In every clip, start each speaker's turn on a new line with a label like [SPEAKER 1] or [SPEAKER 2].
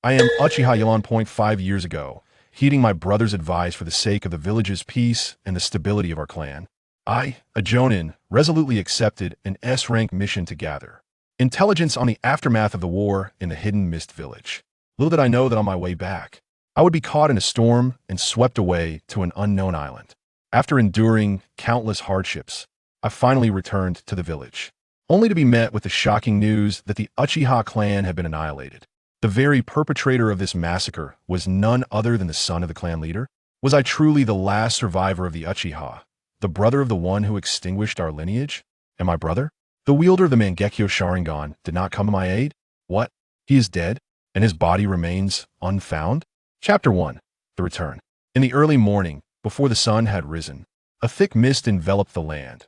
[SPEAKER 1] I am Uchiha Yalon. 5 years ago, heeding my brother's advice for the sake of the village's peace and the stability of our clan, I, a Jonin, resolutely accepted an S-rank mission to gather intelligence on the aftermath of the war in the Hidden Mist village. Little did I know that on my way back, I would be caught in a storm and swept away to an unknown island. After enduring countless hardships, I finally returned to the village, only to be met with the shocking news that the Uchiha clan had been annihilated. The very perpetrator of this massacre was none other than the son of the clan leader. Was I truly the last survivor of the Uchiha, the brother of the one who extinguished our lineage? And my brother? The wielder of the Mangekyo Sharingan did not come to my aid? What? He is dead, and his body remains unfound? Chapter 1. The Return. In the early morning, before the sun had risen, a thick mist enveloped the land.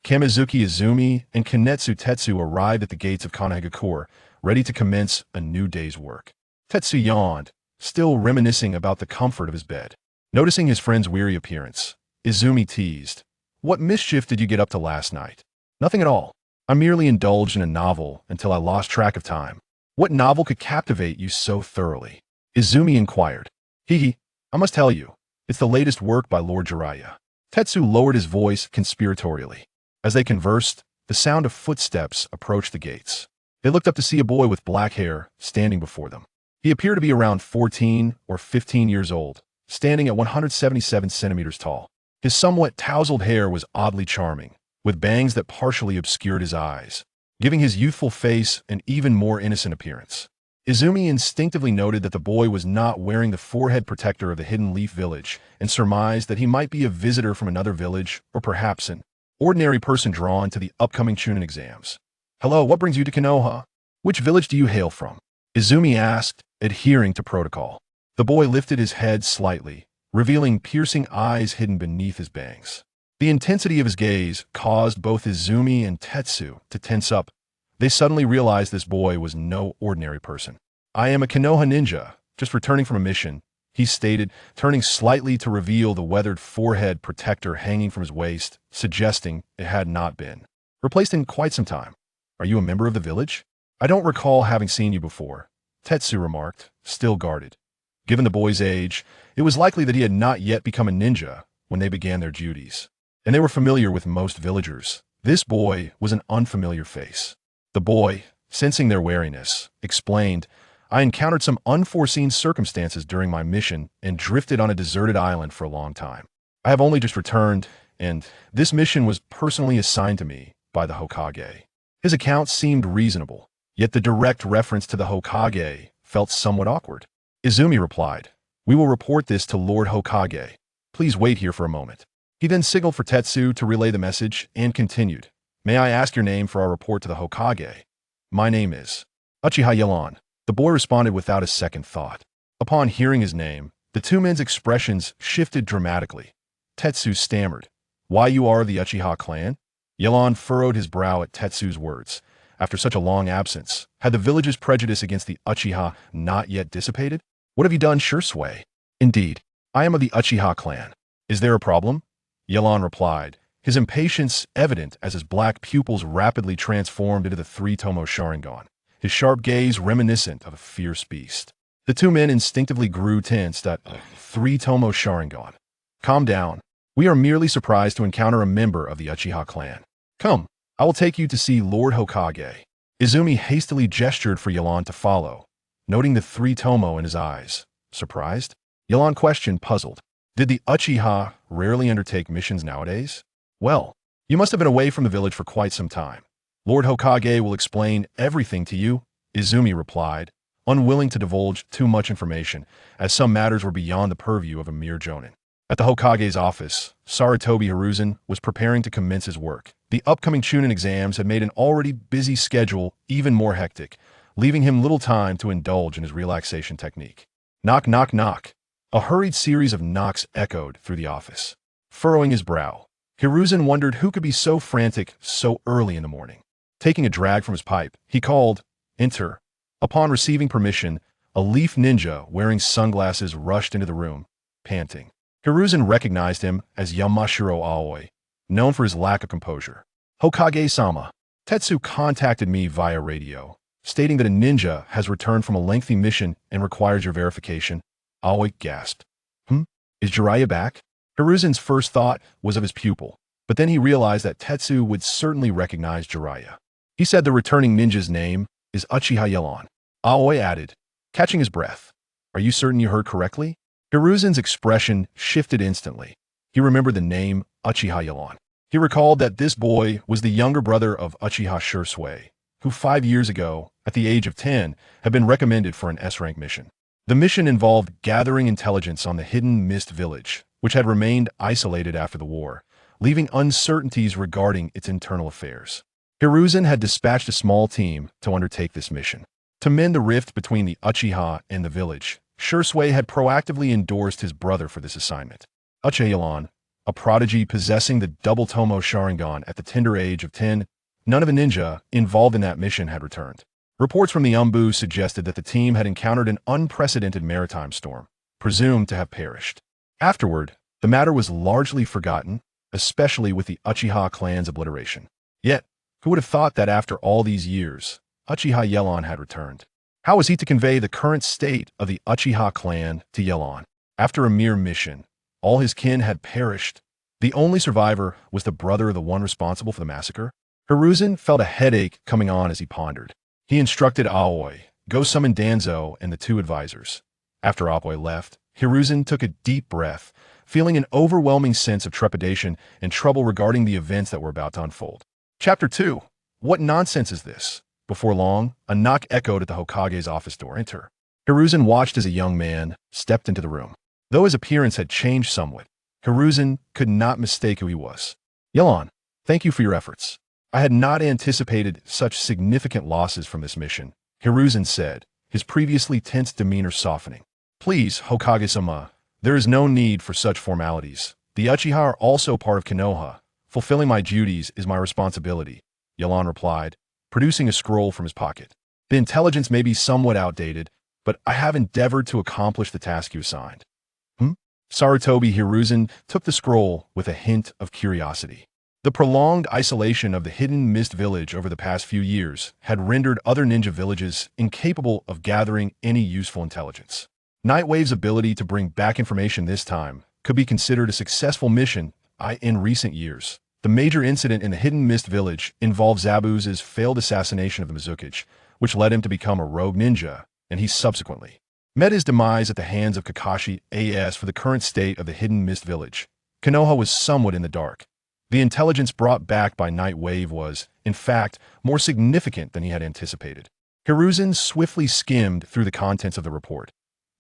[SPEAKER 1] Kamizuki Izumi and Kanetsu Tetsu arrived at the gates of Konoha, ready to commence a new day's work. Tetsu yawned, still reminiscing about the comfort of his bed. Noticing his friend's weary appearance, Izumi teased, "What mischief did you get up to last night?" "Nothing at all. I merely indulged in a novel until I lost track of time." "What novel could captivate you so thoroughly?" Izumi inquired. "Hee, I must tell you, it's the latest work by Lord Jiraiya." Tetsu lowered his voice conspiratorially. As they conversed, the sound of footsteps approached the gates. They looked up to see a boy with black hair standing before them. He appeared to be around 14 or 15 years old, standing at 177 centimeters tall. His somewhat tousled hair was oddly charming, with bangs that partially obscured his eyes, giving his youthful face an even more innocent appearance. Izumi instinctively noted that the boy was not wearing the forehead protector of the Hidden Leaf village and surmised that he might be a visitor from another village or perhaps an ordinary person drawn to the upcoming Chunin exams. "Hello, what brings you to Konoha? Which village do you hail from?" Izumi asked, adhering to protocol. The boy lifted his head slightly, revealing piercing eyes hidden beneath his bangs. The intensity of his gaze caused both Izumi and Tetsu to tense up. They suddenly realized this boy was no ordinary person. "I am a Konoha ninja, just returning from a mission," he stated, turning slightly to reveal the weathered forehead protector hanging from his waist, suggesting it had not been replaced in quite some time. "Are you a member of the village?" "I don't recall having seen you before," Tetsu remarked, still guarded. Given the boy's age, it was likely that he had not yet become a ninja when they began their duties, and they were familiar with most villagers. This boy was an unfamiliar face. The boy, sensing their wariness, explained, "I encountered some unforeseen circumstances during my mission and drifted on a deserted island for a long time. I have only just returned, and this mission was personally assigned to me by the Hokage." His account seemed reasonable, yet the direct reference to the Hokage felt somewhat awkward. Izumi replied, "We will report this to Lord Hokage. Please wait here for a moment." He then signaled for Tetsu to relay the message and continued, "May I ask your name for our report to the Hokage?" "My name is Uchiha Yalon." The boy responded without a second thought. Upon hearing his name, the two men's expressions shifted dramatically. Tetsu stammered, "Why, you are of the Uchiha clan?" Yalon furrowed his brow at Tetsu's words. After such a long absence, had the village's prejudice against the Uchiha not yet dissipated? "What have you done, Shursui?" "Indeed, I am of the Uchiha clan. Is there a problem?" Yalon replied, his impatience evident as his black pupils rapidly transformed into the three-tomo Sharingan, his sharp gaze reminiscent of a fierce beast. The two men instinctively grew tensed at three-tomo Sharingan. "Calm down. We are merely surprised to encounter a member of the Uchiha clan. Come, I will take you to see Lord Hokage." Izumi hastily gestured for Yalon to follow, noting the three-tomo in his eyes. "Surprised?" Yalon questioned, puzzled. "Did the Uchiha rarely undertake missions nowadays?" "Well, you must have been away from the village for quite some time. Lord Hokage will explain everything to you," Izumi replied, unwilling to divulge too much information, as some matters were beyond the purview of a mere jonin. At the Hokage's office, Sarutobi Hiruzen was preparing to commence his work. The upcoming Chunin exams had made an already busy schedule even more hectic, leaving him little time to indulge in his relaxation technique. Knock, knock, knock. A hurried series of knocks echoed through the office. Furrowing his brow, Hiruzen wondered who could be so frantic so early in the morning. Taking a drag from his pipe, he called, "Enter." Upon receiving permission, a leaf ninja wearing sunglasses rushed into the room, panting. Hiruzen recognized him as Yamashiro Aoi, known for his lack of composure. "Hokage-sama, Tetsu contacted me via radio, stating that a ninja has returned from a lengthy mission and requires your verification. Aoi gasped. Is Jiraiya back? Hiruzen's first thought was of his pupil, but then he realized that Tetsu would certainly recognize Jiraiya. He said the returning ninja's name is Uchiha Yelan. Aoi added, catching his breath. Are you certain you heard correctly? Hiruzen's expression shifted instantly. He remembered the name Uchiha Yelan. He recalled that this boy was the younger brother of Uchiha Shursui, who 5 years ago, at the age of 10, had been recommended for an S-rank mission. The mission involved gathering intelligence on the hidden Mist Village, which had remained isolated after the war, leaving uncertainties regarding its internal affairs. Hiruzen had dispatched a small team to undertake this mission. To mend the rift between the Uchiha and the village, Shursui had proactively endorsed his brother for this assignment. Uchiha Yelan, a prodigy possessing the double Tomo Sharingan at the tender age of 10, none of a ninja involved in that mission had returned. Reports from the Umbu suggested that the team had encountered an unprecedented maritime storm, presumed to have perished. Afterward, the matter was largely forgotten, especially with the Uchiha clan's obliteration. Yet, who would have thought that after all these years, Uchiha Yelan had returned? How was he to convey the current state of the Uchiha clan to Yelan? After a mere mission, all his kin had perished. The only survivor was the brother of the one responsible for the massacre. Hiruzen felt a headache coming on as he pondered. He instructed Aoi, go summon Danzo and the 2 advisors. After Aoi left, Hiruzen took a deep breath, feeling an overwhelming sense of trepidation and trouble regarding the events that were about to unfold. Chapter 2. What nonsense is this? Before long, a knock echoed at the Hokage's office door. Enter. Hiruzen watched as a young man stepped into the room. Though his appearance had changed somewhat, Hiruzen could not mistake who he was. Yelan, thank you for your efforts. I had not anticipated such significant losses from this mission, Hiruzen said, his previously tense demeanor softening. Please, Hokage-sama, there is no need for such formalities. The Uchiha are also part of Konoha. Fulfilling my duties is my responsibility, Yelan replied, producing a scroll from his pocket. The intelligence may be somewhat outdated, but I have endeavored to accomplish the task you assigned. Sarutobi Hiruzen took the scroll with a hint of curiosity. The prolonged isolation of the hidden Mist Village over the past few years had rendered other ninja villages incapable of gathering any useful intelligence. Nightwave's ability to bring back information this time could be considered a successful mission in recent years. The major incident in the hidden Mist Village involved Zabuza's failed assassination of the Mizukage, which led him to become a rogue ninja, and he subsequently met his demise at the hands of Kakashi as for the current state of the hidden Mist Village. Konoha was somewhat in the dark. The intelligence brought back by Nightwave was, in fact, more significant than he had anticipated. Hiruzen swiftly skimmed through the contents of the report.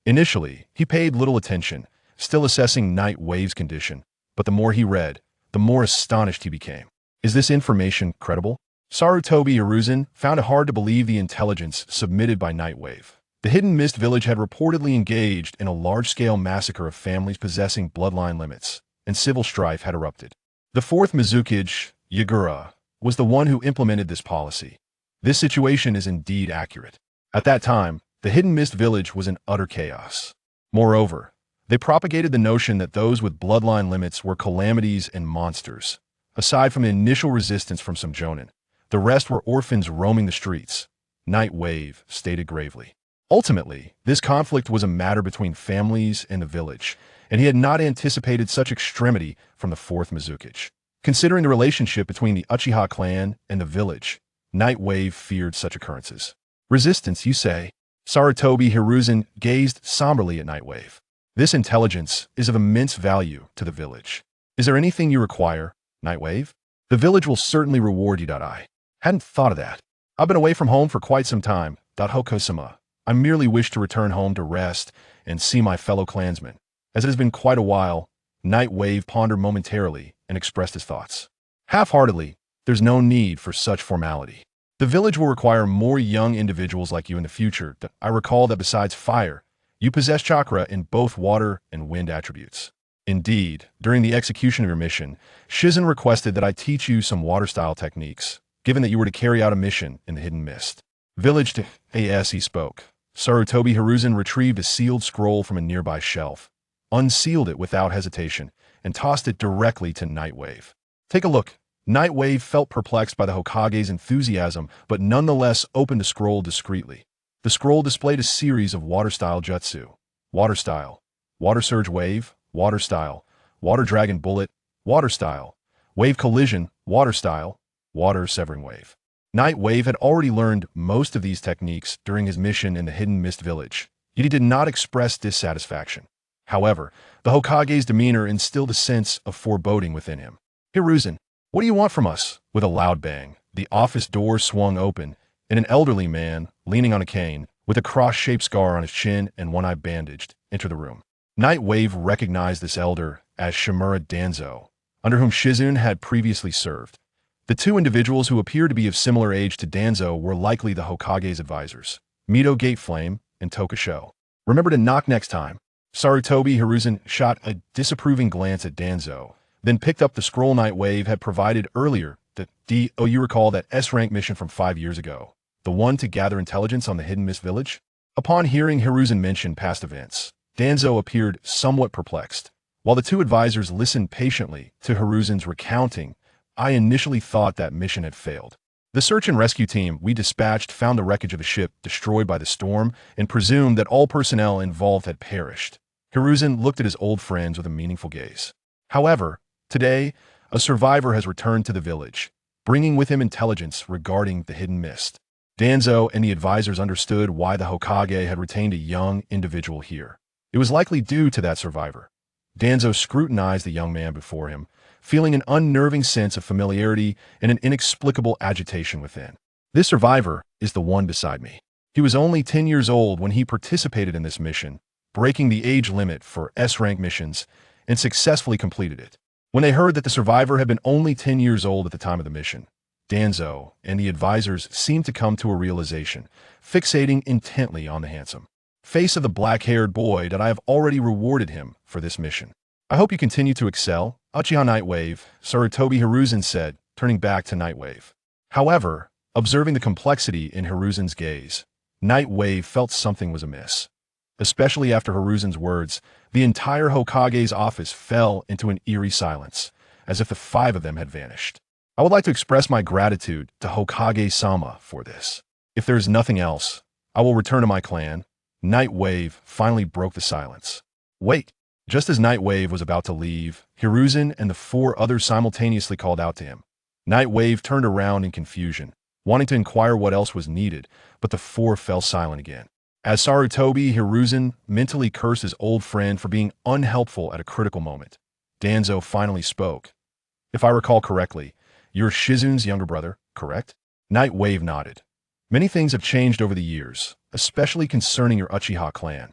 [SPEAKER 1] Initially, he paid little attention, still assessing Nightwave's condition, but the more he read, the more astonished he became. Is this information credible? Sarutobi Hiruzen found it hard to believe the intelligence submitted by Nightwave. The hidden Mist Village had reportedly engaged in a large-scale massacre of families possessing bloodline limits, and civil strife had erupted. The 4th Mizukage, Yagura, was the one who implemented this policy. This situation is indeed accurate. At that time, the hidden Mist Village was in utter chaos. Moreover, they propagated the notion that those with bloodline limits were calamities and monsters. Aside from the initial resistance from some jonin, the rest were orphans roaming the streets, Nightwave stated gravely. Ultimately, this conflict was a matter between families and the village, and he had not anticipated such extremity from the 4th Mizukage. Considering the relationship between the Uchiha clan and the village, Nightwave feared such occurrences. Resistance, you say? Sarutobi Hiruzen gazed somberly at Nightwave. This intelligence is of immense value to the village. Is there anything you require, Nightwave? The village will certainly reward you. I hadn't thought of that. I've been away from home for quite some time. Hoko-sama. I merely wish to return home to rest and see my fellow clansmen. As it has been quite a while, Nightwave pondered momentarily and expressed his thoughts. Half-heartedly, there's no need for such formality. The village will require more young individuals like you in the future. I recall that besides fire, you possess chakra in both water and wind attributes. Indeed, during the execution of your mission, Shizen requested that I teach you some water-style techniques, given that you were to carry out a mission in the hidden mist. Village to as he spoke. Sarutobi Hiruzen retrieved a sealed scroll from a nearby shelf, unsealed it without hesitation, and tossed it directly to Nightwave. Take a look, Nightwave felt perplexed by the Hokage's enthusiasm, but nonetheless opened the scroll discreetly. The scroll displayed a series of water-style jutsu. Water style. Water surge wave. Water style. Water dragon bullet. Water style. Wave collision. Water style. Water severing wave. Nightwave had already learned most of these techniques during his mission in the Hidden Mist Village, yet he did not express dissatisfaction. However, the Hokage's demeanor instilled a sense of foreboding within him. Hiruzen, what do you want from us? With a loud bang, the office door swung open, and an elderly man, leaning on a cane, with a cross-shaped scar on his chin and one eye bandaged, entered the room. Nightwave recognized this elder as Shimura Danzo, under whom Shizune had previously served. The two individuals who appeared to be of similar age to Danzo were likely the Hokage's advisors, Mito Gateflame and Tokasho. Remember to knock next time. Sarutobi Hiruzen shot a disapproving glance at Danzo, then picked up the scroll Nightwave had provided earlier. You recall that S-rank mission from 5 years ago, the one to gather intelligence on the Hidden Mist Village? Upon hearing Hiruzen mention past events, Danzo appeared somewhat perplexed. While the two advisors listened patiently to Hiruzen's recounting, I initially thought that mission had failed. The search and rescue team we dispatched found the wreckage of a ship destroyed by the storm and presumed that all personnel involved had perished. Hiruzen looked at his old friends with a meaningful gaze. However, today, a survivor has returned to the village, bringing with him intelligence regarding the Hidden Mist. Danzo and the advisors understood why the Hokage had retained a young individual here. It was likely due to that survivor. Danzo scrutinized the young man before him, feeling an unnerving sense of familiarity and an inexplicable agitation within. This survivor is the one beside me. He was only 10 years old when he participated in this mission, breaking the age limit for S-rank missions, and successfully completed it. When they heard that the survivor had been only 10 years old at the time of the mission, Danzo and the advisors seemed to come to a realization, fixating intently on the handsome face of the black-haired boy that I have already rewarded him for this mission. I hope you continue to excel, Uchiha Nightwave, Sarutobi Hiruzen said, turning back to Nightwave. However, observing the complexity in Hiruzen's gaze, Nightwave felt something was amiss. Especially after Hiruzen's words, the entire Hokage's office fell into an eerie silence, as if the 5 of them had vanished. I would like to express my gratitude to Hokage-sama for this. If there is nothing else, I will return to my clan. Nightwave finally broke the silence. Wait! Just as Nightwave was about to leave, Hiruzen and the 4 others simultaneously called out to him. Nightwave turned around in confusion, wanting to inquire what else was needed, but the 4 fell silent again. As Sarutobi Hiruzen mentally cursed his old friend for being unhelpful at a critical moment, Danzo finally spoke. If I recall correctly, you're Shizune's younger brother, correct? Nightwave nodded. Many things have changed over the years, especially concerning your Uchiha clan.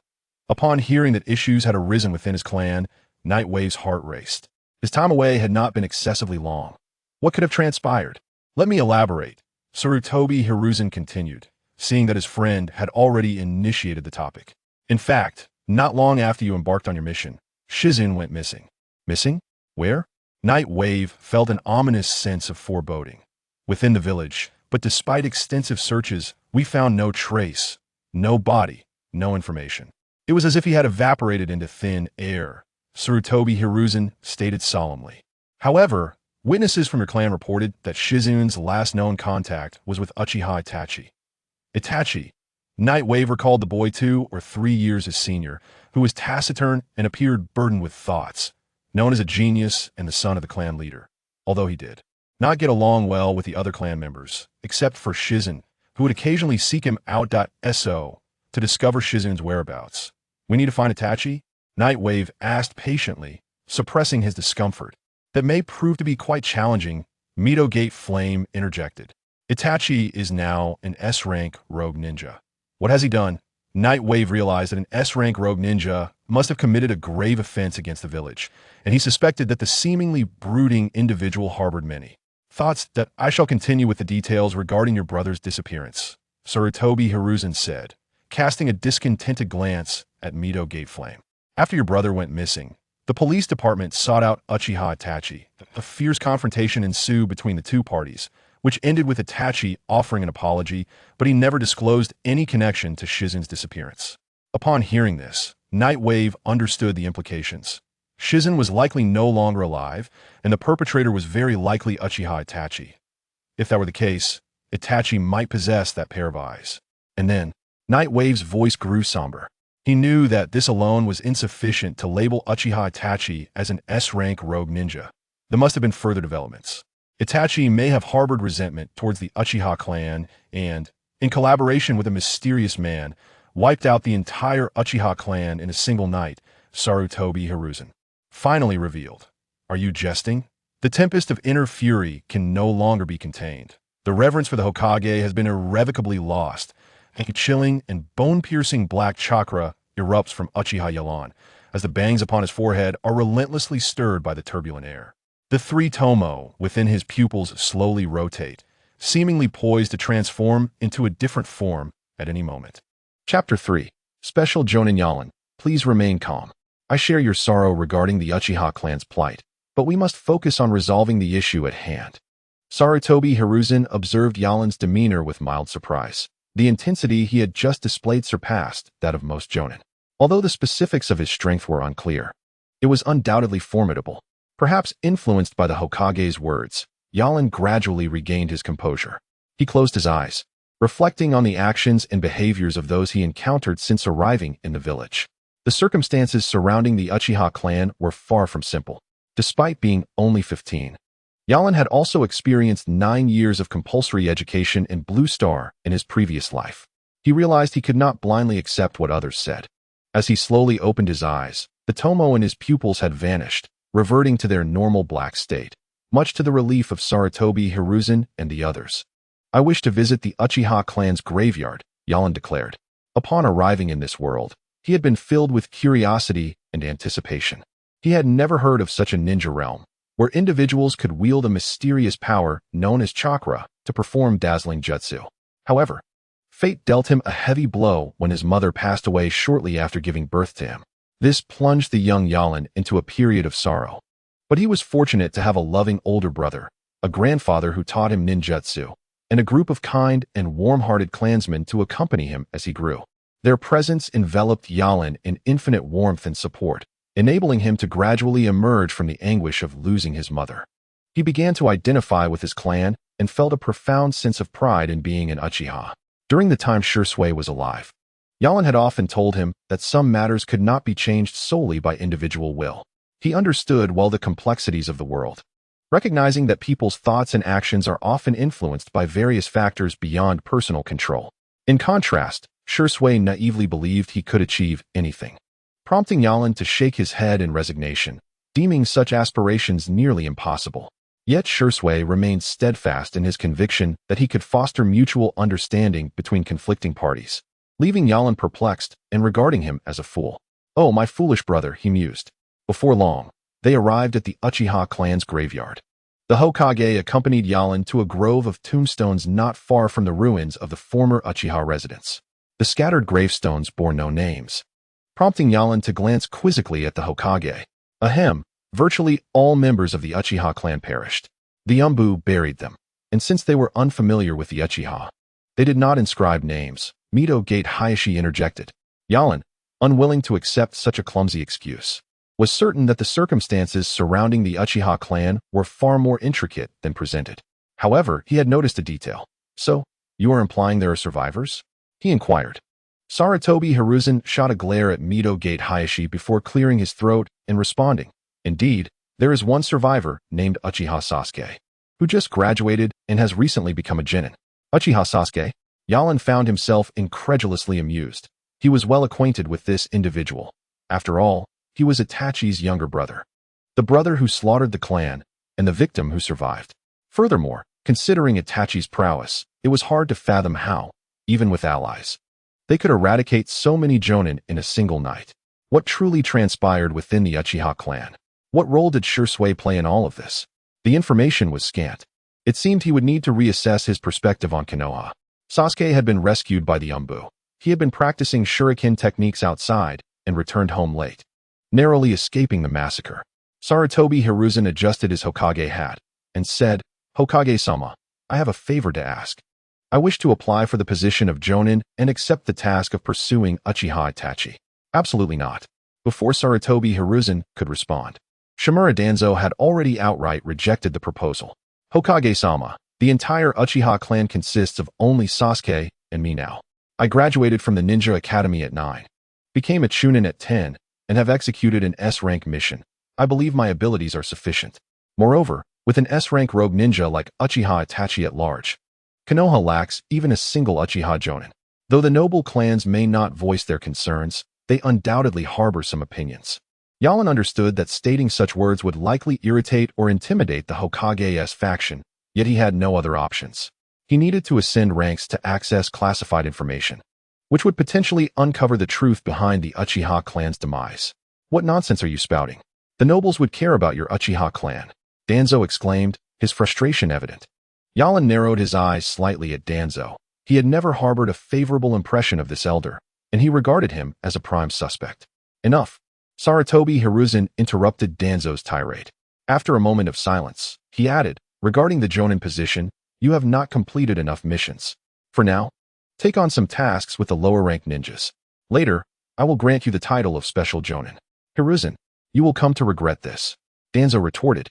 [SPEAKER 1] Upon hearing that issues had arisen within his clan, Nightwave's heart raced. His time away had not been excessively long. What could have transpired? Let me elaborate. Sarutobi Hiruzen continued, seeing that his friend had already initiated the topic. In fact, not long after you embarked on your mission, Shizune went missing. Missing? Where? Nightwave felt an ominous sense of foreboding. Within the village, but despite extensive searches, we found no trace, no body, no information. It was as if he had evaporated into thin air, Sarutobi Hiruzen stated solemnly. However, witnesses from your clan reported that Shizune's last known contact was with Uchiha Itachi. Itachi. Nightwave recalled the boy 2 or 3 years his senior, who was taciturn and appeared burdened with thoughts, known as a genius and the son of the clan leader, although he did not get along well with the other clan members, except for Shizune, who would occasionally seek him out. So, to discover Shizune's whereabouts. We need to find Itachi? Nightwave asked patiently, suppressing his discomfort. That may prove to be quite challenging, Mito Gateflame interjected. Itachi is now an S-rank rogue ninja. What has he done? Nightwave realized that an S-rank rogue ninja must have committed a grave offense against the village, and he suspected that the seemingly brooding individual harbored many thoughts. That I shall continue with the details regarding your brother's disappearance, Sarutobi Hiruzen said, casting a discontented glance at Mito Gateflame. After your brother went missing, the police department sought out Uchiha Itachi. A fierce confrontation ensued between the two parties, which ended with Itachi offering an apology, but he never disclosed any connection to Shizune's disappearance. Upon hearing this, Nightwave understood the implications. Shizen was likely no longer alive, and the perpetrator was very likely Uchiha Itachi. If that were the case, Itachi might possess that pair of eyes. And then, Nightwave's voice grew somber. He knew that this alone was insufficient to label Uchiha Itachi as an S-rank rogue ninja. There must have been further developments. Itachi may have harbored resentment towards the Uchiha clan and, in collaboration with a mysterious man, wiped out the entire Uchiha clan in a single night, Sarutobi Hiruzen. Finally revealed. Are you jesting? The tempest of inner fury can no longer be contained. The reverence for the Hokage has been irrevocably lost. A chilling and bone-piercing black chakra erupts from Uchiha Yalan, as the bangs upon his forehead are relentlessly stirred by the turbulent air. The three tomo within his pupils slowly rotate, seemingly poised to transform into a different form at any moment. Chapter 3. Special Jonin Yalan, please remain calm. I share your sorrow regarding the Uchiha clan's plight, but we must focus on resolving the issue at hand. Sarutobi Hiruzen observed Yalan's demeanor with mild surprise. The intensity he had just displayed surpassed that of most Jonin. Although the specifics of his strength were unclear, it was undoubtedly formidable. Perhaps influenced by the Hokage's words, Yalan gradually regained his composure. He closed his eyes, reflecting on the actions and behaviors of those he encountered since arriving in the village. The circumstances surrounding the Uchiha clan were far from simple. Despite being only 15, Yalan had also experienced 9 years of compulsory education in Blue Star in his previous life. He realized he could not blindly accept what others said. As he slowly opened his eyes, the tomo in his pupils had vanished, reverting to their normal black state, much to the relief of Sarutobi Hiruzen and the others. I wish to visit the Uchiha clan's graveyard, Yalan declared. Upon arriving in this world, he had been filled with curiosity and anticipation. He had never heard of such a ninja realm, where individuals could wield a mysterious power known as chakra to perform dazzling jutsu. However, fate dealt him a heavy blow when his mother passed away shortly after giving birth to him. This plunged the young Yalan into a period of sorrow. But he was fortunate to have a loving older brother, a grandfather who taught him ninjutsu, and a group of kind and warm-hearted clansmen to accompany him as he grew. Their presence enveloped Yalan in infinite warmth and support, enabling him to gradually emerge from the anguish of losing his mother. He began to identify with his clan and felt a profound sense of pride in being an Uchiha. During the time Shursui was alive, Yalan had often told him that some matters could not be changed solely by individual will. He understood well the complexities of the world, recognizing that people's thoughts and actions are often influenced by various factors beyond personal control. In contrast, Shursui naively believed he could achieve anything, prompting Yalan to shake his head in resignation, deeming such aspirations nearly impossible. Yet Shursui remained steadfast in his conviction that he could foster mutual understanding between conflicting parties, leaving Yalan perplexed and regarding him as a fool. Oh, my foolish brother, he mused. Before long, they arrived at the Uchiha clan's graveyard. The Hokage accompanied Yalan to a grove of tombstones not far from the ruins of the former Uchiha residence. The scattered gravestones bore no names, prompting Yalan to glance quizzically at the Hokage. Ahem, virtually all members of the Uchiha clan perished. The Umbu buried them, and since they were unfamiliar with the Uchiha, they did not inscribe names. Mito Gate Hayashi interjected. Yalan, unwilling to accept such a clumsy excuse, was certain that the circumstances surrounding the Uchiha clan were far more intricate than presented. However, he had noticed a detail. So, you are implying there are survivors? He inquired. Sarutobi Hiruzen shot a glare at Mito Gate Hayashi before clearing his throat and responding. Indeed, there is one survivor named Uchiha Sasuke, who just graduated and has recently become a genin. Uchiha Sasuke? Yalan found himself incredulously amused. He was well acquainted with this individual. After all, he was Itachi's younger brother, the brother who slaughtered the clan, and the victim who survived. Furthermore, considering Itachi's prowess, it was hard to fathom how, even with allies, they could eradicate so many Jonin in a single night. What truly transpired within the Uchiha clan? What role did Shursui play in all of this? The information was scant. It seemed he would need to reassess his perspective on Konoha. Sasuke had been rescued by the Umbu. He had been practicing shuriken techniques outside and returned home late, narrowly escaping the massacre. Sarutobi Hiruzen adjusted his Hokage hat and said, Hokage-sama, I have a favor to ask. I wish to apply for the position of Jonin and accept the task of pursuing Uchiha Itachi. Absolutely not. Before Sarutobi Hiruzen could respond, Shimura Danzo had already outright rejected the proposal. Hokage-sama, the entire Uchiha clan consists of only Sasuke and me now. I graduated from the Ninja Academy at 9, became a Chunin at 10, and have executed an S-rank mission. I believe my abilities are sufficient. Moreover, with an S-rank rogue ninja like Uchiha Itachi at large, Konoha lacks even a single Uchiha Jonin. Though the noble clans may not voice their concerns, they undoubtedly harbor some opinions. Yalan understood that stating such words would likely irritate or intimidate the Hokage's faction, yet he had no other options. He needed to ascend ranks to access classified information, which would potentially uncover the truth behind the Uchiha clan's demise. What nonsense are you spouting? The nobles would care about your Uchiha clan, Danzo exclaimed, his frustration evident. Yalan narrowed his eyes slightly at Danzo. He had never harbored a favorable impression of this elder, and he regarded him as a prime suspect. Enough. Sarutobi Hiruzen interrupted Danzo's tirade. After a moment of silence, he added, regarding the Jonin position, you have not completed enough missions. For now, take on some tasks with the lower-ranked ninjas. Later, I will grant you the title of Special Jonin. Hiruzen, you will come to regret this, Danzo retorted,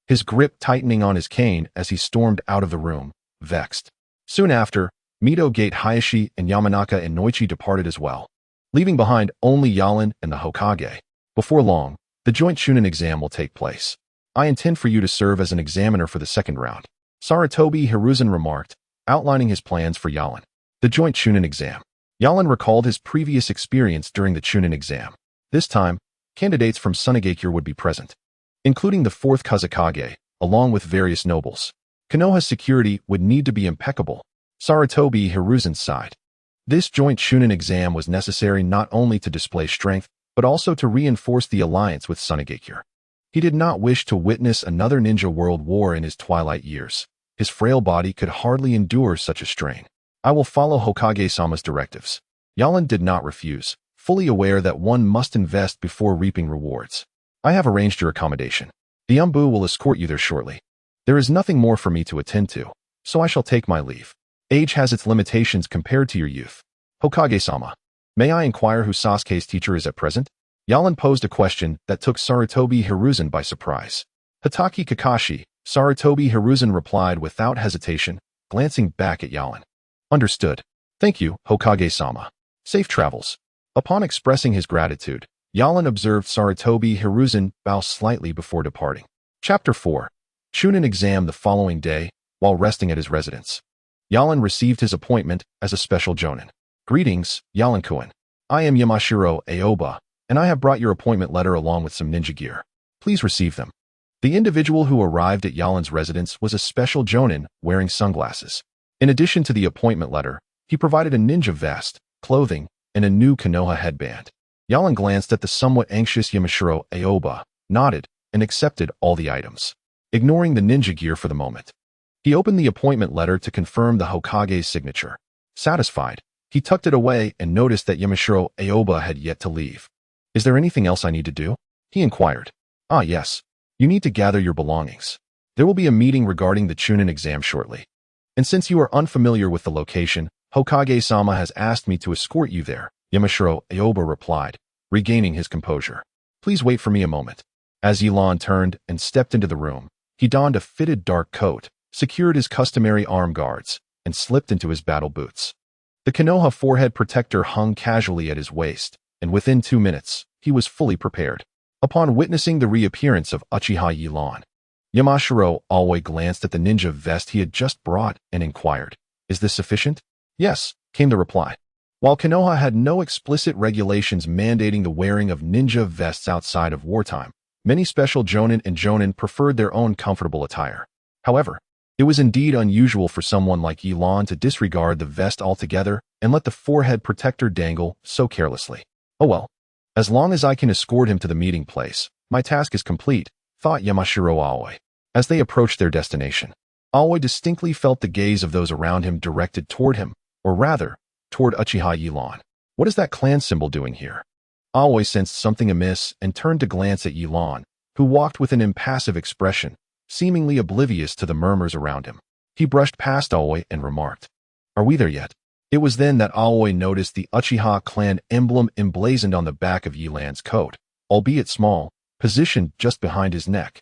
[SPEAKER 1] his grip tightening on his cane as he stormed out of the room, vexed. Soon after, Mito Gate Hayashi and Yamanaka and Noichi departed as well, leaving behind only Yalan and the Hokage. Before long, the joint Chunin exam will take place. I intend for you to serve as an examiner for the second round, Sarutobi Hiruzen remarked, outlining his plans for Yalan. The joint Chunin exam. Yalan recalled his previous experience during the Chunin exam. This time, candidates from Sunagakure would be present, including the 4th Kazekage, along with various nobles. Konoha's security would need to be impeccable. Sarutobi Hiruzen sighed. This joint Chunin exam was necessary not only to display strength, but also to reinforce the alliance with Sunagakure. He did not wish to witness another ninja world war in his twilight years. His frail body could hardly endure such a strain. I will follow Hokage-sama's directives. Yalan did not refuse, fully aware that one must invest before reaping rewards. I have arranged your accommodation. The Umbu will escort you there shortly. There is nothing more for me to attend to, so I shall take my leave. Age has its limitations compared to your youth. Hokage-sama, may I inquire who Sasuke's teacher is at present? Yalan posed a question that took Sarutobi Hiruzen by surprise. Hitaki Kakashi, Sarutobi Hiruzen replied without hesitation, glancing back at Yalan. Understood. Thank you, Hokage-sama. Safe travels. Upon expressing his gratitude, Yalan observed Sarutobi Hiruzen bow slightly before departing. Chapter 4. Chunin exam the following day, while resting at his residence. Yalan received his appointment as a special Jonin. Greetings, Yalan-kun. I am Yamashiro Aoba, and I have brought your appointment letter along with some ninja gear. Please receive them. The individual who arrived at Yalan's residence was a special Jonin wearing sunglasses. In addition to the appointment letter, he provided a ninja vest, clothing, and a new Konoha headband. Yalan glanced at the somewhat anxious Yamashiro Aoba, nodded, and accepted all the items, ignoring the ninja gear for the moment. He opened the appointment letter to confirm the Hokage's signature. Satisfied, he tucked it away and noticed that Yamashiro Aoba had yet to leave. Is there anything else I need to do? He inquired. Ah, yes. You need to gather your belongings. There will be a meeting regarding the Chunin exam shortly. And since you are unfamiliar with the location, Hokage-sama has asked me to escort you there, Yamashiro Aoba replied, regaining his composure. Please wait for me a moment. As Yalan turned and stepped into the room, he donned a fitted dark coat, secured his customary arm guards, and slipped into his battle boots. The Konoha forehead protector hung casually at his waist, and within 2 minutes, he was fully prepared. Upon witnessing the reappearance of Uchiha Yalan, Yamashiro Aoi glanced at the ninja vest he had just brought and inquired, "Is this sufficient?" "Yes," came the reply. While Konoha had no explicit regulations mandating the wearing of ninja vests outside of wartime, many special Jonin and Jonin preferred their own comfortable attire. However, it was indeed unusual for someone like Yalan to disregard the vest altogether and let the forehead protector dangle so carelessly. Oh well. As long as I can escort him to the meeting place, my task is complete, thought Yamashiro Aoi. As they approached their destination, Aoi distinctly felt the gaze of those around him directed toward him, or rather, toward Uchiha Yalan. What is that clan symbol doing here? Aoi sensed something amiss and turned to glance at Yalan, who walked with an impassive expression, seemingly oblivious to the murmurs around him. He brushed past Aoi and remarked, "Are we there yet?" It was then that Aoi noticed the Uchiha clan emblem emblazoned on the back of Yalan's coat. albeit small, positioned just behind his neck,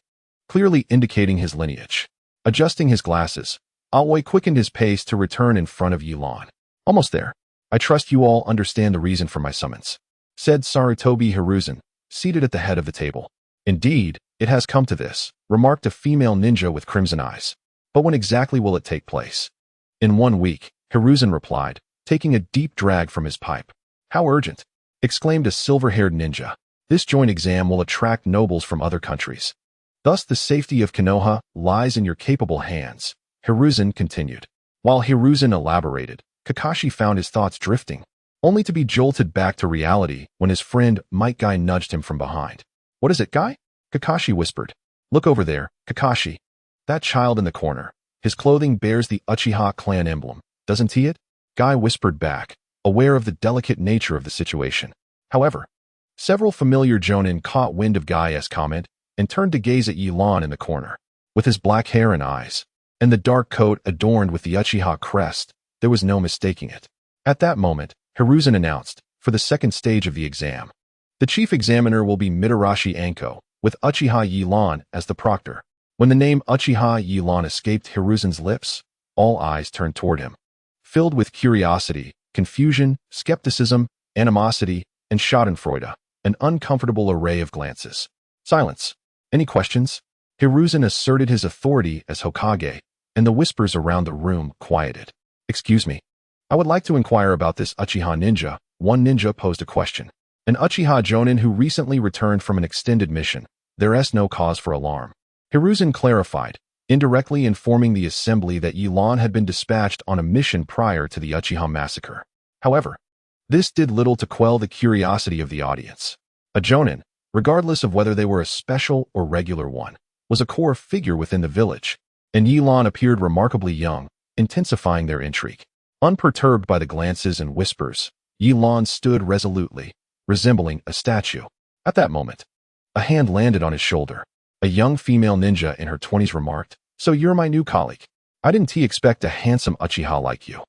[SPEAKER 1] clearly indicating his lineage. Adjusting his glasses, Aoi quickened his pace to return in front of Yilan. "Almost there. I trust you all understand the reason for my summons," said Sarutobi Hiruzen, seated at the head of the table. "Indeed, it has come to this," remarked a female ninja with crimson eyes. "But when exactly will it take place?" "In 1 week," Hiruzen replied, taking a deep drag from his pipe. "How urgent!" exclaimed a silver-haired ninja. "This joint exam will attract nobles from other countries. Thus the safety of Konoha lies in your capable hands," Hiruzen continued. While Hiruzen elaborated, Kakashi found his thoughts drifting, only to be jolted back to reality when his friend Might Guy nudged him from behind. "What is it, Guy?" Kakashi whispered. "Look over there, Kakashi. That child in the corner. His clothing bears the Uchiha clan emblem, doesn't he it?" Guy whispered back, aware of the delicate nature of the situation. However, several familiar jonin caught wind of Guy's comment and turned to gaze at Yilan in the corner. With his black hair and eyes, and the dark coat adorned with the Uchiha crest, there was no mistaking it. At that moment, Hiruzen announced, for the second stage of the exam, the chief examiner will be Mitarashi Anko, with Uchiha Yilan as the proctor. When the name Uchiha Yilan escaped Hiruzen's lips, all eyes turned toward him, filled with curiosity, confusion, skepticism, animosity, and schadenfreude, an uncomfortable array of glances. Silence. "Any questions?" Hiruzen asserted his authority as Hokage, and the whispers around the room quieted. "Excuse me. I would like to inquire about this Uchiha ninja." One ninja posed a question. "An Uchiha jonin who recently returned from an extended mission. There is no cause for alarm." Hiruzen clarified, indirectly informing the assembly that Yilan had been dispatched on a mission prior to the Uchiha massacre. However, this did little to quell the curiosity of the audience. A jonin, regardless of whether they were a special or regular one, was a core figure within the village, and Yilan appeared remarkably young, intensifying their intrigue. Unperturbed by the glances and whispers, Yilan stood resolutely, resembling a statue. At that moment, a hand landed on his shoulder. A young female ninja in her 20s remarked, "So you're my new colleague. I didn't expect a handsome Uchiha like you."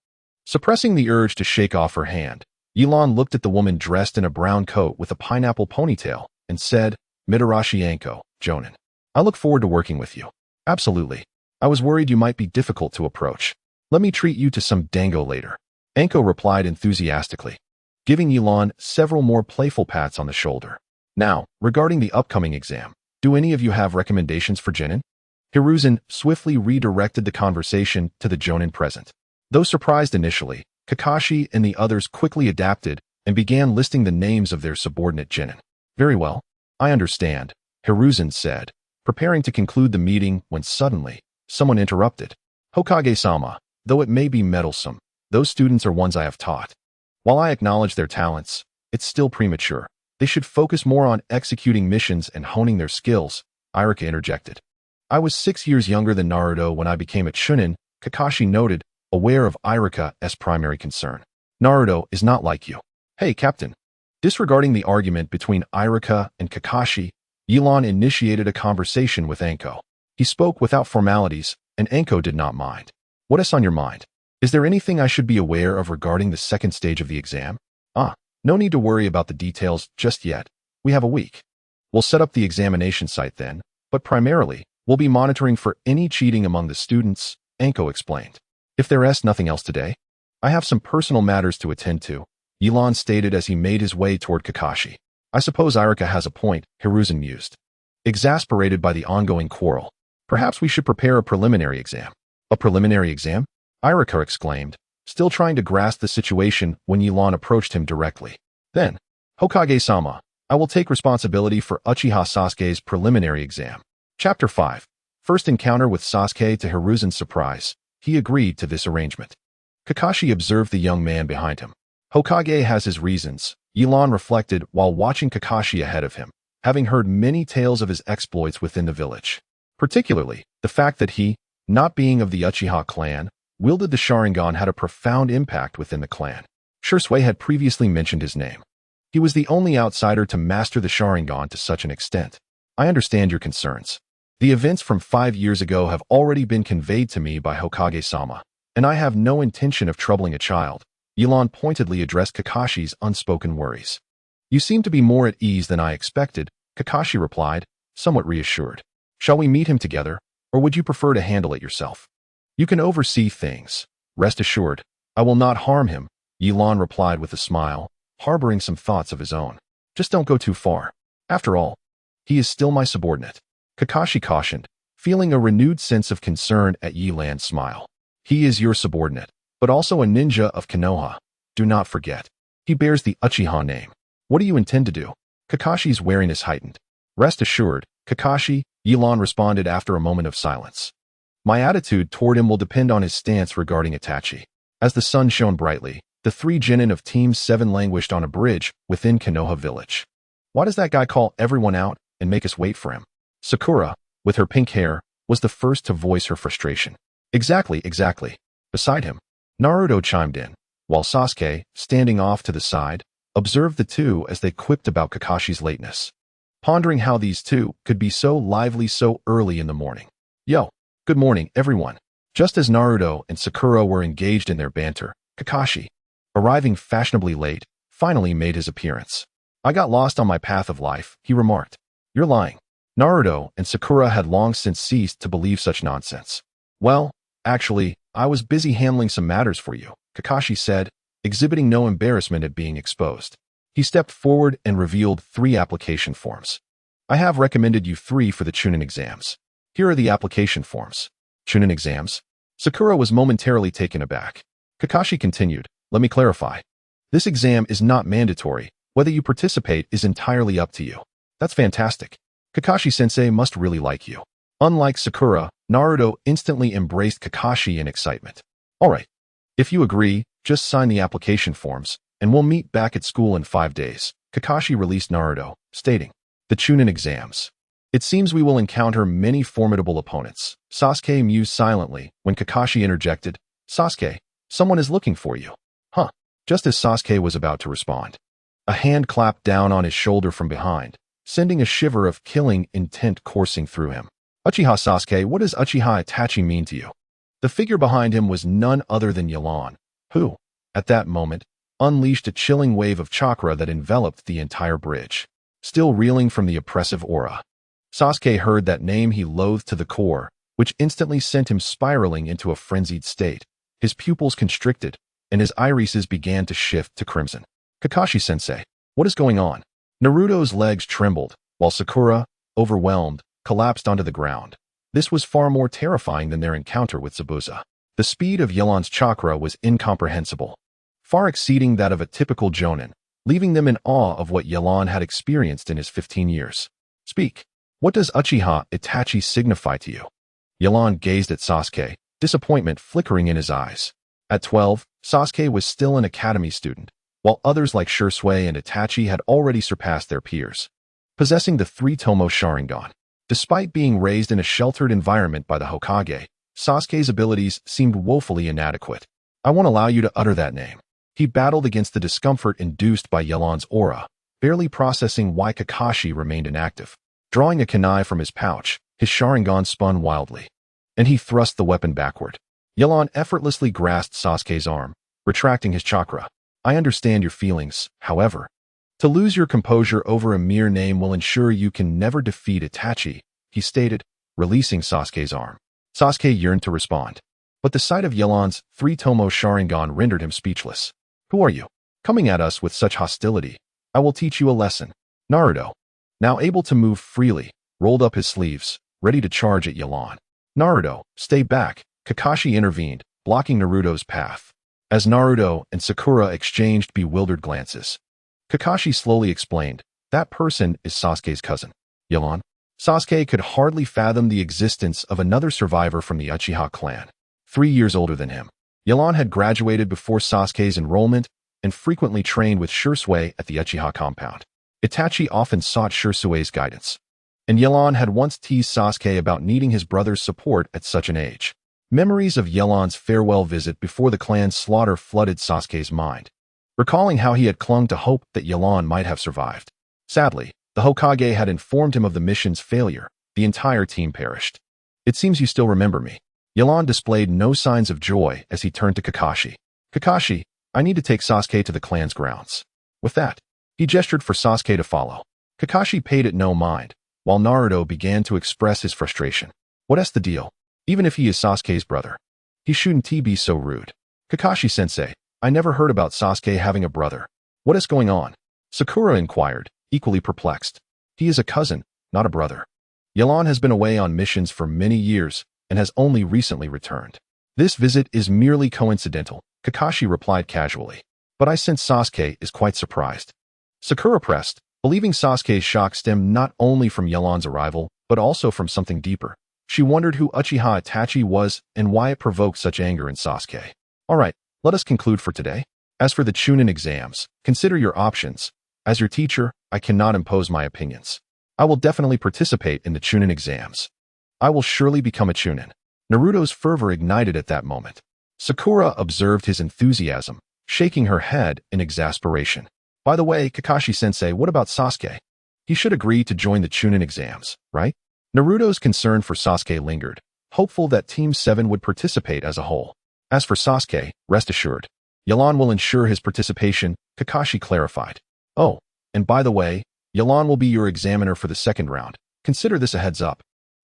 [SPEAKER 1] Suppressing the urge to shake off her hand, Yilan looked at the woman dressed in a brown coat with a pineapple ponytail and said, "Mitarashi Anko, jonin. I look forward to working with you." "Absolutely. I was worried you might be difficult to approach. Let me treat you to some dango later." Anko replied enthusiastically, giving Yilan several more playful pats on the shoulder. "Now, regarding the upcoming exam, do any of you have recommendations for Genin?" Hiruzen swiftly redirected the conversation to the jonin present. Though surprised initially, Kakashi and the others quickly adapted and began listing the names of their subordinate genin. "Very well. I understand," Hiruzen said, preparing to conclude the meeting when suddenly, someone interrupted. "Hokage-sama, though it may be meddlesome, those students are ones I have taught. While I acknowledge their talents, it's still premature. They should focus more on executing missions and honing their skills," Irika interjected. "I was 6 years younger than Naruto when I became a chunin," Kakashi noted, aware of Irika's primary concern. "Naruto is not like you." "Hey, Captain." Disregarding the argument between Irika and Kakashi, Yilan initiated a conversation with Anko. He spoke without formalities, and Anko did not mind. "What is on your mind? Is there anything I should be aware of regarding the second stage of the exam?" No need to worry about the details just yet. We have a week. We'll set up the examination site then, but primarily, we'll be monitoring for any cheating among the students," Anko explained. "If there is nothing else today, I have some personal matters to attend to," Yilan stated as he made his way toward Kakashi. "I suppose Irika has a point," Hiruzen mused, exasperated by the ongoing quarrel. "Perhaps we should prepare a preliminary exam." "A preliminary exam?" Irika exclaimed, still trying to grasp the situation when Yilan approached him directly. Then, "Hokage-sama, I will take responsibility for Uchiha Sasuke's preliminary exam." Chapter 5. First encounter with Sasuke. To Hiruzen's surprise, he agreed to this arrangement. Kakashi observed the young man behind him. Hokage has his reasons, Yilan reflected while watching Kakashi ahead of him, having heard many tales of his exploits within the village. Particularly, the fact that he, not being of the Uchiha clan, wielded the Sharingan had a profound impact within the clan. Shursui had previously mentioned his name. He was the only outsider to master the Sharingan to such an extent. "I understand your concerns. The events from 5 years ago have already been conveyed to me by Hokage-sama, and I have no intention of troubling a child," Yilan pointedly addressed Kakashi's unspoken worries. You seem to be more at ease than I expected, Kakashi replied, somewhat reassured. Shall we meet him together, or would you prefer to handle it yourself? You can oversee things. Rest assured, I will not harm him, Yelan replied with a smile, harboring some thoughts of his own. Just don't go too far. After all, he is still my subordinate. Kakashi cautioned, feeling a renewed sense of concern at Yelan's smile. He is your subordinate, but also a ninja of Konoha. Do not forget. He bears the Uchiha name. What do you intend to do? Kakashi's wariness heightened. Rest assured, Kakashi, Yelan responded after a moment of silence. My attitude toward him will depend on his stance regarding Itachi. As the sun shone brightly, the 3 genin of Team 7 languished on a bridge within Konoha village. Why does that guy call everyone out and make us wait for him? Sakura, with her pink hair, was the first to voice her frustration. Exactly. Beside him, Naruto chimed in, while Sasuke, standing off to the side, observed the two as they quipped about Kakashi's lateness, pondering how these two could be so lively so early in the morning. Yo, good morning, everyone. Just as Naruto and Sakura were engaged in their banter, Kakashi, arriving fashionably late, finally made his appearance. I got lost on my path of life, he remarked. You're lying. Naruto and Sakura had long since ceased to believe such nonsense. Well, actually, I was busy handling some matters for you, Kakashi said, exhibiting no embarrassment at being exposed. He stepped forward and revealed 3 application forms. I have recommended you 3 for the Chunin exams. Here are the application forms. Chunin exams? Sakura was momentarily taken aback. Kakashi continued, let me clarify. This exam is not mandatory. Whether you participate is entirely up to you. That's fantastic. Kakashi-sensei must really like you. Unlike Sakura, Naruto instantly embraced Kakashi in excitement. Alright. If you agree, just sign the application forms, and we'll meet back at school in 5 days. Kakashi released Naruto, stating, the Chunin exams. It seems we will encounter many formidable opponents. Sasuke mused silently when Kakashi interjected, Sasuke, someone is looking for you. Huh. Just as Sasuke was about to respond, a hand clapped down on his shoulder from behind, sending a shiver of killing intent coursing through him. Uchiha Sasuke, what does Uchiha Itachi mean to you? The figure behind him was none other than Yelan, who, at that moment, unleashed a chilling wave of chakra that enveloped the entire bridge. Still reeling from the oppressive aura, Sasuke heard that name he loathed to the core, which instantly sent him spiraling into a frenzied state. His pupils constricted, and his irises began to shift to crimson. Kakashi-sensei, what is going on? Naruto's legs trembled, while Sakura, overwhelmed, collapsed onto the ground. This was far more terrifying than their encounter with Zabuza. The speed of Yelan's chakra was incomprehensible, far exceeding that of a typical jonin, leaving them in awe of what Yelan had experienced in his 15 years. Speak. What does Uchiha Itachi signify to you? Yelan gazed at Sasuke, disappointment flickering in his eyes. At 12, Sasuke was still an academy student, while others like Shisui and Itachi had already surpassed their peers, possessing the 3-tomo Sharingan. Despite being raised in a sheltered environment by the Hokage, Sasuke's abilities seemed woefully inadequate. I won't allow you to utter that name. He battled against the discomfort induced by Yelan's aura, barely processing why Kakashi remained inactive. Drawing a kunai from his pouch, his Sharingan spun wildly, and he thrust the weapon backward. Yelan effortlessly grasped Sasuke's arm, retracting his chakra. I understand your feelings, however. To lose your composure over a mere name will ensure you can never defeat Itachi, he stated, releasing Sasuke's arm. Sasuke yearned to respond, but the sight of Yelan's 3-tomo Sharingan rendered him speechless. Who are you? Coming at us with such hostility. I will teach you a lesson. Naruto, now able to move freely, rolled up his sleeves, ready to charge at Yelan. Naruto, stay back, Kakashi intervened, blocking Naruto's path. As Naruto and Sakura exchanged bewildered glances, Kakashi slowly explained, that person is Sasuke's cousin, Yelan. Sasuke could hardly fathom the existence of another survivor from the Uchiha clan. 3 years older than him, Yelan had graduated before Sasuke's enrollment and frequently trained with Shisui at the Uchiha compound. Itachi often sought Shisui's guidance, and Yelan had once teased Sasuke about needing his brother's support at such an age. Memories of Yelan's farewell visit before the clan's slaughter flooded Sasuke's mind, recalling how he had clung to hope that Yelan might have survived. Sadly, the Hokage had informed him of the mission's failure. The entire team perished. It seems you still remember me. Yelan displayed no signs of joy as he turned to Kakashi. Kakashi, I need to take Sasuke to the clan's grounds. With that, He gestured for Sasuke to follow. Kakashi paid it no mind, while Naruto began to express his frustration. What's the deal? Even if he is Sasuke's brother, he shouldn't be so rude. Kakashi-sensei, I never heard about Sasuke having a brother. What is going on? Sakura inquired, equally perplexed. He is a cousin, not a brother. Yelan has been away on missions for many years and has only recently returned. This visit is merely coincidental, Kakashi replied casually. But I sense Sasuke is quite surprised. Sakura pressed, believing Sasuke's shock stemmed not only from Yelan's arrival, but also from something deeper. She wondered who Uchiha Itachi was and why it provoked such anger in Sasuke. Alright, let us conclude for today. As for the Chunin exams, consider your options. As your teacher, I cannot impose my opinions. I will definitely participate in the Chunin exams. I will surely become a Chunin. Naruto's fervor ignited at that moment. Sakura observed his enthusiasm, shaking her head in exasperation. By the way, Kakashi-sensei, what about Sasuke? He should agree to join the Chunin exams, right? Naruto's concern for Sasuke lingered, hopeful that Team 7 would participate as a whole. As for Sasuke, rest assured, Yelan will ensure his participation, Kakashi clarified. Oh, and by the way, Yelan will be your examiner for the second round. Consider this a heads up.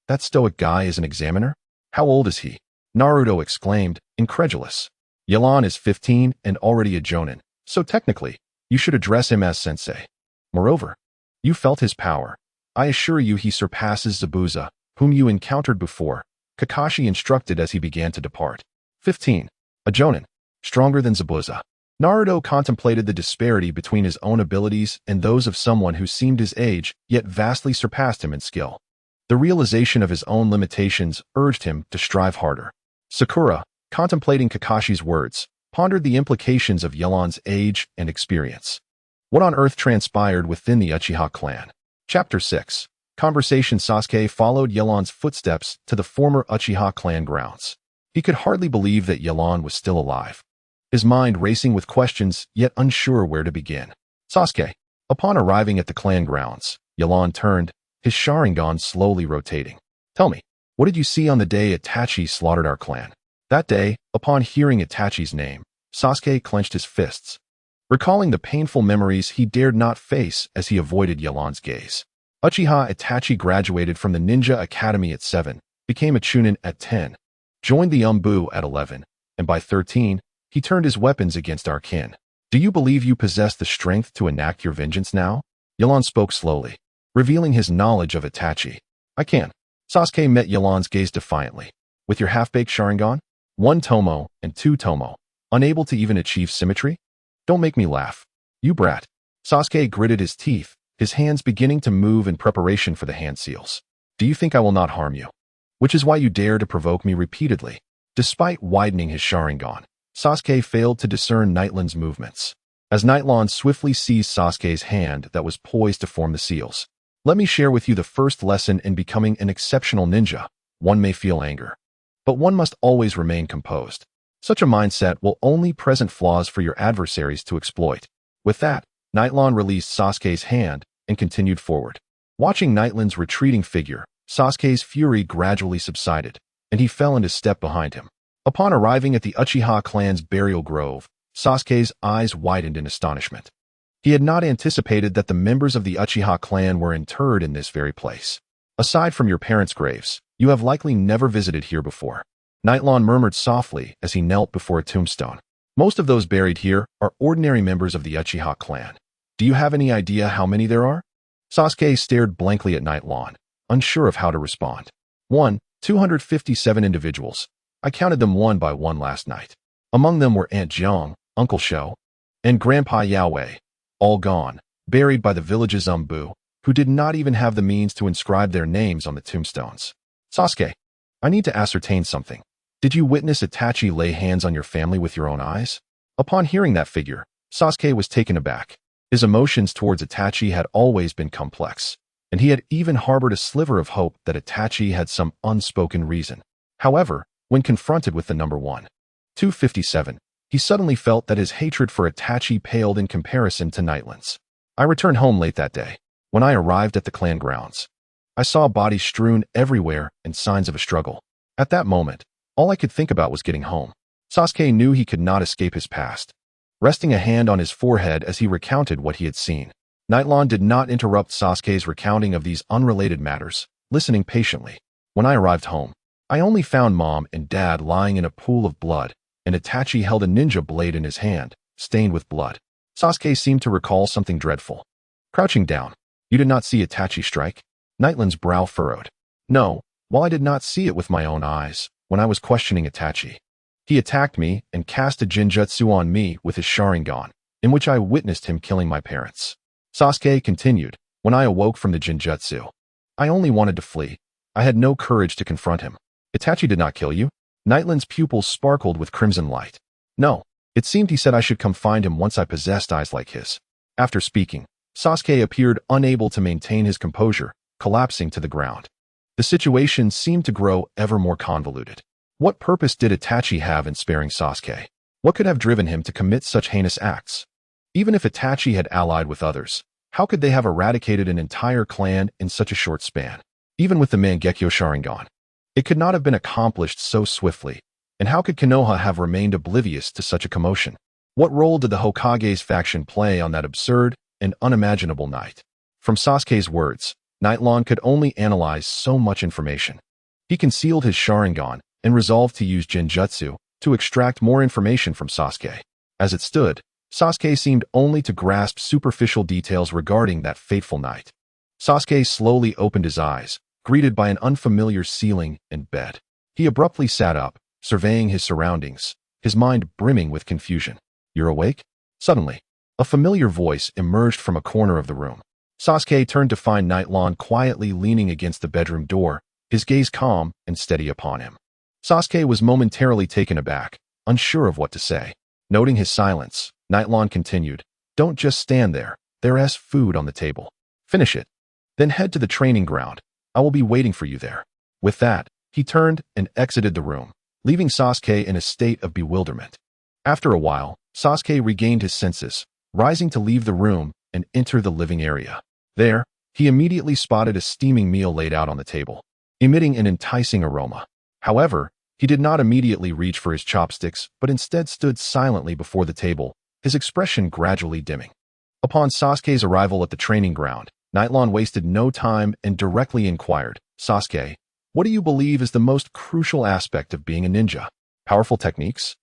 [SPEAKER 1] That stoic guy is an examiner? How old is he? Naruto exclaimed, incredulous. Yelan is 15 and already a jonin, so technically, you should address him as sensei. Moreover, you felt his power. I assure you he surpasses Zabuza, whom you encountered before, Kakashi instructed as he began to depart. 15. A jonin. Stronger than Zabuza. Naruto contemplated the disparity between his own abilities and those of someone who seemed his age, yet vastly surpassed him in skill. The realization of his own limitations urged him to strive harder. Sakura, contemplating Kakashi's words, pondered the implications of Yelan's age and experience. What on earth transpired within the Uchiha clan? Chapter 6. Conversation. Sasuke followed Yelan's footsteps to the former Uchiha clan grounds. He could hardly believe that Yelan was still alive. His mind racing with questions, yet unsure where to begin. Sasuke. Upon arriving at the clan grounds, Yelan turned, his Sharingan slowly rotating. Tell me, what did you see on the day Itachi slaughtered our clan? That day, upon hearing Itachi's name, Sasuke clenched his fists. Recalling the painful memories he dared not face as he avoided Yelan's gaze. Uchiha Itachi graduated from the Ninja Academy at 7, became a Chunin at 10, joined the Umbu at 11, and by 13, he turned his weapons against our kin. Do you believe you possess the strength to enact your vengeance now? Yelan spoke slowly, revealing his knowledge of Itachi. I can. Sasuke met Yelan's gaze defiantly. With your half-baked Sharingan? 1 Tomo and 2 Tomo. Unable to even achieve symmetry? Don't make me laugh. You brat. Sasuke gritted his teeth, his hands beginning to move in preparation for the hand seals. Do you think I will not harm you? Which is why you dare to provoke me repeatedly. Despite widening his Sharingan, Sasuke failed to discern Nightland's movements. As Nightland swiftly seized Sasuke's hand that was poised to form the seals. Let me share with you the first lesson in becoming an exceptional ninja. One may feel anger, but one must always remain composed. Such a mindset will only present flaws for your adversaries to exploit. With that, Nightland released Sasuke's hand and continued forward. Watching Nightland's retreating figure, Sasuke's fury gradually subsided, and he fell into step behind him. Upon arriving at the Uchiha clan's burial grove, Sasuke's eyes widened in astonishment. He had not anticipated that the members of the Uchiha clan were interred in this very place. Aside from your parents' graves, you have likely never visited here before. Nightland murmured softly as he knelt before a tombstone. Most of those buried here are ordinary members of the Uchiha clan. Do you have any idea how many there are? Sasuke stared blankly at Nightland, unsure of how to respond. 257 individuals. I counted them one by one last night. Among them were Aunt Jiang, Uncle Shou, and Grandpa Yaowei, all gone, buried by the village's Umbu, who did not even have the means to inscribe their names on the tombstones. Sasuke, I need to ascertain something. Did you witness Itachi lay hands on your family with your own eyes? Upon hearing that figure, Sasuke was taken aback. His emotions towards Itachi had always been complex, and he had even harbored a sliver of hope that Itachi had some unspoken reason. However, when confronted with the number 257, he suddenly felt that his hatred for Itachi paled in comparison to Nightland's. I returned home late that day. When I arrived at the clan grounds, I saw bodies strewn everywhere and signs of a struggle. At that moment, all I could think about was getting home. Sasuke knew he could not escape his past. Resting a hand on his forehead as he recounted what he had seen, Nightlon did not interrupt Sasuke's recounting of these unrelated matters, listening patiently. When I arrived home, I only found Mom and Dad lying in a pool of blood, and Itachi held a ninja blade in his hand, stained with blood. Sasuke seemed to recall something dreadful. Crouching down, "You did not see Itachi strike?" Nightlon's brow furrowed. "No, while I did not see it with my own eyes, when I was questioning Itachi. He attacked me and cast a Jinjutsu on me with his Sharingan, in which I witnessed him killing my parents." Sasuke continued, "When I awoke from the Jinjutsu, I only wanted to flee. I had no courage to confront him." "Itachi did not kill you?" Nightlon's pupils sparkled with crimson light. "No, it seemed he said I should come find him once I possessed eyes like his." After speaking, Sasuke appeared unable to maintain his composure, collapsing to the ground. The situation seemed to grow ever more convoluted. What purpose did Itachi have in sparing Sasuke? What could have driven him to commit such heinous acts? Even if Itachi had allied with others, how could they have eradicated an entire clan in such a short span? Even with the Mangekyo Sharingan, it could not have been accomplished so swiftly. And how could Konoha have remained oblivious to such a commotion? What role did the Hokage's faction play on that absurd and unimaginable night? From Sasuke's words, Nightlon could only analyze so much information. He concealed his Sharingan and resolved to use Jinjutsu to extract more information from Sasuke. As it stood, Sasuke seemed only to grasp superficial details regarding that fateful night. Sasuke slowly opened his eyes, greeted by an unfamiliar ceiling and bed. He abruptly sat up, surveying his surroundings, his mind brimming with confusion. "You're awake?" Suddenly, a familiar voice emerged from a corner of the room. Sasuke turned to find Nightlon quietly leaning against the bedroom door, his gaze calm and steady upon him. Sasuke was momentarily taken aback, unsure of what to say. Noting his silence, Nightlon continued, "Don't just stand there. There's food on the table. Finish it. Then head to the training ground. I will be waiting for you there." With that, he turned and exited the room, leaving Sasuke in a state of bewilderment. After a while, Sasuke regained his senses, rising to leave the room and enter the living area. There, he immediately spotted a steaming meal laid out on the table, emitting an enticing aroma. However, he did not immediately reach for his chopsticks, but instead stood silently before the table, his expression gradually dimming. Upon Sasuke's arrival at the training ground, Nightlon wasted no time and directly inquired, "Sasuke, what do you believe is the most crucial aspect of being a ninja? Powerful techniques?"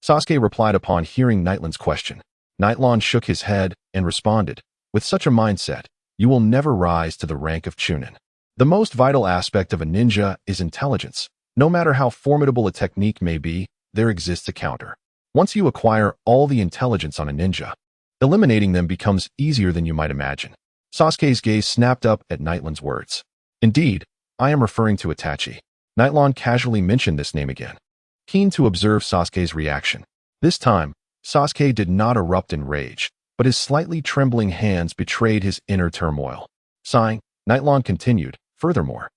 [SPEAKER 1] Sasuke replied upon hearing Nightlon's question. Nightlon shook his head and responded, "With such a mindset, you will never rise to the rank of Chunin. The most vital aspect of a ninja is intelligence. No matter how formidable a technique may be, there exists a counter. Once you acquire all the intelligence on a ninja, eliminating them becomes easier than you might imagine." Sasuke's gaze snapped up at Nightlon's words. "Indeed, I am referring to Itachi." Nightlon casually mentioned this name again, keen to observe Sasuke's reaction. This time, Sasuke did not erupt in rage, but his slightly trembling hands betrayed his inner turmoil. Sighing, Nightlon continued, "Furthermore,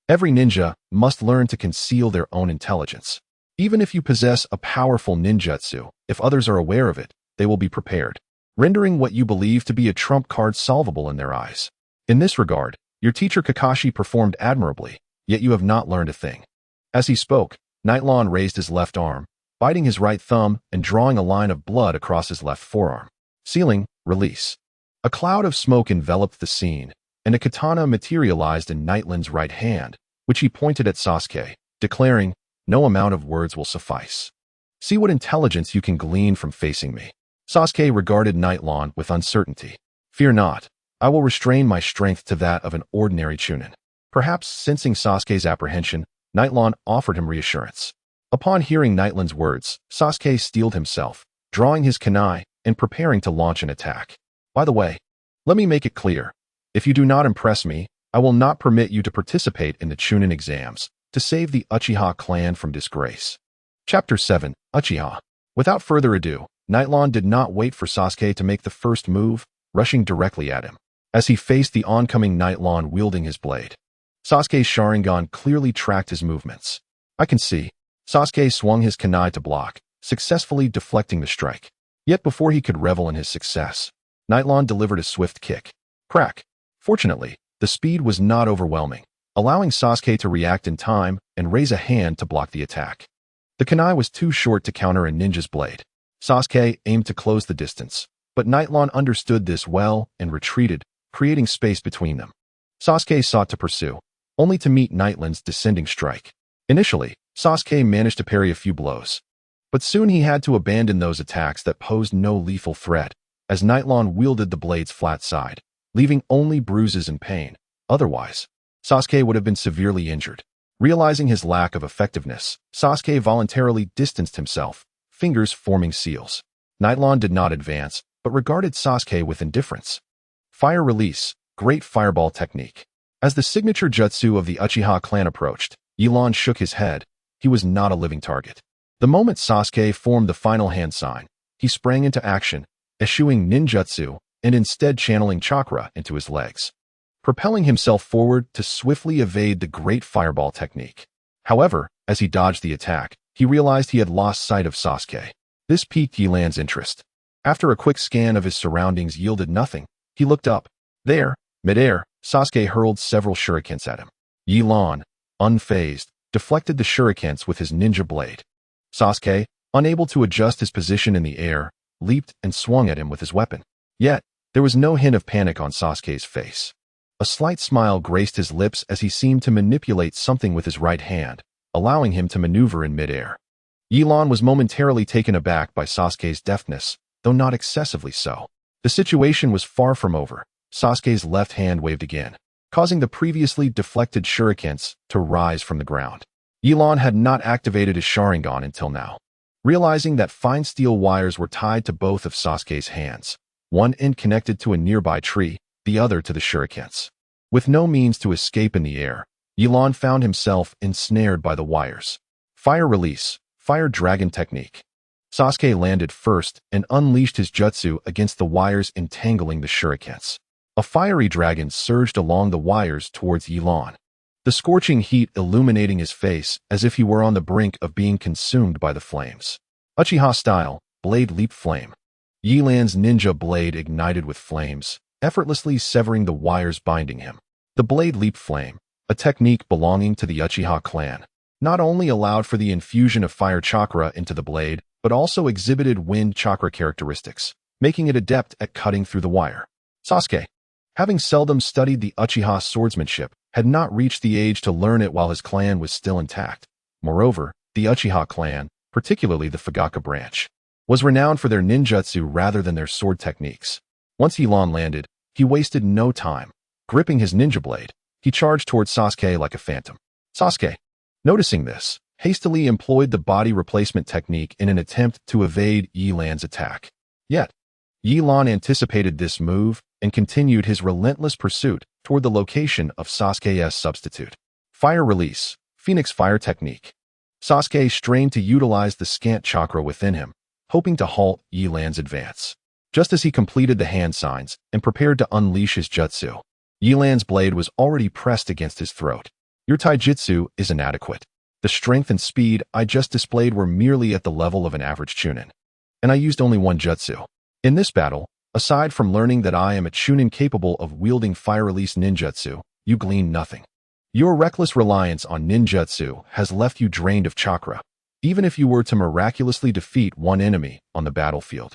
[SPEAKER 1] every ninja must learn to conceal their own intelligence. Even if you possess a powerful ninjutsu, if others are aware of it, they will be prepared, rendering what you believe to be a trump card solvable in their eyes. In this regard, your teacher Kakashi performed admirably, yet you have not learned a thing." As he spoke, Nightlon raised his left arm, biting his right thumb and drawing a line of blood across his left forearm. Sealing, release. A cloud of smoke enveloped the scene, and a katana materialized in Nightlon's right hand, which he pointed at Sasuke, declaring, "No amount of words will suffice. See what intelligence you can glean from facing me." Sasuke regarded Nightlon with uncertainty. "Fear not, I will restrain my strength to that of an ordinary Chunin." Perhaps sensing Sasuke's apprehension, Nightlon offered him reassurance. Upon hearing Nightlon's words, Sasuke steeled himself, drawing his kunai and preparing to launch an attack. "By the way, let me make it clear. If you do not impress me, I will not permit you to participate in the Chunin exams to save the Uchiha clan from disgrace." Chapter 7, Uchiha. Without further ado, Nightlon did not wait for Sasuke to make the first move, rushing directly at him. As he faced the oncoming Nightlon wielding his blade, Sasuke's Sharingan clearly tracked his movements. "I can see." Sasuke swung his kunai to block, successfully deflecting the strike. Yet before he could revel in his success, Nightlon delivered a swift kick. Crack! Fortunately, the speed was not overwhelming, allowing Sasuke to react in time and raise a hand to block the attack. The kunai was too short to counter a ninja's blade. Sasuke aimed to close the distance, But Nightlawn understood this well and retreated, creating space between them. Sasuke sought to pursue, only to meet Nightland's descending strike. Initially, Sasuke managed to parry a few blows. But soon he had to abandon those attacks that posed no lethal threat, as Nightlawn wielded the blade's flat side, leaving only bruises and pain. Otherwise, Sasuke would have been severely injured. Realizing his lack of effectiveness, Sasuke voluntarily distanced himself, fingers forming seals. Nightlawn did not advance, but regarded Sasuke with indifference. Fire release, great fireball technique. As the signature jutsu of the Uchiha clan approached, Yelan shook his head. He was not a living target. The moment Sasuke formed the final hand sign, he sprang into action, eschewing ninjutsu and instead channeling chakra into his legs, propelling himself forward to swiftly evade the great fireball technique. However, as he dodged the attack, he realized he had lost sight of Sasuke. This piqued Yelan's interest. After a quick scan of his surroundings yielded nothing, he looked up. There, midair, Sasuke hurled several shurikens at him. Yelan, unfazed, deflected the shurikens with his ninja blade. Sasuke, unable to adjust his position in the air, leaped and swung at him with his weapon. Yet, there was no hint of panic on Sasuke's face. A slight smile graced his lips as he seemed to manipulate something with his right hand, allowing him to maneuver in midair. Yelan was momentarily taken aback by Sasuke's deftness, though not excessively so. The situation was far from over. Sasuke's left hand waved again, causing the previously deflected shurikens to rise from the ground. Yelan had not activated his Sharingan until now. Realizing that fine steel wires were tied to both of Sasuke's hands, one end connected to a nearby tree, the other to the shurikens. With no means to escape in the air, Yelan found himself ensnared by the wires. Fire release, fire dragon technique. Sasuke landed first and unleashed his jutsu against the wires entangling the shurikens. A fiery dragon surged along the wires towards Yelan, the scorching heat illuminating his face as if he were on the brink of being consumed by the flames. Uchiha style, blade leap flame. Yelan's ninja blade ignited with flames, effortlessly severing the wires binding him. The blade leap flame, a technique belonging to the Uchiha clan, not only allowed for the infusion of fire chakra into the blade, but also exhibited wind chakra characteristics, making it adept at cutting through the wire. Sasuke, having seldom studied the Uchiha swordsmanship, had not reached the age to learn it while his clan was still intact. Moreover, the Uchiha clan, particularly the Fugaka branch, was renowned for their ninjutsu rather than their sword techniques. Once Yelan landed, he wasted no time. Gripping his ninja blade, he charged towards Sasuke like a phantom. Sasuke, noticing this, hastily employed the body replacement technique in an attempt to evade Yelan's attack. Yet, Yelan anticipated this move and continued his relentless pursuit toward the location of Sasuke's substitute. Fire release, Phoenix fire technique. Sasuke strained to utilize the scant chakra within him, hoping to halt Yelan's advance. Just as he completed the hand signs and prepared to unleash his jutsu, Yelan's blade was already pressed against his throat. Your taijutsu is inadequate. The strength and speed I just displayed were merely at the level of an average chunin, and I used only one jutsu. In this battle, aside from learning that I am a chunin capable of wielding fire-release ninjutsu, you glean nothing. Your reckless reliance on ninjutsu has left you drained of chakra. Even if you were to miraculously defeat one enemy on the battlefield,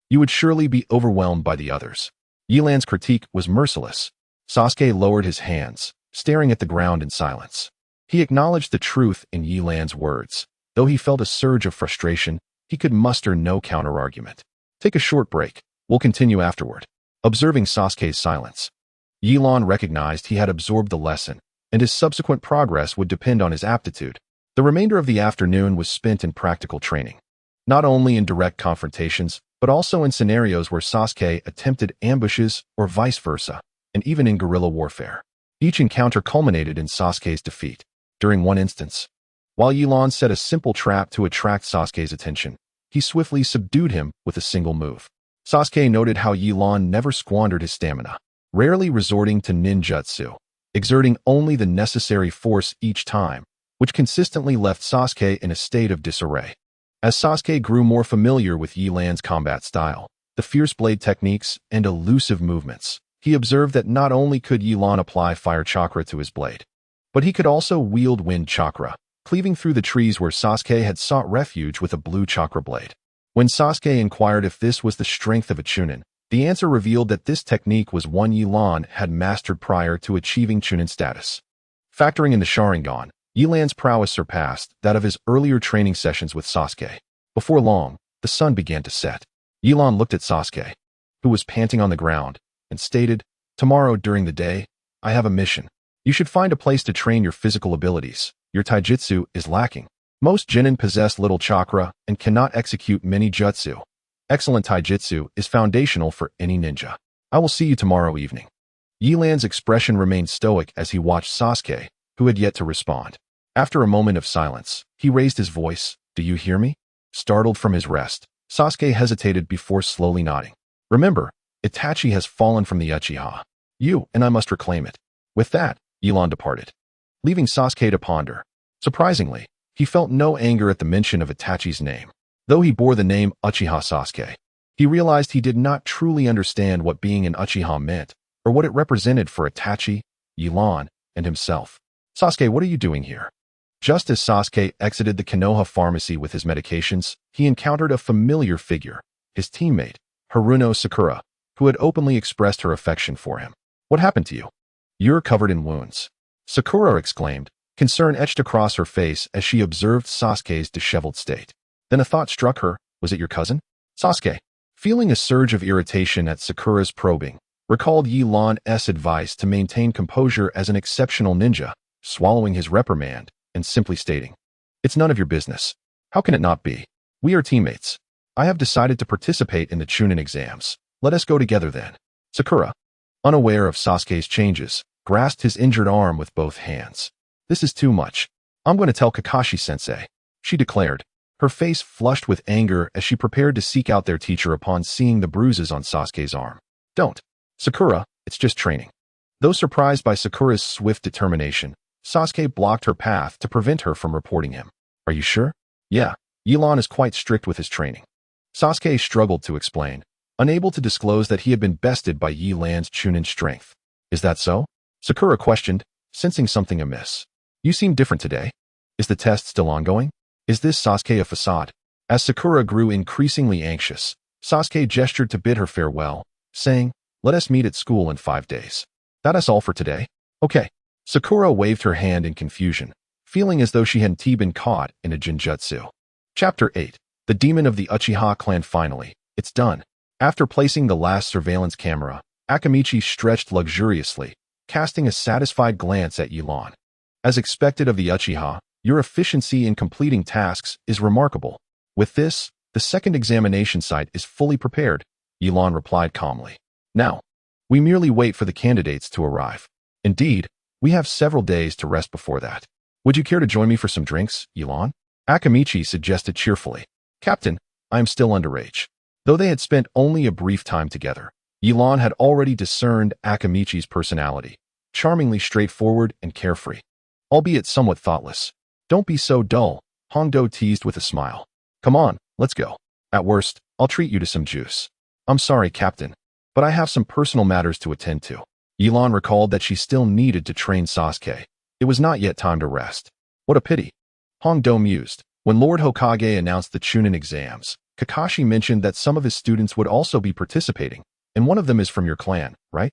[SPEAKER 1] you would surely be overwhelmed by the others. Yelan's critique was merciless. Sasuke lowered his hands, staring at the ground in silence. He acknowledged the truth in Yelan's words. Though he felt a surge of frustration, he could muster no counterargument. Take a short break. We'll continue afterward. Observing Sasuke's silence, Yelan recognized he had absorbed the lesson, and his subsequent progress would depend on his aptitude. The remainder of the afternoon was spent in practical training, not only in direct confrontations, but also in scenarios where Sasuke attempted ambushes or vice versa, and even in guerrilla warfare. Each encounter culminated in Sasuke's defeat. During one instance, while Yelan set a simple trap to attract Sasuke's attention, he swiftly subdued him with a single move. Sasuke noted how Yelan never squandered his stamina, rarely resorting to ninjutsu, exerting only the necessary force each time, which consistently left Sasuke in a state of disarray. As Sasuke grew more familiar with Yelan's combat style, the fierce blade techniques, and elusive movements, he observed that not only could Yelan apply fire chakra to his blade, but he could also wield wind chakra, cleaving through the trees where Sasuke had sought refuge with a blue chakra blade. When Sasuke inquired if this was the strength of a chunin, The answer revealed that this technique was one Yilan had mastered prior to achieving Chunin status. Factoring in the Sharingan, Yilan's prowess surpassed that of his earlier training sessions with Sasuke. Before long, the sun began to set. Yilan looked at Sasuke, who was panting on the ground, and stated, "Tomorrow during the day, I have a mission. You should find a place to train your physical abilities. Your taijutsu is lacking. Most genin possess little chakra and cannot execute many jutsu. Excellent taijutsu is foundational for any ninja. I will see you tomorrow evening." Yilan's expression remained stoic as he watched Sasuke, who had yet to respond. After a moment of silence, he raised his voice, "Do you hear me?" Startled from his rest, Sasuke hesitated before slowly nodding. "Remember, Itachi has fallen from the Uchiha. You and I must reclaim it." With that, Yilan departed, leaving Sasuke to ponder. Surprisingly, he felt no anger at the mention of Itachi's name. Though he bore the name Uchiha Sasuke, he realized he did not truly understand what being an Uchiha meant, or what it represented for Itachi, Yilan, and himself. "Sasuke, what are you doing here?" Just as Sasuke exited the Konoha pharmacy with his medications, he encountered a familiar figure, his teammate, Haruno Sakura, who had openly expressed her affection for him. "What happened to you? You're covered in wounds," Sakura exclaimed, concern etched across her face as she observed Sasuke's disheveled state. Then a thought struck her. Was it your cousin? Sasuke, feeling a surge of irritation at Sakura's probing, recalled Yilan's advice to maintain composure as an exceptional ninja, swallowing his reprimand, and simply stating, "It's none of your business." "How can it not be? We are teammates. I have decided to participate in the Chunin exams. Let us go together then." Sakura, unaware of Sasuke's changes, grasped his injured arm with both hands. "This is too much. I'm going to tell Kakashi-sensei," she declared, her face flushed with anger as she prepared to seek out their teacher upon seeing the bruises on Sasuke's arm. "Don't. Sakura, it's just training." Though surprised by Sakura's swift determination, Sasuke blocked her path to prevent her from reporting him. "Are you sure?" "Yeah, Yilan is quite strict with his training." Sasuke struggled to explain, unable to disclose that he had been bested by Yilan's Chunin strength. "Is that so?" Sakura questioned, sensing something amiss. "You seem different today. Is the test still ongoing? Is this Sasuke a facade?" As Sakura grew increasingly anxious, Sasuke gestured to bid her farewell, saying, "Let us meet at school in 5 days. That is all for today?" "Okay." Sakura waved her hand in confusion, feeling as though she hadn't been caught in a genjutsu. Chapter 8. The Demon of the Uchiha Clan. Finally, it's done. After placing the last surveillance camera, Akamichi stretched luxuriously, casting a satisfied glance at Yilan. "As expected of the Uchiha, your efficiency in completing tasks is remarkable. With this, the second examination site is fully prepared," Yilan replied calmly. "Now, we merely wait for the candidates to arrive. Indeed, we have several days to rest before that. Would you care to join me for some drinks, Yilan?" Akamichi suggested cheerfully. "Captain, I am still underage." Though they had spent only a brief time together, Yilan had already discerned Akamichi's personality, charmingly straightforward and carefree, albeit somewhat thoughtless. "Don't be so dull," Hongdo teased with a smile. "Come on, let's go. At worst, I'll treat you to some juice." "I'm sorry, Captain, but I have some personal matters to attend to." Yilan recalled that she still needed to train Sasuke. It was not yet time to rest. "What a pity." Hongdo mused. When Lord Hokage announced the Chunin exams, Kakashi mentioned that some of his students would also be participating, and one of them is from your clan, right?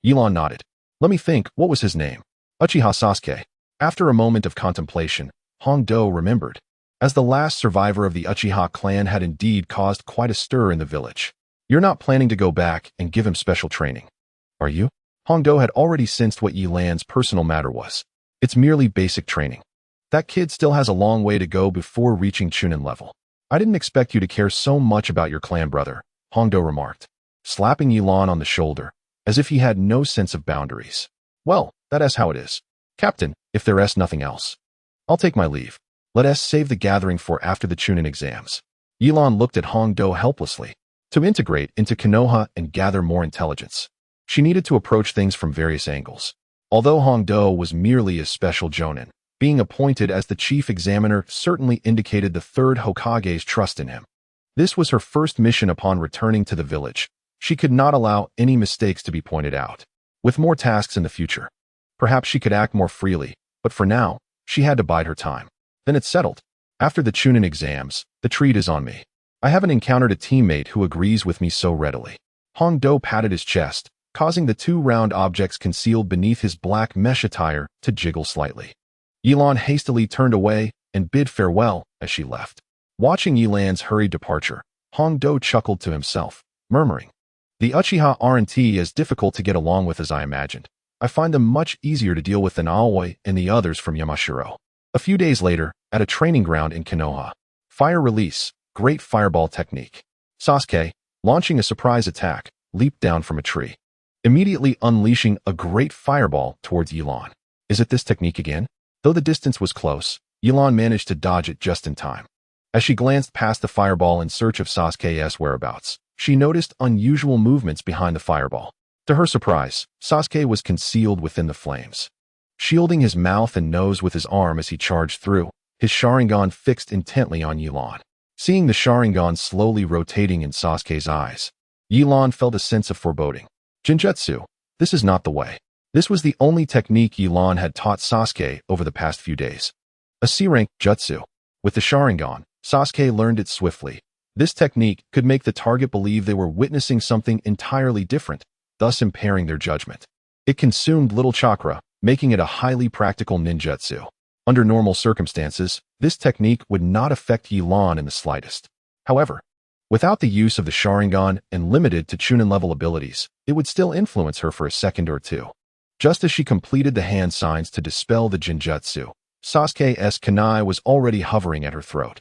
[SPEAKER 1] Yilan nodded. "Let me think, what was his name?" "Uchiha Sasuke." After a moment of contemplation, Hongdo remembered. As the last survivor of the Uchiha clan had indeed caused quite a stir in the village. "You're not planning to go back and give him special training, are you?" Hongdo had already sensed what Yilan's personal matter was. "It's merely basic training. That kid still has a long way to go before reaching Chunin level. I didn't expect you to care so much about your clan brother," Hongdo remarked, slapping Yilan on the shoulder, as if he had no sense of boundaries. "Well, that is how it is. Captain, if there is nothing else, I'll take my leave. Let us save the gathering for after the Chunin exams." Yilan looked at Hongdo helplessly. To integrate into Konoha and gather more intelligence, she needed to approach things from various angles. Although Hongdo was merely a special jonin, being appointed as the chief examiner certainly indicated the third Hokage's trust in him. This was her first mission upon returning to the village. She could not allow any mistakes to be pointed out. With more tasks in the future, perhaps she could act more freely, but for now, she had to bide her time. Then it's settled. After the Chunin exams, the treat is on me. I haven't encountered a teammate who agrees with me so readily. Hong Do patted his chest, causing the two round objects concealed beneath his black mesh attire to jiggle slightly. Yilan hastily turned away and bid farewell as she left. Watching Yilan's hurried departure, Hong Do chuckled to himself, murmuring, "The Uchiha aren't as difficult to get along with as I imagined. I find them much easier to deal with than Aoi and the others from Yamashiro." A few days later, at a training ground in Konoha, fire release, great fireball technique. Sasuke, launching a surprise attack, leaped down from a tree, immediately unleashing a great fireball towards Yilan. Is it this technique again? Though the distance was close, Yilan managed to dodge it just in time. As she glanced past the fireball in search of Sasuke's whereabouts, she noticed unusual movements behind the fireball. To her surprise, Sasuke was concealed within the flames. Shielding his mouth and nose with his arm as he charged through, his Sharingan fixed intently on Yilan. Seeing the Sharingan slowly rotating in Sasuke's eyes, Yilan felt a sense of foreboding. Jinjutsu, this is not the way. This was the only technique Yilan had taught Sasuke over the past few days. A C-rank jutsu. With the Sharingan, Sasuke learned it swiftly. This technique could make the target believe they were witnessing something entirely different, thus impairing their judgment. It consumed little chakra, making it a highly practical ninjutsu. Under normal circumstances, this technique would not affect Yilan in the slightest. However, without the use of the Sharingan and limited to Chunin-level abilities, it would still influence her for a second or two. Just as she completed the hand signs to dispel the Jinjutsu, Sasuke's kunai was already hovering at her throat.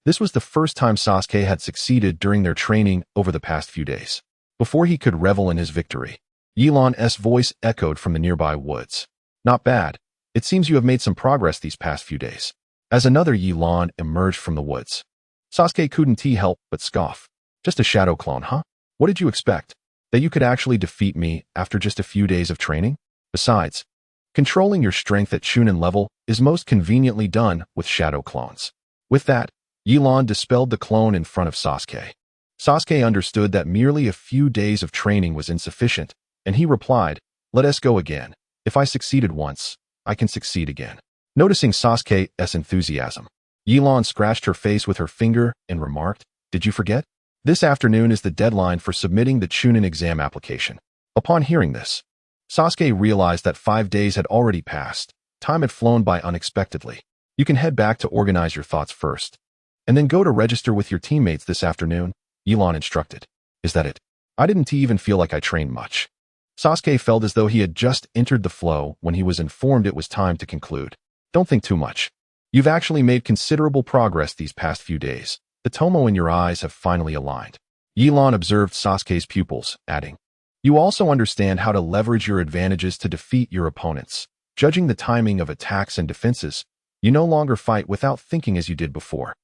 [SPEAKER 1] This was the first time Sasuke had succeeded during their training over the past few days. Before he could revel in his victory, Yilan's voice echoed from the nearby woods. "Not bad. It seems you have made some progress these past few days." As another Yilan emerged from the woods, Sasuke couldn't help but scoff. "Just a shadow clone, huh? What did you expect? That you could actually defeat me after just a few days of training? Besides, controlling your strength at Chunin level is most conveniently done with shadow clones." With that, Yilan dispelled the clone in front of Sasuke. Sasuke understood that merely a few days of training was insufficient, and he replied, "Let us go again. If I succeeded once, I can succeed again." Noticing Sasuke's enthusiasm, Yilan scratched her face with her finger and remarked, "Did you forget? This afternoon is the deadline for submitting the Chunin exam application." Upon hearing this, Sasuke realized that 5 days had already passed. Time had flown by unexpectedly. "You can head back to organize your thoughts first, and then go to register with your teammates this afternoon," Yilan instructed. "Is that it? I didn't even feel like I trained much." Sasuke felt as though he had just entered the flow when he was informed it was time to conclude. "Don't think too much. You've actually made considerable progress these past few days. The tomo in your eyes have finally aligned." Yilan observed Sasuke's pupils, adding, "You also understand how to leverage your advantages to defeat your opponents. Judging the timing of attacks and defenses, you no longer fight without thinking as you did before.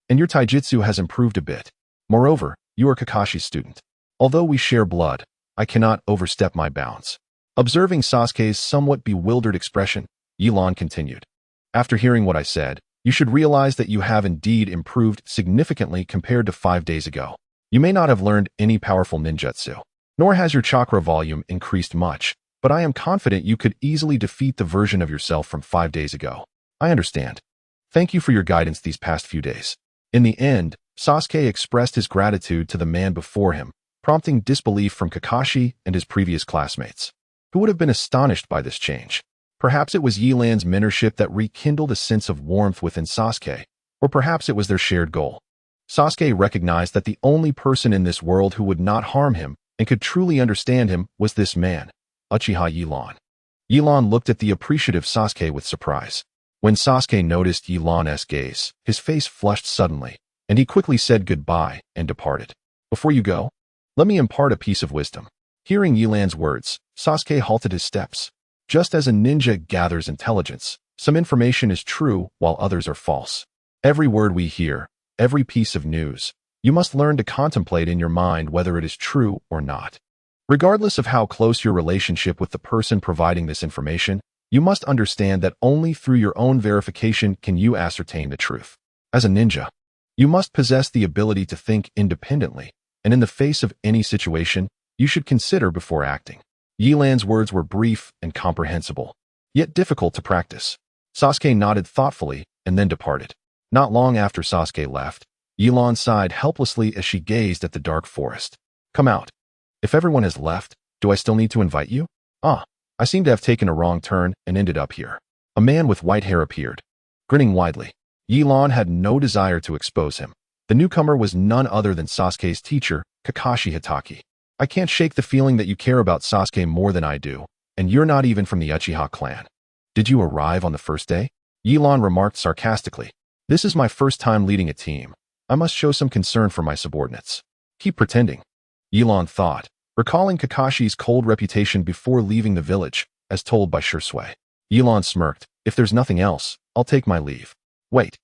[SPEAKER 1] And your taijutsu has improved a bit. Moreover, you are Kakashi's student. Although we share blood, I cannot overstep my bounds." Observing Sasuke's somewhat bewildered expression, Yilan continued, "After hearing what I said, you should realize that you have indeed improved significantly compared to 5 days ago. You may not have learned any powerful ninjutsu, nor has your chakra volume increased much, but I am confident you could easily defeat the version of yourself from 5 days ago. I understand. Thank you for your guidance these past few days." In the end, Sasuke expressed his gratitude to the man before him, prompting disbelief from Kakashi and his previous classmates, who would have been astonished by this change. Perhaps it was Yilan's mentorship that rekindled a sense of warmth within Sasuke, or perhaps it was their shared goal. Sasuke recognized that the only person in this world who would not harm him and could truly understand him was this man, Uchiha Yilan. Yilan looked at the appreciative Sasuke with surprise. When Sasuke noticed Yilan's gaze, his face flushed suddenly, and he quickly said goodbye and departed. "Before you go, let me impart a piece of wisdom." Hearing Yilan's words, Sasuke halted his steps. Just as a ninja gathers intelligence, some information is true while others are false. Every word we hear, every piece of news, you must learn to contemplate in your mind whether it is true or not. Regardless of how close your relationship with the person providing this information, you must understand that only through your own verification can you ascertain the truth. As a ninja, you must possess the ability to think independently, and in the face of any situation, you should consider before acting. Yilan's words were brief and comprehensible, yet difficult to practice. Sasuke nodded thoughtfully and then departed. Not long after Sasuke left, Yilan sighed helplessly as she gazed at the dark forest. "Come out. If everyone has left, do I still need to invite you? Ah, I seem to have taken a wrong turn and ended up here. A man with white hair appeared, grinning widely. Yilan had no desire to expose him. The newcomer was none other than Sasuke's teacher, Kakashi Hitaki. I can't shake the feeling that you care about Sasuke more than I do, and you're not even from the Uchiha clan. Did you arrive on the first day? Yilan remarked sarcastically. This is my first time leading a team. I must show some concern for my subordinates. Keep pretending. Yilan thought, recalling Kakashi's cold reputation before leaving the village, as told by Shursui. Yilan smirked. If there's nothing else, I'll take my leave. Wait.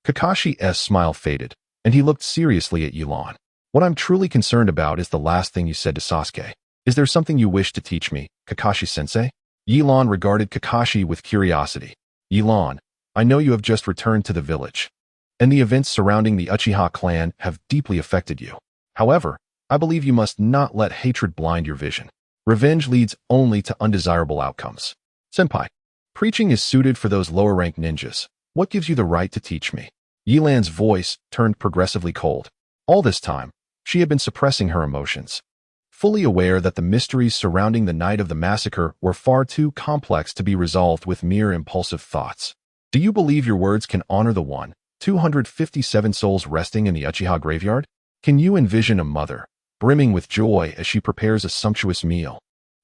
[SPEAKER 1] Kakashi's smile faded, and he looked seriously at Yilan. What I'm truly concerned about is the last thing you said to Sasuke. Is there something you wish to teach me, Kakashi-sensei? Yilan regarded Kakashi with curiosity. Yilan, I know you have just returned to the village, and the events surrounding the Uchiha clan have deeply affected you. However, I believe you must not let hatred blind your vision. Revenge leads only to undesirable outcomes. Senpai, preaching is suited for those lower-ranked ninjas. What gives you the right to teach me? Yilan's voice turned progressively cold. All this time, she had been suppressing her emotions, fully aware that the mysteries surrounding the night of the massacre were far too complex to be resolved with mere impulsive thoughts. Do you believe your words can honor the 257 souls resting in the Uchiha graveyard? Can you envision a mother, brimming with joy as she prepares a sumptuous meal,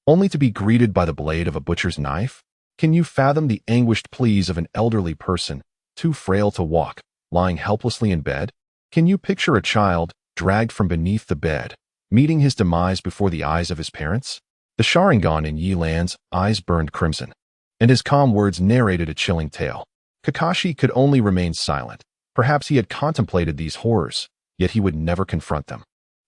[SPEAKER 1] only to be greeted by the blade of a butcher's knife? Can you fathom the anguished pleas of an elderly person, too frail to walk, lying helplessly in bed? Can you picture a child, dragged from beneath the bed, meeting his demise before the eyes of his parents? The Sharingan in Yilan's eyes burned crimson, and his calm words narrated a chilling tale. Kakashi could only remain silent. Perhaps he had contemplated these horrors, yet he would never confront them.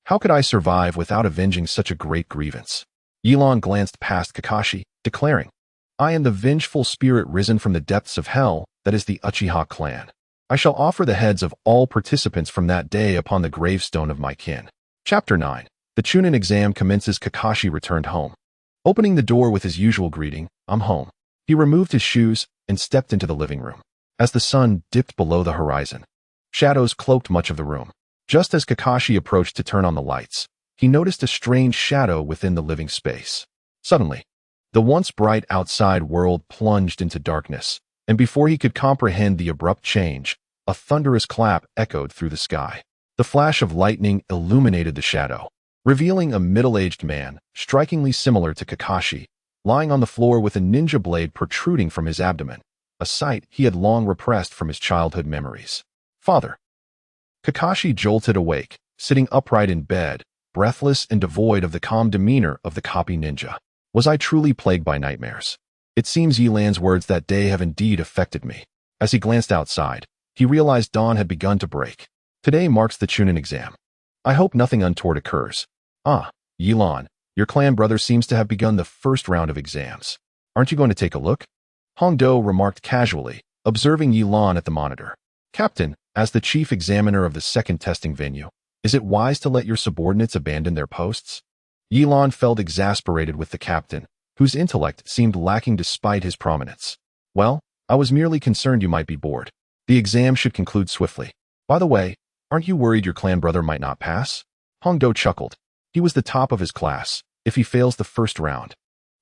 [SPEAKER 1] How could I survive without avenging such a great grievance? Yilan glanced past Kakashi, declaring, I am the vengeful spirit risen from the depths of hell that is the Uchiha clan. I shall offer the heads of all participants from that day upon the gravestone of my kin. Chapter 9. The Chunin exam commences. Kakashi returned home. Opening the door with his usual greeting, I'm home. He removed his shoes and stepped into the living room. As the sun dipped below the horizon, shadows cloaked much of the room. Just as Kakashi approached to turn on the lights, he noticed a strange shadow within the living space. Suddenly, the once bright outside world plunged into darkness, and before he could comprehend the abrupt change, a thunderous clap echoed through the sky. The flash of lightning illuminated the shadow, revealing a middle-aged man, strikingly similar to Kakashi, lying on the floor with a ninja blade protruding from his abdomen, a sight he had long repressed from his childhood memories. Father. Kakashi jolted awake, sitting upright in bed, breathless and devoid of the calm demeanor of the copy ninja. Was I truly plagued by nightmares? It seems Yilan's words that day have indeed affected me. As he glanced outside, he realized dawn had begun to break. Today marks the Chunin exam. I hope nothing untoward occurs. Ah, Yilan, your clan brother seems to have begun the first round of exams. Aren't you going to take a look? Hongdo remarked casually, observing Yilan at the monitor. Captain, as the chief examiner of the second testing venue, is it wise to let your subordinates abandon their posts? Yilan felt exasperated with the captain, whose intellect seemed lacking despite his prominence. Well, I was merely concerned you might be bored. The exam should conclude swiftly. By the way, aren't you worried your clan brother might not pass? Hongdo chuckled. He was the top of his class. If he fails the first round,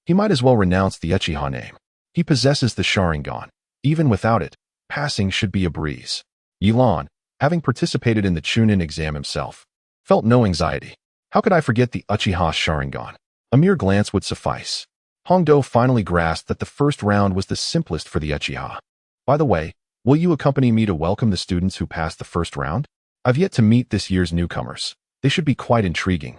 [SPEAKER 1] he might as well renounce the Uchiha name. He possesses the Sharingan. Even without it, passing should be a breeze. Yilan, having participated in the Chunin exam himself, felt no anxiety. How could I forget the Uchiha Sharingan? A mere glance would suffice. Hongdo finally grasped that the first round was the simplest for the Uchiha. By the way, will you accompany me to welcome the students who passed the first round? I've yet to meet this year's newcomers. They should be quite intriguing.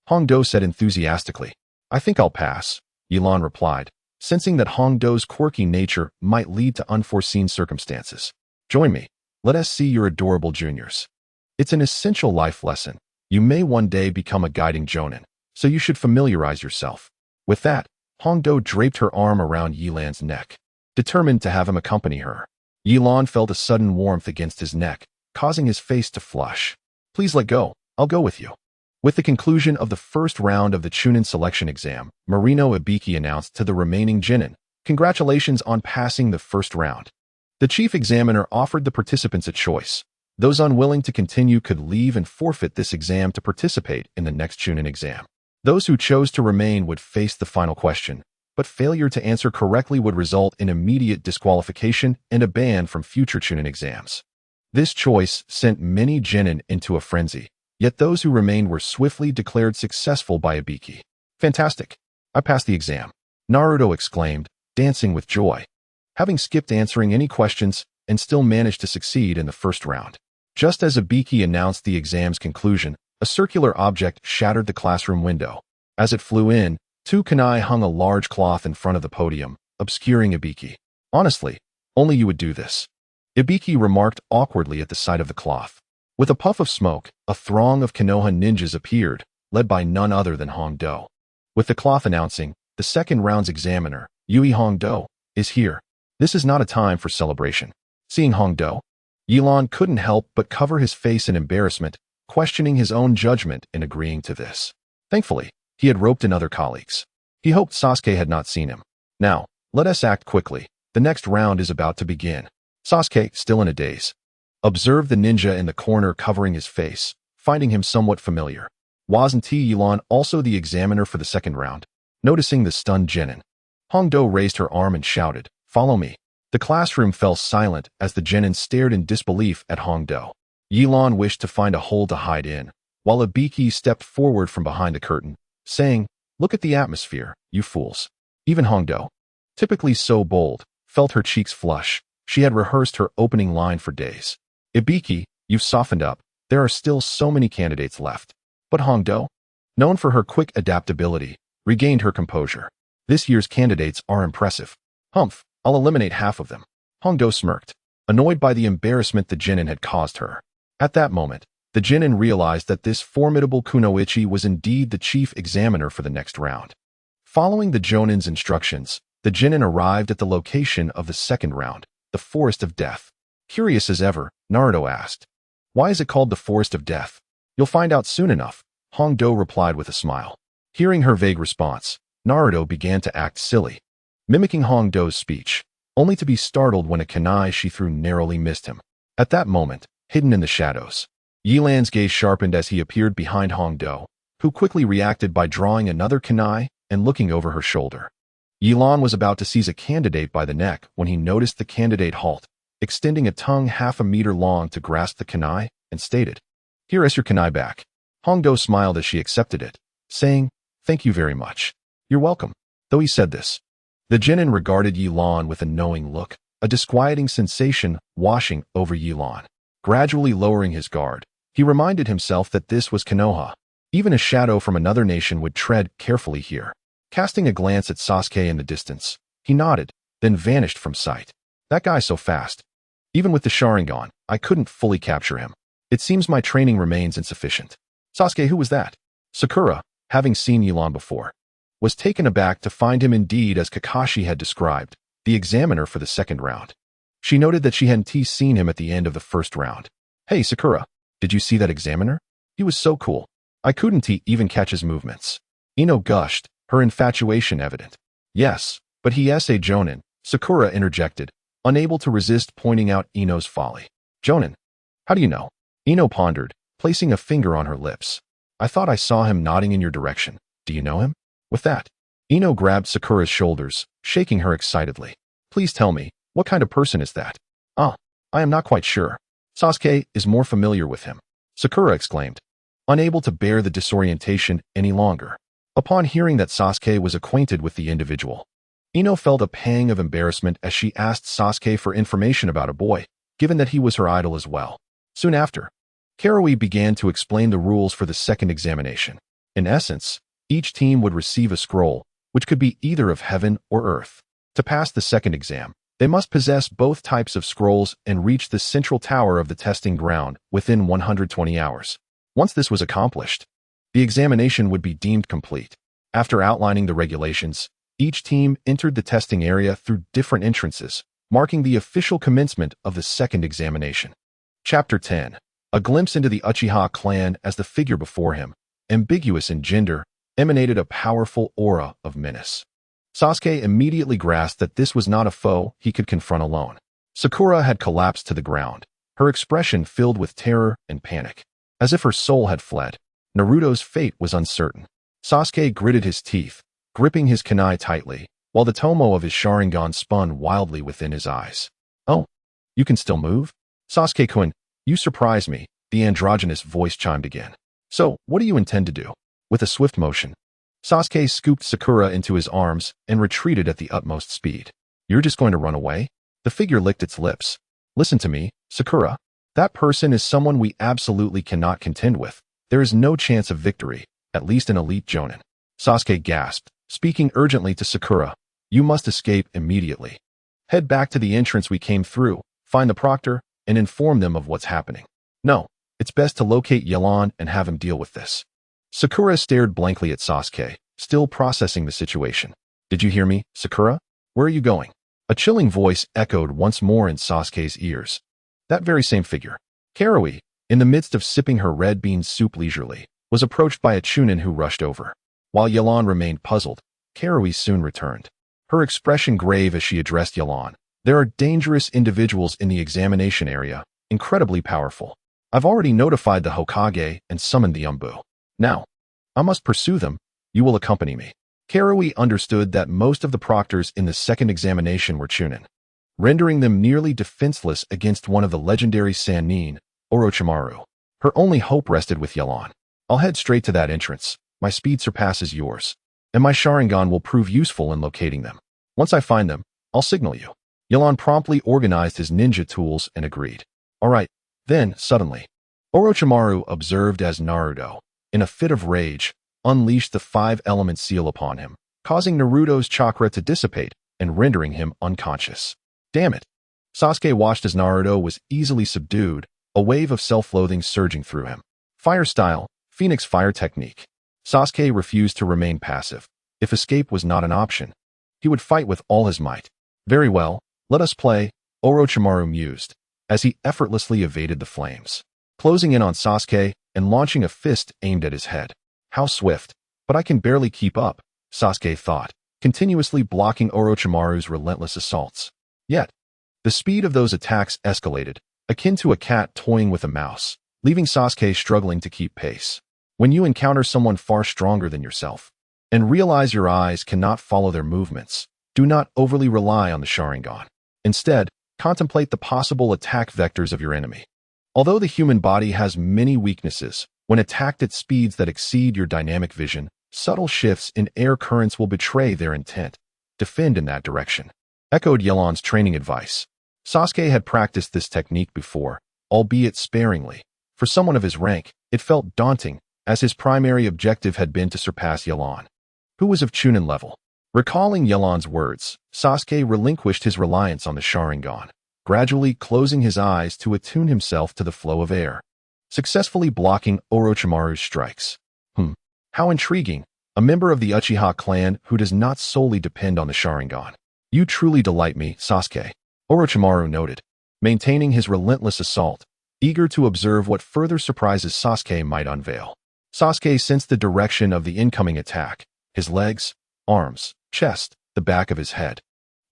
[SPEAKER 1] Hongdo said enthusiastically. I think I'll pass, Yilan replied, sensing that Hongdo's quirky nature might lead to unforeseen circumstances. Join me. Let us see your adorable juniors. It's an essential life lesson. You may one day become a guiding jonin, so you should familiarize yourself. With that, Hongdo draped her arm around Yilan's neck, determined to have him accompany her. Yilan felt a sudden warmth against his neck, causing his face to flush. Please let go. I'll go with you. With the conclusion of the first round of the Chunin selection exam, Marino Ibiki announced to the remaining genin, congratulations on passing the first round. The chief examiner offered the participants a choice. Those unwilling to continue could leave and forfeit this exam to participate in the next Chunin exam. Those who chose to remain would face the final question, but failure to answer correctly would result in immediate disqualification and a ban from future Chunin exams. This choice sent many genin into a frenzy, yet those who remained were swiftly declared successful by Ibiki. Fantastic! I passed the exam, Naruto exclaimed, dancing with joy. Having skipped answering any questions and still managed to succeed in the first round. Just as Ibiki announced the exam's conclusion, a circular object shattered the classroom window. As it flew in, two kunai hung a large cloth in front of the podium, obscuring Ibiki. Honestly, only you would do this. Ibiki remarked awkwardly at the sight of the cloth. With a puff of smoke, a throng of Konoha ninjas appeared, led by none other than Hongdo. With the cloth announcing, the second round's examiner, Yui Hongdo, is here. This is not a time for celebration. Seeing Hongdo, Yilan couldn't help but cover his face in embarrassment, questioning his own judgment in agreeing to this. Thankfully, he had roped in other colleagues. He hoped Sasuke had not seen him. Now, let us act quickly. The next round is about to begin. Sasuke, still in a daze, observed the ninja in the corner covering his face, finding him somewhat familiar. Wasn't Yilan also the examiner for the second round? Noticing the stunned genin, Hongdo raised her arm and shouted, "Follow me." The classroom fell silent as the genin stared in disbelief at Hongdo. Yilan wished to find a hole to hide in, while Ibiki stepped forward from behind the curtain, saying, "Look at the atmosphere, you fools." Even Hongdo, typically so bold, felt her cheeks flush. She had rehearsed her opening line for days. "Ibiki, you've softened up. There are still so many candidates left." But Hongdo, known for her quick adaptability, regained her composure. "This year's candidates are impressive. Humph, I'll eliminate half of them." Hongdo smirked, annoyed by the embarrassment the genin had caused her. At that moment, the genin realized that this formidable kunoichi was indeed the chief examiner for the next round. Following the jonin's instructions, the genin arrived at the location of the second round, the Forest of Death. Curious as ever, Naruto asked, "Why is it called the Forest of Death?" "You'll find out soon enough," Hongdo replied with a smile. Hearing her vague response, Naruto began to act silly, mimicking Hongdo's speech, only to be startled when a kunai she threw narrowly missed him. At that moment, hidden in the shadows, Yilan's gaze sharpened as he appeared behind Hongdo, who quickly reacted by drawing another kunai and looking over her shoulder. Yilan was about to seize a candidate by the neck when he noticed the candidate halt, extending a tongue half a meter long to grasp the kunai, and stated, "Here is your kunai back." Hongdo smiled as she accepted it, saying, "Thank you very much." "You're welcome." Though he said this, the genin regarded Yilan with a knowing look, a disquieting sensation washing over Yilan. Gradually lowering his guard, he reminded himself that this was Konoha. Even a shadow from another nation would tread carefully here. Casting a glance at Sasuke in the distance, he nodded, then vanished from sight. "That guy so fast. Even with the Sharingan, I couldn't fully capture him. It seems my training remains insufficient." "Sasuke, who was that?" Sakura, having seen Yilan before, was taken aback to find him indeed as Kakashi had described, the examiner for the second round. She noted that she hadn't seen him at the end of the first round. "Hey, Sakura, did you see that examiner? He was so cool. I couldn't even catch his movements." Ino gushed, her infatuation evident. "Yes, but he's a jonin," Sakura interjected, unable to resist pointing out Ino's folly. "Jonin? How do you know?" Ino pondered, placing a finger on her lips. "I thought I saw him nodding in your direction. Do you know him?" With that, Ino grabbed Sakura's shoulders, shaking her excitedly. "Please tell me, what kind of person is that?" "Ah, I am not quite sure. Sasuke is more familiar with him," Sakura exclaimed, unable to bear the disorientation any longer. Upon hearing that Sasuke was acquainted with the individual, Ino felt a pang of embarrassment as she asked Sasuke for information about a boy, given that he was her idol as well. Soon after, Karui began to explain the rules for the second examination. In essence, each team would receive a scroll, which could be either of heaven or earth. To pass the second exam, they must possess both types of scrolls and reach the central tower of the testing ground within 120 hours. Once this was accomplished, the examination would be deemed complete. After outlining the regulations, each team entered the testing area through different entrances, marking the official commencement of the second examination. Chapter 10. A glimpse into the Uchiha clan as the figure before him, ambiguous in gender, emanated a powerful aura of menace. Sasuke immediately grasped that this was not a foe he could confront alone. Sakura had collapsed to the ground, her expression filled with terror and panic. As if her soul had fled, Naruto's fate was uncertain. Sasuke gritted his teeth, gripping his kunai tightly, while the tomo of his Sharingan spun wildly within his eyes. "Oh, you can still move? Sasuke-kun, you surprise me," the androgynous voice chimed again. "So, what do you intend to do?" With a swift motion, Sasuke scooped Sakura into his arms and retreated at the utmost speed. "You're just going to run away?" The figure licked its lips. "Listen to me, Sakura. That person is someone we absolutely cannot contend with. There is no chance of victory, at least in elite Jonin." Sasuke gasped, speaking urgently to Sakura. "You must escape immediately. Head back to the entrance we came through, find the proctor, and inform them of what's happening. No, it's best to locate Yelan and have him deal with this." Sakura stared blankly at Sasuke, still processing the situation. "Did you hear me, Sakura? Where are you going?" A chilling voice echoed once more in Sasuke's ears. That very same figure. Karui, in the midst of sipping her red bean soup leisurely, was approached by a Chunin who rushed over. While Yelan remained puzzled, Karui soon returned. Her expression grave as she addressed Yelan. "There are dangerous individuals in the examination area, incredibly powerful. I've already notified the Hokage and summoned the Umbu. Now, I must pursue them. You will accompany me." Karui understood that most of the proctors in the second examination were Chunin, rendering them nearly defenseless against one of the legendary Sannin, Orochimaru. Her only hope rested with Yelan. "I'll head straight to that entrance. My speed surpasses yours, and my Sharingan will prove useful in locating them. Once I find them, I'll signal you." Yelan promptly organized his ninja tools and agreed. "All right." Then, suddenly, Orochimaru observed as Naruto, in a fit of rage, unleashed the five-element seal upon him, causing Naruto's chakra to dissipate and rendering him unconscious. "Damn it." Sasuke watched as Naruto was easily subdued, a wave of self-loathing surging through him. Fire style, Phoenix Fire technique. Sasuke refused to remain passive. If escape was not an option, he would fight with all his might. "Very well, let us play," Orochimaru mused, as he effortlessly evaded the flames, closing in on Sasuke and launching a fist aimed at his head. "How swift, but I can barely keep up," Sasuke thought, continuously blocking Orochimaru's relentless assaults. Yet, the speed of those attacks escalated, akin to a cat toying with a mouse, leaving Sasuke struggling to keep pace. When you encounter someone far stronger than yourself, and realize your eyes cannot follow their movements, do not overly rely on the Sharingan. Instead, contemplate the possible attack vectors of your enemy. Although the human body has many weaknesses, when attacked at speeds that exceed your dynamic vision, subtle shifts in air currents will betray their intent. Defend in that direction. Echoed Yelan's training advice. Sasuke had practiced this technique before, albeit sparingly. For someone of his rank, it felt daunting, as his primary objective had been to surpass Yelan, who was of Chunin level. Recalling Yelan's words, Sasuke relinquished his reliance on the Sharingan, gradually closing his eyes to attune himself to the flow of air, successfully blocking Orochimaru's strikes. How intriguing, a member of the Uchiha clan who does not solely depend on the Sharingan. "You truly delight me, Sasuke," Orochimaru noted, maintaining his relentless assault, eager to observe what further surprises Sasuke might unveil. Sasuke sensed the direction of the incoming attack, his legs, arms, chest, the back of his head,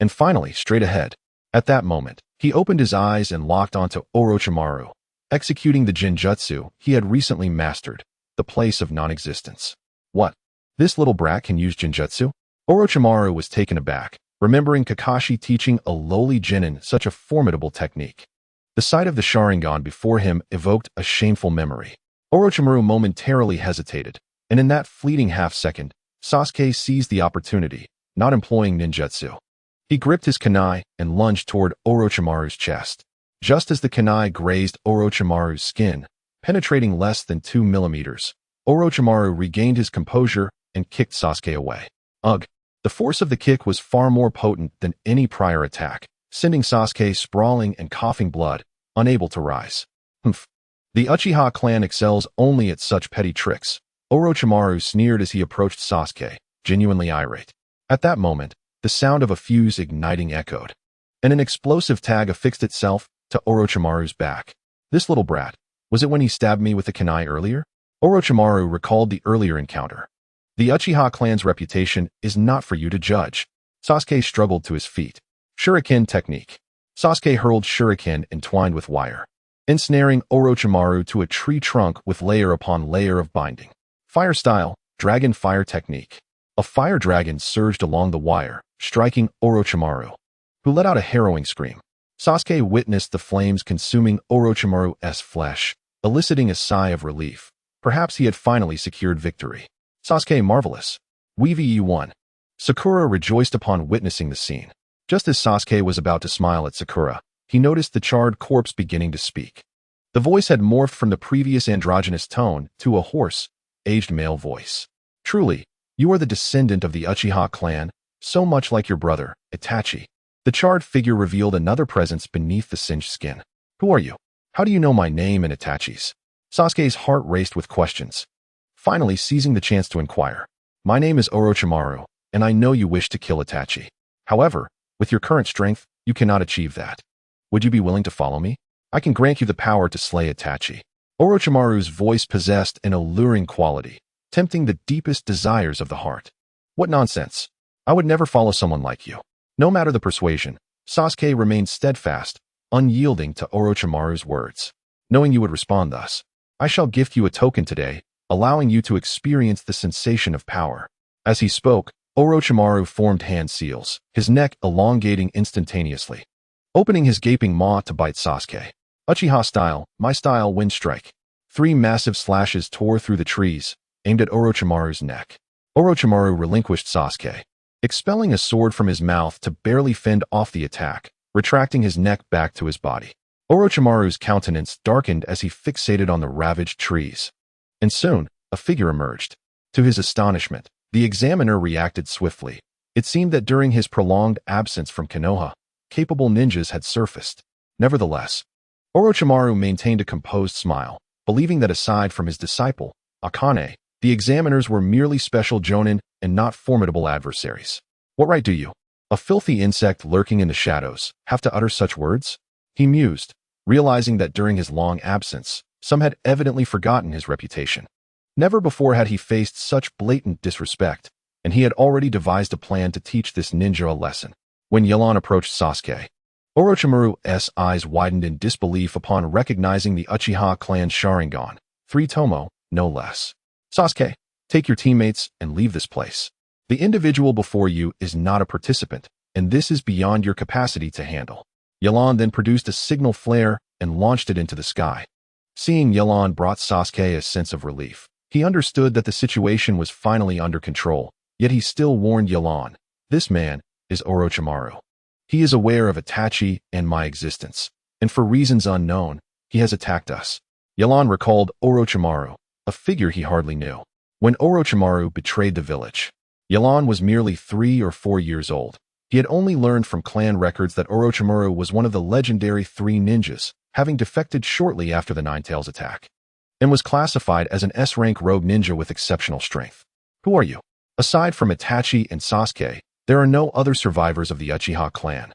[SPEAKER 1] and finally straight ahead. At that moment, he opened his eyes and locked onto Orochimaru, executing the Genjutsu he had recently mastered, the place of non-existence. "What? This little brat can use Genjutsu?" Orochimaru was taken aback, remembering Kakashi teaching a lowly genin such a formidable technique. The sight of the Sharingan before him evoked a shameful memory. Orochimaru momentarily hesitated, and in that fleeting half-second, Sasuke seized the opportunity, not employing ninjutsu. He gripped his kunai and lunged toward Orochimaru's chest. Just as the kunai grazed Orochimaru's skin, penetrating less than 2 millimeters, Orochimaru regained his composure and kicked Sasuke away. Ugh! The force of the kick was far more potent than any prior attack, sending Sasuke sprawling and coughing blood, unable to rise. "Humph! The Uchiha clan excels only at such petty tricks," Orochimaru sneered as he approached Sasuke, genuinely irate. At that moment, the sound of a fuse igniting echoed, and an explosive tag affixed itself to Orochimaru's back. "This little brat, was it when he stabbed me with the kunai earlier?" Orochimaru recalled the earlier encounter. "The Uchiha clan's reputation is not for you to judge." Sasuke struggled to his feet. Shuriken technique. Sasuke hurled shuriken entwined with wire, ensnaring Orochimaru to a tree trunk with layer upon layer of binding. Fire style, Dragon Fire Technique. A fire dragon surged along the wire, striking Orochimaru, who let out a harrowing scream. Sasuke witnessed the flames consuming Orochimaru's flesh, eliciting a sigh of relief. Perhaps he had finally secured victory. Sasuke marvelous. We won. Sakura rejoiced upon witnessing the scene. Just as Sasuke was about to smile at Sakura, he noticed the charred corpse beginning to speak. The voice had morphed from the previous androgynous tone to a hoarse, aged male voice. Truly, you are the descendant of the Uchiha clan, so much like your brother, Itachi. The charred figure revealed another presence beneath the singed skin. Who are you? How do you know my name and Itachi's? Sasuke's heart raced with questions. Finally seizing the chance to inquire. My name is Orochimaru, and I know you wish to kill Itachi. However, with your current strength, you cannot achieve that. Would you be willing to follow me? I can grant you the power to slay Itachi. Orochimaru's voice possessed an alluring quality, tempting the deepest desires of the heart. What nonsense! I would never follow someone like you. No matter the persuasion, Sasuke remained steadfast, unyielding to Orochimaru's words. Knowing you would respond thus, I shall gift you a token today, allowing you to experience the sensation of power. As he spoke, Orochimaru formed hand seals, his neck elongating instantaneously, opening his gaping maw to bite Sasuke. Uchiha style, my style, wind strike. 3 massive slashes tore through the trees, aimed at Orochimaru's neck. Orochimaru relinquished Sasuke, expelling a sword from his mouth to barely fend off the attack, retracting his neck back to his body. Orochimaru's countenance darkened as he fixated on the ravaged trees. And soon, a figure emerged. To his astonishment, the examiner reacted swiftly. It seemed that during his prolonged absence from Konoha, capable ninjas had surfaced. Nevertheless, Orochimaru maintained a composed smile, believing that aside from his disciple, Akane, the examiners were merely special jonin and not formidable adversaries. What right do you, a filthy insect lurking in the shadows, have to utter such words? He mused, realizing that during his long absence, some had evidently forgotten his reputation. Never before had he faced such blatant disrespect, and he had already devised a plan to teach this ninja a lesson. When Yelan approached Sasuke, Orochimaru's eyes widened in disbelief upon recognizing the Uchiha clan Sharingan, 3 tomo, no less. Sasuke, take your teammates and leave this place. The individual before you is not a participant, and this is beyond your capacity to handle. Yelan then produced a signal flare and launched it into the sky. Seeing Yelan brought Sasuke a sense of relief. He understood that the situation was finally under control, yet he still warned Yelan, this man is Orochimaru. He is aware of Itachi and my existence, and for reasons unknown, he has attacked us. Yelan recalled Orochimaru, a figure he hardly knew. When Orochimaru betrayed the village, Yelan was merely 3 or 4 years old. He had only learned from clan records that Orochimaru was one of the legendary 3 ninjas, having defected shortly after the Ninetales attack, and was classified as an S-rank rogue ninja with exceptional strength. Who are you? Aside from Itachi and Sasuke, there are no other survivors of the Uchiha clan.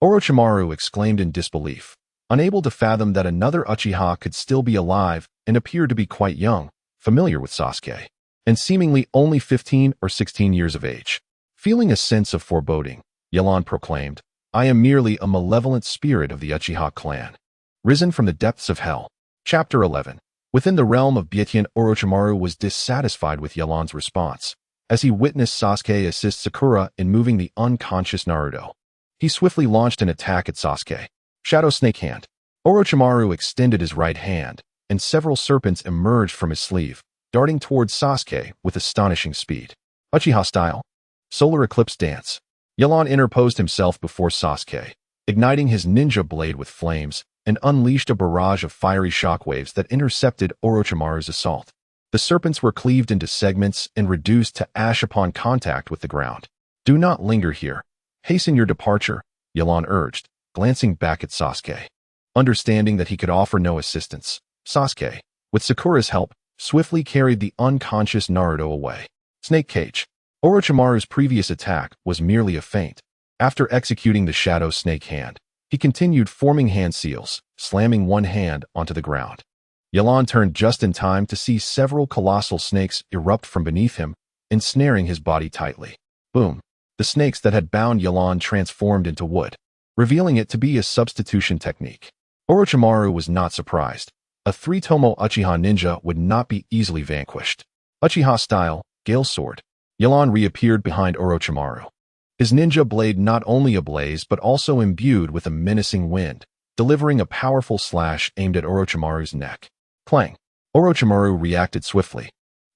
[SPEAKER 1] Orochimaru exclaimed in disbelief, unable to fathom that another Uchiha could still be alive and appeared to be quite young, familiar with Sasuke, and seemingly only 15 or 16 years of age. Feeling a sense of foreboding, Yelan proclaimed, I am merely a malevolent spirit of the Uchiha clan, risen from the depths of hell. Chapter 11. Within the realm of Byaetian, Orochimaru was dissatisfied with Yelan's response, as he witnessed Sasuke assist Sakura in moving the unconscious Naruto. He swiftly launched an attack at Sasuke. Shadow Snake Hand. Orochimaru extended his right hand, and several serpents emerged from his sleeve, darting towards Sasuke with astonishing speed. Uchiha style. Solar Eclipse Dance. Yelan interposed himself before Sasuke, igniting his ninja blade with flames, and unleashed a barrage of fiery shockwaves that intercepted Orochimaru's assault. The serpents were cleaved into segments and reduced to ash upon contact with the ground. Do not linger here. Hasten your departure, Yelan urged, glancing back at Sasuke. Understanding that he could offer no assistance, Sasuke, with Sakura's help, swiftly carried the unconscious Naruto away. Snake Cage. Orochimaru's previous attack was merely a feint. After executing the Shadow Snake Hand, he continued forming hand seals, slamming one hand onto the ground. Yelan turned just in time to see several colossal snakes erupt from beneath him, ensnaring his body tightly. Boom! The snakes that had bound Yelan transformed into wood, revealing it to be a substitution technique. Orochimaru was not surprised. A 3 tomo Uchiha ninja would not be easily vanquished. Uchiha style, Gale Sword. Yelan reappeared behind Orochimaru. His ninja blade not only ablaze but also imbued with a menacing wind, delivering a powerful slash aimed at Orochimaru's neck. Clang! Orochimaru reacted swiftly,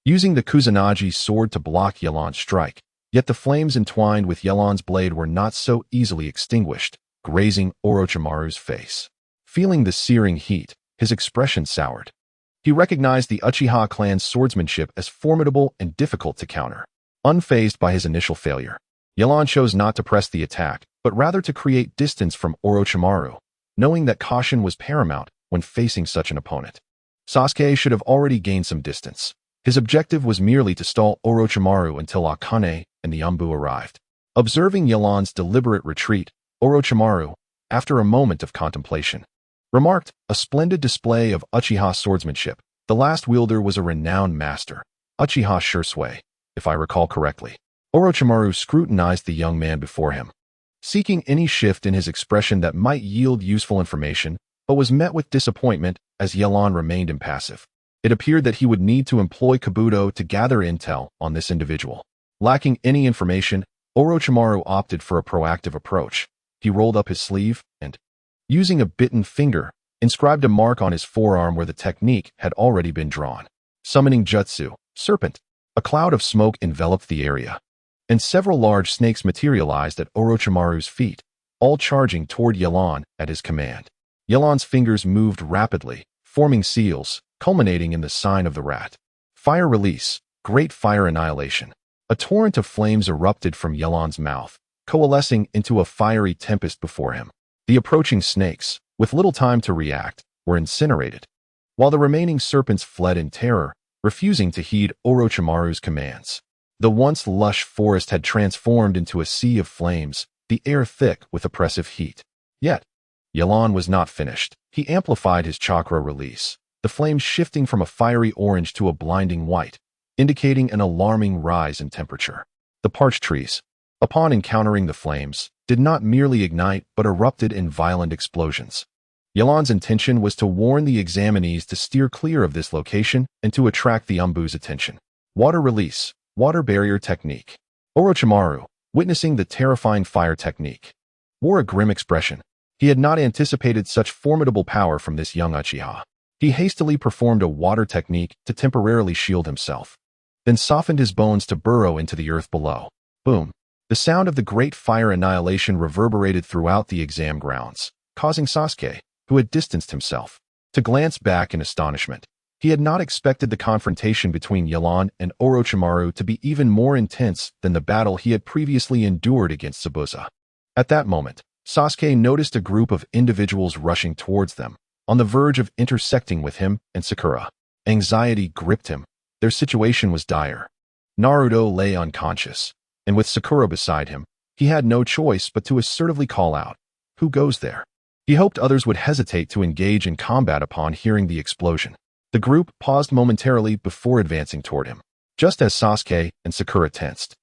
[SPEAKER 1] using the Kusanagi sword to block Yelan's strike, yet the flames entwined with Yelan's blade were not so easily extinguished, grazing Orochimaru's face. Feeling the searing heat, his expression soured. He recognized the Uchiha clan's swordsmanship as formidable and difficult to counter. Unfazed by his initial failure, Yelan chose not to press the attack, but rather to create distance from Orochimaru, knowing that caution was paramount when facing such an opponent. Sasuke should have already gained some distance. His objective was merely to stall Orochimaru until Akane and the Anbu arrived. Observing Yelan's deliberate retreat, Orochimaru, after a moment of contemplation, remarked, "A splendid display of Uchiha swordsmanship. The last wielder was a renowned master, Uchiha Shursui, if I recall correctly." Orochimaru scrutinized the young man before him, seeking any shift in his expression that might yield useful information, but was met with disappointment as Yelan remained impassive. It appeared that he would need to employ Kabuto to gather intel on this individual. Lacking any information, Orochimaru opted for a proactive approach. He rolled up his sleeve and, using a bitten finger, inscribed a mark on his forearm where the technique had already been drawn. Summoning Jutsu, Serpent. A cloud of smoke enveloped the area, and several large snakes materialized at Orochimaru's feet, all charging toward Yelan at his command. Yelan's fingers moved rapidly, forming seals, culminating in the sign of the rat. Fire release, great fire annihilation. A torrent of flames erupted from Yelan's mouth, coalescing into a fiery tempest before him. The approaching snakes, with little time to react, were incinerated, while the remaining serpents fled in terror, refusing to heed Orochimaru's commands. The once lush forest had transformed into a sea of flames, the air thick with oppressive heat. Yet, Yelan was not finished. He amplified his chakra release, the flames shifting from a fiery orange to a blinding white, indicating an alarming rise in temperature. The parched trees, upon encountering the flames, did not merely ignite but erupted in violent explosions. Yelan's intention was to warn the examinees to steer clear of this location and to attract the Anbu's attention. Water release, water barrier technique. Orochimaru, witnessing the terrifying fire technique, wore a grim expression. He had not anticipated such formidable power from this young Uchiha. He hastily performed a water technique to temporarily shield himself, then softened his bones to burrow into the earth below. Boom! The sound of the great fire annihilation reverberated throughout the exam grounds, causing Sasuke, who had distanced himself, to glance back in astonishment. He had not expected the confrontation between Yelan and Orochimaru to be even more intense than the battle he had previously endured against Zabuza. At that moment, Sasuke noticed a group of individuals rushing towards them, on the verge of intersecting with him and Sakura. Anxiety gripped him. Their situation was dire. Naruto lay unconscious, and with Sakura beside him, he had no choice but to assertively call out, "Who goes there?" He hoped others would hesitate to engage in combat upon hearing the explosion. The group paused momentarily before advancing toward him, just as Sasuke and Sakura tensed.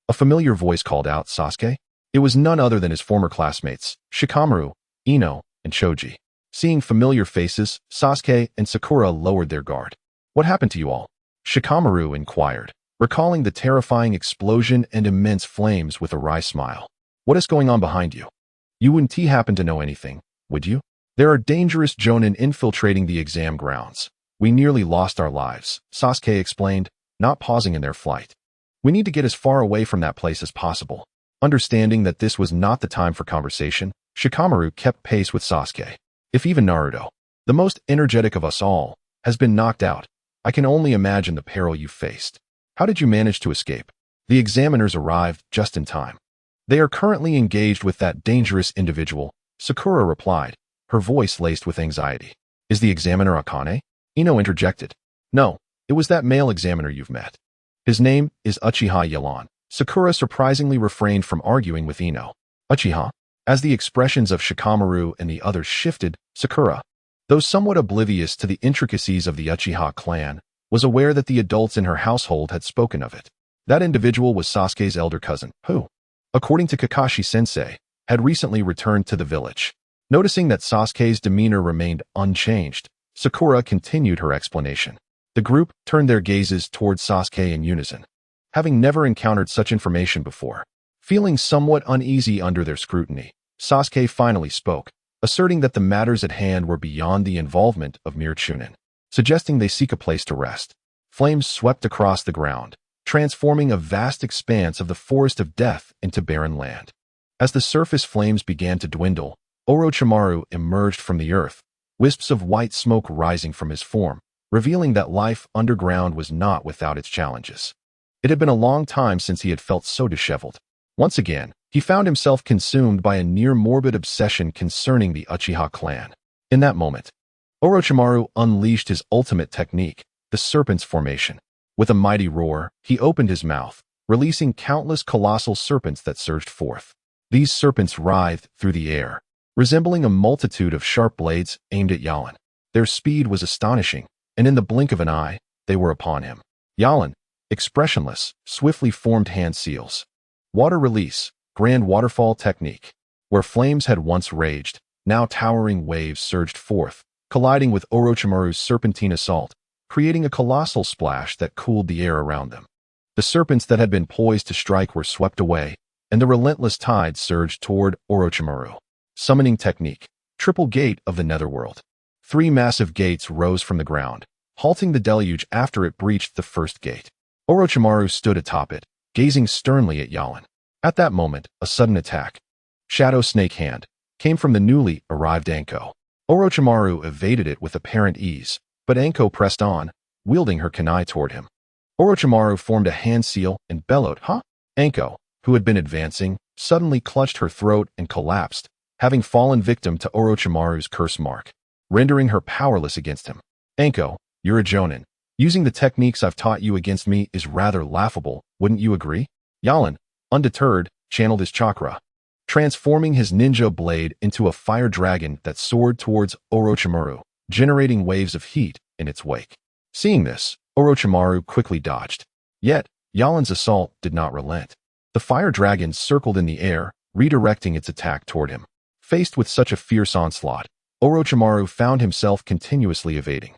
[SPEAKER 1] A familiar voice called out, "Sasuke?" It was none other than his former classmates, Shikamaru, Ino, and Choji. Seeing familiar faces, Sasuke and Sakura lowered their guard. "What happened to you all?" Shikamaru inquired, recalling the terrifying explosion and immense flames with a wry smile. "What is going on behind you? You wouldn't happen to know anything, would you? There are dangerous jonin infiltrating the exam grounds. We nearly lost our lives," Sasuke explained, not pausing in their flight. "We need to get as far away from that place as possible." Understanding that this was not the time for conversation, Shikamaru kept pace with Sasuke. "If even Naruto, the most energetic of us all, has been knocked out, I can only imagine the peril you faced. How did you manage to escape?" The examiners arrived just in time. "They are currently engaged with that dangerous individual," Sakura replied, her voice laced with anxiety. "Is the examiner Akane?" Ino interjected. "No, it was that male examiner you've met. His name is Uchiha Yelan." Sakura surprisingly refrained from arguing with Ino. "Uchiha?" As the expressions of Shikamaru and the others shifted, Sakura, though somewhat oblivious to the intricacies of the Uchiha clan, was aware that the adults in her household had spoken of it. That individual was Sasuke's elder cousin, who, according to Kakashi-sensei, had recently returned to the village. Noticing that Sasuke's demeanor remained unchanged, Sakura continued her explanation. The group turned their gazes towards Sasuke in unison. having never encountered such information before. Feeling somewhat uneasy under their scrutiny, Sasuke finally spoke, asserting that the matters at hand were beyond the involvement of mere Chunin, suggesting they seek a place to rest. Flames swept across the ground, transforming a vast expanse of the forest of death into barren land. As the surface flames began to dwindle, Orochimaru emerged from the earth, wisps of white smoke rising from his form, revealing that life underground was not without its challenges. It had been a long time since he had felt so disheveled. Once again, he found himself consumed by a near-morbid obsession concerning the Uchiha clan. In that moment, Orochimaru unleashed his ultimate technique, the serpent's formation. With a mighty roar, he opened his mouth, releasing countless colossal serpents that surged forth. These serpents writhed through the air, resembling a multitude of sharp blades aimed at Yalan. Their speed was astonishing, and in the blink of an eye, they were upon him. Yalan, expressionless, swiftly formed hand seals. Water release, grand waterfall technique. Where flames had once raged, now towering waves surged forth, colliding with Orochimaru's serpentine assault, creating a colossal splash that cooled the air around them. The serpents that had been poised to strike were swept away, and the relentless tide surged toward Orochimaru. Summoning technique, triple gate of the netherworld. 3 massive gates rose from the ground, halting the deluge after it breached the first gate. Orochimaru stood atop it, gazing sternly at Yalan. At that moment, a sudden attack, Shadow Snake Hand, came from the newly arrived Anko. Orochimaru evaded it with apparent ease, but Anko pressed on, wielding her kunai toward him. Orochimaru formed a hand seal and bellowed, "Huh?" Anko, who had been advancing, suddenly clutched her throat and collapsed, having fallen victim to Orochimaru's curse mark, rendering her powerless against him. "Anko, you're a jonin. Using the techniques I've taught you against me is rather laughable, wouldn't you agree?" Yalan, undeterred, channeled his chakra, transforming his ninja blade into a fire dragon that soared towards Orochimaru, generating waves of heat in its wake. Seeing this, Orochimaru quickly dodged. Yet, Yalan's assault did not relent. The fire dragon circled in the air, redirecting its attack toward him. Faced with such a fierce onslaught, Orochimaru found himself continuously evading,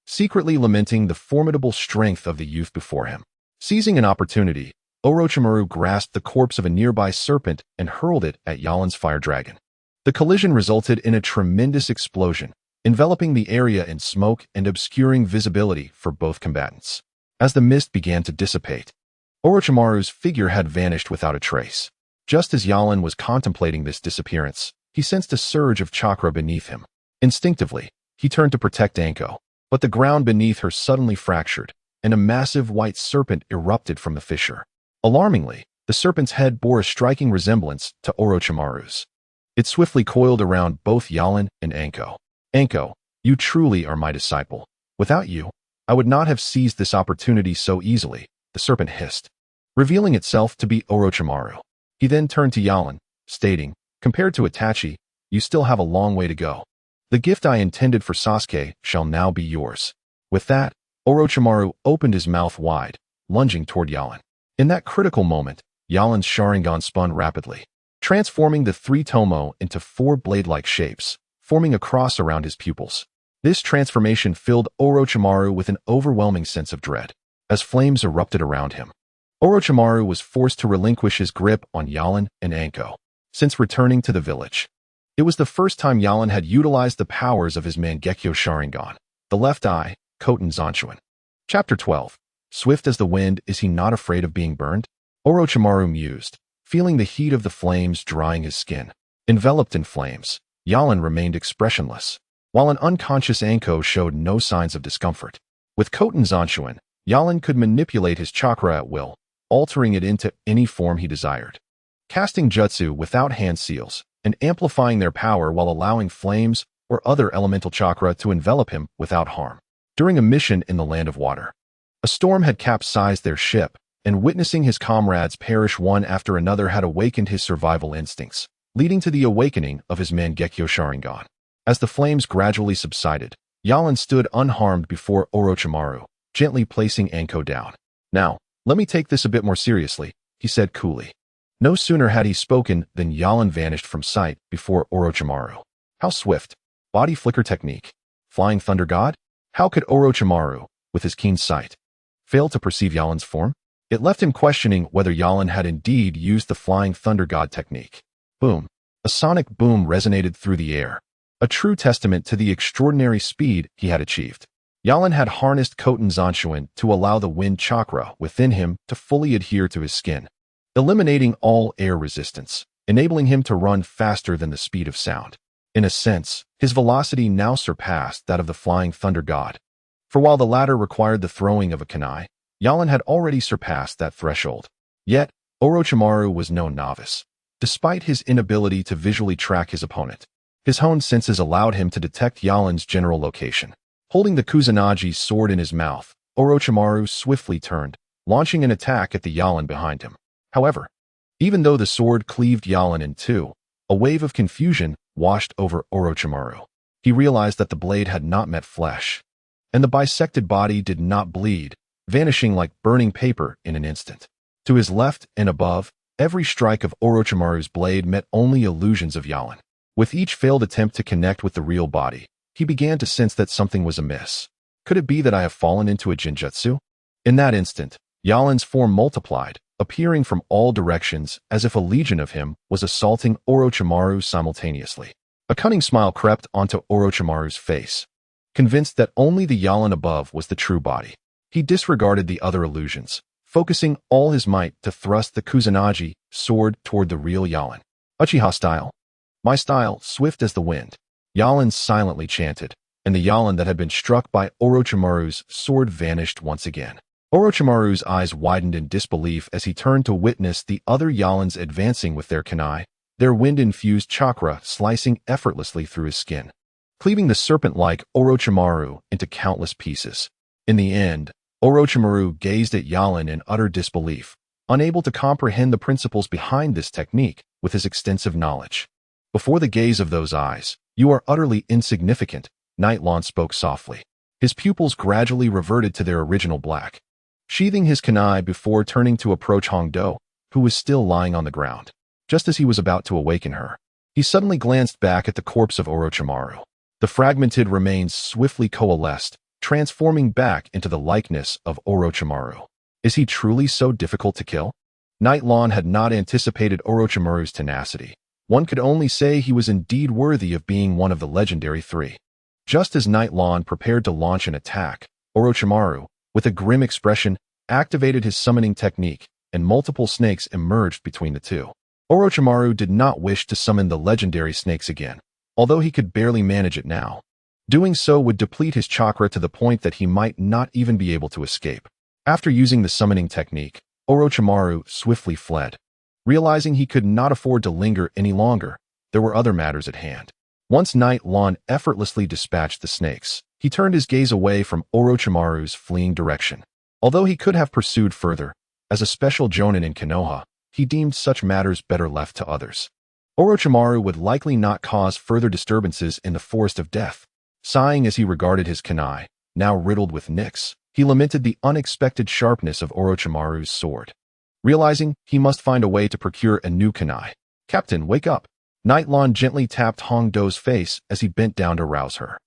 [SPEAKER 1] secretly lamenting the formidable strength of the youth before him. Seizing an opportunity, Orochimaru grasped the corpse of a nearby serpent and hurled it at Yalan's fire dragon. The collision resulted in a tremendous explosion, enveloping the area in smoke and obscuring visibility for both combatants. As the mist began to dissipate, Orochimaru's figure had vanished without a trace. Just as Yalan was contemplating this disappearance, he sensed a surge of chakra beneath him. Instinctively, he turned to protect Anko, but the ground beneath her suddenly fractured, and a massive white serpent erupted from the fissure. Alarmingly, the serpent's head bore a striking resemblance to Orochimaru's. It swiftly coiled around both Yalan and Anko. "Anko, you truly are my disciple. Without you, I would not have seized this opportunity so easily," the serpent hissed, revealing itself to be Orochimaru. He then turned to Yalan, stating, "Compared to Itachi, you still have a long way to go. The gift I intended for Sasuke shall now be yours." With that, Orochimaru opened his mouth wide, lunging toward Yalan. In that critical moment, Yalan's Sharingan spun rapidly, transforming the 3 tomo into 4 blade-like shapes, forming a cross around his pupils. This transformation filled Orochimaru with an overwhelming sense of dread. As flames erupted around him, Orochimaru was forced to relinquish his grip on Yalan and Anko. Since returning to the village, it was the first time Yalan had utilized the powers of his Mangekyo Sharingan, the left eye, Koten Zanshuin. Chapter 12. Swift as the wind, is he not afraid of being burned? Orochimaru mused, feeling the heat of the flames drying his skin. Enveloped in flames, Yalan remained expressionless, while an unconscious Anko showed no signs of discomfort. With Koten Zanshuin, Yalan could manipulate his chakra at will, altering it into any form he desired, casting jutsu without hand seals, and amplifying their power while allowing flames or other elemental chakra to envelop him without harm. During a mission in the Land of Water, a storm had capsized their ship, and witnessing his comrades perish one after another had awakened his survival instincts, leading to the awakening of his Mangekyo Sharingan. As the flames gradually subsided, Yalan stood unharmed before Orochimaru, gently placing Anko down. "Now, let me take this a bit more seriously," he said coolly. No sooner had he spoken than Yalan vanished from sight before Orochimaru. How swift! Body flicker technique. Flying Thunder God? How could Orochimaru, with his keen sight, fail to perceive Yalan's form? It left him questioning whether Yalin had indeed used the Flying Thunder God technique. Boom. A sonic boom resonated through the air, a true testament to the extraordinary speed he had achieved. Yalin had harnessed Khoten Zanshuan to allow the wind chakra within him to fully adhere to his skin, eliminating all air resistance, enabling him to run faster than the speed of sound. In a sense, his velocity now surpassed that of the Flying Thunder God. For while the latter required the throwing of a kunai, Yalin had already surpassed that threshold. Yet, Orochimaru was no novice. Despite his inability to visually track his opponent, his honed senses allowed him to detect Yalin's general location. Holding the Kusanagi sword in his mouth, Orochimaru swiftly turned, launching an attack at the Yalin behind him. However, even though the sword cleaved Yalin in two, a wave of confusion washed over Orochimaru. He realized that the blade had not met flesh, and the bisected body did not bleed, vanishing like burning paper in an instant. To his left and above, every strike of Orochimaru's blade met only illusions of Yalin. With each failed attempt to connect with the real body, he began to sense that something was amiss. Could it be that I have fallen into a jinjutsu? In that instant, Yalin's form multiplied, appearing from all directions as if a legion of him was assaulting Orochimaru simultaneously. A cunning smile crept onto Orochimaru's face. Convinced that only the Yalin above was the true body, he disregarded the other illusions, focusing all his might to thrust the Kusanagi sword toward the real Yalin. Uchiha style. My style, swift as the wind. Yalin silently chanted, and the Yalin that had been struck by Orochimaru's sword vanished once again. Orochimaru's eyes widened in disbelief as he turned to witness the other Yalins advancing with their kunai, their wind-infused chakra slicing effortlessly through his skin, cleaving the serpent-like Orochimaru into countless pieces. In the end, Orochimaru gazed at Yalin in utter disbelief, unable to comprehend the principles behind this technique with his extensive knowledge. Before the gaze of those eyes, you are utterly insignificant, Nightlon spoke softly. His pupils gradually reverted to their original black, sheathing his kunai before turning to approach Hongdo, who was still lying on the ground. Just as he was about to awaken her, he suddenly glanced back at the corpse of Orochimaru. The fragmented remains swiftly coalesced, transforming back into the likeness of Orochimaru. Is he truly so difficult to kill? Nightlon had not anticipated Orochimaru's tenacity. One could only say he was indeed worthy of being one of the legendary three. Just as Nightlon prepared to launch an attack, Orochimaru, with a grim expression, activated his summoning technique, and multiple snakes emerged between the two. Orochimaru did not wish to summon the legendary snakes again, although he could barely manage it now. Doing so would deplete his chakra to the point that he might not even be able to escape. After using the summoning technique, Orochimaru swiftly fled. Realizing he could not afford to linger any longer, there were other matters at hand. Once Nightlon effortlessly dispatched the snakes, he turned his gaze away from Orochimaru's fleeing direction. Although he could have pursued further, as a special jonin in Konoha, he deemed such matters better left to others. Orochimaru would likely not cause further disturbances in the Forest of Death. Sighing as he regarded his kunai, now riddled with nicks, he lamented the unexpected sharpness of Orochimaru's sword. Realizing he must find a way to procure a new kunai. Captain, wake up. Nightlon gently tapped Hongdo's face as he bent down to rouse her.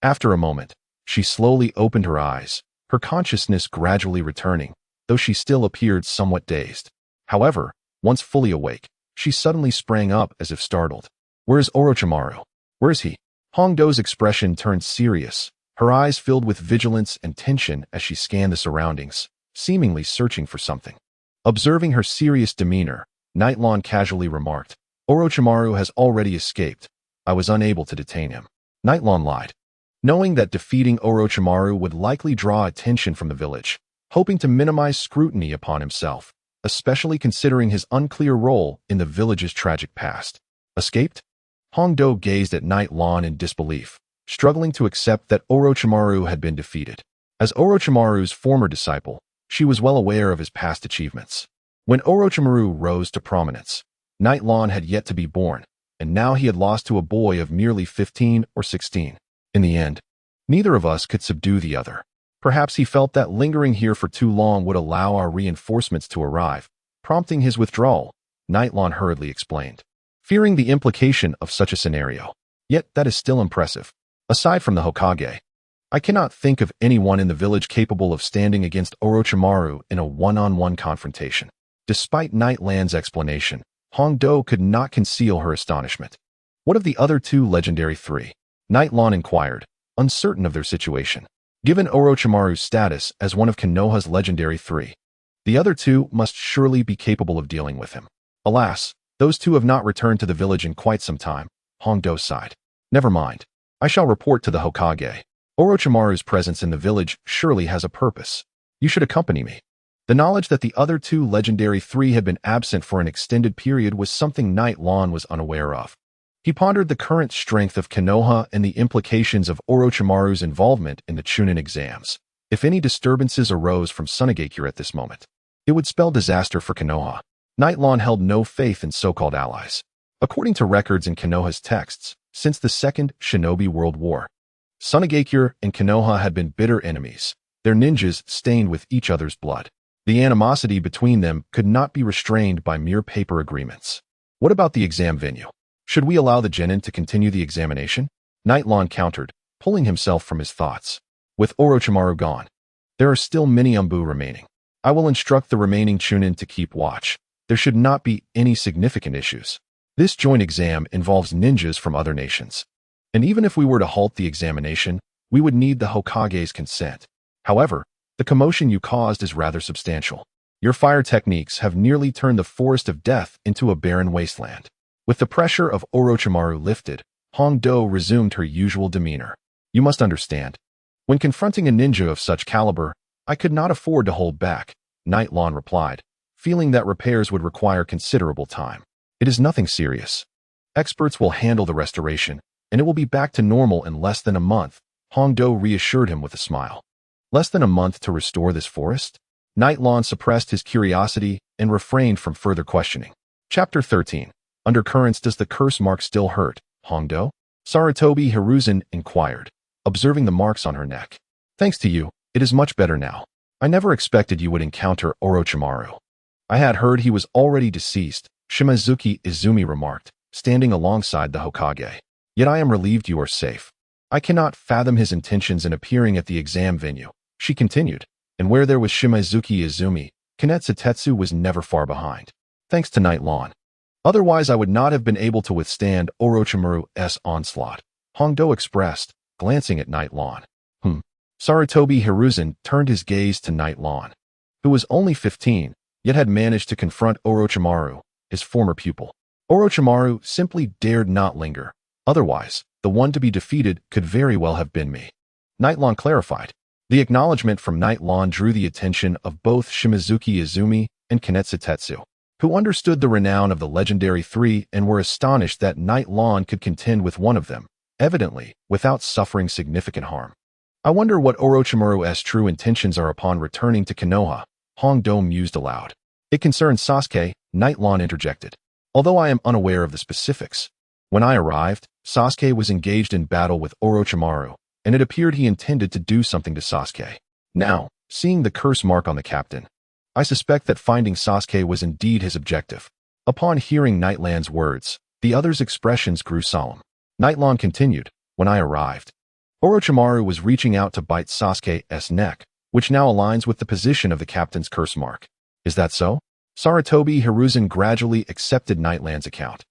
[SPEAKER 1] After a moment, she slowly opened her eyes, her consciousness gradually returning, though she still appeared somewhat dazed. However, once fully awake, she suddenly sprang up as if startled. Where is Orochimaru? Where is he? Hongdo's expression turned serious, her eyes filled with vigilance and tension as she scanned the surroundings, seemingly searching for something. Observing her serious demeanor, Nightlon casually remarked, Orochimaru has already escaped. I was unable to detain him. Nightlon lied. Knowing that defeating Orochimaru would likely draw attention from the village, hoping to minimize scrutiny upon himself, especially considering his unclear role in the village's tragic past. Escaped? Hongdo gazed at Nightlon in disbelief, struggling to accept that Orochimaru had been defeated. As Orochimaru's former disciple, she was well aware of his past achievements. When Orochimaru rose to prominence, Nightlon had yet to be born, and now he had lost to a boy of merely 15 or 16. In the end, neither of us could subdue the other. Perhaps he felt that lingering here for too long would allow our reinforcements to arrive, prompting his withdrawal, Nightlon hurriedly explained, fearing the implication of such a scenario. Yet that is still impressive. Aside from the Hokage, I cannot think of anyone in the village capable of standing against Orochimaru in a one-on-one confrontation. Despite Nightland's explanation, Hongdo could not conceal her astonishment. What of the other two legendary three? Nightlan inquired, uncertain of their situation. Given Orochimaru's status as one of Konoha's legendary three, the other two must surely be capable of dealing with him. Alas, those two have not returned to the village in quite some time, Hongdo sighed. Never mind. I shall report to the Hokage. Orochimaru's presence in the village surely has a purpose. You should accompany me. The knowledge that the other two legendary three had been absent for an extended period was something Nightlan was unaware of. He pondered the current strength of Konoha and the implications of Orochimaru's involvement in the Chunin exams. If any disturbances arose from Sunagakure at this moment, it would spell disaster for Konoha. Nightlan held no faith in so-called allies. According to records in Konoha's texts, since the Second Shinobi World War, Sunagakure and Konoha had been bitter enemies, their ninjas stained with each other's blood. The animosity between them could not be restrained by mere paper agreements. What about the exam venue? Should we allow the genin to continue the examination? Nightlan countered, pulling himself from his thoughts. With Orochimaru gone, there are still many Umbu remaining. I will instruct the remaining Chunin to keep watch. There should not be any significant issues. This joint exam involves ninjas from other nations. And even if we were to halt the examination, we would need the Hokage's consent. However, the commotion you caused is rather substantial. Your fire techniques have nearly turned the forest of death into a barren wasteland. With the pressure of Orochimaru lifted, Hongdo resumed her usual demeanor. You must understand. When confronting a ninja of such caliber, I could not afford to hold back, Nightlan replied, feeling that repairs would require considerable time. It is nothing serious. Experts will handle the restoration, and it will be back to normal in less than a month, Hongdo reassured him with a smile. Less than a month to restore this forest? Nightlan suppressed his curiosity and refrained from further questioning. Chapter 13. Undercurrents. Does the curse mark still hurt, Hongdo? Sarutobi Hiruzen inquired, observing the marks on her neck. Thanks to you, it is much better now. I never expected you would encounter Orochimaru. I had heard he was already deceased, Shimazuki Izumi remarked, standing alongside the Hokage. Yet I am relieved you are safe. I cannot fathom his intentions in appearing at the exam venue, she continued, and where there was Shimazuki Izumi, Kinetsutetsu was never far behind. Thanks to Nightlan. Otherwise I would not have been able to withstand Orochimaru's onslaught, Hongdo expressed, glancing at Nightlan. Sarutobi Hiruzen turned his gaze to Nightlan, who was only 15, yet had managed to confront Orochimaru, his former pupil. Orochimaru simply dared not linger. Otherwise, the one to be defeated could very well have been me. Nightlan clarified. The acknowledgement from Nightlan drew the attention of both Shimazuki Izumi and Kinetsutetsu, who understood the renown of the legendary three and were astonished that Nightlan could contend with one of them, evidently without suffering significant harm. I wonder what Orochimaru's true intentions are upon returning to Konoha, Hongdo mused aloud. It concerns Sasuke, Nightlan interjected. Although I am unaware of the specifics, when I arrived, Sasuke was engaged in battle with Orochimaru, and it appeared he intended to do something to Sasuke. Now, seeing the curse mark on the captain, I suspect that finding Sasuke was indeed his objective. Upon hearing Nightlan's words, the others' expressions grew solemn. Nightlan continued, when I arrived, Orochimaru was reaching out to bite Sasuke's neck, which now aligns with the position of the captain's curse mark. Is that so? Sarutobi Hiruzen gradually accepted Nightlan's account,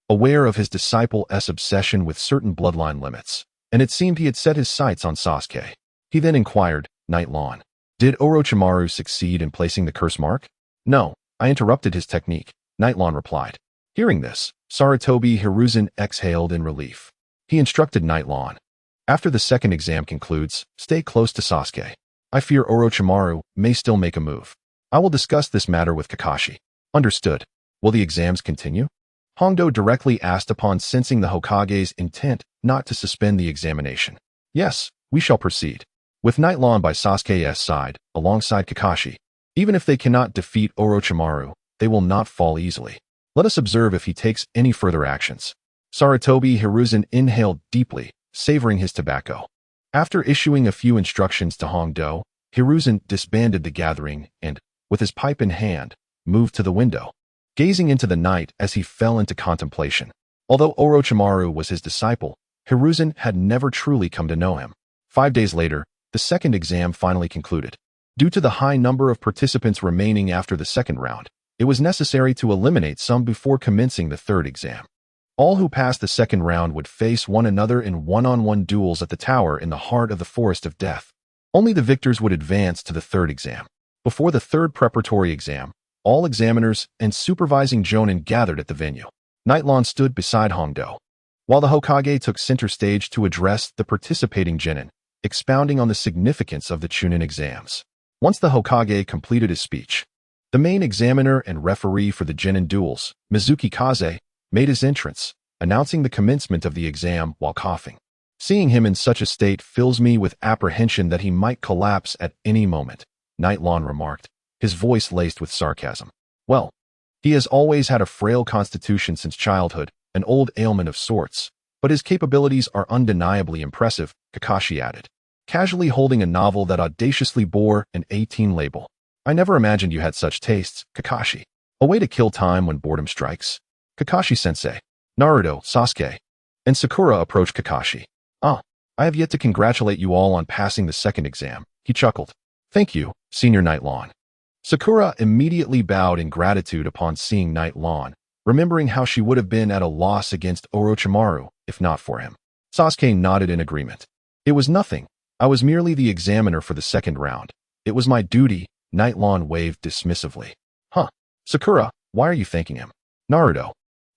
[SPEAKER 1] aware of his disciple's obsession with certain bloodline limits, and it seemed he had set his sights on Sasuke. He then inquired, Nightlan, did Orochimaru succeed in placing the curse mark? No, I interrupted his technique, Nightlan replied. Hearing this, Sarutobi Hiruzen exhaled in relief. He instructed Nightlan. After the second exam concludes, stay close to Sasuke. I fear Orochimaru may still make a move. I will discuss this matter with Kakashi. Understood. Will the exams continue? Hongdo directly asked upon sensing the Hokage's intent not to suspend the examination. Yes, we shall proceed. With Nightlan by Sasuke's side, alongside Kakashi, even if they cannot defeat Orochimaru, they will not fall easily. Let us observe if he takes any further actions. Sarutobi Hiruzen inhaled deeply, savoring his tobacco. After issuing a few instructions to Hongdo, Hiruzen disbanded the gathering and, with his pipe in hand, moved to the window, gazing into the night as he fell into contemplation. Although Orochimaru was his disciple, Hiruzen had never truly come to know him. 5 days later, the second exam finally concluded. Due to the high number of participants remaining after the second round, it was necessary to eliminate some before commencing the third exam. All who passed the second round would face one another in one-on-one duels at the tower in the heart of the Forest of Death. Only the victors would advance to the third exam. Before the third preparatory exam, all examiners and supervising jonin gathered at the venue. Nightlawn stood beside Hongdo, while the Hokage took center stage to address the participating genin, expounding on the significance of the Chunin exams. Once the Hokage completed his speech, the main examiner and referee for the genin duels, Mizuki Kaze, made his entrance, announcing the commencement of the exam while coughing. Seeing him in such a state fills me with apprehension that he might collapse at any moment, Nightlawn remarked, his voice laced with sarcasm. Well, he has always had a frail constitution since childhood, an old ailment of sorts, but his capabilities are undeniably impressive, Kakashi added, casually holding a novel that audaciously bore an 18 label. I never imagined you had such tastes, Kakashi. A way to kill time when boredom strikes. Kakashi-sensei, Naruto, Sasuke, and Sakura approached Kakashi. I have yet to congratulate you all on passing the second exam, he chuckled. Thank you, Senior Nightlawn. Sakura immediately bowed in gratitude upon seeing Nightlawn, remembering how she would have been at a loss against Orochimaru if not for him. Sasuke nodded in agreement. It was nothing. I was merely the examiner for the second round. It was my duty, Nightlawn waved dismissively. Sakura, why are you thanking him? Naruto,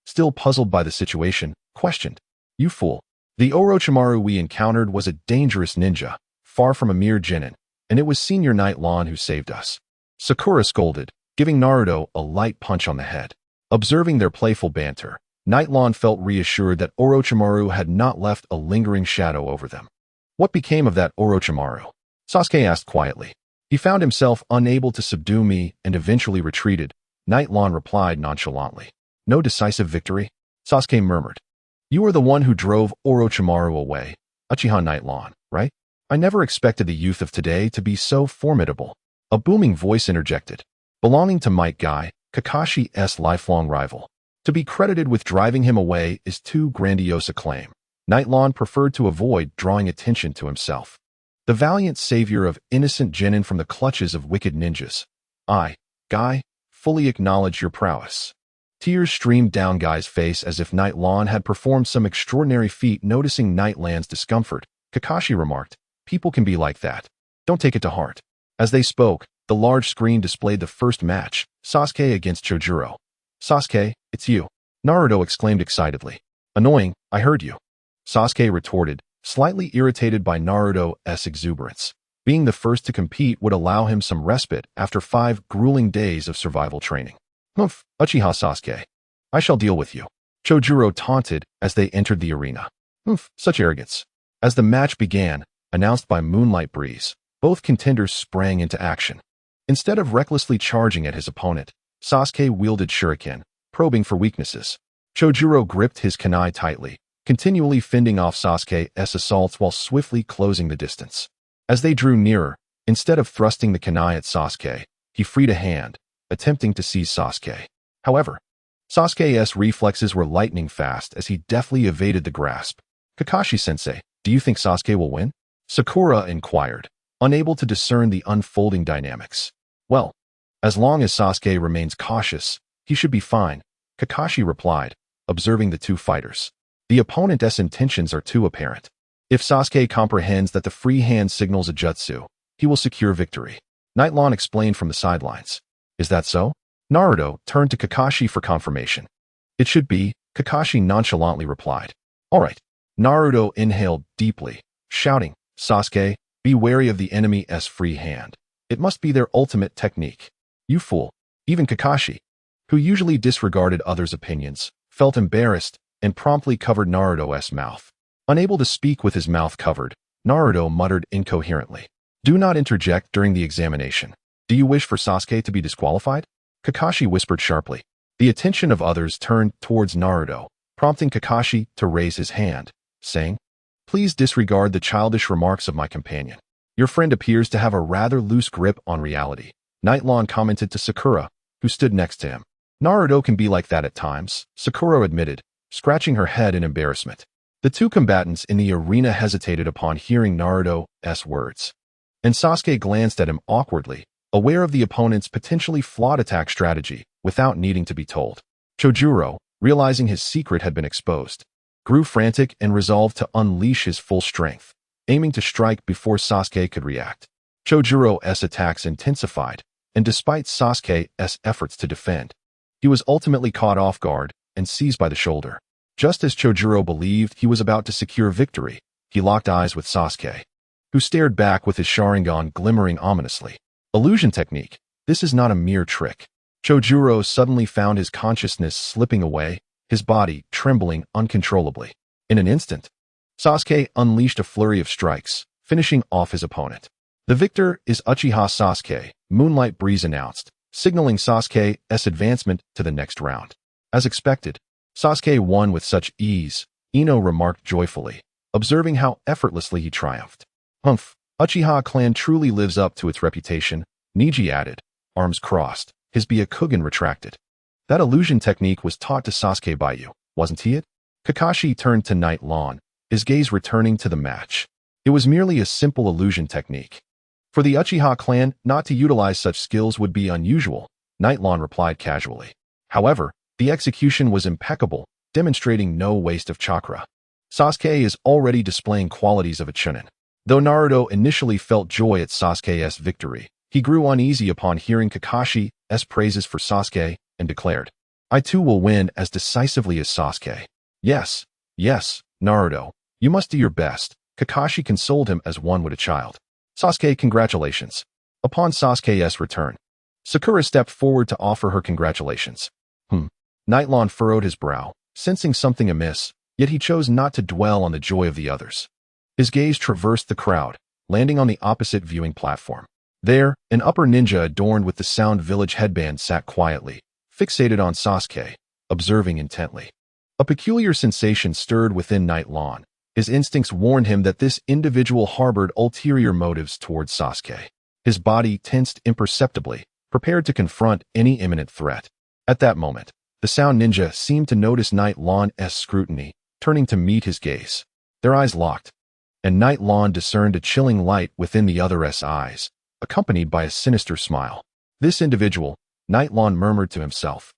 [SPEAKER 1] still puzzled by the situation, questioned. You fool. The Orochimaru we encountered was a dangerous ninja, far from a mere genin, and it was Senior Nightlawn who saved us. Sakura scolded, giving Naruto a light punch on the head. Observing their playful banter, Nightlawn felt reassured that Orochimaru had not left a lingering shadow over them. What became of that Orochimaru? Sasuke asked quietly. He found himself unable to subdue me and eventually retreated, Nightlawn replied nonchalantly. No decisive victory? Sasuke murmured. You are the one who drove Orochimaru away, Uchiha Nightlawn, right? I never expected the youth of today to be so formidable. A booming voice interjected. Belonging to Might Guy, Kakashi's lifelong rival. To be credited with driving him away is too grandiose a claim. Nightlawn preferred to avoid drawing attention to himself. The valiant savior of innocent genin from the clutches of wicked ninjas. I, Guy, fully acknowledge your prowess. Tears streamed down Guy's face as if Nightlawn had performed some extraordinary feat. Noticing Nightlawn's discomfort, Kakashi remarked, people can be like that. Don't take it to heart. As they spoke, the large screen displayed the first match, Sasuke against Chojuro. Sasuke, it's you. Naruto exclaimed excitedly. Annoying, I heard you. Sasuke retorted, slightly irritated by Naruto's exuberance. Being the first to compete would allow him some respite after 5 grueling days of survival training. Humph, Uchiha Sasuke. I shall deal with you. Chojuro taunted as they entered the arena. Humph, such arrogance. As the match began, announced by Moonlight Breeze, both contenders sprang into action. Instead of recklessly charging at his opponent, Sasuke wielded Shuriken, probing for weaknesses. Chojuro gripped his kunai tightly, continually fending off Sasuke's assaults while swiftly closing the distance. As they drew nearer, instead of thrusting the kunai at Sasuke, he freed a hand, attempting to seize Sasuke. However, Sasuke's reflexes were lightning fast as he deftly evaded the grasp. Kakashi-sensei, do you think Sasuke will win? Sakura inquired, unable to discern the unfolding dynamics. Well, as long as Sasuke remains cautious, he should be fine, Kakashi replied, observing the two fighters. The opponent's intentions are too apparent. If Sasuke comprehends that the free hand signals a jutsu, he will secure victory. Nightlawn explained from the sidelines. Is that so? Naruto turned to Kakashi for confirmation. It should be, Kakashi nonchalantly replied. All right. Naruto inhaled deeply, shouting, Sasuke, be wary of the enemy's free hand. It must be their ultimate technique. You fool. Even Kakashi, who usually disregarded others' opinions, felt embarrassed and promptly covered Naruto's mouth. Unable to speak with his mouth covered, Naruto muttered incoherently. Do not interject during the examination. Do you wish for Sasuke to be disqualified? Kakashi whispered sharply. The attention of others turned towards Naruto, prompting Kakashi to raise his hand, saying, Please disregard the childish remarks of my companion. Your friend appears to have a rather loose grip on reality, Nightlawn commented to Sakura, who stood next to him. Naruto can be like that at times, Sakura admitted, scratching her head in embarrassment. The two combatants in the arena hesitated upon hearing Naruto's words, and Sasuke glanced at him awkwardly, aware of the opponent's potentially flawed attack strategy without needing to be told. Chojuro, realizing his secret had been exposed, grew frantic and resolved to unleash his full strength, aiming to strike before Sasuke could react. Chojuro's attacks intensified, and despite Sasuke's efforts to defend, he was ultimately caught off guard and seized by the shoulder. Just as Chojuro believed he was about to secure victory, he locked eyes with Sasuke, who stared back with his Sharingan glimmering ominously. Illusion technique. This is not a mere trick. Chojuro suddenly found his consciousness slipping away, his body trembling uncontrollably. In an instant, Sasuke unleashed a flurry of strikes, finishing off his opponent. The victor is Uchiha Sasuke, Moonlight Breeze announced, signaling Sasuke's advancement to the next round. As expected, Sasuke won with such ease, Ino remarked joyfully, observing how effortlessly he triumphed. Humph, Uchiha clan truly lives up to its reputation, Neji added, arms crossed, his Byakugan retracted. That illusion technique was taught to Sasuke by you, wasn't he it? Kakashi turned to Night Lawn, his gaze returning to the match. It was merely a simple illusion technique. For the Uchiha clan, not to utilize such skills would be unusual, Night Lawn replied casually. However, the execution was impeccable, demonstrating no waste of chakra. Sasuke is already displaying qualities of a Chunin. Though Naruto initially felt joy at Sasuke's victory, he grew uneasy upon hearing Kakashi's praises for Sasuke and declared, I too will win as decisively as Sasuke. Yes, Naruto, you must do your best, Kakashi consoled him as one would a child. Sasuke, congratulations. Upon Sasuke's return, Sakura stepped forward to offer her congratulations. Nightlawn furrowed his brow, sensing something amiss, yet he chose not to dwell on the joy of the others. His gaze traversed the crowd, landing on the opposite viewing platform. There, an upper ninja adorned with the Sound Village headband sat quietly, fixated on Sasuke, observing intently. A peculiar sensation stirred within Nightlawn. His instincts warned him that this individual harbored ulterior motives towards Sasuke. His body tensed imperceptibly, prepared to confront any imminent threat. At that moment, the Sound Ninja seemed to notice Night Lawn's scrutiny, turning to meet his gaze. Their eyes locked, and Night Lawn discerned a chilling light within the other's eyes, accompanied by a sinister smile. This individual, Night Lawn murmured to himself.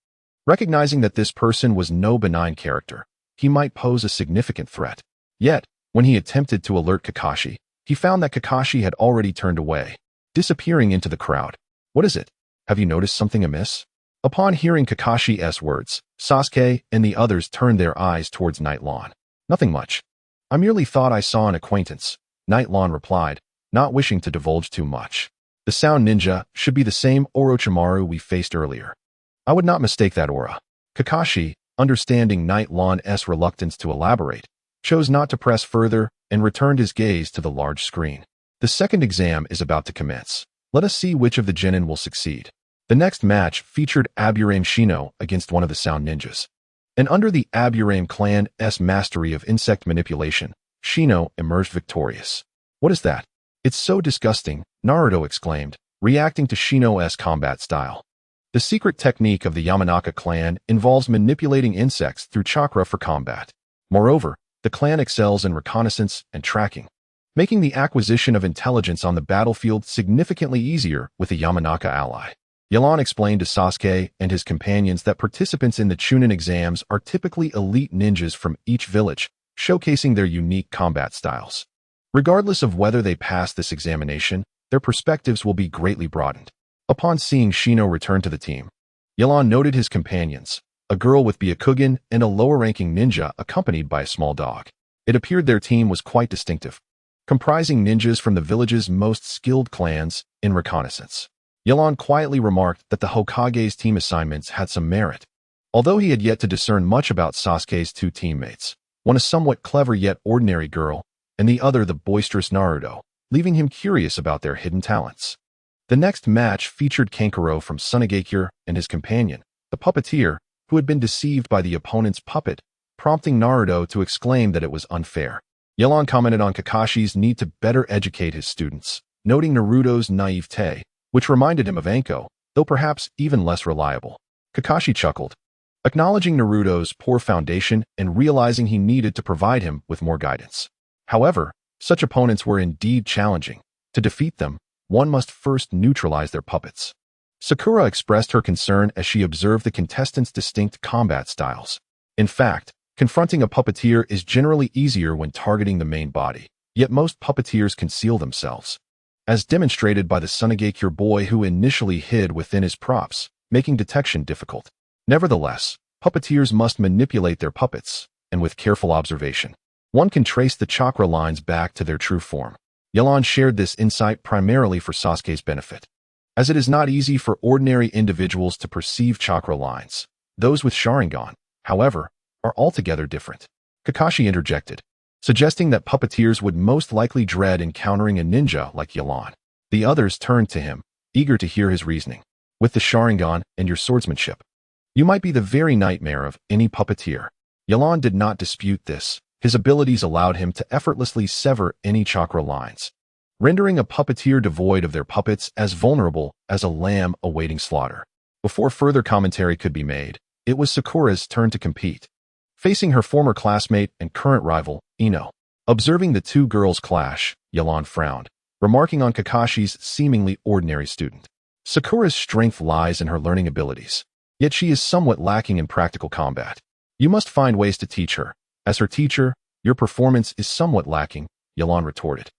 [SPEAKER 1] Recognizing that this person was no benign character, he might pose a significant threat. Yet, when he attempted to alert Kakashi, he found that Kakashi had already turned away, disappearing into the crowd. What is it? Have you noticed something amiss? Upon hearing Kakashi's words, Sasuke and the others turned their eyes towards Nightlawn. Nothing much. I merely thought I saw an acquaintance, Nightlawn replied, not wishing to divulge too much. The Sound Ninja should be the same Orochimaru we faced earlier. I would not mistake that aura. Kakashi, understanding Nightlawn's reluctance to elaborate, chose not to press further and returned his gaze to the large screen. The second exam is about to commence. Let us see which of the genin will succeed. The next match featured Aburame Shino against one of the Sound Ninjas. And under the Aburame clan's mastery of insect manipulation, Shino emerged victorious. What is that? It's so disgusting, Naruto exclaimed, reacting to Shino's combat style. The secret technique of the Yamanaka clan involves manipulating insects through chakra for combat. Moreover, the clan excels in reconnaissance and tracking, making the acquisition of intelligence on the battlefield significantly easier with a Yamanaka ally. Yelan explained to Sasuke and his companions that participants in the Chunin exams are typically elite ninjas from each village, showcasing their unique combat styles. Regardless of whether they pass this examination, their perspectives will be greatly broadened. Upon seeing Shino return to the team, Yelan noted his companions, a girl with Byakugan and a lower-ranking ninja accompanied by a small dog. It appeared their team was quite distinctive, comprising ninjas from the village's most skilled clans in reconnaissance. Yelan quietly remarked that the Hokage's team assignments had some merit. Although he had yet to discern much about Sasuke's two teammates, one a somewhat clever yet ordinary girl, and the other the boisterous Naruto, leaving him curious about their hidden talents. The next match featured Kankuro from Sunagakure and his companion, the puppeteer, who had been deceived by the opponent's puppet, prompting Naruto to exclaim that it was unfair. Yelan commented on Kakashi's need to better educate his students, noting Naruto's naivete, which reminded him of Anko, though perhaps even less reliable. Kakashi chuckled. acknowledging Naruto's poor foundation and realizing he needed to provide him with more guidance. However, such opponents were indeed challenging. To defeat them, one must first neutralize their puppets. Sakura expressed her concern as she observed the contestants' distinct combat styles. In fact, confronting a puppeteer is generally easier when targeting the main body, yet most puppeteers conceal themselves, as demonstrated by the Sunagakure boy who initially hid within his props, making detection difficult. Nevertheless, puppeteers must manipulate their puppets, and with careful observation, one can trace the chakra lines back to their true form. Yelan shared this insight primarily for Sasuke's benefit, as it is not easy for ordinary individuals to perceive chakra lines. Those with Sharingan, however, are altogether different. Kakashi interjected, suggesting that puppeteers would most likely dread encountering a ninja like Yelan. The others turned to him, eager to hear his reasoning. With the Sharingan and your swordsmanship, you might be the very nightmare of any puppeteer. Yelan did not dispute this. His abilities allowed him to effortlessly sever any chakra lines, rendering a puppeteer devoid of their puppets as vulnerable as a lamb awaiting slaughter. Before further commentary could be made, it was Sakura's turn to compete, facing her former classmate and current rival, Ino. Observing the two girls clash, Yelan frowned, remarking on Kakashi's seemingly ordinary student. Sakura's strength lies in her learning abilities, yet she is somewhat lacking in practical combat. You must find ways to teach her. As her teacher, your performance is somewhat lacking, Yelan retorted.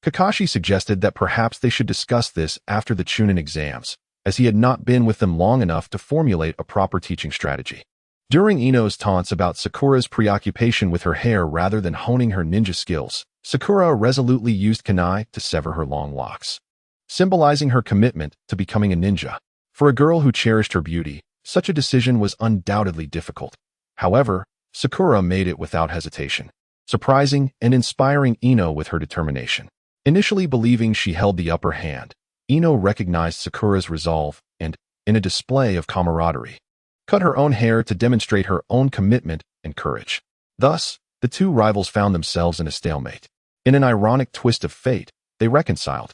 [SPEAKER 1] Kakashi suggested that perhaps they should discuss this after the Chunin exams, as he had not been with them long enough to formulate a proper teaching strategy. During Ino's taunts about Sakura's preoccupation with her hair rather than honing her ninja skills, Sakura resolutely used kunai to sever her long locks, symbolizing her commitment to becoming a ninja. For a girl who cherished her beauty, such a decision was undoubtedly difficult. However, Sakura made it without hesitation, surprising and inspiring Ino with her determination. Initially believing she held the upper hand, Ino recognized Sakura's resolve and, in a display of camaraderie, cut her own hair to demonstrate her own commitment and courage. Thus, the two rivals found themselves in a stalemate. In an ironic twist of fate, they reconciled,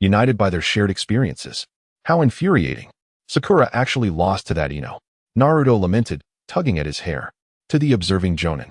[SPEAKER 1] united by their shared experiences. How infuriating! Sakura actually lost to that Ino, Naruto lamented, tugging at his hair. To the observing Jonin,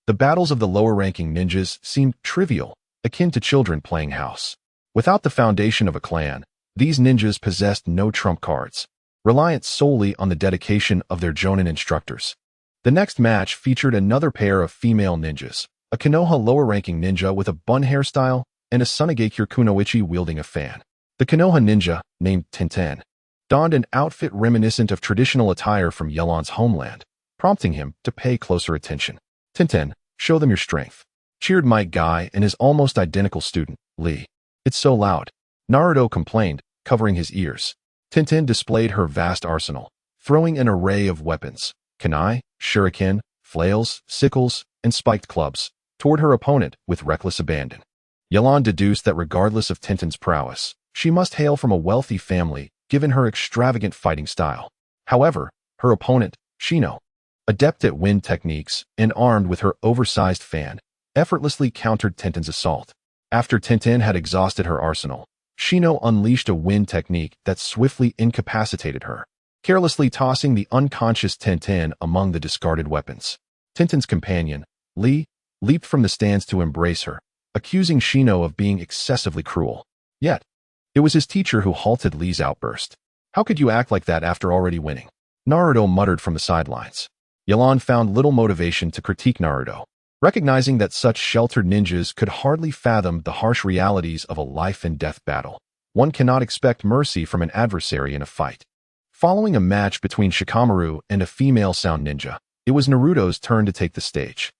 [SPEAKER 1] the battles of the lower-ranking ninjas seemed trivial, akin to children playing house. Without the foundation of a clan, these ninjas possessed no trump cards, reliant solely on the dedication of their Jonin instructors. The next match featured another pair of female ninjas, a Konoha lower-ranking ninja with a bun hairstyle and a Sunagakure kunoichi wielding a fan. The Konoha ninja, named Tenten, donned an outfit reminiscent of traditional attire from Yelan's homeland, prompting him to pay closer attention. Tenten, show them your strength, cheered Mike Guy and his almost identical student, Lee. It's so loud, Naruto complained, covering his ears. Tenten displayed her vast arsenal, throwing an array of weapons, kunai, shuriken, flails, sickles, and spiked clubs, toward her opponent with reckless abandon. Yelan deduced that regardless of Tenten's prowess, she must hail from a wealthy family given her extravagant fighting style. However, her opponent, Shino, adept at wind techniques and armed with her oversized fan, effortlessly countered Tenten's assault. After Tenten had exhausted her arsenal, Shino unleashed a wind technique that swiftly incapacitated her, carelessly tossing the unconscious Tenten among the discarded weapons. Tenten's companion, Lee, leaped from the stands to embrace her, accusing Shino of being excessively cruel. Yet, it was his teacher who halted Lee's outburst. How could you act like that after already winning? Naruto muttered from the sidelines. Yelan found little motivation to critique Naruto, recognizing that such sheltered ninjas could hardly fathom the harsh realities of a life-and-death battle. One cannot expect mercy from an adversary in a fight. Following a match between Shikamaru and a female sound ninja, it was Naruto's turn to take the stage.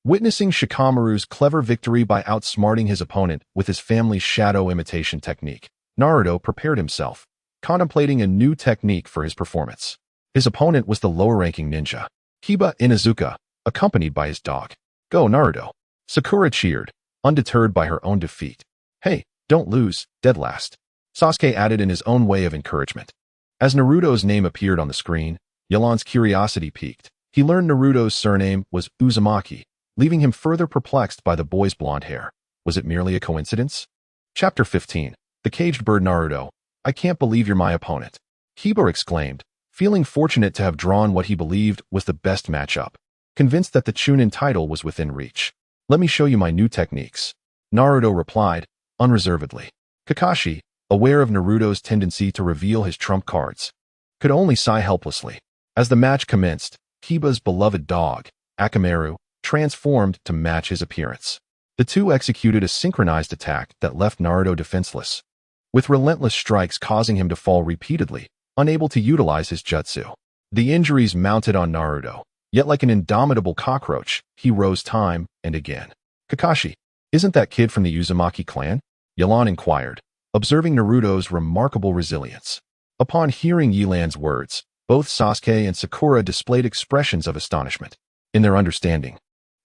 [SPEAKER 1] Witnessing Shikamaru's clever victory by outsmarting his opponent with his family's shadow imitation technique, Naruto prepared himself, contemplating a new technique for his performance. His opponent was the lower-ranking ninja, Kiba Inuzuka, accompanied by his dog. Go, Naruto! Sakura cheered, undeterred by her own defeat. Hey, don't lose, dead last, Sasuke added in his own way of encouragement. As Naruto's name appeared on the screen, Yelan's curiosity piqued. He learned Naruto's surname was Uzumaki, leaving him further perplexed by the boy's blonde hair. Was it merely a coincidence? Chapter 15. The Caged Bird. Naruto, I can't believe you're my opponent, Kiba exclaimed, feeling fortunate to have drawn what he believed was the best matchup, convinced that the Chunin title was within reach. "Let me show you my new techniques," Naruto replied, unreservedly. Kakashi, aware of Naruto's tendency to reveal his trump cards, could only sigh helplessly. As the match commenced, Kiba's beloved dog, Akamaru, transformed to match his appearance. The two executed a synchronized attack that left Naruto defenseless, with relentless strikes causing him to fall repeatedly, unable to utilize his jutsu. The injuries mounted on Naruto, yet like an indomitable cockroach, he rose time and again. "Kakashi, isn't that kid from the Uzumaki clan?" Yelan inquired, observing Naruto's remarkable resilience. Upon hearing Yelan's words, both Sasuke and Sakura displayed expressions of astonishment. In their understanding,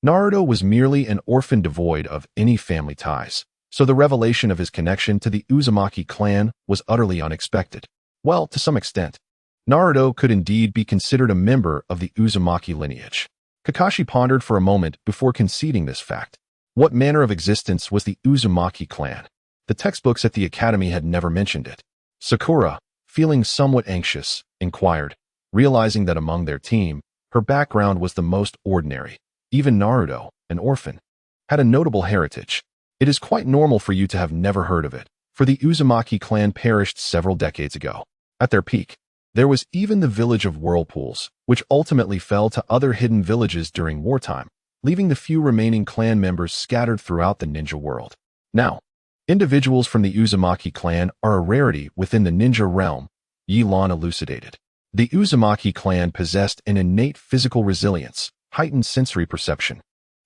[SPEAKER 1] Naruto was merely an orphan devoid of any family ties, so the revelation of his connection to the Uzumaki clan was utterly unexpected. Well, to some extent, Naruto could indeed be considered a member of the Uzumaki lineage. Kakashi pondered for a moment before conceding this fact. What manner of existence was the Uzumaki clan? The textbooks at the academy had never mentioned it. Sakura, feeling somewhat anxious, inquired, realizing that among their team, her background was the most ordinary. Even Naruto, an orphan, had a notable heritage. "It is quite normal for you to have never heard of it, for the Uzumaki clan perished several decades ago. At their peak, there was even the village of Whirlpools, which ultimately fell to other hidden villages during wartime, leaving the few remaining clan members scattered throughout the ninja world. Now, individuals from the Uzumaki clan are a rarity within the ninja realm," Yelan elucidated. The Uzumaki clan possessed an innate physical resilience, heightened sensory perception,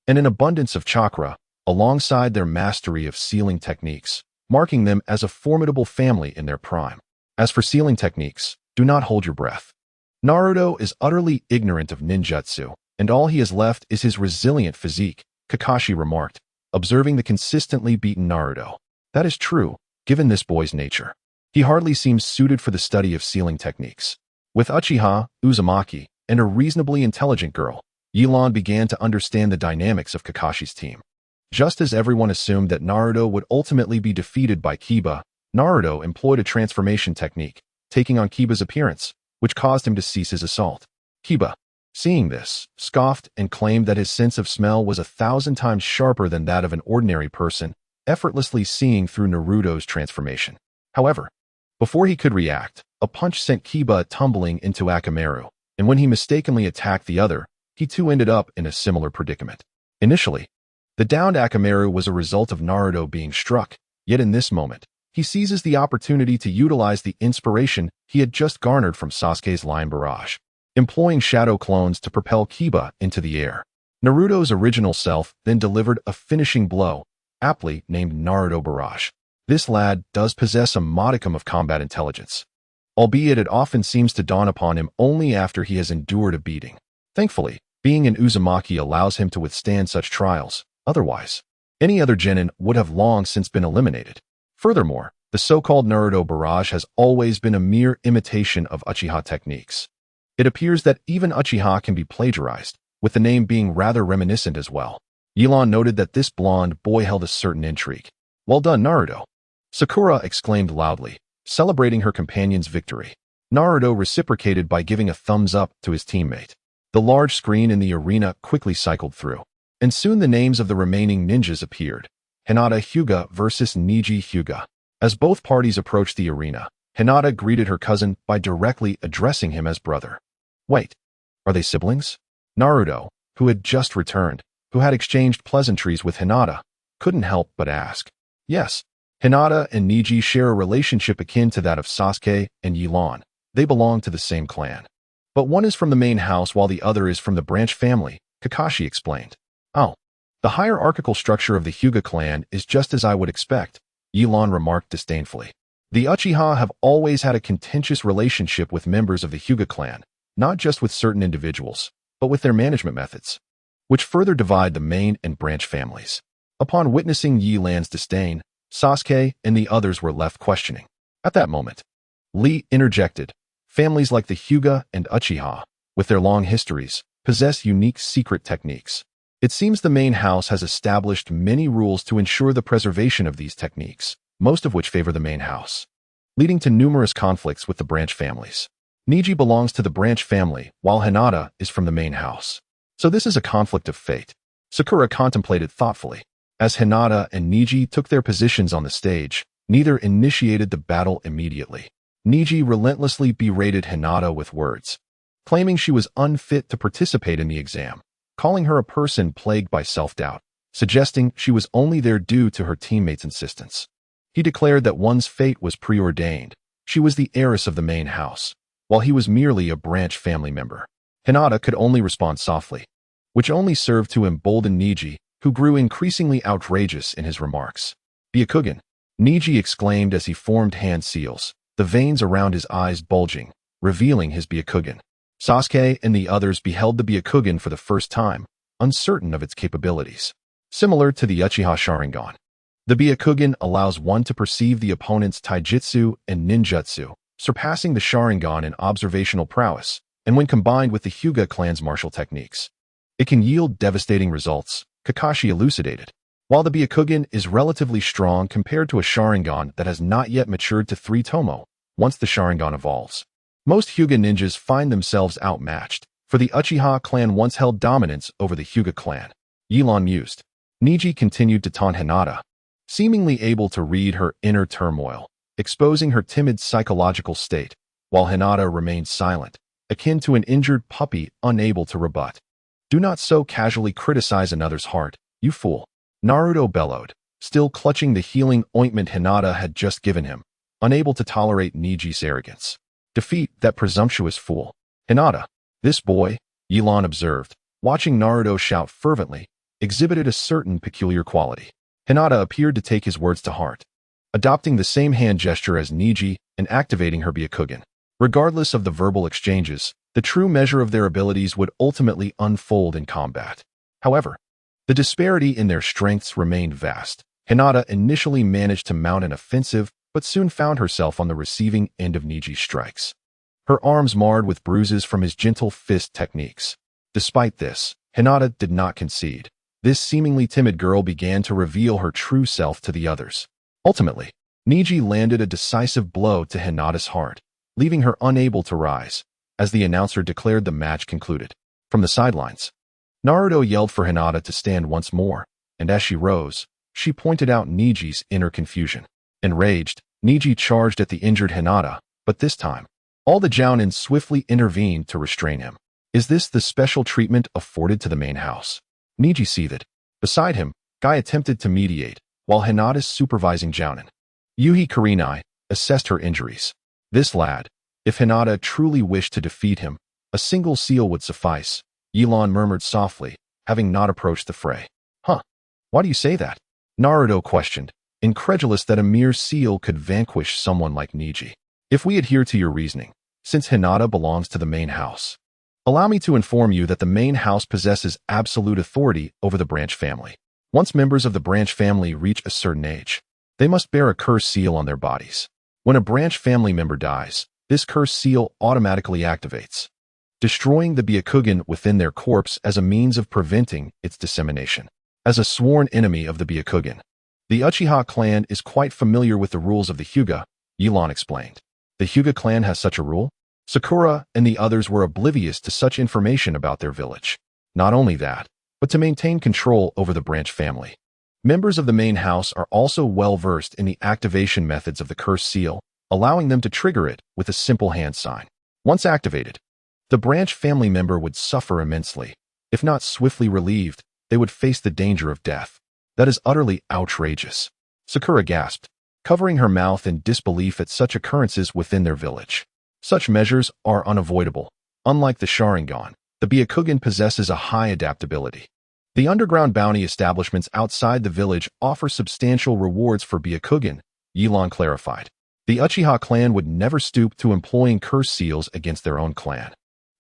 [SPEAKER 1] and an abundance of chakra, alongside their mastery of sealing techniques, marking them as a formidable family in their prime. As for sealing techniques, do not hold your breath. Naruto is utterly ignorant of ninjutsu, and all he has left is his resilient physique, Kakashi remarked, observing the consistently beaten Naruto. That is true, given this boy's nature. He hardly seems suited for the study of sealing techniques. With Uchiha, Uzumaki, and a reasonably intelligent girl, Yelan began to understand the dynamics of Kakashi's team. Just as everyone assumed that Naruto would ultimately be defeated by Kiba, Naruto employed a transformation technique, taking on Kiba's appearance, which caused him to cease his assault. Kiba, seeing this, scoffed and claimed that his sense of smell was 1,000 times sharper than that of an ordinary person, effortlessly seeing through Naruto's transformation. However, before he could react, a punch sent Kiba tumbling into Akamaru, and when he mistakenly attacked the other, he too ended up in a similar predicament. Initially, the downed Akamaru was a result of Naruto being struck, yet in this moment, he seizes the opportunity to utilize the inspiration he had just garnered from Sasuke's Lion Barrage, employing shadow clones to propel Kiba into the air. Naruto's original self then delivered a finishing blow, aptly named Naruto Barrage. This lad does possess a modicum of combat intelligence, albeit it often seems to dawn upon him only after he has endured a beating. Thankfully, being an Uzumaki allows him to withstand such trials. Otherwise, any other genin would have long since been eliminated. Furthermore, the so-called Naruto Barrage has always been a mere imitation of Uchiha techniques. It appears that even Uchiha can be plagiarized, with the name being rather reminiscent as well. Yelan noted that this blonde boy held a certain intrigue. "Well done, Naruto!" Sakura exclaimed loudly, celebrating her companion's victory. Naruto reciprocated by giving a thumbs up to his teammate. The large screen in the arena quickly cycled through, and soon the names of the remaining ninjas appeared. Hinata Hyuga versus Neji Hyuga. As both parties approached the arena, Hinata greeted her cousin by directly addressing him as brother. Wait, are they siblings? Naruto, who had just returned, who had exchanged pleasantries with Hinata, couldn't help but ask. Yes, Hinata and Neji share a relationship akin to that of Sasuke and Yelan. They belong to the same clan. But one is from the main house while the other is from the branch family, Kakashi explained. Oh, the hierarchical structure of the Hyuga clan is just as I would expect, Yelan remarked disdainfully. The Uchiha have always had a contentious relationship with members of the Hyuga clan, not just with certain individuals, but with their management methods, which further divide the main and branch families. Upon witnessing Yelan's disdain, Sasuke and the others were left questioning. At that moment, Lee interjected. Families like the Hyuga and Uchiha, with their long histories, possess unique secret techniques. It seems the main house has established many rules to ensure the preservation of these techniques, most of which favor the main house, leading to numerous conflicts with the branch families. Niji belongs to the branch family, while Hinata is from the main house. So this is a conflict of fate. Sakura contemplated thoughtfully. As Hinata and Niji took their positions on the stage, neither initiated the battle immediately. Niji relentlessly berated Hinata with words, claiming she was unfit to participate in the exam, calling her a person plagued by self-doubt, suggesting she was only there due to her teammates' insistence. He declared that one's fate was preordained. She was the heiress of the main house, while he was merely a branch family member. Hinata could only respond softly, which only served to embolden Niji, who grew increasingly outrageous in his remarks. Byakugan, Niji exclaimed as he formed hand seals, the veins around his eyes bulging, revealing his Byakugan. Sasuke and the others beheld the Byakugan for the first time, uncertain of its capabilities. Similar to the Uchiha Sharingan, the Byakugan allows one to perceive the opponent's taijutsu and ninjutsu, surpassing the Sharingan in observational prowess, and when combined with the Hyuga clan's martial techniques, it can yield devastating results, Kakashi elucidated. While the Byakugan is relatively strong compared to a Sharingan that has not yet matured to 3 Tomo, once the Sharingan evolves, most Hyuga ninjas find themselves outmatched, for the Uchiha clan once held dominance over the Hyuga clan. Yelan mused. Niji continued to taunt Hinata, seemingly able to read her inner turmoil, exposing her timid psychological state, while Hinata remained silent, akin to an injured puppy unable to rebut. Do not so casually criticize another's heart, you fool. Naruto bellowed, still clutching the healing ointment Hinata had just given him, unable to tolerate Niji's arrogance. Defeat that presumptuous fool. Hinata, this boy, Yelan observed, watching Naruto shout fervently, exhibited a certain peculiar quality. Hinata appeared to take his words to heart, adopting the same hand gesture as Niji and activating her Byakugan. Regardless of the verbal exchanges, the true measure of their abilities would ultimately unfold in combat. However, the disparity in their strengths remained vast. Hinata initially managed to mount an offensive, but soon found herself on the receiving end of Niji's strikes, her arms marred with bruises from his gentle fist techniques. Despite this, Hinata did not concede. This seemingly timid girl began to reveal her true self to the others. Ultimately, Niji landed a decisive blow to Hinata's heart, leaving her unable to rise, as the announcer declared the match concluded. From the sidelines, Naruto yelled for Hinata to stand once more, and as she rose, she pointed out Niji's inner confusion. Enraged, Niji charged at the injured Hinata, but this time, all the Jounin swiftly intervened to restrain him. Is this the special treatment afforded to the main house? Niji seethed. Beside him, Guy attempted to mediate, while Hinata's supervising Jounin, Yuhi Kurenai, assessed her injuries. This lad, if Hinata truly wished to defeat him, a single seal would suffice, Yelan murmured softly, having not approached the fray. Huh? Why do you say that? Naruto questioned, incredulous that a mere seal could vanquish someone like Niji. If we adhere to your reasoning, since Hinata belongs to the main house, allow me to inform you that the main house possesses absolute authority over the branch family. Once members of the branch family reach a certain age, they must bear a curse seal on their bodies. When a branch family member dies, this curse seal automatically activates, destroying the Byakugan within their corpse as a means of preventing its dissemination. As a sworn enemy of the Byakugan, the Uchiha clan is quite familiar with the rules of the Hyuga, Yelan explained. The Hyuga clan has such a rule? Sakura and the others were oblivious to such information about their village. Not only that, but to maintain control over the branch family, members of the main house are also well-versed in the activation methods of the curse seal, allowing them to trigger it with a simple hand sign. Once activated, the branch family member would suffer immensely. If not swiftly relieved, they would face the danger of death. That is utterly outrageous. Sakura gasped, covering her mouth in disbelief at such occurrences within their village. Such measures are unavoidable. Unlike the Sharingan, the Byakugan possesses a high adaptability. The underground bounty establishments outside the village offer substantial rewards for Byakugan, Yelan clarified. The Uchiha clan would never stoop to employing curse seals against their own clan.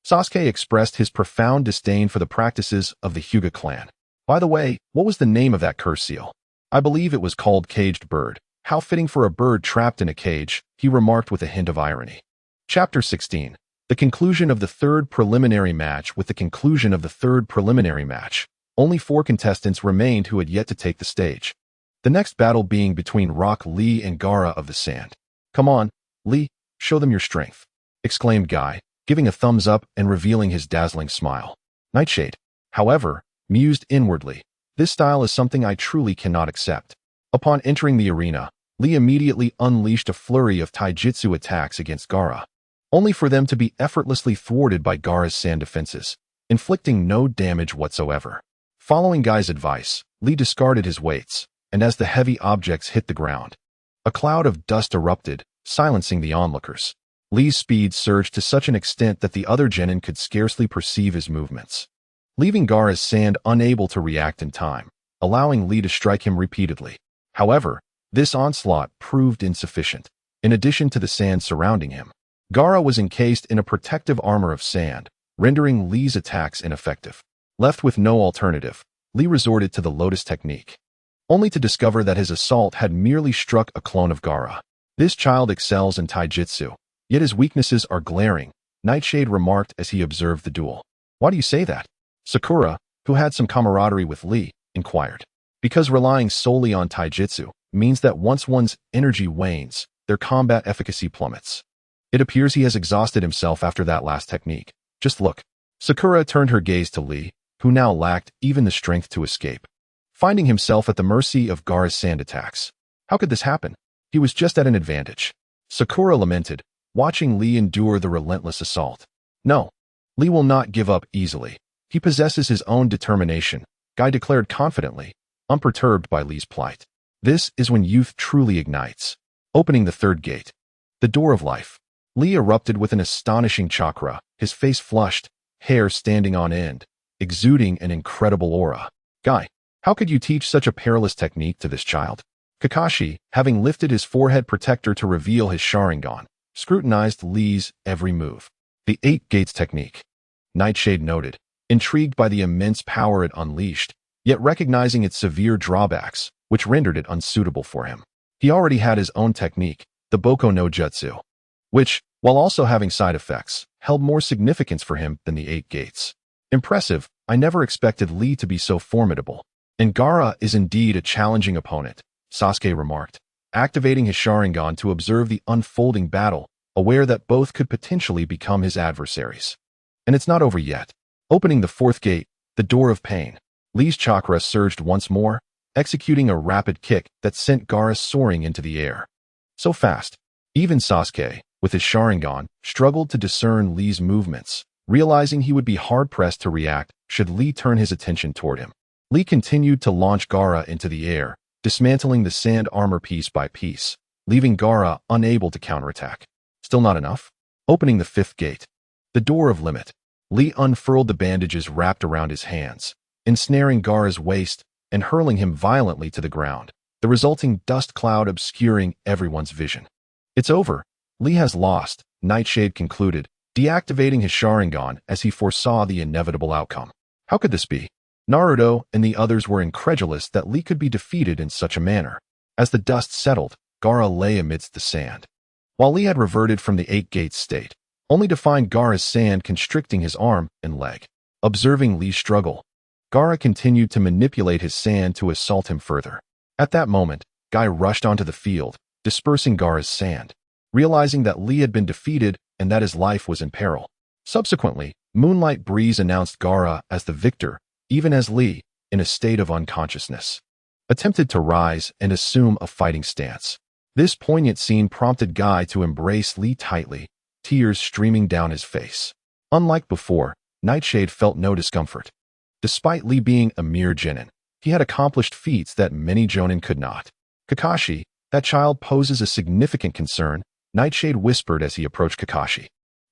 [SPEAKER 1] Sasuke expressed his profound disdain for the practices of the Hyuga clan. By the way, what was the name of that curse seal? I believe it was called Caged Bird. How fitting for a bird trapped in a cage, he remarked with a hint of irony. Chapter 16. The conclusion of the third preliminary match. With the conclusion of the third preliminary match, only 4 contestants remained who had yet to take the stage. The next battle being between Rock Lee and Gaara of the Sand. Come on, Lee, show them your strength. exclaimed Guy, giving a thumbs up and revealing his dazzling smile. Nightshade, however, mused inwardly, this style is something I truly cannot accept. Upon entering the arena, Lee immediately unleashed a flurry of taijutsu attacks against Gaara, only for them to be effortlessly thwarted by Gaara's sand defenses, inflicting no damage whatsoever. Following Guy's advice, Lee discarded his weights, and as the heavy objects hit the ground, a cloud of dust erupted, silencing the onlookers. Lee's speed surged to such an extent that the other genin could scarcely perceive his movements, leaving Gaara's sand unable to react in time, allowing Lee to strike him repeatedly. However, this onslaught proved insufficient. In addition to the sand surrounding him, Gaara was encased in a protective armor of sand, rendering Lee's attacks ineffective. Left with no alternative, Lee resorted to the Lotus technique, only to discover that his assault had merely struck a clone of Gaara. This child excels in taijutsu, yet his weaknesses are glaring, Nightshade remarked as he observed the duel. Why do you say that? Sakura, who had some camaraderie with Lee, inquired. Because relying solely on taijutsu means that once one's energy wanes, their combat efficacy plummets. It appears he has exhausted himself after that last technique. Just look. Sakura turned her gaze to Lee, who now lacked even the strength to escape, finding himself at the mercy of Gaara's sand attacks. How could this happen? He was just at an advantage. Sakura lamented, watching Lee endure the relentless assault. No, Lee will not give up easily. He possesses his own determination, Guy declared confidently, unperturbed by Lee's plight. This is when youth truly ignites. Opening the third gate, the door of life, Lee erupted with an astonishing chakra, his face flushed, hair standing on end, exuding an incredible aura. Guy, how could you teach such a perilous technique to this child? Kakashi, having lifted his forehead protector to reveal his Sharingan, scrutinized Lee's every move. The 8 gates technique, Nightshade noted, intrigued by the immense power it unleashed, yet recognizing its severe drawbacks, which rendered it unsuitable for him. He already had his own technique, the Boko no Jutsu, which, while also having side effects, held more significance for him than the 8 gates. Impressive, I never expected Lee to be so formidable. And Gaara is indeed a challenging opponent, Sasuke remarked, activating his Sharingan to observe the unfolding battle, aware that both could potentially become his adversaries. And it's not over yet. Opening the 4th gate, the door of pain, Lee's chakra surged once more, executing a rapid kick that sent Gaara soaring into the air. So fast, even Sasuke, with his Sharingan, struggled to discern Lee's movements, realizing he would be hard-pressed to react should Lee turn his attention toward him. Lee continued to launch Gaara into the air, dismantling the sand armor piece by piece, leaving Gaara unable to counterattack. Still not enough? Opening the 5th gate, the door of limit, Lee unfurled the bandages wrapped around his hands, ensnaring Gaara's waist and hurling him violently to the ground, the resulting dust cloud obscuring everyone's vision. It's over. Lee has lost, Nightshade concluded, deactivating his Sharingan as he foresaw the inevitable outcome. How could this be? Naruto and the others were incredulous that Lee could be defeated in such a manner. As the dust settled, Gaara lay amidst the sand, while Lee had reverted from the 8 gates state, only to find Gaara's sand constricting his arm and leg. Observing Lee's struggle, Gaara continued to manipulate his sand to assault him further. At that moment, Guy rushed onto the field, dispersing Gaara's sand, realizing that Lee had been defeated and that his life was in peril. Subsequently, Moonlight Breeze announced Gaara as the victor, even as Lee, in a state of unconsciousness, attempted to rise and assume a fighting stance. This poignant scene prompted Guy to embrace Lee tightly, tears streaming down his face. Unlike before, Nightshade felt no discomfort. Despite Lee being a mere genin, he had accomplished feats that many jonin could not. Kakashi, that child poses a significant concern, Nightshade whispered as he approached Kakashi,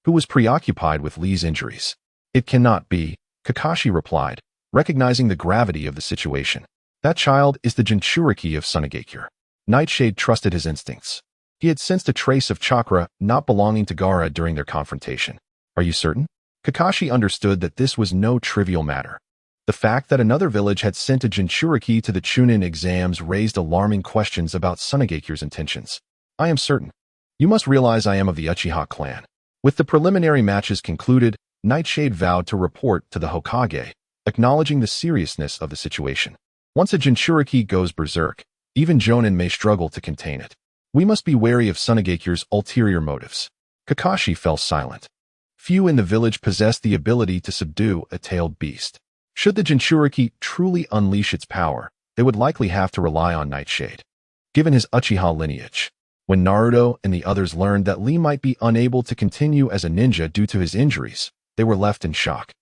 [SPEAKER 1] who was preoccupied with Lee's injuries. It cannot be, Kakashi replied, recognizing the gravity of the situation. That child is the Jinchuriki of Sunagakure. Nightshade trusted his instincts. He had sensed a trace of chakra not belonging to Gaara during their confrontation. Are you certain? Kakashi understood that this was no trivial matter. The fact that another village had sent a Jinchuriki to the Chunin exams raised alarming questions about Sunagakure's intentions. I am certain. You must realize I am of the Uchiha clan. With the preliminary matches concluded, Nightshade vowed to report to the Hokage, acknowledging the seriousness of the situation. Once a Jinchuriki goes berserk, even Jonin may struggle to contain it. We must be wary of Sunagakure's ulterior motives. Kakashi fell silent. Few in the village possessed the ability to subdue a tailed beast. Should the Jinchuriki truly unleash its power, they would likely have to rely on Nightshade. Given his Uchiha lineage, when Naruto and the others learned that Lee might be unable to continue as a ninja due to his injuries, they were left in shock.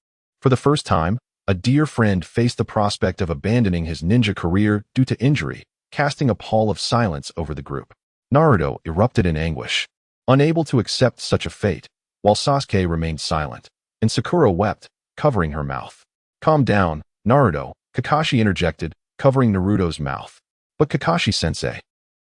[SPEAKER 1] For the first time, a dear friend faced the prospect of abandoning his ninja career due to injury, casting a pall of silence over the group. Naruto erupted in anguish, unable to accept such a fate, while Sasuke remained silent, and Sakura wept, covering her mouth. "Calm down, Naruto," Kakashi interjected, covering Naruto's mouth. "But Kakashi-sensei,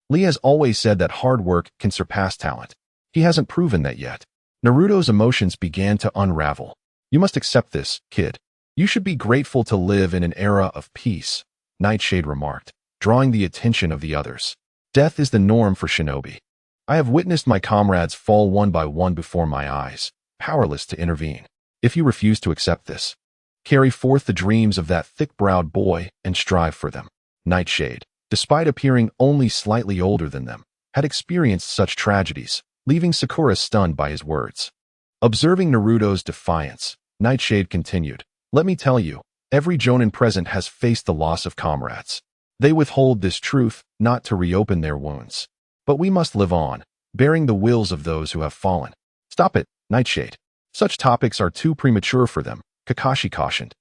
[SPEAKER 1] Lee has always said that hard work can surpass talent. He hasn't proven that yet." Naruto's emotions began to unravel. "You must accept this, kid. You should be grateful to live in an era of peace," Nightshade remarked, drawing the attention of the others. "Death is the norm for shinobi. I have witnessed my comrades fall one by one before my eyes, powerless to intervene. If you refuse to accept this, carry forth the dreams of that thick-browed boy and strive for them." Nightshade, despite appearing only slightly older than them, had experienced such tragedies, leaving Sakura stunned by his words. Observing Naruto's defiance, Nightshade continued, "Let me tell you, every Jonin present has faced the loss of comrades. They withhold this truth not to reopen their wounds. But we must live on, bearing the wills of those who have fallen." "Stop it, Nightshade. Such topics are too premature for them," Kakashi cautioned,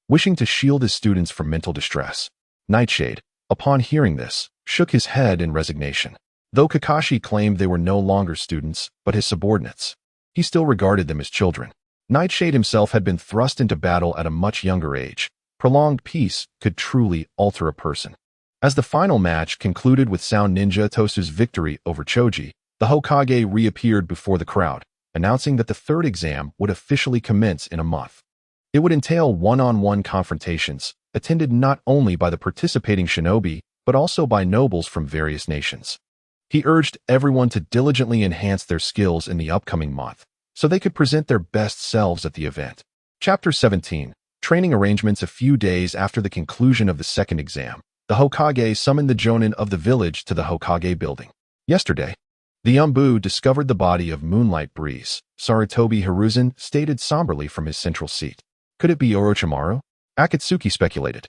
[SPEAKER 1] wishing to shield his students from mental distress. Nightshade, upon hearing this, shook his head in resignation. Though Kakashi claimed they were no longer students, but his subordinates, he still regarded them as children. Nightshade himself had been thrust into battle at a much younger age. Prolonged peace could truly alter a person. As the final match concluded with Sound Ninja Tosu's victory over Choji, the Hokage reappeared before the crowd, announcing that the third exam would officially commence in a month. It would entail one-on-one confrontations, attended not only by the participating shinobi, but also by nobles from various nations. He urged everyone to diligently enhance their skills in the upcoming month, so they could present their best selves at the event. Chapter 17. Training arrangements. A few days after the conclusion of the second exam, the Hokage summoned the Jonin of the village to the Hokage building. Yesterday, the Umbu discovered the body of Moonlight Breeze, Sarutobi Hiruzen stated somberly from his central seat. Could it be Orochimaru? Akatsuki speculated,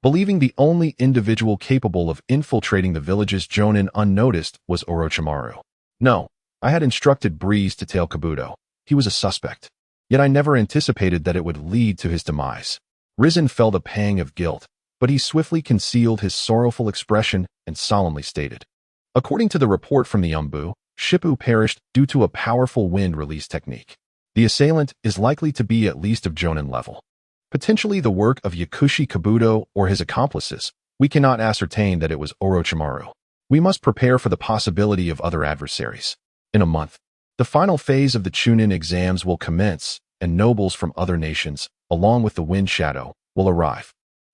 [SPEAKER 1] believing the only individual capable of infiltrating the village's Jonin unnoticed was Orochimaru. "No, I had instructed Breeze to tail Kabuto. He was a suspect. Yet I never anticipated that it would lead to his demise." Risen felt a pang of guilt, but he swiftly concealed his sorrowful expression and solemnly stated, "According to the report from the Umbu, Shippu perished due to a powerful wind release technique. The assailant is likely to be at least of Jonin level. Potentially the work of Yakushi Kabuto or his accomplices. We cannot ascertain that it was Orochimaru. We must prepare for the possibility of other adversaries. In a month, the final phase of the Chunin exams will commence, and nobles from other nations, along with the Wind Shadow, will arrive.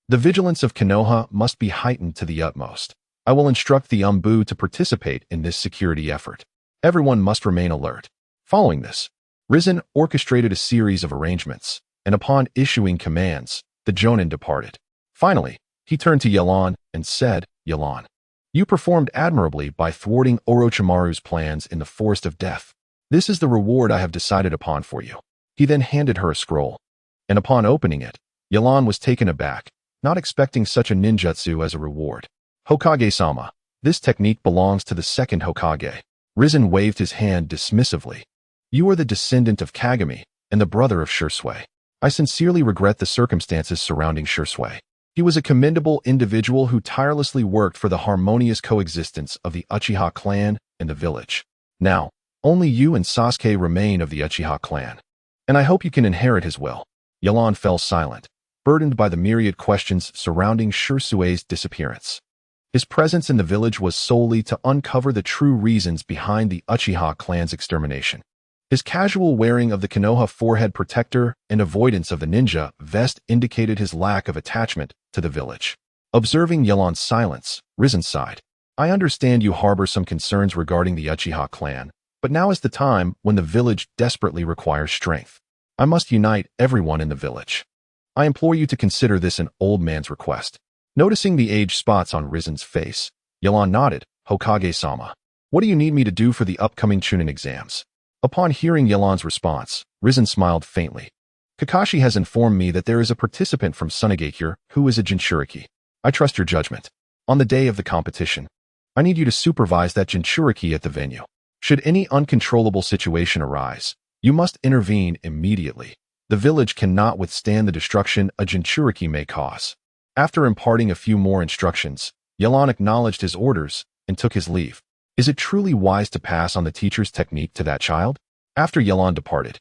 [SPEAKER 1] The vigilance of Konoha must be heightened to the utmost. I will instruct the Umbu to participate in this security effort. Everyone must remain alert." Following this, Risen orchestrated a series of arrangements, and upon issuing commands, the Jonin departed. Finally, he turned to Yelan and said, "Yelan, you performed admirably by thwarting Orochimaru's plans in the Forest of Death. This is the reward I have decided upon for you." He then handed her a scroll, and upon opening it, Yelan was taken aback, not expecting such a ninjutsu as a reward. "Hokage-sama, this technique belongs to the second Hokage." Risen waved his hand dismissively. "You are the descendant of Kagami and the brother of Shursui. I sincerely regret the circumstances surrounding Shursui. He was a commendable individual who tirelessly worked for the harmonious coexistence of the Uchiha clan and the village. Now, only you and Sasuke remain of the Uchiha clan, and I hope you can inherit his will." Yelan fell silent, burdened by the myriad questions surrounding Shursui's disappearance. His presence in the village was solely to uncover the true reasons behind the Uchiha clan's extermination. His casual wearing of the Konoha forehead protector and avoidance of the ninja vest indicated his lack of attachment to the village. Observing Yelan's silence, Risen sighed. "I understand you harbor some concerns regarding the Uchiha clan, but now is the time when the village desperately requires strength. I must unite everyone in the village. I implore you to consider this an old man's request." Noticing the age spots on Risen's face, Yelan nodded. "Hokage-sama, what do you need me to do for the upcoming Chunin exams?" Upon hearing Yelan's response, Risen smiled faintly. Kakashi has informed me that there is a participant from Sunagate here who is a Jinchuriki. I trust your judgment. On the day of the competition, I need you to supervise that Jinchuriki at the venue. Should any uncontrollable situation arise, you must intervene immediately. The village cannot withstand the destruction a Jinchuriki may cause. After imparting a few more instructions, Yelan acknowledged his orders and took his leave. Is it truly wise to pass on the teacher's technique to that child? After Yelan departed,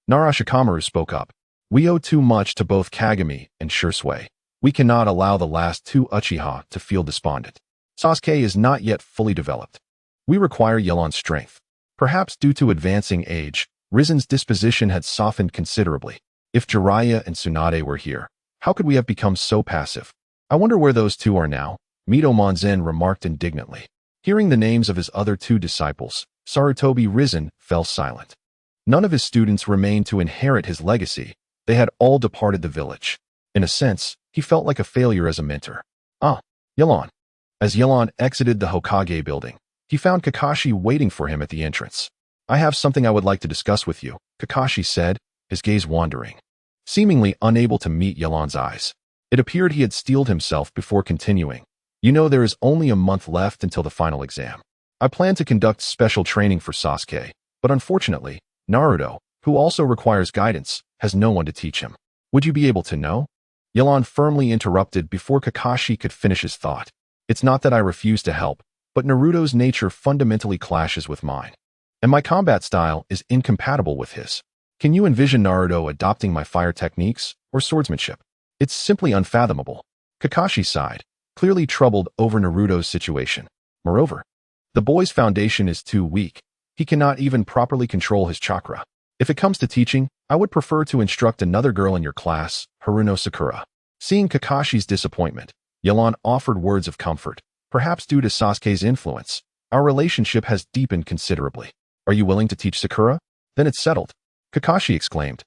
[SPEAKER 1] Nara Shikamaru spoke up. We owe too much to both Kagami and Shursui. We cannot allow the last two Uchiha to feel despondent. Sasuke is not yet fully developed. We require Yelan's strength. Perhaps due to advancing age, Risen's disposition had softened considerably. If Jiraiya and Tsunade were here, how could we have become so passive? I wonder where those two are now, Mito Monzen remarked indignantly. Hearing the names of his other two disciples, Sarutobi Risen fell silent. None of his students remained to inherit his legacy. They had all departed the village. In a sense, he felt like a failure as a mentor. Yelan. As Yelan exited the Hokage building, he found Kakashi waiting for him at the entrance. I have something I would like to discuss with you, Kakashi said, his gaze wandering. Seemingly unable to meet Yelan's eyes, it appeared he had steeled himself before continuing. You know there is only a month left until the final exam. I plan to conduct special training for Sasuke, but unfortunately, Naruto, who also requires guidance, has no one to teach him. Would you be able to know? Yelan firmly interrupted before Kakashi could finish his thought. It's not that I refuse to help, but Naruto's nature fundamentally clashes with mine, and my combat style is incompatible with his. Can you envision Naruto adopting my fire techniques or swordsmanship? It's simply unfathomable. Kakashi sighed, clearly troubled over Naruto's situation. Moreover, the boy's foundation is too weak. He cannot even properly control his chakra. If it comes to teaching, I would prefer to instruct another girl in your class, Haruno Sakura. Seeing Kakashi's disappointment, Yelan offered words of comfort. Perhaps due to Sasuke's influence, our relationship has deepened considerably. Are you willing to teach Sakura? Then it's settled, Kakashi exclaimed,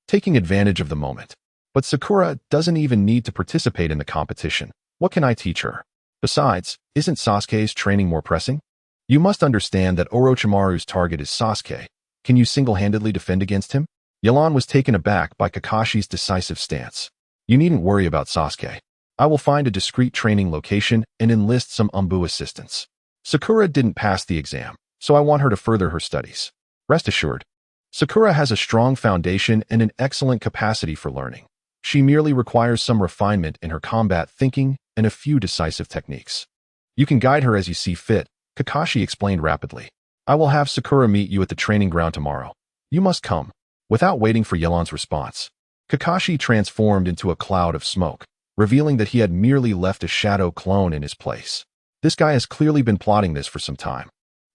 [SPEAKER 1] taking advantage of the moment. But Sakura doesn't even need to participate in the competition. What can I teach her? Besides, isn't Sasuke's training more pressing? You must understand that Orochimaru's target is Sasuke. Can you single-handedly defend against him? Yelan was taken aback by Kakashi's decisive stance. You needn't worry about Sasuke. I will find a discreet training location and enlist some Umbu assistants. Sakura didn't pass the exam, so I want her to further her studies. Rest assured, Sakura has a strong foundation and an excellent capacity for learning. She merely requires some refinement in her combat thinking and a few decisive techniques. You can guide her as you see fit, Kakashi explained rapidly. I will have Sakura meet you at the training ground tomorrow. You must come. Without waiting for Yelan's response, Kakashi transformed into a cloud of smoke, revealing that he had merely left a shadow clone in his place. This guy has clearly been plotting this for some time.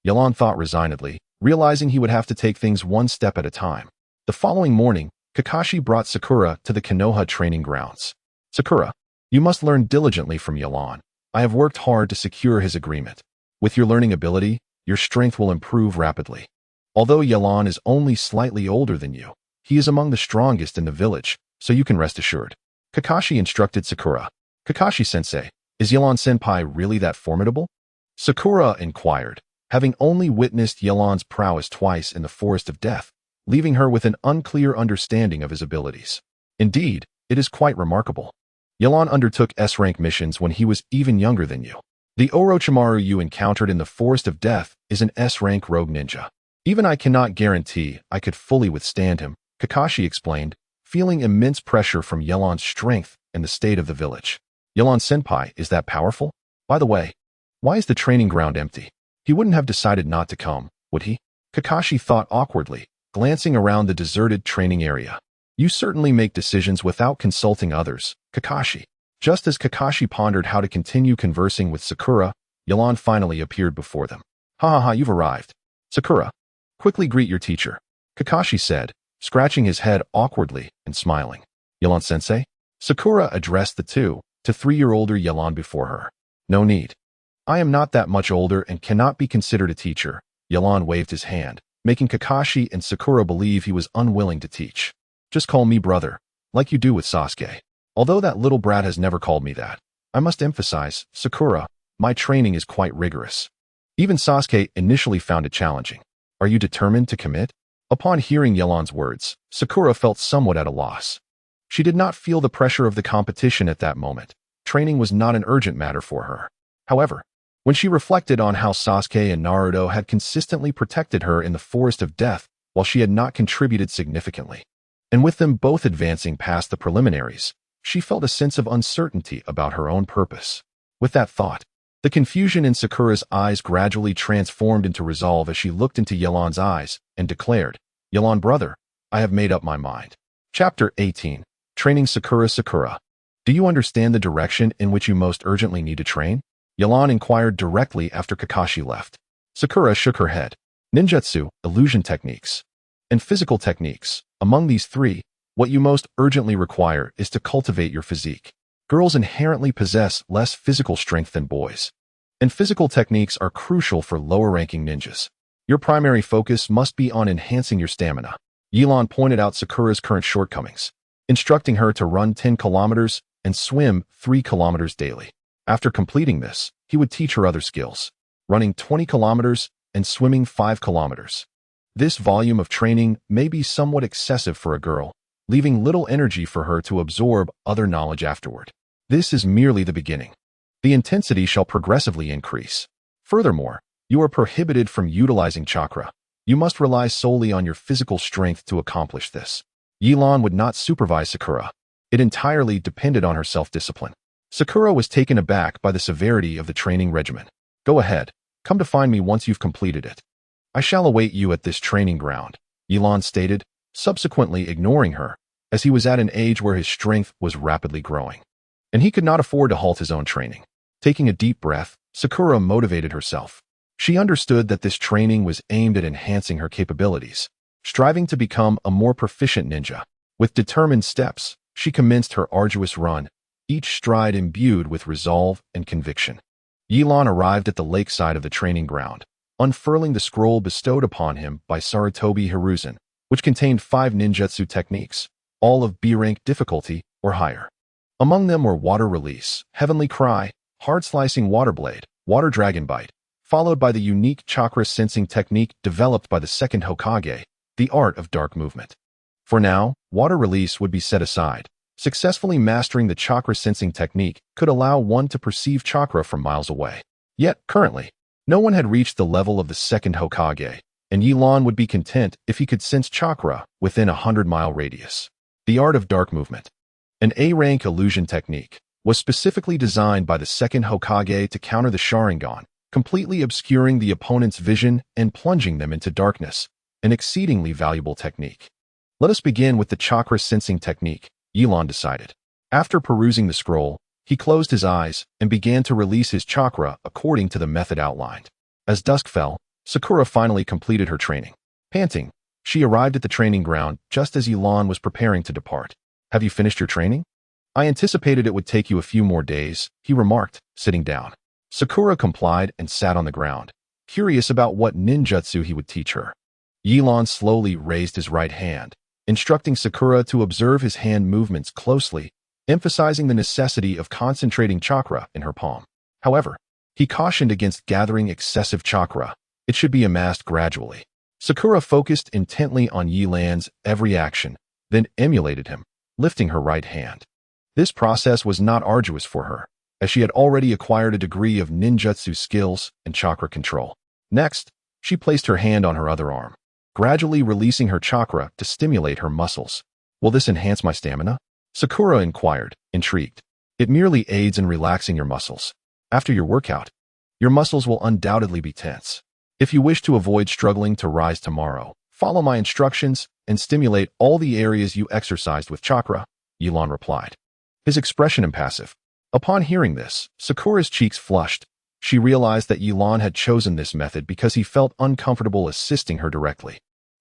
[SPEAKER 1] Yelan thought resignedly, realizing he would have to take things one step at a time. The following morning, Kakashi brought Sakura to the Konoha training grounds. Sakura, you must learn diligently from Yelan. I have worked hard to secure his agreement. With your learning ability, your strength will improve rapidly. Although Yelan is only slightly older than you, he is among the strongest in the village, so you can rest assured. Kakashi instructed Sakura. Kakashi-sensei, is Yelan-senpai really that formidable? Sakura inquired, having only witnessed Yelan's prowess twice in the Forest of Death, leaving her with an unclear understanding of his abilities. Indeed, it is quite remarkable. Yelan undertook S-rank missions when he was even younger than you. The Orochimaru you encountered in the Forest of Death is an S-rank rogue ninja. Even I cannot guarantee I could fully withstand him, Kakashi explained, feeling immense pressure from Yelan's strength and the state of the village. Yelan-senpai is that powerful? By the way, why is the training ground empty? He wouldn't have decided not to come, would he? Kakashi thought awkwardly, glancing around the deserted training area. You certainly make decisions without consulting others, Kakashi. Just as Kakashi pondered how to continue conversing with Sakura, Yelan finally appeared before them. Ha, you've arrived. Sakura, quickly greet your teacher, Kakashi said, scratching his head awkwardly and smiling. Yelan-sensei? Sakura addressed the 2 to 3-year-older Yelan before her. No need. I am not that much older and cannot be considered a teacher. Yelan waved his hand, making Kakashi and Sakura believe he was unwilling to teach. Just call me brother, like you do with Sasuke. Although that little brat has never called me that. I must emphasize, Sakura, my training is quite rigorous. Even Sasuke initially found it challenging. Are you determined to commit? Upon hearing Yelan's words, Sakura felt somewhat at a loss. She did not feel the pressure of the competition at that moment. Training was not an urgent matter for her. However, when she reflected on how Sasuke and Naruto had consistently protected her in the Forest of Death while she had not contributed significantly, and with them both advancing past the preliminaries, she felt a sense of uncertainty about her own purpose. With that thought, the confusion in Sakura's eyes gradually transformed into resolve as she looked into Yelan's eyes and declared, "Yelan brother, I have made up my mind." Chapter 18. Training Sakura. Do you understand the direction in which you most urgently need to train? Yelan inquired directly after Kakashi left. Sakura shook her head. Ninjutsu, illusion techniques, and physical techniques. Among these three, what you most urgently require is to cultivate your physique. Girls inherently possess less physical strength than boys, and physical techniques are crucial for lower-ranking ninjas. Your primary focus must be on enhancing your stamina. Yelan pointed out Sakura's current shortcomings, instructing her to run 10 kilometers and swim 3 kilometers daily. After completing this, he would teach her other skills, running 20 kilometers and swimming 5 kilometers. This volume of training may be somewhat excessive for a girl, leaving little energy for her to absorb other knowledge afterward. This is merely the beginning. The intensity shall progressively increase. Furthermore, you are prohibited from utilizing chakra. You must rely solely on your physical strength to accomplish this. Yelan would not supervise Sakura. It entirely depended on her self-discipline. Sakura was taken aback by the severity of the training regimen. Go ahead, come to find me once you've completed it. I shall await you at this training ground, Yelan stated, subsequently ignoring her, as he was at an age where his strength was rapidly growing, and he could not afford to halt his own training. Taking a deep breath, Sakura motivated herself. She understood that this training was aimed at enhancing her capabilities, striving to become a more proficient ninja. With determined steps, she commenced her arduous run, each stride imbued with resolve and conviction. Yelan arrived at the lakeside of the training ground, unfurling the scroll bestowed upon him by Sarutobi Hiruzen, which contained 5 ninjutsu techniques, all of B-rank difficulty or higher. Among them were Water Release, Heavenly Cry, Hard-Slicing Water Blade, Water Dragon Bite, followed by the unique chakra sensing technique developed by the second Hokage, the art of dark movement. For now, Water Release would be set aside. Successfully mastering the chakra sensing technique could allow one to perceive chakra from miles away. Yet, currently, no one had reached the level of the second Hokage, and Yelan would be content if he could sense chakra within a 100-mile radius. The art of dark movement, an A-rank illusion technique, was specifically designed by the second Hokage to counter the Sharingan, completely obscuring the opponent's vision and plunging them into darkness, an exceedingly valuable technique. Let us begin with the chakra sensing technique, Yelan decided. After perusing the scroll, he closed his eyes and began to release his chakra according to the method outlined. As dusk fell, Sakura finally completed her training. Panting, she arrived at the training ground just as Yelan was preparing to depart. Have you finished your training? I anticipated it would take you a few more days, he remarked, sitting down. Sakura complied and sat on the ground, curious about what ninjutsu he would teach her. Yelan slowly raised his right hand, instructing Sakura to observe his hand movements closely, emphasizing the necessity of concentrating chakra in her palm. However, he cautioned against gathering excessive chakra. It should be amassed gradually. Sakura focused intently on Yelan's every action, then emulated him, lifting her right hand. This process was not arduous for her, as she had already acquired a degree of ninjutsu skills and chakra control. Next, she placed her hand on her other arm, gradually releasing her chakra to stimulate her muscles. Will this enhance my stamina? Sakura inquired, intrigued. It merely aids in relaxing your muscles. After your workout, your muscles will undoubtedly be tense. If you wish to avoid struggling to rise tomorrow, follow my instructions and stimulate all the areas you exercised with chakra, Yelan replied, his expression impassive. Upon hearing this, Sakura's cheeks flushed. She realized that Yelan had chosen this method because he felt uncomfortable assisting her directly.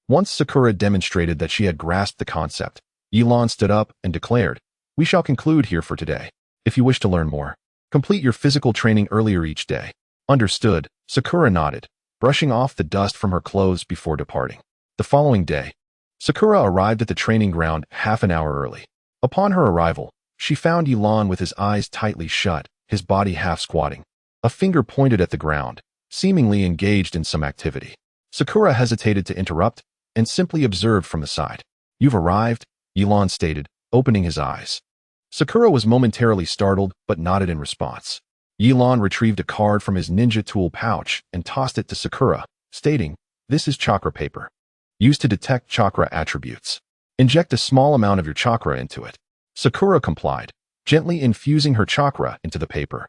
[SPEAKER 1] Once Sakura demonstrated that she had grasped the concept, Yelan stood up and declared, "We shall conclude here for today. If you wish to learn more, complete your physical training earlier each day." Understood, Sakura nodded, brushing off the dust from her clothes before departing. The following day, Sakura arrived at the training ground half an hour early. Upon her arrival, she found Yelan with his eyes tightly shut, his body half squatting, a finger pointed at the ground, seemingly engaged in some activity. Sakura hesitated to interrupt, and simply observed from the side. "You've arrived," Elon stated, opening his eyes. Sakura was momentarily startled but nodded in response. Elon retrieved a card from his ninja tool pouch and tossed it to Sakura, stating, "This is chakra paper. Used to detect chakra attributes. Inject a small amount of your chakra into it." Sakura complied, gently infusing her chakra into the paper.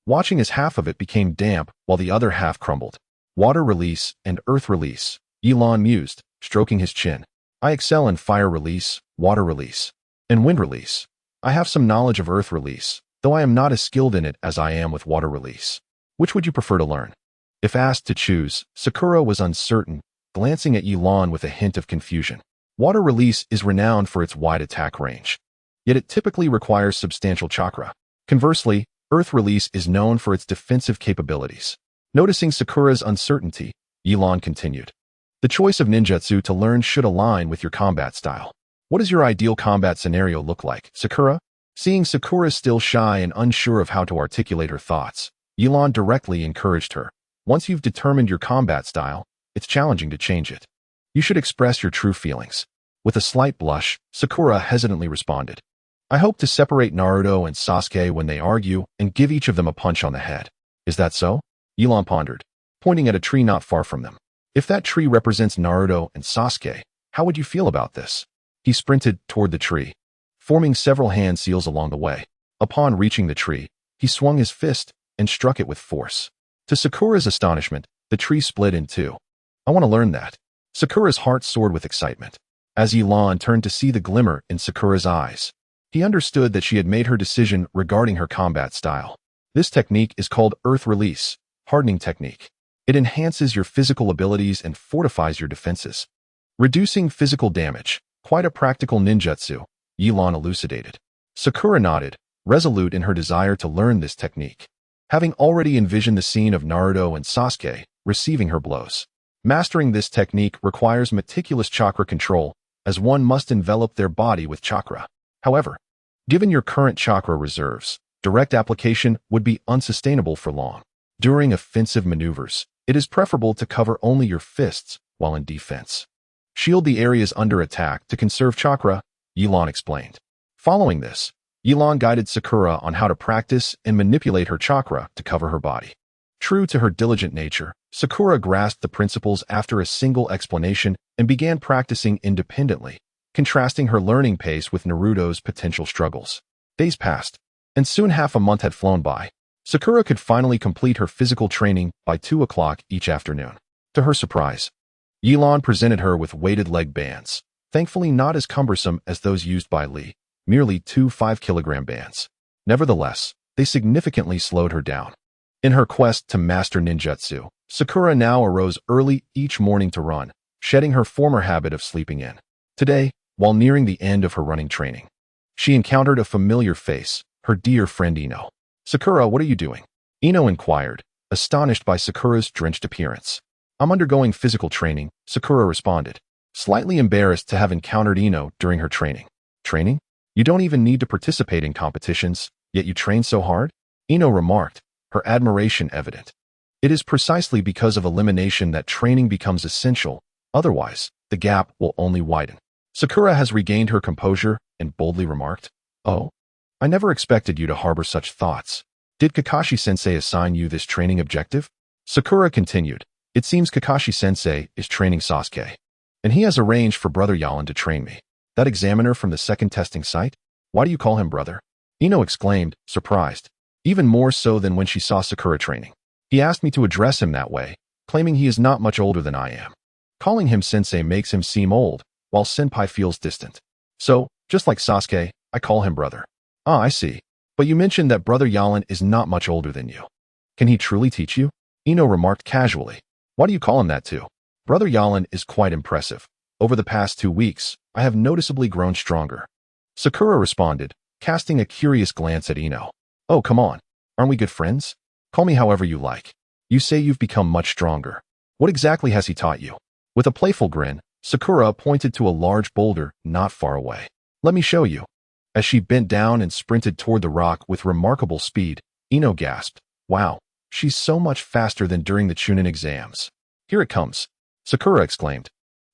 [SPEAKER 1] Watching as half of it became damp while the other half crumbled. "Water release and earth release," Elon mused, stroking his chin. "I excel in fire release, water release, and wind release. I have some knowledge of earth release, though I am not as skilled in it as I am with water release. Which would you prefer to learn?" If asked to choose, Sakura was uncertain, glancing at Elon with a hint of confusion. Water release is renowned for its wide attack range, yet it typically requires substantial chakra. Conversely, earth release is known for its defensive capabilities. Noticing Sakura's uncertainty, Elon continued, "The choice of ninjutsu to learn should align with your combat style. What does your ideal combat scenario look like, Sakura?" Seeing Sakura still shy and unsure of how to articulate her thoughts, Elon directly encouraged her. "Once you've determined your combat style, it's challenging to change it. You should express your true feelings." With a slight blush, Sakura hesitantly responded, "I hope to separate Naruto and Sasuke when they argue and give each of them a punch on the head." "Is that so?" Elon pondered, pointing at a tree not far from them. "If that tree represents Naruto and Sasuke, how would you feel about this?" He sprinted toward the tree, forming several hand seals along the way. Upon reaching the tree, he swung his fist and struck it with force. To Sakura's astonishment, the tree split in two. "I want to learn that." Sakura's heart soared with excitement. As Elon turned to see the glimmer in Sakura's eyes, he understood that she had made her decision regarding her combat style. This technique is called Earth Release, hardening technique. It enhances your physical abilities and fortifies your defenses, reducing physical damage. Quite a practical ninjutsu, Elon elucidated. Sakura nodded, resolute in her desire to learn this technique, having already envisioned the scene of Naruto and Sasuke receiving her blows. Mastering this technique requires meticulous chakra control, as one must envelop their body with chakra. However, given your current chakra reserves, direct application would be unsustainable for long. During offensive maneuvers, it is preferable to cover only your fists while in defense. Shield the areas under attack to conserve chakra, Elon explained. Following this, Elon guided Sakura on how to practice and manipulate her chakra to cover her body. True to her diligent nature, Sakura grasped the principles after a single explanation and began practicing independently, contrasting her learning pace with Naruto's potential struggles. Days passed, and soon half a month had flown by. Sakura could finally complete her physical training by 2 o'clock each afternoon. To her surprise, Elon presented her with weighted leg bands, thankfully not as cumbersome as those used by Lee, merely 2 5-kilogram bands. Nevertheless, they significantly slowed her down. In her quest to master ninjutsu, Sakura now arose early each morning to run, shedding her former habit of sleeping in. Today, while nearing the end of her running training, she encountered a familiar face, her dear friend Ino. "Sakura, what are you doing?" Ino inquired, astonished by Sakura's drenched appearance. "I'm undergoing physical training," Sakura responded, slightly embarrassed to have encountered Ino during her training. "Training? You don't even need to participate in competitions, yet you train so hard?" Ino remarked, her admiration evident. "It is precisely because of elimination that training becomes essential, otherwise, the gap will only widen." Sakura has regained her composure and boldly remarked, "Oh, I never expected you to harbor such thoughts. Did Kakashi-sensei assign you this training objective?" Sakura continued, "It seems Kakashi-sensei is training Sasuke, and he has arranged for Brother Yalan to train me. That examiner from the second testing site? Why do you call him brother?" Ino exclaimed, surprised, even more so than when she saw Sakura training. "He asked me to address him that way, claiming he is not much older than I am. Calling him sensei makes him seem old, while senpai feels distant. So, just like Sasuke, I call him brother." "Ah, I see. But you mentioned that Brother Yalan is not much older than you. Can he truly teach you?" Ino remarked casually. "Why do you call him that too?" "Brother Yalan is quite impressive. Over the past 2 weeks, I have noticeably grown stronger." Sakura responded, casting a curious glance at Ino. "Oh, come on. Aren't we good friends? Call me however you like. You say you've become much stronger. What exactly has he taught you?" With a playful grin, Sakura pointed to a large boulder not far away. "Let me show you." As she bent down and sprinted toward the rock with remarkable speed, Ino gasped, "Wow, she's so much faster than during the Chunin exams." "Here it comes," Sakura exclaimed.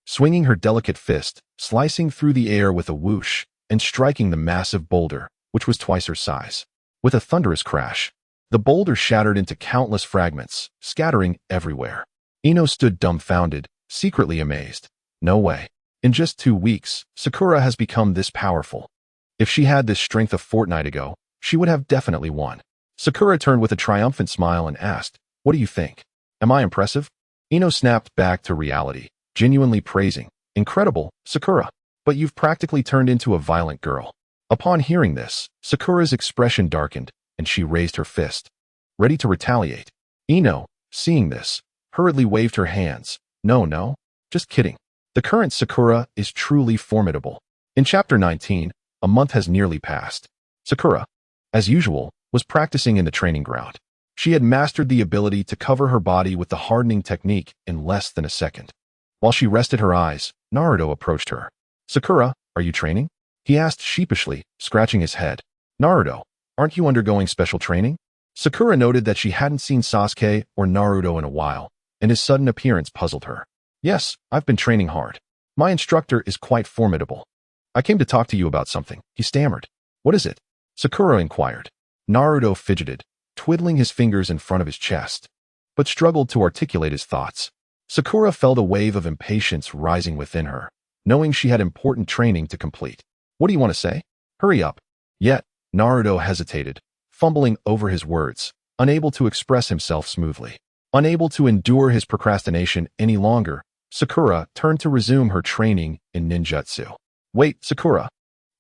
[SPEAKER 1] swinging her delicate fist, slicing through the air with a whoosh, and striking the massive boulder, which was twice her size. With a thunderous crash, the boulder shattered into countless fragments, scattering everywhere. Ino stood dumbfounded, secretly amazed. No way. In just 2 weeks, Sakura has become this powerful. If she had this strength a fortnight ago, she would have definitely won. Sakura turned with a triumphant smile and asked, "What do you think? Am I impressive?" Ino snapped back to reality, genuinely praising, "Incredible, Sakura. But you've practically turned into a violent girl." Upon hearing this, Sakura's expression darkened, and she raised her fist, ready to retaliate. Ino, seeing this, hurriedly waved her hands. No, just kidding. The current Sakura is truly formidable. In Chapter 19, a month has nearly passed. Sakura, as usual, was practicing in the training ground. She had mastered the ability to cover her body with the hardening technique in less than a second. While she rested her eyes, Naruto approached her. "Sakura, are you training?" he asked sheepishly, scratching his head. "Naruto, aren't you undergoing special training?" Sakura noted that she hadn't seen Sasuke or Naruto in a while, and his sudden appearance puzzled her. "Yes, I've been training hard. My instructor is quite formidable. I came to talk to you about something," he stammered. "What is it?" Sakura inquired. Naruto fidgeted, twiddling his fingers in front of his chest, but struggled to articulate his thoughts. Sakura felt a wave of impatience rising within her, knowing she had important training to complete. "What do you want to say? Hurry up." Yet, Naruto hesitated, fumbling over his words, unable to express himself smoothly. Unable to endure his procrastination any longer, Sakura turned to resume her training in ninjutsu. "Wait, Sakura!"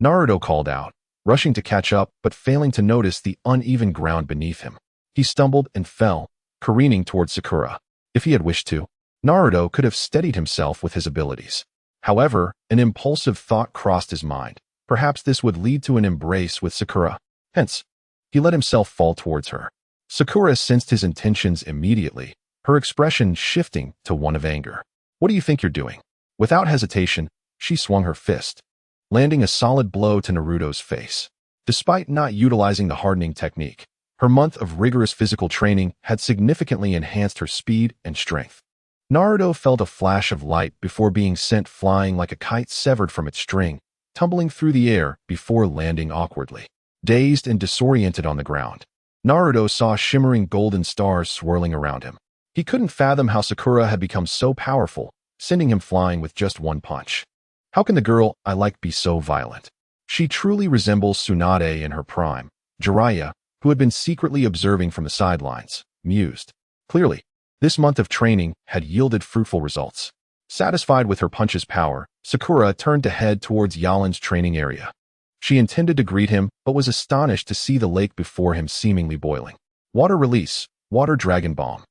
[SPEAKER 1] Naruto called out, rushing to catch up but failing to notice the uneven ground beneath him. He stumbled and fell, careening towards Sakura. If he had wished to, Naruto could have steadied himself with his abilities. However, an impulsive thought crossed his mind. Perhaps this would lead to an embrace with Sakura. Hence, he let himself fall towards her. Sakura sensed his intentions immediately, her expression shifting to one of anger. "What do you think you're doing?" Without hesitation, she swung her fist, landing a solid blow to Naruto's face. Despite not utilizing the hardening technique, her month of rigorous physical training had significantly enhanced her speed and strength. Naruto felt a flash of light before being sent flying like a kite severed from its string, tumbling through the air before landing awkwardly. Dazed and disoriented on the ground, Naruto saw shimmering golden stars swirling around him. He couldn't fathom how Sakura had become so powerful, sending him flying with just one punch. How can the girl I like be so violent? She truly resembles Tsunade in her prime. Jiraiya, who had been secretly observing from the sidelines, mused. Clearly, this month of training had yielded fruitful results. Satisfied with her punch's power, Sakura turned to head towards Yalin's training area. She intended to greet him, but was astonished to see the lake before him seemingly boiling. Water release, water dragon bomb.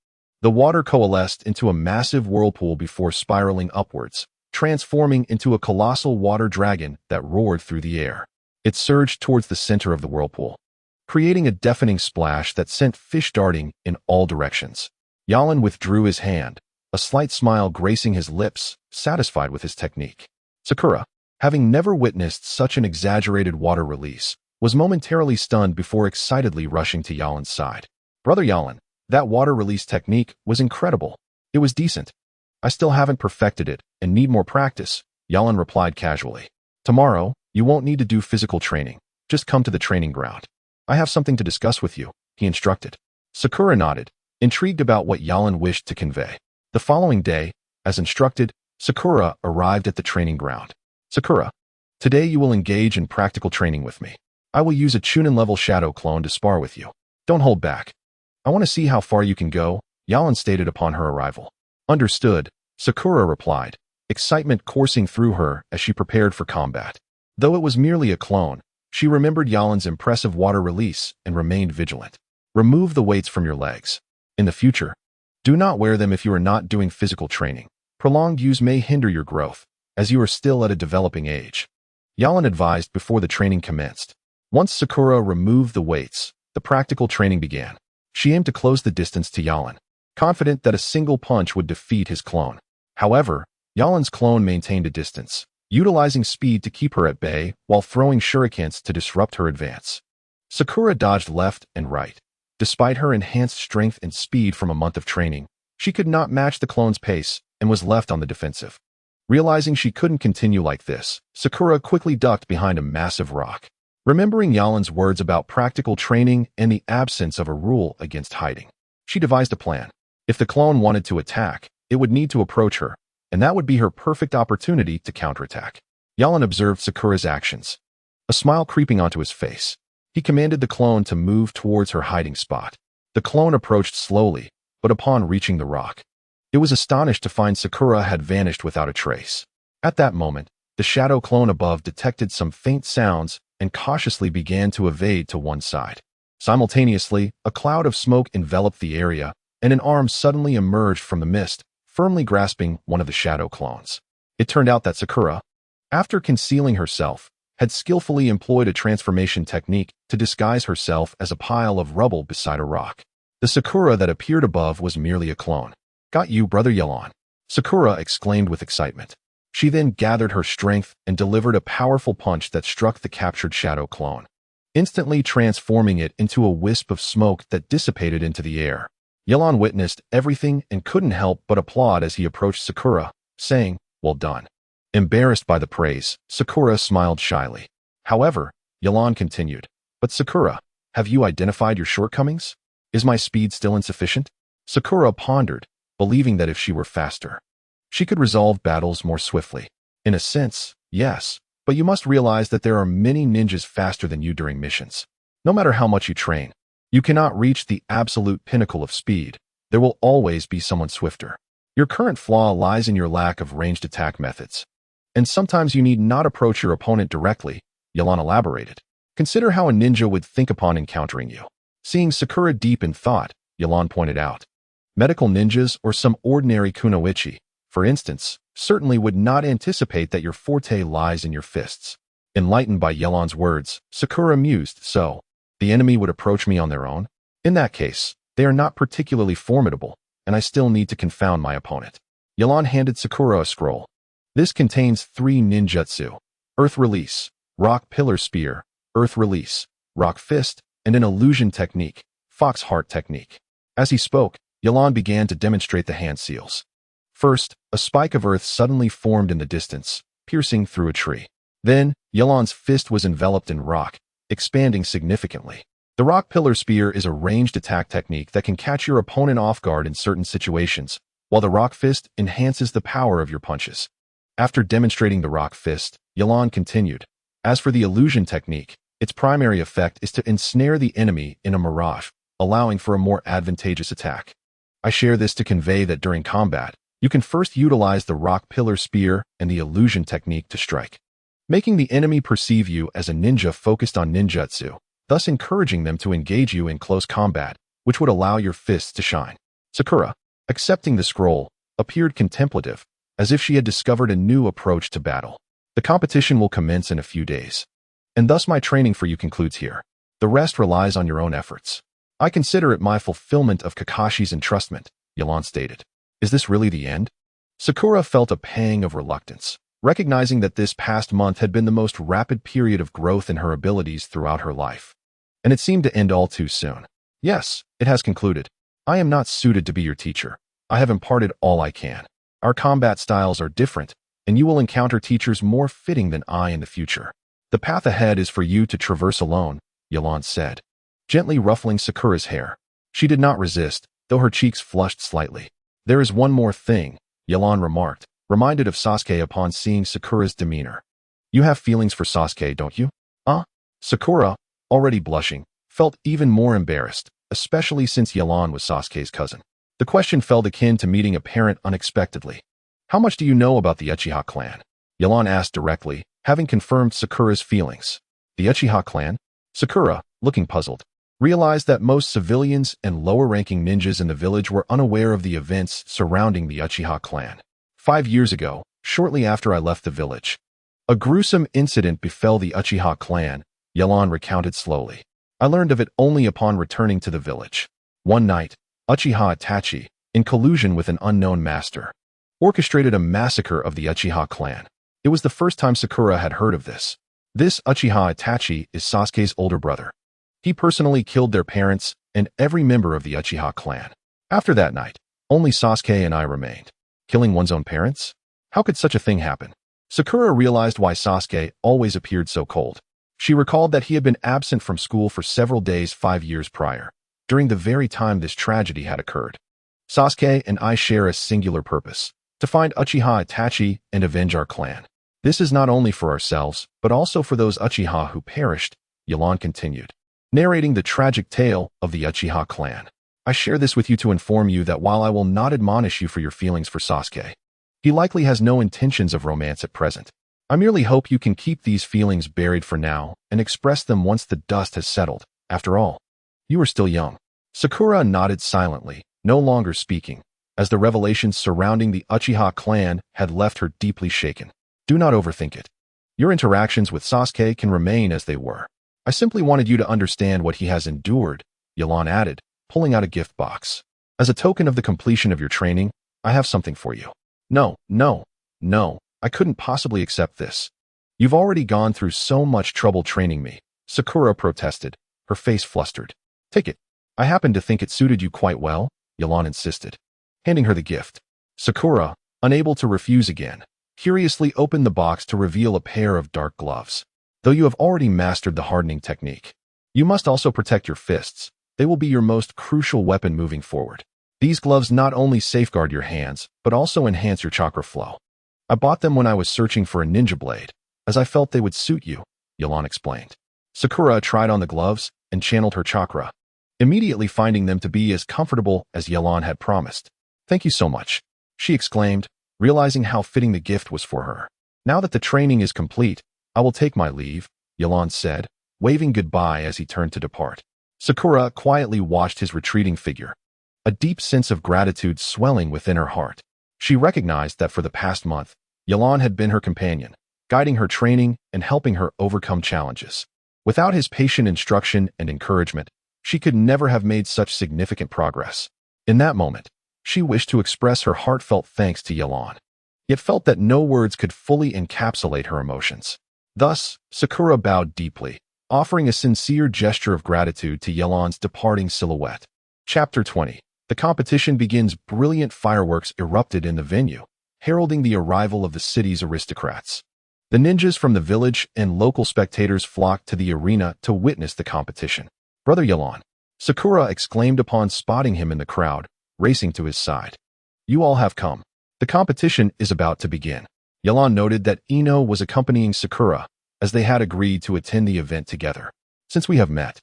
[SPEAKER 1] The water coalesced into a massive whirlpool before spiraling upwards, transforming into a colossal water dragon that roared through the air. It surged towards the center of the whirlpool, creating a deafening splash that sent fish darting in all directions. Yalin withdrew his hand, a slight smile gracing his lips, satisfied with his technique. Sakura, having never witnessed such an exaggerated water release, was momentarily stunned before excitedly rushing to Yalin's side. "Brother Yalin, that water release technique was incredible. It was decent. I still haven't perfected it and need more practice," Yalin replied casually. "Tomorrow, you won't need to do physical training. Just come to the training ground. I have something to discuss with you," he instructed. Sakura nodded, intrigued about what Yalin wished to convey. The following day, as instructed, Sakura arrived at the training ground. "Sakura, today you will engage in practical training with me. I will use a Chunin-level shadow clone to spar with you. Don't hold back. I want to see how far you can go," Yalin stated upon her arrival. "Understood," Sakura replied, excitement coursing through her as she prepared for combat. Though it was merely a clone, she remembered Yalin's impressive water release and remained vigilant. "Remove the weights from your legs. In the future, do not wear them if you are not doing physical training. Prolonged use may hinder your growth, as you are still at a developing age," Yalin advised before the training commenced. Once Sakura removed the weights, the practical training began. She aimed to close the distance to Yalin, confident that a single punch would defeat his clone. However, Yalin's clone maintained a distance, utilizing speed to keep her at bay while throwing shurikens to disrupt her advance. Sakura dodged left and right. Despite her enhanced strength and speed from a month of training, she could not match the clone's pace and was left on the defensive. Realizing she couldn't continue like this, Sakura quickly ducked behind a massive rock. Remembering Yalan's words about practical training and the absence of a rule against hiding, she devised a plan. If the clone wanted to attack, it would need to approach her, and that would be her perfect opportunity to counterattack. Yalan observed Sakura's actions, a smile creeping onto his face. He commanded the clone to move towards her hiding spot. The clone approached slowly, but upon reaching the rock, it was astonished to find Sakura had vanished without a trace. At that moment, the shadow clone above detected some faint sounds and cautiously began to evade to one side. Simultaneously, a cloud of smoke enveloped the area, and an arm suddenly emerged from the mist, firmly grasping one of the shadow clones. It turned out that Sakura, after concealing herself, had skillfully employed a transformation technique to disguise herself as a pile of rubble beside a rock. The Sakura that appeared above was merely a clone. "Got you, brother Yalan," Sakura exclaimed with excitement. She then gathered her strength and delivered a powerful punch that struck the captured shadow clone, instantly transforming it into a wisp of smoke that dissipated into the air. Yalan witnessed everything and couldn't help but applaud as he approached Sakura, saying, "Well done." Embarrassed by the praise, Sakura smiled shyly. However, Yalan continued, "But Sakura, have you identified your shortcomings? Is my speed still insufficient?" Sakura pondered, believing that if she were faster, she could resolve battles more swiftly. "In a sense, yes, but you must realize that there are many ninjas faster than you during missions. No matter how much you train, you cannot reach the absolute pinnacle of speed. There will always be someone swifter. Your current flaw lies in your lack of ranged attack methods. And sometimes you need not approach your opponent directly," Yalan elaborated. "Consider how a ninja would think upon encountering you." Seeing Sakura deep in thought, Yalan pointed out, "Medical ninjas or some ordinary kunoichi, for instance, certainly would not anticipate that your forte lies in your fists." Enlightened by Yalan's words, Sakura mused, "So, the enemy would approach me on their own? In that case, they are not particularly formidable, and I still need to confound my opponent." Yalan handed Sakura a scroll. This contains 3 ninjutsu: Earth Release, Rock Pillar Spear, Earth Release, Rock Fist, and an illusion technique, Fox Heart Technique. As he spoke, Yalan began to demonstrate the hand seals. First, a spike of earth suddenly formed in the distance, piercing through a tree. Then, Yalan's fist was enveloped in rock, expanding significantly. The Rock Pillar Spear is a ranged attack technique that can catch your opponent off guard in certain situations, while the Rock Fist enhances the power of your punches. After demonstrating the Rock Fist, Yalan continued, "As for the illusion technique, its primary effect is to ensnare the enemy in a mirage, allowing for a more advantageous attack. I share this to convey that during combat, you can first utilize the Rock Pillar Spear and the illusion technique to strike, making the enemy perceive you as a ninja focused on ninjutsu, thus encouraging them to engage you in close combat, which would allow your fists to shine." Sakura, accepting the scroll, appeared contemplative, as if she had discovered a new approach to battle. "The competition will commence in a few days, and thus my training for you concludes here. The rest relies on your own efforts. I consider it my fulfillment of Kakashi's entrustment," Yalan stated. "Is this really the end?" Sakura felt a pang of reluctance, recognizing that this past month had been the most rapid period of growth in her abilities throughout her life. And it seemed to end all too soon. "Yes, it has concluded. I am not suited to be your teacher. I have imparted all I can. Our combat styles are different, and you will encounter teachers more fitting than I in the future. The path ahead is for you to traverse alone," Yalan said, gently ruffling Sakura's hair. She did not resist, though her cheeks flushed slightly. "There is one more thing," Yalan remarked, reminded of Sasuke upon seeing Sakura's demeanor. "You have feelings for Sasuke, don't you?" Sakura, already blushing, felt even more embarrassed, especially since Yalan was Sasuke's cousin. The question felt akin to meeting a parent unexpectedly. "How much do you know about the Uchiha clan?" Yalan asked directly, having confirmed Sakura's feelings. "The Uchiha clan?" Sakura, looking puzzled, realized that most civilians and lower-ranking ninjas in the village were unaware of the events surrounding the Uchiha clan. 5 years ago, shortly after I left the village, a gruesome incident befell the Uchiha clan," Yalan recounted slowly. "I learned of it only upon returning to the village. One night, Uchiha Itachi, in collusion with an unknown master, orchestrated a massacre of the Uchiha clan. It was the first time Sakura had heard of this. This Uchiha Itachi is Sasuke's older brother. He personally killed their parents and every member of the Uchiha clan. After that night, only Sasuke and I remained." "Killing one's own parents?" How could such a thing happen? Sakura realized why Sasuke always appeared so cold. She recalled that he had been absent from school for several days 5 years prior, during the very time this tragedy had occurred. Sasuke and I share a singular purpose: to find Uchiha Itachi and avenge our clan. This is not only for ourselves, but also for those Uchiha who perished, Yelan continued, narrating the tragic tale of the Uchiha clan. I share this with you to inform you that while I will not admonish you for your feelings for Sasuke, he likely has no intentions of romance at present. I merely hope you can keep these feelings buried for now and express them once the dust has settled. After all, you are still young. Sakura nodded silently, no longer speaking, as the revelations surrounding the Uchiha clan had left her deeply shaken. Do not overthink it. Your interactions with Sasuke can remain as they were. I simply wanted you to understand what he has endured, Yelan added, pulling out a gift box. As a token of the completion of your training, I have something for you. No, I couldn't possibly accept this. You've already gone through so much trouble training me, Sakura protested, her face flustered. Take it. I happen to think it suited you quite well, Yelan insisted, handing her the gift. Sakura, unable to refuse again, curiously opened the box to reveal a pair of dark gloves. Though you have already mastered the hardening technique, you must also protect your fists. They will be your most crucial weapon moving forward. These gloves not only safeguard your hands, but also enhance your chakra flow. I bought them when I was searching for a ninja blade, as I felt they would suit you, Yelan explained. Sakura tried on the gloves and channeled her chakra, immediately finding them to be as comfortable as Yelan had promised. Thank you so much, she exclaimed, realizing how fitting the gift was for her. Now that the training is complete, I will take my leave, Yelan said, waving goodbye as he turned to depart. Sakura quietly watched his retreating figure, a deep sense of gratitude swelling within her heart. She recognized that for the past month, Yelan had been her companion, guiding her training and helping her overcome challenges. Without his patient instruction and encouragement, she could never have made such significant progress. In that moment, she wished to express her heartfelt thanks to Yelan, yet felt that no words could fully encapsulate her emotions. Thus, Sakura bowed deeply, offering a sincere gesture of gratitude to Yelan's departing silhouette. Chapter 20. The competition begins. Brilliant fireworks erupted in the venue, heralding the arrival of the city's aristocrats. The ninjas from the village and local spectators flocked to the arena to witness the competition. Brother Yelan, Sakura exclaimed upon spotting him in the crowd, racing to his side. You all have come. The competition is about to begin. Yelan noted that Ino was accompanying Sakura, as they had agreed to attend the event together. Since we have met,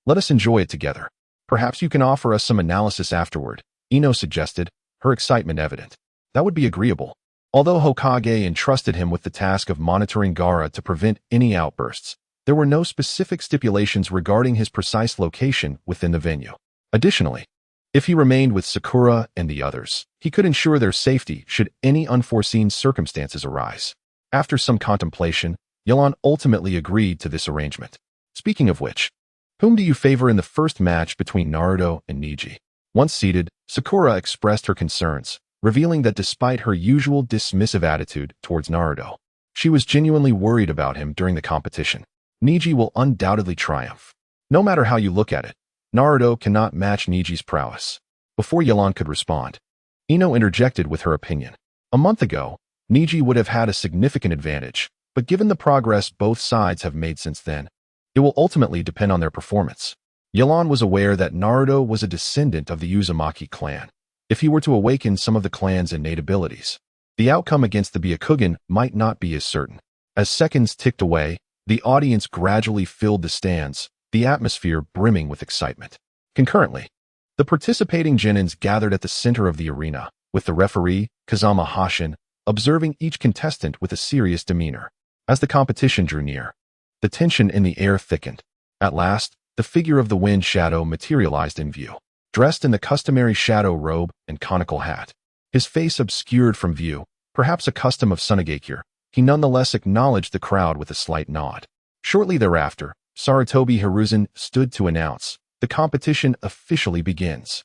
[SPEAKER 1] let us enjoy it together. Perhaps you can offer us some analysis afterward, Ino suggested, her excitement evident. That would be agreeable. Although Hokage entrusted him with the task of monitoring Gaara to prevent any outbursts, there were no specific stipulations regarding his precise location within the venue. Additionally, if he remained with Sakura and the others, he could ensure their safety should any unforeseen circumstances arise. After some contemplation, Yelan ultimately agreed to this arrangement. Speaking of which, whom do you favor in the first match between Naruto and Neji? Once seated, Sakura expressed her concerns, revealing that despite her usual dismissive attitude towards Naruto, she was genuinely worried about him during the competition. Neji will undoubtedly triumph. No matter how you look at it, Naruto cannot match Neji's prowess. Before Yelan could respond, Ino interjected with her opinion. A month ago, Neji would have had a significant advantage, but given the progress both sides have made since then, it will ultimately depend on their performance. Yelan was aware that Naruto was a descendant of the Uzumaki clan. If he were to awaken some of the clan's innate abilities, the outcome against the Byakugan might not be as certain. As seconds ticked away, the audience gradually filled the stands, the atmosphere brimming with excitement. Concurrently, the participating genins gathered at the center of the arena, with the referee, Kazama Hashin, observing each contestant with a serious demeanor. As the competition drew near, the tension in the air thickened. At last, the figure of the Wind Shadow materialized in view. Dressed in the customary shadow robe and conical hat, his face obscured from view, perhaps a custom of Sunagakure, he nonetheless acknowledged the crowd with a slight nod. Shortly thereafter, Sarutobi Hiruzen stood to announce, the competition officially begins.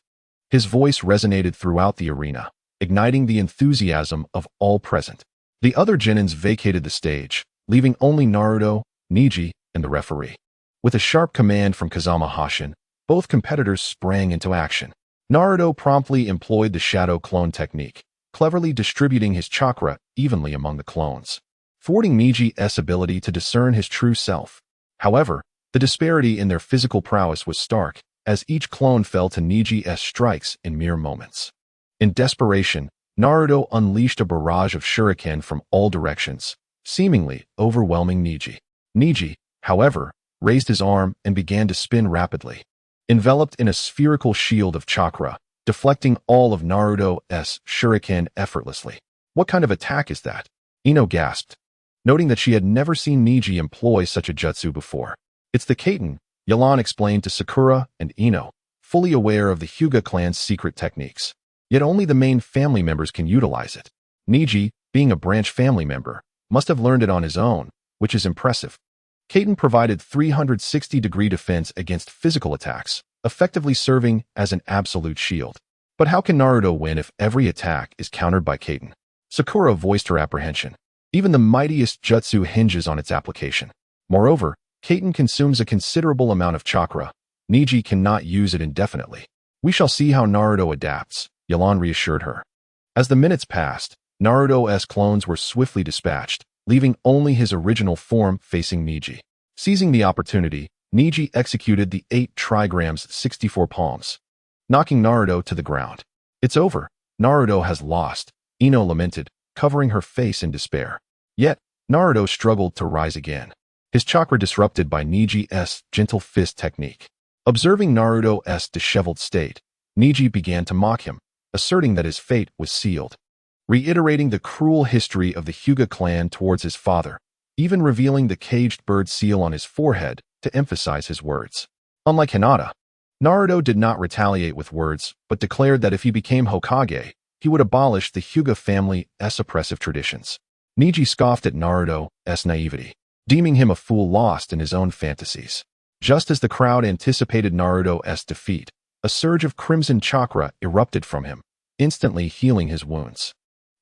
[SPEAKER 1] His voice resonated throughout the arena, igniting the enthusiasm of all present. The other genins vacated the stage, leaving only Naruto, Neji, and the referee. With a sharp command from Kazama Hashin, both competitors sprang into action. Naruto promptly employed the shadow clone technique, cleverly distributing his chakra evenly among the clones, thwarting Niji's ability to discern his true self. However, the disparity in their physical prowess was stark, as each clone fell to Niji's strikes in mere moments. In desperation, Naruto unleashed a barrage of shuriken from all directions, seemingly overwhelming Niji. Niji, however, raised his arm and began to spin rapidly, enveloped in a spherical shield of chakra, deflecting all of Naruto's shuriken effortlessly. What kind of attack is that? Ino gasped, noting that she had never seen Niji employ such a jutsu before. It's the Kaiten, Yelan explained to Sakura and Ino, fully aware of the Hyuga clan's secret techniques. Yet only the main family members can utilize it. Niji, being a branch family member, must have learned it on his own, which is impressive. Kaiten provided 360-degree defense against physical attacks, effectively serving as an absolute shield. But how can Naruto win if every attack is countered by Kaiten? Sakura voiced her apprehension. Even the mightiest jutsu hinges on its application. Moreover, Kaiten consumes a considerable amount of chakra. Niji cannot use it indefinitely. We shall see how Naruto adapts, Yelan reassured her. As the minutes passed, Naruto's clones were swiftly dispatched, leaving only his original form facing Niji. Seizing the opportunity, Niji executed the 8 trigrams 64 palms, knocking Naruto to the ground. It's over. Naruto has lost, Ino lamented, covering her face in despair. Yet, Naruto struggled to rise again, his chakra disrupted by Niji's gentle fist technique. Observing Naruto's disheveled state, Niji began to mock him, asserting that his fate was sealed, reiterating the cruel history of the Hyuga clan towards his father, even revealing the caged bird seal on his forehead to emphasize his words. Unlike Hinata, Naruto did not retaliate with words, but declared that if he became Hokage, he would abolish the Hyuga family's oppressive traditions. Niji scoffed at Naruto's naivety, deeming him a fool lost in his own fantasies. Just as the crowd anticipated Naruto's defeat, a surge of crimson chakra erupted from him, instantly healing his wounds.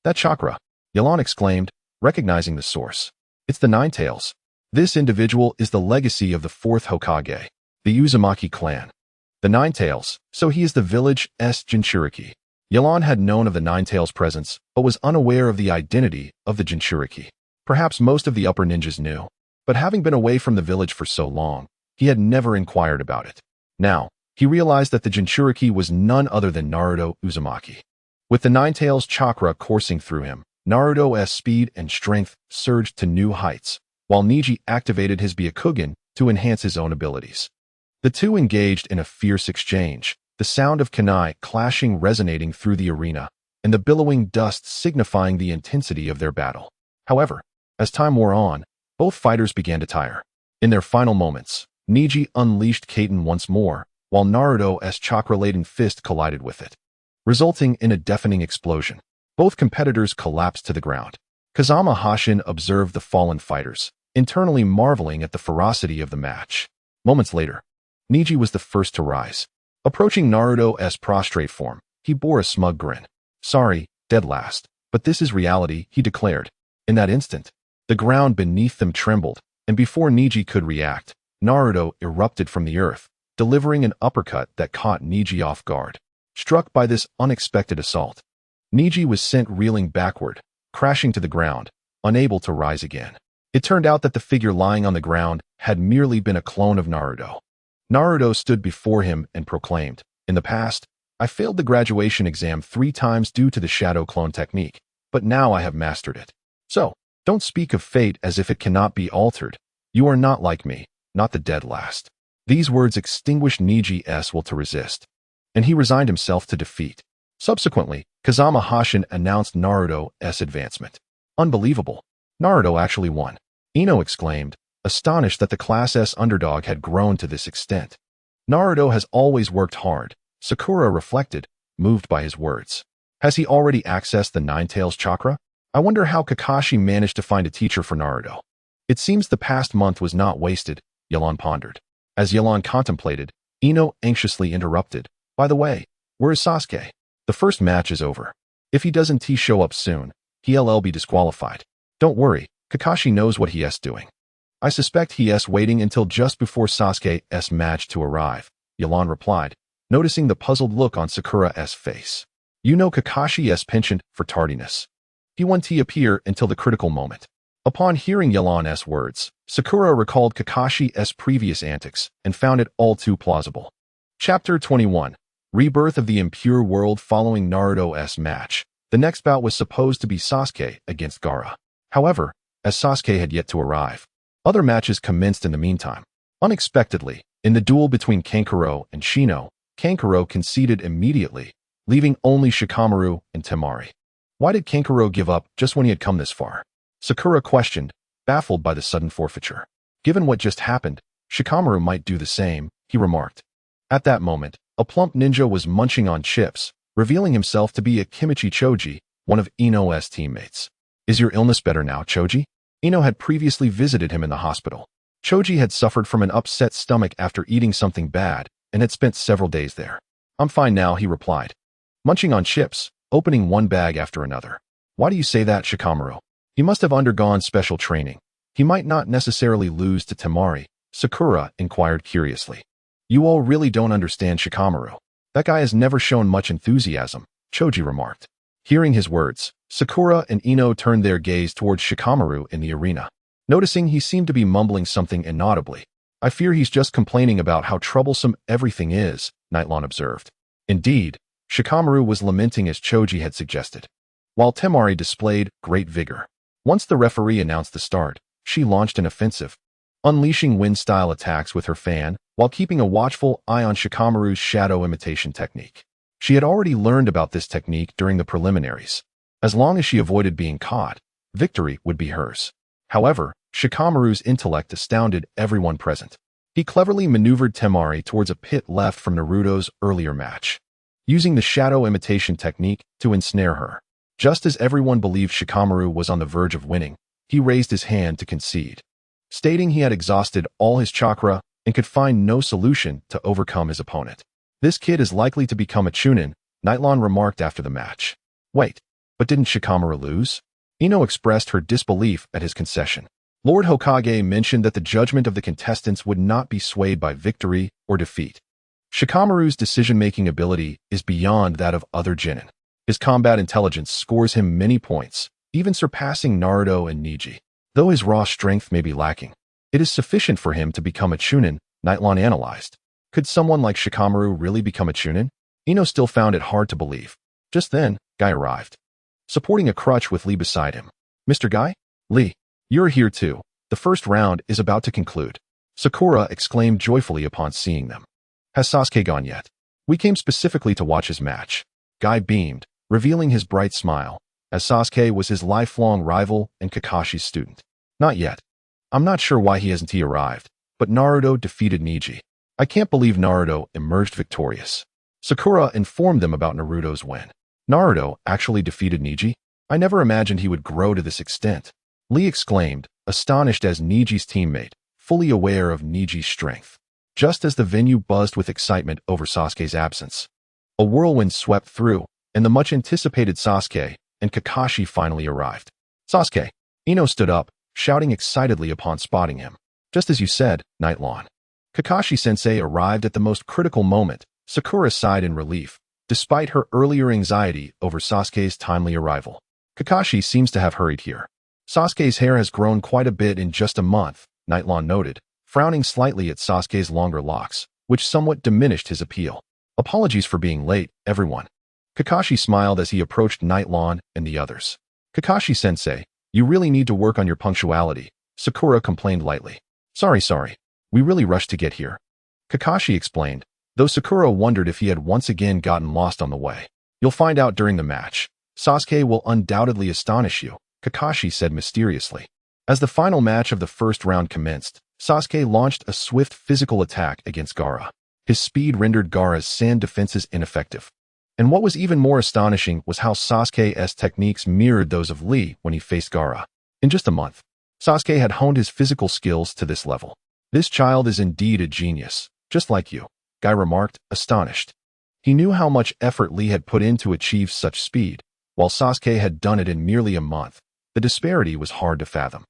[SPEAKER 1] That chakra, Yelan exclaimed, recognizing the source. It's the Nine Tails. This individual is the legacy of the 4th Hokage, the Uzumaki clan. The Nine Tails, so he is the village's Jinchuriki. Yelan had known of the Nine Tails' presence, but was unaware of the identity of the Jinchuriki. Perhaps most of the upper ninjas knew, but having been away from the village for so long, he had never inquired about it. Now, he realized that the Jinchuriki was none other than Naruto Uzumaki. With the Nine Tails chakra coursing through him, Naruto's speed and strength surged to new heights, while Niji activated his Byakugan to enhance his own abilities. The two engaged in a fierce exchange, the sound of kunai clashing resonating through the arena, and the billowing dust signifying the intensity of their battle. However, as time wore on, both fighters began to tire. In their final moments, Niji unleashed Kaiten once more, while Naruto's chakra-laden fist collided with it, resulting in a deafening explosion. Both competitors collapsed to the ground. Kazama Hashin observed the fallen fighters, internally marveling at the ferocity of the match. Moments later, Niji was the first to rise. Approaching Naruto's prostrate form, he bore a smug grin. "Sorry, dead last, but this is reality," he declared. In that instant, the ground beneath them trembled, and before Niji could react, Naruto erupted from the earth, delivering an uppercut that caught Niji off guard. Struck by this unexpected assault, Niji was sent reeling backward, crashing to the ground, unable to rise again. It turned out that the figure lying on the ground had merely been a clone of Naruto. Naruto stood before him and proclaimed, "In the past, I failed the graduation exam 3 times due to the shadow clone technique, but now I have mastered it. So, don't speak of fate as if it cannot be altered. You are not like me, not the dead last." These words extinguished Niji's will to resist, and he resigned himself to defeat. Subsequently, Kazama Hashin announced Naruto's advancement. Unbelievable. Naruto actually won. Ino exclaimed, astonished that the Class S underdog had grown to this extent. Naruto has always worked hard, Sakura reflected, moved by his words. Has he already accessed the Nine Tails chakra? I wonder how Kakashi managed to find a teacher for Naruto. It seems the past month was not wasted, Yelan pondered. As Yelan contemplated, Ino anxiously interrupted. By the way, where is Sasuke? The first match is over. If he doesn't show up soon, he'll be disqualified. Don't worry, Kakashi knows what he's doing. I suspect he's waiting until just before Sasuke's match to arrive, Yelan replied, noticing the puzzled look on Sakura's face. You know Kakashi's penchant for tardiness. He won't appear until the critical moment. Upon hearing Yelan's words, Sakura recalled Kakashi's previous antics and found it all too plausible. Chapter 21. Rebirth of the Impure World. Following Naruto's match, the next bout was supposed to be Sasuke against Gaara. However, as Sasuke had yet to arrive, other matches commenced in the meantime. Unexpectedly, in the duel between Kankuro and Shino, Kankuro conceded immediately, leaving only Shikamaru and Temari. Why did Kankuro give up just when he had come this far? Sakura questioned, baffled by the sudden forfeiture. Given what just happened, Shikamaru might do the same, he remarked. At that moment, a plump ninja was munching on chips, revealing himself to be Akimichi Choji, one of Ino's teammates. Is your illness better now, Choji? Ino had previously visited him in the hospital. Choji had suffered from an upset stomach after eating something bad and had spent several days there. I'm fine now, he replied. Munching on chips, opening one bag after another. Why do you say that, Shikamaru? He must have undergone special training. He might not necessarily lose to Temari, Sakura inquired curiously. You all really don't understand Shikamaru. That guy has never shown much enthusiasm, Choji remarked. Hearing his words, Sakura and Ino turned their gaze towards Shikamaru in the arena. Noticing he seemed to be mumbling something inaudibly. I fear he's just complaining about how troublesome everything is, Nightlon observed. Indeed, Shikamaru was lamenting as Choji had suggested, while Temari displayed great vigor. Once the referee announced the start, she launched an offensive, unleashing wind-style attacks with her fan while keeping a watchful eye on Shikamaru's shadow imitation technique. She had already learned about this technique during the preliminaries. As long as she avoided being caught, victory would be hers. However, Shikamaru's intellect astounded everyone present. He cleverly maneuvered Temari towards a pit left from Naruto's earlier match, using the shadow imitation technique to ensnare her. Just as everyone believed Shikamaru was on the verge of winning, he raised his hand to concede, stating he had exhausted all his chakra and could find no solution to overcome his opponent. This kid is likely to become a Chunin, Nightlon remarked after the match. Wait, but didn't Shikamaru lose? Ino expressed her disbelief at his concession. Lord Hokage mentioned that the judgment of the contestants would not be swayed by victory or defeat. Shikamaru's decision-making ability is beyond that of other Genin. His combat intelligence scores him many points, even surpassing Naruto and Neji. Though his raw strength may be lacking, it is sufficient for him to become a Chunin, Nightlon analyzed. Could someone like Shikamaru really become a Chunin? Ino still found it hard to believe. Just then, Guy arrived, supporting a crutch with Lee beside him. Mr. Guy? Lee, you're here too. The first round is about to conclude. Sakura exclaimed joyfully upon seeing them. Has Sasuke gone yet? We came specifically to watch his match. Guy beamed, revealing his bright smile, as Sasuke was his lifelong rival and Kakashi's student. Not yet. I'm not sure why he hasn't arrived, but Naruto defeated Neji. I can't believe Naruto emerged victorious. Sakura informed them about Naruto's win. Naruto actually defeated Neji? I never imagined he would grow to this extent. Lee exclaimed, astonished as Neji's teammate, fully aware of Neji's strength. Just as the venue buzzed with excitement over Sasuke's absence, a whirlwind swept through, and the much-anticipated Sasuke and Kakashi finally arrived. Sasuke! Ino stood up, shouting excitedly upon spotting him. Just as you said, Nightlon. Kakashi-sensei arrived at the most critical moment. Sakura sighed in relief, despite her earlier anxiety over Sasuke's timely arrival. Kakashi seems to have hurried here. Sasuke's hair has grown quite a bit in just a month, Nightlon noted, frowning slightly at Sasuke's longer locks, which somewhat diminished his appeal. Apologies for being late, everyone. Kakashi smiled as he approached Nightlon and the others. Kakashi-sensei, you really need to work on your punctuality, Sakura complained lightly. Sorry. We really rushed to get here. Kakashi explained, though Sakura wondered if he had once again gotten lost on the way. You'll find out during the match. Sasuke will undoubtedly astonish you, Kakashi said mysteriously. As the final match of the first round commenced, Sasuke launched a swift physical attack against Gaara. His speed rendered Gaara's sand defenses ineffective. And what was even more astonishing was how Sasuke's techniques mirrored those of Lee when he faced Gaara. In just a month, Sasuke had honed his physical skills to this level. This child is indeed a genius, just like you, Guy remarked, astonished. He knew how much effort Lee had put in to achieve such speed, while Sasuke had done it in merely a month. The disparity was hard to fathom.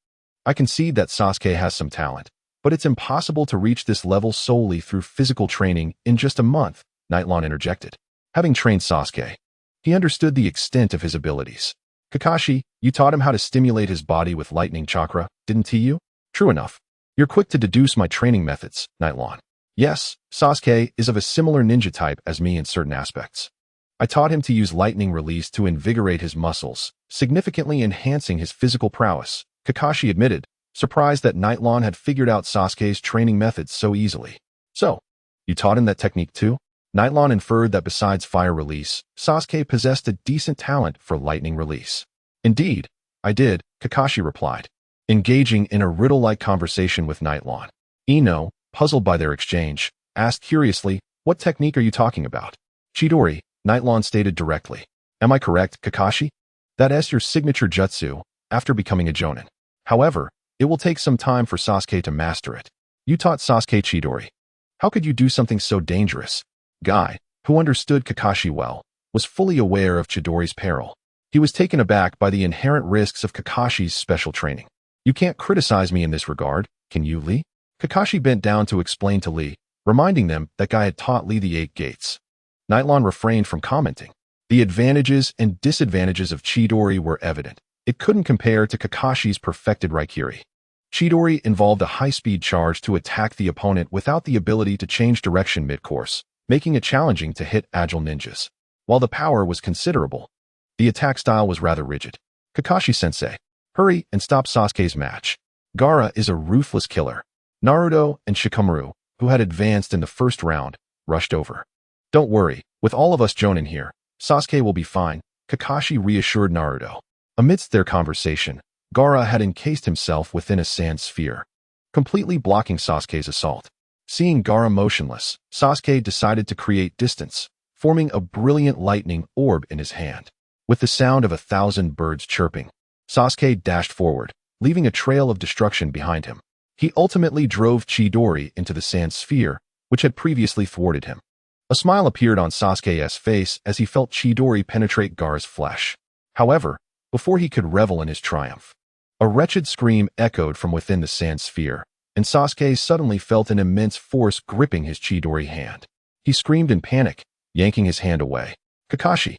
[SPEAKER 1] I concede that Sasuke has some talent, but it's impossible to reach this level solely through physical training in just a month, Nightlon interjected. Having trained Sasuke, He understood the extent of his abilities. Kakashi, you taught him how to stimulate his body with lightning chakra, didn't he you? True enough. You're quick to deduce my training methods, Nightlawn. Yes, Sasuke is of a similar ninja type as me in certain aspects. I taught him to use lightning release to invigorate his muscles, significantly enhancing his physical prowess, Kakashi admitted, surprised that Nightlawn had figured out Sasuke's training methods so easily. So, you taught him that technique too? Nightlawn inferred that besides fire release, Sasuke possessed a decent talent for lightning release. Indeed, I did, Kakashi replied, engaging in a riddle-like conversation with Nightlawn. Ino, puzzled by their exchange, asked curiously, what technique are you talking about? Chidori, Nightlawn stated directly. Am I correct, Kakashi? That is your signature jutsu, after becoming a Jonin. However, it will take some time for Sasuke to master it. You taught Sasuke Chidori. How could you do something so dangerous? Guy, who understood Kakashi well, was fully aware of Chidori's peril. He was taken aback by the inherent risks of Kakashi's special training. You can't criticize me in this regard, can you, Lee? Kakashi bent down to explain to Lee, reminding them that Guy had taught Lee the 8 gates. Nightlawn refrained from commenting. The advantages and disadvantages of Chidori were evident. It couldn't compare to Kakashi's perfected Raikiri. Chidori involved a high-speed charge to attack the opponent without the ability to change direction mid-course, making it challenging to hit agile ninjas. While the power was considerable, the attack style was rather rigid. Kakashi-sensei, hurry and stop Sasuke's match. Gaara is a ruthless killer. Naruto and Shikamaru, who had advanced in the first round, rushed over. Don't worry, with all of us Jonin here, Sasuke will be fine, Kakashi reassured Naruto. Amidst their conversation, Gaara had encased himself within a sand sphere, completely blocking Sasuke's assault. Seeing Gaara motionless, Sasuke decided to create distance, forming a brilliant lightning orb in his hand. With the sound of 1,000 birds chirping, Sasuke dashed forward, leaving a trail of destruction behind him. He ultimately drove Chidori into the sand sphere, which had previously thwarted him. A smile appeared on Sasuke's face as he felt Chidori penetrate Gaara's flesh. However, before he could revel in his triumph, a wretched scream echoed from within the sand sphere, and Sasuke suddenly felt an immense force gripping his Chidori hand. He screamed in panic, yanking his hand away. Kakashi.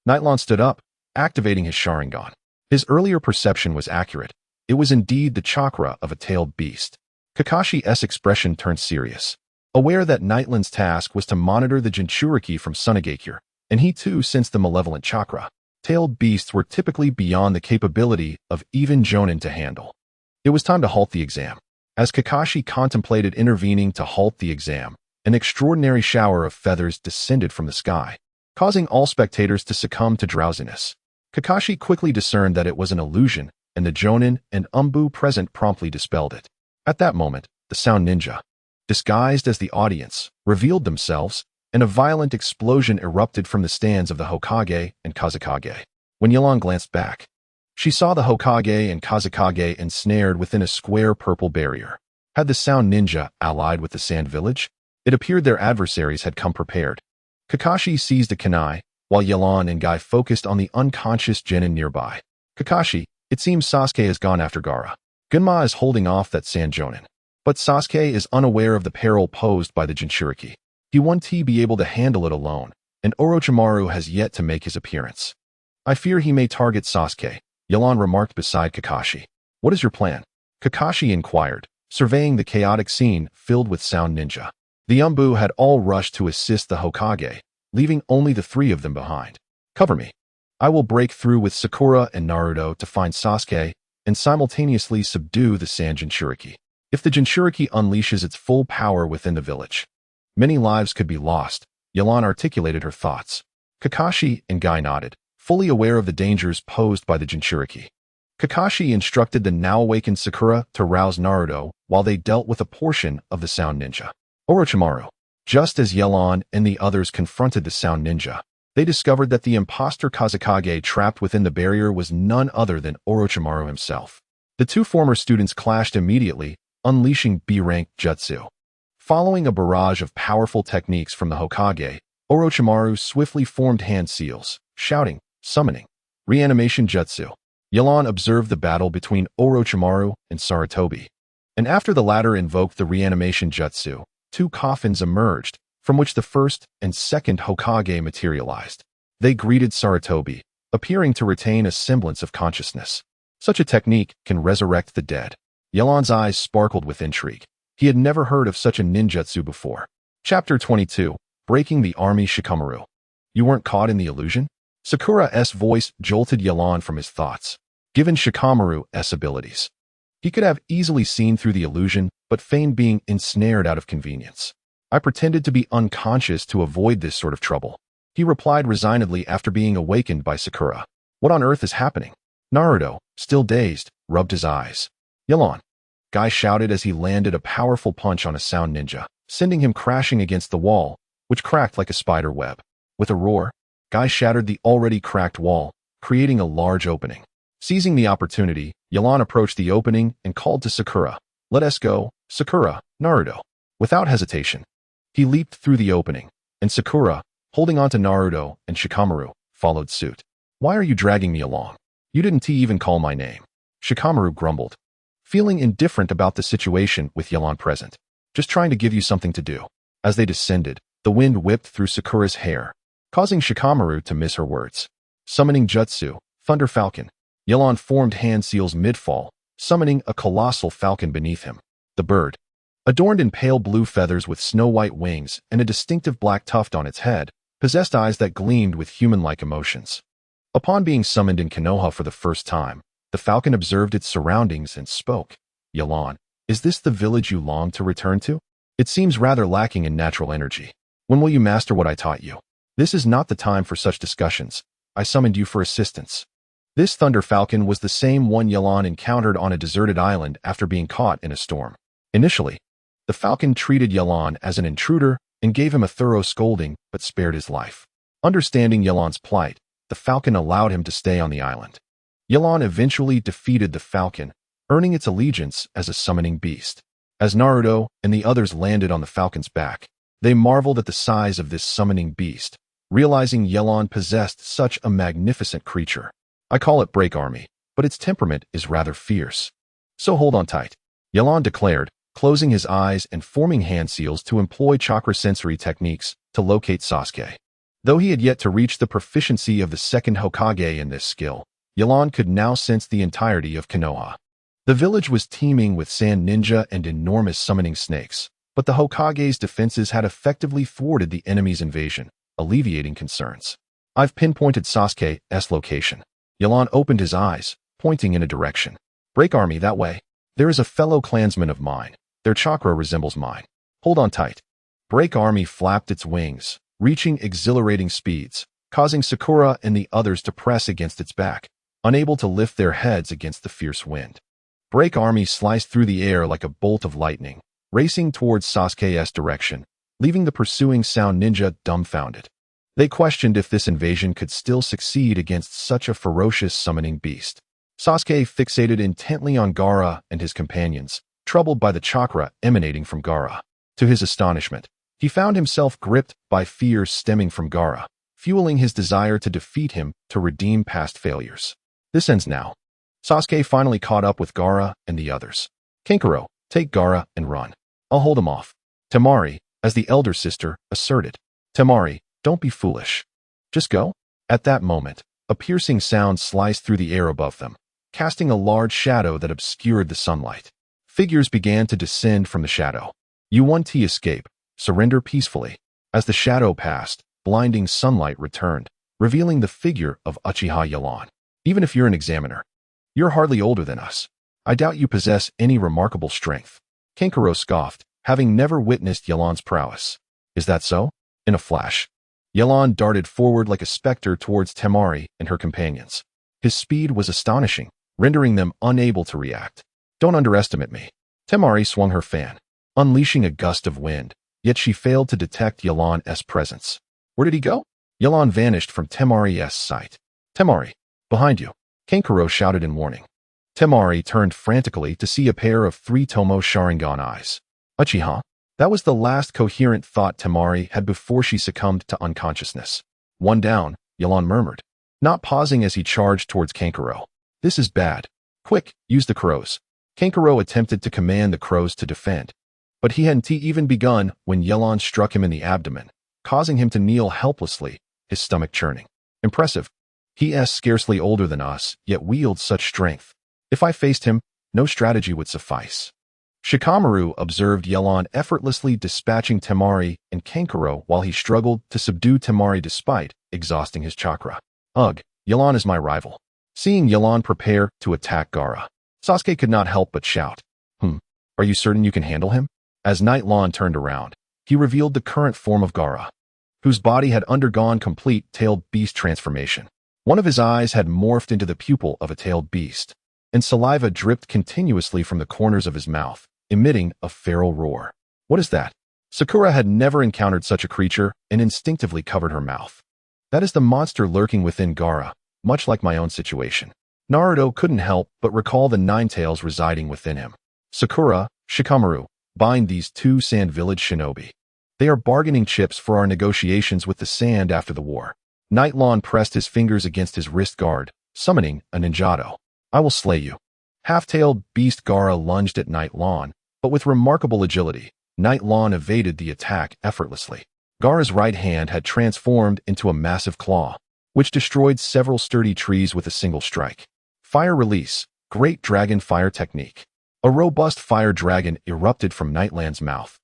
[SPEAKER 1] Nightlawn stood up, activating his Sharingan. His earlier perception was accurate. It was indeed the chakra of a tailed beast. Kakashi's expression turned serious. Aware that Nightland's task was to monitor the Jinchuriki from Sunagakure, and he too sensed the malevolent chakra. Tailed beasts were typically beyond the capability of even Jonin to handle. It was time to halt the exam. As Kakashi contemplated intervening to halt the exam, an extraordinary shower of feathers descended from the sky, causing all spectators to succumb to drowsiness. Kakashi quickly discerned that it was an illusion, and the Jonin and Umbu present promptly dispelled it. At that moment, the Sound Ninja, disguised as the audience, revealed themselves, and a violent explosion erupted from the stands of the Hokage and Kazekage. When Yelan glanced back, she saw the Hokage and Kazekage ensnared within a square purple barrier. Had the Sound Ninja allied with the Sand Village? It appeared their adversaries had come prepared. Kakashi seized a kunai, while Yelan and Guy focused on the unconscious Genin nearby. Kakashi, it seems Sasuke has gone after Gaara. Gunma is holding off that Sand Jonin. But Sasuke is unaware of the peril posed by the Jinchuriki. He won't be able to handle it alone, and Orochimaru has yet to make his appearance. I fear he may target Sasuke, Yelan remarked beside Kakashi. What is your plan? Kakashi inquired, surveying the chaotic scene filled with Sound Ninja. The Umbu had all rushed to assist the Hokage, leaving only the 3 of them behind. Cover me. I will break through with Sakura and Naruto to find Sasuke and simultaneously subdue the Sand Jinchuriki. If the Jinchuriki unleashes its full power within the village, many lives could be lost. Yelan articulated her thoughts. Kakashi and Guy nodded, fully aware of the dangers posed by the Jinchuriki. Kakashi instructed the now-awakened Sakura to rouse Naruto while they dealt with a portion of the Sound Ninja. Orochimaru. Just as Yelan and the others confronted the Sound Ninja, they discovered that the imposter Kazekage trapped within the barrier was none other than Orochimaru himself. The 2 former students clashed immediately, unleashing B-rank jutsu. Following a barrage of powerful techniques from the Hokage, Orochimaru swiftly formed hand seals, shouting, summoning, reanimation jutsu. Yelan observed the battle between Orochimaru and Sarutobi, and after the latter invoked the reanimation jutsu, 2 coffins emerged, from which the first and second Hokage materialized. They greeted Sarutobi, appearing to retain a semblance of consciousness. Such a technique can resurrect the dead. Yelan's eyes sparkled with intrigue. He had never heard of such a ninjutsu before. Chapter 22. Breaking the Army Shikamaru. You weren't caught in the illusion? Sakura's voice jolted Yelan from his thoughts. Given Shikamaru's abilities, he could have easily seen through the illusion, but feigned being ensnared out of convenience. I pretended to be unconscious to avoid this sort of trouble. He replied resignedly after being awakened by Sakura. What on earth is happening? Naruto, still dazed, rubbed his eyes. Yelan, Guy shouted as he landed a powerful punch on a sound ninja, sending him crashing against the wall, which cracked like a spider web. With a roar, Guy shattered the already cracked wall, creating a large opening. Seizing the opportunity, Yelan approached the opening and called to Sakura. Let us go, Sakura, Naruto. Without hesitation, he leaped through the opening, and Sakura, holding on to Naruto and Shikamaru, followed suit. Why are you dragging me along? You didn't even call my name. Shikamaru grumbled, feeling indifferent about the situation with Yelan present. Just trying to give you something to do. As they descended, the wind whipped through Sakura's hair, causing Shikamaru to miss her words. Summoning Jutsu, Thunder Falcon. Yelan formed hand seals mid-fall, summoning a colossal falcon beneath him. The bird, adorned in pale blue feathers with snow-white wings and a distinctive black tuft on its head, possessed eyes that gleamed with human-like emotions. Upon being summoned in Konoha for the first time, the falcon observed its surroundings and spoke. Yelan, is this the village you long to return to? It seems rather lacking in natural energy. When will you master what I taught you? This is not the time for such discussions. I summoned you for assistance. This Thunder Falcon was the same one Yelan encountered on a deserted island after being caught in a storm. Initially, the falcon treated Yelan as an intruder and gave him a thorough scolding, but spared his life. Understanding Yelan's plight, the falcon allowed him to stay on the island. Yelan eventually defeated the falcon, earning its allegiance as a summoning beast. As Naruto and the others landed on the falcon's back, they marveled at the size of this summoning beast, realizing Yelan possessed such a magnificent creature. I call it Break Army, but its temperament is rather fierce. So hold on tight, Yelan declared, closing his eyes and forming hand seals to employ chakra sensory techniques to locate Sasuke. Though he had yet to reach the proficiency of the second Hokage in this skill, Yelan could now sense the entirety of Konoha. The village was teeming with sand ninja and enormous summoning snakes, but the Hokage's defenses had effectively thwarted the enemy's invasion, alleviating concerns. I've pinpointed Sasuke's location. Yelan opened his eyes, pointing in a direction. Break Army that way. There is a fellow clansman of mine. Their chakra resembles mine. Hold on tight. Break Army flapped its wings, reaching exhilarating speeds, causing Sakura and the others to press against its back, unable to lift their heads against the fierce wind. Break Army sliced through the air like a bolt of lightning, racing towards Sasuke's direction, leaving the pursuing sound ninja dumbfounded. They questioned if this invasion could still succeed against such a ferocious summoning beast. Sasuke fixated intently on Gaara and his companions, troubled by the chakra emanating from Gaara. To his astonishment, he found himself gripped by fear stemming from Gaara, fueling his desire to defeat him to redeem past failures. This ends now. Sasuke finally caught up with Gaara and the others. Kankuro, take Gaara and run. I'll hold him off. Temari, as the elder sister, asserted. Temari, don't be foolish. Just go. At that moment, a piercing sound sliced through the air above them, casting a large shadow that obscured the sunlight. Figures began to descend from the shadow. You want to escape. Surrender peacefully. As the shadow passed, blinding sunlight returned, revealing the figure of Uchiha Yelan. Even if you're an examiner, you're hardly older than us. I doubt you possess any remarkable strength. Kankuro scoffed, having never witnessed Yelan's prowess. Is that so? In a flash, Yelan darted forward like a specter towards Temari and her companions. His speed was astonishing, rendering them unable to react. Don't underestimate me. Temari swung her fan, unleashing a gust of wind, yet she failed to detect Yelan's presence. Where did he go? Yelan vanished from Temari's sight. Temari, behind you, Kankuro shouted in warning. Temari turned frantically to see a pair of three-tomo Sharingan eyes. Uchiha? That was the last coherent thought Temari had before she succumbed to unconsciousness. One down, Yelan murmured, not pausing as he charged towards Kankuro. This is bad. Quick, use the crows. Kankuro attempted to command the crows to defend, but he hadn't even begun when Yelan struck him in the abdomen, causing him to kneel helplessly, his stomach churning. Impressive. He is scarcely older than us, yet wields such strength. If I faced him, no strategy would suffice. Shikamaru observed Yelan effortlessly dispatching Temari and Kankuro while he struggled to subdue Temari despite exhausting his chakra. Ugh, Yelan is my rival. Seeing Yelan prepare to attack Gaara, Sasuke could not help but shout. Are you certain you can handle him? As Nightlon turned around, he revealed the current form of Gaara, whose body had undergone complete tailed beast transformation. One of his eyes had morphed into the pupil of a tailed beast, and saliva dripped continuously from the corners of his mouth, emitting a feral roar. What is that? Sakura had never encountered such a creature and instinctively covered her mouth. That is the monster lurking within Gaara, much like my own situation. Naruto couldn't help but recall the nine tails residing within him. Sakura, Shikamaru, bind these two Sand Village shinobi. They are bargaining chips for our negotiations with the Sand after the war. Nightlon pressed his fingers against his wrist guard, summoning a ninjato. I will slay you. Half-tailed beast Gaara lunged at Nightlon, but with remarkable agility, Nightlon evaded the attack effortlessly. Gaara's right hand had transformed into a massive claw, which destroyed several sturdy trees with a single strike. Fire release, Great Dragon Fire Technique. A robust fire dragon erupted from Nightland's mouth,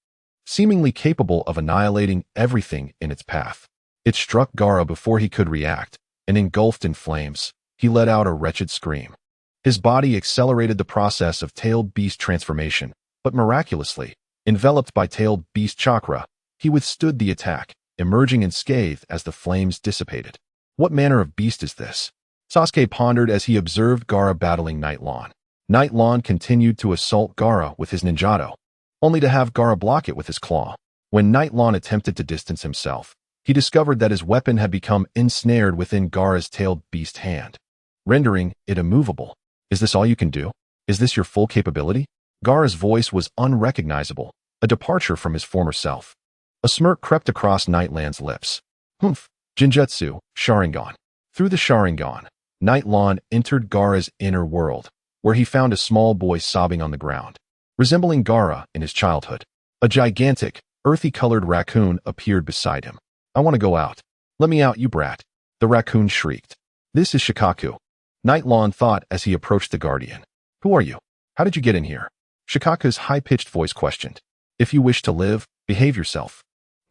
[SPEAKER 1] seemingly capable of annihilating everything in its path. It struck Gaara before he could react, and engulfed in flames, he let out a wretched scream. His body accelerated the process of tailed beast transformation, but miraculously, enveloped by tailed beast chakra, he withstood the attack, emerging unscathed as the flames dissipated. What manner of beast is this? Sasuke pondered as he observed Gaara battling Nightlon. Nightlon continued to assault Gaara with his ninjato, only to have Gaara block it with his claw. When Nightlon attempted to distance himself, he discovered that his weapon had become ensnared within Gaara's tailed beast hand, rendering it immovable. Is this all you can do? Is this your full capability? Gaara's voice was unrecognizable, a departure from his former self. A smirk crept across Nightland's lips. Jinjutsu, Sharingan. Through the Sharingan, Nightlon entered Gaara's inner world, where he found a small boy sobbing on the ground, resembling Gaara in his childhood. A gigantic, earthy-colored raccoon appeared beside him. I want to go out. Let me out, you brat. The raccoon shrieked. This is Shikaku. Nightlon thought as he approached the guardian. Who are you? How did you get in here? Shikaku's high-pitched voice questioned. If you wish to live, behave yourself.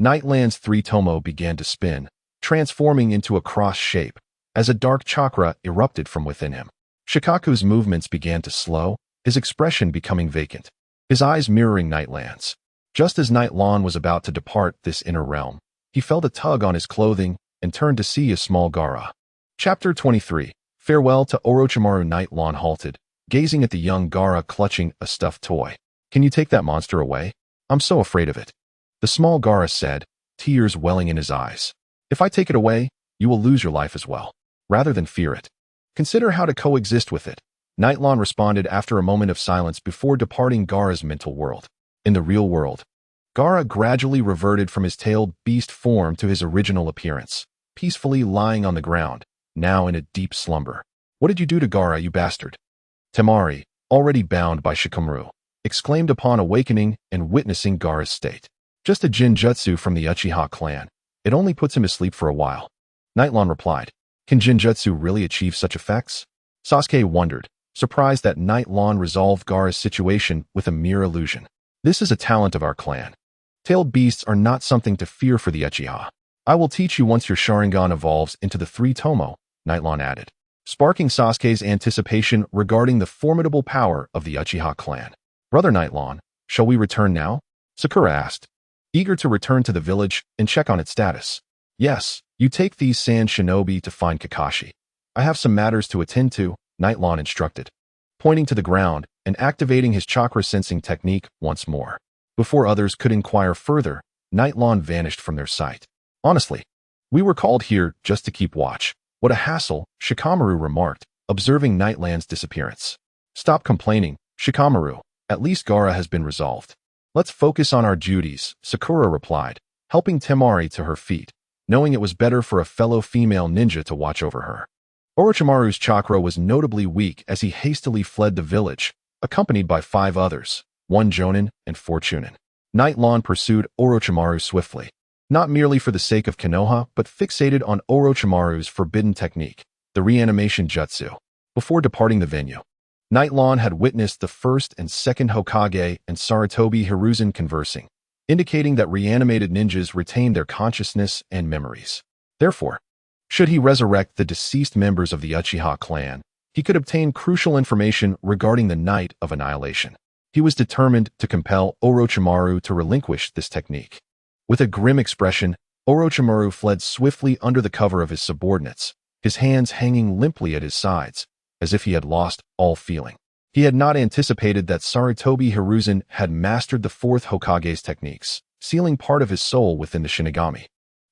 [SPEAKER 1] Nightland's three-tomo began to spin, transforming into a cross shape, as a dark chakra erupted from within him. Shikaku's movements began to slow, his expression becoming vacant, his eyes mirroring Nightland's. Just as Nightlon was about to depart this inner realm, he felt a tug on his clothing and turned to see a small Gaara. Chapter 23. Farewell to Orochimaru. Nightlon halted, gazing at the young Gaara clutching a stuffed toy. Can you take that monster away? I'm so afraid of it. The small Gaara said, tears welling in his eyes. If I take it away, you will lose your life as well, rather than fear it. Consider how to coexist with it. Nightlon responded after a moment of silence before departing Gaara's mental world. In the real world, Gaara gradually reverted from his tailed beast form to his original appearance, peacefully lying on the ground, now in a deep slumber. What did you do to Gaara, you bastard? Temari, already bound by Shikamaru, exclaimed upon awakening and witnessing Gaara's state. Just a Jinjutsu from the Uchiha clan. It only puts him asleep for a while. Nightlon replied. Can Jinjutsu really achieve such effects? Sasuke wondered, surprised that Nightlon resolved Gaara's situation with a mere illusion. This is a talent of our clan. Tailed beasts are not something to fear for the Uchiha. I will teach you once your Sharingan evolves into the three-tomo, Nightlon added, sparking Sasuke's anticipation regarding the formidable power of the Uchiha clan. Brother Nightlon, shall we return now? Sakura asked, eager to return to the village and check on its status. Yes, you take these sand shinobi to find Kakashi. I have some matters to attend to, Nightlon instructed, pointing to the ground and activating his chakra sensing technique once more. Before others could inquire further, Nightlon vanished from their sight. Honestly, we were called here just to keep watch. What a hassle, Shikamaru remarked, observing Nightland's disappearance. Stop complaining, Shikamaru. At least Gaara has been resolved. Let's focus on our duties, Sakura replied, helping Temari to her feet, knowing it was better for a fellow female ninja to watch over her. Orochimaru's chakra was notably weak as he hastily fled the village, accompanied by 5 others, 1 jonin and 4 chunin. Nightlon pursued Orochimaru swiftly. not merely for the sake of Konoha, but fixated on Orochimaru's forbidden technique, the reanimation jutsu. Before departing the venue, Night Lawn had witnessed the first and second Hokage and Sarutobi Hiruzen conversing, indicating that reanimated ninjas retain their consciousness and memories. Therefore, should he resurrect the deceased members of the Uchiha clan, he could obtain crucial information regarding the Night of Annihilation. He was determined to compel Orochimaru to relinquish this technique. With a grim expression, Orochimaru fled swiftly under the cover of his subordinates, his hands hanging limply at his sides, as if he had lost all feeling. He had not anticipated that Sarutobi Hiruzen had mastered the fourth Hokage's techniques, sealing part of his soul within the Shinigami,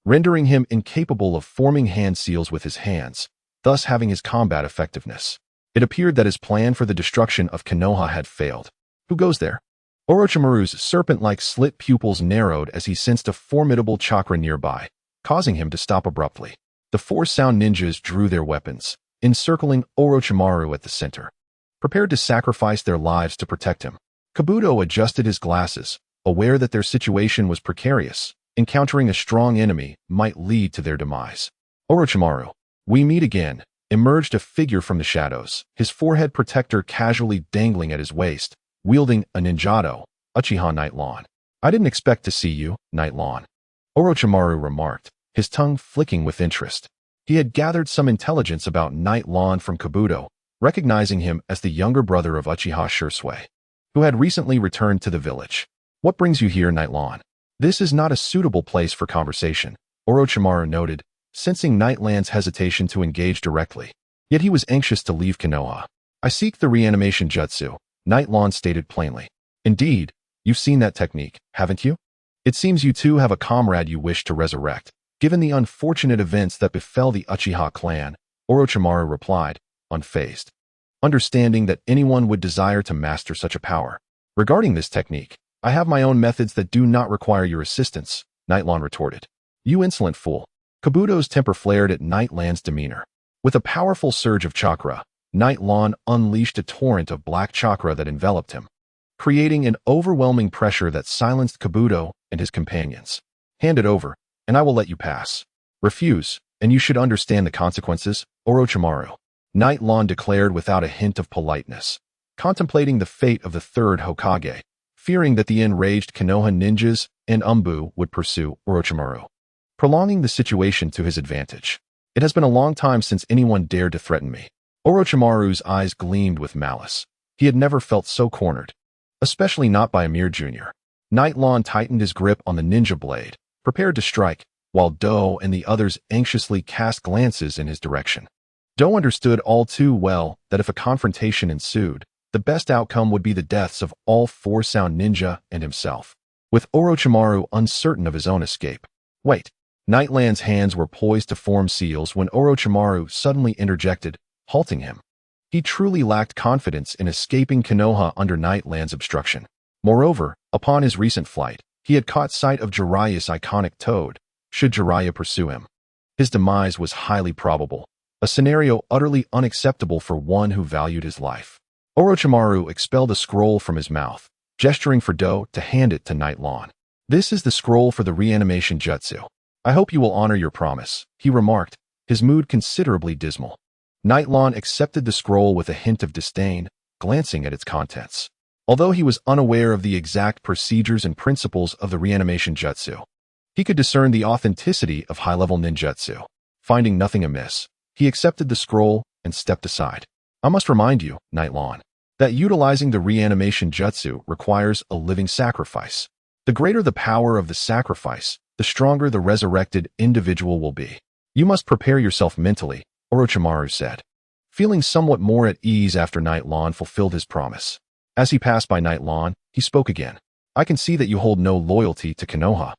[SPEAKER 1] rendering him incapable of forming hand seals with his hands, thus having his combat effectiveness. It appeared that his plan for the destruction of Konoha had failed. Who goes there? Orochimaru's serpent-like slit pupils narrowed as he sensed a formidable chakra nearby, causing him to stop abruptly. The four sound ninjas drew their weapons, encircling Orochimaru at the center, prepared to sacrifice their lives to protect him. Kabuto adjusted his glasses, aware that their situation was precarious. Encountering a strong enemy might lead to their demise. Orochimaru, we meet again, emerged a figure from the shadows, his forehead protector casually dangling at his waist, wielding a ninjato, Uchiha Night Lawn. I didn't expect to see you, Night Lawn, Orochimaru remarked, his tongue flicking with interest. He had gathered some intelligence about Night Lawn from Kabuto, recognizing him as the younger brother of Uchiha Shursui, who had recently returned to the village. What brings you here, Night Lawn? This is not a suitable place for conversation, Orochimaru noted, sensing Night Lawn's hesitation to engage directly. Yet he was anxious to leave Konoha. I seek the reanimation jutsu, Night Lawn stated plainly. Indeed, you've seen that technique, haven't you? It seems you two have a comrade you wish to resurrect. Given the unfortunate events that befell the Uchiha clan, Orochimaru replied, unfazed, understanding that anyone would desire to master such a power. Regarding this technique, I have my own methods that do not require your assistance, Night Lawn retorted. You insolent fool. Kabuto's temper flared at Night Lawn's demeanor. With a powerful surge of chakra, Night Lawn unleashed a torrent of black chakra that enveloped him, creating an overwhelming pressure that silenced Kabuto and his companions. Hand it over, and I will let you pass. Refuse, and you should understand the consequences, Orochimaru, Night Lawn declared without a hint of politeness, contemplating the fate of the third Hokage, fearing that the enraged Konoha ninjas and Umbu would pursue Orochimaru, prolonging the situation to his advantage. It has been a long time since anyone dared to threaten me. Orochimaru's eyes gleamed with malice. He had never felt so cornered, especially not by Amir Jr. Night Lawn tightened his grip on the ninja blade, prepared to strike, while Do and the others anxiously cast glances in his direction. Do understood all too well that if a confrontation ensued, the best outcome would be the deaths of all four sound ninja and himself, with Orochimaru uncertain of his own escape. Wait. Night Lawn's hands were poised to form seals when Orochimaru suddenly interjected, halting him. He truly lacked confidence in escaping Konoha under Night Lawn's obstruction. Moreover, upon his recent flight, he had caught sight of Jiraiya's iconic toad, should Jiraiya pursue him. His demise was highly probable, a scenario utterly unacceptable for one who valued his life. Orochimaru expelled a scroll from his mouth, gesturing for Do to hand it to Night Lawn. This is the scroll for the reanimation jutsu. I hope you will honor your promise, he remarked, his mood considerably dismal. Night Lawn accepted the scroll with a hint of disdain, glancing at its contents. Although he was unaware of the exact procedures and principles of the reanimation jutsu, he could discern the authenticity of high-level ninjutsu. Finding nothing amiss, he accepted the scroll and stepped aside. I must remind you, Night Lawn, that utilizing the reanimation jutsu requires a living sacrifice. The greater the power of the sacrifice, the stronger the resurrected individual will be. You must prepare yourself mentally, Orochimaru said, feeling somewhat more at ease after Night Lawn fulfilled his promise. As he passed by Night Lawn, he spoke again. I can see that you hold no loyalty to Konoha.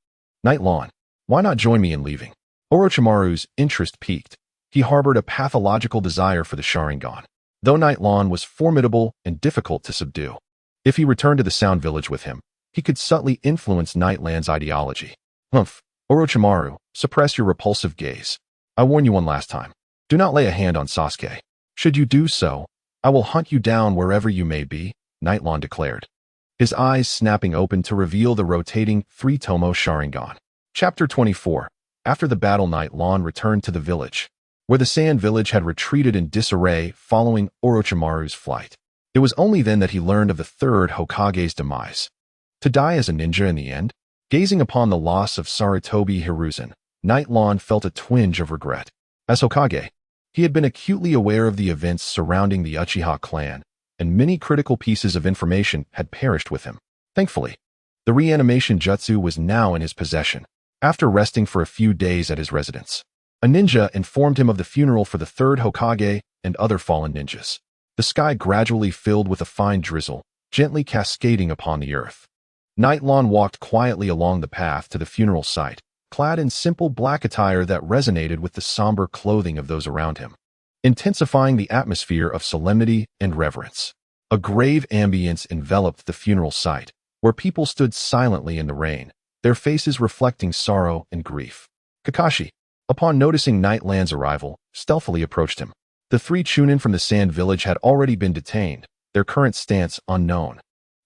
[SPEAKER 1] Night Lawn, why not join me in leaving? Orochimaru's interest piqued. He harbored a pathological desire for the Sharingan, though Night Lawn was formidable and difficult to subdue. If he returned to the Sound Village with him, he could subtly influence Night Lawn's ideology. Humph, Orochimaru, suppress your repulsive gaze. I warn you one last time. Do not lay a hand on Sasuke. Should you do so, I will hunt you down wherever you may be, Night Lawn declared, his eyes snapping open to reveal the rotating three-tomo Sharingan. Chapter 24. After the battle, Night Lawn returned to the village, where the Sand Village had retreated in disarray following Orochimaru's flight. It was only then that he learned of the third Hokage's demise. To die as a ninja in the end? Gazing upon the loss of Sarutobi Hiruzen, Night Lawn felt a twinge of regret. As Hokage, he had been acutely aware of the events surrounding the Uchiha clan, and many critical pieces of information had perished with him. Thankfully, the reanimation jutsu was now in his possession. After resting for a few days at his residence, a ninja informed him of the funeral for the third Hokage and other fallen ninjas. The sky gradually filled with a fine drizzle, gently cascading upon the earth. Night Lawn walked quietly along the path to the funeral site, clad in simple black attire that resonated with the somber clothing of those around him, intensifying the atmosphere of solemnity and reverence. A grave ambience enveloped the funeral site, where people stood silently in the rain, their faces reflecting sorrow and grief. Kakashi, upon noticing Night Lawn's arrival, stealthily approached him. The three Chunin from the Sand Village had already been detained, their current stance unknown.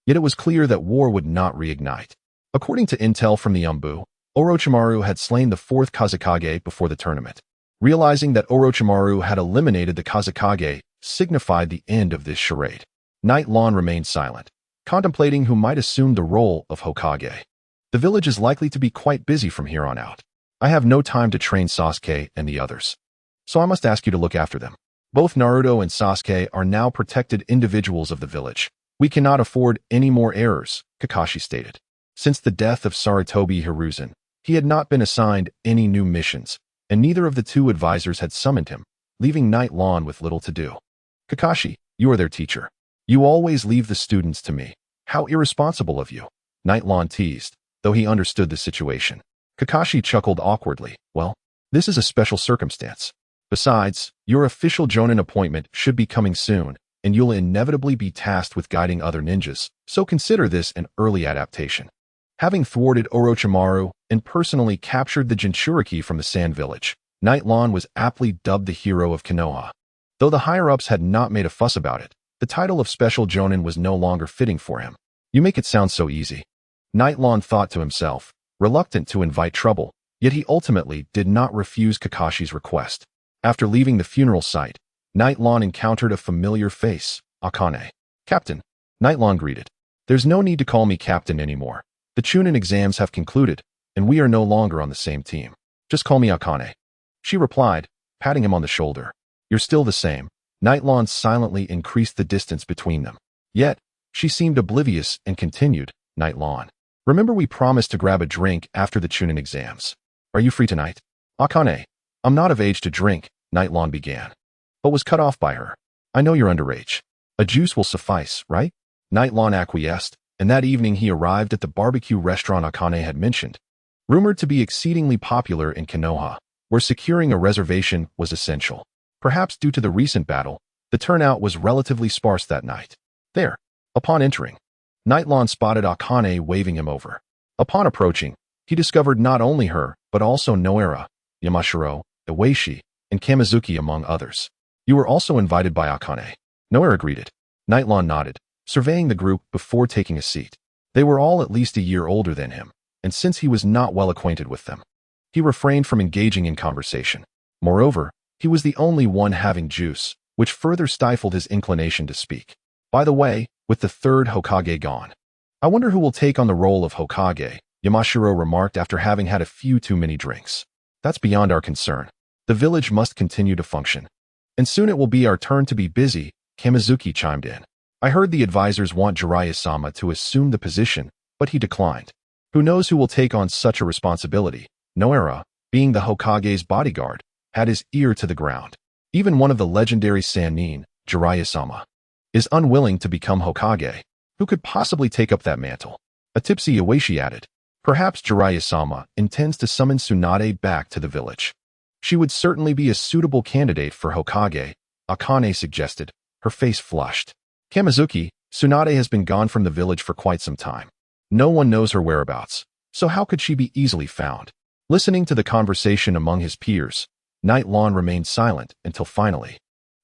[SPEAKER 1] Yet it was clear that war would not reignite. According to intel from the Umbu, Orochimaru had slain the fourth Kazekage before the tournament. Realizing that Orochimaru had eliminated the Kazekage signified the end of this charade. Night Lawn remained silent, contemplating who might assume the role of Hokage. The village is likely to be quite busy from here on out. I have no time to train Sasuke and the others, so I must ask you to look after them. Both Naruto and Sasuke are now protected individuals of the village. We cannot afford any more errors, Kakashi stated. Since the death of Sarutobi Hiruzen, he had not been assigned any new missions, and neither of the two advisors had summoned him, leaving Night Lawn with little to do. Kakashi, you are their teacher. You always leave the students to me. How irresponsible of you, Night Lawn teased, though he understood the situation. Kakashi chuckled awkwardly. Well, this is a special circumstance. Besides, your official Jonin appointment should be coming soon, and you'll inevitably be tasked with guiding other ninjas, so consider this an early adaptation. Having thwarted Orochimaru and personally captured the Jinchuriki from the Sand Village, Night Lawn was aptly dubbed the hero of Konoha. Though the higher-ups had not made a fuss about it, the title of Special Jonin was no longer fitting for him. You make it sound so easy. Night Lawn thought to himself, reluctant to invite trouble, yet he ultimately did not refuse Kakashi's request. After leaving the funeral site, Night Lawn encountered a familiar face, Akane. Captain, Night Lawn greeted. There's no need to call me Captain anymore. The Chunin exams have concluded, and we are no longer on the same team. Just call me Akane. She replied, patting him on the shoulder. You're still the same. Night Lawn silently increased the distance between them. Yet, she seemed oblivious and continued, Night Lawn. Remember we promised to grab a drink after the Chunin exams. Are you free tonight? Akane, I'm not of age to drink, Night Lawn began, but was cut off by her. I know you're underage. A juice will suffice, right? Night Lawn acquiesced, and that evening he arrived at the barbecue restaurant Akane had mentioned, rumored to be exceedingly popular in Konoha, where securing a reservation was essential. Perhaps due to the recent battle, the turnout was relatively sparse that night. There, upon entering, Night Lawn spotted Akane waving him over. Upon approaching, he discovered not only her, but also Noera, Yamashiro, Iwaishi, and Kamizuki among others. You were also invited by Akane. Noera greeted. Night Lawn nodded, surveying the group before taking a seat. They were all at least a year older than him, and since he was not well acquainted with them, he refrained from engaging in conversation. Moreover, he was the only one having juice, which further stifled his inclination to speak. By the way, with the third Hokage gone, I wonder who will take on the role of Hokage, Yamashiro remarked after having had a few too many drinks. That's beyond our concern. The village must continue to function. And soon it will be our turn to be busy, Kamizuki chimed in. I heard the advisors want Jiraiya-sama to assume the position, but he declined. Who knows who will take on such a responsibility? Noera, being the Hokage's bodyguard, had his ear to the ground. Even one of the legendary Sannin, Jiraiya-sama, is unwilling to become Hokage. Who could possibly take up that mantle? A tipsy Iwaishi added. Perhaps Jiraiya-sama intends to summon Tsunade back to the village. She would certainly be a suitable candidate for Hokage, Akane suggested, her face flushed. Kamizuki, Tsunade has been gone from the village for quite some time. No one knows her whereabouts, so how could she be easily found? Listening to the conversation among his peers, Night Lawn remained silent until finally,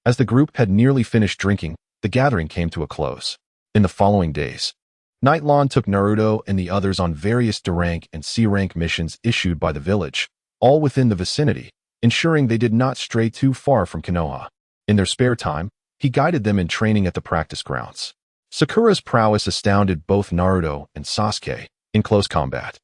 [SPEAKER 1] as the group had nearly finished drinking, the gathering came to a close. In the following days, Nightlawn took Naruto and the others on various D-rank and C-rank missions issued by the village, all within the vicinity, ensuring they did not stray too far from Konoha. In their spare time, he guided them in training at the practice grounds. Sakura's prowess astounded both Naruto and Sasuke in close combat.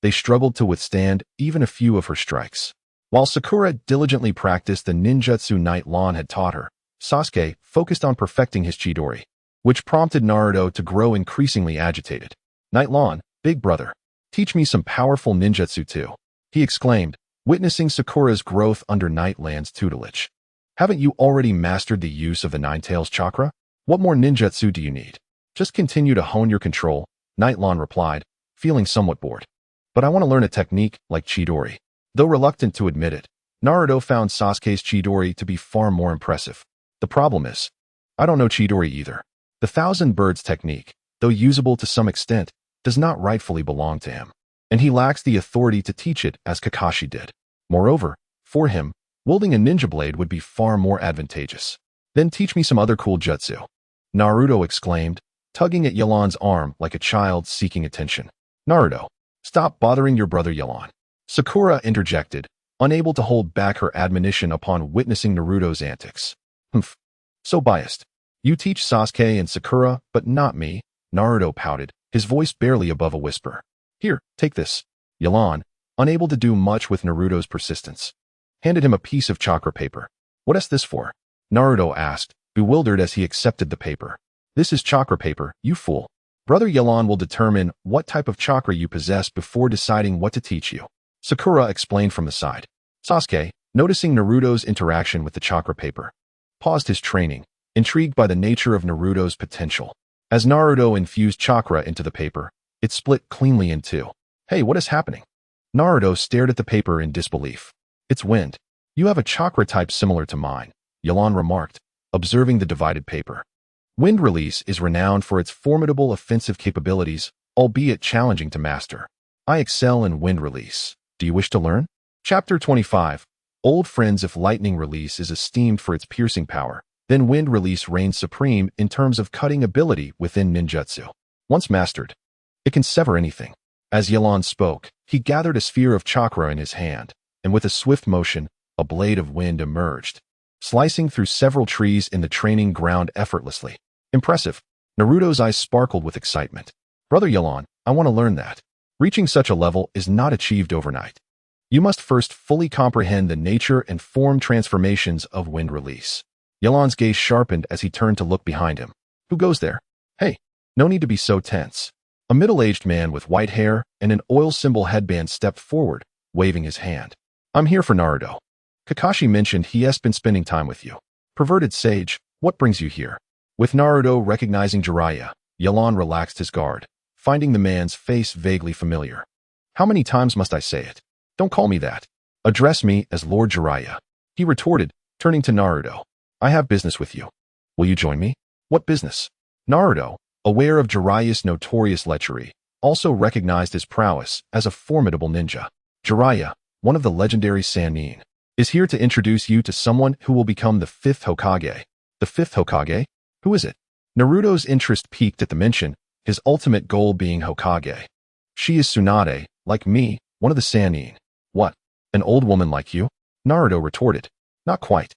[SPEAKER 1] They struggled to withstand even a few of her strikes. While Sakura diligently practiced the ninjutsu Nightlawn had taught her, Sasuke focused on perfecting his Chidori, which prompted Naruto to grow increasingly agitated. "Nightlawn, big brother, teach me some powerful ninjutsu too," he exclaimed, witnessing Sakura's growth under Nightland's tutelage. "Haven't you already mastered the use of the Nine-Tails chakra? What more ninjutsu do you need? Just continue to hone your control," Nightlawn replied, feeling somewhat bored. "But I want to learn a technique like Chidori." Though reluctant to admit it, Naruto found Sasuke's Chidori to be far more impressive. "The problem is, I don't know Chidori either. The Thousand Birds technique, though usable to some extent, does not rightfully belong to him, and he lacks the authority to teach it as Kakashi did. Moreover, for him, wielding a ninja blade would be far more advantageous. Then teach me some other cool jutsu," Naruto exclaimed, tugging at Yelan's arm like a child seeking attention. "Naruto, stop bothering your brother Yelan," Sakura interjected, unable to hold back her admonition upon witnessing Naruto's antics. "Humph. So biased. You teach Sasuke and Sakura, but not me," Naruto pouted, his voice barely above a whisper. "Here, take this." Yelan, unable to do much with Naruto's persistence, handed him a piece of chakra paper. "What is this for?" Naruto asked, bewildered as he accepted the paper. "This is chakra paper, you fool. Brother Yelan will determine what type of chakra you possess before deciding what to teach you," Sakura explained from the side. Sasuke, noticing Naruto's interaction with the chakra paper, paused his training, intrigued by the nature of Naruto's potential. As Naruto infused chakra into the paper, it split cleanly in two. "Hey, what is happening?" Naruto stared at the paper in disbelief. "It's wind. You have a chakra type similar to mine," Yelan remarked, observing the divided paper. "Wind Release is renowned for its formidable offensive capabilities, albeit challenging to master. I excel in Wind Release. Do you wish to learn?" Chapter 25. Old friends. If Lightning Release is esteemed for its piercing power, then Wind Release reigns supreme in terms of cutting ability within ninjutsu. Once mastered, it can sever anything. As Yelan spoke, he gathered a sphere of chakra in his hand, and with a swift motion, a blade of wind emerged, slicing through several trees in the training ground effortlessly. "Impressive." Naruto's eyes sparkled with excitement. "Brother Yelan, I want to learn that." Reaching such a level is not achieved overnight. You must first fully comprehend the nature and form transformations of Wind Release. Yelan's gaze sharpened as he turned to look behind him. "Who goes there?" "Hey, no need to be so tense." A middle-aged man with white hair and an oil symbol headband stepped forward, waving his hand. "I'm here for Naruto. Kakashi mentioned he has been spending time with you. Perverted sage, what brings you here?" With Naruto recognizing Jiraiya, Yelan relaxed his guard, finding the man's face vaguely familiar. "How many times must I say it? Don't call me that. Address me as Lord Jiraiya," he retorted, turning to Naruto. "I have business with you. Will you join me?" "What business?" Naruto, aware of Jiraiya's notorious lechery, also recognized his prowess as a formidable ninja. "Jiraiya, one of the legendary Sannin, is here to introduce you to someone who will become the 5th Hokage." "The 5th Hokage? Who is it?" Naruto's interest peaked at the mention, his ultimate goal being Hokage. "She is Tsunade, like me, one of the Sannin." "What? An old woman like you?" Naruto retorted. "Not quite.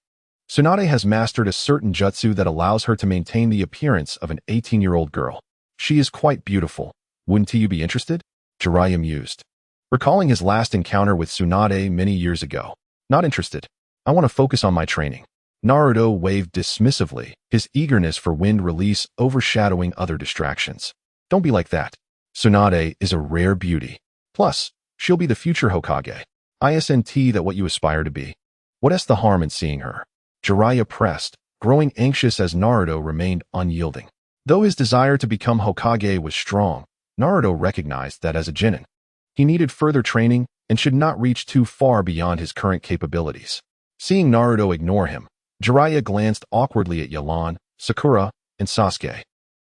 [SPEAKER 1] Tsunade has mastered a certain jutsu that allows her to maintain the appearance of an 18-year-old girl. She is quite beautiful. Wouldn't you be interested?" Jiraiya mused, recalling his last encounter with Tsunade many years ago. "Not interested. I want to focus on my training." Naruto waved dismissively, his eagerness for Wind Release overshadowing other distractions. "Don't be like that. Tsunade is a rare beauty. Plus, she'll be the future Hokage. Isn't that what you aspire to be? What's the harm in seeing her?" Jiraiya pressed, growing anxious as Naruto remained unyielding. Though his desire to become Hokage was strong, Naruto recognized that as a Genin, he needed further training and should not reach too far beyond his current capabilities. Seeing Naruto ignore him, Jiraiya glanced awkwardly at Yelan, Sakura, and Sasuke.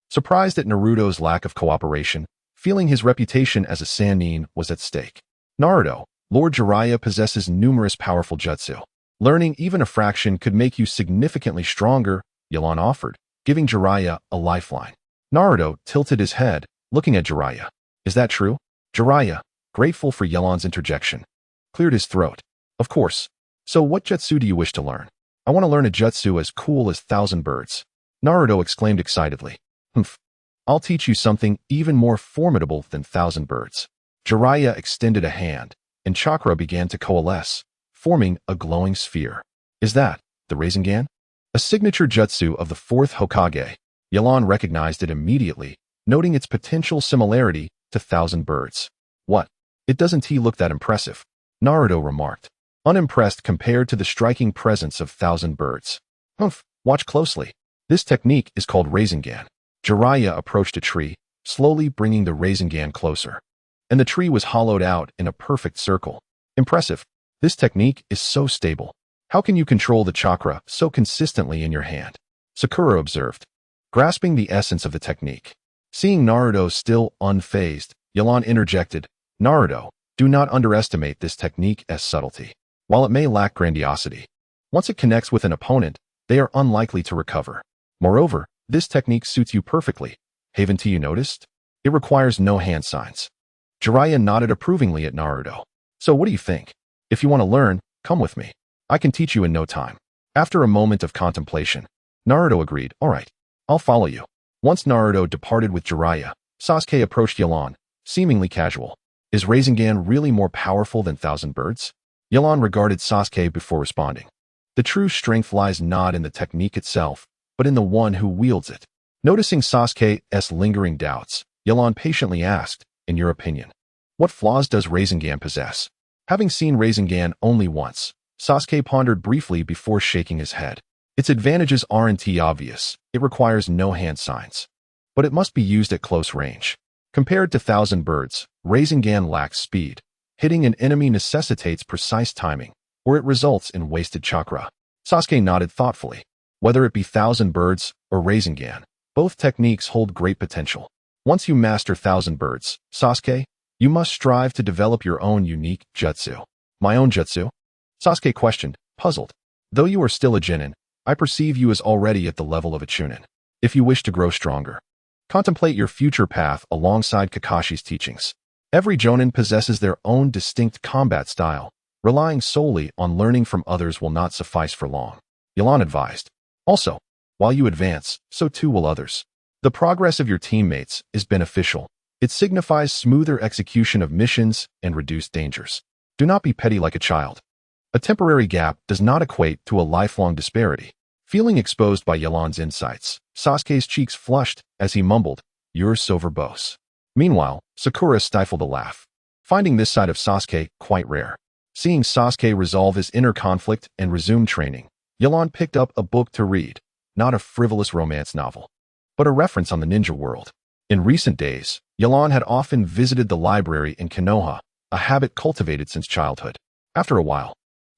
[SPEAKER 1] Surprised at Naruto's lack of cooperation, feeling his reputation as a Sannin was at stake. "Naruto, Lord Jiraiya possesses numerous powerful jutsu. Learning even a fraction could make you significantly stronger," Yelan offered, giving Jiraiya a lifeline. Naruto tilted his head, looking at Jiraiya. Is that true? Jiraiya, grateful for Yelan's interjection, cleared his throat. Of course. So what jutsu do you wish to learn? I want to learn a jutsu as cool as Thousand Birds. Naruto exclaimed excitedly. Humph. I'll teach you something even more formidable than Thousand Birds. Jiraiya extended a hand, and chakra began to coalesce, forming a glowing sphere. Is that the Rasengan? A signature jutsu of the fourth Hokage. Yelan recognized it immediately, noting its potential similarity to Thousand Birds. What? It doesn't look that impressive, Naruto remarked, unimpressed compared to the striking presence of Thousand Birds. Humph, watch closely. This technique is called Rasengan. Jiraiya approached a tree, slowly bringing the Rasengan closer. And the tree was hollowed out in a perfect circle. Impressive. This technique is so stable. How can you control the chakra so consistently in your hand? Sakura observed, grasping the essence of the technique. Seeing Naruto still unfazed, Yelan interjected, Naruto, do not underestimate this technique as subtlety. While it may lack grandiosity, once it connects with an opponent, they are unlikely to recover. Moreover, this technique suits you perfectly. Haven't you noticed? It requires no hand signs. Jiraiya nodded approvingly at Naruto. So what do you think? If you want to learn, come with me. I can teach you in no time. After a moment of contemplation, Naruto agreed, all right, I'll follow you. Once Naruto departed with Jiraiya, Sasuke approached Yelan, seemingly casual. Is Rasengan really more powerful than Thousand Birds? Yelan regarded Sasuke before responding. The true strength lies not in the technique itself, but in the one who wields it. Noticing Sasuke's lingering doubts, Yelan patiently asked, in your opinion, what flaws does Rasengan possess? Having seen Rasengan only once, Sasuke pondered briefly before shaking his head. Its advantages aren't obvious. It requires no hand signs. But it must be used at close range. Compared to Thousand Birds, Rasengan lacks speed. Hitting an enemy necessitates precise timing, or it results in wasted chakra. Sasuke nodded thoughtfully. Whether it be Thousand Birds or Rasengan, both techniques hold great potential. Once you master Thousand Birds, Sasuke, you must strive to develop your own unique jutsu. My own jutsu? Sasuke questioned, puzzled. Though you are still a Genin, I perceive you as already at the level of a Chunin. If you wish to grow stronger, contemplate your future path alongside Kakashi's teachings. Every Jonin possesses their own distinct combat style. Relying solely on learning from others will not suffice for long, Yelan advised. Also, while you advance, so too will others. The progress of your teammates is beneficial. It signifies smoother execution of missions and reduced dangers. Do not be petty like a child. A temporary gap does not equate to a lifelong disparity. Feeling exposed by Yelan's insights, Sasuke's cheeks flushed as he mumbled, "You're so verbose." Meanwhile, Sakura stifled a laugh, finding this side of Sasuke quite rare. Seeing Sasuke resolve his inner conflict and resume training, Yelan picked up a book to read, not a frivolous romance novel, but a reference on the ninja world. In recent days, Yelan had often visited the library in Konoha, a habit cultivated since childhood. After a while,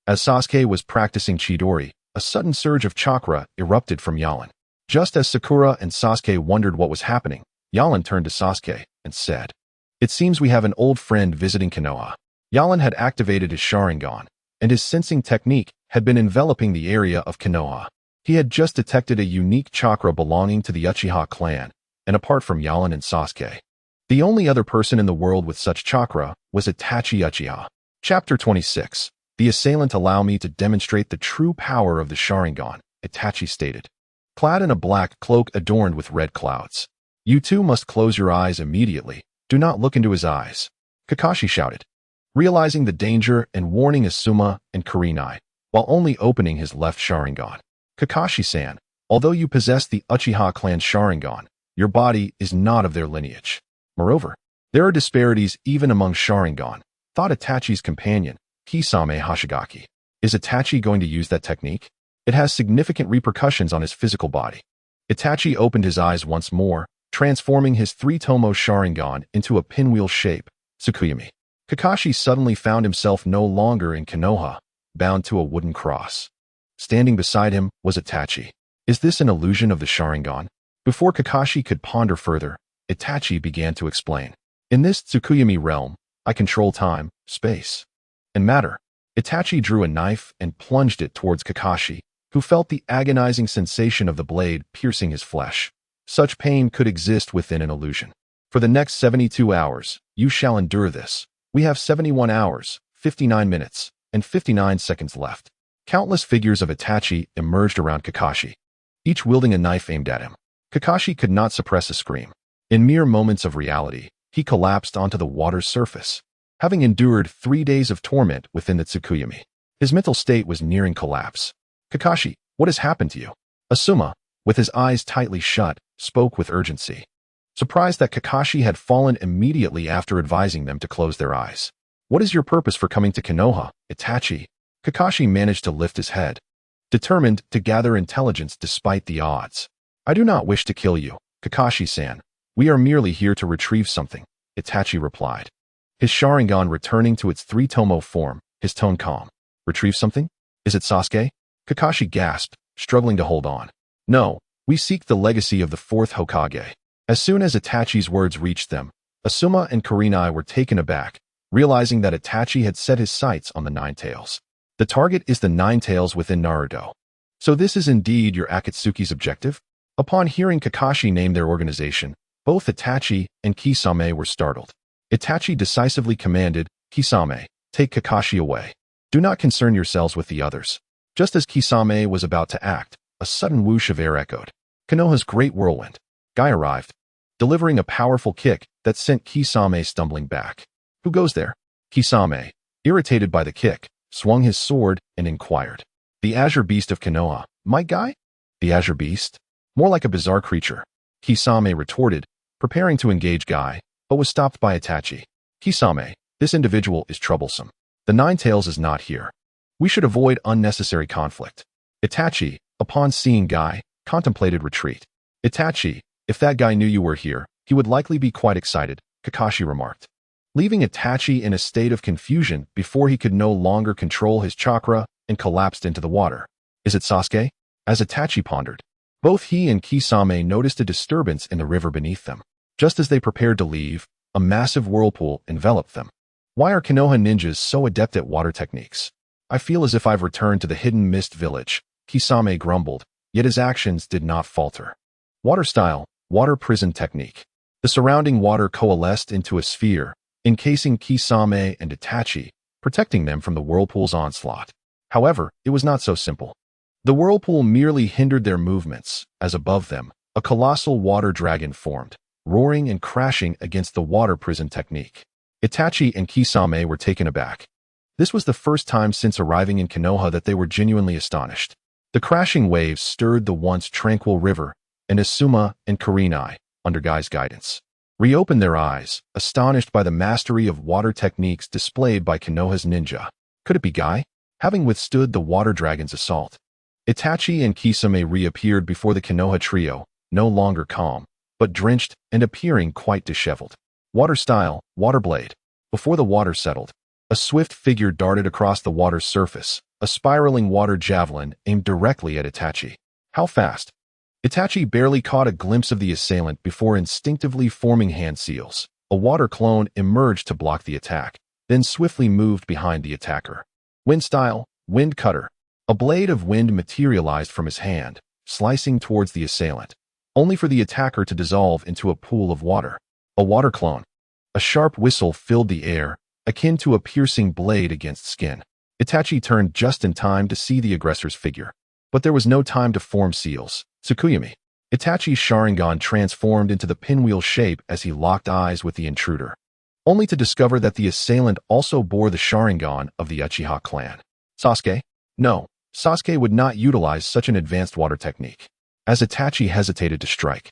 [SPEAKER 1] as Sasuke was practicing Chidori, a sudden surge of chakra erupted from Yelan. Just as Sakura and Sasuke wondered what was happening, Yelan turned to Sasuke and said, "It seems we have an old friend visiting Konoha." Yelan had activated his Sharingan, and his sensing technique had been enveloping the area of Konoha. He had just detected a unique chakra belonging to the Uchiha clan, and apart from Yelan and Sasuke, the only other person in the world with such chakra was Itachi Uchiha. Chapter 26. The assailant allow me to demonstrate the true power of the Sharingan, Itachi stated. Clad in a black cloak adorned with red clouds. You two must close your eyes immediately. Do not look into his eyes, Kakashi shouted, realizing the danger and warning Asuma and Kurenai, while only opening his left Sharingan. Kakashi-san, although you possess the Uchiha clan Sharingan, your body is not of their lineage. Moreover, there are disparities even among Sharingan, thought Itachi's companion, Kisame Hashigaki. Is Itachi going to use that technique? It has significant repercussions on his physical body. Itachi opened his eyes once more, transforming his three-tomo Sharingan into a pinwheel shape, Tsukuyami. Kakashi suddenly found himself no longer in Konoha, bound to a wooden cross. Standing beside him was Itachi. Is this an illusion of the Sharingan? Before Kakashi could ponder further, Itachi began to explain. In this Tsukuyami realm, I control time, space, and matter. Itachi drew a knife and plunged it towards Kakashi, who felt the agonizing sensation of the blade piercing his flesh. Such pain could exist within an illusion. For the next 72 hours, you shall endure this. We have 71 hours, 59 minutes, and 59 seconds left. Countless figures of Itachi emerged around Kakashi, each wielding a knife aimed at him. Kakashi could not suppress a scream. In mere moments of reality, he collapsed onto the water's surface, having endured 3 days of torment within the Tsukuyomi. His mental state was nearing collapse. Kakashi, what has happened to you? Asuma, with his eyes tightly shut, spoke with urgency. Surprised that Kakashi had fallen immediately after advising them to close their eyes. What is your purpose for coming to Konoha, Itachi? Kakashi managed to lift his head, determined to gather intelligence despite the odds. I do not wish to kill you, Kakashi-san. We are merely here to retrieve something, Itachi replied. His Sharingan returning to its three-tomo form, his tone calm. Retrieve something? Is it Sasuke? Kakashi gasped, struggling to hold on. No, we seek the legacy of the fourth Hokage. As soon as Itachi's words reached them, Asuma and Kurenai were taken aback, realizing that Itachi had set his sights on the Nine Tails. The target is the Nine Tails within Naruto. So this is indeed your Akatsuki's objective? Upon hearing Kakashi name their organization, both Itachi and Kisame were startled. Itachi decisively commanded, Kisame, take Kakashi away. Do not concern yourselves with the others. Just as Kisame was about to act, a sudden whoosh of air echoed. Konoha's great whirlwind. Guy arrived, delivering a powerful kick that sent Kisame stumbling back. Who goes there? Kisame, irritated by the kick, swung his sword and inquired. The Azure Beast of Konoha. My guy? The Azure Beast? More like a bizarre creature. Kisame retorted, preparing to engage Guy, but was stopped by Itachi. Kisame, this individual is troublesome. The Nine Tails is not here. We should avoid unnecessary conflict. Itachi, upon seeing Guy, contemplated retreat. Itachi, if that guy knew you were here, he would likely be quite excited, Kakashi remarked, leaving Itachi in a state of confusion before he could no longer control his chakra and collapsed into the water. Is it Sasuke? As Itachi pondered, both he and Kisame noticed a disturbance in the river beneath them. Just as they prepared to leave, a massive whirlpool enveloped them. Why are Konoha ninjas so adept at water techniques? I feel as if I've returned to the hidden mist village, Kisame grumbled, yet his actions did not falter. Water style, water prison technique. The surrounding water coalesced into a sphere, encasing Kisame and Itachi, protecting them from the whirlpool's onslaught. However, it was not so simple. The whirlpool merely hindered their movements, as above them, a colossal water dragon formed, roaring and crashing against the water prison technique. Itachi and Kisame were taken aback. This was the first time since arriving in Konoha that they were genuinely astonished. The crashing waves stirred the once tranquil river, and Asuma and Kurenai, under Guy's guidance, reopened their eyes, astonished by the mastery of water techniques displayed by Konoha's ninja. Could it be Guy? Having withstood the water dragon's assault, Itachi and Kisame reappeared before the Konoha trio, no longer calm, but drenched and appearing quite disheveled. Water style, water blade. Before the water settled, a swift figure darted across the water's surface, a spiraling water javelin aimed directly at Itachi. How fast? Itachi barely caught a glimpse of the assailant before instinctively forming hand seals. A water clone emerged to block the attack, then swiftly moved behind the attacker. Wind style, wind cutter. A blade of wind materialized from his hand, slicing towards the assailant, only for the attacker to dissolve into a pool of water. A water clone. A sharp whistle filled the air, akin to a piercing blade against skin. Itachi turned just in time to see the aggressor's figure. But there was no time to form seals. Tsukuyomi. Itachi's Sharingan transformed into the pinwheel shape as he locked eyes with the intruder, only to discover that the assailant also bore the Sharingan of the Uchiha clan. Sasuke? No, Sasuke would not utilize such an advanced water technique. As Itachi hesitated to strike,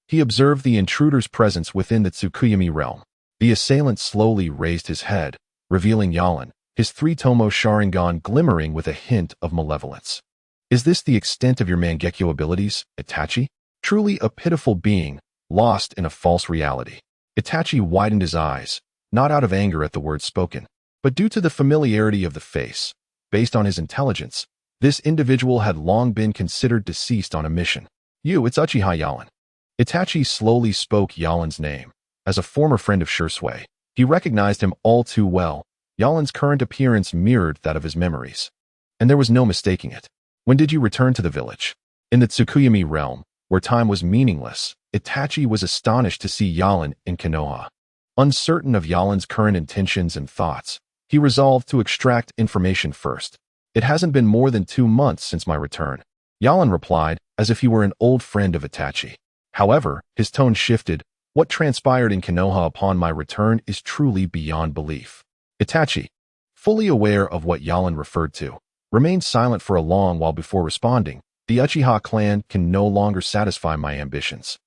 [SPEAKER 1] he observed the intruder's presence within the Tsukuyomi realm. The assailant slowly raised his head, revealing Yalan, his three-tomo Sharingan glimmering with a hint of malevolence. Is this the extent of your Mangekyo abilities, Itachi? Truly a pitiful being, lost in a false reality. Itachi widened his eyes, not out of anger at the words spoken, but due to the familiarity of the face. Based on his intelligence, this individual had long been considered deceased on a mission. It's Uchiha Yalan. Itachi slowly spoke Yalan's name. As a former friend of Shursui, he recognized him all too well. Yalan's current appearance mirrored that of his memories, and there was no mistaking it. When did you return to the village? In the Tsukuyomi realm, where time was meaningless, Itachi was astonished to see Yalan in Konoha. Uncertain of Yalan's current intentions and thoughts, he resolved to extract information first. It hasn't been more than 2 months since my return, Yalan replied, as if he were an old friend of Itachi. However, his tone shifted. What transpired in Konoha upon my return is truly beyond belief. Itachi, fully aware of what Yalan referred to, remained silent for a long while before responding. The Uchiha clan can no longer satisfy my ambitions.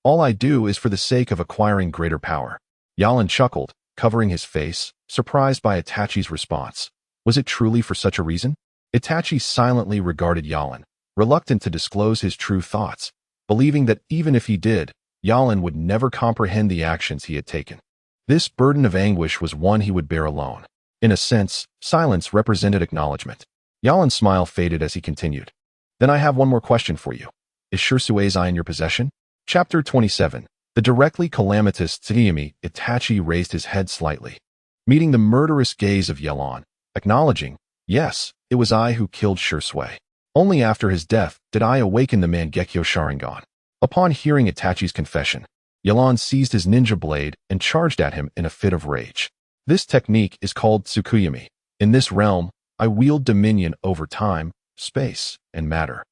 [SPEAKER 1] All I do is for the sake of acquiring greater power. Yalan chuckled, covering his face, surprised by Itachi's response. Was it truly for such a reason? Itachi silently regarded Yalan, reluctant to disclose his true thoughts, believing that even if he did, Yalan would never comprehend the actions he had taken. This burden of anguish was one he would bear alone. In a sense, silence represented acknowledgement. Yalan's smile faded as he continued. Then I have one more question for you. Is Shirsui's eye in your possession? Chapter 27. The directly calamitous Tsukuyomi. Itachi raised his head slightly, meeting the murderous gaze of Yalan, acknowledging, yes, it was I who killed Shirsui. Only after his death did I awaken the Mangekyo Sharingan. Upon hearing Itachi's confession, Yalan seized his ninja blade and charged at him in a fit of rage. This technique is called Tsukuyomi. In this realm, I wield dominion over time, space, and matter.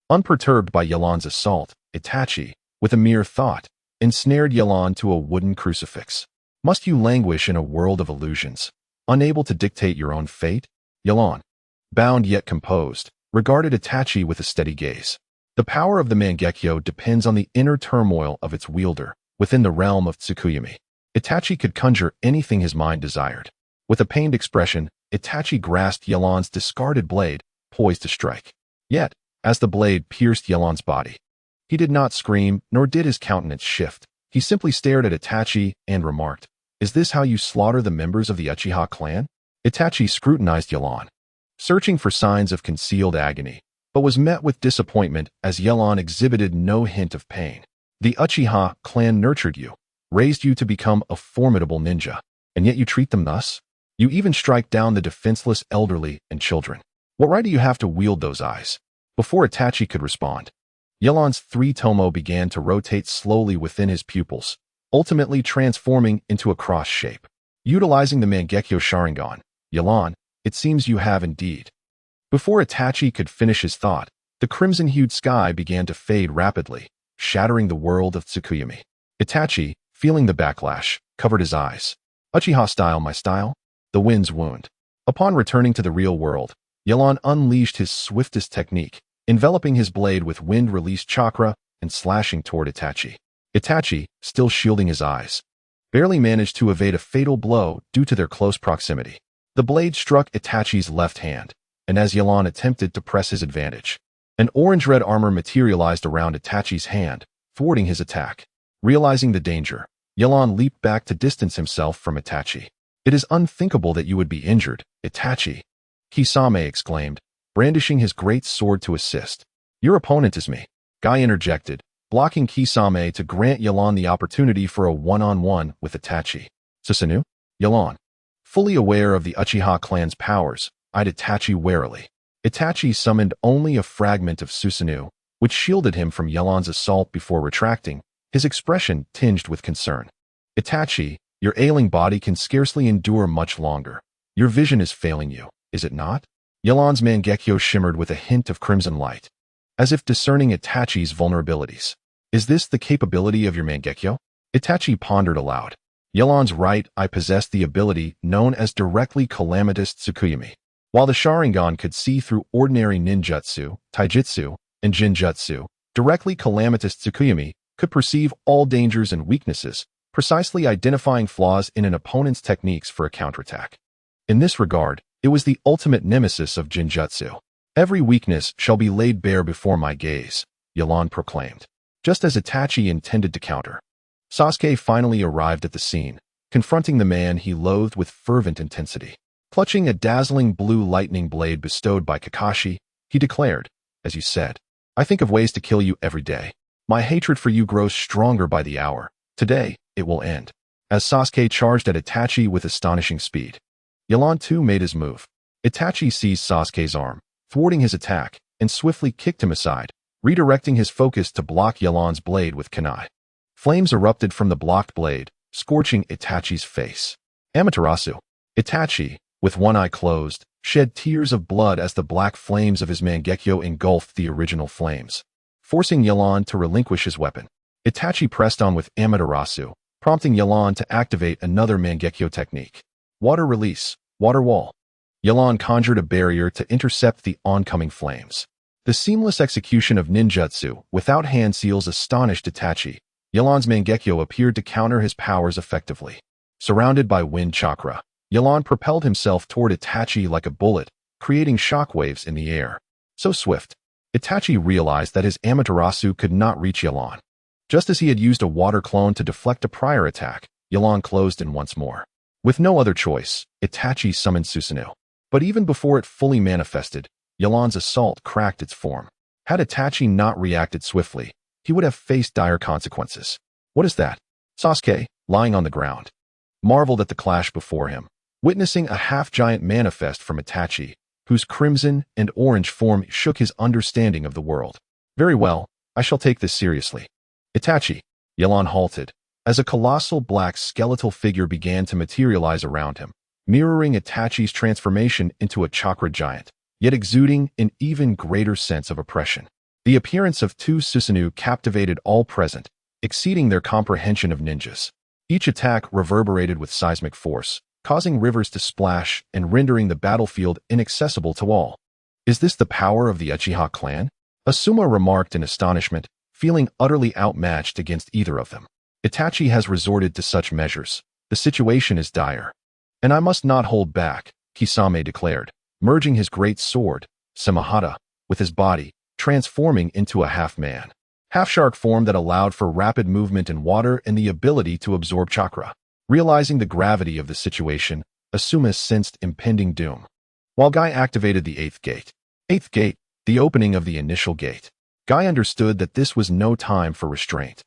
[SPEAKER 1] Unperturbed by Yalan's assault, Itachi, with a mere thought, ensnared Yalan to a wooden crucifix. Must you languish in a world of illusions, unable to dictate your own fate? Yalan, bound yet composed, regarded Itachi with a steady gaze. The power of the Mangekyo depends on the inner turmoil of its wielder. Within the realm of Tsukuyomi, Itachi could conjure anything his mind desired. With a pained expression, Itachi grasped Yalan's discarded blade, poised to strike. Yet, as the blade pierced Yalan's body, he did not scream, nor did his countenance shift. He simply stared at Itachi and remarked, "Is this how you slaughter the members of the Uchiha clan?" Itachi scrutinized Yalan, searching for signs of concealed agony, but was met with disappointment as Yalan exhibited no hint of pain. The Uchiha clan nurtured you, raised you to become a formidable ninja, and yet you treat them thus? You even strike down the defenseless elderly and children. What right do you have to wield those eyes? Before Itachi could respond, Yalan's 3 tomo began to rotate slowly within his pupils, ultimately transforming into a cross shape. Utilizing the Mangekyo Sharingan, Yalan, it seems you have indeed. Before Itachi could finish his thought, the crimson-hued sky began to fade rapidly, shattering the world of Tsukuyomi. Itachi, feeling the backlash, covered his eyes. Uchiha style, my style? The wind's wound. Upon returning to the real world, Yalan unleashed his swiftest technique, enveloping his blade with wind-released chakra and slashing toward Itachi. Itachi, still shielding his eyes, barely managed to evade a fatal blow due to their close proximity. The blade struck Itachi's left hand, and as Yalan attempted to press his advantage, an orange-red armor materialized around Itachi's hand, thwarting his attack. Realizing the danger, Yalan leaped back to distance himself from Itachi. "It is unthinkable that you would be injured, Itachi," Kisame exclaimed, brandishing his great sword to assist. "Your opponent is me," Guy interjected, blocking Kisame to grant Yalan the opportunity for a one-on-one with Itachi. "Susanoo?" Yalan, fully aware of the Uchiha clan's powers, eyed Itachi warily. Itachi summoned only a fragment of Susanoo, which shielded him from Yalan's assault before retracting, his expression tinged with concern. "Itachi, your ailing body can scarcely endure much longer. Your vision is failing you, is it not?" Yalan's Mangekyo shimmered with a hint of crimson light, as if discerning Itachi's vulnerabilities. "Is this the capability of your Mangekyo?" Itachi pondered aloud. Yalan's right eye possessed the ability known as directly calamitous Tsukuyomi. While the Sharingan could see through ordinary ninjutsu, taijutsu, and jinjutsu, directly calamitous Tsukuyomi could perceive all dangers and weaknesses, precisely identifying flaws in an opponent's techniques for a counterattack. In this regard, it was the ultimate nemesis of jinjutsu. "Every weakness shall be laid bare before my gaze," Yalan proclaimed, just as Itachi intended to counter. Sasuke finally arrived at the scene, confronting the man he loathed with fervent intensity. Clutching a dazzling blue lightning blade bestowed by Kakashi, he declared, "As you said, I think of ways to kill you every day. My hatred for you grows stronger by the hour. Today, it will end." As Sasuke charged at Itachi with astonishing speed, Yalan too made his move. Itachi seized Sasuke's arm, thwarting his attack, and swiftly kicked him aside, redirecting his focus to block Yalan's blade with kunai. Flames erupted from the blocked blade, scorching Itachi's face. Amaterasu. Itachi, with one eye closed, shed tears of blood as the black flames of his Mangekyo engulfed the original flames. Forcing Yelan to relinquish his weapon, Itachi pressed on with Amaterasu, prompting Yelan to activate another Mangekyo technique. Water release, water wall. Yelan conjured a barrier to intercept the oncoming flames. The seamless execution of ninjutsu without hand seals astonished Itachi. Yelan's Mangekyo appeared to counter his powers effectively. Surrounded by wind chakra, Yelan propelled himself toward Itachi like a bullet, creating shockwaves in the air. So swift, Itachi realized that his Amaterasu could not reach Yelan. Just as he had used a water clone to deflect a prior attack, Yelan closed in once more. With no other choice, Itachi summoned Susanoo. But even before it fully manifested, Yelan's assault cracked its form. Had Itachi not reacted swiftly, he would have faced dire consequences. What is that? Sasuke, lying on the ground, marveled at the clash before him, witnessing a half-giant manifest from Itachi, whose crimson and orange form shook his understanding of the world. Very well, I shall take this seriously. Itachi. Yelan halted, as a colossal black skeletal figure began to materialize around him, mirroring Itachi's transformation into a chakra giant, yet exuding an even greater sense of oppression. The appearance of two Susanoo captivated all present, exceeding their comprehension of ninjas. Each attack reverberated with seismic force, causing rivers to splash and rendering the battlefield inaccessible to all. Is this the power of the Uchiha clan? Asuma remarked in astonishment, feeling utterly outmatched against either of them. Itachi has resorted to such measures. The situation is dire. And I must not hold back, Kisame declared, merging his great sword, Samahata, with his body, transforming into a half-man, half-shark form that allowed for rapid movement in water and the ability to absorb chakra. Realizing the gravity of the situation, Asuma sensed impending doom. While Guy activated the eighth gate, the opening of the initial gate, Guy understood that this was no time for restraint.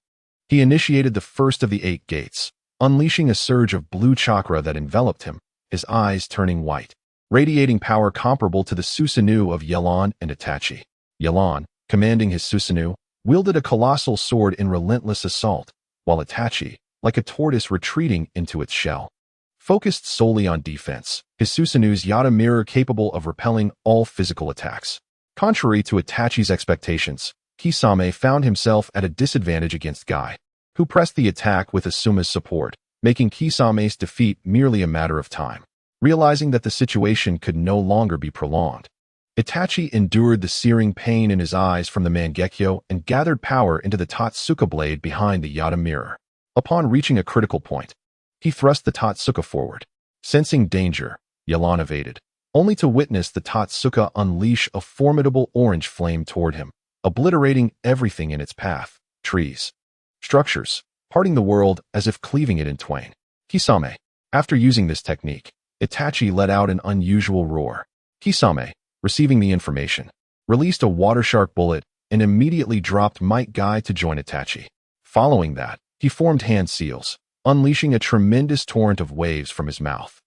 [SPEAKER 1] He initiated the first of the 8 gates, unleashing a surge of blue chakra that enveloped him, his eyes turning white, radiating power comparable to the Susanoo of Yelan and Itachi. Yelan, commanding his Susanoo, wielded a colossal sword in relentless assault, while Itachi, like a tortoise retreating into its shell, focused solely on defense, his Susanoo's Yata mirror capable of repelling all physical attacks. Contrary to Itachi's expectations, Kisame found himself at a disadvantage against Guy, who pressed the attack with Asuma's support, making Kisame's defeat merely a matter of time. Realizing that the situation could no longer be prolonged, Itachi endured the searing pain in his eyes from the Mangekyo and gathered power into the Totsuka blade behind the Yata mirror. Upon reaching a critical point, he thrust the Totsuka forward. Sensing danger, Yelan evaded, only to witness the Totsuka unleash a formidable orange flame toward him, obliterating everything in its path, trees, structures, parting the world as if cleaving it in twain. Kisame. After using this technique, Itachi let out an unusual roar. Kisame, receiving the information, released a water shark bullet and immediately dropped Might Guy to join Itachi. Following that, he formed hand seals, unleashing a tremendous torrent of waves from his mouth.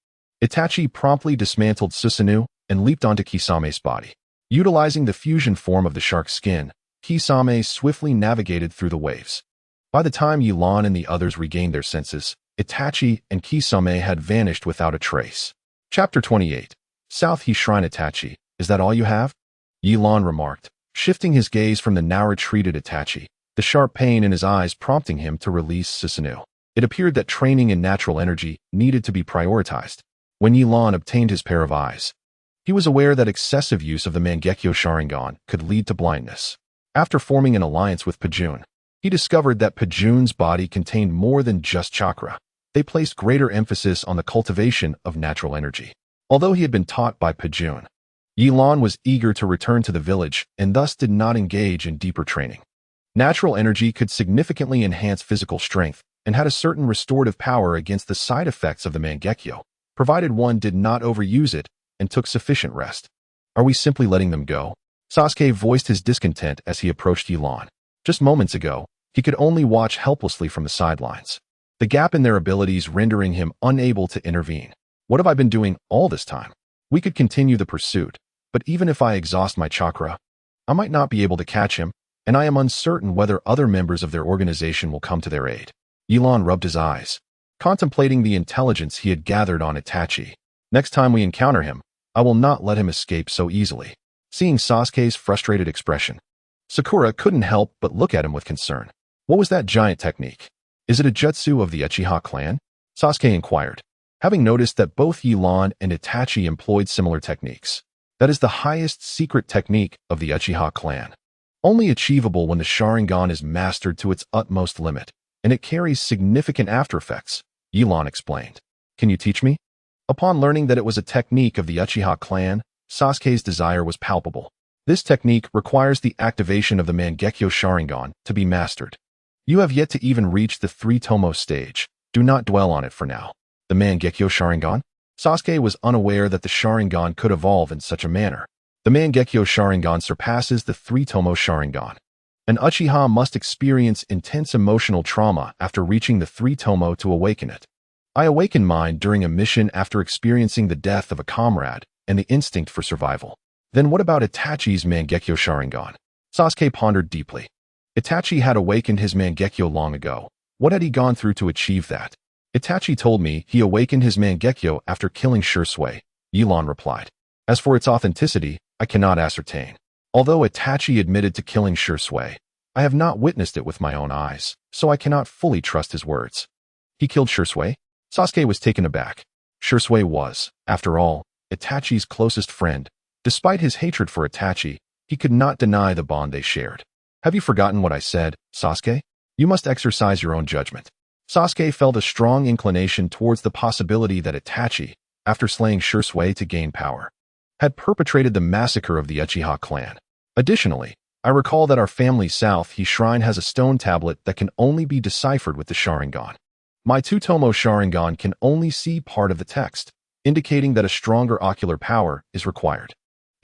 [SPEAKER 1] Itachi promptly dismantled Susanoo and leaped onto Kisame's body. Utilizing the fusion form of the shark's skin, Kisame swiftly navigated through the waves. By the time Yelan and the others regained their senses, Itachi and Kisame had vanished without a trace. Chapter 28. South He Shrine. Itachi, is that all you have? Yelan remarked, shifting his gaze from the now retreated Itachi, the sharp pain in his eyes prompting him to release Susanoo. It appeared that training in natural energy needed to be prioritized. When Yelan obtained his pair of eyes, he was aware that excessive use of the Mangekyo Sharingan could lead to blindness. After forming an alliance with Pajun, he discovered that Pajun's body contained more than just chakra. They placed greater emphasis on the cultivation of natural energy. Although he had been taught by Pajun, Yelan was eager to return to the village and thus did not engage in deeper training. Natural energy could significantly enhance physical strength and had a certain restorative power against the side effects of the Mangekyo, provided one did not overuse it and took sufficient rest. Are we simply letting them go? Sasuke voiced his discontent as he approached Yelan. Just moments ago, he could only watch helplessly from the sidelines, the gap in their abilities rendering him unable to intervene. What have I been doing all this time? We could continue the pursuit, but even if I exhaust my chakra, I might not be able to catch him. and I am uncertain whether other members of their organization will come to their aid. Elon rubbed his eyes, contemplating the intelligence he had gathered on Itachi. Next time we encounter him, I will not let him escape so easily. Seeing Sasuke's frustrated expression, Sakura couldn't help but look at him with concern. What was that giant technique? Is it a jutsu of the Uchiha clan? Sasuke inquired, having noticed that both Elon and Itachi employed similar techniques. That is the highest secret technique of the Uchiha clan. Only achievable when the Sharingan is mastered to its utmost limit, and it carries significant aftereffects, Elon explained. Can you teach me? Upon learning that it was a technique of the Uchiha clan, Sasuke's desire was palpable. This technique requires the activation of the Mangekyo Sharingan to be mastered. You have yet to even reach the 3-tomo stage. Do not dwell on it for now. The Mangekyo Sharingan? Sasuke was unaware that the Sharingan could evolve in such a manner. The Mangekyo Sharingan surpasses the 3-tomo Sharingan. An Uchiha must experience intense emotional trauma after reaching the 3-tomo to awaken it. I awakened mine during a mission after experiencing the death of a comrade and the instinct for survival. Then what about Itachi's Mangekyo Sharingan? Sasuke pondered deeply. Itachi had awakened his Mangekyo long ago. What had he gone through to achieve that? Itachi told me he awakened his Mangekyo after killing Shursui, Elon replied. As for its authenticity, I cannot ascertain. Although Itachi admitted to killing Shursui, I have not witnessed it with my own eyes, so I cannot fully trust his words. He killed Shursui? Sasuke was taken aback. Shursui was, after all, Itachi's closest friend. Despite his hatred for Itachi, he could not deny the bond they shared. Have you forgotten what I said, Sasuke? You must exercise your own judgment. Sasuke felt a strong inclination towards the possibility that Itachi, after slaying Shursui to gain power, had perpetrated the massacre of the Uchiha clan. Additionally, I recall that our family's South shrine has a stone tablet that can only be deciphered with the Sharingan. My 2-tomo Sharingan can only see part of the text, indicating that a stronger ocular power is required.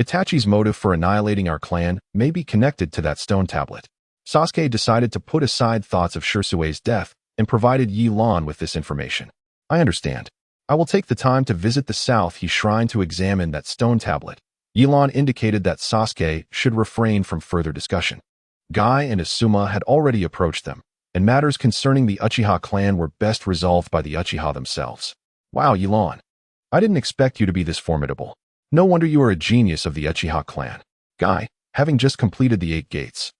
[SPEAKER 1] Itachi's motive for annihilating our clan may be connected to that stone tablet. Sasuke decided to put aside thoughts of Shursui's death and provided Elon with this information. I understand. I will take the time to visit the South shrine to examine that stone tablet. Elon indicated that Sasuke should refrain from further discussion. Guy and Asuma had already approached them, and matters concerning the Uchiha clan were best resolved by the Uchiha themselves. Wow, Elon. I didn't expect you to be this formidable. No wonder you are a genius of the Uchiha clan. Guy, having just completed the 8 gates,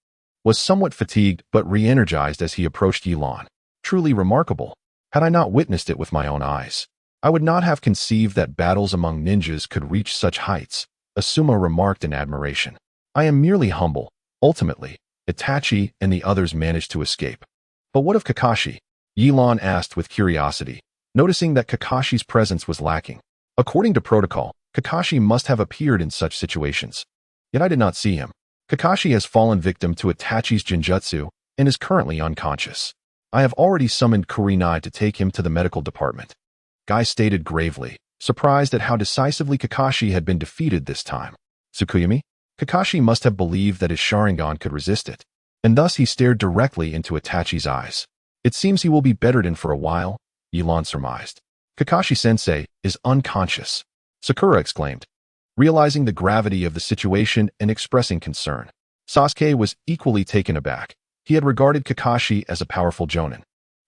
[SPEAKER 1] was somewhat fatigued but re-energized as he approached Elon. Truly remarkable. Had I not witnessed it with my own eyes, I would not have conceived that battles among ninjas could reach such heights, Asuma remarked in admiration. I am merely humble. Ultimately, Itachi and the others managed to escape. But what of Kakashi? Elon asked with curiosity, noticing that Kakashi's presence was lacking. According to protocol, Kakashi must have appeared in such situations. Yet I did not see him. Kakashi has fallen victim to Itachi's Jinjutsu and is currently unconscious. I have already summoned Kurenai to take him to the medical department. Guy stated gravely, surprised at how decisively Kakashi had been defeated this time. Tsukuyami? Kakashi must have believed that his Sharingan could resist it, and thus he stared directly into Itachi's eyes. It seems he will be bettered in for a while, Elon surmised. Kakashi-sensei is unconscious, Sakura exclaimed, realizing the gravity of the situation and expressing concern. Sasuke was equally taken aback. He had regarded Kakashi as a powerful jonin,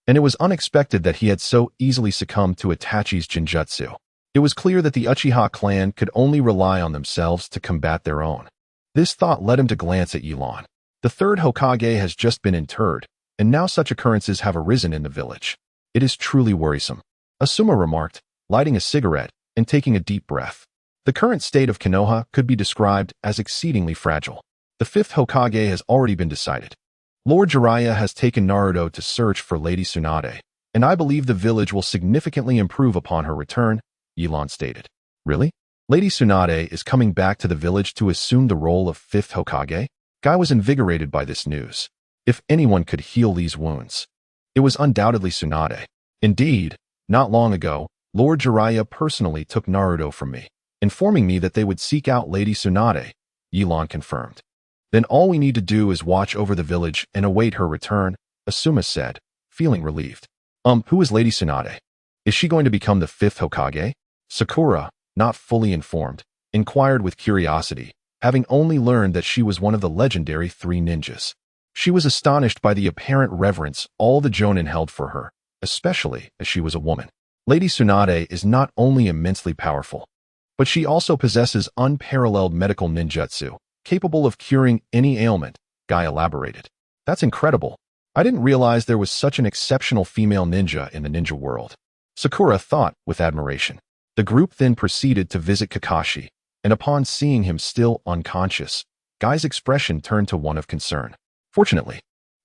[SPEAKER 1] and it was unexpected that he had so easily succumbed to Itachi's Jinjutsu. It was clear that the Uchiha clan could only rely on themselves to combat their own. This thought led him to glance at Elon. The 3rd Hokage has just been interred, and now such occurrences have arisen in the village. It is truly worrisome, Asuma remarked, lighting a cigarette and taking a deep breath. The current state of Konoha could be described as exceedingly fragile. The 5th Hokage has already been decided. Lord Jiraiya has taken Naruto to search for Lady Tsunade, and I believe the village will significantly improve upon her return, Elon stated. Really? Lady Tsunade is coming back to the village to assume the role of 5th Hokage? Guy was invigorated by this news. If anyone could heal these wounds, it was undoubtedly Tsunade. Indeed, not long ago, Lord Jiraiya personally took Naruto from me, informing me that they would seek out Lady Tsunade, Elon confirmed. Then all we need to do is watch over the village and await her return, Asuma said, feeling relieved. Who is Lady Tsunade? Is she going to become the 5th Hokage? Sakura, not fully informed, inquired with curiosity, having only learned that she was one of the legendary 3 ninjas. She was astonished by the apparent reverence all the Jonin held for her, especially as she was a woman. Lady Tsunade is not only immensely powerful, but she also possesses unparalleled medical ninjutsu, capable of curing any ailment, Guy elaborated. That's incredible. I didn't realize there was such an exceptional female ninja in the ninja world. Sakura thought with admiration. The group then proceeded to visit Kakashi, and upon seeing him still unconscious, Guy's expression turned to one of concern. Fortunately,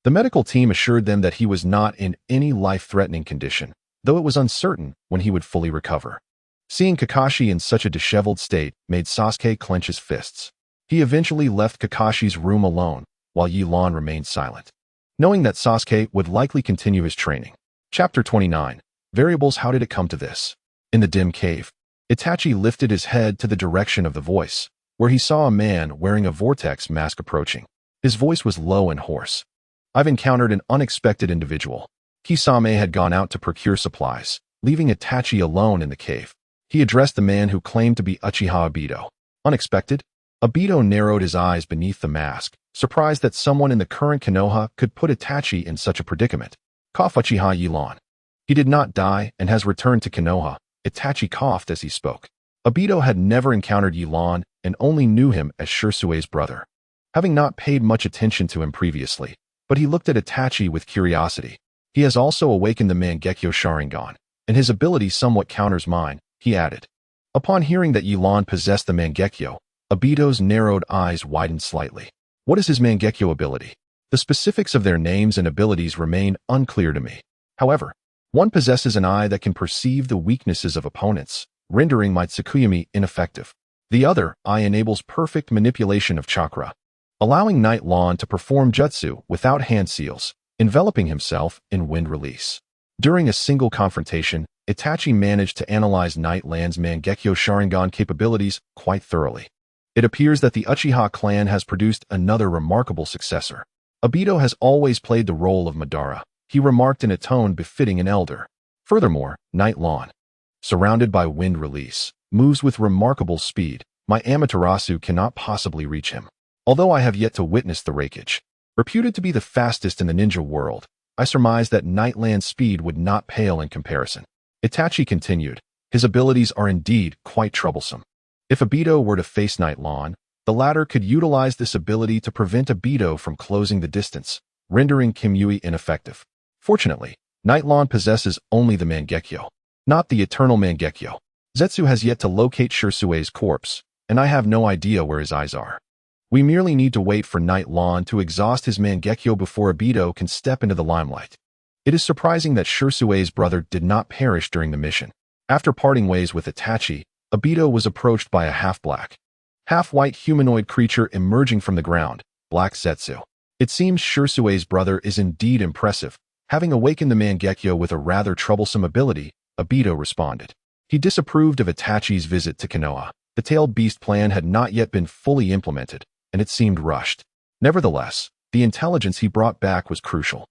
[SPEAKER 1] the medical team assured them that he was not in any life-threatening condition, though it was uncertain when he would fully recover. Seeing Kakashi in such a disheveled state made Sasuke clench his fists. He eventually left Kakashi's room alone, while Yelan remained silent, knowing that Sasuke would likely continue his training. Chapter 29. Variables. How did it come to this? In the dim cave, Itachi lifted his head to the direction of the voice, where he saw a man wearing a vortex mask approaching. His voice was low and hoarse. I've encountered an unexpected individual. Kisame had gone out to procure supplies, leaving Itachi alone in the cave. He addressed the man who claimed to be Uchiha Obito. Unexpected? Obito narrowed his eyes beneath the mask, surprised that someone in the current Konoha could put Itachi in such a predicament. Cough. Uchiha Yelan. He did not die and has returned to Konoha. Itachi coughed as he spoke. Obito had never encountered Yelan and only knew him as Shirsue's brother, having not paid much attention to him previously, but he looked at Itachi with curiosity. He has also awakened the Mangekyo Sharingan, and his ability somewhat counters mine, he added. Upon hearing that Yelan possessed the Mangekyo, Obito's narrowed eyes widened slightly. What is his Mangekyo ability? The specifics of their names and abilities remain unclear to me. However, one possesses an eye that can perceive the weaknesses of opponents, rendering my Tsukuyami ineffective. The other eye enables perfect manipulation of chakra, allowing Night Lan to perform jutsu without hand seals, enveloping himself in wind release. During a single confrontation, Itachi managed to analyze Night Lan's Mangekyo Sharingan capabilities quite thoroughly. It appears that the Uchiha clan has produced another remarkable successor. Obito has always played the role of Madara, he remarked in a tone befitting an elder. Furthermore, Night Lan, surrounded by wind release, moves with remarkable speed. My Amaterasu cannot possibly reach him. Although I have yet to witness the Reikage, reputed to be the fastest in the ninja world, I surmise that Night Lan's speed would not pale in comparison. Itachi continued, his abilities are indeed quite troublesome. If Obito were to face Night Lan, the latter could utilize this ability to prevent Obito from closing the distance, rendering Kimui ineffective. Fortunately, Night Lan possesses only the Mangekyo, not the eternal Mangekyo. Zetsu has yet to locate Shirsue's corpse, and I have no idea where his eyes are. We merely need to wait for Night Lan to exhaust his Mangekyo before Obito can step into the limelight. It is surprising that Shirsue's brother did not perish during the mission. After parting ways with Itachi, Obito was approached by a half-black, half-white humanoid creature emerging from the ground, Black Zetsu. It seems Shirsue's brother is indeed impressive. Having awakened the Mangekyo with a rather troublesome ability, Obito responded. He disapproved of Itachi's visit to Konoha. The tailed beast plan had not yet been fully implemented, and it seemed rushed. Nevertheless, the intelligence he brought back was crucial.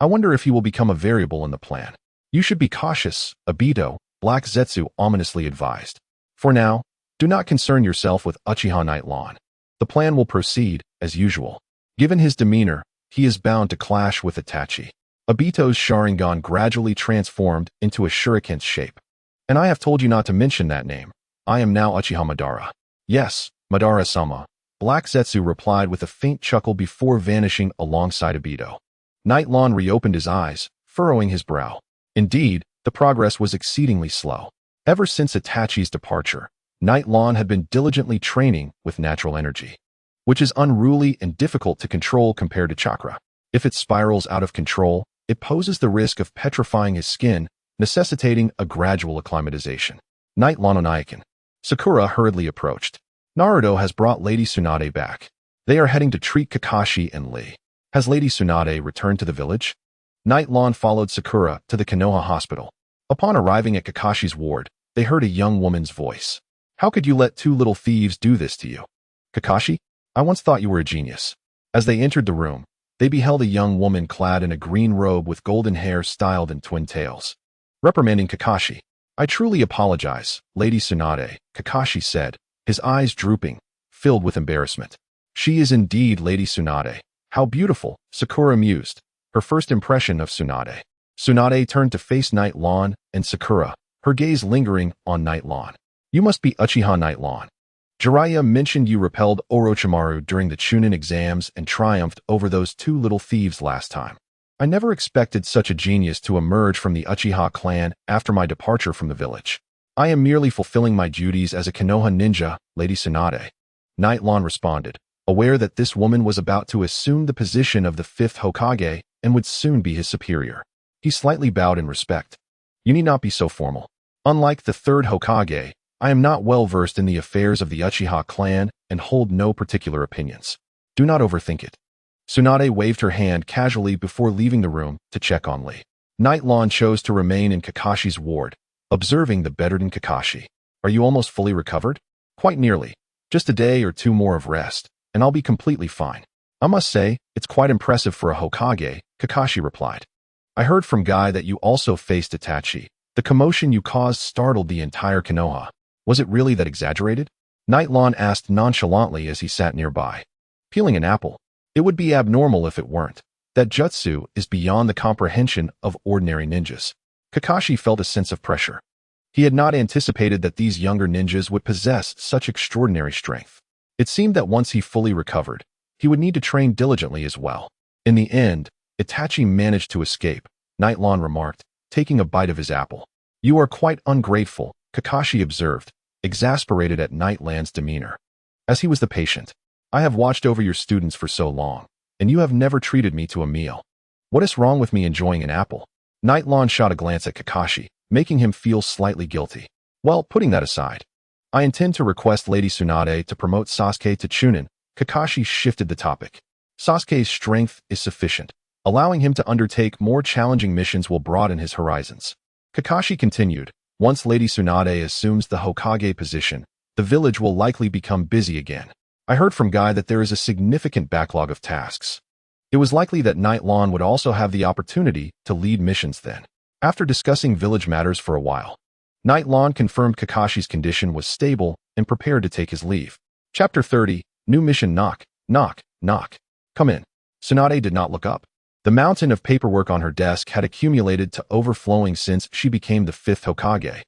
[SPEAKER 1] I wonder if he will become a variable in the plan. You should be cautious, Obito, Black Zetsu ominously advised. For now, do not concern yourself with Uchiha Night Lan. The plan will proceed, as usual. Given his demeanor, he is bound to clash with Itachi. Obito's Sharingan gradually transformed into a shuriken's shape. And I have told you not to mention that name. I am now Uchiha Madara. Yes, Madara-sama. Black Zetsu replied with a faint chuckle before vanishing alongside Obito. Night Lan reopened his eyes, furrowing his brow. Indeed, the progress was exceedingly slow. Ever since Itachi's departure, Night Lan had been diligently training with natural energy, which is unruly and difficult to control compared to chakra. If it spirals out of control, it poses the risk of petrifying his skin, necessitating a gradual acclimatization. Night Lan Onaiken. Sakura hurriedly approached. Naruto has brought Lady Tsunade back. They are heading to treat Kakashi and Lee. Has Lady Tsunade returned to the village? Night Lan followed Sakura to the Konoha hospital. Upon arriving at Kakashi's ward, they heard a young woman's voice. How could you let two little thieves do this to you? Kakashi, I once thought you were a genius. As they entered the room, they beheld a young woman clad in a green robe with golden hair styled in twin tails. Reprimanding Kakashi. I truly apologize, Lady Tsunade, Kakashi said, his eyes drooping, filled with embarrassment. She is indeed Lady Tsunade. How beautiful, Sakura mused, her first impression of Tsunade. Tsunade turned to face Night Lawn and Sakura, her gaze lingering on Night Lawn. You must be Uchiha Night Lawn. Jiraiya mentioned you repelled Orochimaru during the Chunin exams and triumphed over those two little thieves last time. I never expected such a genius to emerge from the Uchiha clan after my departure from the village. I am merely fulfilling my duties as a Konoha ninja, Lady Tsunade. Night Lawn responded, aware that this woman was about to assume the position of the fifth Hokage and would soon be his superior. He slightly bowed in respect. You need not be so formal. Unlike the third Hokage, I am not well versed in the affairs of the Uchiha clan and hold no particular opinions. Do not overthink it. Tsunade waved her hand casually before leaving the room to check on Lee. Night Lawn chose to remain in Kakashi's ward, observing the bedridden Kakashi. Are you almost fully recovered? Quite nearly. Just a day or two more of rest, and I'll be completely fine. I must say, it's quite impressive for a Hokage, Kakashi replied. I heard from Guy that you also faced Itachi. The commotion you caused startled the entire Konoha. Was it really that exaggerated? Night Lawn asked nonchalantly as he sat nearby. Peeling an apple. It would be abnormal if it weren't. That jutsu is beyond the comprehension of ordinary ninjas. Kakashi felt a sense of pressure. He had not anticipated that these younger ninjas would possess such extraordinary strength. It seemed that once he fully recovered, he would need to train diligently as well. In the end, Itachi managed to escape, Night Lawn remarked, taking a bite of his apple. You are quite ungrateful, Kakashi observed, exasperated at Night Lawn's demeanor. As he was the patient, I have watched over your students for so long, and you have never treated me to a meal. What is wrong with me enjoying an apple? Night Lawn shot a glance at Kakashi, making him feel slightly guilty. Well, putting that aside, I intend to request Lady Tsunade to promote Sasuke to Chunin. Kakashi shifted the topic. Sasuke's strength is sufficient. Allowing him to undertake more challenging missions will broaden his horizons. Kakashi continued, once Lady Tsunade assumes the Hokage position, the village will likely become busy again. I heard from Guy that there is a significant backlog of tasks. It was likely that Night Lawn would also have the opportunity to lead missions then. After discussing village matters for a while, Night Lawn confirmed Kakashi's condition was stable and prepared to take his leave. Chapter 30, New Mission Knock, Knock, Knock. Come in. Tsunade did not look up. The mountain of paperwork on her desk had accumulated to overflowing since she became the fifth Hokage,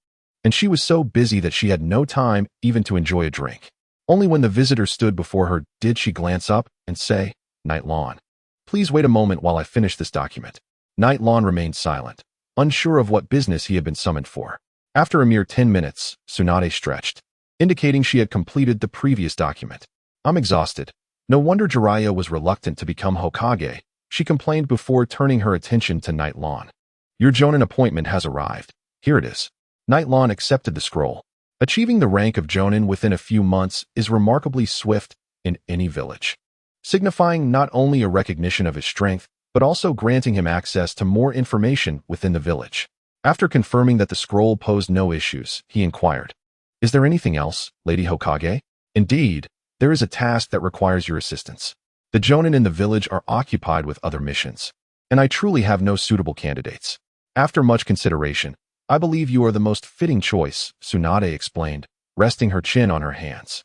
[SPEAKER 1] and she was so busy that she had no time even to enjoy a drink. Only when the visitor stood before her did she glance up and say, Night Lawn, please wait a moment while I finish this document. Night Lawn remained silent, unsure of what business he had been summoned for. After a mere 10 minutes, Tsunade stretched, indicating she had completed the previous document. I'm exhausted. No wonder Jiraiya was reluctant to become Hokage, she complained before turning her attention to Night Lawn. Your Jonin appointment has arrived. Here it is. Night Lawn accepted the scroll. Achieving the rank of Jonin within a few months is remarkably swift in any village, signifying not only a recognition of his strength, but also granting him access to more information within the village. After confirming that the scroll posed no issues, he inquired, Is there anything else, Lady Hokage? Indeed, there is a task that requires your assistance. The Jonin in the village are occupied with other missions, and I truly have no suitable candidates. After much consideration, I believe you are the most fitting choice, Tsunade explained, resting her chin on her hands.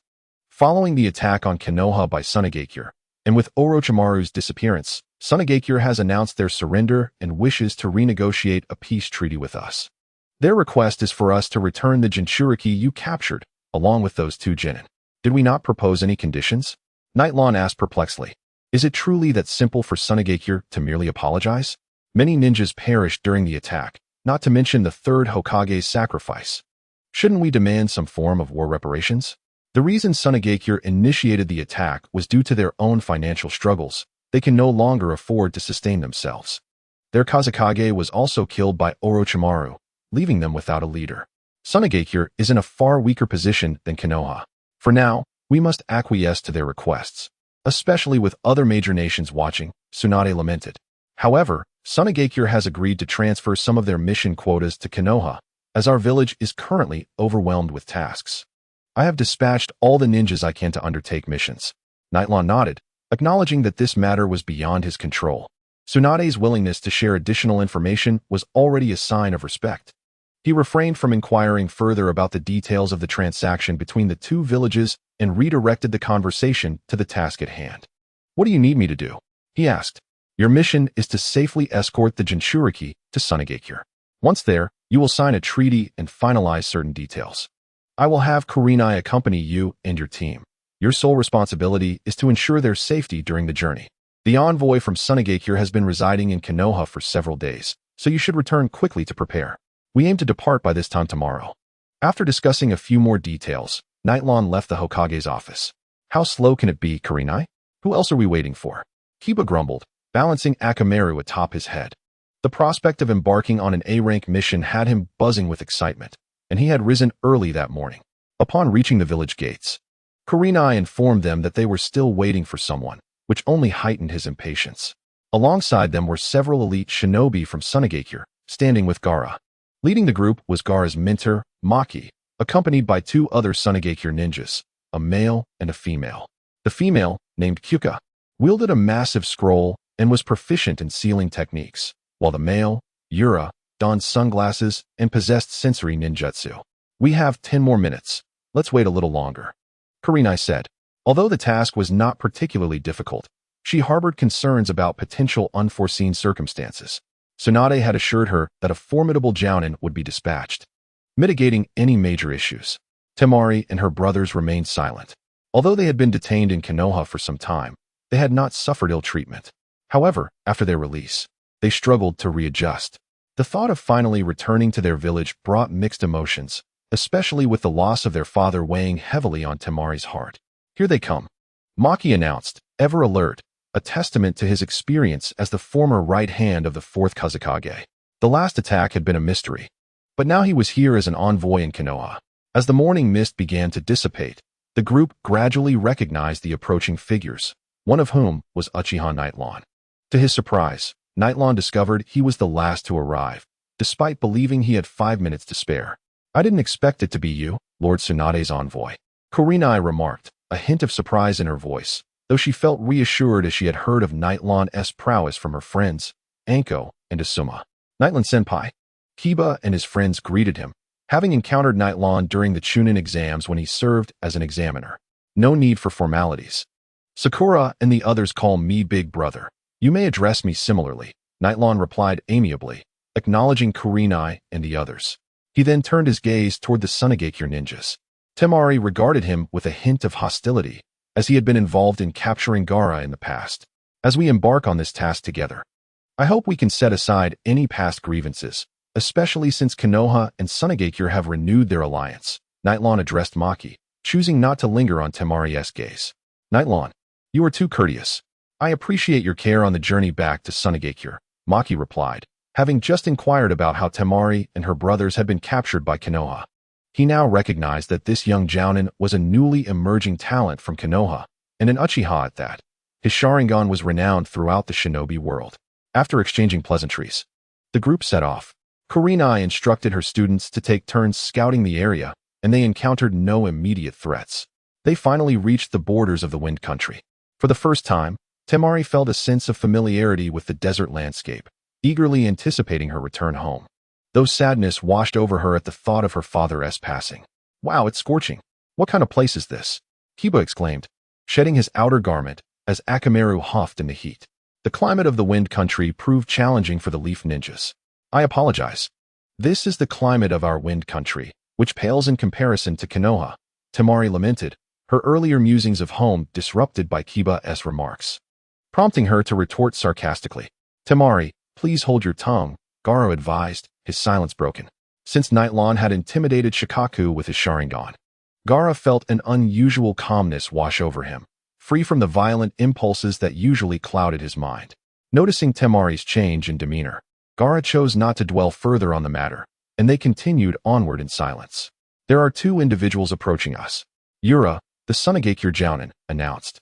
[SPEAKER 1] Following the attack on Konoha by Sunagakure, and with Orochimaru's disappearance, Sunagakure has announced their surrender and wishes to renegotiate a peace treaty with us. Their request is for us to return the Jinchuriki you captured, along with those two genin. Did we not propose any conditions? Night Lawn asked perplexedly. Is it truly that simple for Sunagakure to merely apologize? Many ninjas perished during the attack, not to mention the third Hokage's sacrifice. Shouldn't we demand some form of war reparations? The reason Sunagakure initiated the attack was due to their own financial struggles. They can no longer afford to sustain themselves. Their Kazekage was also killed by Orochimaru, leaving them without a leader. Sunagakure is in a far weaker position than Konoha. For now, we must acquiesce to their requests, especially with other major nations watching, Tsunade lamented. However, Sunagakure has agreed to transfer some of their mission quotas to Konoha, as our village is currently overwhelmed with tasks. I have dispatched all the ninjas I can to undertake missions. Night Lawn nodded, acknowledging that this matter was beyond his control. Tsunade's willingness to share additional information was already a sign of respect. He refrained from inquiring further about the details of the transaction between the two villages and redirected the conversation to the task at hand. What do you need me to do? He asked. Your mission is to safely escort the Jinchuriki to Sunagakure. Once there, you will sign a treaty and finalize certain details. I will have Kurenai accompany you and your team. Your sole responsibility is to ensure their safety during the journey. The envoy from Sunagakure has been residing in Konoha for several days, so you should return quickly to prepare. We aim to depart by this time tomorrow. After discussing a few more details, Nightlon left the Hokage's office. How slow can it be, Kurenai? Who else are we waiting for? Kiba grumbled, balancing Akamaru atop his head. The prospect of embarking on an A-rank mission had him buzzing with excitement, and he had risen early that morning. Upon reaching the village gates, Kurenai informed them that they were still waiting for someone, which only heightened his impatience. Alongside them were several elite shinobi from Sunagakure, standing with Gaara. Leading the group was Gaara's mentor, Maki, accompanied by two other Sunagakure ninjas, a male and a female. The female, named Kyuka, wielded a massive scroll and was proficient in sealing techniques, while the male, Yura, donned sunglasses and possessed sensory ninjutsu. We have 10 more minutes. Let's wait a little longer, Kurenai said. Although the task was not particularly difficult, she harbored concerns about potential unforeseen circumstances. Tsunade had assured her that a formidable jounin would be dispatched, mitigating any major issues. Temari and her brothers remained silent. Although they had been detained in Konoha for some time, they had not suffered ill treatment. However, after their release, they struggled to readjust. The thought of finally returning to their village brought mixed emotions, especially with the loss of their father weighing heavily on Temari's heart. Here they come, Maki announced, ever alert, a testament to his experience as the former right hand of the fourth Kazekage. The last attack had been a mystery, but now he was here as an envoy in Konoha. As the morning mist began to dissipate, the group gradually recognized the approaching figures, one of whom was Uchiha Nightlon. To his surprise, Nightlon discovered he was the last to arrive, despite believing he had 5 minutes to spare. I didn't expect it to be you, Lord Tsunade's envoy, Kurenai remarked, a hint of surprise in her voice, though she felt reassured as she had heard of Nightlon's prowess from her friends, Anko and Asuma. Nightlon-senpai. Kiba and his friends greeted him, having encountered Nightlon during the Chunin exams when he served as an examiner. No need for formalities. Sakura and the others call me Big Brother. You may address me similarly, Nightlon replied amiably, acknowledging Kurenai and the others. He then turned his gaze toward the Sunagakure ninjas. Temari regarded him with a hint of hostility, as he had been involved in capturing Gaara in the past. As we embark on this task together, I hope we can set aside any past grievances, especially since Konoha and Sunagakure have renewed their alliance. Nightlon addressed Maki, choosing not to linger on Temari's gaze. Nightlon, you are too courteous. I appreciate your care on the journey back to Sunagakure, Maki replied, having just inquired about how Temari and her brothers had been captured by Konoha. He now recognized that this young jounin was a newly emerging talent from Konoha, and an Uchiha at that. His Sharingan was renowned throughout the shinobi world. After exchanging pleasantries, the group set off. Kurenai instructed her students to take turns scouting the area, and they encountered no immediate threats. They finally reached the borders of the Wind Country. For the first time, Temari felt a sense of familiarity with the desert landscape, eagerly anticipating her return home. Though sadness washed over her at the thought of her father's passing. Wow, it's scorching. What kind of place is this? Kiba exclaimed, shedding his outer garment as Akamaru huffed in the heat. The climate of the Wind Country proved challenging for the Leaf Ninjas. I apologize. This is the climate of our Wind Country, which pales in comparison to Konoha, Temari lamented, her earlier musings of home disrupted by Kiba's remarks, prompting her to retort sarcastically. Temari, please hold your tongue, Gaara advised, his silence broken. Since Nightlon had intimidated Shikaku with his Sharingan, Gaara felt an unusual calmness wash over him, free from the violent impulses that usually clouded his mind. Noticing Temari's change in demeanor, Gaara chose not to dwell further on the matter, and they continued onward in silence. There are two individuals approaching us. Yura, the Sunagakure jounin, announced,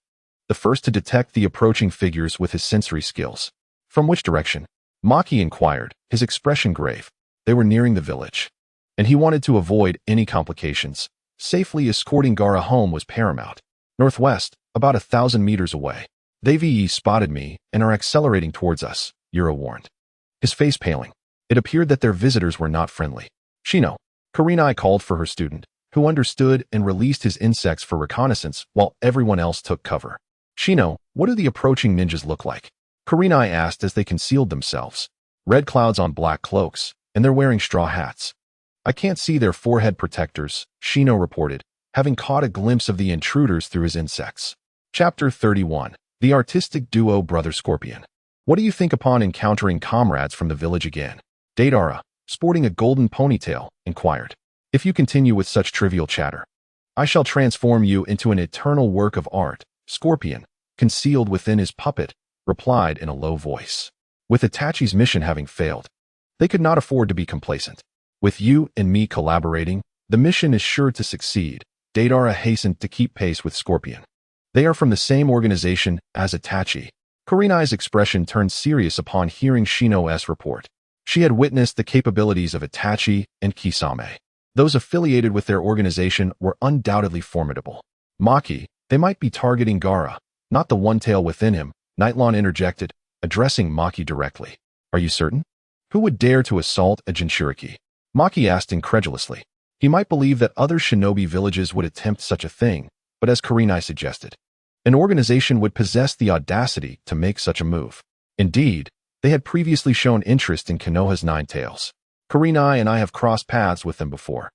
[SPEAKER 1] the first to detect the approaching figures with his sensory skills. From which direction? Maki inquired, his expression grave. They were nearing the village, and he wanted to avoid any complications. Safely escorting Gaara home was paramount. Northwest, about 1,000 meters away. They spotted me and are accelerating towards us, Yura warned, his face paling. It appeared that their visitors were not friendly. Shino, Kurenai called for her student, who understood and released his insects for reconnaissance while everyone else took cover. Shino, what do the approaching ninjas look like? Kurenai asked as they concealed themselves. Red clouds on black cloaks, and they're wearing straw hats. I can't see their forehead protectors, Shino reported, having caught a glimpse of the intruders through his insects. Chapter 31. The artistic duo Brother Scorpion. What do you think upon encountering comrades from the village again? Deidara, sporting a golden ponytail, inquired. If you continue with such trivial chatter, I shall transform you into an eternal work of art, Scorpion, concealed within his puppet, replied in a low voice. With Itachi's mission having failed, they could not afford to be complacent. With you and me collaborating, the mission is sure to succeed. Deidara hastened to keep pace with Scorpion. They are from the same organization as Itachi. Kurenai's expression turned serious upon hearing Shino's report. She had witnessed the capabilities of Itachi and Kisame. Those affiliated with their organization were undoubtedly formidable. Maki, they might be targeting Gaara, not the one tail within him, Nightlon interjected, addressing Maki directly. Are you certain? Who would dare to assault a Jinchuriki? Maki asked incredulously. He might believe that other shinobi villages would attempt such a thing, but as Kurenai suggested, an organization would possess the audacity to make such a move. Indeed, they had previously shown interest in Konoha's Nine Tails. Kurenai and I have crossed paths with them before,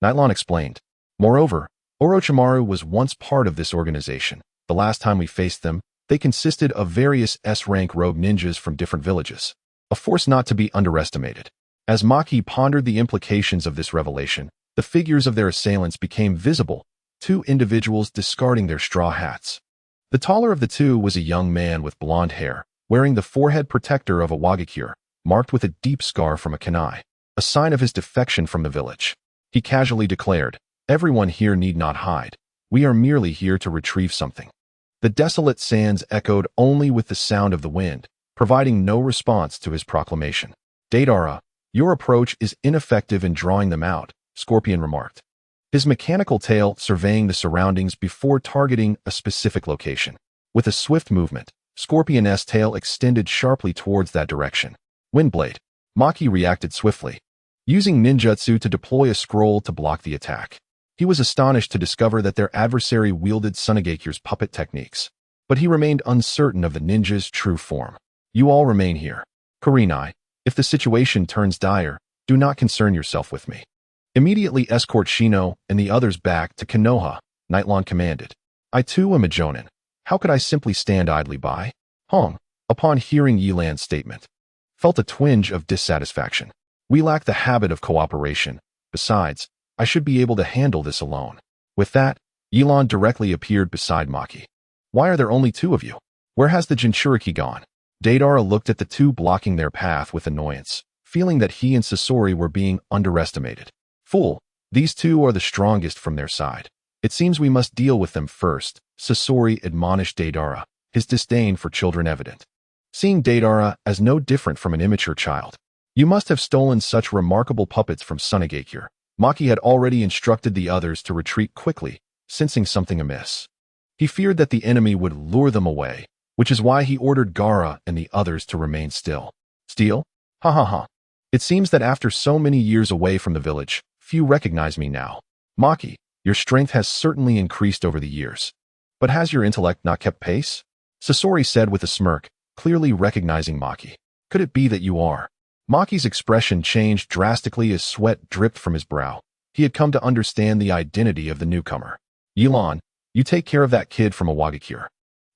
[SPEAKER 1] Nightlon explained. Moreover, Orochimaru was once part of this organization. The last time we faced them, they consisted of various S-rank rogue ninjas from different villages, a force not to be underestimated. As Maki pondered the implications of this revelation, the figures of their assailants became visible, two individuals discarding their straw hats. The taller of the two was a young man with blonde hair, wearing the forehead protector of a Wagakure, marked with a deep scar from a kunai, a sign of his defection from the village. He casually declared, "Everyone here need not hide. We are merely here to retrieve something." The desolate sands echoed only with the sound of the wind, providing no response to his proclamation. Deidara, your approach is ineffective in drawing them out, Scorpion remarked, his mechanical tail surveying the surroundings before targeting a specific location. With a swift movement, Scorpion's tail extended sharply towards that direction. Windblade. Maki reacted swiftly, using ninjutsu to deploy a scroll to block the attack. He was astonished to discover that their adversary wielded Tsunagekyu's puppet techniques, but he remained uncertain of the ninja's true form. You all remain here. Kurenai, if the situation turns dire, do not concern yourself with me. Immediately escort Shino and the others back to Konoha, Nightlon commanded. I too am a jonin. How could I simply stand idly by? Hong, upon hearing Yilan's statement, felt a twinge of dissatisfaction. We lack the habit of cooperation. Besides, I should be able to handle this alone. With that, Yilan directly appeared beside Maki. Why are there only two of you? Where has the Jinchuriki gone? Deidara looked at the two blocking their path with annoyance, feeling that he and Sasori were being underestimated. Fool, these two are the strongest from their side. It seems we must deal with them first, Sasori admonished Deidara, his disdain for children evident. Seeing Deidara as no different from an immature child. You must have stolen such remarkable puppets from Tsunagekyur. Maki had already instructed the others to retreat quickly, sensing something amiss. He feared that the enemy would lure them away, which is why he ordered Gaara and the others to remain still. Steal? Ha ha ha. It seems that after so many years away from the village, few recognize me now. Maki, your strength has certainly increased over the years. But has your intellect not kept pace? Sasori said with a smirk, clearly recognizing Maki. Could it be that you are? Maki's expression changed drastically as sweat dripped from his brow. He had come to understand the identity of the newcomer. Yilan, you take care of that kid from a Wagakure.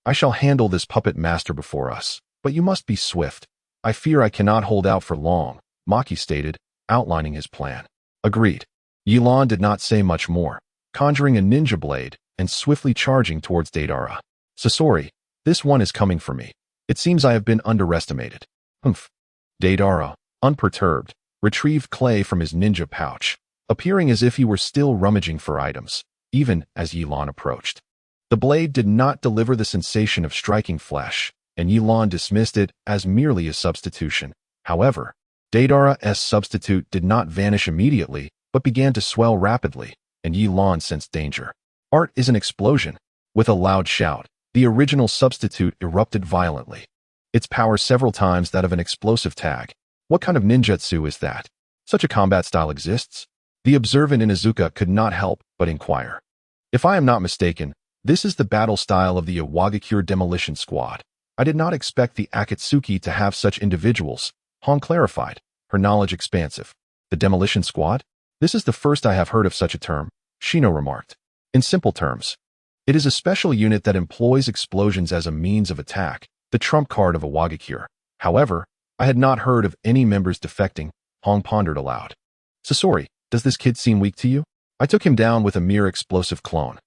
[SPEAKER 1] I shall handle this puppet master before us, but you must be swift. I fear I cannot hold out for long, Maki stated, outlining his plan. Agreed. Yilan did not say much more, conjuring a ninja blade and swiftly charging towards Deidara. Sasori, this one is coming for me. It seems I have been underestimated. Humph. Deidara, unperturbed, retrieved clay from his ninja pouch, appearing as if he were still rummaging for items, even as Yilan approached. The blade did not deliver the sensation of striking flesh, and Yilan dismissed it as merely a substitution. However, Deidara's substitute did not vanish immediately, but began to swell rapidly, and Yilan sensed danger. Art is an explosion. With a loud shout, the original substitute erupted violently, its power several times that of an explosive tag. What kind of ninjutsu is that? Such a combat style exists? The observant Inuzuka could not help but inquire. If I am not mistaken, this is the battle style of the Iwagakure Demolition Squad. I did not expect the Akatsuki to have such individuals, Hong clarified, her knowledge expansive. The demolition squad? This is the first I have heard of such a term, Shino remarked. In simple terms, it is a special unit that employs explosions as a means of attack, the trump card of a Wagakure. However, I had not heard of any members defecting, Hong pondered aloud. Sasori, does this kid seem weak to you? I took him down with a mere explosive clone.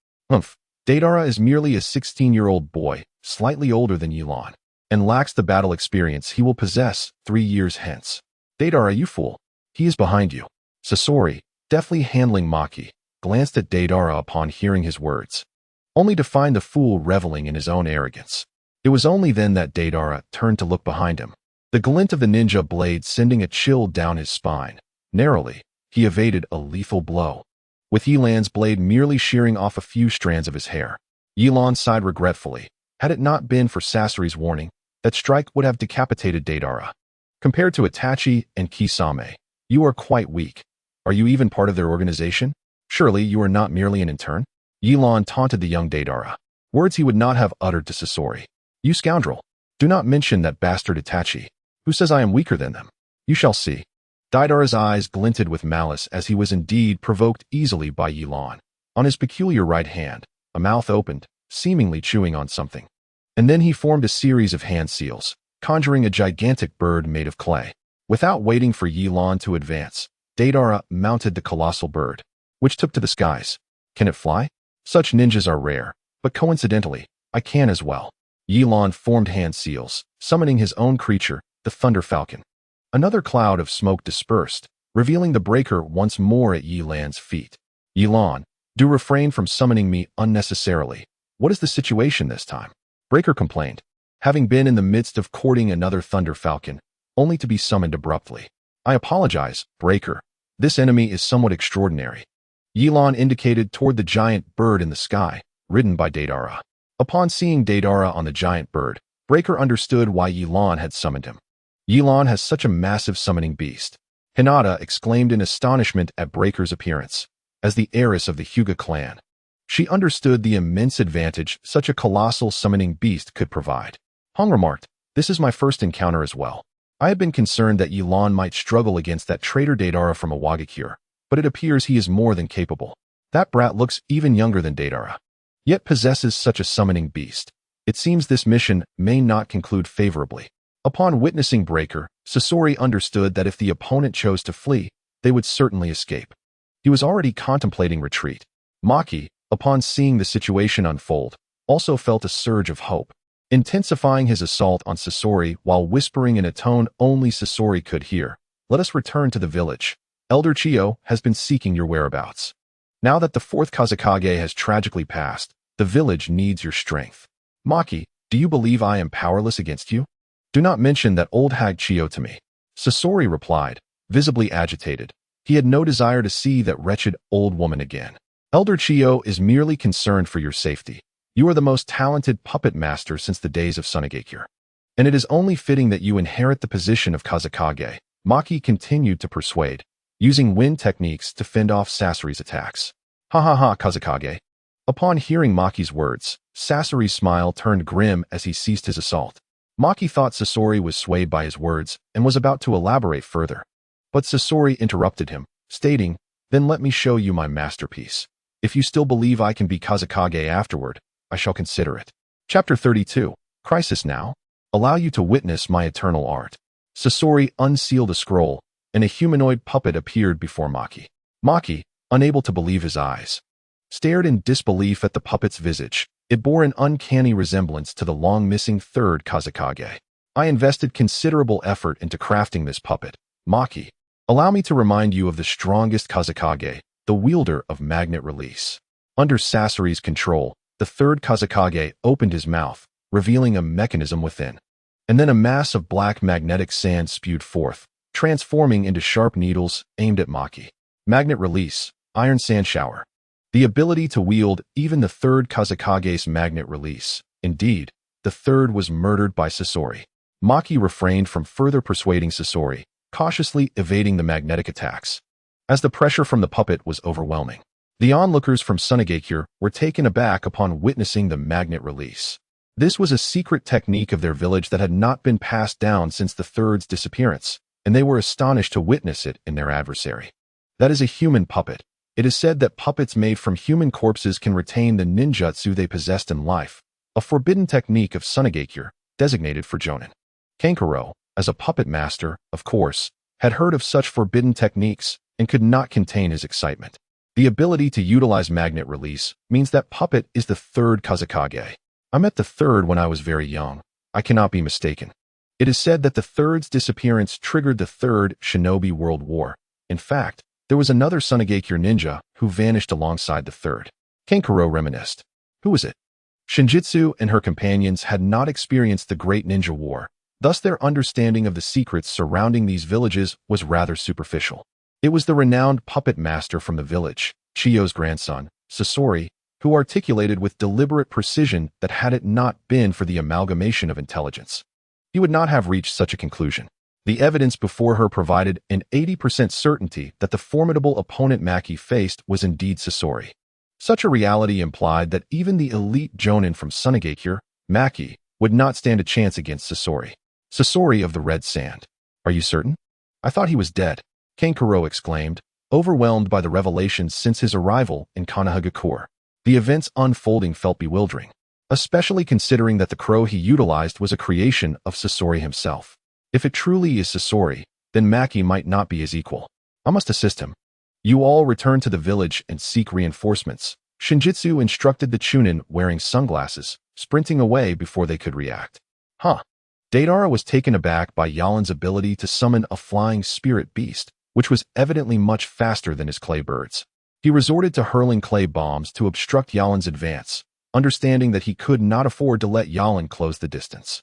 [SPEAKER 1] Deidara is merely a 16-year-old boy, slightly older than Yilan, and lacks the battle experience he will possess 3 years hence. Deidara, you fool. He is behind you. Sasori, deftly handling Maki, glanced at Deidara upon hearing his words, only to find the fool reveling in his own arrogance. It was only then that Deidara turned to look behind him, the glint of the ninja blade sending a chill down his spine. Narrowly, he evaded a lethal blow, with Yilan's blade merely shearing off a few strands of his hair. Yilan sighed regretfully. Had it not been for Sasori's warning, that strike would have decapitated Deidara. Compared to Itachi and Kisame, you are quite weak. Are you even part of their organization? Surely you are not merely an intern? Yilan taunted the young Deidara, words he would not have uttered to Sasori. You scoundrel! Do not mention that bastard Itachi. Who says I am weaker than them? You shall see. Deidara's eyes glinted with malice as he was indeed provoked easily by Yilan. On his peculiar right hand, a mouth opened, seemingly chewing on something. And then he formed a series of hand seals, conjuring a gigantic bird made of clay. Without waiting for Yilan to advance, Deidara mounted the colossal bird, which took to the skies. Can it fly? Such ninjas are rare, but coincidentally, I can as well. Yilan formed hand seals, summoning his own creature, the Thunder Falcon. Another cloud of smoke dispersed, revealing the breaker once more at Yilan's feet. Yilan, do refrain from summoning me unnecessarily. What is the situation this time? Breaker complained, having been in the midst of courting another Thunder Falcon, only to be summoned abruptly. I apologize, Breaker. This enemy is somewhat extraordinary. Yilan indicated toward the giant bird in the sky, ridden by Deidara. Upon seeing Deidara on the giant bird, Breaker understood why Yilan had summoned him. Yilan has such a massive summoning beast. Hinata exclaimed in astonishment at Breaker's appearance. As the heiress of the Hyuga clan, she understood the immense advantage such a colossal summoning beast could provide. Hong remarked, this is my first encounter as well. I had been concerned that Yilan might struggle against that traitor Deidara from a Wagakure, but it appears he is more than capable. That brat looks even younger than Deidara, yet possesses such a summoning beast. It seems this mission may not conclude favorably. Upon witnessing Breaker, Sasori understood that if the opponent chose to flee, they would certainly escape. He was already contemplating retreat. Maki, upon seeing the situation unfold, also felt a surge of hope, intensifying his assault on Sasori while whispering in a tone only Sasori could hear. Let us return to the village. Elder Chiyo has been seeking your whereabouts. Now that the fourth Kazekage has tragically passed, the village needs your strength. Maki, do you believe I am powerless against you? Do not mention that old hag Chiyo to me. Sasori replied, visibly agitated. He had no desire to see that wretched old woman again. Elder Chiyo is merely concerned for your safety. You are the most talented puppet master since the days of Sunagakure, and it is only fitting that you inherit the position of Kazekage. Maki continued to persuade, using wind techniques to fend off Sasori's attacks. Ha ha ha, Kazekage. Upon hearing Maki's words, Sasori's smile turned grim as he ceased his assault. Maki thought Sasori was swayed by his words and was about to elaborate further. But Sasori interrupted him, stating, then let me show you my masterpiece. If you still believe I can be Kazekage afterward, I shall consider it. Chapter 32, Crisis Now. Allow you to witness my eternal art. Sasori unsealed a scroll, and a humanoid puppet appeared before Maki. Maki, unable to believe his eyes, stared in disbelief at the puppet's visage. It bore an uncanny resemblance to the long-missing third Kazekage. I invested considerable effort into crafting this puppet. Maki, allow me to remind you of the strongest Kazekage, the wielder of magnet release. Under Sasori's control, the third Kazekage opened his mouth, revealing a mechanism within. And then a mass of black magnetic sand spewed forth, transforming into sharp needles aimed at Maki. Magnet release, iron sand shower. The ability to wield even the third Kazekage's magnet release. Indeed, the third was murdered by Sasori. Maki refrained from further persuading Sasori, cautiously evading the magnetic attacks, as the pressure from the puppet was overwhelming. The onlookers from Sunagakure were taken aback upon witnessing the magnet release. This was a secret technique of their village that had not been passed down since the third's disappearance, and they were astonished to witness it in their adversary. That is a human puppet. It is said that puppets made from human corpses can retain the ninjutsu they possessed in life, a forbidden technique of Sunagakure, designated for Jonin. Kankuro, as a puppet master, of course, had heard of such forbidden techniques and could not contain his excitement. The ability to utilize magnet release means that puppet is the third Kazekage. I met the third when I was very young. I cannot be mistaken. It is said that the third's disappearance triggered the third Shinobi World War. In fact, there was another Sunagakure ninja who vanished alongside the third. Kankuro reminisced. Who was it? Shinjitsu and her companions had not experienced the Great Ninja War, thus their understanding of the secrets surrounding these villages was rather superficial. It was the renowned puppet master from the village, Chiyo's grandson, Sasori, who articulated with deliberate precision that had it not been for the amalgamation of intelligence, he would not have reached such a conclusion. The evidence before her provided an 80% certainty that the formidable opponent Maki faced was indeed Sasori. Such a reality implied that even the elite Jonin from Sunagakure, Maki, would not stand a chance against Sasori. Sasori of the Red Sand. Are you certain? I thought he was dead, Kankuro exclaimed, overwhelmed by the revelations since his arrival in Konoha. The events unfolding felt bewildering, especially considering that the crow he utilized was a creation of Sasori himself. If it truly is Sasori, then Maki might not be his equal. I must assist him. You all return to the village and seek reinforcements, Shinjitsu instructed the Chunin wearing sunglasses, sprinting away before they could react. Huh. Deidara was taken aback by Yalan's ability to summon a flying spirit beast, which was evidently much faster than his clay birds. He resorted to hurling clay bombs to obstruct Yalan's advance, understanding that he could not afford to let Yalan close the distance.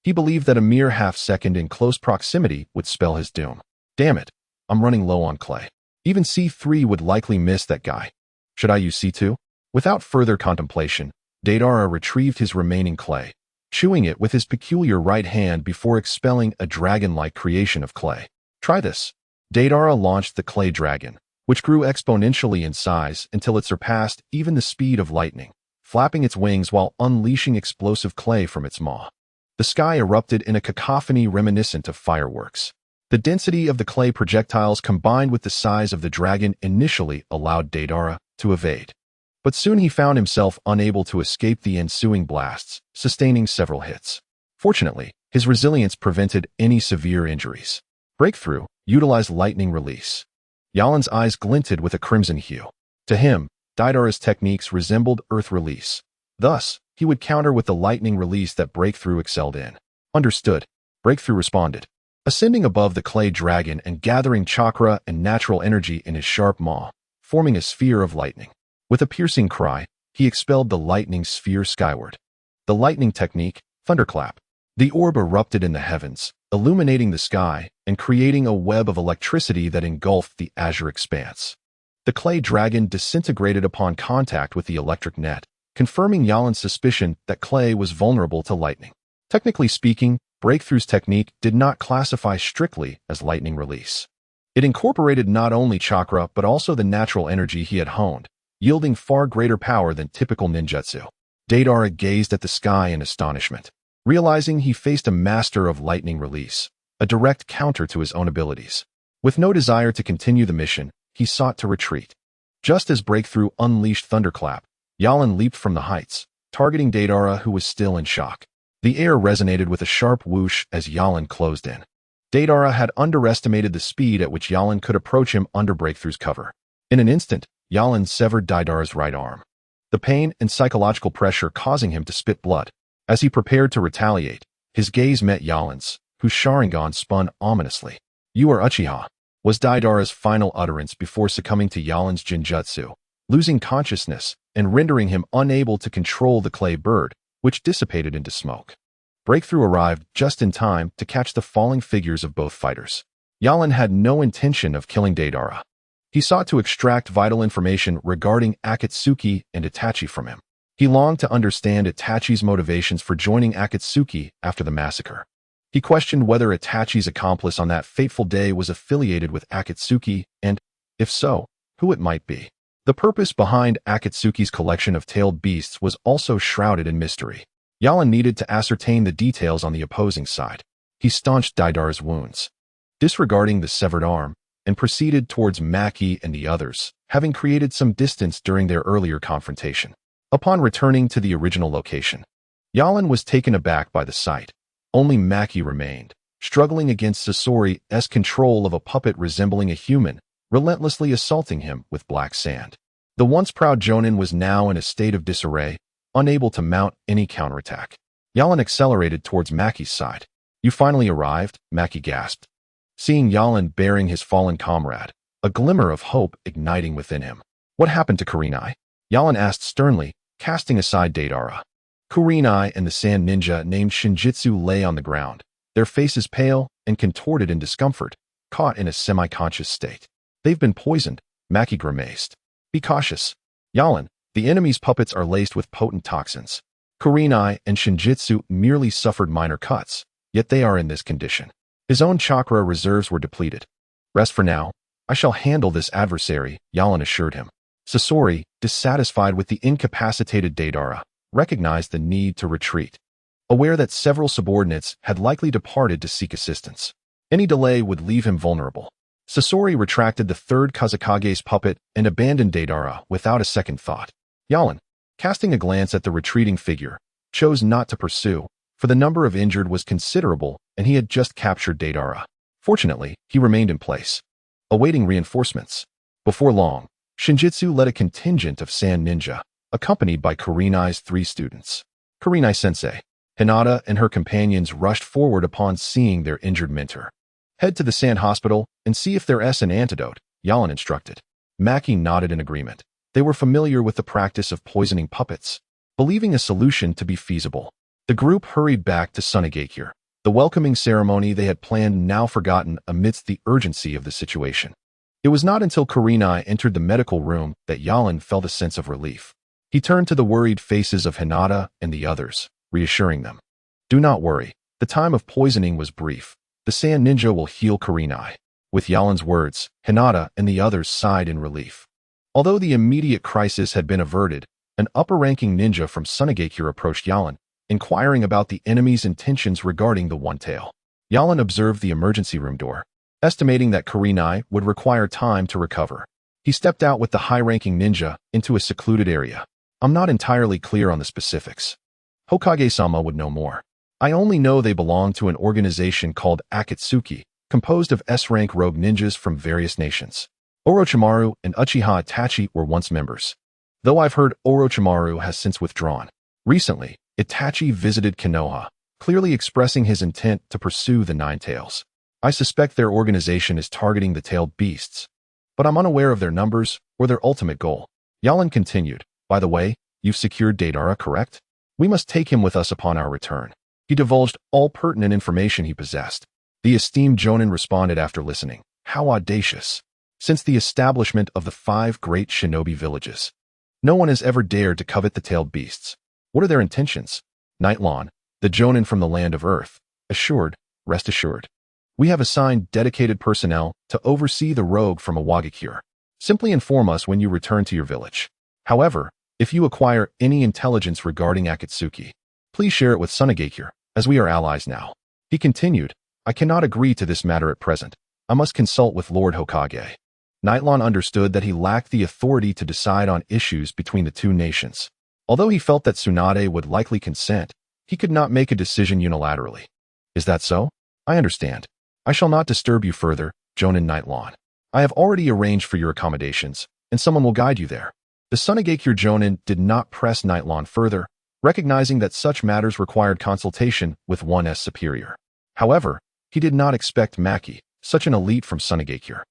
[SPEAKER 1] He believed that a mere half-second in close proximity would spell his doom. Damn it, I'm running low on clay. Even C3 would likely miss that guy. Should I use C2? Without further contemplation, Deidara retrieved his remaining clay, chewing it with his peculiar right hand before expelling a dragon-like creation of clay. Try this. Deidara launched the clay dragon, which grew exponentially in size until it surpassed even the speed of lightning, flapping its wings while unleashing explosive clay from its maw. The sky erupted in a cacophony reminiscent of fireworks. The density of the clay projectiles combined with the size of the dragon initially allowed Deidara to evade. But soon he found himself unable to escape the ensuing blasts, sustaining several hits. Fortunately, his resilience prevented any severe injuries. Breakthrough utilized lightning release. Yalan's eyes glinted with a crimson hue. To him, Deidara's techniques resembled earth release. Thus, he would counter with the lightning release that Breakthrough excelled in. Understood. Breakthrough responded, ascending above the clay dragon and gathering chakra and natural energy in his sharp maw, forming a sphere of lightning. With a piercing cry, he expelled the lightning sphere skyward. The lightning technique, thunderclap. The orb erupted in the heavens, illuminating the sky and creating a web of electricity that engulfed the azure expanse. The clay dragon disintegrated upon contact with the electric net, confirming Yalan's suspicion that clay was vulnerable to lightning. Technically speaking, Breakthrough's technique did not classify strictly as lightning release. It incorporated not only chakra but also the natural energy he had honed, yielding far greater power than typical ninjutsu. Deidara gazed at the sky in astonishment, realizing he faced a master of lightning release, a direct counter to his own abilities. With no desire to continue the mission, he sought to retreat. Just as Breakthrough unleashed Thunderclap, Yalan leaped from the heights, targeting Deidara, who was still in shock. The air resonated with a sharp whoosh as Yalan closed in. Deidara had underestimated the speed at which Yalan could approach him under Breakthrough's cover. In an instant, Yalan severed Deidara's right arm, the pain and psychological pressure causing him to spit blood. As he prepared to retaliate, his gaze met Yalan's, whose Sharingan spun ominously. "You are Uchiha," was Deidara's final utterance before succumbing to Yalan's Jinjutsu, losing consciousness and rendering him unable to control the clay bird, which dissipated into smoke. Breakthrough arrived just in time to catch the falling figures of both fighters. Yalan had no intention of killing Deidara. He sought to extract vital information regarding Akatsuki and Itachi from him. He longed to understand Itachi's motivations for joining Akatsuki after the massacre. He questioned whether Itachi's accomplice on that fateful day was affiliated with Akatsuki and, if so, who it might be. The purpose behind Akatsuki's collection of tailed beasts was also shrouded in mystery. Yalan needed to ascertain the details on the opposing side. He staunched Daidara's wounds, disregarding the severed arm, and proceeded towards Maki and the others, having created some distance during their earlier confrontation. Upon returning to the original location, Yalan was taken aback by the sight. Only Maki remained, struggling against Sasori's control of a puppet resembling a human, relentlessly assaulting him with black sand. The once proud Jonin was now in a state of disarray, unable to mount any counterattack. Yalan accelerated towards Maki's side. "You finally arrived," Maki gasped, seeing Yalan bearing his fallen comrade, a glimmer of hope igniting within him. "What happened to Kurenai?" Yalan asked sternly, casting aside Deidara. Kurenai and the sand ninja named Shinjitsu lay on the ground, their faces pale and contorted in discomfort, caught in a semi-conscious state. "They've been poisoned," Maki grimaced. "Be cautious, Yalan. The enemy's puppets are laced with potent toxins. Kurenai and Shinjitsu merely suffered minor cuts, yet they are in this condition." His own chakra reserves were depleted. "Rest for now. I shall handle this adversary," Yalan assured him. Sasori, dissatisfied with the incapacitated Deidara, recognized the need to retreat, aware that several subordinates had likely departed to seek assistance. Any delay would leave him vulnerable. Sasori retracted the third Kazakage's puppet and abandoned Deidara without a second thought. Yalan, casting a glance at the retreating figure, chose not to pursue, for the number of injured was considerable and he had just captured Deidara. Fortunately, he remained in place, awaiting reinforcements. Before long, Shinjitsu led a contingent of sand ninja, accompanied by Kurenai's 3 students. Kurenai-sensei, Hinata and her companions rushed forward upon seeing their injured mentor. "Head to the sand hospital and see if there's an antidote," Yalan instructed. Maki nodded in agreement. They were familiar with the practice of poisoning puppets, believing a solution to be feasible. The group hurried back to Sunagakure, the welcoming ceremony they had planned now forgotten amidst the urgency of the situation. It was not until Kurenai entered the medical room that Yalan felt a sense of relief. He turned to the worried faces of Hinata and the others, reassuring them. "Do not worry. The time of poisoning was brief. The sand ninja will heal Kurenai." With Yalan's words, Hinata and the others sighed in relief. Although the immediate crisis had been averted, an upper-ranking ninja from Sunagakure approached Yalan, inquiring about the enemy's intentions regarding the One-Tail. Yalan observed the emergency room door, estimating that Kurenai would require time to recover. He stepped out with the high-ranking ninja into a secluded area. "I'm not entirely clear on the specifics. Hokage-sama would know more. I only know they belong to an organization called Akatsuki, composed of S-rank rogue ninjas from various nations. Orochimaru and Uchiha Itachi were once members, though I've heard Orochimaru has since withdrawn. Recently, Itachi visited Konoha, clearly expressing his intent to pursue the Nine Tails. I suspect their organization is targeting the tailed beasts, but I'm unaware of their numbers or their ultimate goal." Yalan continued, "By the way, you've secured Deidara, correct? We must take him with us upon our return." He divulged all pertinent information he possessed. The esteemed Jonin responded after listening. "How audacious! Since the establishment of the 5 great shinobi villages, no one has ever dared to covet the tailed beasts. What are their intentions?" Nightlon, the Jonin from the land of Earth, assured, "Rest assured. We have assigned dedicated personnel to oversee the rogue from Awagakure. Simply inform us when you return to your village. However, if you acquire any intelligence regarding Akatsuki, please share it with Sunagakure, as we are allies now." He continued, "I cannot agree to this matter at present. I must consult with Lord Hokage." Nightlon understood that he lacked the authority to decide on issues between the 2 nations. Although he felt that Tsunade would likely consent, he could not make a decision unilaterally. "Is that so? I understand. I shall not disturb you further, Jonin Nightlon. I have already arranged for your accommodations, and someone will guide you there." The Sunagakure Jonin did not press Nightlon further, recognizing that such matters required consultation with one's superior. However, he did not expect Maki, such an elite from Sunagakure,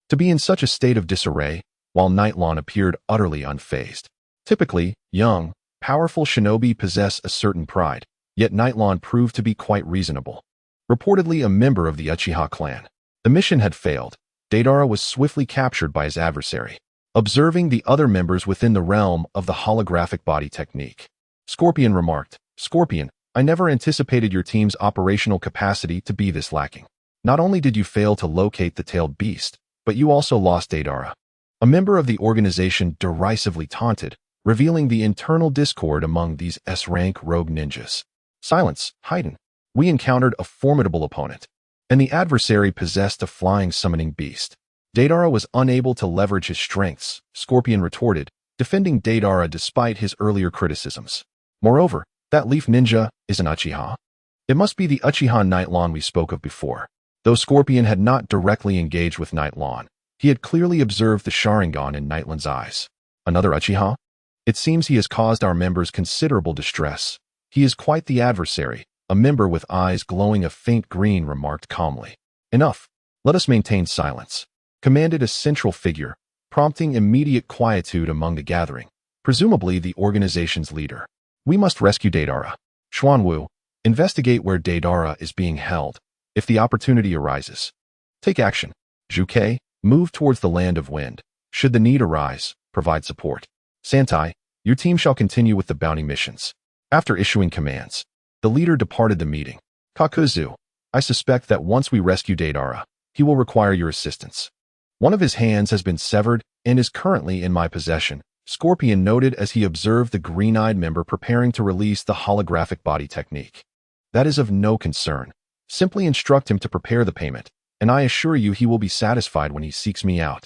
[SPEAKER 1] to be in such a state of disarray, while Nightlon appeared utterly unfazed. Typically, young, powerful shinobi possess a certain pride, yet Nightlon proved to be quite reasonable. Reportedly a member of the Uchiha clan. The mission had failed. Deidara was swiftly captured by his adversary, observing the other members within the realm of the holographic body technique. Scorpion remarked, "Scorpion, I never anticipated your team's operational capacity to be this lacking. Not only did you fail to locate the tailed beast, but you also lost Deidara." A member of the organization derisively taunted, revealing the internal discord among these S-rank rogue ninjas. Silence, Haydn. We encountered a formidable opponent, and the adversary possessed a flying summoning beast. Deidara was unable to leverage his strengths, Scorpion retorted, defending Deidara despite his earlier criticisms. Moreover, that leaf ninja is an Uchiha. It must be the Uchiha Nightlawn we spoke of before. Though Scorpion had not directly engaged with Nightlawn, he had clearly observed the Sharingan in Nightlawn's eyes. Another Uchiha? It seems he has caused our members considerable distress. He is quite the adversary, a member with eyes glowing a faint green remarked calmly. Enough. Let us maintain silence, commanded a central figure, prompting immediate quietude among the gathering, presumably the organization's leader. We must rescue Deidara. Xuanwu, investigate where Deidara is being held. If the opportunity arises, take action. Zhuke, move towards the land of wind. Should the need arise, provide support. Santai, your team shall continue with the bounty missions. After issuing commands, the leader departed the meeting. Kakuzu, I suspect that once we rescue Deidara, he will require your assistance. One of his hands has been severed and is currently in my possession, Scorpion noted as he observed the green-eyed member preparing to release the holographic body technique. That is of no concern. Simply instruct him to prepare the payment, and I assure you he will be satisfied when he seeks me out.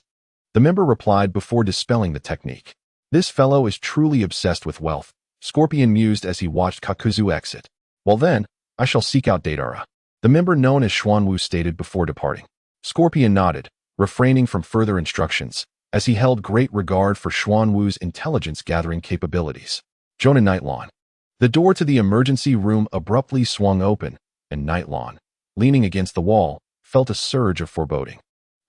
[SPEAKER 1] The member replied before dispelling the technique. This fellow is truly obsessed with wealth, Scorpion mused as he watched Kakuzu exit. Well then, I shall seek out Deidara. The member known as Xuanwu stated before departing. Scorpion nodded, refraining from further instructions, as he held great regard for Xuanwu's intelligence-gathering capabilities. Jonin Nightlawn. The door to the emergency room abruptly swung open, and Nightlawn, leaning against the wall, felt a surge of foreboding.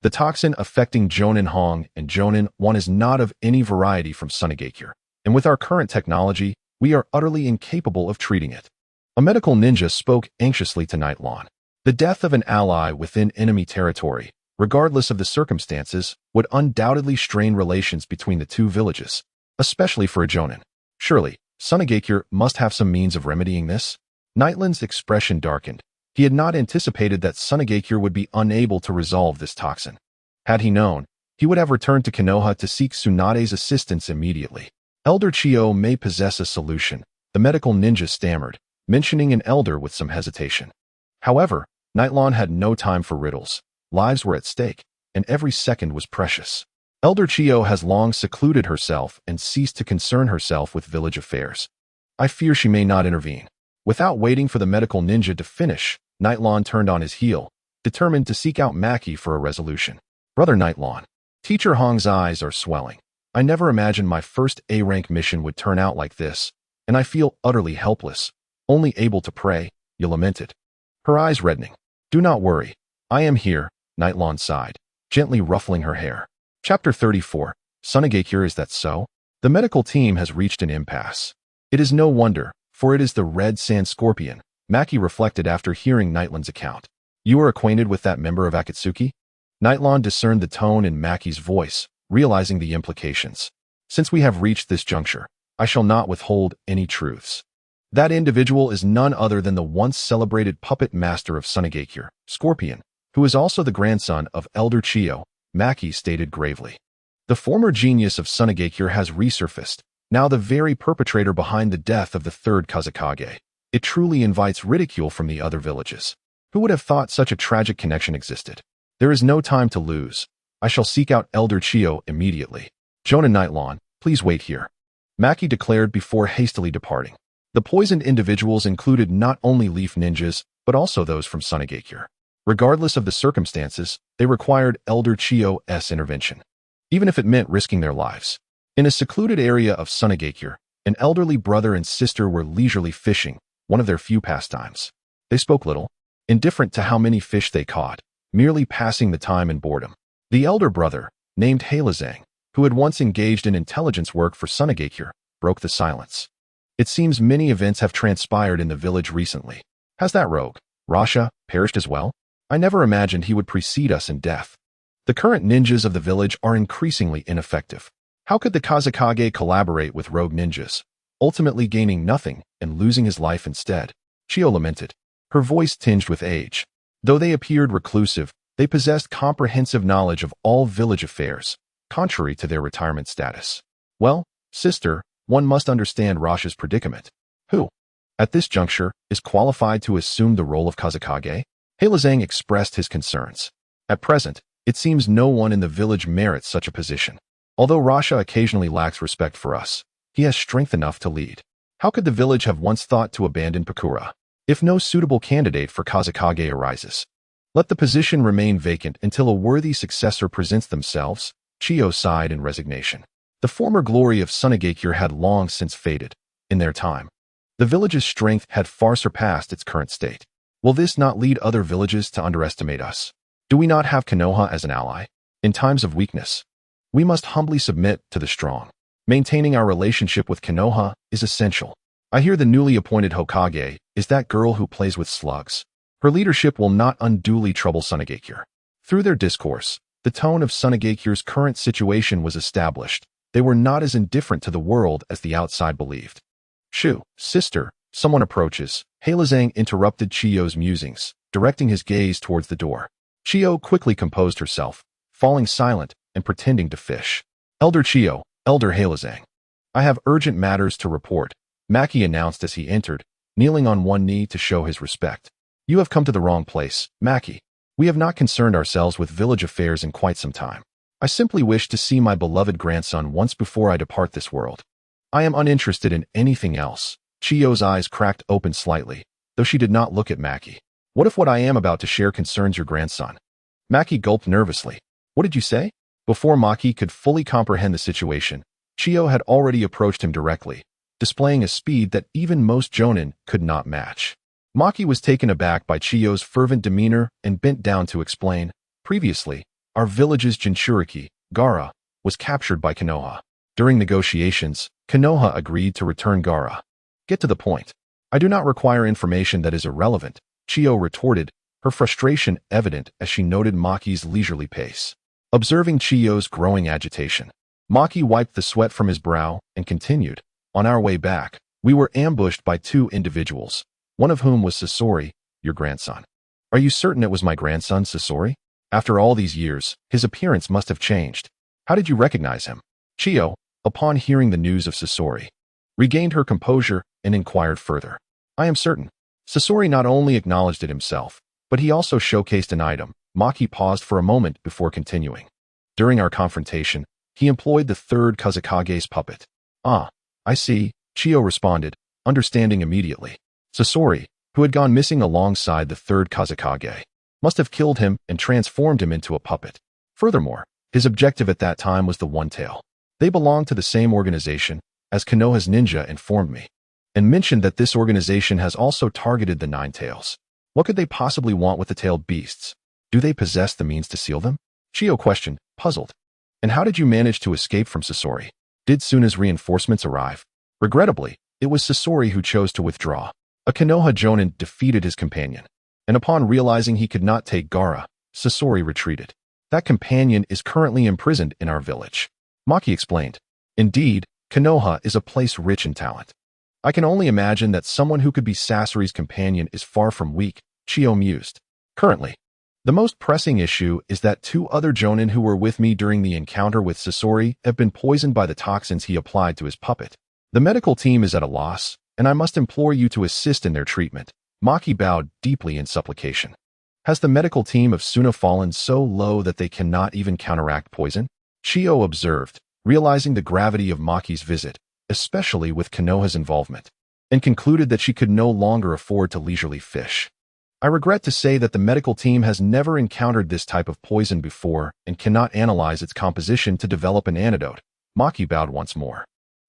[SPEAKER 1] The toxin affecting Jonin Hong and Jonin 1 is not of any variety from Sunagakure, and with our current technology, we are utterly incapable of treating it. A medical ninja spoke anxiously to Nightlawn. The death of an ally within enemy territory, regardless of the circumstances, would undoubtedly strain relations between the two villages, especially for a Jonin. Surely, Sunagakure must have some means of remedying this? Nightland's expression darkened. He had not anticipated that Sunagakure would be unable to resolve this toxin. Had he known, he would have returned to Konoha to seek Tsunade's assistance immediately. Elder Chiyo may possess a solution, the medical ninja stammered, mentioning an elder with some hesitation. However, Nightlawn had no time for riddles. Lives were at stake, and every second was precious. Elder Chiyo has long secluded herself and ceased to concern herself with village affairs. I fear she may not intervene. Without waiting for the medical ninja to finish, Nightlawn turned on his heel, determined to seek out Maki for a resolution. Brother Nightlawn. Teacher Hong's eyes are swelling. I never imagined my first A-rank mission would turn out like this, and I feel utterly helpless, only able to pray, you lamented. Her eyes reddening. Do not worry. I am here, Nightlawn sighed, gently ruffling her hair. Chapter 34. Sunagakure, is that so? The medical team has reached an impasse. It is no wonder, for it is the Red Sand Scorpion, Maki reflected after hearing Nightland's account. You are acquainted with that member of Akatsuki? Nightlawn discerned the tone in Maki's voice, realizing the implications. Since we have reached this juncture, I shall not withhold any truths. That individual is none other than the once celebrated puppet master of Sunagakure, Scorpion, who is also the grandson of Elder Chiyo, Maki stated gravely. The former genius of Sunagakure has resurfaced, now the very perpetrator behind the death of the third Kazekage. It truly invites ridicule from the other villages. Who would have thought such a tragic connection existed? There is no time to lose. I shall seek out Elder Chiyo immediately. Jonin Nightlawn, please wait here, Maki declared before hastily departing. The poisoned individuals included not only leaf ninjas, but also those from Sunagakure. Regardless of the circumstances, they required Elder Chiyo's intervention, even if it meant risking their lives. In a secluded area of Sunagakure, an elderly brother and sister were leisurely fishing, one of their few pastimes. They spoke little, indifferent to how many fish they caught, merely passing the time in boredom. The elder brother, named Halazang, who had once engaged in intelligence work for Sunagakure, broke the silence. It seems many events have transpired in the village recently. Has that rogue, Rasha, perished as well? I never imagined he would precede us in death. The current ninjas of the village are increasingly ineffective. How could the Kazekage collaborate with rogue ninjas, ultimately gaining nothing and losing his life instead? Chiyo lamented, her voice tinged with age. Though they appeared reclusive, they possessed comprehensive knowledge of all village affairs, contrary to their retirement status. Well, sister, one must understand Rasha's predicament. Who, at this juncture, is qualified to assume the role of Kazekage? Heilazang expressed his concerns. At present, it seems no one in the village merits such a position. Although Rasha occasionally lacks respect for us, he has strength enough to lead. How could the village have once thought to abandon Pakura? If no suitable candidate for Kazekage arises, let the position remain vacant until a worthy successor presents themselves. Chiyo sighed in resignation. The former glory of Sunagakure had long since faded. In their time, the village's strength had far surpassed its current state. Will this not lead other villages to underestimate us? Do we not have Konoha as an ally? In times of weakness, we must humbly submit to the strong. Maintaining our relationship with Konoha is essential. I hear the newly appointed Hokage is that girl who plays with slugs. Her leadership will not unduly trouble Sunagakure. Through their discourse, the tone of Sunagakure's current situation was established. They were not as indifferent to the world as the outside believed. Shu, sister, someone approaches. Heilazang interrupted Chiyo's musings, directing his gaze towards the door. Chiyo quickly composed herself, falling silent and pretending to fish. Elder Chiyo, Elder Heilazang. I have urgent matters to report, Maki announced as he entered, kneeling on one knee to show his respect. You have come to the wrong place, Maki. We have not concerned ourselves with village affairs in quite some time. I simply wish to see my beloved grandson once before I depart this world. I am uninterested in anything else. Chiyo's eyes cracked open slightly, though she did not look at Maki. What if what I am about to share concerns your grandson? Maki gulped nervously. What did you say? Before Maki could fully comprehend the situation, Chiyo had already approached him directly, displaying a speed that even most jonin could not match. Maki was taken aback by Chiyo's fervent demeanor and bent down to explain. Previously, our village's Jinchuriki, Gaara, was captured by Konoha. During negotiations, Konoha agreed to return Gaara. Get to the point. I do not require information that is irrelevant, Chiyo retorted, her frustration evident as she noted Maki's leisurely pace. Observing Chiyo's growing agitation, Maki wiped the sweat from his brow and continued. On our way back, we were ambushed by two individuals, one of whom was Sasori, your grandson. Are you certain it was my grandson, Sasori? After all these years, his appearance must have changed. How did you recognize him? Chiyo, upon hearing the news of Sasori, regained her composure and inquired further. I am certain. Sasori not only acknowledged it himself, but he also showcased an item. Maki paused for a moment before continuing. During our confrontation, he employed the third Kazekage's puppet. Ah, I see, Chiyo responded, understanding immediately. Sasori, who had gone missing alongside the third Kazekage, must have killed him and transformed him into a puppet. Furthermore, his objective at that time was the One Tail. They belonged to the same organization, as Konoha's ninja informed me, and mentioned that this organization has also targeted the Nine Tails. What could they possibly want with the tailed beasts? Do they possess the means to seal them? Chiyo questioned, puzzled. And how did you manage to escape from Sasori? Did Suna's reinforcements arrive? Regrettably, it was Sasori who chose to withdraw. A Konoha jonin defeated his companion, and upon realizing he could not take Gaara, Sasori retreated. That companion is currently imprisoned in our village. Maki explained. Indeed, Konoha is a place rich in talent. I can only imagine that someone who could be Sasori's companion is far from weak, Chiyo mused. Currently, the most pressing issue is that two other jonin who were with me during the encounter with Sasori have been poisoned by the toxins he applied to his puppet. The medical team is at a loss, and I must implore you to assist in their treatment. Maki bowed deeply in supplication. Has the medical team of Suna fallen so low that they cannot even counteract poison? Chiyo observed, realizing the gravity of Maki's visit, especially with Konoha's involvement, and concluded that she could no longer afford to leisurely fish. I regret to say that the medical team has never encountered this type of poison before and cannot analyze its composition to develop an antidote. Maki bowed once more.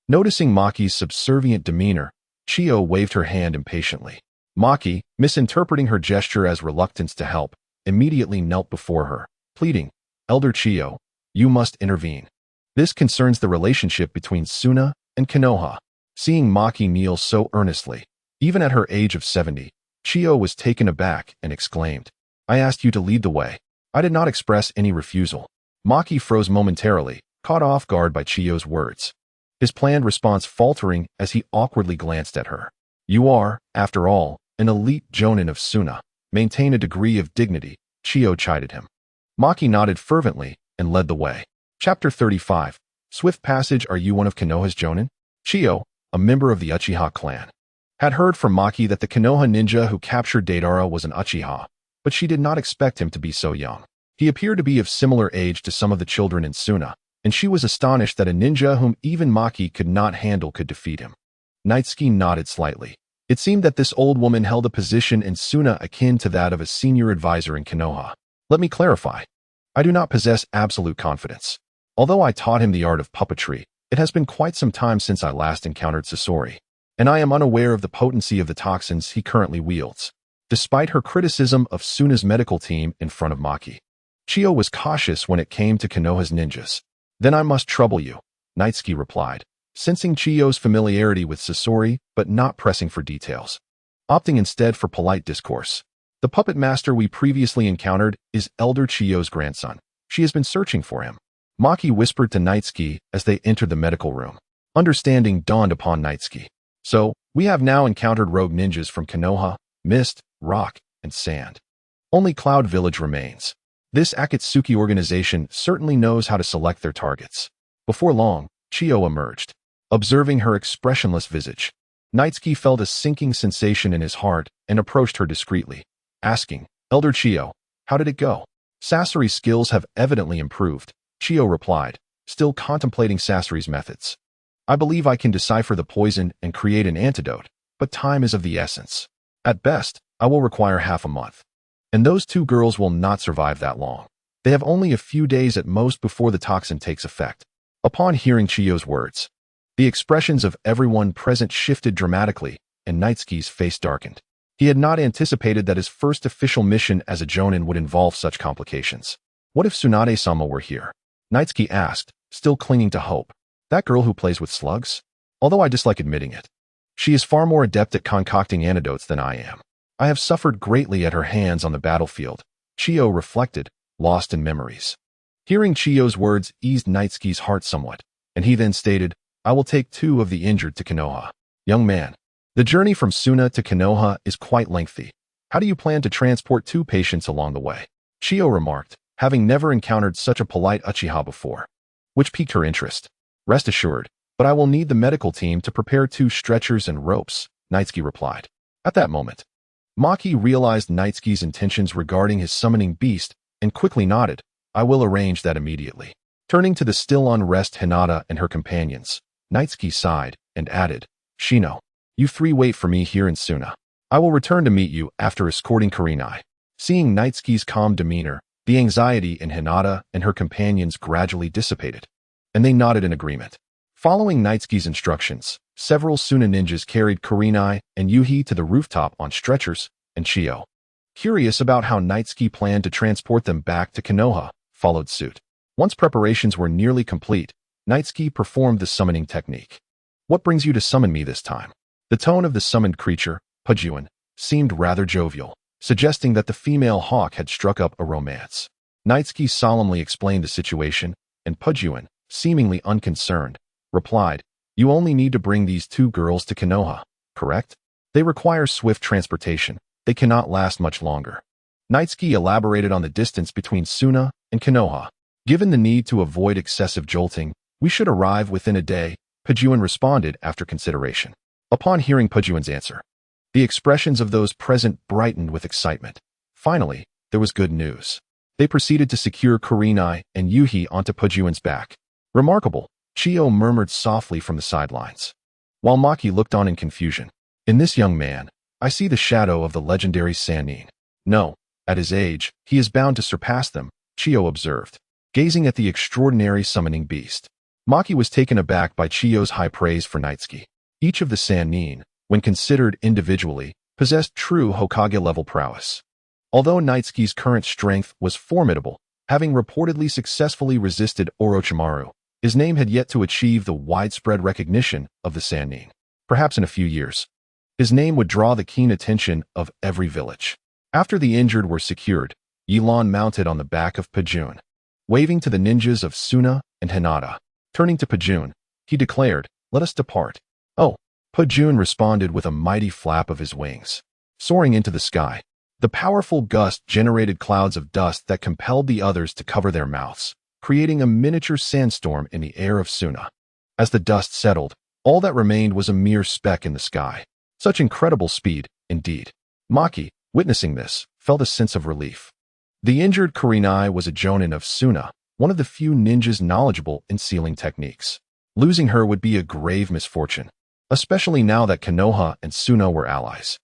[SPEAKER 1] Noticing Maki's subservient demeanor, Chiyo waved her hand impatiently. Maki, misinterpreting her gesture as reluctance to help, immediately knelt before her, pleading, Elder Chiyo, you must intervene. This concerns the relationship between Suna and Konoha. Seeing Maki kneel so earnestly, even at her age of 70, Chiyo was taken aback and exclaimed, I asked you to lead the way. I did not express any refusal. Maki froze momentarily, caught off guard by Chiyo's words, his planned response faltering as he awkwardly glanced at her. You are, after all, an elite jonin of Suna. Maintain a degree of dignity, Chiyo chided him. Maki nodded fervently and led the way. Chapter 35. Swift Passage. Are you one of Konoha's jonin? Chiyo, a member of the Uchiha clan, had heard from Maki that the Konoha ninja who captured Deidara was an Uchiha, but she did not expect him to be so young. He appeared to be of similar age to some of the children in Suna, and she was astonished that a ninja whom even Maki could not handle could defeat him. Nitsuki nodded slightly. It seemed that this old woman held a position in Suna akin to that of a senior advisor in Konoha. Let me clarify. I do not possess absolute confidence. Although I taught him the art of puppetry, it has been quite some time since I last encountered Sasori, and I am unaware of the potency of the toxins he currently wields. Despite her criticism of Suna's medical team in front of Maki, Chiyo was cautious when it came to Konoha's ninjas. Then I must trouble you, Nitsuki replied, sensing Chiyo's familiarity with Sasori but not pressing for details. Opting instead for polite discourse. The puppet master we previously encountered is Elder Chiyo's grandson. She has been searching for him. Maki whispered to Nitsuki as they entered the medical room. Understanding dawned upon Nitsuki. So, we have now encountered rogue ninjas from Konoha, Mist, Rock, and Sand. Only Cloud Village remains. This Akatsuki organization certainly knows how to select their targets. Before long, Chiyo emerged. Observing her expressionless visage, Nitsuki felt a sinking sensation in his heart and approached her discreetly, asking, Elder Chiyo, how did it go? Sasori's skills have evidently improved, Chiyo replied, still contemplating Sasori's methods. I believe I can decipher the poison and create an antidote, but time is of the essence. At best, I will require half a month. And those two girls will not survive that long. They have only a few days at most before the toxin takes effect. Upon hearing Chiyo's words, the expressions of everyone present shifted dramatically, and Nitsuki's face darkened. He had not anticipated that his first official mission as a jonin would involve such complications. What if Tsunade-sama were here? Nitsuki asked, still clinging to hope. That girl who plays with slugs? Although I dislike admitting it. She is far more adept at concocting antidotes than I am. I have suffered greatly at her hands on the battlefield. Chiyo reflected, lost in memories. Hearing Chiyo's words eased Nitsuki's heart somewhat, and he then stated, I will take 2 of the injured to Konoha. Young man, the journey from Suna to Konoha is quite lengthy. How do you plan to transport 2 patients along the way? Chiyo remarked, having never encountered such a polite Uchiha before, which piqued her interest. Rest assured, but I will need the medical team to prepare 2 stretchers and ropes, Nitsuki replied. At that moment, Maki realized Nitsuki's intentions regarding his summoning beast and quickly nodded, I will arrange that immediately. Turning to the still on rest Hinata and her companions, Nitsuki sighed and added, Shino, you 3 wait for me here in Suna. I will return to meet you after escorting Kurenai. Seeing Nitsuki's calm demeanor, the anxiety in Hinata and her companions gradually dissipated, and they nodded in agreement. Following Nitsuki's instructions, several Suna ninjas carried Kurenai and Yuhi to the rooftop on stretchers, and Chiyo, curious about how Nitsuki planned to transport them back to Konoha, followed suit. Once preparations were nearly complete, Nitsuki performed the summoning technique. What brings you to summon me this time? The tone of the summoned creature, Pujuan, seemed rather jovial, suggesting that the female hawk had struck up a romance. Nitsuki solemnly explained the situation, and Pujuan, seemingly unconcerned, replied, You only need to bring these 2 girls to Konoha, correct? They require swift transportation. They cannot last much longer. Nitsuki elaborated on the distance between Suna and Konoha. Given the need to avoid excessive jolting, we should arrive within a day, Pujuan responded after consideration. Upon hearing Pujuan's answer, the expressions of those present brightened with excitement. Finally, there was good news. They proceeded to secure Kurenai and Yuhi onto Pujuan's back. Remarkable, Chiyo murmured softly from the sidelines, while Maki looked on in confusion. In this young man, I see the shadow of the legendary Sannin. No, at his age, he is bound to surpass them, Chiyo observed, gazing at the extraordinary summoning beast. Maki was taken aback by Chiyo's high praise for Nitsuki. Each of the Sannin, when considered individually, possessed true Hokage-level prowess. Although Nitsuki's current strength was formidable, having reportedly successfully resisted Orochimaru, his name had yet to achieve the widespread recognition of the Sannin. Perhaps in a few years, his name would draw the keen attention of every village. After the injured were secured, Yilan mounted on the back of Pujuan, waving to the ninjas of Suna and Hinata. Turning to Pujuan, he declared, Let us depart. Oh, Pujuan responded with a mighty flap of his wings. Soaring into the sky, the powerful gust generated clouds of dust that compelled the others to cover their mouths, creating a miniature sandstorm in the air of Suna. As the dust settled, All that remained was a mere speck in the sky. Such incredible speed, indeed. Maki, witnessing this, felt a sense of relief. The injured Kurenai was a jonin of Suna, one of the few ninjas knowledgeable in sealing techniques. Losing her would be a grave misfortune, especially now that Konoha and Suna were allies.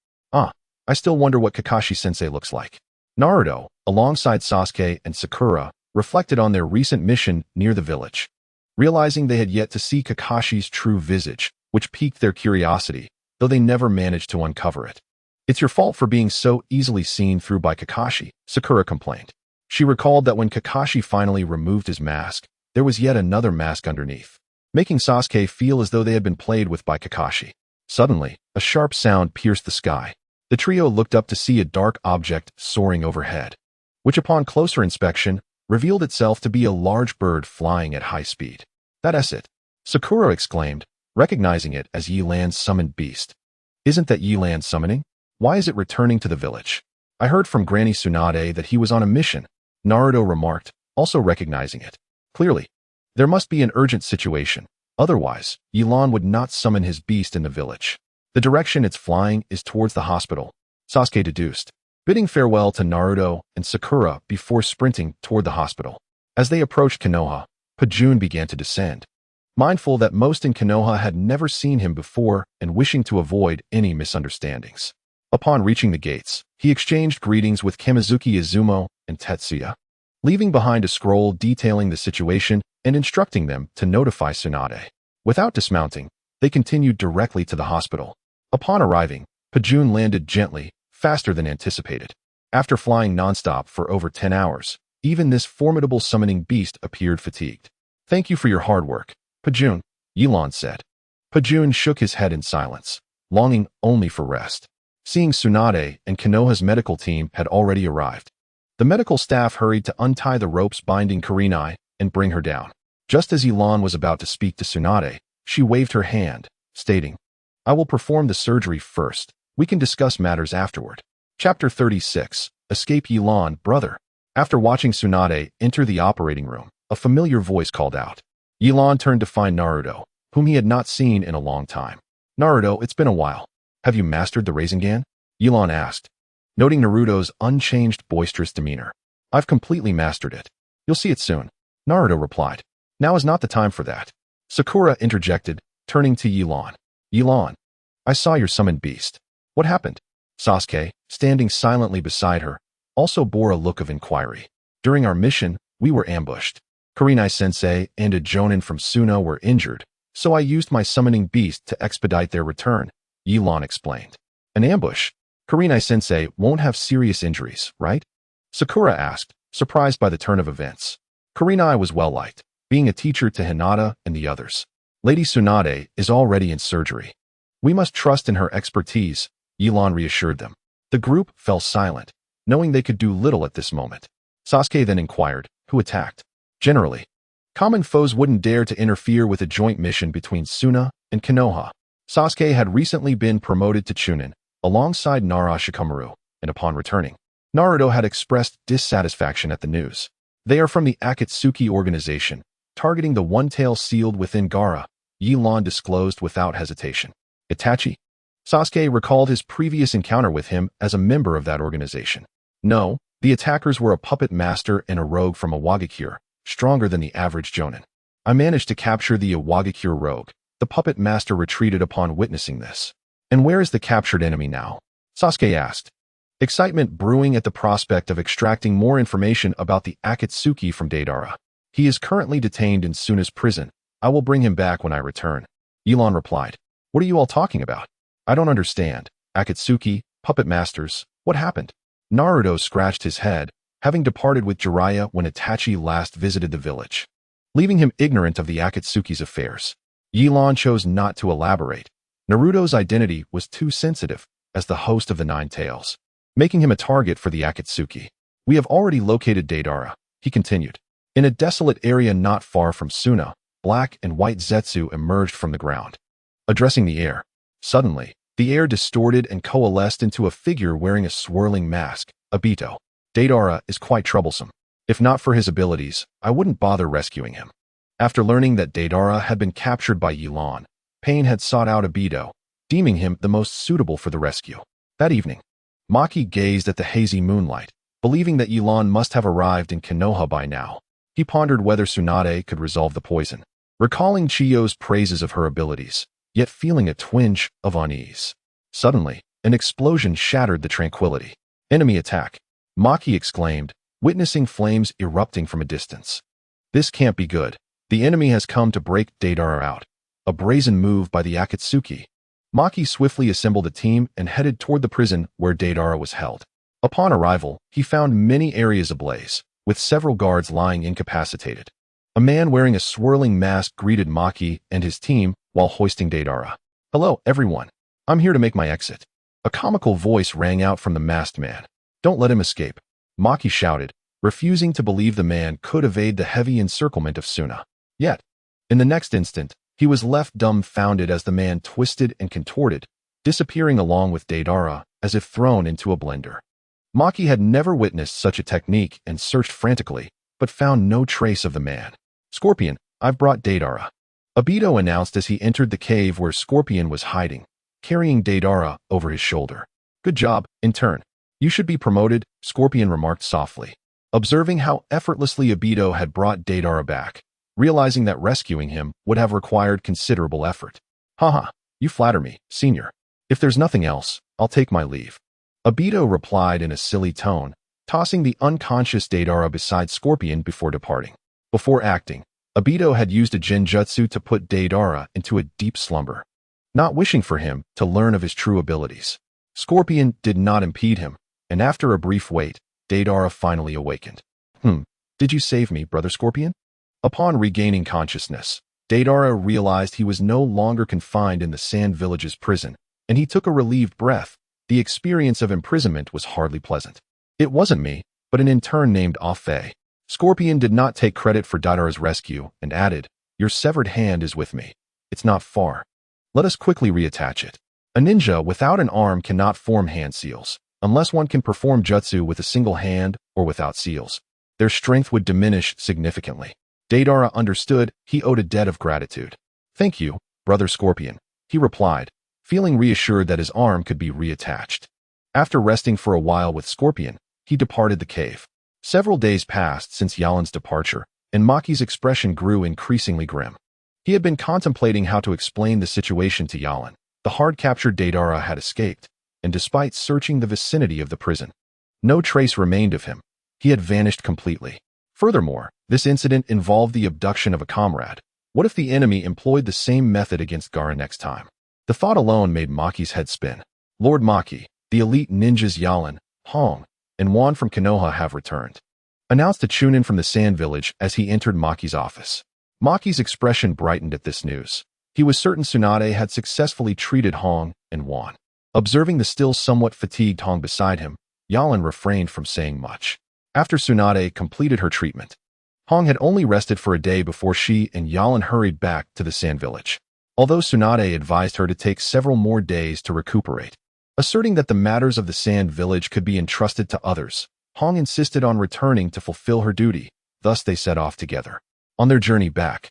[SPEAKER 1] I still wonder what Kakashi-sensei looks like. Naruto, alongside Sasuke and Sakura, reflected on their recent mission near the village. Realizing they had yet to see Kakashi's true visage, which piqued their curiosity, though they never managed to uncover it. It's your fault for being so easily seen through by Kakashi, Sakura complained. She recalled that when Kakashi finally removed his mask, there was yet another mask underneath, making Sasuke feel as though they had been played with by Kakashi. Suddenly, a sharp sound pierced the sky. The trio looked up to see a dark object soaring overhead, which upon closer inspection, revealed itself to be a large bird flying at high speed. That's it, Sakura exclaimed, recognizing it as Yilan's summoned beast. Isn't that Yilan summoning? Why is it returning to the village? I heard from Granny Tsunade that he was on a mission, Naruto remarked, also recognizing it. Clearly, there must be an urgent situation. Otherwise, Yilan would not summon his beast in the village. The direction it's flying is towards the hospital, Sasuke deduced, bidding farewell to Naruto and Sakura before sprinting toward the hospital. As they approached Konoha, Pajun began to descend. Mindful that most in Konoha had never seen him before and wishing to avoid any misunderstandings. Upon reaching the gates, he exchanged greetings with Kamizuki Izumo and Tetsuya, leaving behind a scroll detailing the situation and instructing them to notify Tsunade. Without dismounting, they continued directly to the hospital. Upon arriving, Pajun landed gently, faster than anticipated. After flying nonstop for over 10 hours, even this formidable summoning beast appeared fatigued. Thank you for your hard work, Pajun, Yilan said. Pajun shook his head in silence, longing only for rest. Seeing Tsunade and Konoha's medical team had already arrived. The medical staff hurried to untie the ropes binding Kurenai and bring her down. Just as Yilan was about to speak to Tsunade, she waved her hand, stating, I will perform the surgery first. We can discuss matters afterward. Chapter 36, Escape Yilan, brother. After watching Tsunade enter the operating room, a familiar voice called out. Yilan turned to find Naruto, whom he had not seen in a long time. Naruto, it's been a while. Have you mastered the Rasengan? Yilan asked, noting Naruto's unchanged boisterous demeanor. I've completely mastered it. You'll see it soon. Naruto replied. Now is not the time for that. Sakura interjected, turning to Yilan. Yilan, I saw your summoned beast. What happened? Sasuke, standing silently beside her, also bore a look of inquiry. During our mission, we were ambushed. Kurenai-sensei and a jonin from Suna were injured, so I used my summoning beast to expedite their return, Yilan explained. An ambush? Kurenai-sensei won't have serious injuries, right? Sakura asked, surprised by the turn of events. Kurenai was well-liked, being a teacher to Hinata and the others. Lady Tsunade is already in surgery. We must trust in her expertise, Yilan reassured them. The group fell silent, knowing they could do little at this moment. Sasuke then inquired, who attacked? Generally, common foes wouldn't dare to interfere with a joint mission between Suna and Konoha. Sasuke had recently been promoted to Chunin, alongside Nara Shikamaru, and upon returning, Naruto had expressed dissatisfaction at the news. They are from the Akatsuki organization, targeting the one-tail sealed within Gaara, Yilan disclosed without hesitation. Itachi? Sasuke recalled his previous encounter with him as a member of that organization. No, the attackers were a puppet master and a rogue from Iwagakure, stronger than the average jonin. I managed to capture the Iwagakure rogue. The puppet master retreated upon witnessing this. And where is the captured enemy now? Sasuke asked. Excitement brewing at the prospect of extracting more information about the Akatsuki from Deidara. He is currently detained in Suna's prison. I will bring him back when I return. Yilan replied. What are you all talking about? I don't understand. Akatsuki, puppet masters, what happened? Naruto scratched his head, having departed with Jiraiya when Itachi last visited the village, leaving him ignorant of the Akatsuki's affairs. Yilan chose not to elaborate. Naruto's identity was too sensitive, as the host of the Nine Tails, making him a target for the Akatsuki. We have already located Deidara, he continued. In a desolate area not far from Suna, black and white Zetsu emerged from the ground, addressing the air. Suddenly, the air distorted and coalesced into a figure wearing a swirling mask, Obito. Deidara is quite troublesome. If not for his abilities, I wouldn't bother rescuing him. After learning that Deidara had been captured by Yilan, Pain had sought out Obito, deeming him the most suitable for the rescue. That evening, Maki gazed at the hazy moonlight, believing that Yelan must have arrived in Konoha by now. He pondered whether Tsunade could resolve the poison, recalling Chiyo's praises of her abilities, yet feeling a twinge of unease. Suddenly, an explosion shattered the tranquility. Enemy attack, Maki exclaimed, witnessing flames erupting from a distance. This can't be good. The enemy has come to break Deidara out. A brazen move by the Akatsuki. Maki swiftly assembled a team and headed toward the prison where Deidara was held. Upon arrival, he found many areas ablaze, with several guards lying incapacitated. A man wearing a swirling mask greeted Maki and his team while hoisting Deidara. "Hello, everyone. I'm here to make my exit." A comical voice rang out from the masked man. "Don't let him escape," Maki shouted, refusing to believe the man could evade the heavy encirclement of Suna. Yet, in the next instant, he was left dumbfounded as the man twisted and contorted, disappearing along with Deidara as if thrown into a blender. Maki had never witnessed such a technique and searched frantically, but found no trace of the man. "Scorpion, I've brought Deidara," Obito announced as he entered the cave where Scorpion was hiding, carrying Deidara over his shoulder. "Good job, intern. You should be promoted," Scorpion remarked softly, observing how effortlessly Obito had brought Deidara back, realizing that rescuing him would have required considerable effort. "Haha, you flatter me, senior. If there's nothing else, I'll take my leave," Obito replied in a silly tone, tossing the unconscious Deidara beside Scorpion before departing. Before acting, Obito had used a genjutsu to put Deidara into a deep slumber, not wishing for him to learn of his true abilities. Scorpion did not impede him, and after a brief wait, Deidara finally awakened. Did you save me, Brother Scorpion?" Upon regaining consciousness, Deidara realized he was no longer confined in the Sand Village's prison, and he took a relieved breath. The experience of imprisonment was hardly pleasant. "It wasn't me, but an intern named Afe." Scorpion did not take credit for Deidara's rescue and added, "Your severed hand is with me. It's not far. Let us quickly reattach it." A ninja without an arm cannot form hand seals, unless one can perform jutsu with a single hand or without seals. Their strength would diminish significantly. Deidara understood he owed a debt of gratitude. "Thank you, Brother Scorpion," he replied, feeling reassured that his arm could be reattached. After resting for a while with Scorpion, he departed the cave. Several days passed since Yalan's departure, and Maki's expression grew increasingly grim. He had been contemplating how to explain the situation to Yalan. The hard-captured Deidara had escaped, and despite searching the vicinity of the prison, no trace remained of him. He had vanished completely. Furthermore, this incident involved the abduction of a comrade. What if the enemy employed the same method against Gaara next time? The thought alone made Maki's head spin. Lord Maki, the elite ninjas Yalan, Hong, and Wan from Konoha have returned, announced a Chunin from the Sand Village as he entered Maki's office. Maki's expression brightened at this news. He was certain Tsunade had successfully treated Hong and Wan. Observing the still somewhat fatigued Hong beside him, Yalan refrained from saying much. After Tsunade completed her treatment, Hong had only rested for a day before she and Yalan hurried back to the Sand Village. Although Tsunade advised her to take several more days to recuperate, asserting that the matters of the Sand Village could be entrusted to others, Hong insisted on returning to fulfill her duty. Thus they set off together. On their journey back,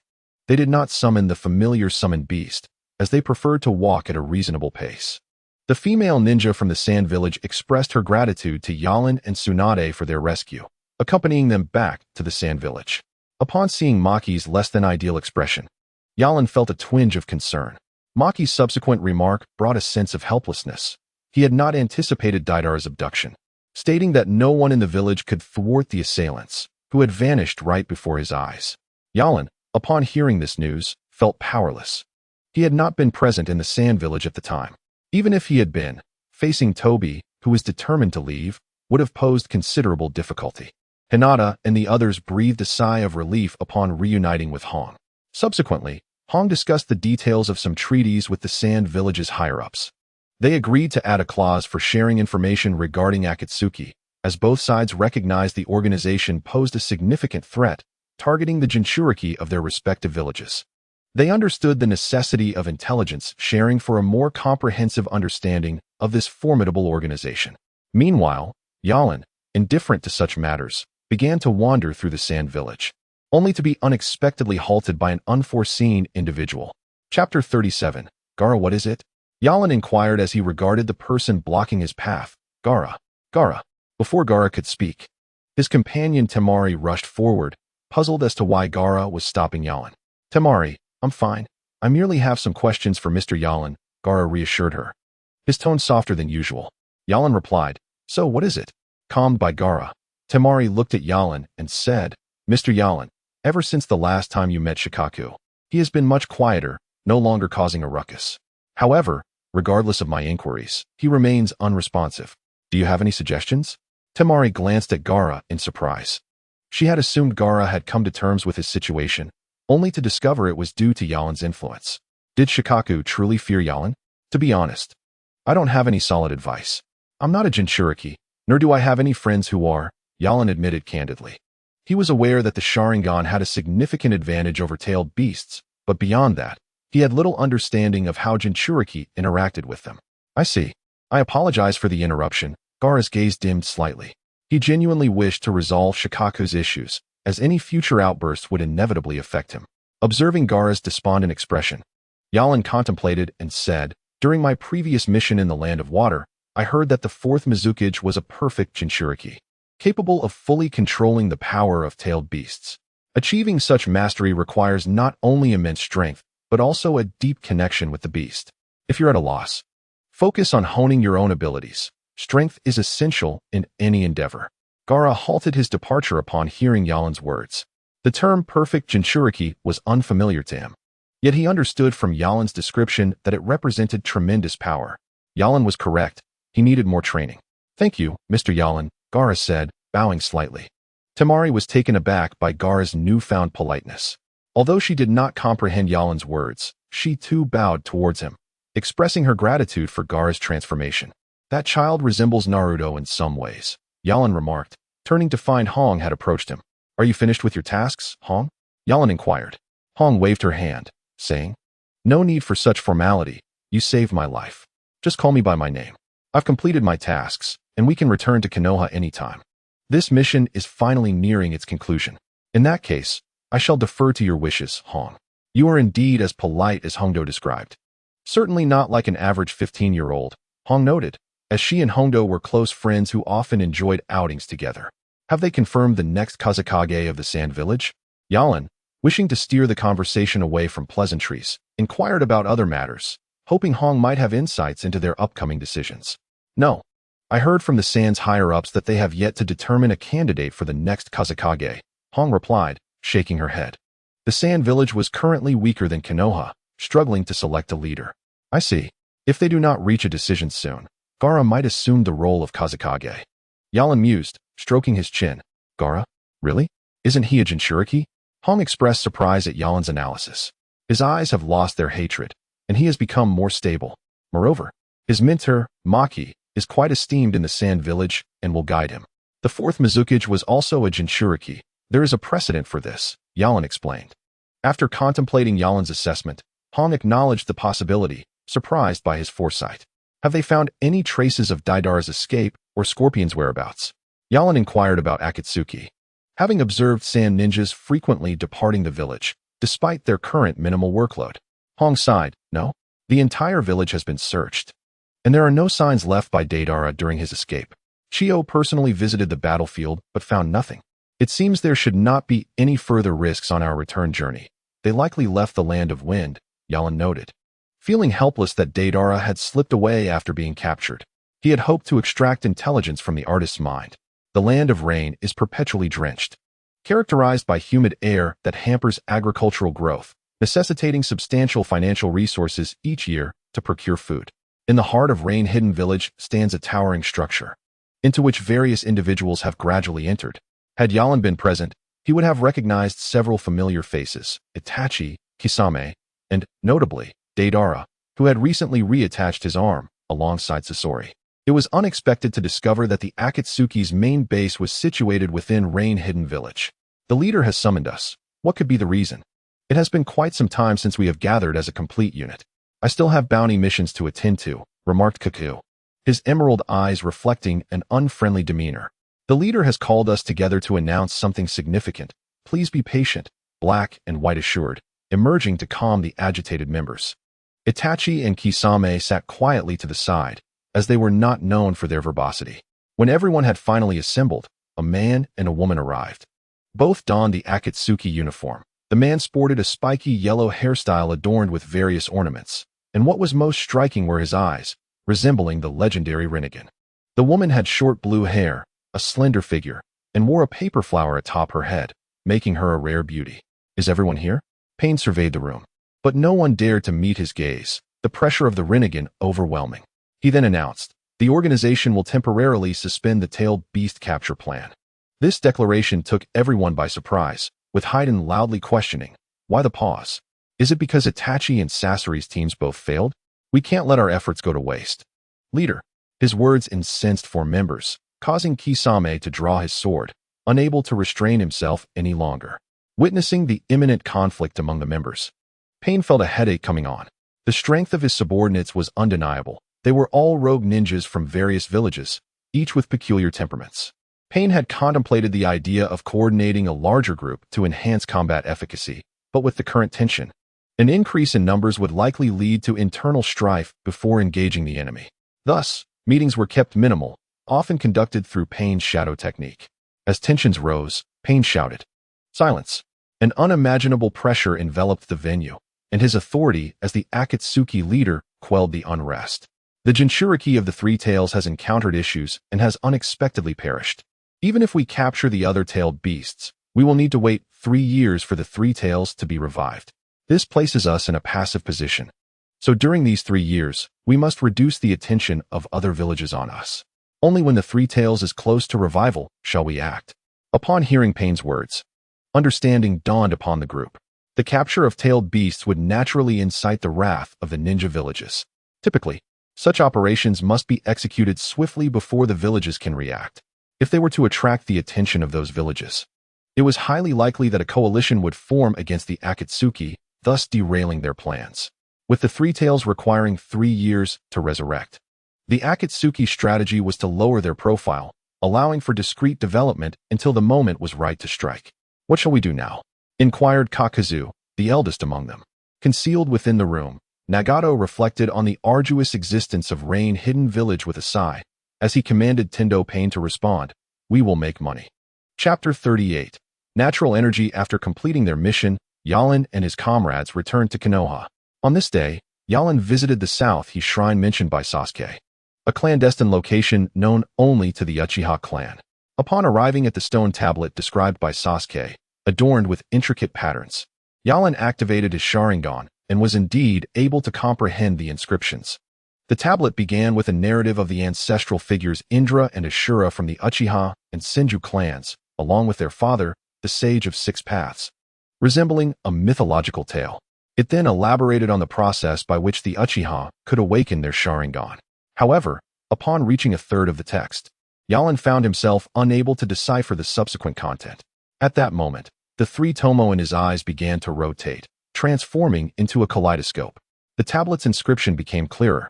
[SPEAKER 1] they did not summon the familiar summoned beast, as they preferred to walk at a reasonable pace. The female ninja from the Sand Village expressed her gratitude to Yalan and Tsunade for their rescue, accompanying them back to the Sand Village. Upon seeing Maki's less-than-ideal expression, Yalan felt a twinge of concern. Maki's subsequent remark brought a sense of helplessness. He had not anticipated Deidara's abduction, stating that no one in the village could thwart the assailants, who had vanished right before his eyes. Yalan, upon hearing this news, felt powerless. He had not been present in the Sand Village at the time. Even if he had been, facing Toby, who was determined to leave, would have posed considerable difficulty. Hinata and the others breathed a sigh of relief upon reuniting with Hong. Subsequently, Hong discussed the details of some treaties with the Sand Village's higher-ups. They agreed to add a clause for sharing information regarding Akatsuki, as both sides recognized the organization posed a significant threat, targeting the Jinchuriki of their respective villages. They understood the necessity of intelligence sharing for a more comprehensive understanding of this formidable organization. Meanwhile, Yalan, indifferent to such matters, began to wander through the Sand Village, only to be unexpectedly halted by an unforeseen individual. Chapter 37. Gaara, what is it? Yalan inquired as he regarded the person blocking his path. Gaara. Gaara. Before Gaara could speak, his companion Temari rushed forward, puzzled as to why Gaara was stopping Yalan. Temari, I'm fine. I merely have some questions for Mr. Yalan, Gaara reassured her. His tone softer than usual. Yalan replied, So what is it? Calmed by Gaara, Temari looked at Yalan and said, Mr. Yalan, ever since the last time you met Shikaku, he has been much quieter, no longer causing a ruckus. However, regardless of my inquiries, he remains unresponsive. Do you have any suggestions? Temari glanced at Gaara in surprise. She had assumed Gaara had come to terms with his situation, only to discover it was due to Yalan's influence. Did Shikaku truly fear Yalan? To be honest, I don't have any solid advice. I'm not a Jinchuriki, nor do I have any friends who are, Yalan admitted candidly. He was aware that the Sharingan had a significant advantage over tailed beasts, but beyond that, he had little understanding of how Jinchuriki interacted with them. I see. I apologize for the interruption. Gaara's gaze dimmed slightly. He genuinely wished to resolve Shikaku's issues, as any future outbursts would inevitably affect him. Observing Gaara's despondent expression, Yalan contemplated and said, During my previous mission in the Land of Water, I heard that the fourth Mizukage was a perfect Jinchuriki, capable of fully controlling the power of tailed beasts. Achieving such mastery requires not only immense strength, but also a deep connection with the beast. If you're at a loss, focus on honing your own abilities. Strength is essential in any endeavor. Gaara halted his departure upon hearing Yalan's words. The term perfect Jinchuriki was unfamiliar to him. Yet he understood from Yalan's description that it represented tremendous power. Yalan was correct. He needed more training. Thank you, Mr. Yalan, Gaara said, bowing slightly. Temari was taken aback by Gaara's newfound politeness. Although she did not comprehend Yalan's words, she too bowed towards him, expressing her gratitude for Gaara's transformation. That child resembles Naruto in some ways, Yalan remarked, turning to find Hong had approached him. Are you finished with your tasks, Hong? Yalan inquired. Hong waved her hand, saying, No need for such formality. You saved my life. Just call me by my name. I've completed my tasks, and we can return to Konoha anytime. This mission is finally nearing its conclusion. In that case, I shall defer to your wishes, Hong. You are indeed as polite as Hongdo described. Certainly not like an average 15-year-old, Hong noted, as she and Hongdo were close friends who often enjoyed outings together. Have they confirmed the next Kazekage of the Sand Village? Yalan, wishing to steer the conversation away from pleasantries, inquired about other matters, hoping Hong might have insights into their upcoming decisions. No. I heard from the Sand's higher-ups that they have yet to determine a candidate for the next Kazekage, Hong replied, shaking her head. The Sand Village was currently weaker than Konoha, struggling to select a leader. I see. If they do not reach a decision soon, Gaara might assume the role of Kazekage. Yalan mused, stroking his chin. Gaara? Really? Isn't he a Jinchuriki? Hong expressed surprise at Yalan's analysis. His eyes have lost their hatred, and he has become more stable. Moreover, his mentor, Maki, is quite esteemed in the Sand Village and will guide him. The fourth Mizukage was also a Jinchuriki. There is a precedent for this, Yalan explained. After contemplating Yalan's assessment, Hong acknowledged the possibility, surprised by his foresight. Have they found any traces of Daidara's escape or Scorpion's whereabouts? Yalan inquired about Akatsuki. Having observed sand ninjas frequently departing the village, despite their current minimal workload, Hong sighed, No, the entire village has been searched, and there are no signs left by Daidara during his escape. Chio personally visited the battlefield but found nothing. It seems there should not be any further risks on our return journey. They likely left the Land of Wind, Yalan noted. Feeling helpless that Daidara had slipped away after being captured, he had hoped to extract intelligence from the artist's mind. The Land of Rain is perpetually drenched, characterized by humid air that hampers agricultural growth, necessitating substantial financial resources each year to procure food. In the heart of Rain-Hidden Village stands a towering structure, into which various individuals have gradually entered. Had Yalan been present, he would have recognized several familiar faces, Itachi, Kisame, and, notably, Daidara, who had recently reattached his arm, alongside Sasori. It was unexpected to discover that the Akatsuki's main base was situated within Rain-Hidden Village. The leader has summoned us. What could be the reason? It has been quite some time since we have gathered as a complete unit. I still have bounty missions to attend to, remarked Kaku, his emerald eyes reflecting an unfriendly demeanor. The leader has called us together to announce something significant. Please be patient, Black and White assured, emerging to calm the agitated members. Itachi and Kisame sat quietly to the side, as they were not known for their verbosity. When everyone had finally assembled, a man and a woman arrived. Both donned the Akatsuki uniform. The man sported a spiky yellow hairstyle adorned with various ornaments, and what was most striking were his eyes, resembling the legendary Rinnegan. The woman had short blue hair, a slender figure, and wore a paper flower atop her head, making her a rare beauty. "Is everyone here?" Pain surveyed the room, but no one dared to meet his gaze, the pressure of the Rinnegan overwhelming. He then announced, "The organization will temporarily suspend the tailed beast capture plan." This declaration took everyone by surprise, with Haiden loudly questioning, "Why the pause? Is it because Itachi and Sasori's teams both failed? We can't let our efforts go to waste." "Leader." His words incensed four members, causing Kisame to draw his sword, unable to restrain himself any longer. Witnessing the imminent conflict among the members, Pain felt a headache coming on. The strength of his subordinates was undeniable. They were all rogue ninjas from various villages, each with peculiar temperaments. Pain had contemplated the idea of coordinating a larger group to enhance combat efficacy, but with the current tension, an increase in numbers would likely lead to internal strife before engaging the enemy. Thus, meetings were kept minimal, often conducted through Pain's shadow technique. As tensions rose, Pain shouted, "Silence!" An unimaginable pressure enveloped the venue, and his authority as the Akatsuki leader quelled the unrest. "The Jinchuriki of the Three Tails has encountered issues and has unexpectedly perished. Even if we capture the other tailed beasts, we will need to wait 3 years for the Three Tails to be revived. This places us in a passive position. So during these 3 years, we must reduce the attention of other villages on us. Only when the Three Tails is close to revival shall we act." Upon hearing Pain's words, understanding dawned upon the group. The capture of tailed beasts would naturally incite the wrath of the ninja villages. Typically, such operations must be executed swiftly before the villages can react. If they were to attract the attention of those villages, it was highly likely that a coalition would form against the Akatsuki, thus derailing their plans. With the Three Tails requiring 3 years to resurrect, the Akatsuki strategy was to lower their profile, allowing for discreet development until the moment was right to strike. "What shall we do now?" inquired Kakazu, the eldest among them. Concealed within the room, Nagato reflected on the arduous existence of Rain Hidden Village with a sigh, as he commanded Tendo Pain to respond, "We will make money." Chapter 38. Natural Energy. After completing their mission, Yalan and his comrades returned to Konoha. On this day, Yalan visited the South He shrine mentioned by Sasuke, a clandestine location known only to the Uchiha clan. Upon arriving at the stone tablet described by Sasuke, adorned with intricate patterns, Yalan activated his Sharingan and was indeed able to comprehend the inscriptions. The tablet began with a narrative of the ancestral figures Indra and Ashura from the Uchiha and Senju clans, along with their father, the Sage of Six Paths, resembling a mythological tale. It then elaborated on the process by which the Uchiha could awaken their Sharingan. However, upon reaching a third of the text, Yalan found himself unable to decipher the subsequent content. At that moment, the three tomo in his eyes began to rotate, transforming into a kaleidoscope. The tablet's inscription became clearer,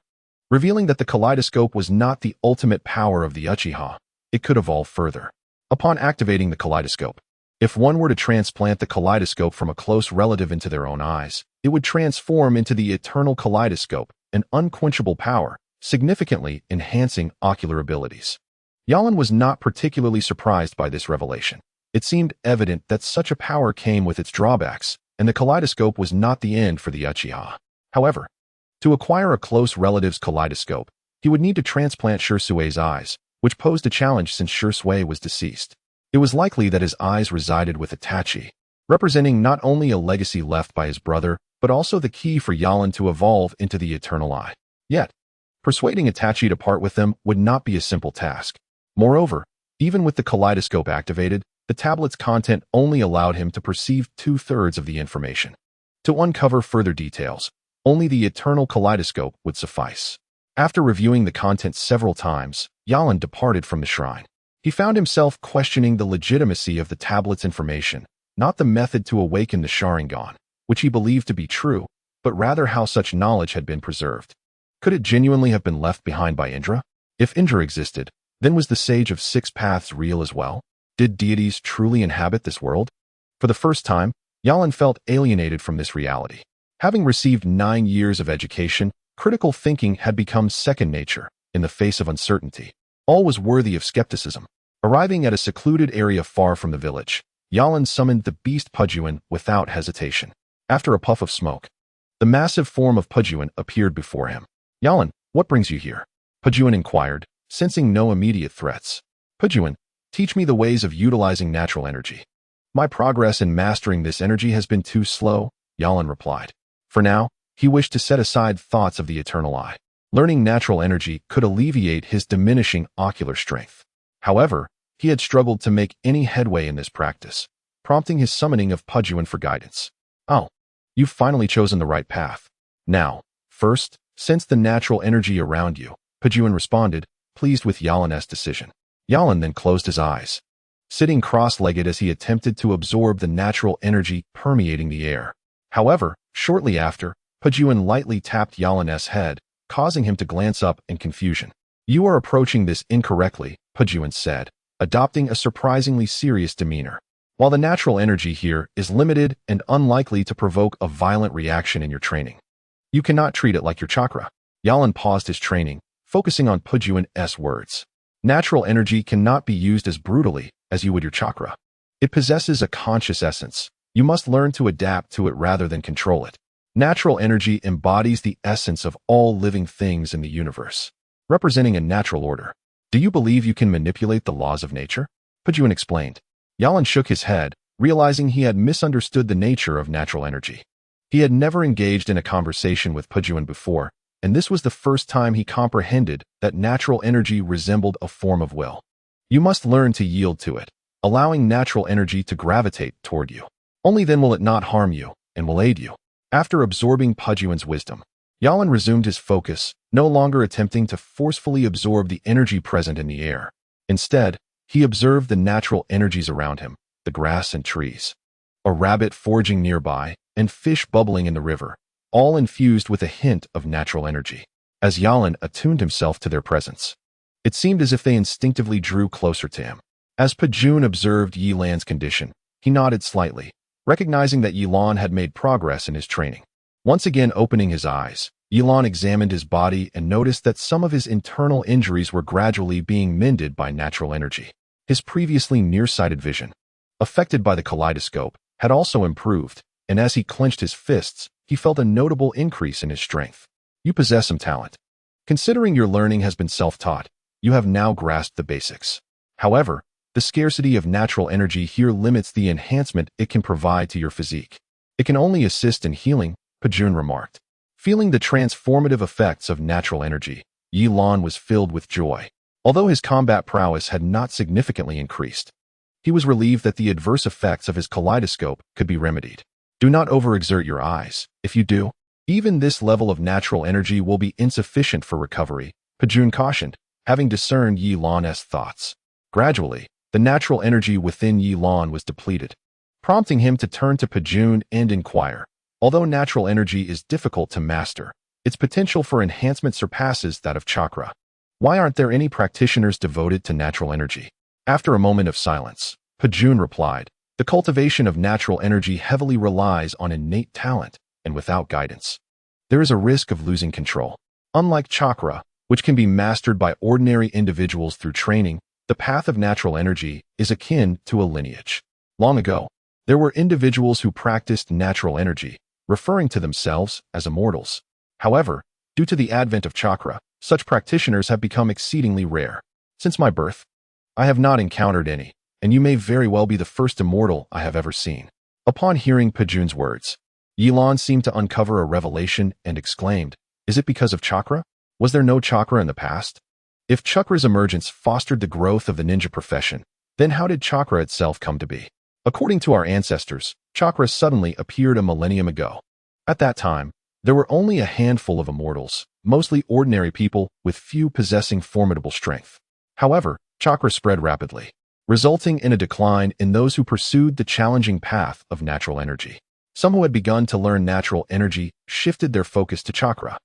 [SPEAKER 1] revealing that the kaleidoscope was not the ultimate power of the Uchiha. It could evolve further. Upon activating the kaleidoscope, if one were to transplant the kaleidoscope from a close relative into their own eyes, it would transform into the eternal kaleidoscope, an unquenchable power, significantly enhancing ocular abilities. Yalan was not particularly surprised by this revelation. It seemed evident that such a power came with its drawbacks, and the kaleidoscope was not the end for the Uchiha. However, to acquire a close relative's kaleidoscope, he would need to transplant Shirsue's eyes, which posed a challenge since Shirsue was deceased. It was likely that his eyes resided with Itachi, representing not only a legacy left by his brother, but also the key for Yalan to evolve into the Eternal Eye. Yet, persuading Itachi to part with them would not be a simple task. Moreover, even with the kaleidoscope activated, the tablet's content only allowed him to perceive 2/3 of the information. To uncover further details, only the eternal kaleidoscope would suffice. After reviewing the content several times, Yalan departed from the shrine. He found himself questioning the legitimacy of the tablet's information, not the method to awaken the Sharingan, which he believed to be true, but rather how such knowledge had been preserved. Could it genuinely have been left behind by Indra? If Indra existed, then was the Sage of Six Paths real as well? Did deities truly inhabit this world? For the first time, Yalan felt alienated from this reality. Having received 9 years of education, critical thinking had become second nature in the face of uncertainty. All was worthy of skepticism. Arriving at a secluded area far from the village, Yalan summoned the beast Pujuan without hesitation. After a puff of smoke, the massive form of Pujuan appeared before him. Yalan, what brings you here? Pujuan inquired, sensing no immediate threats. Pujuan, teach me the ways of utilizing natural energy. My progress in mastering this energy has been too slow, Yalan replied. For now, he wished to set aside thoughts of the eternal eye. Learning natural energy could alleviate his diminishing ocular strength. However, he had struggled to make any headway in this practice, prompting his summoning of Pujuan for guidance. Oh, you've finally chosen the right path. Now, first, sense the natural energy around you, Pujuan responded, pleased with Yalan's decision. Yalan then closed his eyes, sitting cross-legged as he attempted to absorb the natural energy permeating the air. However, shortly after, Pujuan lightly tapped Yalan's head, causing him to glance up in confusion. You are approaching this incorrectly, Pujuan said, adopting a surprisingly serious demeanor. While the natural energy here is limited and unlikely to provoke a violent reaction in your training, you cannot treat it like your chakra. Yalan paused his training, focusing on Pujuan's words. Natural energy cannot be used as brutally as you would your chakra. It possesses a conscious essence. You must learn to adapt to it rather than control it. Natural energy embodies the essence of all living things in the universe, representing a natural order. Do you believe you can manipulate the laws of nature? Pujuan explained. Yalan shook his head, realizing he had misunderstood the nature of natural energy. He had never engaged in a conversation with Pujuan before, and this was the first time he comprehended that natural energy resembled a form of will. You must learn to yield to it, allowing natural energy to gravitate toward you. Only then will it not harm you and will aid you. After absorbing Pujuan's wisdom, Yalan resumed his focus, no longer attempting to forcefully absorb the energy present in the air. Instead, he observed the natural energies around him, the grass and trees, a rabbit foraging nearby, and fish bubbling in the river, all infused with a hint of natural energy. As Yalan attuned himself to their presence, it seemed as if they instinctively drew closer to him. As Pujuan observed Yilan's condition, he nodded slightly, recognizing that Yilan had made progress in his training. Once again opening his eyes, Yilan examined his body and noticed that some of his internal injuries were gradually being mended by natural energy. His previously nearsighted vision, affected by the kaleidoscope, had also improved, and as he clenched his fists, he felt a notable increase in his strength. You possess some talent. Considering your learning has been self-taught, you have now grasped the basics. However, the scarcity of natural energy here limits the enhancement it can provide to your physique. It can only assist in healing, Pujuan remarked. Feeling the transformative effects of natural energy, Yilan was filled with joy. Although his combat prowess had not significantly increased, he was relieved that the adverse effects of his kaleidoscope could be remedied. Do not overexert your eyes. If you do, even this level of natural energy will be insufficient for recovery, Pujuan cautioned, having discerned Yilan's thoughts. Gradually, the natural energy within Yilan was depleted, prompting him to turn to Pujuan and inquire. Although natural energy is difficult to master, its potential for enhancement surpasses that of chakra. Why aren't there any practitioners devoted to natural energy? After a moment of silence, Pujuan replied, the cultivation of natural energy heavily relies on innate talent, and without guidance, there is a risk of losing control. Unlike chakra, which can be mastered by ordinary individuals through training, the path of natural energy is akin to a lineage. Long ago, there were individuals who practiced natural energy, referring to themselves as immortals. However, due to the advent of chakra, such practitioners have become exceedingly rare. Since my birth, I have not encountered any, and you may very well be the first immortal I have ever seen. Upon hearing Pujuan's words, Yilan seemed to uncover a revelation and exclaimed, is it because of chakra? Was there no chakra in the past? If chakra's emergence fostered the growth of the ninja profession, then how did chakra itself come to be? According to our ancestors, chakra suddenly appeared a millennium ago. At that time, there were only a handful of immortals, mostly ordinary people with few possessing formidable strength. However, chakra spread rapidly, resulting in a decline in those who pursued the challenging path of natural energy. Some who had begun to learn natural energy shifted their focus to chakra,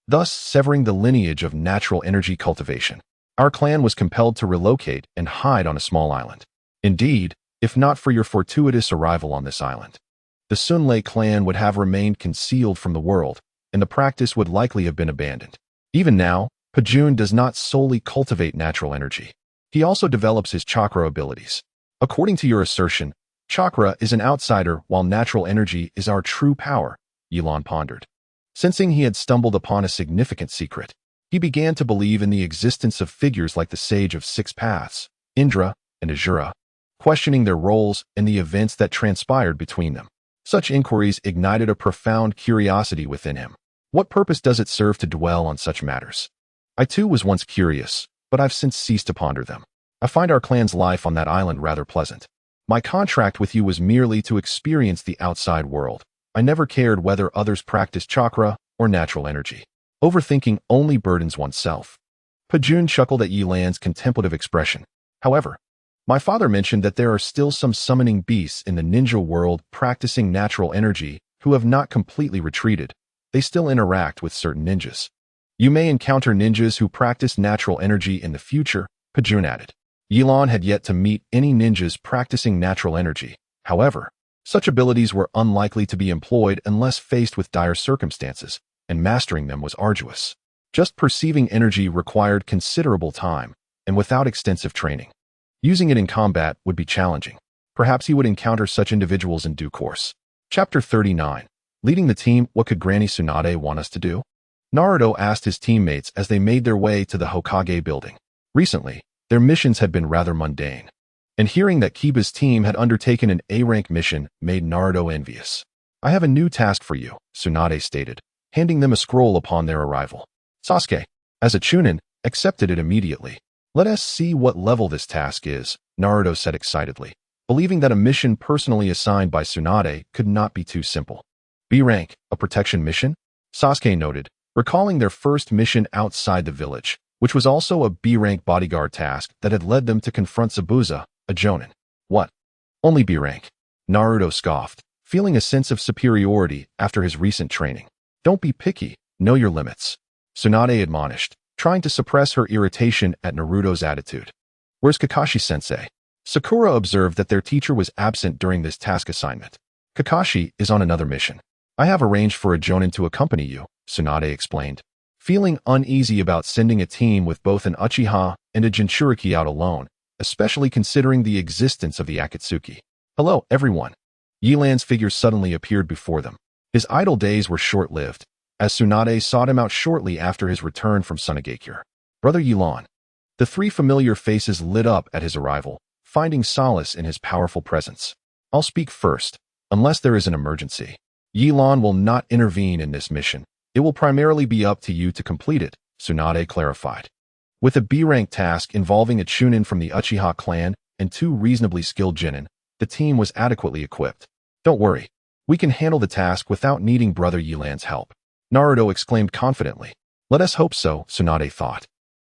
[SPEAKER 1] thus severing the lineage of natural energy cultivation. Our clan was compelled to relocate and hide on a small island. Indeed, if not for your fortuitous arrival on this island, the Sunlei clan would have remained concealed from the world, and the practice would likely have been abandoned. Even now, Pajun does not solely cultivate natural energy. He also develops his chakra abilities. According to your assertion, chakra is an outsider while natural energy is our true power, Yilan pondered. Sensing he had stumbled upon a significant secret, he began to believe in the existence of figures like the Sage of Six Paths, Indra, and Azura, questioning their roles and the events that transpired between them. Such inquiries ignited a profound curiosity within him. What purpose does it serve to dwell on such matters? I too was once curious, but I've since ceased to ponder them. I find our clan's life on that island rather pleasant. My contract with you was merely to experience the outside world. I never cared whether others practiced chakra or natural energy. Overthinking only burdens oneself. Pajun chuckled at Yilan's contemplative expression. However, my father mentioned that there are still some summoning beasts in the ninja world practicing natural energy who have not completely retreated. They still interact with certain ninjas. You may encounter ninjas who practice natural energy in the future, Pajun added. Yilan had yet to meet any ninjas practicing natural energy. However, such abilities were unlikely to be employed unless faced with dire circumstances, and mastering them was arduous. Just perceiving energy required considerable time, and without extensive training. Using it in combat would be challenging. Perhaps he would encounter such individuals in due course. Chapter 39. Leading the team, what could Granny Tsunade want us to do? Naruto asked his teammates as they made their way to the Hokage building. Recently, their missions had been rather mundane, and hearing that Kiba's team had undertaken an A-rank mission made Naruto envious. I have a new task for you, Tsunade stated, handing them a scroll upon their arrival. Sasuke, as a Chunin, accepted it immediately. Let us see what level this task is, Naruto said excitedly, believing that a mission personally assigned by Tsunade could not be too simple. B-rank, a protection mission? Sasuke noted, recalling their first mission outside the village, which was also a B-rank bodyguard task that had led them to confront Zabuza, a Jonin. What? Only B-rank? Naruto scoffed, feeling a sense of superiority after his recent training. Don't be picky, know your limits, Tsunade admonished, trying to suppress her irritation at Naruto's attitude. Where's Kakashi-sensei? Sakura observed that their teacher was absent during this task assignment. Kakashi is on another mission. I have arranged for a Jonin to accompany you, Tsunade explained, feeling uneasy about sending a team with both an Uchiha and a Jinchuriki out alone, especially considering the existence of the Akatsuki. Hello, everyone. Yilan's figure suddenly appeared before them. His idle days were short-lived, as Tsunade sought him out shortly after his return from Sunagakure. Brother Yilan. The three familiar faces lit up at his arrival, finding solace in his powerful presence. I'll speak first, unless there is an emergency. Yilan will not intervene in this mission. It will primarily be up to you to complete it, Tsunade clarified. With a B-rank task involving a Chunin from the Uchiha clan and two reasonably skilled Genin, the team was adequately equipped. Don't worry, we can handle the task without needing Brother Yilan's help, Naruto exclaimed confidently. Let us hope so, Tsunade thought.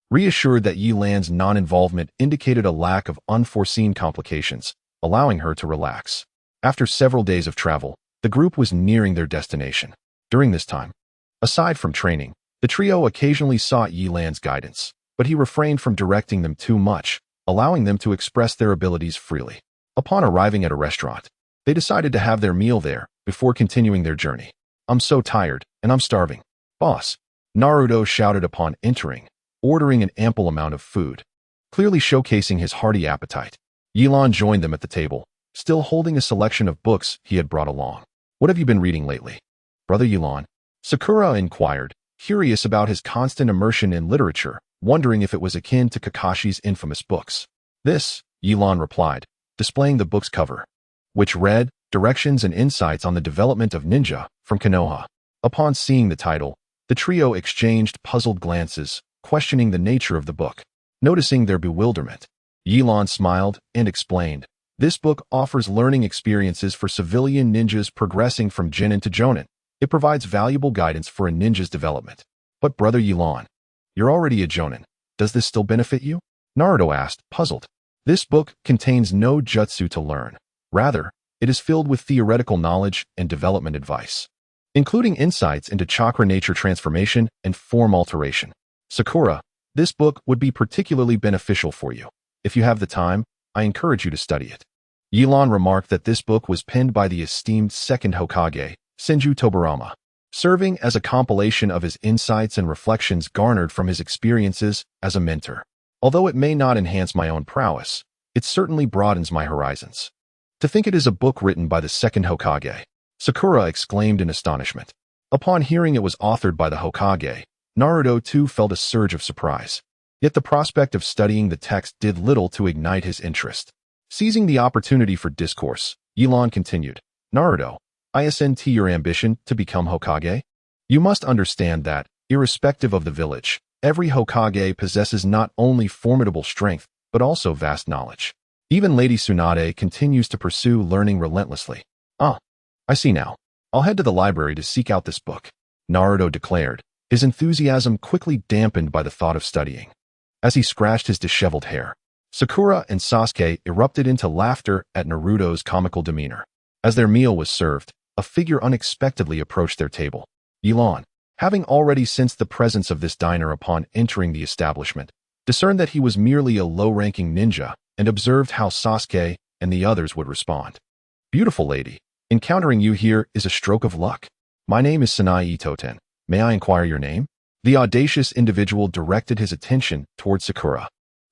[SPEAKER 1] Reassured that Yilan's non-involvement indicated a lack of unforeseen complications, allowing her to relax. After several days of travel, the group was nearing their destination. During this time, aside from training, the trio occasionally sought Yilan's guidance, but he refrained from directing them too much, allowing them to express their abilities freely. Upon arriving at a restaurant, they decided to have their meal there before continuing their journey. I'm so tired, and I'm starving. Boss, Naruto shouted upon entering, ordering an ample amount of food, clearly showcasing his hearty appetite. Yilan joined them at the table, still holding a selection of books he had brought along. What have you been reading lately, Brother Yilan? Sakura inquired, curious about his constant immersion in literature, wondering if it was akin to Kakashi's infamous books. This, Yilan replied, displaying the book's cover, which read, Directions and Insights on the Development of Ninja, from Konoha. Upon seeing the title, the trio exchanged puzzled glances, questioning the nature of the book. Noticing their bewilderment, Yilan smiled and explained, this book offers learning experiences for civilian ninjas progressing from Genin to Jonin. It provides valuable guidance for a ninja's development. But Brother Yilan, you're already a Jonin. Does this still benefit you? Naruto asked, puzzled. This book contains no jutsu to learn. Rather, it is filled with theoretical knowledge and development advice, including insights into chakra nature transformation and form alteration. Sakura, this book would be particularly beneficial for you. If you have the time, I encourage you to study it. Yilan remarked that this book was penned by the esteemed second Hokage, Senju Tobarama, serving as a compilation of his insights and reflections garnered from his experiences as a mentor. Although it may not enhance my own prowess, it certainly broadens my horizons. To think it is a book written by the second Hokage, Sakura exclaimed in astonishment. Upon hearing it was authored by the Hokage, Naruto too felt a surge of surprise. Yet the prospect of studying the text did little to ignite his interest. Seizing the opportunity for discourse, Yilan continued, Naruto, isn't your ambition to become Hokage? You must understand that, irrespective of the village, every Hokage possesses not only formidable strength, but also vast knowledge. Even Lady Tsunade continues to pursue learning relentlessly. Ah, I see now. I'll head to the library to seek out this book, Naruto declared, his enthusiasm quickly dampened by the thought of studying. As he scratched his disheveled hair, Sakura and Sasuke erupted into laughter at Naruto's comical demeanor. As their meal was served, a figure unexpectedly approached their table. Yilan, having already sensed the presence of this diner upon entering the establishment, discerned that he was merely a low-ranking ninja and observed how Sasuke and the others would respond. Beautiful lady, encountering you here is a stroke of luck. My name is Sanai Itoten. May I inquire your name? The audacious individual directed his attention towards Sakura,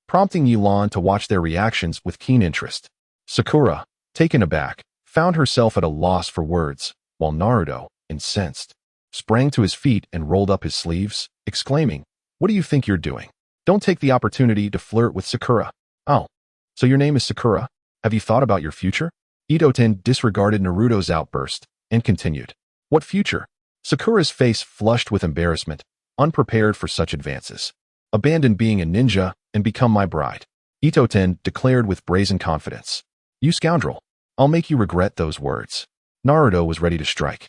[SPEAKER 1] prompting Yilan to watch their reactions with keen interest. Sakura, taken aback, found herself at a loss for words, while Naruto, incensed, sprang to his feet and rolled up his sleeves, exclaiming, What do you think you're doing? Don't take the opportunity to flirt with Sakura. Oh, so your name is Sakura? Have you thought about your future? Itoten disregarded Naruto's outburst and continued. What future? Sakura's face flushed with embarrassment, unprepared for such advances. Abandon being a ninja and become my bride, Itoten declared with brazen confidence. You scoundrel, I'll make you regret those words. Naruto was ready to strike,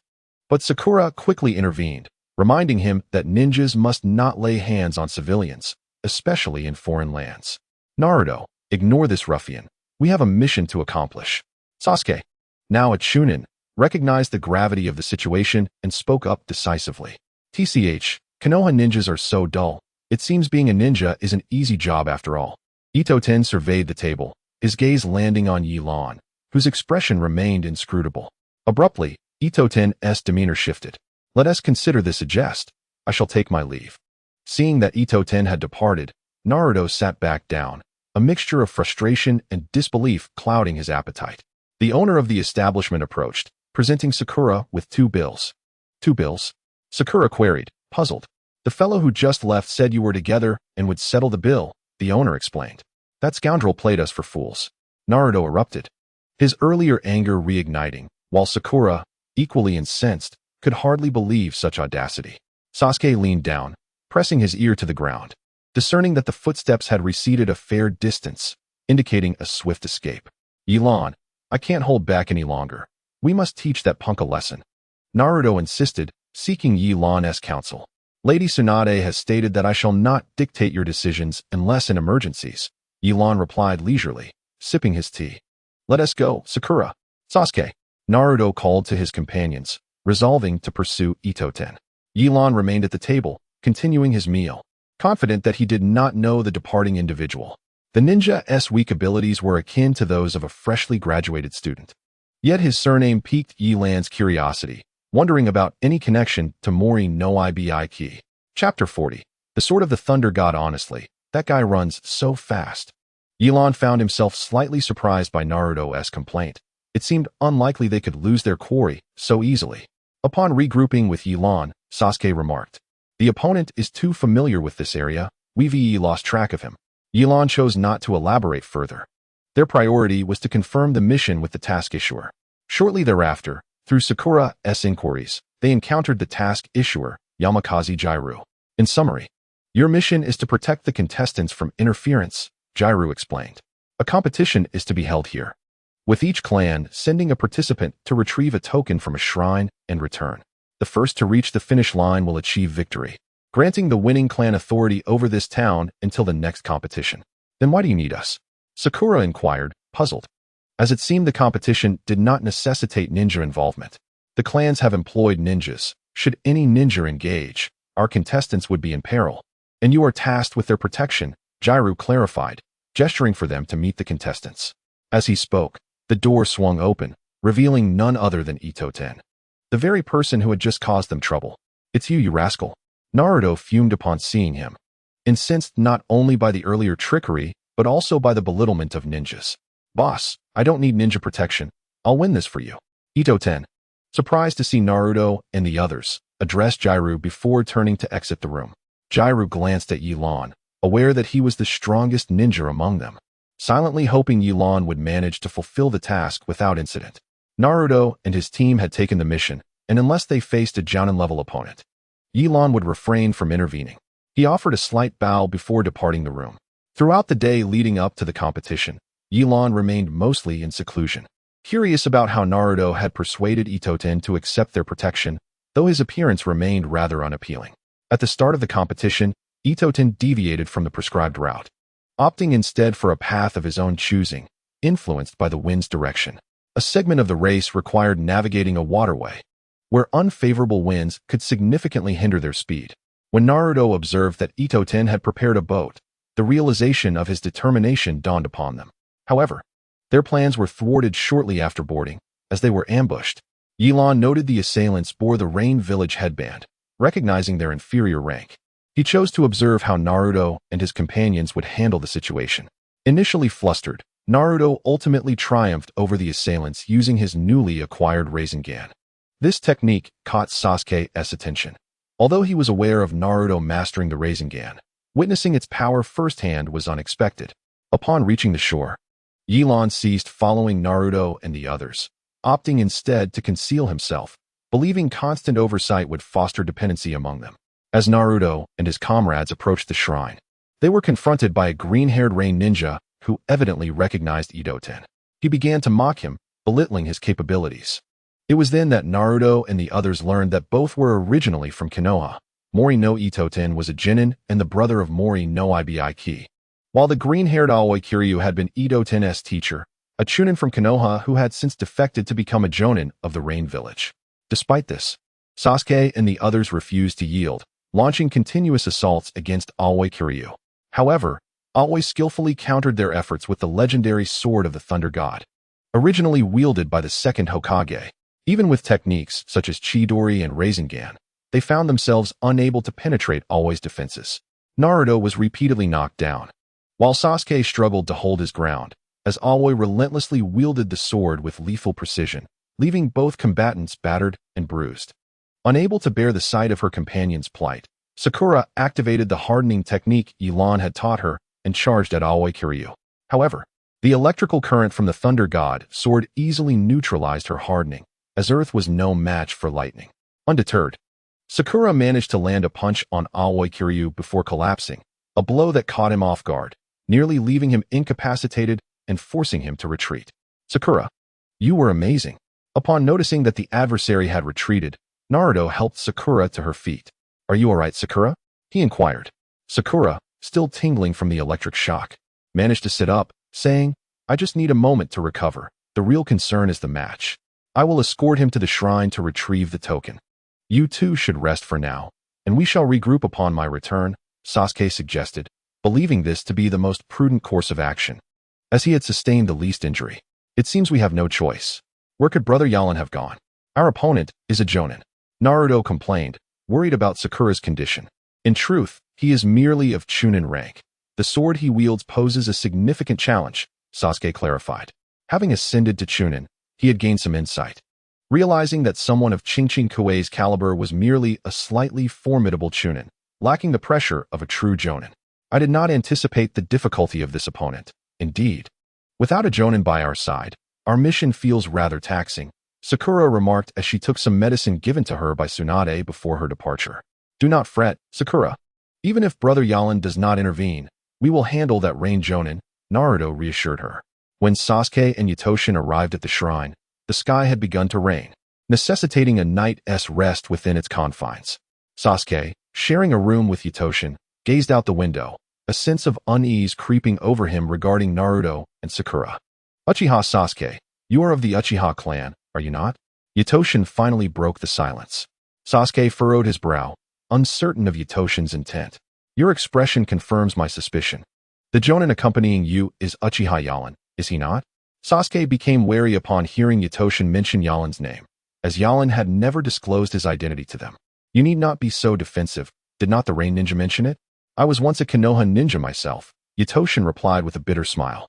[SPEAKER 1] but Sakura quickly intervened, reminding him that ninjas must not lay hands on civilians, especially in foreign lands. Naruto, ignore this ruffian. We have a mission to accomplish. Sasuke, now a Chunin, recognized the gravity of the situation and spoke up decisively. TCH, Konoha ninjas are so dull. It seems being a ninja is an easy job after all. Itoten surveyed the table, his gaze landing on Yilan, whose expression remained inscrutable. Abruptly, Itoten's demeanor shifted. Let us consider this a jest. I shall take my leave. Seeing that Itoten had departed, Naruto sat back down, a mixture of frustration and disbelief clouding his appetite. The owner of the establishment approached, presenting Sakura with 2 bills. 2 bills? Sakura queried, puzzled. The fellow who just left said you were together and would settle the bill, the owner explained. That scoundrel played us for fools. Naruto erupted, his earlier anger reigniting, while Sakura, equally incensed, could hardly believe such audacity. Sasuke leaned down, pressing his ear to the ground, discerning that the footsteps had receded a fair distance, indicating a swift escape. Yilan, I can't hold back any longer. We must teach that punk a lesson. Naruto insisted, seeking Yilan's counsel. Lady Tsunade has stated that I shall not dictate your decisions unless in emergencies, Yilan replied leisurely, sipping his tea. Let us go, Sakura. Sasuke, Naruto called to his companions, resolving to pursue Itoten. Yilan remained at the table, continuing his meal, confident that he did not know the departing individual. The ninja's weak abilities were akin to those of a freshly graduated student. Yet his surname piqued Yilan's curiosity, wondering about any connection to Mori no Ibiki. Chapter 40. The Sword of the Thunder God. Honestly, that guy runs so fast. Yilan found himself slightly surprised by Naruto's complaint. It seemed unlikely they could lose their quarry so easily. Upon regrouping with Yilan, Sasuke remarked, The opponent is too familiar with this area, we've lost track of him. Yilan chose not to elaborate further. Their priority was to confirm the mission with the task issuer. Shortly thereafter, through Sakura's inquiries, they encountered the task issuer, Yamakaze Jairu. In summary, your mission is to protect the contestants from interference, Jairu explained. A competition is to be held here, with each clan sending a participant to retrieve a token from a shrine and return. The first to reach the finish line will achieve victory, granting the winning clan authority over this town until the next competition. Then why do you need us? Sakura inquired, puzzled, as it seemed the competition did not necessitate ninja involvement. The clans have employed ninjas. Should any ninja engage, our contestants would be in peril, and you are tasked with their protection, Jairu clarified, gesturing for them to meet the contestants. As he spoke, The door swung open, revealing none other than Ito-ten, the very person who had just caused them trouble. "It's you rascal." Naruto fumed upon seeing him, incensed not only by the earlier trickery, but also by the belittlement of ninjas. "Boss, I don't need ninja protection. I'll win this for you." Ito-ten, surprised to see Naruto and the others, addressed Jiru before turning to exit the room. Jiru glanced at Yilan, aware that he was the strongest ninja among them, silently hoping Yilan would manage to fulfill the task without incident. Naruto and his team had taken the mission, and unless they faced a Jounin-level opponent, Yilan would refrain from intervening. He offered a slight bow before departing the room. Throughout the day leading up to the competition, Yilan remained mostly in seclusion, curious about how Naruto had persuaded Ito-ten to accept their protection, though his appearance remained rather unappealing. At the start of the competition, Ito-ten deviated from the prescribed route, opting instead for a path of his own choosing, influenced by the wind's direction. A segment of the race required navigating a waterway, where unfavorable winds could significantly hinder their speed. When Naruto observed that Ito-ten had prepared a boat, the realization of his determination dawned upon them. However, their plans were thwarted shortly after boarding, as they were ambushed. Yilan noted the assailants bore the Rain Village headband, recognizing their inferior rank. He chose to observe how Naruto and his companions would handle the situation. Initially flustered, Naruto ultimately triumphed over the assailants using his newly acquired Sharingan. This technique caught Sasuke's attention. Although he was aware of Naruto mastering the Sharingan, witnessing its power firsthand was unexpected. Upon reaching the shore, Yilan ceased following Naruto and the others, opting instead to conceal himself, believing constant oversight would foster dependency among them. As Naruto and his comrades approached the shrine, they were confronted by a green-haired rain ninja who evidently recognized Ito-ten. He began to mock him, belittling his capabilities. It was then that Naruto and the others learned that both were originally from Konoha. Mori no Ito-ten was a Jonin and the brother of Mori no Ibiki. While the green-haired Aoi Kiryu had been Ito-ten's teacher, a Chunin from Konoha who had since defected to become a Jonin of the Rain Village. Despite this, Sasuke and the others refused to yield, launching continuous assaults against Aoi Kiryu. However, Aoi skillfully countered their efforts with the legendary Sword of the Thunder God, originally wielded by the second Hokage. Even with techniques such as Chidori and Sharingan, they found themselves unable to penetrate Aoi's defenses. Naruto was repeatedly knocked down, while Sasuke struggled to hold his ground, as Aoi relentlessly wielded the sword with lethal precision, leaving both combatants battered and bruised. Unable to bear the sight of her companion's plight, Sakura activated the hardening technique Yilan had taught her and charged at Aoi Kiryu. However, the electrical current from the Thunder God sword easily neutralized her hardening, as Earth was no match for lightning. Undeterred, Sakura managed to land a punch on Aoi Kiryu before collapsing, a blow that caught him off guard, nearly leaving him incapacitated and forcing him to retreat. "Sakura, you were amazing." Upon noticing that the adversary had retreated, Naruto helped Sakura to her feet. "Are you alright, Sakura?" he inquired. Sakura, still tingling from the electric shock, managed to sit up, saying, "I just need a moment to recover. The real concern is the match. I will escort him to the shrine to retrieve the token. You two should rest for now, and we shall regroup upon my return," Sasuke suggested, believing this to be the most prudent course of action, as he had sustained the least injury. "It seems we have no choice. Where could Brother Yalan have gone? Our opponent is a Jonin," Naruto complained, worried about Sakura's condition. "In truth, he is merely of Chunin rank. The sword he wields poses a significant challenge," Sasuke clarified. Having ascended to Chunin, he had gained some insight, realizing that someone of Chingching Kuei's caliber was merely a slightly formidable Chunin, lacking the pressure of a true Jonin. "I did not anticipate the difficulty of this opponent. Indeed, without a Jonin by our side, our mission feels rather taxing," Sakura remarked as she took some medicine given to her by Tsunade before her departure. "Do not fret, Sakura. Even if Brother Yalan does not intervene, we will handle that Rain Jonin," Naruto reassured her. When Sasuke and Yatoshin arrived at the shrine, the sky had begun to rain, necessitating a night's rest within its confines. Sasuke, sharing a room with Yatoshin, gazed out the window, a sense of unease creeping over him regarding Naruto and Sakura. "Uchiha Sasuke, you are of the Uchiha clan, are you not?" Yatoshin finally broke the silence. Sasuke furrowed his brow, uncertain of Yatoshin's intent. "Your expression confirms my suspicion. The Jonin accompanying you is Uchiha Yalan, is he not?" Sasuke became wary upon hearing Yatoshin mention Yalin's name, as Yalin had never disclosed his identity to them. You need not be so defensive. Did not the Rain Ninja mention it? I was once a Konoha ninja myself, Yatoshin replied with a bitter smile.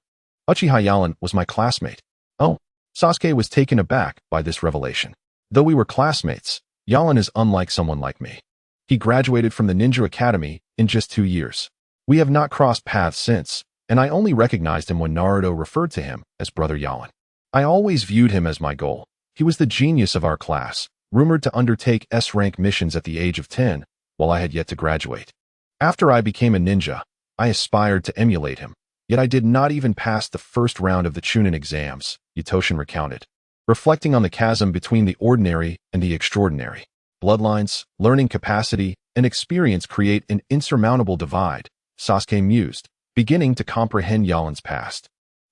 [SPEAKER 1] Uchiha Yalin was my classmate. Oh, Sasuke was taken aback by this revelation. Though we were classmates, Yalin is unlike someone like me. He graduated from the Ninja Academy in just 2 years. We have not crossed paths since, and I only recognized him when Naruto referred to him as Brother Yalin. I always viewed him as my goal. He was the genius of our class, rumored to undertake S-rank missions at the age of 10, while I had yet to graduate. After I became a ninja, I aspired to emulate him, yet I did not even pass the first round of the Chunin exams, Yatoshin recounted. Reflecting on the chasm between the ordinary and the extraordinary, bloodlines, learning capacity, and experience create an insurmountable divide, Sasuke mused, beginning to comprehend Yalin's past.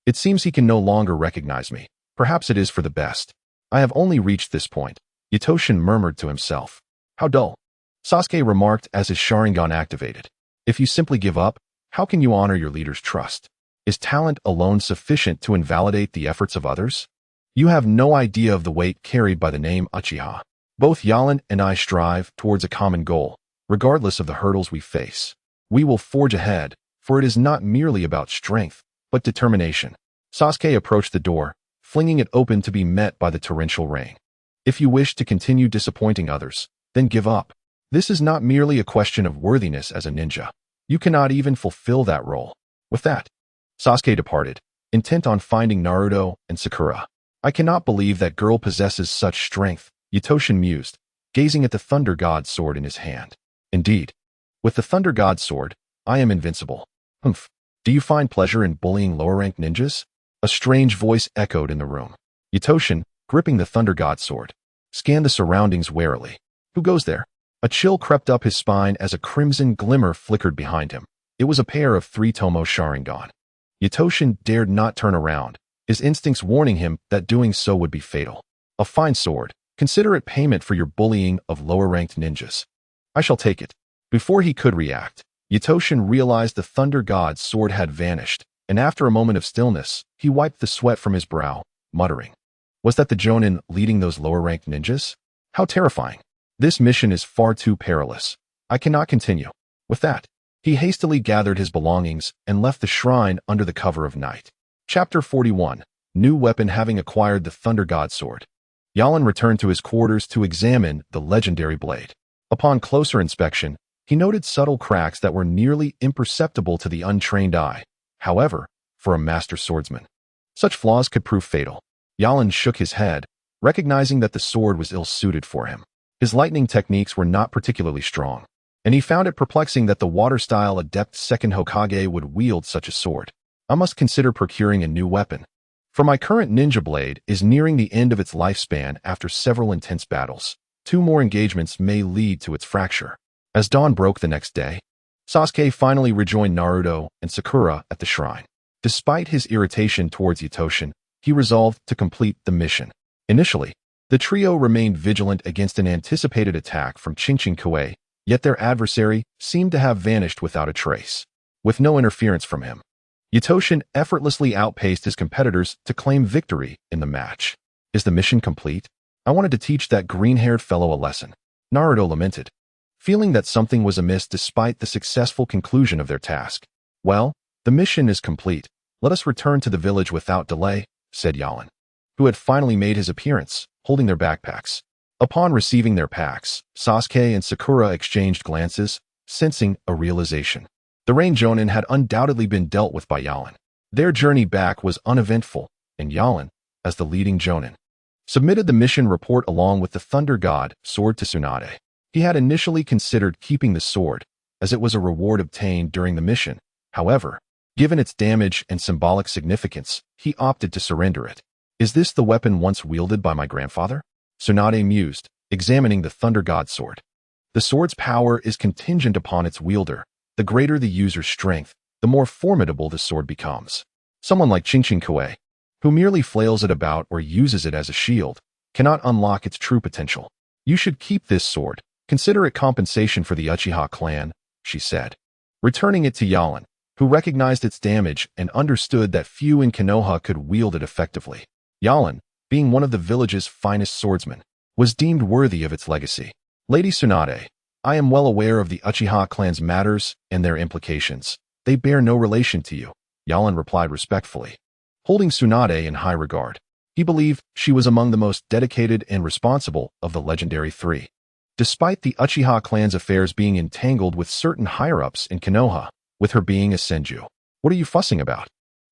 [SPEAKER 1] It seems he can no longer recognize me. Perhaps it is for the best. I have only reached this point, Yatoshin murmured to himself. How dull. Sasuke remarked as his Sharingan activated. If you simply give up, how can you honor your leader's trust? Is talent alone sufficient to invalidate the efforts of others? You have no idea of the weight carried by the name Uchiha. Both Yalin and I strive towards a common goal, regardless of the hurdles we face. We will forge ahead, for it is not merely about strength, but determination. Sasuke approached the door, flinging it open to be met by the torrential rain. If you wish to continue disappointing others, then give up. This is not merely a question of worthiness as a ninja. You cannot even fulfill that role. With that, Sasuke departed, intent on finding Naruto and Sakura. I cannot believe that girl possesses such strength, Yatoshin mused, gazing at the Thunder God's sword in his hand. Indeed, with the Thunder God's sword, I am invincible. Humph. Do you find pleasure in bullying lower-ranked ninjas? A strange voice echoed in the room. Yatoshin, gripping the Thunder God's sword, scanned the surroundings warily. Who goes there? A chill crept up his spine as a crimson glimmer flickered behind him. It was a pair of 3 Tomo Sharingan. Yatoshin dared not turn around, his instincts warning him that doing so would be fatal. A fine sword. Consider it payment for your bullying of lower-ranked ninjas. I shall take it. Before he could react, Yatoshin realized the Thunder God's sword had vanished, and after a moment of stillness, he wiped the sweat from his brow, muttering. Was that the Jonin leading those lower-ranked ninjas? How terrifying. This mission is far too perilous. I cannot continue. With that, he hastily gathered his belongings and left the shrine under the cover of night. Chapter 41. New weapon having acquired the Thunder God's sword. Yalin returned to his quarters to examine the legendary blade. Upon closer inspection, he noted subtle cracks that were nearly imperceptible to the untrained eye. However, for a master swordsman, such flaws could prove fatal. Yalin shook his head, recognizing that the sword was ill-suited for him. His lightning techniques were not particularly strong, and he found it perplexing that the water-style adept second Hokage would wield such a sword. I must consider procuring a new weapon, for my current ninja blade is nearing the end of its lifespan after several intense battles. 2 more engagements may lead to its fracture. As dawn broke the next day, Sasuke finally rejoined Naruto and Sakura at the shrine. Despite his irritation towards Yatoshin, he resolved to complete the mission. Initially, the trio remained vigilant against an anticipated attack from Konoha, yet their adversary seemed to have vanished without a trace. With no interference from him, Yatoshin effortlessly outpaced his competitors to claim victory in the match. Is the mission complete? I wanted to teach that green-haired fellow a lesson, Naruto lamented, feeling that something was amiss despite the successful conclusion of their task. Well, the mission is complete. Let us return to the village without delay, said Yalin, who had finally made his appearance, holding their backpacks. Upon receiving their packs, Sasuke and Sakura exchanged glances, sensing a realization. The Rain Jonin had undoubtedly been dealt with by Yalin. Their journey back was uneventful, and Yalin, as the leading Jonin, submitted the mission report along with the Thunder God sword to Tsunade. He had initially considered keeping the sword, as it was a reward obtained during the mission. However, given its damage and symbolic significance, he opted to surrender it. Is this the weapon once wielded by my grandfather? Tsunade mused, examining the Thunder God sword. The sword's power is contingent upon its wielder. The greater the user's strength, the more formidable the sword becomes. Someone like Konoha, who merely flails it about or uses it as a shield, cannot unlock its true potential. You should keep this sword. Consider it compensation for the Uchiha clan, she said, returning it to Yalin, who recognized its damage and understood that few in Konoha could wield it effectively. Yalan, being one of the village's finest swordsmen, was deemed worthy of its legacy. Lady Tsunade, I am well aware of the Uchiha clan's matters and their implications. They bear no relation to you, Yalan replied respectfully, holding Tsunade in high regard. He believed she was among the most dedicated and responsible of the legendary three. Despite the Uchiha clan's affairs being entangled with certain higher-ups in Konoha, with her being a senju. What are you fussing about?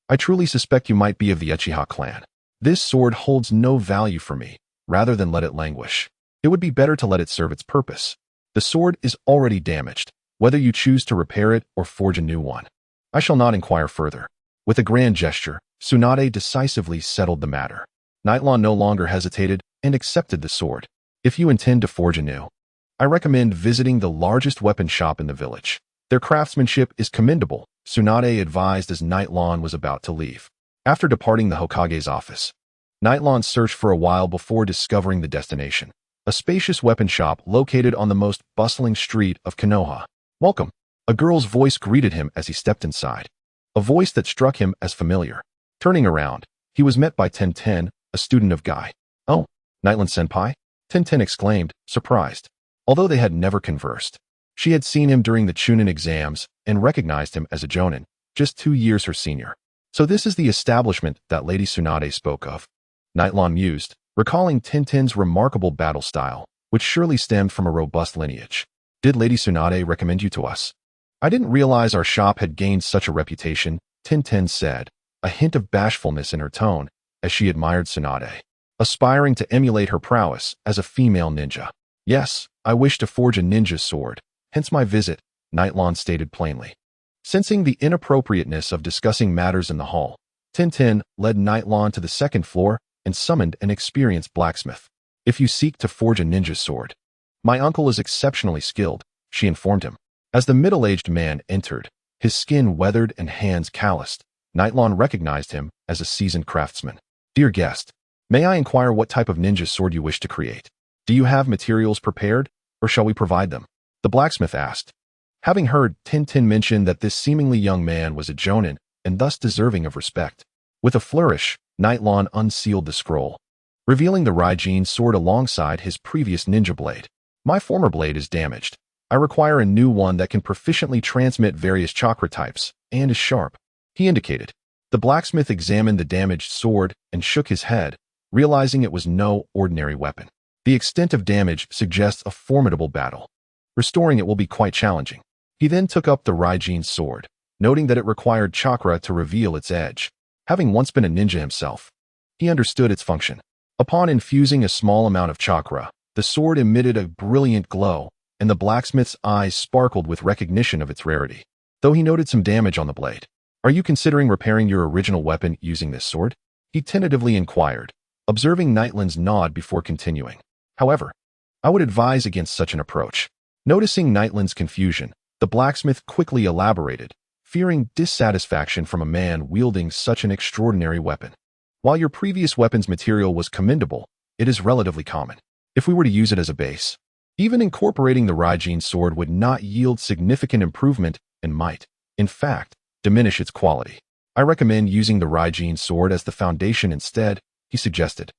[SPEAKER 1] I truly suspect you might be of the Uchiha clan. This sword holds no value for me, rather than let it languish. It would be better to let it serve its purpose. The sword is already damaged, whether you choose to repair it or forge a new one. I shall not inquire further. With a grand gesture, Tsunade decisively settled the matter. Nightlawn no longer hesitated and accepted the sword. If you intend to forge anew, I recommend visiting the largest weapon shop in the village. Their craftsmanship is commendable, Tsunade advised as Nightlawn was about to leave. After departing the Hokage's office, Nightlawn searched for a while before discovering the destination, a spacious weapon shop located on the most bustling street of Konoha. Welcome. A girl's voice greeted him as he stepped inside, a voice that struck him as familiar. Turning around, he was met by Tenten, a student of Guy. Oh, Nightland-senpai? Tenten exclaimed, surprised. Although they had never conversed, she had seen him during the Chunin exams and recognized him as a jonin, just 2 years her senior. So this is the establishment that Lady Tsunade spoke of. Nightlawn mused, recalling Tenten's remarkable battle style, which surely stemmed from a robust lineage. Did Lady Tsunade recommend you to us? I didn't realize our shop had gained such a reputation, Tenten said, a hint of bashfulness in her tone as she admired Tsunade, aspiring to emulate her prowess as a female ninja. Yes, I wish to forge a ninja sword, hence my visit, Nightlawn stated plainly. Sensing the inappropriateness of discussing matters in the hall, Tenten led Nightlawn to the second floor and summoned an experienced blacksmith. If you seek to forge a ninja sword, my uncle is exceptionally skilled, she informed him. As the middle-aged man entered, his skin weathered and hands calloused, Nightlawn recognized him as a seasoned craftsman. Dear guest, may I inquire what type of ninja sword you wish to create? Do you have materials prepared, or shall we provide them? The blacksmith asked. Having heard Tenten mention that this seemingly young man was a jonin and thus deserving of respect, with a flourish, Nightlawn unsealed the scroll, revealing the Raijin sword alongside his previous ninja blade. My former blade is damaged. I require a new one that can proficiently transmit various chakra types and is sharp, he indicated. The blacksmith examined the damaged sword and shook his head, realizing it was no ordinary weapon. The extent of damage suggests a formidable battle. Restoring it will be quite challenging. He then took up the Raijin sword, noting that it required chakra to reveal its edge. Having once been a ninja himself, he understood its function. Upon infusing a small amount of chakra, the sword emitted a brilliant glow, and the blacksmith's eyes sparkled with recognition of its rarity. Though he noted some damage on the blade. Are you considering repairing your original weapon using this sword? He tentatively inquired, observing Nightland's nod before continuing. However, I would advise against such an approach. Noticing Nightland's confusion, the blacksmith quickly elaborated, fearing dissatisfaction from a man wielding such an extraordinary weapon. While your previous weapon's material was commendable, it is relatively common. If we were to use it as a base, even incorporating the Raijin sword would not yield significant improvement and might, in fact, diminish its quality. I recommend using the Raijin sword as the foundation instead, he suggested,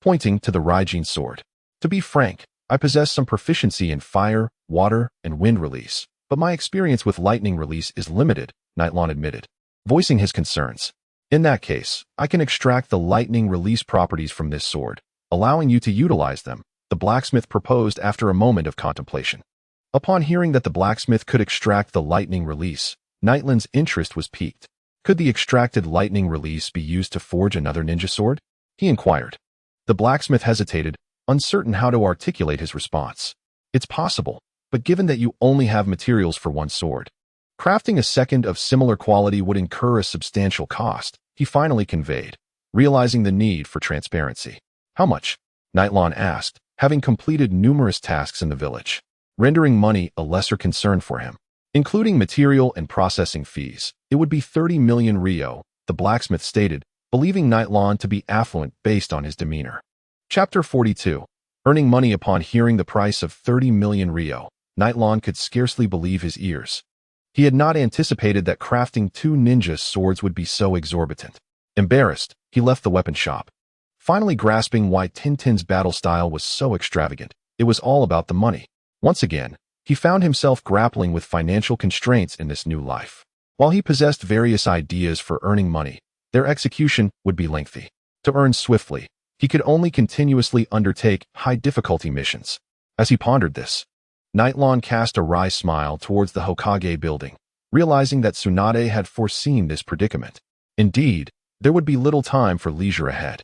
[SPEAKER 1] pointing to the Raijin sword. To be frank, I possess some proficiency in fire, water, and wind release, but my experience with lightning release is limited, Nightlawn admitted, voicing his concerns. In that case, I can extract the lightning release properties from this sword, allowing you to utilize them, the blacksmith proposed after a moment of contemplation. Upon hearing that the blacksmith could extract the lightning release, Nightland's interest was piqued. Could the extracted lightning release be used to forge another ninja sword? He inquired. The blacksmith hesitated, uncertain how to articulate his response. It's possible, but given that you only have materials for one sword, crafting a second of similar quality would incur a substantial cost, he finally conveyed, realizing the need for transparency. How much? Nightlawn asked, having completed numerous tasks in the village, rendering money a lesser concern for him. Including material and processing fees, it would be 30 million ryo, the blacksmith stated, believing Nightlawn to be affluent based on his demeanor. Chapter 42. Earning money upon hearing the price of 30 million ryo, Nightlawn could scarcely believe his ears. He had not anticipated that crafting 2 ninja swords would be so exorbitant. Embarrassed, he left the weapon shop. Finally grasping why Tintin's battle style was so extravagant, it was all about the money. Once again, he found himself grappling with financial constraints in this new life. While he possessed various ideas for earning money, their execution would be lengthy. To earn swiftly, he could only continuously undertake high-difficulty missions. As he pondered this, Nightlon cast a wry smile towards the Hokage building, realizing that Tsunade had foreseen this predicament. Indeed, there would be little time for leisure ahead.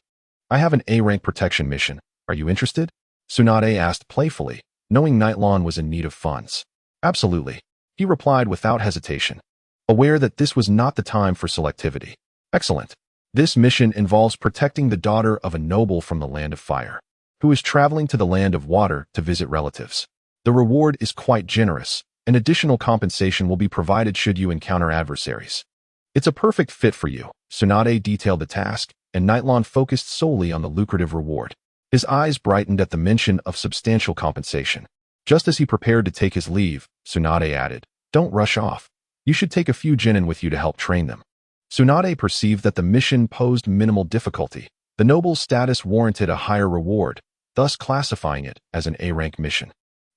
[SPEAKER 1] I have an A-rank protection mission. Are you interested? Tsunade asked playfully, knowing Nightlon was in need of funds. Absolutely, he replied without hesitation, aware that this was not the time for selectivity. Excellent. This mission involves protecting the daughter of a noble from the Land of Fire, who is traveling to the Land of Water to visit relatives. The reward is quite generous, and additional compensation will be provided should you encounter adversaries. It's a perfect fit for you. Tsunade detailed the task, and Nightlon focused solely on the lucrative reward. His eyes brightened at the mention of substantial compensation. Just as he prepared to take his leave, Tsunade added, "Don't rush off. You should take a few genin with you to help train them." Tsunade perceived that the mission posed minimal difficulty. The noble's status warranted a higher reward, thus classifying it as an A-rank mission.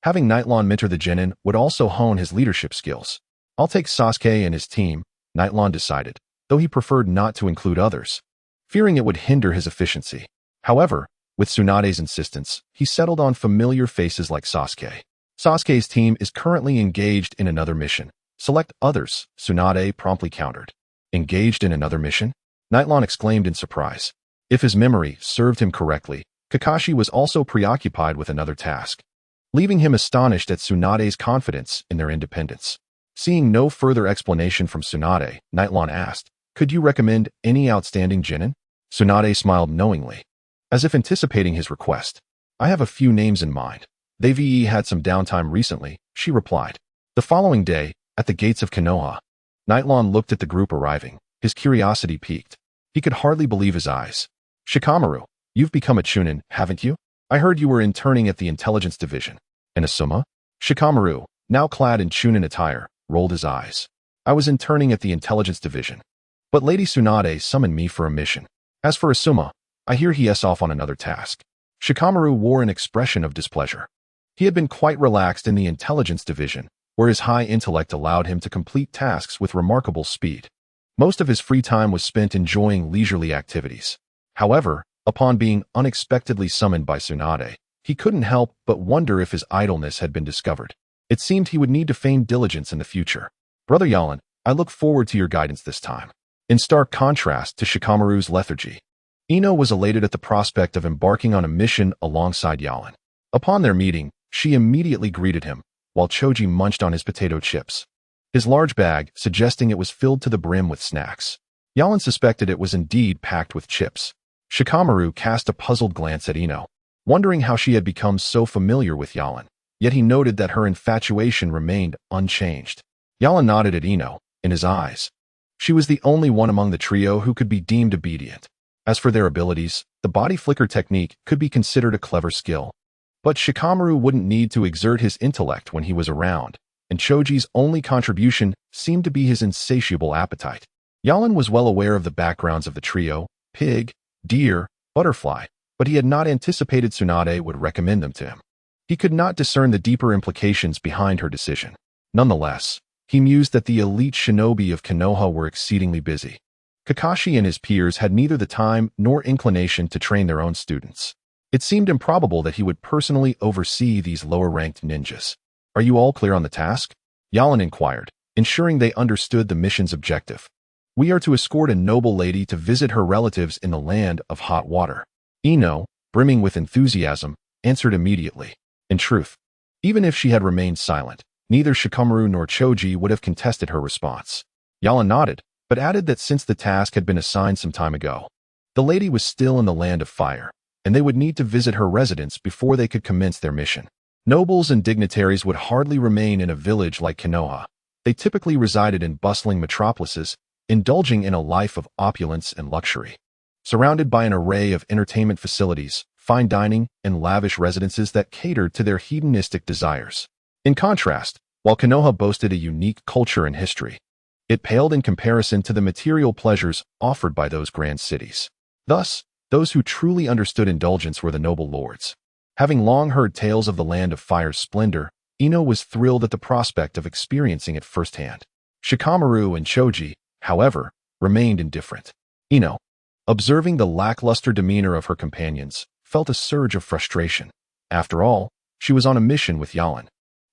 [SPEAKER 1] Having Nightlon mentor the genin would also hone his leadership skills. "I'll take Sasuke and his team," Nightlon decided, though he preferred not to include others, fearing it would hinder his efficiency. However, with Tsunade's insistence, he settled on familiar faces like Sasuke. Sasuke's team is currently engaged in another mission. Select others, Tsunade promptly countered. Engaged in another mission? Nightlon exclaimed in surprise. If his memory served him correctly, Kakashi was also preoccupied with another task, leaving him astonished at Tsunade's confidence in their independence. Seeing no further explanation from Tsunade, Nightlon asked, "Could you recommend any outstanding genin?" Tsunade smiled knowingly, as if anticipating his request. "I have a few names in mind. They've had some downtime recently," she replied. The following day, at the gates of Konoha, Nightlon looked at the group arriving, his curiosity piqued. He could hardly believe his eyes. "Shikamaru, you've become a Chunin, haven't you? I heard you were interning at the intelligence division." "And Asuma?" Shikamaru, now clad in Chunin attire, rolled his eyes. "I was interning at the intelligence division, but Lady Tsunade summoned me for a mission. As for Asuma, I hear he's off on another task." Shikamaru wore an expression of displeasure. He had been quite relaxed in the intelligence division, where his high intellect allowed him to complete tasks with remarkable speed. Most of his free time was spent enjoying leisurely activities. However, upon being unexpectedly summoned by Tsunade, he couldn't help but wonder if his idleness had been discovered. It seemed he would need to feign diligence in the future. "Brother Yalan, I look forward to your guidance this time." In stark contrast to Shikamaru's lethargy, Ino was elated at the prospect of embarking on a mission alongside Yalan. Upon their meeting, she immediately greeted him, while Choji munched on his potato chips, his large bag suggesting it was filled to the brim with snacks. Yalan suspected it was indeed packed with chips. Shikamaru cast a puzzled glance at Ino, wondering how she had become so familiar with Yalan, yet he noted that her infatuation remained unchanged. Yalan nodded at Ino, in his eyes. She was the only one among the trio who could be deemed obedient. As for their abilities, the body flicker technique could be considered a clever skill. But Shikamaru wouldn't need to exert his intellect when he was around, and Choji's only contribution seemed to be his insatiable appetite. Yalan was well aware of the backgrounds of the trio, pig, deer, butterfly, but he had not anticipated Tsunade would recommend them to him. He could not discern the deeper implications behind her decision. Nonetheless, he mused that the elite shinobi of Konoha were exceedingly busy. Kakashi and his peers had neither the time nor inclination to train their own students. It seemed improbable that he would personally oversee these lower-ranked ninjas. "Are you all clear on the task?" Yalan inquired, ensuring they understood the mission's objective. "We are to escort a noble lady to visit her relatives in the land of hot water." Ino, brimming with enthusiasm, answered immediately. In truth, even if she had remained silent, neither Shikamaru nor Choji would have contested her response. Yalan nodded, but added that since the task had been assigned some time ago, the lady was still in the Land of Fire, and they would need to visit her residence before they could commence their mission. Nobles and dignitaries would hardly remain in a village like Konoha. They typically resided in bustling metropolises, indulging in a life of opulence and luxury. Surrounded by an array of entertainment facilities, fine dining, and lavish residences that catered to their hedonistic desires. In contrast, while Konoha boasted a unique culture and history. It paled in comparison to the material pleasures offered by those grand cities. Thus, those who truly understood indulgence were the noble lords. Having long heard tales of the Land of Fire's splendor, Ino was thrilled at the prospect of experiencing it firsthand. Shikamaru and Choji, however, remained indifferent. Ino, observing the lackluster demeanor of her companions, felt a surge of frustration. After all, she was on a mission with Yalan,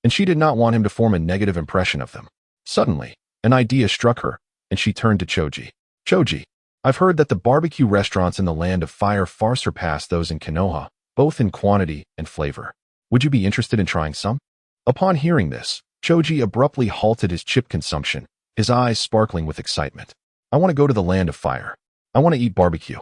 [SPEAKER 1] and she did not want him to form a negative impression of them. Suddenly, an idea struck her, and she turned to Choji. Choji, I've heard that the barbecue restaurants in the Land of Fire far surpass those in Konoha, both in quantity and flavor. Would you be interested in trying some? Upon hearing this, Choji abruptly halted his chip consumption, his eyes sparkling with excitement. I want to go to the Land of Fire. I want to eat barbecue.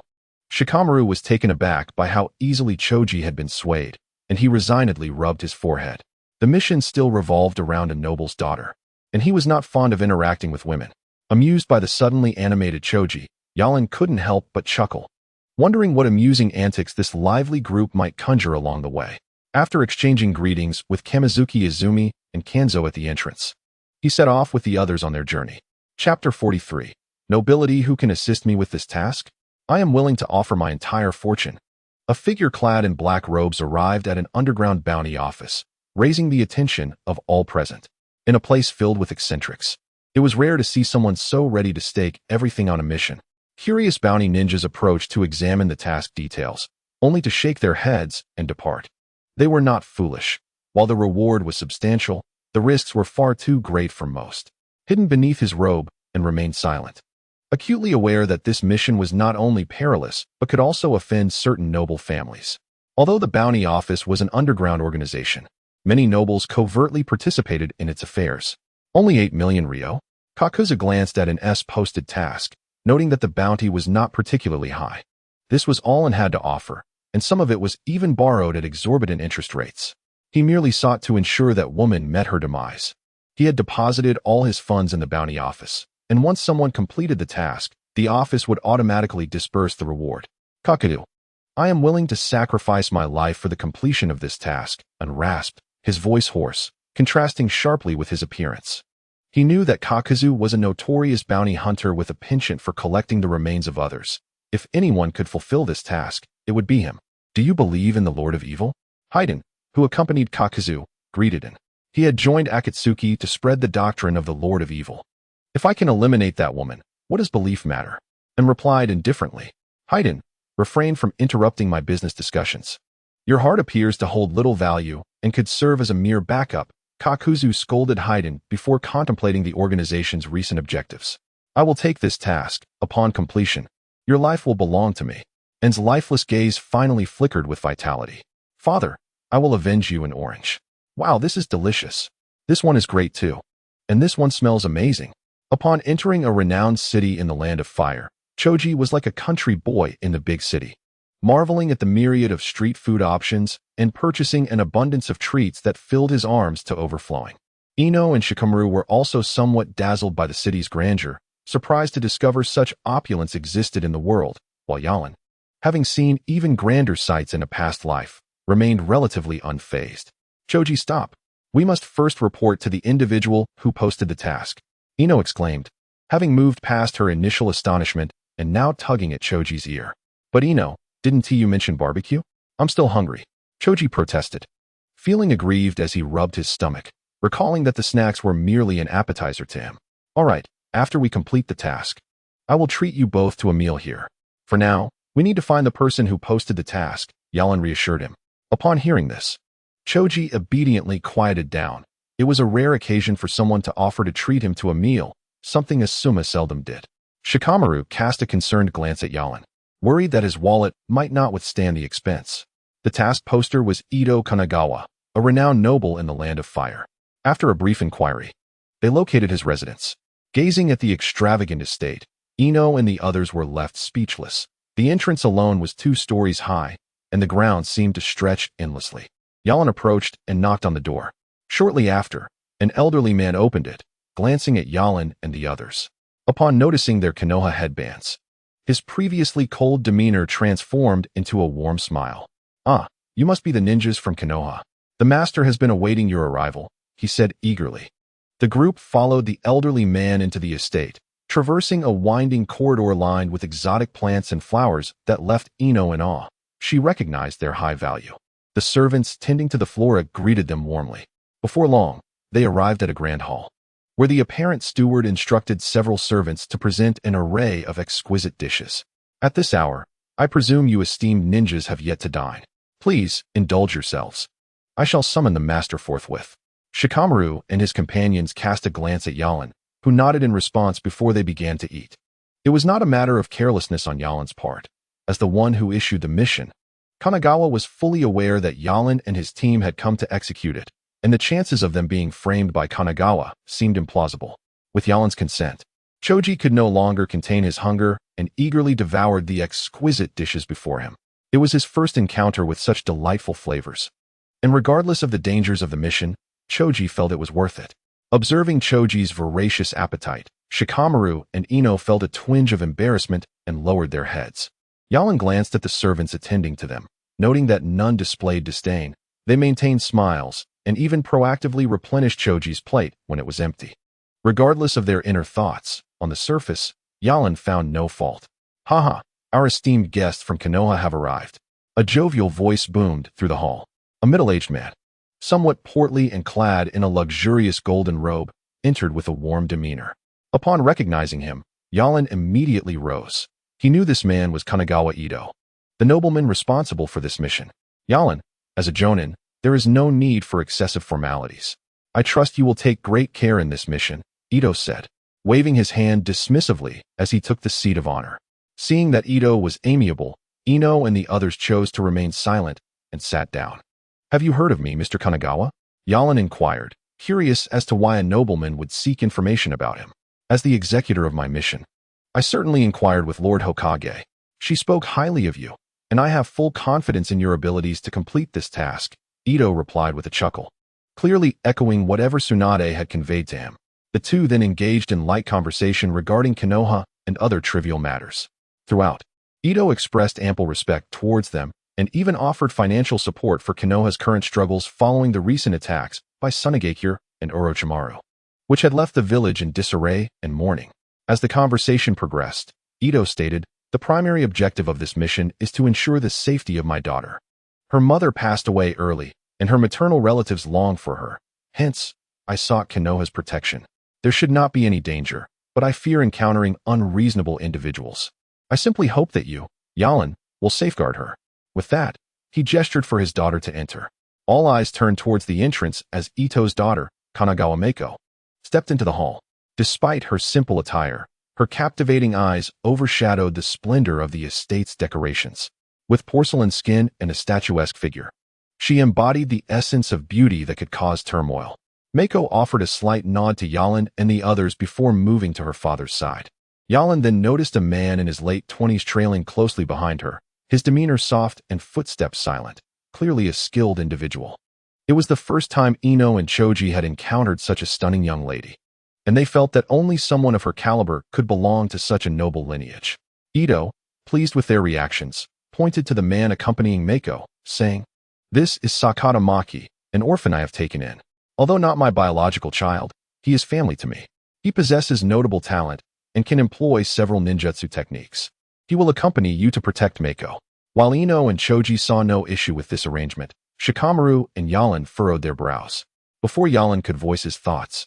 [SPEAKER 1] Shikamaru was taken aback by how easily Choji had been swayed, and he resignedly rubbed his forehead. The mission still revolved around a noble's daughter, and he was not fond of interacting with women. Amused by the suddenly animated Choji, Yalan couldn't help but chuckle, wondering what amusing antics this lively group might conjure along the way. After exchanging greetings with Kamizuki Izumi and Kanzo at the entrance, he set off with the others on their journey. Chapter 43. Nobility who can assist me with this task? I am willing to offer my entire fortune. A figure clad in black robes arrived at an underground bounty office, raising the attention of all present. In a place filled with eccentrics, it was rare to see someone so ready to stake everything on a mission. Curious bounty ninjas approached to examine the task details, only to shake their heads and depart. They were not foolish. While the reward was substantial, the risks were far too great for most. Hidden beneath his robe and remained silent, acutely aware that this mission was not only perilous, but could also offend certain noble families. Although the bounty office was an underground organization, many nobles covertly participated in its affairs. Only 8 million ryo? Kakuzu glanced at an S-posted task, noting that the bounty was not particularly high. This was all An had to offer, and some of it was even borrowed at exorbitant interest rates. He merely sought to ensure that woman met her demise. He had deposited all his funds in the bounty office, and once someone completed the task, the office would automatically disperse the reward. Kakuzu, I am willing to sacrifice my life for the completion of this task, An rasped, his voice hoarse, contrasting sharply with his appearance. He knew that Kakuzu was a notorious bounty hunter with a penchant for collecting the remains of others. If anyone could fulfill this task, it would be him. Do you believe in the Lord of Evil? Haiden, who accompanied Kakuzu, greeted him. He had joined Akatsuki to spread the doctrine of the Lord of Evil. If I can eliminate that woman, what does belief matter? And replied indifferently. Haiden, refrain from interrupting my business discussions. Your heart appears to hold little value and could serve as a mere backup, Kakuzu scolded Haiden before contemplating the organization's recent objectives. I will take this task. Upon completion, your life will belong to me. En's lifeless gaze finally flickered with vitality. Father, I will avenge you in orange. Wow, this is delicious. This one is great too. And this one smells amazing. Upon entering a renowned city in the Land of Fire, Choji was like a country boy in the big city, marveling at the myriad of street food options and purchasing an abundance of treats that filled his arms to overflowing. Ino and Shikamaru were also somewhat dazzled by the city's grandeur, surprised to discover such opulence existed in the world, while Yalan, having seen even grander sights in a past life, remained relatively unfazed. Choji, stop. We must first report to the individual who posted the task, Ino exclaimed, having moved past her initial astonishment and now tugging at Choji's ear. But Ino, didn't you mention barbecue? I'm still hungry, Choji protested, feeling aggrieved as he rubbed his stomach, recalling that the snacks were merely an appetizer to him. All right, after we complete the task, I will treat you both to a meal here. For now, we need to find the person who posted the task, Yalan reassured him. Upon hearing this, Choji obediently quieted down. It was a rare occasion for someone to offer to treat him to a meal, something Asuma seldom did. Shikamaru cast a concerned glance at Yalan, worried that his wallet might not withstand the expense. The task poster was Ito Kanagawa, a renowned noble in the Land of Fire. After a brief inquiry, they located his residence. Gazing at the extravagant estate, Ino and the others were left speechless. The entrance alone was 2 stories high, and the ground seemed to stretch endlessly. Yalan approached and knocked on the door. Shortly after, an elderly man opened it, glancing at Yalan and the others. Upon noticing their Konoha headbands, his previously cold demeanor transformed into a warm smile. Ah, you must be the ninjas from Konoha. The master has been awaiting your arrival, he said eagerly. The group followed the elderly man into the estate, traversing a winding corridor lined with exotic plants and flowers that left Ino in awe. She recognized their high value. The servants tending to the flora greeted them warmly. Before long, they arrived at a grand hall, where the apparent steward instructed several servants to present an array of exquisite dishes. At this hour, I presume you esteemed ninjas have yet to dine. Please, indulge yourselves. I shall summon the master forthwith. Shikamaru and his companions cast a glance at Yalan, who nodded in response before they began to eat. It was not a matter of carelessness on Yalan's part. As the one who issued the mission, Kanagawa was fully aware that Yalan and his team had come to execute it, and the chances of them being framed by Kanagawa seemed implausible. With Yalan's consent, Choji could no longer contain his hunger and eagerly devoured the exquisite dishes before him. It was his first encounter with such delightful flavors. And regardless of the dangers of the mission, Choji felt it was worth it. Observing Choji's voracious appetite, Shikamaru and Ino felt a twinge of embarrassment and lowered their heads. Yalan glanced at the servants attending to them. Noting that none displayed disdain, they maintained smiles and even proactively replenished Choji's plate when it was empty. Regardless of their inner thoughts, on the surface, Yalan found no fault. Haha, our esteemed guests from Konoha have arrived. A jovial voice boomed through the hall. A middle-aged man, somewhat portly and clad in a luxurious golden robe, entered with a warm demeanor. Upon recognizing him, Yalan immediately rose. He knew this man was Kanagawa Ito, the nobleman responsible for this mission. Yalan, as a jonin, there is no need for excessive formalities. I trust you will take great care in this mission, Ito said, waving his hand dismissively as he took the seat of honor. Seeing that Ito was amiable, Ino and the others chose to remain silent and sat down. Have you heard of me, Mr. Kanagawa? Yalan inquired, curious as to why a nobleman would seek information about him. As the executor of my mission, I certainly inquired with Lord Hokage. She spoke highly of you, and I have full confidence in your abilities to complete this task, Ito replied with a chuckle, clearly echoing whatever Tsunade had conveyed to him. The two then engaged in light conversation regarding Konoha and other trivial matters. Throughout, Ito expressed ample respect towards them and even offered financial support for Konoha's current struggles following the recent attacks by Tsunagakure and Orochimaru, which had left the village in disarray and mourning. As the conversation progressed, Ito stated, the primary objective of this mission is to ensure the safety of my daughter. Her mother passed away early, and her maternal relatives long for her. Hence, I sought Konoha's protection. There should not be any danger, but I fear encountering unreasonable individuals. I simply hope that you, Yalan, will safeguard her. With that, he gestured for his daughter to enter. All eyes turned towards the entrance as Ito's daughter, Kanagawa Meiko, stepped into the hall. Despite her simple attire, her captivating eyes overshadowed the splendor of the estate's decorations. With porcelain skin and a statuesque figure, she embodied the essence of beauty that could cause turmoil. Meiko offered a slight nod to Yalan and the others before moving to her father's side. Yalan then noticed a man in his late 20s trailing closely behind her, his demeanor soft and footsteps silent, clearly a skilled individual. It was the first time Ino and Choji had encountered such a stunning young lady, and they felt that only someone of her caliber could belong to such a noble lineage. Ito, pleased with their reactions, pointed to the man accompanying Meiko, saying, "This is Sakata Maki, an orphan I have taken in. Although not my biological child, he is family to me. He possesses notable talent and can employ several ninjutsu techniques. He will accompany you to protect Meiko." While Ino and Choji saw no issue with this arrangement, Shikamaru and Yalan furrowed their brows. Before Yalan could voice his thoughts,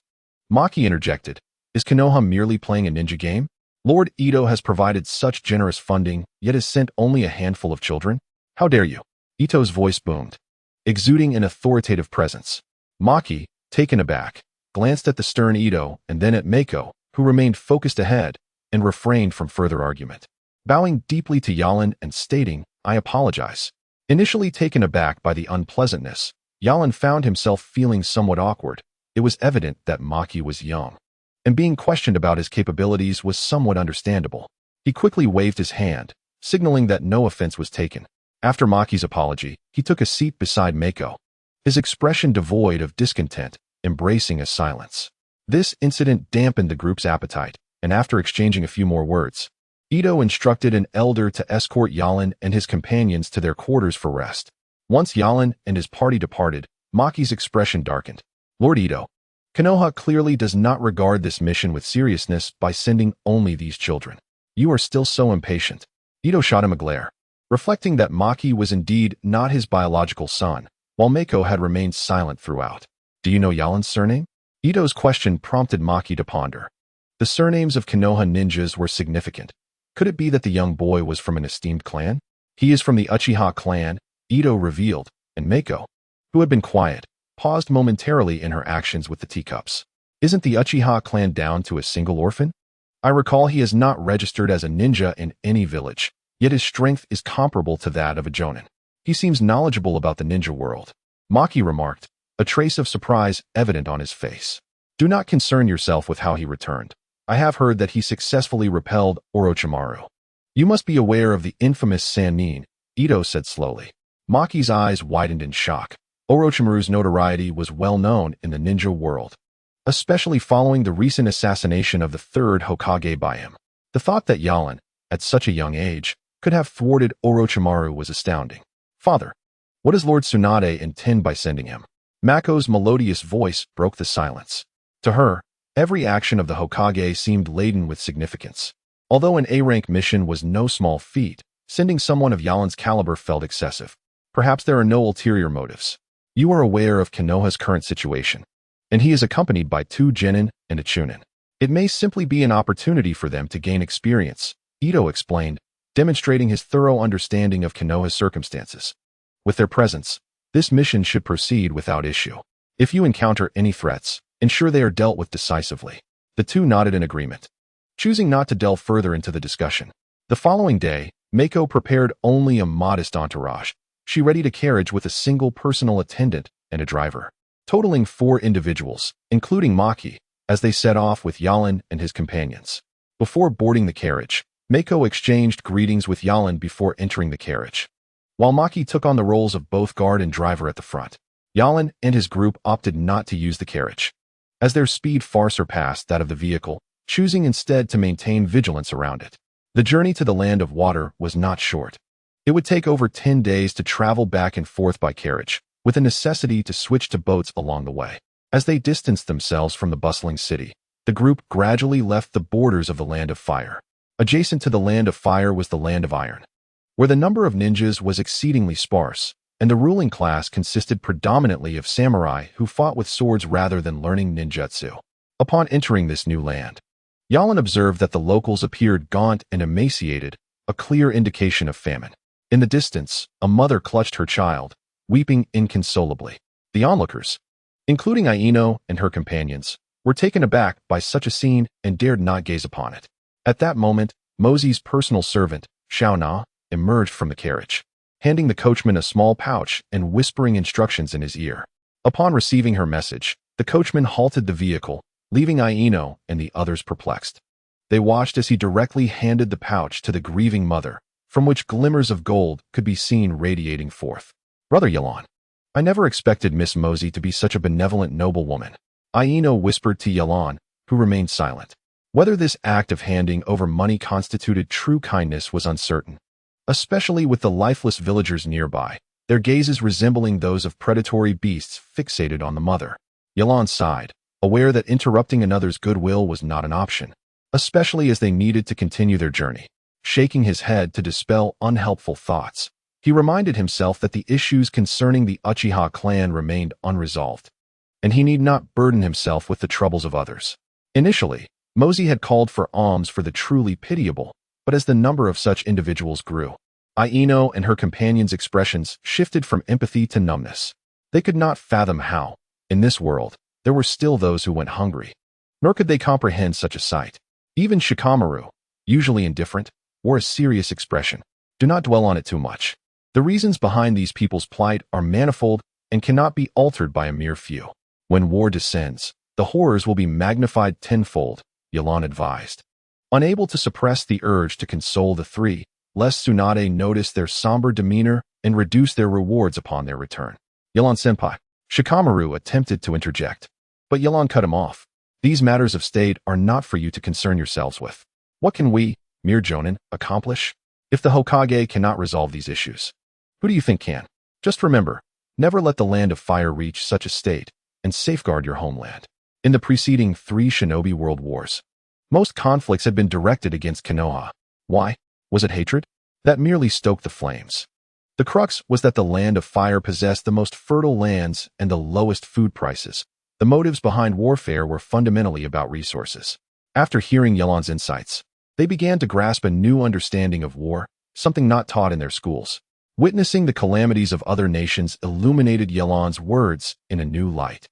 [SPEAKER 1] Maki interjected, "Is Konoha merely playing a ninja game? Lord Ito has provided such generous funding, yet has sent only a handful of children? How dare you?" Ito's voice boomed, exuding an authoritative presence. Maki, taken aback, glanced at the stern Ito and then at Meiko, who remained focused ahead and refrained from further argument. Bowing deeply to Yalan and stating, "I apologize." Initially taken aback by the unpleasantness, Yalan found himself feeling somewhat awkward. It was evident that Maki was young, and being questioned about his capabilities was somewhat understandable. He quickly waved his hand, signaling that no offense was taken. After Maki's apology, he took a seat beside Meiko, his expression devoid of discontent, embracing a silence. This incident dampened the group's appetite, and after exchanging a few more words, Ito instructed an elder to escort Yalan and his companions to their quarters for rest. Once Yalan and his party departed, Maki's expression darkened. "Lord Ito, Konoha clearly does not regard this mission with seriousness by sending only these children. You are still so impatient. Ito shot him a glare, reflecting that Maki was indeed not his biological son, while Mako had remained silent throughout. Do you know Yalan's surname? Ito's question prompted Maki to ponder. The surnames of Konoha ninjas were significant. Could it be that the young boy was from an esteemed clan? He is from the Uchiha clan, Ito revealed, and Mako, who had been quiet, paused momentarily in her actions with the teacups. Isn't the Uchiha clan down to a single orphan? I recall he is not registered as a ninja in any village, yet his strength is comparable to that of a jonin. He seems knowledgeable about the ninja world. Maki remarked, a trace of surprise evident on his face. Do not concern yourself with how he returned. I have heard that he successfully repelled Orochimaru. You must be aware of the infamous Sannin, Ito said slowly. Maki's eyes widened in shock. Orochimaru's notoriety was well known in the ninja world, especially following the recent assassination of the third Hokage by him. The thought that Yalan, at such a young age, could have thwarted Orochimaru was astounding. Father, what does Lord Tsunade intend by sending him? Mako's melodious voice broke the silence. To her, every action of the Hokage seemed laden with significance. Although an A-rank mission was no small feat, sending someone of Yalan's caliber felt excessive. Perhaps there are no ulterior motives. You are aware of Konoha's current situation, and he is accompanied by 2 genin and a chunin. It may simply be an opportunity for them to gain experience, Ito explained, demonstrating his thorough understanding of Konoha's circumstances. With their presence, this mission should proceed without issue. If you encounter any threats, ensure they are dealt with decisively. The two nodded in agreement, choosing not to delve further into the discussion. The following day, Mako prepared only a modest entourage. She readied a carriage with a single personal attendant and a driver, totaling 4 individuals, including Maki, as they set off with Yalan and his companions. Before boarding the carriage, Mako exchanged greetings with Yalan before entering the carriage, while Maki took on the roles of both guard and driver at the front. Yalan and his group opted not to use the carriage, as their speed far surpassed that of the vehicle, choosing instead to maintain vigilance around it. The journey to the land of water was not short. It would take over 10 days to travel back and forth by carriage, with a necessity to switch to boats along the way. As they distanced themselves from the bustling city, the group gradually left the borders of the land of fire. Adjacent to the land of fire was the land of iron, where the number of ninjas was exceedingly sparse, and the ruling class consisted predominantly of samurai who fought with swords rather than learning ninjutsu. Upon entering this new land, Yalan observed that the locals appeared gaunt and emaciated, a clear indication of famine. In the distance, a mother clutched her child, weeping inconsolably. The onlookers, including Aino and her companions, were taken aback by such a scene and dared not gaze upon it. At that moment, Mosey's personal servant, Xiao Na, emerged from the carriage, handing the coachman a small pouch and whispering instructions in his ear. Upon receiving her message, the coachman halted the vehicle, leaving Aino and the others perplexed. They watched as he directly handed the pouch to the grieving mother, from which glimmers of gold could be seen radiating forth. Brother Yalan, I never expected Miss Mosey to be such a benevolent noblewoman, Aino whispered to Yalan, who remained silent. Whether this act of handing over money constituted true kindness was uncertain, especially with the lifeless villagers nearby, their gazes resembling those of predatory beasts fixated on the mother. Yalan sighed, aware that interrupting another's goodwill was not an option, especially as they needed to continue their journey. Shaking his head to dispel unhelpful thoughts, he reminded himself that the issues concerning the Uchiha clan remained unresolved, and he need not burden himself with the troubles of others. Initially, Mosey had called for alms for the truly pitiable, but as the number of such individuals grew, Aino and her companions' expressions shifted from empathy to numbness. They could not fathom how, in this world, there were still those who went hungry, nor could they comprehend such a sight. Even Shikamaru, usually indifferent, wore a serious expression. Do not dwell on it too much. The reasons behind these people's plight are manifold and cannot be altered by a mere few. When war descends, the horrors will be magnified tenfold, Yalan advised. Unable to suppress the urge to console the 3, lest Tsunade notice their somber demeanor and reduce their rewards upon their return. Yalan-senpai, Shikamaru attempted to interject, but Yalan cut him off. These matters of state are not for you to concern yourselves with. What can we, mere jonin, accomplish? If the Hokage cannot resolve these issues, who do you think can? Just remember, never let the land of fire reach such a state, and safeguard your homeland. in the preceding 3 shinobi world wars. Most conflicts had been directed against Konoha. Why? Was it hatred? That merely stoked the flames. The crux was that the Land of Fire possessed the most fertile lands and the lowest food prices. The motives behind warfare were fundamentally about resources. After hearing Yelan's insights, they began to grasp a new understanding of war, something not taught in their schools. Witnessing the calamities of other nations illuminated Yelan's words in a new light.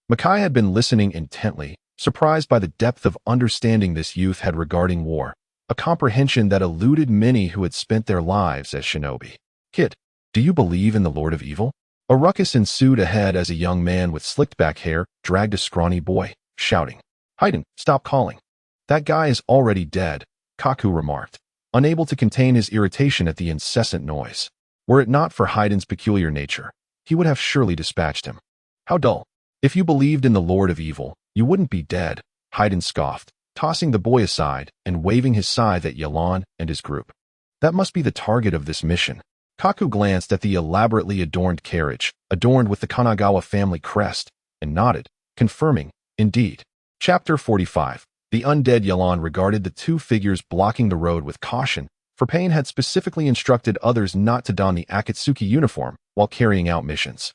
[SPEAKER 1] Makai had been listening intently, surprised by the depth of understanding this youth had regarding war, a comprehension that eluded many who had spent their lives as shinobi. Kid, do you believe in the Lord of Evil? A ruckus ensued ahead as a young man with slicked-back hair dragged a scrawny boy, shouting, "Haiden, stop calling. That guy is already dead," Kaku remarked, unable to contain his irritation at the incessant noise. Were it not for Haiden's peculiar nature, he would have surely dispatched him. How dull. If you believed in the Lord of Evil, you wouldn't be dead, Haiden scoffed, tossing the boy aside and waving his scythe at Yelan and his group. That must be the target of this mission. Kaku glanced at the elaborately adorned carriage, adorned with the Kanagawa family crest, and nodded, confirming, indeed. Chapter 45. The undead Yelan regarded the 2 figures blocking the road with caution, for Pain had specifically instructed others not to don the Akatsuki uniform while carrying out missions.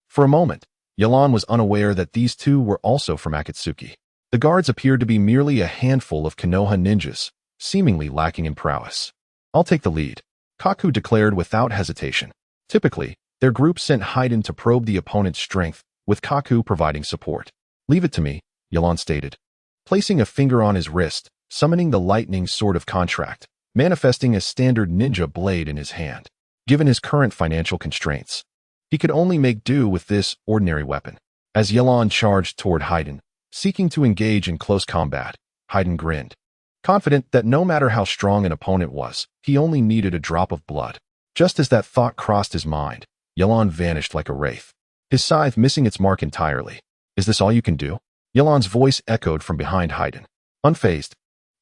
[SPEAKER 1] For a moment, Yelan was unaware that these 2 were also from Akatsuki. The guards appeared to be merely a handful of Konoha ninjas, seemingly lacking in prowess. "I'll take the lead," Kaku declared without hesitation. Typically, their group sent Haiden to probe the opponent's strength, with Kaku providing support. "Leave it to me," Yelan stated, placing a finger on his wrist, summoning the lightning sword of contract, manifesting a standard ninja blade in his hand. Given his current financial constraints, he could only make do with this ordinary weapon. As Yelan charged toward Haiden, seeking to engage in close combat, Haiden grinned, confident that no matter how strong an opponent was, he only needed a drop of blood. Just as that thought crossed his mind, Yelan vanished like a wraith, his scythe missing its mark entirely. "Is this all you can do?" Yelan's voice echoed from behind Haiden. Unfazed,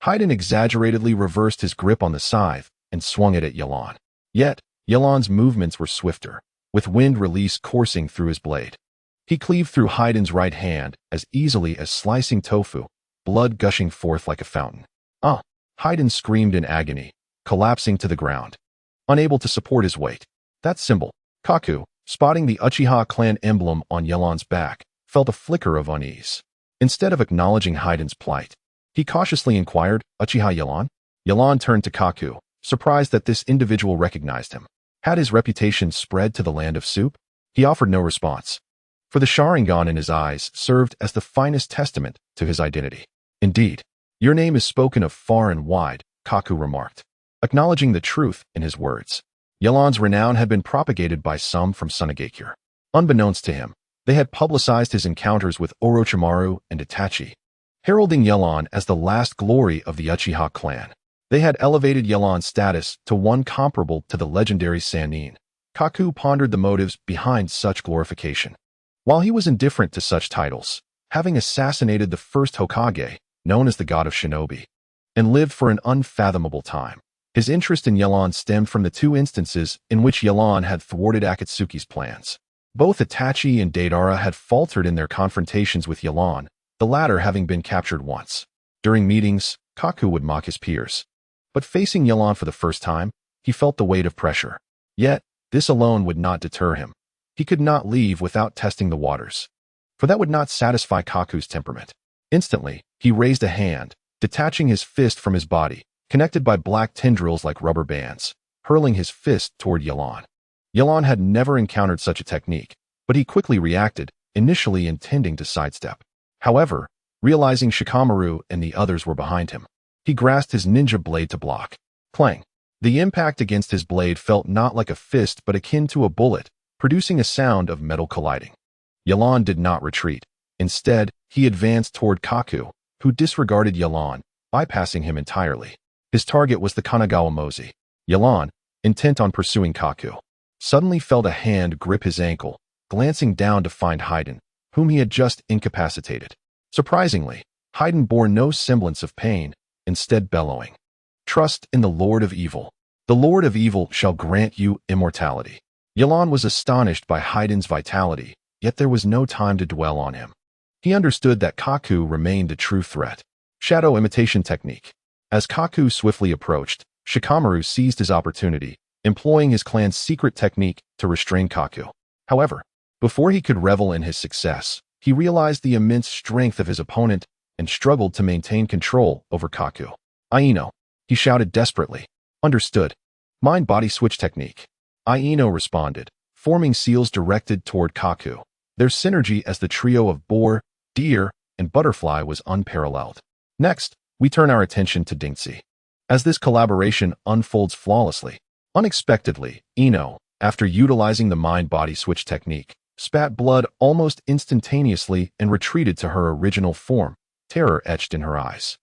[SPEAKER 1] Haiden exaggeratedly reversed his grip on the scythe and swung it at Yelan. Yet, Yelan's movements were swifter, with wind release coursing through his blade. He cleaved through Haiden's right hand as easily as slicing tofu, blood gushing forth like a fountain. "Ah!" Haiden screamed in agony, collapsing to the ground, unable to support his weight. That symbol, Kaku, spotting the Uchiha clan emblem on Yelan's back, felt a flicker of unease. Instead of acknowledging Haiden's plight, he cautiously inquired, "Uchiha Yelan?" Yelan turned to Kaku, surprised that this individual recognized him. Had his reputation spread to the land of soup? He offered no response, for the Sharingan in his eyes served as the finest testament to his identity. "Indeed, your name is spoken of far and wide," Kaku remarked, acknowledging the truth in his words. Yelan's renown had been propagated by some from Sunagakure. Unbeknownst to him, they had publicized his encounters with Orochimaru and Itachi, heralding Yelan as the last glory of the Uchiha clan. They had elevated Yelan's status to one comparable to the legendary Sannin. Kaku pondered the motives behind such glorification. While he was indifferent to such titles, having assassinated the first Hokage, known as the God of Shinobi, and lived for an unfathomable time, his interest in Yelan stemmed from the 2 instances in which Yelan had thwarted Akatsuki's plans. Both Itachi and Deidara had faltered in their confrontations with Yelan, the latter having been captured once. During meetings, Kaku would mock his peers. But facing Yelan for the first time, he felt the weight of pressure. Yet, this alone would not deter him. He could not leave without testing the waters, for that would not satisfy Kaku's temperament. Instantly, he raised a hand, detaching his fist from his body, connected by black tendrils like rubber bands, hurling his fist toward Yelan. Yelan had never encountered such a technique, but he quickly reacted, initially intending to sidestep. However, realizing Shikamaru and the others were behind him, he grasped his ninja blade to block. Clang! The impact against his blade felt not like a fist but akin to a bullet, producing a sound of metal colliding. Yelan did not retreat. Instead, he advanced toward Kaku, who disregarded Yelan, bypassing him entirely. His target was the Kanagawa Mozi. Yelan, intent on pursuing Kaku, suddenly felt a hand grip his ankle, glancing down to find Haiden, whom he had just incapacitated. Surprisingly, Haiden bore no semblance of pain, instead bellowing, "Trust in the Lord of Evil. The Lord of Evil shall grant you immortality." Yelan was astonished by Haiden's vitality, yet there was no time to dwell on him. He understood that Kaku remained a true threat. Shadow imitation technique. As Kaku swiftly approached, Shikamaru seized his opportunity, employing his clan's secret technique to restrain Kaku. However, before he could revel in his success, he realized the immense strength of his opponent and struggled to maintain control over Kaku. Aino, he shouted desperately. Understood. Mind-body switch technique. Aino responded, forming seals directed toward Kaku. Their synergy as the trio of boar, deer, and butterfly was unparalleled. Next, we turn our attention to Dingzi. As this collaboration unfolds flawlessly, unexpectedly, Ino, after utilizing the mind-body switch technique, spat blood almost instantaneously and retreated to her original form, terror etched in her eyes.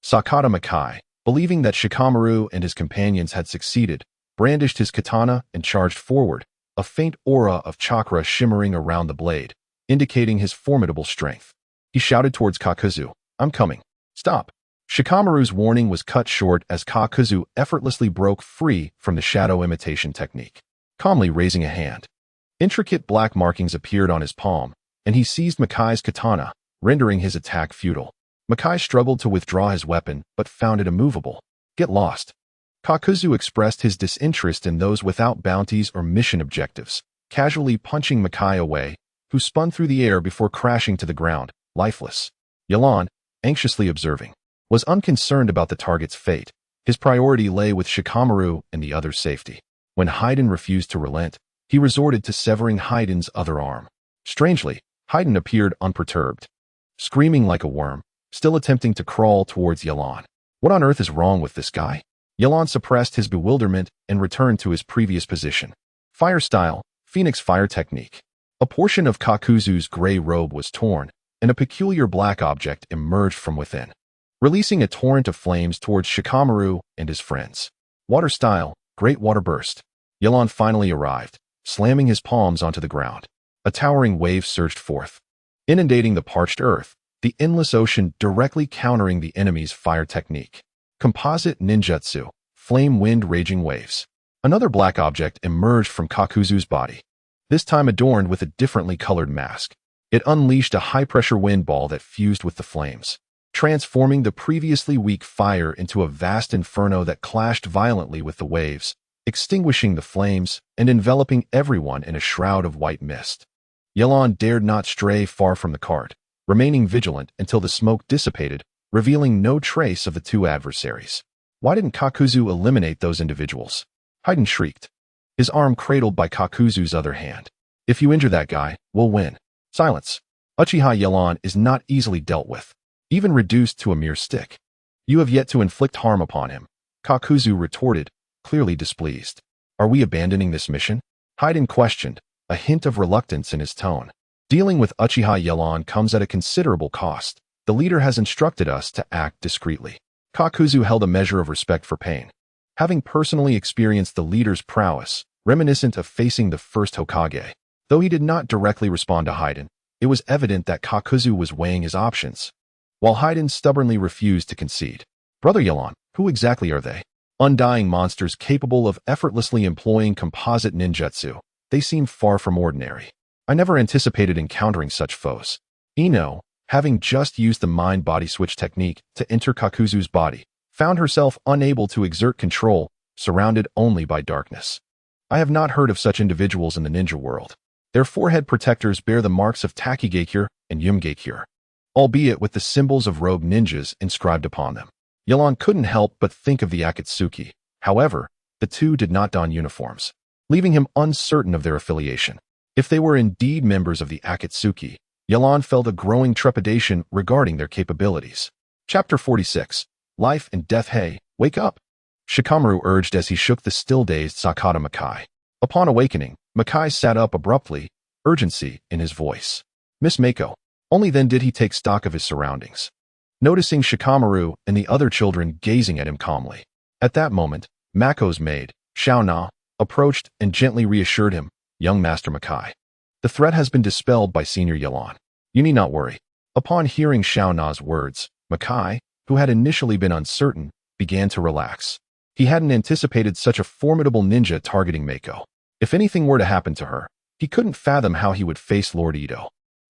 [SPEAKER 1] Sakata Makai, believing that Shikamaru and his companions had succeeded, brandished his katana and charged forward, a faint aura of chakra shimmering around the blade, indicating his formidable strength. He shouted towards Kakuzu, "I'm coming. Stop." Shikamaru's warning was cut short as Kakuzu effortlessly broke free from the shadow imitation technique, calmly raising a hand. Intricate black markings appeared on his palm, and he seized Makai's katana, rendering his attack futile. Makai struggled to withdraw his weapon, but found it immovable. Get lost. Kakuzu expressed his disinterest in those without bounties or mission objectives, casually punching Makai away, who spun through the air before crashing to the ground, lifeless. Yalan, anxiously observing, was unconcerned about the target's fate. His priority lay with Shikamaru and the other's safety. When Haiden refused to relent, he resorted to severing Haiden's other arm. Strangely, Haiden appeared unperturbed, screaming like a worm, still attempting to crawl towards Yalan. What on earth is wrong with this guy? Yalan suppressed his bewilderment and returned to his previous position. Fire style, Phoenix fire technique. A portion of Kakuzu's gray robe was torn, and a peculiar black object emerged from within, releasing a torrent of flames towards Shikamaru and his friends. Water style, Great Water Burst. Yalan finally arrived, slamming his palms onto the ground. A towering wave surged forth, inundating the parched earth, the endless ocean directly countering the enemy's fire technique. Composite ninjutsu, flame wind raging waves. Another black object emerged from Kakuzu's body, this time adorned with a differently colored mask. It unleashed a high-pressure wind ball that fused with the flames, transforming the previously weak fire into a vast inferno that clashed violently with the waves, extinguishing the flames and enveloping everyone in a shroud of white mist. Yalan dared not stray far from the cart, remaining vigilant until the smoke dissipated, revealing no trace of the two adversaries. Why didn't Kakuzu eliminate those individuals? Haiden shrieked, his arm cradled by Kakuzu's other hand. If you injure that guy, we'll win. Silence. Uchiha Yalan is not easily dealt with, even reduced to a mere stick. You have yet to inflict harm upon him, Kakuzu retorted, clearly displeased. Are we abandoning this mission? Haiden questioned, a hint of reluctance in his tone. Dealing with Uchiha Yalan comes at a considerable cost. The leader has instructed us to act discreetly. Kakuzu held a measure of respect for pain, having personally experienced the leader's prowess, reminiscent of facing the first Hokage. Though he did not directly respond to Haiden, it was evident that Kakuzu was weighing his options, while Haiden stubbornly refused to concede. Brother Yalan, who exactly are they? Undying monsters capable of effortlessly employing composite ninjutsu. They seem far from ordinary. I never anticipated encountering such foes. Ino, having just used the mind-body switch technique to enter Kakuzu's body, found herself unable to exert control, surrounded only by darkness. I have not heard of such individuals in the ninja world. Their forehead protectors bear the marks of Takigakure and Yumgakure, albeit with the symbols of rogue ninjas inscribed upon them. Yalan couldn't help but think of the Akatsuki. However, the two did not don uniforms, leaving him uncertain of their affiliation. If they were indeed members of the Akatsuki, Yalan felt a growing trepidation regarding their capabilities. Chapter 46. Life and Death. Hey, wake up! Shikamaru urged as he shook the still-dazed Sakata Makai. Upon awakening, Makai sat up abruptly, urgency in his voice. Miss Mako. Only then did he take stock of his surroundings, noticing Shikamaru and the other children gazing at him calmly. At that moment, Mako's maid, Xiaona, approached and gently reassured him, "Young Master Makai, the threat has been dispelled by Senior Yalan. You need not worry." Upon hearing Xiaona's words, Makai, who had initially been uncertain, began to relax. He hadn't anticipated such a formidable ninja targeting Mako. If anything were to happen to her, he couldn't fathom how he would face Lord Ito.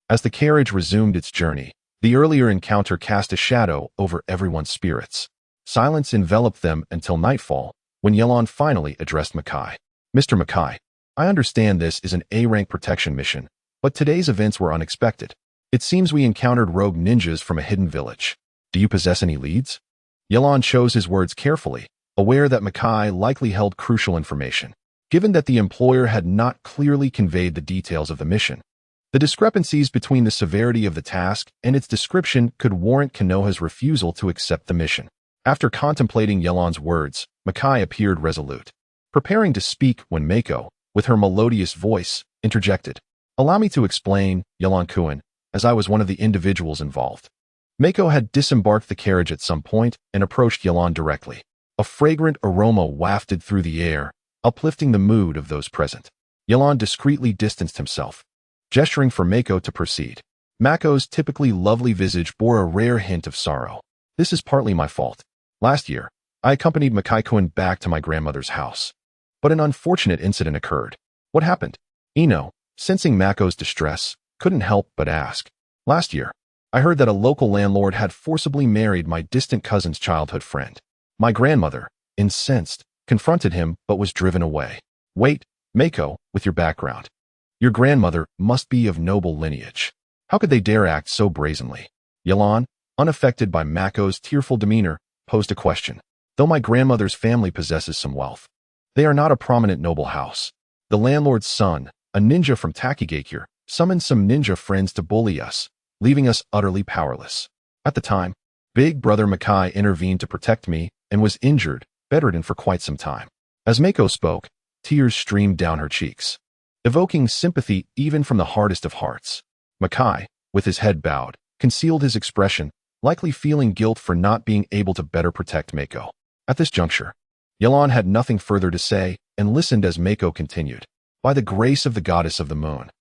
[SPEAKER 1] As the carriage resumed its journey, the earlier encounter cast a shadow over everyone's spirits. Silence enveloped them until nightfall, when Yelon finally addressed Makai. Mr. Makai, I understand this is an A-rank protection mission, but today's events were unexpected. It seems we encountered rogue ninjas from a hidden village. Do you possess any leads? Yelon chose his words carefully, aware that Makai likely held crucial information. Given that the employer had not clearly conveyed the details of the mission, the discrepancies between the severity of the task and its description could warrant Konoha's refusal to accept the mission. After contemplating Yelon's words, Makai appeared resolute, preparing to speak when Mako, with her melodious voice, interjected. Allow me to explain, Yelon-kun, as I was one of the individuals involved. Mako had disembarked the carriage at some point and approached Yelon directly. A fragrant aroma wafted through the air, uplifting the mood of those present. Yelon discreetly distanced himself, gesturing for Mako to proceed. Mako's typically lovely visage bore a rare hint of sorrow. This is partly my fault. Last year, I accompanied Makai-kun back to my grandmother's house. But an unfortunate incident occurred. What happened? Ino, sensing Mako's distress, couldn't help but ask. Last year, I heard that a local landlord had forcibly married my distant cousin's childhood friend. My grandmother, incensed, confronted him but was driven away. Wait, Mako, with your background. Your grandmother must be of noble lineage. How could they dare act so brazenly? Yelon, unaffected by Mako's tearful demeanor, posed a question. Though my grandmother's family possesses some wealth, they are not a prominent noble house. The landlord's son, a ninja from Takigakure, summoned some ninja friends to bully us, leaving us utterly powerless. At the time, Big Brother Makai intervened to protect me and was injured, bedridden for quite some time. As Mako spoke, tears streamed down her cheeks, evoking sympathy even from the hardest of hearts. Makai, with his head bowed, concealed his expression, likely feeling guilt for not being able to better protect Mako. At this juncture, Yelon had nothing further to say and listened as Mako continued. By the grace of the goddess of the moon,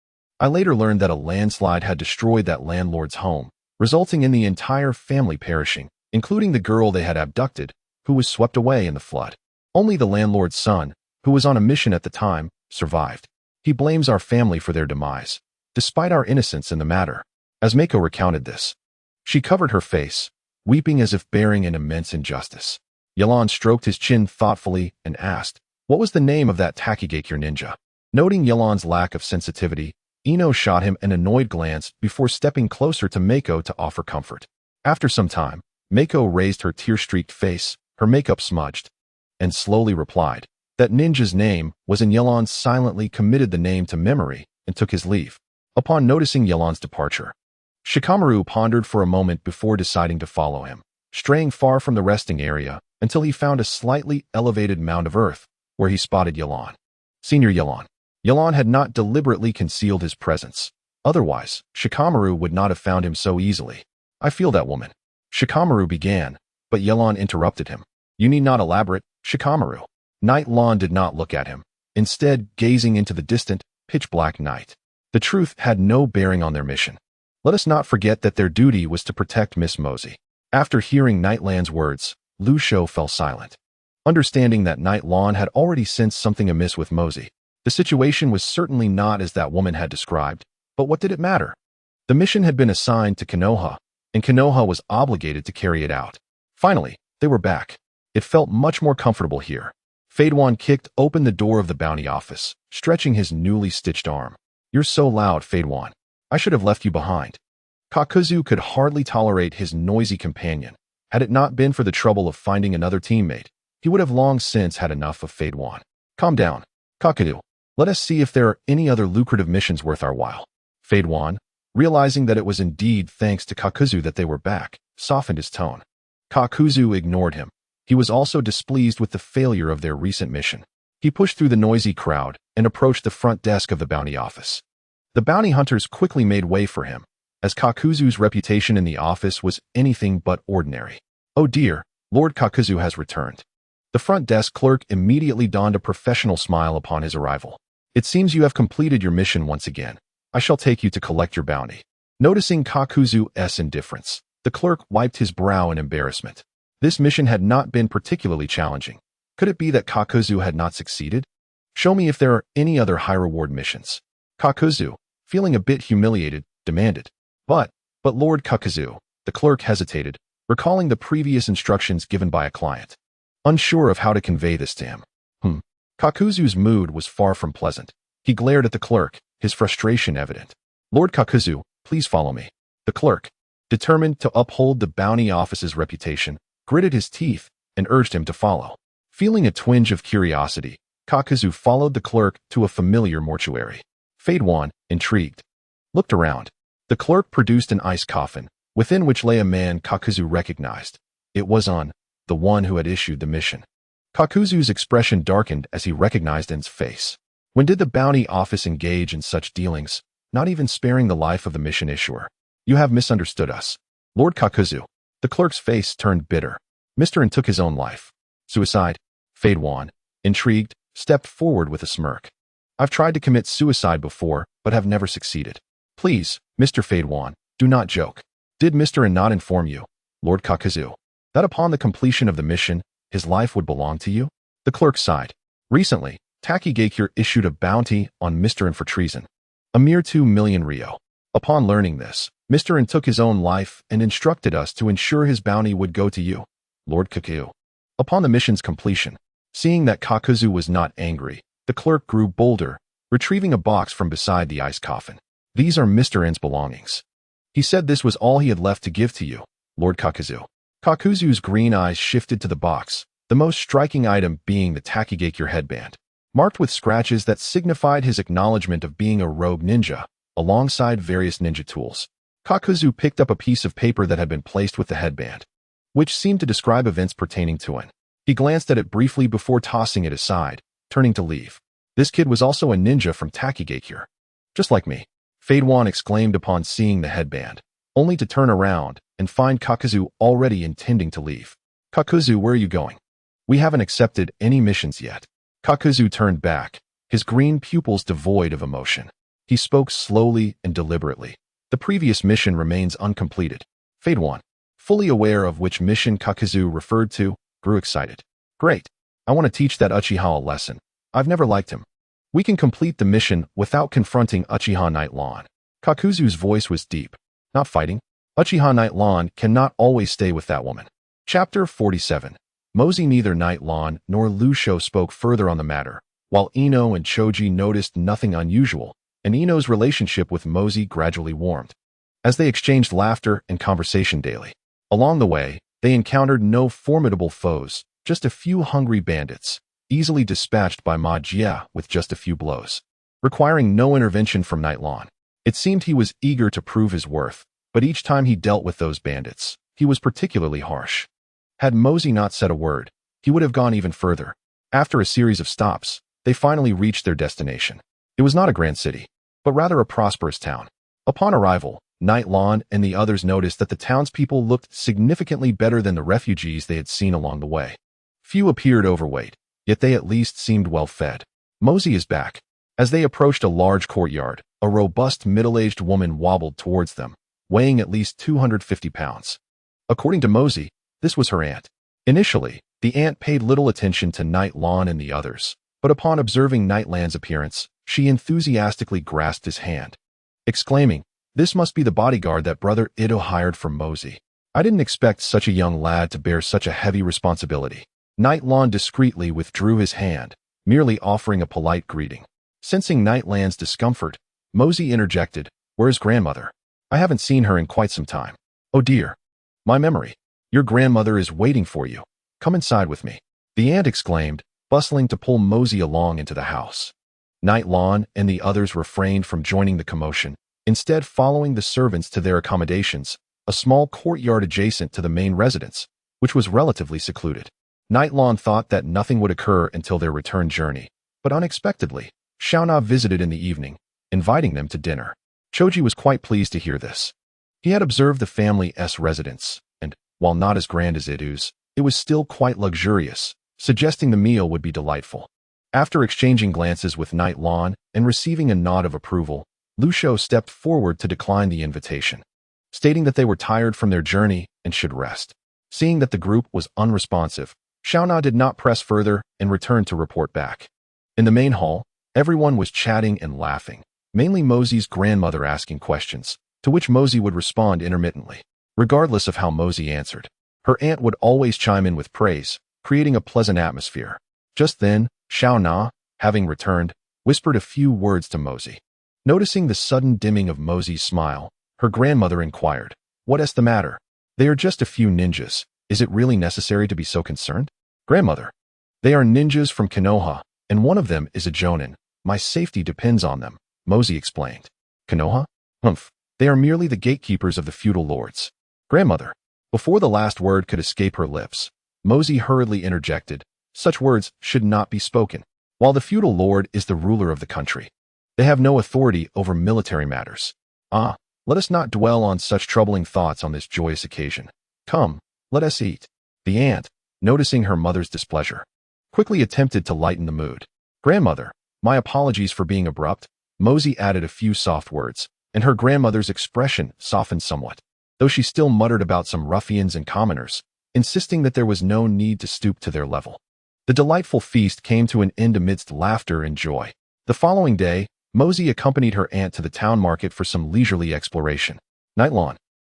[SPEAKER 1] I later learned that a landslide had destroyed that landlord's home, resulting in the entire family perishing, including the girl they had abducted, who was swept away in the flood. Only the landlord's son, who was on a mission at the time, survived. He blames our family for their demise, despite our innocence in the matter. As Mako recounted this, she covered her face, weeping as if bearing an immense injustice. Yelon stroked his chin thoughtfully and asked, what was the name of that Takigakure ninja? Noting Yelon's lack of sensitivity, Ino shot him an annoyed glance before stepping closer to Mako to offer comfort. After some time, Mako raised her tear-streaked face, her makeup smudged, and slowly replied. That ninja's name was, and Yelon silently committed the name to memory and took his leave. Upon noticing Yelon's departure, Shikamaru pondered for a moment before deciding to follow him, straying far from the resting area until he found a slightly elevated mound of earth where he spotted Yelon. Senior Yelon. Yelon had not deliberately concealed his presence. Otherwise, Shikamaru would not have found him so easily. I feel that woman. Shikamaru began, but Yelon interrupted him. You need not elaborate, Shikamaru. Night Lawn did not look at him, instead gazing into the distant, pitch-black night. The truth had no bearing on their mission. Let us not forget that their duty was to protect Miss Mosey. After hearing Nightland's words, Lu Shou fell silent. Understanding that Night Lawn had already sensed something amiss with Mosey, the situation was certainly not as that woman had described, but what did it matter? The mission had been assigned to Konoha, and Konoha was obligated to carry it out. Finally, they were back. It felt much more comfortable here. Fadewan kicked open the door of the bounty office, stretching his newly stitched arm. You're so loud, Fadewan. I should have left you behind. Kakuzu could hardly tolerate his noisy companion. Had it not been for the trouble of finding another teammate, he would have long since had enough of Fadewan. Calm down, Kakuzu. Let us see if there are any other lucrative missions worth our while. Fadewan, realizing that it was indeed thanks to Kakuzu that they were back, softened his tone. Kakuzu ignored him. He was also displeased with the failure of their recent mission. He pushed through the noisy crowd and approached the front desk of the bounty office. The bounty hunters quickly made way for him, as Kakuzu's reputation in the office was anything but ordinary. Oh dear, Lord Kakuzu has returned. The front desk clerk immediately donned a professional smile upon his arrival. It seems you have completed your mission once again. I shall take you to collect your bounty. Noticing Kakuzu's indifference, the clerk wiped his brow in embarrassment. This mission had not been particularly challenging. Could it be that Kakuzu had not succeeded? Show me if there are any other high-reward missions. Kakuzu, feeling a bit humiliated, demanded. But Lord Kakuzu, the clerk hesitated, recalling the previous instructions given by a client. Unsure of how to convey this to him. Kakuzu's mood was far from pleasant. He glared at the clerk, his frustration evident. Lord Kakuzu, please follow me. The clerk, determined to uphold the bounty office's reputation, gritted his teeth and urged him to follow. Feeling a twinge of curiosity, Kakuzu followed the clerk to a familiar mortuary. Fadewan, intrigued, looked around. The clerk produced an ice coffin, within which lay a man Kakuzu recognized. It was the one who had issued the mission. Kakuzu's expression darkened as he recognized N's face. When did the bounty office engage in such dealings, not even sparing the life of the mission issuer? You have misunderstood us. Lord Kakuzu. The clerk's face turned bitter. Mr. N took his own life. Suicide? Fadewan, intrigued, stepped forward with a smirk. I've tried to commit suicide before, but have never succeeded. Please, Mr. Fadewan, do not joke. Did Mr. N not inform you, Lord Kakuzu, that upon the completion of the mission, his life would belong to you? The clerk sighed. Recently, Takigakure issued a bounty on Mr. N for treason. A mere 2 million ryo. Upon learning this, Mr. N took his own life and instructed us to ensure his bounty would go to you, Lord Kakuzu. Upon the mission's completion, seeing that Kakuzu was not angry, the clerk grew bolder, retrieving a box from beside the ice coffin. These are Mr. N's belongings. He said this was all he had left to give to you, Lord Kakuzu. Kakuzu's green eyes shifted to the box, the most striking item being the Takigakure headband, marked with scratches that signified his acknowledgement of being a rogue ninja, alongside various ninja tools. Kakuzu picked up a piece of paper that had been placed with the headband, which seemed to describe events pertaining to it. He glanced at it briefly before tossing it aside, turning to leave. This kid was also a ninja from Takigakure. Just like me, Fadewan exclaimed upon seeing the headband, only to turn around and find Kakuzu already intending to leave. Kakuzu, where are you going? We haven't accepted any missions yet. Kakuzu turned back, his green pupils devoid of emotion. He spoke slowly and deliberately. The previous mission remains uncompleted. Fadewan, fully aware of which mission Kakuzu referred to, grew excited. Great. I want to teach that Uchiha a lesson. I've never liked him. We can complete the mission without confronting Uchiha Night Lawn. Kakuzu's voice was deep. Not fighting. Uchiha Night Lawn cannot always stay with that woman. Chapter 47. Mozi. Neither Night Lawn nor Lusho spoke further on the matter, while Ino and Choji noticed nothing unusual, and Ino's relationship with Mozi gradually warmed, as they exchanged laughter and conversation daily. Along the way, they encountered no formidable foes, just a few hungry bandits, easily dispatched by Ma Jia with just a few blows, requiring no intervention from Night Lawn. It seemed he was eager to prove his worth, but each time he dealt with those bandits, he was particularly harsh. Had Mozi not said a word, he would have gone even further. After a series of stops, they finally reached their destination. It was not a grand city, but rather a prosperous town. Upon arrival, Night Lawn and the others noticed that the townspeople looked significantly better than the refugees they had seen along the way. Few appeared overweight, yet they at least seemed well fed. Mozi is back. As they approached a large courtyard, a robust middle-aged woman wobbled towards them, weighing at least 250 pounds. According to Mozi, this was her aunt. Initially, the aunt paid little attention to Night Lawn and the others, but upon observing Night Lawn's appearance, she enthusiastically grasped his hand, exclaiming, "This must be the bodyguard that Brother Ito hired for Mozi. I didn't expect such a young lad to bear such a heavy responsibility." Night Lawn discreetly withdrew his hand, merely offering a polite greeting. Sensing Night Lawn's discomfort, Mozi interjected, "Where's grandmother? I haven't seen her in quite some time." "Oh dear. My memory. Your grandmother is waiting for you. Come inside with me," the aunt exclaimed, bustling to pull Mozi along into the house. Night Lawn and the others refrained from joining the commotion, instead following the servants to their accommodations, a small courtyard adjacent to the main residence, which was relatively secluded. Night Lawn thought that nothing would occur until their return journey, but unexpectedly, Shauna visited in the evening, inviting them to dinner. Choji was quite pleased to hear this. He had observed the family's residence, and, while not as grand as Itu's, it was still quite luxurious, suggesting the meal would be delightful. After exchanging glances with Night Lawn and receiving a nod of approval, Lusho stepped forward to decline the invitation, stating that they were tired from their journey and should rest. Seeing that the group was unresponsive, Shauna did not press further and returned to report back. In the main hall, everyone was chatting and laughing, mainly Mozi's grandmother asking questions, to which Mosey would respond intermittently. Regardless of how Mosey answered, her aunt would always chime in with praise, creating a pleasant atmosphere. Just then, Xiao Na, having returned, whispered a few words to Mosey. Noticing the sudden dimming of Mosey's smile, her grandmother inquired, "What is the matter? They are just a few ninjas. Is it really necessary to be so concerned?" "Grandmother, they are ninjas from Konoha, and one of them is a jonin. My safety depends on them," Mosey explained. "Konoha? Humph. They are merely the gatekeepers of the feudal lords." "Grandmother." Before the last word could escape her lips, Mosey hurriedly interjected, "Such words should not be spoken. While the feudal lord is the ruler of the country, they have no authority over military matters. Ah, let us not dwell on such troubling thoughts on this joyous occasion. Come, let us eat." The aunt, noticing her mother's displeasure, quickly attempted to lighten the mood. "Grandmother, my apologies for being abrupt." Mosey added a few soft words, and her grandmother's expression softened somewhat, though she still muttered about some ruffians and commoners, insisting that there was no need to stoop to their level. The delightful feast came to an end amidst laughter and joy. The following day, Mosey accompanied her aunt to the town market for some leisurely exploration. Nightlon,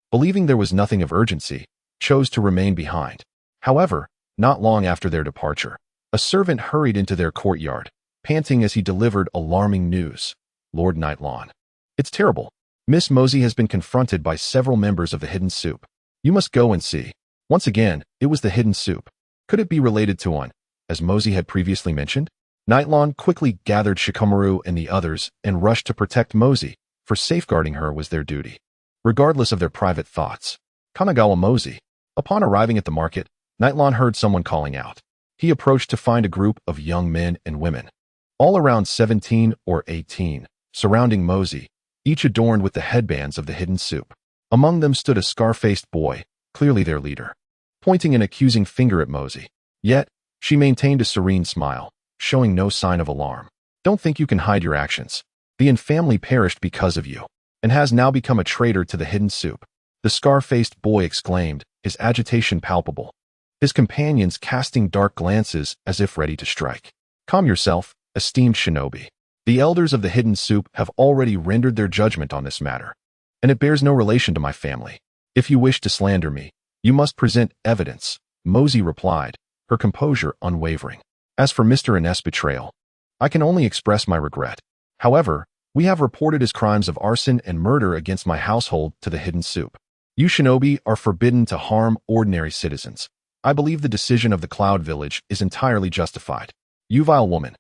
[SPEAKER 1] believing there was nothing of urgency, chose to remain behind. However, not long after their departure, a servant hurried into their courtyard, panting as he delivered alarming news. "Lord Nightlon, it's terrible. Miss Mosey has been confronted by several members of the Hidden Soup. You must go and see." Once again, it was the Hidden Soup. Could it be related to one, as Mosey had previously mentioned? Nightlon quickly gathered Shikamaru and the others and rushed to protect Mosey, for safeguarding her was their duty, regardless of their private thoughts. Kanagawa Mosey. Upon arriving at the market, Nightlon heard someone calling out. He approached to find a group of young men and women, all around 17 or 18, surrounding Mosey, each adorned with the headbands of the Hidden Soup. Among them stood a scar-faced boy, clearly their leader, pointing an accusing finger at Mosey. Yet, she maintained a serene smile, showing no sign of alarm. "Don't think you can hide your actions. The infamily perished because of you, and has now become a traitor to the Hidden Soup," the scar-faced boy exclaimed, his agitation palpable, his companions casting dark glances as if ready to strike. "Calm yourself, esteemed shinobi. The elders of the Hidden Soup have already rendered their judgment on this matter, and it bears no relation to my family. If you wish to slander me, you must present evidence," Mosey replied, her composure unwavering. "As for Mr. Ines' betrayal, I can only express my regret. However, we have reported his crimes of arson and murder against my household to the Hidden Soup. You shinobi are forbidden to harm ordinary citizens. I believe the decision of the Cloud Village is entirely justified." "You vile woman."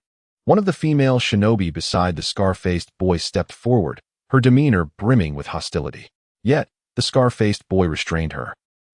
[SPEAKER 1] One of the female shinobi beside the scar-faced boy stepped forward, her demeanor brimming with hostility. Yet, the scar-faced boy restrained her,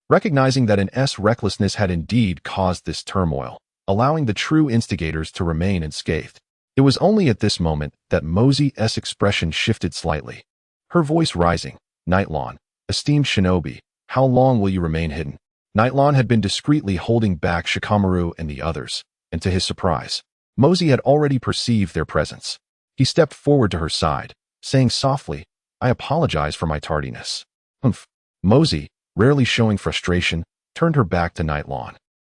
[SPEAKER 1] recognizing that Ines' recklessness had indeed caused this turmoil, allowing the true instigators to remain unscathed. It was only at this moment that Mosey's expression shifted slightly, her voice rising. "Nightlon, esteemed shinobi, how long will you remain hidden?" Nightlon had been discreetly holding back Shikamaru and the others, and to his surprise, Mosey had already perceived their presence. He stepped forward to her side, saying softly, "I apologize for my tardiness." "Humph." Mosey, rarely showing frustration, turned her back to Nightlon,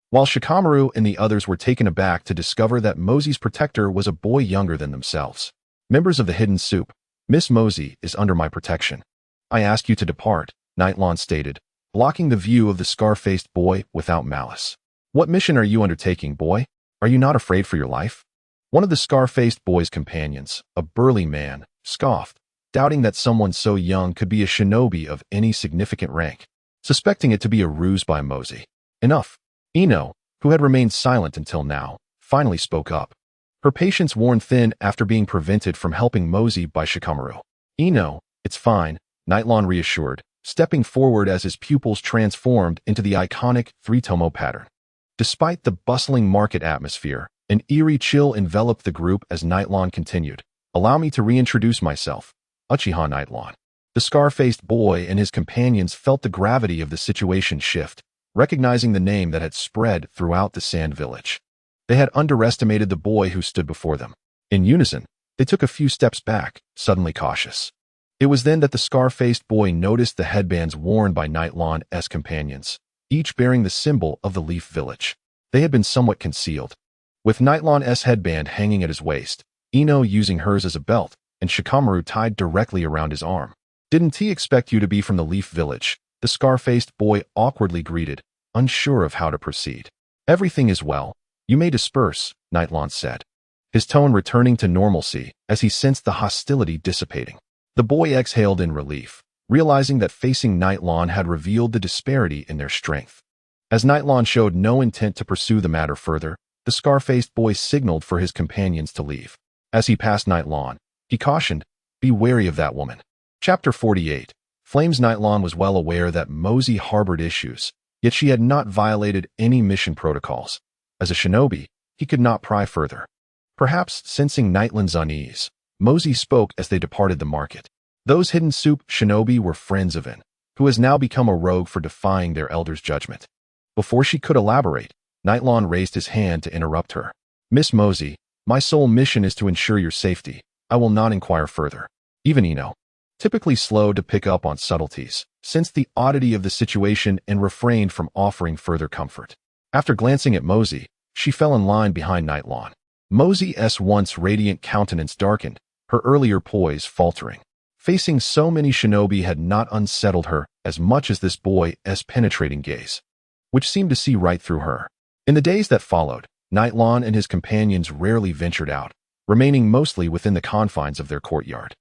[SPEAKER 1] while Shikamaru and the others were taken aback to discover that Mosey's protector was a boy younger than themselves. "Members of the Hidden Soup, Miss Mosey is under my protection. I ask you to depart," Nightlon stated, blocking the view of the scar-faced boy without malice. "What mission are you undertaking, boy? Are you not afraid for your life?" One of the scar-faced boy's companions, a burly man, scoffed, doubting that someone so young could be a shinobi of any significant rank, suspecting it to be a ruse by Mosey. "Enough." Ino, who had remained silent until now, finally spoke up, her patience worn thin after being prevented from helping Mosey by Shikamaru. "Ino, it's fine," Nightlon reassured, stepping forward as his pupils transformed into the iconic three-tomo pattern. Despite the bustling market atmosphere, an eerie chill enveloped the group as Nightlon continued. "Allow me to reintroduce myself, Uchiha Nightlon." The scar-faced boy and his companions felt the gravity of the situation shift, recognizing the name that had spread throughout the Sand Village. They had underestimated the boy who stood before them. In unison, they took a few steps back, suddenly cautious. It was then that the scar-faced boy noticed the headbands worn by Nightlon's companions, each bearing the symbol of the Leaf Village. They had been somewhat concealed, with Nightlon's headband hanging at his waist, Ino using hers as a belt, and Shikamaru tied directly around his arm. Didn't he expect you to be from the Leaf Village? The scar-faced boy awkwardly greeted, unsure of how to proceed. Everything is well. You may disperse, Nightlon said, his tone returning to normalcy as he sensed the hostility dissipating. The boy exhaled in relief, realizing that facing Nightlon had revealed the disparity in their strength. As Nightlon showed no intent to pursue the matter further, the scar-faced boy signaled for his companions to leave. As he passed Nightlon, he cautioned, "Be wary of that woman." Chapter 48. Flames. Nightlon was well aware that Mosey harbored issues, yet she had not violated any mission protocols. As a shinobi, he could not pry further. Perhaps sensing Nightlon's unease, Mosey spoke as they departed the market. Those hidden soup shinobi were friends of In, who has now become a rogue for defying their elder's judgment. Before she could elaborate, Nightlon raised his hand to interrupt her. "Miss Mosey, my sole mission is to ensure your safety. I will not inquire further." Even Ino, typically slow to pick up on subtleties, sensed the oddity of the situation and refrained from offering further comfort. After glancing at Mosey, she fell in line behind Nightlon. Mosey's once radiant countenance darkened, her earlier poise faltering. Facing so many shinobi had not unsettled her as much as this boy's penetrating gaze, which seemed to see right through her. In the days that followed, Nightlon and his companions rarely ventured out, remaining mostly within the confines of their courtyard.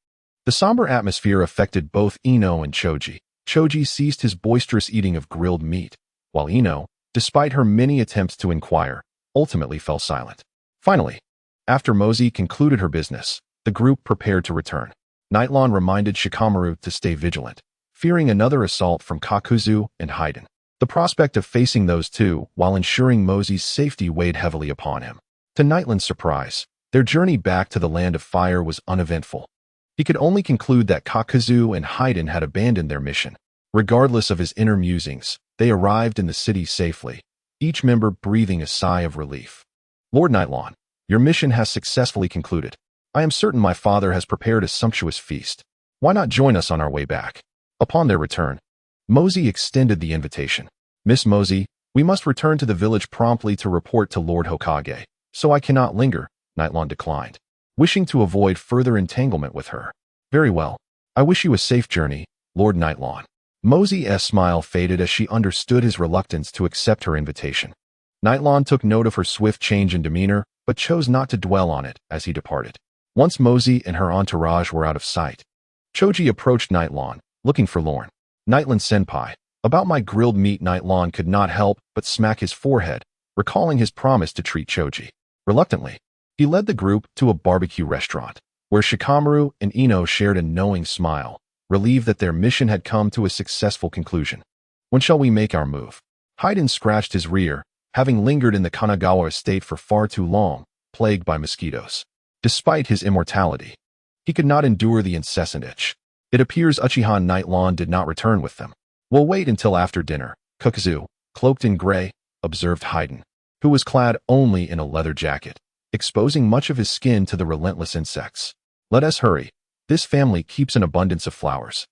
[SPEAKER 1] The somber atmosphere affected both Ino and Choji. Choji ceased his boisterous eating of grilled meat, while Ino, despite her many attempts to inquire, ultimately fell silent. Finally, after Mosey concluded her business, the group prepared to return. Nightlon reminded Shikamaru to stay vigilant, fearing another assault from Kakuzu and Haiden. The prospect of facing those two while ensuring Mosey's safety weighed heavily upon him. To Nightlon's surprise, their journey back to the Land of Fire was uneventful. He could only conclude that Kakuzu and Haiden had abandoned their mission. Regardless of his inner musings, they arrived in the city safely, each member breathing a sigh of relief. "Lord Nightlon, your mission has successfully concluded. I am certain my father has prepared a sumptuous feast. Why not join us on our way back?" Upon their return, Mosey extended the invitation. "Miss Mosey, we must return to the village promptly to report to Lord Hokage, so I cannot linger," Nightlon declined, wishing to avoid further entanglement with her. "Very well. I wish you a safe journey, Lord Nightlon." Mosey's smile faded as she understood his reluctance to accept her invitation. Nightlon took note of her swift change in demeanor, but chose not to dwell on it as he departed. Once Mosey and her entourage were out of sight, Choji approached Nightlon, looking forlorn. "Nightlon senpai, about my grilled meat." Nightlon could not help but smack his forehead, recalling his promise to treat Choji. Reluctantly, he led the group to a barbecue restaurant, where Shikamaru and Ino shared a knowing smile, relieved that their mission had come to a successful conclusion. "When shall we make our move?" Haiden scratched his rear, having lingered in the Kanagawa estate for far too long, plagued by mosquitoes. Despite his immortality, he could not endure the incessant itch. It appears Uchiha Nightlon did not return with them. "We'll wait until after dinner." Kakuzu, cloaked in gray, observed Haiden, who was clad only in a leather jacket, exposing much of his skin to the relentless insects. "Let us hurry. This family keeps an abundance of flowers,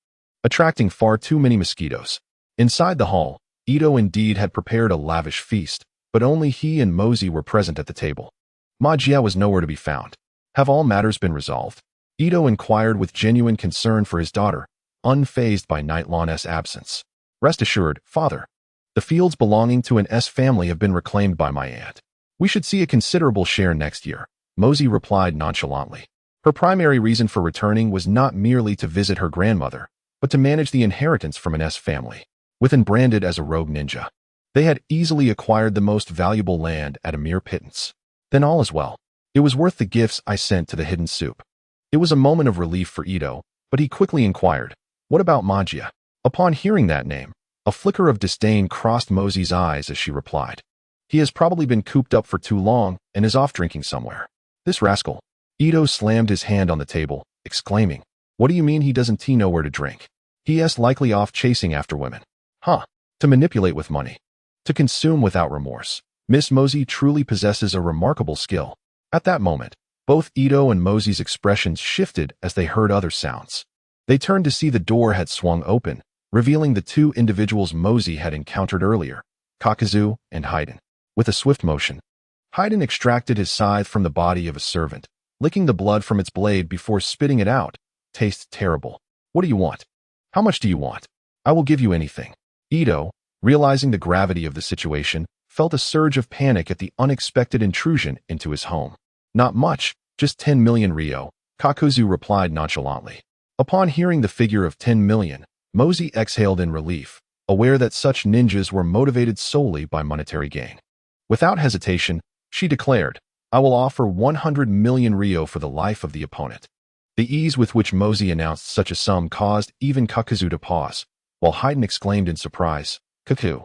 [SPEAKER 1] attracting far too many mosquitoes." Inside the hall, Ito indeed had prepared a lavish feast, but only he and Mosey were present at the table. Magia was nowhere to be found. "Have all matters been resolved?" Ito inquired with genuine concern for his daughter, unfazed by Nightlon's absence. "Rest assured, father. The fields belonging to an family have been reclaimed by my aunt. We should see a considerable share next year," Mosey replied nonchalantly. Her primary reason for returning was not merely to visit her grandmother, but to manage the inheritance from an family. Within branded as a rogue ninja, they had easily acquired the most valuable land at a mere pittance. "Then all is well. It was worth the gifts I sent to the hidden soup." It was a moment of relief for Ito, but he quickly inquired, "What about Magia?" Upon hearing that name, a flicker of disdain crossed Mosey's eyes as she replied, "He has probably been cooped up for too long and is off drinking somewhere." "This rascal." Ito slammed his hand on the table, exclaiming, "What do you mean he doesn't know where to drink? He is likely off chasing after women." "Huh. To manipulate with money. To consume without remorse. Miss Mosey truly possesses a remarkable skill." At that moment, both Ito and Mosey's expressions shifted as they heard other sounds. They turned to see the door had swung open, revealing the two individuals Mosey had encountered earlier, Kakuzu and Haiden. With a swift motion, Haiden extracted his scythe from the body of a servant, licking the blood from its blade before spitting it out. "Tastes terrible. What do you want?" How much do you want? I will give you anything. Ito, realizing the gravity of the situation, felt a surge of panic at the unexpected intrusion into his home. Not much, just 10 million ryo, Kakuzu replied nonchalantly. Upon hearing the figure of 10 million, Mozi exhaled in relief, aware that such ninjas were motivated solely by monetary gain. Without hesitation, she declared, I will offer 100 million ryo for the life of the opponent. The ease with which Mozi announced such a sum caused even Kakuzu to pause, while Haydn exclaimed in surprise, Kaku,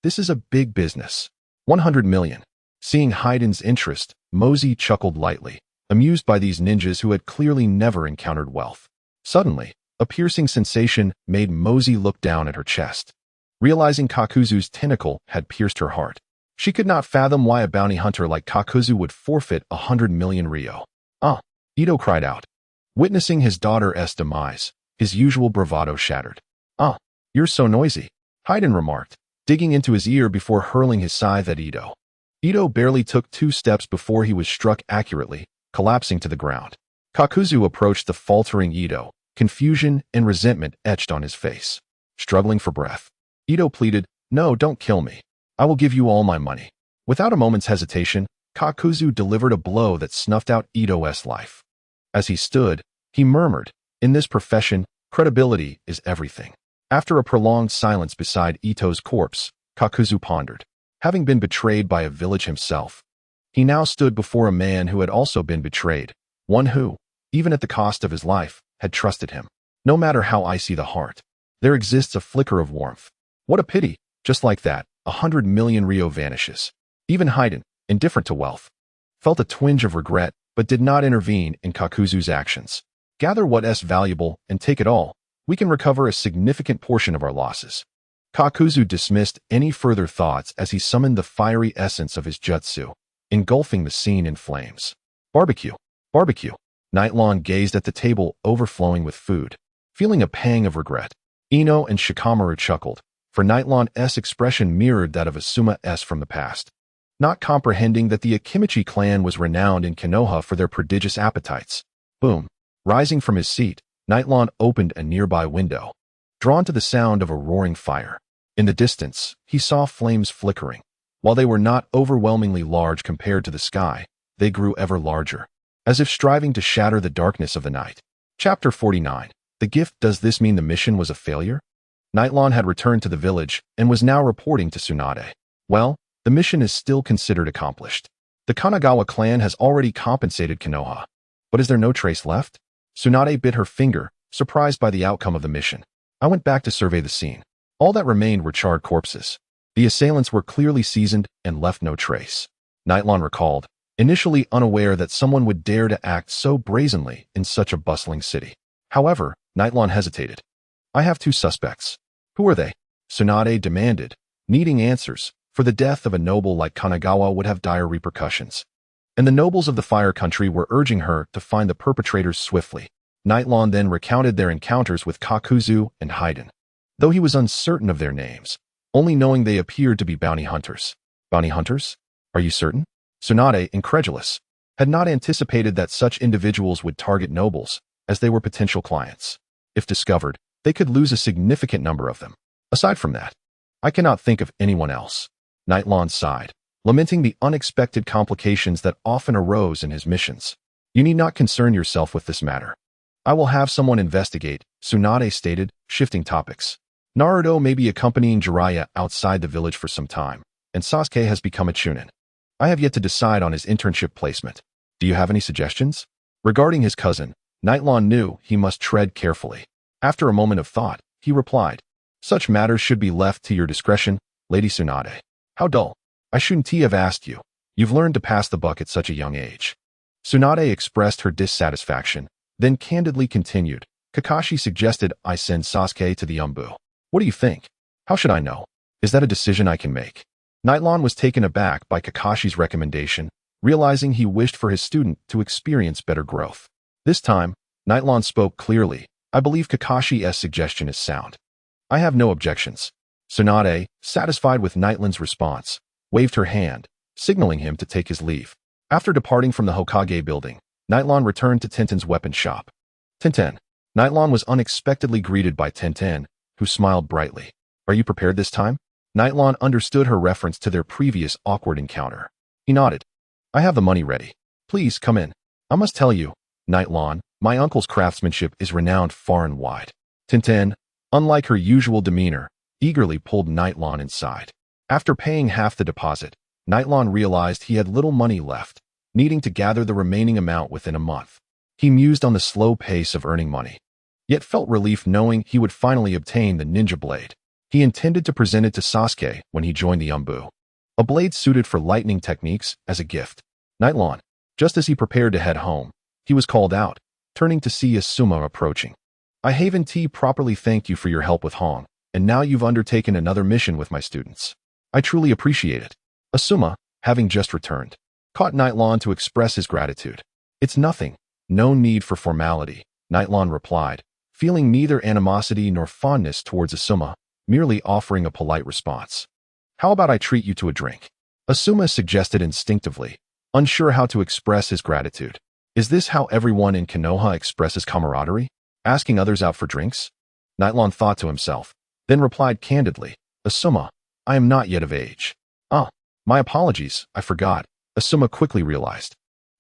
[SPEAKER 1] this is a big business. 100 million. Seeing Haydn's interest, Mozi chuckled lightly, amused by these ninjas who had clearly never encountered wealth. Suddenly, a piercing sensation made Mozi look down at her chest. Realizing Kakuzu's tentacle had pierced her heart, she could not fathom why a bounty hunter like Kakuzu would forfeit 100 million ryo. Ito cried out. Witnessing his daughter's demise, his usual bravado shattered. You're so noisy, Haydn remarked, digging into his ear before hurling his scythe at Ito. Ito barely took 2 steps before he was struck accurately, collapsing to the ground. Kakuzu approached the faltering Ito, confusion and resentment etched on his face. Struggling for breath, Ito pleaded, No, don't kill me. I will give you all my money. Without a moment's hesitation, Kakuzu delivered a blow that snuffed out Ito's life. As he stood, he murmured, In this profession, credibility is everything. After a prolonged silence beside Ito's corpse, Kakuzu pondered. Having been betrayed by a village himself, he now stood before a man who had also been betrayed, one who, even at the cost of his life, had trusted him. No matter how icy the heart, there exists a flicker of warmth. What a pity, just like that, 100 million ryo vanishes. Even Haydn, indifferent to wealth, felt a twinge of regret but did not intervene in Kakuzu's actions. Gather what's valuable and take it all. We can recover a significant portion of our losses. Kakuzu dismissed any further thoughts as he summoned the fiery essence of his jutsu, engulfing the scene in flames. Barbecue. Barbecue. Nightlong gazed at the table overflowing with food, feeling a pang of regret. Ino and Shikamaru chuckled, for Nightlong's expression mirrored that of Asuma's from the past. Not comprehending that the Akimichi clan was renowned in Konoha for their prodigious appetites. Boom. Rising from his seat, Nightlong opened a nearby window, drawn to the sound of a roaring fire. In the distance, he saw flames flickering. While they were not overwhelmingly large compared to the sky, they grew ever larger, as if striving to shatter the darkness of the night. Chapter 49. The gift. Does this mean the mission was a failure? Nightlong had returned to the village and was now reporting to Tsunade. Well, the mission is still considered accomplished. The Kanagawa clan has already compensated Konoha. But is there no trace left? Tsunade bit her finger, surprised by the outcome of the mission. I went back to survey the scene. All that remained were charred corpses. The assailants were clearly seasoned and left no trace. Nightlong recalled, initially unaware that someone would dare to act so brazenly in such a bustling city. However, Nightlong hesitated. I have 2 suspects. Who are they? Tsunade demanded, needing answers, for the death of a noble like Kanagawa would have dire repercussions. And the nobles of the Fire Country were urging her to find the perpetrators swiftly. Nightlong then recounted their encounters with Kakuzu and Haydn, though he was uncertain of their names, only knowing they appeared to be bounty hunters. Bounty hunters? Are you certain? Tsunade, incredulous, had not anticipated that such individuals would target nobles, as they were potential clients. If discovered, they could lose a significant number of them. Aside from that, I cannot think of anyone else. Nightlong sighed, lamenting the unexpected complications that often arose in his missions. You need not concern yourself with this matter. I will have someone investigate, Tsunade stated, shifting topics. Naruto may be accompanying Jiraiya outside the village for some time, and Sasuke has become a chunin. I have yet to decide on his internship placement. Do you have any suggestions? Regarding his cousin, Nightlong knew he must tread carefully. After a moment of thought, he replied, Such matters should be left to your discretion, Lady Tsunade. How dull. I shouldn't have asked you. You've learned to pass the buck at such a young age. Tsunade expressed her dissatisfaction, then candidly continued, Kakashi suggested I send Sasuke to the Umbu. What do you think? How should I know? Is that a decision I can make? Nightlong was taken aback by Kakashi's recommendation, realizing he wished for his student to experience better growth. This time, Nightlong spoke clearly. I believe Kakashi's suggestion is sound. I have no objections. Tsunade, satisfied with Nightlong's response, waved her hand, signaling him to take his leave. After departing from the Hokage building, Nightlong returned to Tintin's weapon shop. Tintin, Nightlon was unexpectedly greeted by Tenten, who smiled brightly. Are you prepared this time? Nightlon understood her reference to their previous awkward encounter. He nodded. I have the money ready. Please come in. I must tell you, Nightlon, my uncle's craftsmanship is renowned far and wide. Tenten, unlike her usual demeanor, eagerly pulled Nightlon inside. After paying half the deposit, Nightlon realized he had little money left, needing to gather the remaining amount within a month. He mused on the slow pace of earning money, yet felt relief knowing he would finally obtain the ninja blade. He intended to present it to Sasuke when he joined the Umbu. A blade suited for lightning techniques as a gift. Nightlon, just as he prepared to head home, he was called out, turning to see Asuma approaching. I Haven T properly thanked you for your help with Hong, and now you've undertaken another mission with my students. I truly appreciate it. Asuma, having just returned, caught Nightlon to express his gratitude. It's nothing. No need for formality, Nightlon replied, feeling neither animosity nor fondness towards Asuma, merely offering a polite response. How about I treat you to a drink? Asuma suggested instinctively, unsure how to express his gratitude. Is this how everyone in Konoha expresses camaraderie? Asking others out for drinks? Nightlon thought to himself, then replied candidly, Asuma, I am not yet of age. My apologies, I forgot, Asuma quickly realized.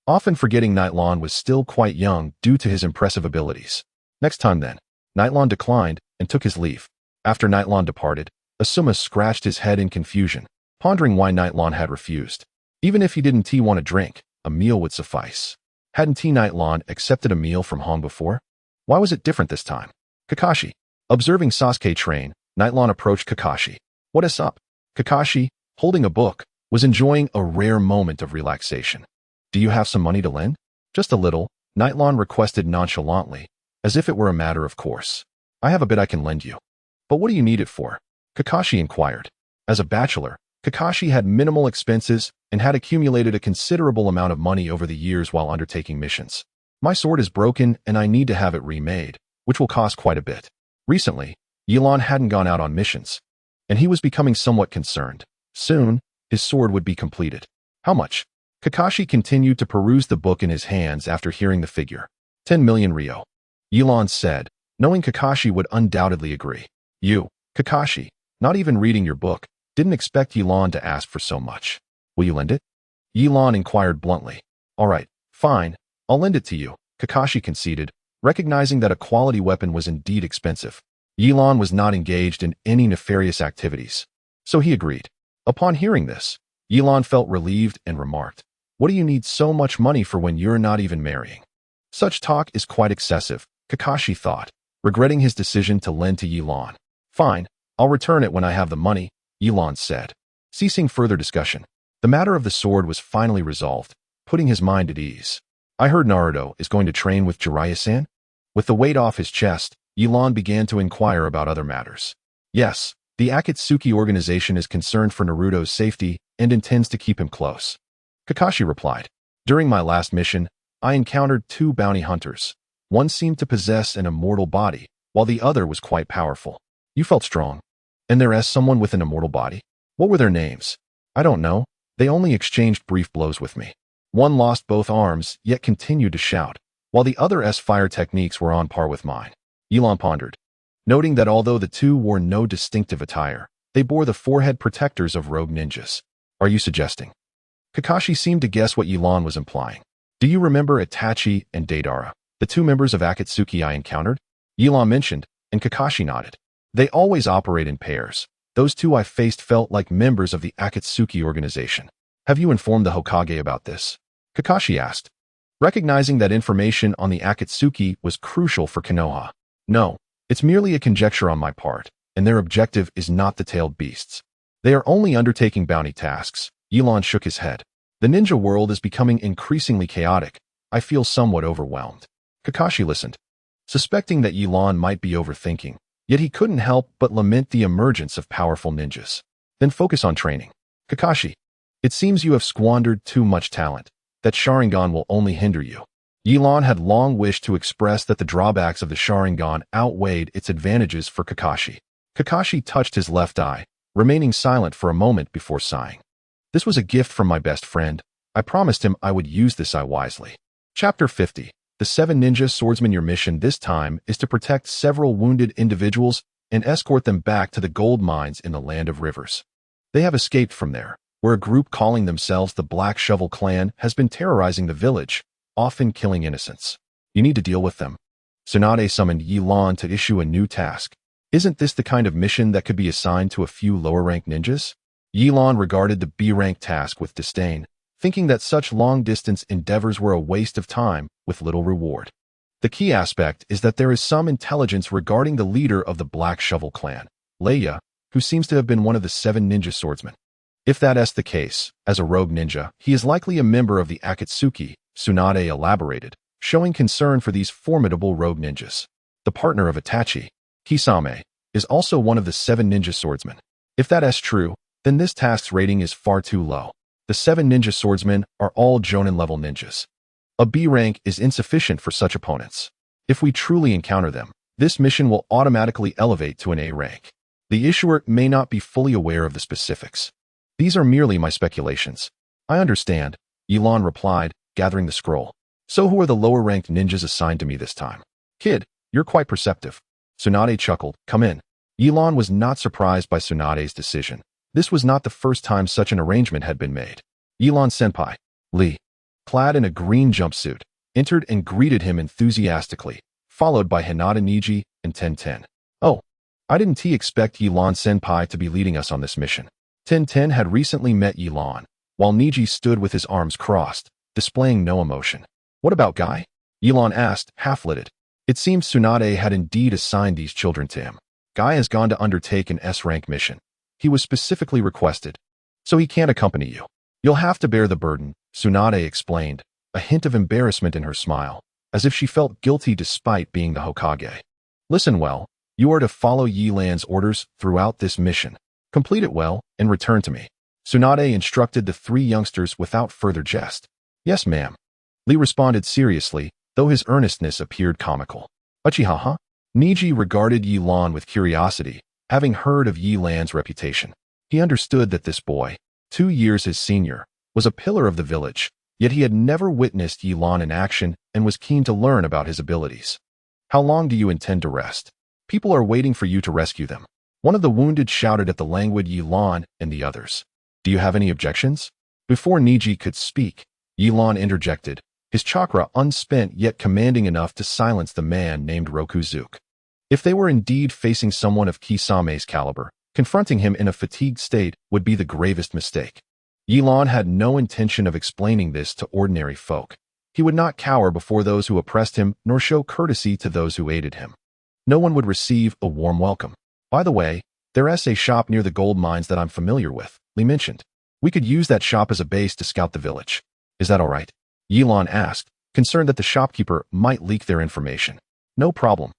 [SPEAKER 1] Often forgetting Nightlon was still quite young due to his impressive abilities. Next time then, Nightlon declined and took his leave. After Nightlon departed, Asuma scratched his head in confusion, pondering why Nightlon had refused. Even if he didn't want a drink, a meal would suffice. Hadn't Nightlon accepted a meal from Hong before? Why was it different this time? Kakashi. Observing Sasuke train, Nightlon approached Kakashi. What is up? Kakashi, holding a book, was enjoying a rare moment of relaxation. Do you have some money to lend? Just a little, Nightlon requested nonchalantly, as if it were a matter of course. I have a bit I can lend you. But what do you need it for? Kakashi inquired. As a bachelor, Kakashi had minimal expenses and had accumulated a considerable amount of money over the years while undertaking missions. My sword is broken and I need to have it remade, which will cost quite a bit. Recently, Yelan hadn't gone out on missions, and he was becoming somewhat concerned. Soon, his sword would be completed. How much? Kakashi continued to peruse the book in his hands after hearing the figure. 10 million ryo. Yelan said, knowing Kakashi would undoubtedly agree. You, Kakashi, not even reading your book, didn't expect Yelan to ask for so much. Will you lend it? Yelan inquired bluntly. All right, fine, I'll lend it to you, Kakashi conceded, recognizing that a quality weapon was indeed expensive. Yelan was not engaged in any nefarious activities, so he agreed. Upon hearing this, Yelan felt relieved and remarked, what do you need so much money for when you're not even marrying? Such talk is quite excessive, Kakashi thought, regretting his decision to lend to Yelan. Fine, I'll return it when I have the money, Yelan said. Ceasing further discussion, the matter of the sword was finally resolved, putting his mind at ease. I heard Naruto is going to train with Jiraiya-san? With the weight off his chest, Yelan began to inquire about other matters. Yes, the Akatsuki organization is concerned for Naruto's safety and intends to keep him close. Kakashi replied. During my last mission, I encountered 2 bounty hunters. One seemed to possess an immortal body, while the other was quite powerful. You felt strong. And there is someone with an immortal body? What were their names? I don't know. They only exchanged brief blows with me. One lost both arms, yet continued to shout, while the other's fire techniques were on par with mine. Yelan pondered, noting that although the 2 wore no distinctive attire, they bore the forehead protectors of rogue ninjas. Are you suggesting? Kakashi seemed to guess what Yelan was implying. Do you remember Itachi and Deidara, the 2 members of Akatsuki I encountered? Yelan mentioned, and Kakashi nodded. They always operate in pairs. Those 2 I faced felt like members of the Akatsuki organization. Have you informed the Hokage about this? Kakashi asked, recognizing that information on the Akatsuki was crucial for Konoha. No, it's merely a conjecture on my part, and their objective is not the tailed beasts. They are only undertaking bounty tasks. Yelan shook his head. The ninja world is becoming increasingly chaotic. I feel somewhat overwhelmed. Kakashi listened, suspecting that Yelan might be overthinking, yet he couldn't help but lament the emergence of powerful ninjas. Then focus on training. Kakashi, it seems you have squandered too much talent. That Sharingan will only hinder you. Yelan had long wished to express that the drawbacks of the Sharingan outweighed its advantages for Kakashi. Kakashi touched his left eye, remaining silent for a moment before sighing. This was a gift from my best friend. I promised him I would use this eye wisely. Chapter 50. The The 7 Ninja Swordsmen. Your mission this time is to protect several wounded individuals and escort them back to the gold mines in the Land of Rivers. They have escaped from there, where a group calling themselves the Black Shovel Clan has been terrorizing the village, often killing innocents. You need to deal with them. Tsunade summoned Yi Lan to issue a new task. Isn't this the kind of mission that could be assigned to a few lower-ranked ninjas? Yi Lan regarded the B-rank task with disdain, thinking that such long-distance endeavors were a waste of time with little reward. The key aspect is that there is some intelligence regarding the leader of the Black Shovel Clan, Leia, who seems to have been one of the 7 ninja swordsmen. If that is the case, as a rogue ninja, he is likely a member of the Akatsuki, Tsunade elaborated, showing concern for these formidable rogue ninjas. The partner of Itachi, Kisame, is also one of the 7 ninja swordsmen. If that is true, then this task's rating is far too low. The 7 ninja swordsmen are all Jonin-level ninjas. A B rank is insufficient for such opponents. If we truly encounter them, this mission will automatically elevate to an A rank. The issuer may not be fully aware of the specifics. These are merely my speculations. I understand, Yi Lan replied, gathering the scroll. So who are the lower-ranked ninjas assigned to me this time? Kid, you're quite perceptive. Tsunade chuckled. Come in. Yi Lan was not surprised by Tsunade's decision. This was not the first time such an arrangement had been made. Yi Lan senpai, Lee, clad in a green jumpsuit, entered and greeted him enthusiastically, followed by Hinata Niji and Ten. Oh, I didn't expect Yi Lan senpai to be leading us on this mission. Ten had recently met Yi Lan, while Niji stood with his arms crossed, displaying no emotion. What about Guy? Yi Lan asked, half-lidded. It seems Tsunade had indeed assigned these children to him. Guy has gone to undertake an S-rank mission. He was specifically requested, so he can't accompany you. You'll have to bear the burden, Tsunade explained, a hint of embarrassment in her smile, as if she felt guilty despite being the Hokage. Listen well, you are to follow Yi Lan's orders throughout this mission. Complete it well, and return to me. Tsunade instructed the 3 youngsters without further jest. Yes, ma'am. Lee responded seriously, though his earnestness appeared comical. Uchiha? Niji regarded Yi Lan with curiosity, having heard of Yi Lan's reputation. He understood that this boy, 2 years his senior, was a pillar of the village, yet he had never witnessed Yi Lan in action and was keen to learn about his abilities. How long do you intend to rest? People are waiting for you to rescue them. One of the wounded shouted at the languid Yi Lan and the others. Do you have any objections? Before Niji could speak, Yi Lan interjected, his chakra unspent yet commanding enough to silence the man named Rokuzuke. If they were indeed facing someone of Kisame's caliber, confronting him in a fatigued state would be the gravest mistake. Yi Lan had no intention of explaining this to ordinary folk. He would not cower before those who oppressed him nor show courtesy to those who aided him. No one would receive a warm welcome. By the way, there is a shop near the gold mines that I'm familiar with, Lee mentioned. We could use that shop as a base to scout the village. Is that all right? Yi Lan asked, concerned that the shopkeeper might leak their information. No problem.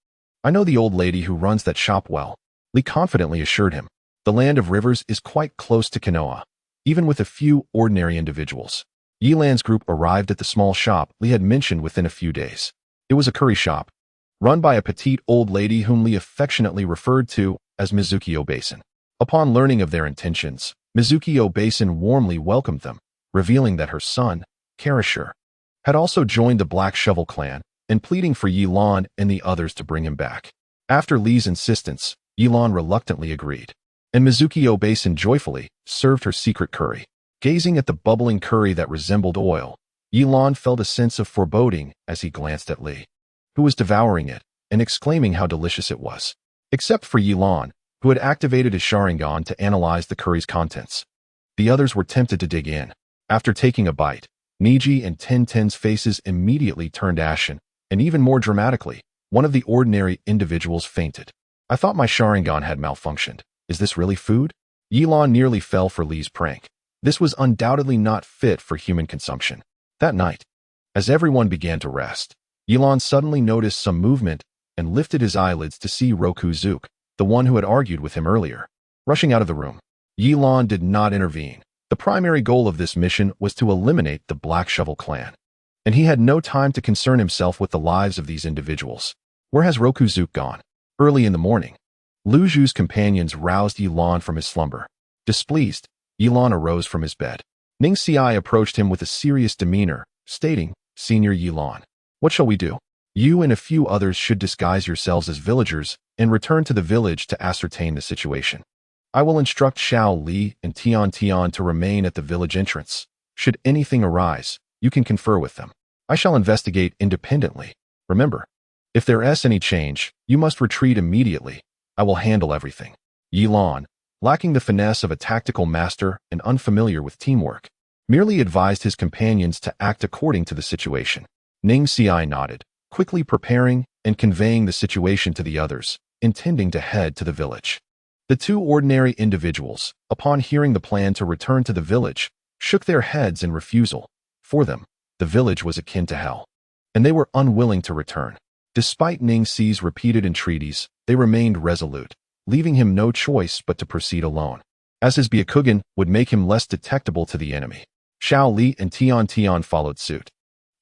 [SPEAKER 1] I know the old lady who runs that shop well, Lee confidently assured him. The Land of Rivers is quite close to Konoha, even with a few ordinary individuals. Yi Lan's group arrived at the small shop Lee had mentioned within a few days. It was a curry shop, run by a petite old lady whom Lee affectionately referred to as Mizuki Obasin. Upon learning of their intentions, Mizuki Obasin warmly welcomed them, revealing that her son, Karashur, had also joined the Black Shovel Clan and pleading for Yi Lan and the others to bring him back. After Lee's insistence, Yi Lan reluctantly agreed, and Mizuki Obasin joyfully served her secret curry. Gazing at the bubbling curry that resembled oil, Yi Lan felt a sense of foreboding as he glanced at Lee, who was devouring it and exclaiming how delicious it was. Except for Yi Lan, who had activated his Sharingan to analyze the curry's contents. The others were tempted to dig in. After taking a bite, Niji and Ten's faces immediately turned ashen, and even more dramatically, one of the ordinary individuals fainted. I thought my Sharingan had malfunctioned. Is this really food? Yi Lan nearly fell for Lee's prank. This was undoubtedly not fit for human consumption. That night, as everyone began to rest, Yi Lan suddenly noticed some movement and lifted his eyelids to see Rokuzuke, the one who had argued with him earlier. Rushing out of the room, Yi Lan did not intervene. The primary goal of this mission was to eliminate the Black Shovel Clan, and he had no time to concern himself with the lives of these individuals. Where has Rokuzuke gone? Early in the morning, Lu Zhu's companions roused Yi Lan from his slumber. Displeased, Yi Lan arose from his bed. Ning Xiai approached him with a serious demeanor, stating, Senior Yi Lan, What shall we do? You and a few others should disguise yourselves as villagers and return to the village to ascertain the situation. I will instruct Xiao Li and Tian Tian to remain at the village entrance. Should anything arise, you can confer with them. I shall investigate independently. Remember, if there is any change, you must retreat immediately. I will handle everything. Yi Lan, lacking the finesse of a tactical master and unfamiliar with teamwork, merely advised his companions to act according to the situation. Ning Xi nodded, quickly preparing and conveying the situation to the others, intending to head to the village. The two ordinary individuals, upon hearing the plan to return to the village, shook their heads in refusal. For them, the village was akin to hell, and they were unwilling to return. Despite Ning Xi's repeated entreaties, they remained resolute, leaving him no choice but to proceed alone, as his Byakugan would make him less detectable to the enemy. Xiao Li and Tian Tian followed suit,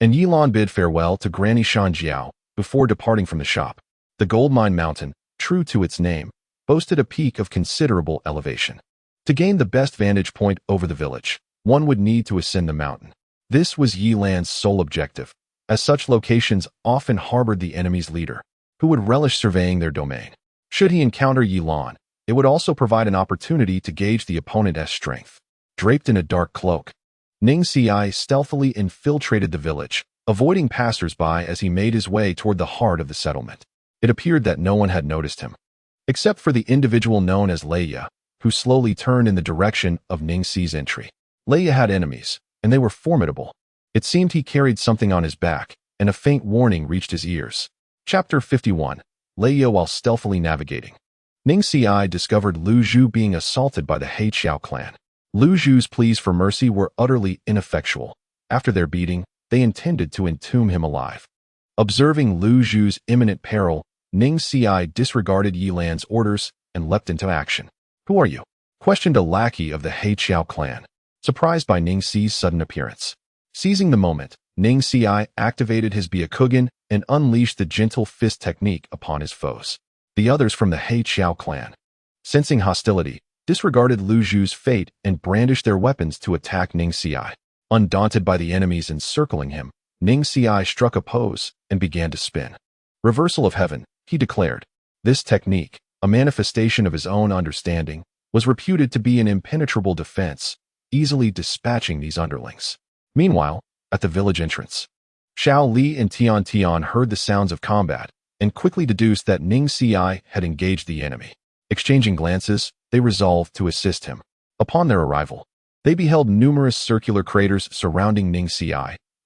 [SPEAKER 1] and Yi Lan bid farewell to Granny Shanjiao before departing from the shop. The Goldmine Mountain, true to its name, boasted a peak of considerable elevation. To gain the best vantage point over the village, one would need to ascend the mountain. This was Yi Lan's sole objective, as such locations often harbored the enemy's leader, who would relish surveying their domain. Should he encounter Yi Lan, it would also provide an opportunity to gauge the opponent's strength. Draped in a dark cloak, Ning Xi stealthily infiltrated the village, avoiding passers-by as he made his way toward the heart of the settlement. It appeared that no one had noticed him, except for the individual known as Leia, who slowly turned in the direction of Ning Xi's entry. Leia had enemies, and they were formidable. It seemed he carried something on his back, and a faint warning reached his ears. Chapter 51. Leia while stealthily navigating. Ning Xi discovered Lu Zhu being assaulted by the Heiqiao clan. Lu Zhu's pleas for mercy were utterly ineffectual. After their beating, they intended to entomb him alive. Observing Lu Zhu's imminent peril, Ning Xi disregarded Yi Lan's orders and leapt into action. "Who are you?" questioned a lackey of the Heiqiao clan, surprised by Ning Xi's sudden appearance. Seizing the moment, Ning Xi activated his Byakugan and unleashed the gentle fist technique upon his foes. The others from the Heiqiao clan, sensing hostility, disregarded Lu Zhu's fate and brandished their weapons to attack Ning Xi. Undaunted by the enemies encircling him, Ning Xi struck a pose and began to spin. "Reversal of heaven," he declared. This technique, a manifestation of his own understanding, was reputed to be an impenetrable defense, easily dispatching these underlings. Meanwhile, at the village entrance, Xiao Li and Tian Tian heard the sounds of combat and quickly deduced that Ning Xi had engaged the enemy. Exchanging glances, they resolved to assist him. Upon their arrival, they beheld numerous circular craters surrounding Ning Xi,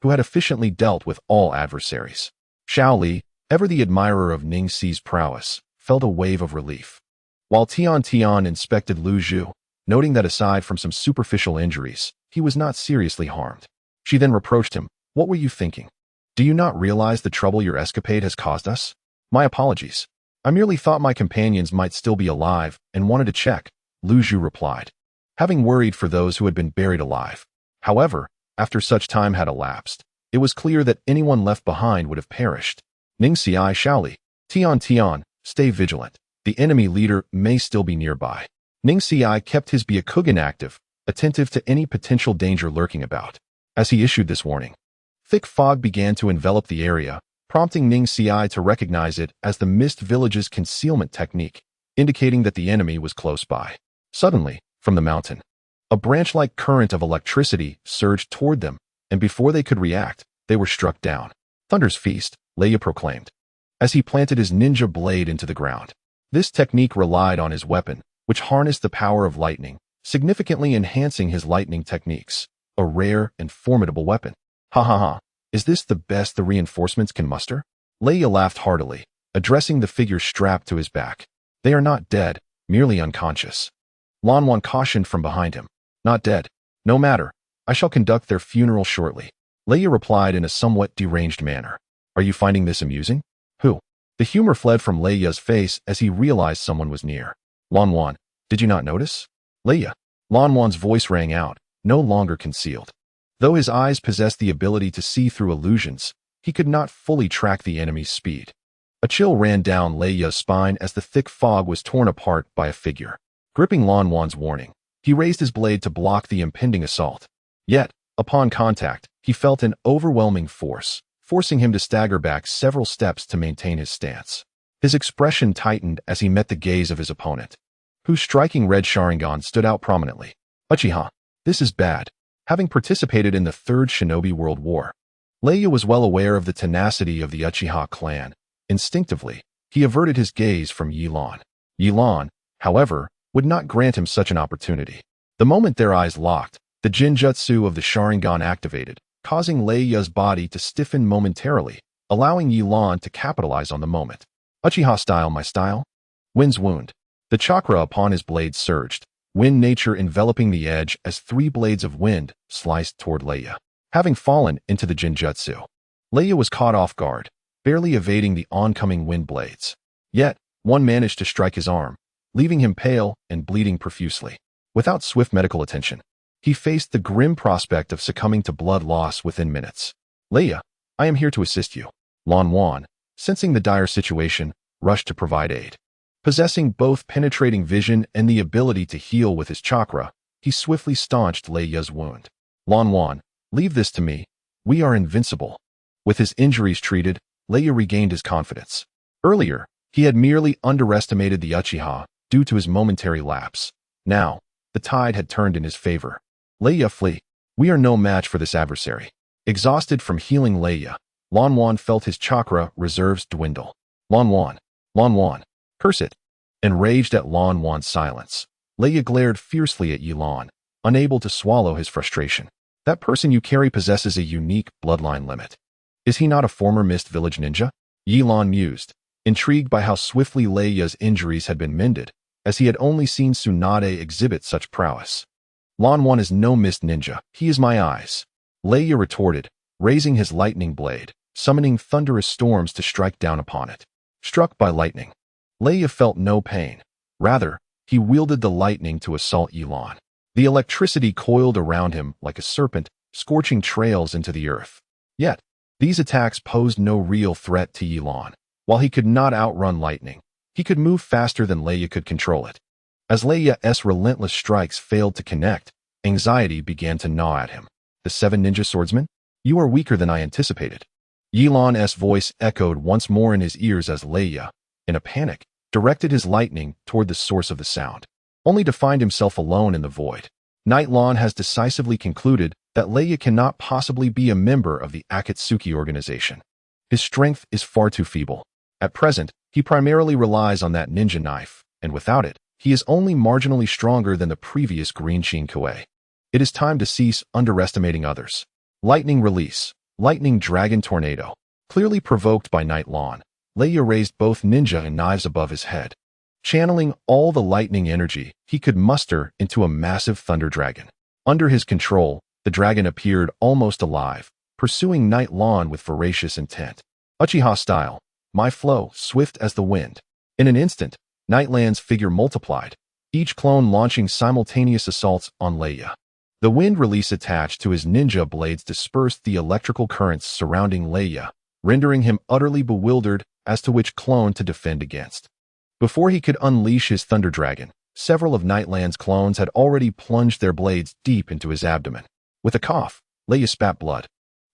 [SPEAKER 1] who had efficiently dealt with all adversaries. Xiao Li, ever the admirer of Ning Xi's prowess, felt a wave of relief, while Tian Tian inspected Lu Zhu, noting that aside from some superficial injuries, he was not seriously harmed. She then reproached him. "What were you thinking? Do you not realize the trouble your escapade has caused us?" "My apologies. I merely thought my companions might still be alive and wanted to check," Lu Zhu replied, having worried for those who had been buried alive. However, after such time had elapsed, it was clear that anyone left behind would have perished. Ning Xi, Xiao Li, Tian Tian, stay vigilant. The enemy leader may still be nearby. Ning Xi kept his Byakugan active, attentive to any potential danger lurking about. As he issued this warning, thick fog began to envelop the area, prompting Ning Xi to recognize it as the Mist Village's concealment technique, indicating that the enemy was close by. Suddenly, from the mountain, a branch-like current of electricity surged toward them, and before they could react, they were struck down. "Thunder's Feast," Leia proclaimed, as he planted his ninja blade into the ground. This technique relied on his weapon, which harnessed the power of lightning, significantly enhancing his lightning techniques. A rare and formidable weapon. "Ha ha ha, is this the best the reinforcements can muster?" Leia laughed heartily, addressing the figure strapped to his back. "They are not dead, merely unconscious." Lan Wan cautioned from behind him. "Not dead. No matter, I shall conduct their funeral shortly." Leia replied in a somewhat deranged manner. "Are you finding this amusing?" "Who?" The humor fled from Leia's face as he realized someone was near. "Lan Wan, did you not notice?" "Leia." Lan Wan's voice rang out, no longer concealed. Though his eyes possessed the ability to see through illusions, he could not fully track the enemy's speed. A chill ran down Leia's spine as the thick fog was torn apart by a figure. Gripping Lan Wan's warning, he raised his blade to block the impending assault. Yet, upon contact, he felt an overwhelming force, forcing him to stagger back several steps to maintain his stance. His expression tightened as he met the gaze of his opponent, whose striking red Sharingan stood out prominently. Uchiha, this is bad. Having participated in the Third Shinobi World War, Leia was well aware of the tenacity of the Uchiha clan. Instinctively, he averted his gaze from Yilan. Yilan, however, would not grant him such an opportunity. The moment their eyes locked, the Jinjutsu of the Sharingan activated, causing Leia's body to stiffen momentarily, allowing Yilan to capitalize on the moment. Uchiha style, my style? Wind's wound. The chakra upon his blade surged, wind nature enveloping the edge as 3 blades of wind sliced toward Leia. Having fallen into the Jinjutsu, Leia was caught off guard, barely evading the oncoming wind blades. Yet, one managed to strike his arm, leaving him pale and bleeding profusely. Without swift medical attention, he faced the grim prospect of succumbing to blood loss within minutes. Leia, I am here to assist you. Lan Wan, sensing the dire situation, rushed to provide aid. Possessing both penetrating vision and the ability to heal with his chakra, he swiftly staunched Leia's wound. Lan Wan, leave this to me. We are invincible. With his injuries treated, Leia regained his confidence. Earlier, he had merely underestimated the Uchiha due to his momentary lapse. Now, the tide had turned in his favor. Leia, flee. We are no match for this adversary. Exhausted from healing Leia, Lan Wan felt his chakra reserves dwindle. Lan Wan, curse it. Enraged at Lan Wan's silence, Leia glared fiercely at Yilan, unable to swallow his frustration. That person you carry possesses a unique bloodline limit. Is he not a former Mist Village ninja? Yilan mused, intrigued by how swiftly Leia's injuries had been mended, as he had only seen Tsunade exhibit such prowess. Lan Wan is no Mist ninja, he is my eyes. Leia retorted, raising his lightning blade, summoning thunderous storms to strike down upon it. Struck by lightning, Leia felt no pain. Rather, he wielded the lightning to assault Yilan. The electricity coiled around him like a serpent, scorching trails into the earth. Yet, these attacks posed no real threat to Yilan. While he could not outrun lightning, he could move faster than Leia could control it. As Leia's relentless strikes failed to connect, anxiety began to gnaw at him. The 7 ninja swordsmen? You are weaker than I anticipated. Yilan's voice echoed once more in his ears as Leia, in a panic, directed his lightning toward the source of the sound, only to find himself alone in the void. Nightlan has decisively concluded that Leia cannot possibly be a member of the Akatsuki organization. His strength is far too feeble. At present, he primarily relies on that ninja knife, and without it, he is only marginally stronger than the previous Green Shin Kuei. It is time to cease underestimating others. Lightning release. Lightning Dragon Tornado. Clearly provoked by Nightlan, Leia raised both ninja and knives above his head, channeling all the lightning energy he could muster into a massive thunder dragon. Under his control, the dragon appeared almost alive, pursuing Nightlan with voracious intent. Uchiha style, my flow, swift as the wind. In an instant, Nightlan's figure multiplied, each clone launching simultaneous assaults on Leia. The wind release attached to his ninja blades dispersed the electrical currents surrounding Leia, rendering him utterly bewildered as to which clone to defend against. Before he could unleash his Thunder Dragon, several of Nightlan's clones had already plunged their blades deep into his abdomen. With a cough, Leia spat blood,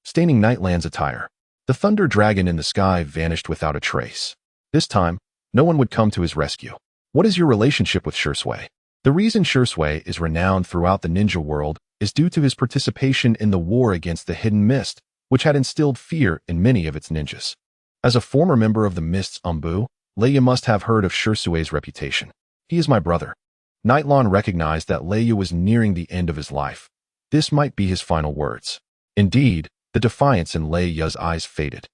[SPEAKER 1] staining Nightlan's attire. The Thunder Dragon in the sky vanished without a trace. This time, no one would come to his rescue. What is your relationship with Shursui? The reason Shursui is renowned throughout the ninja world is due to his participation in the war against the Hidden Mist, which had instilled fear in many of its ninjas. As a former member of the Mist's Umbu, Leia must have heard of Shursui's reputation. He is my brother. Nightlan recognized that Leia was nearing the end of his life. This might be his final words. Indeed, the defiance in Leia's eyes faded,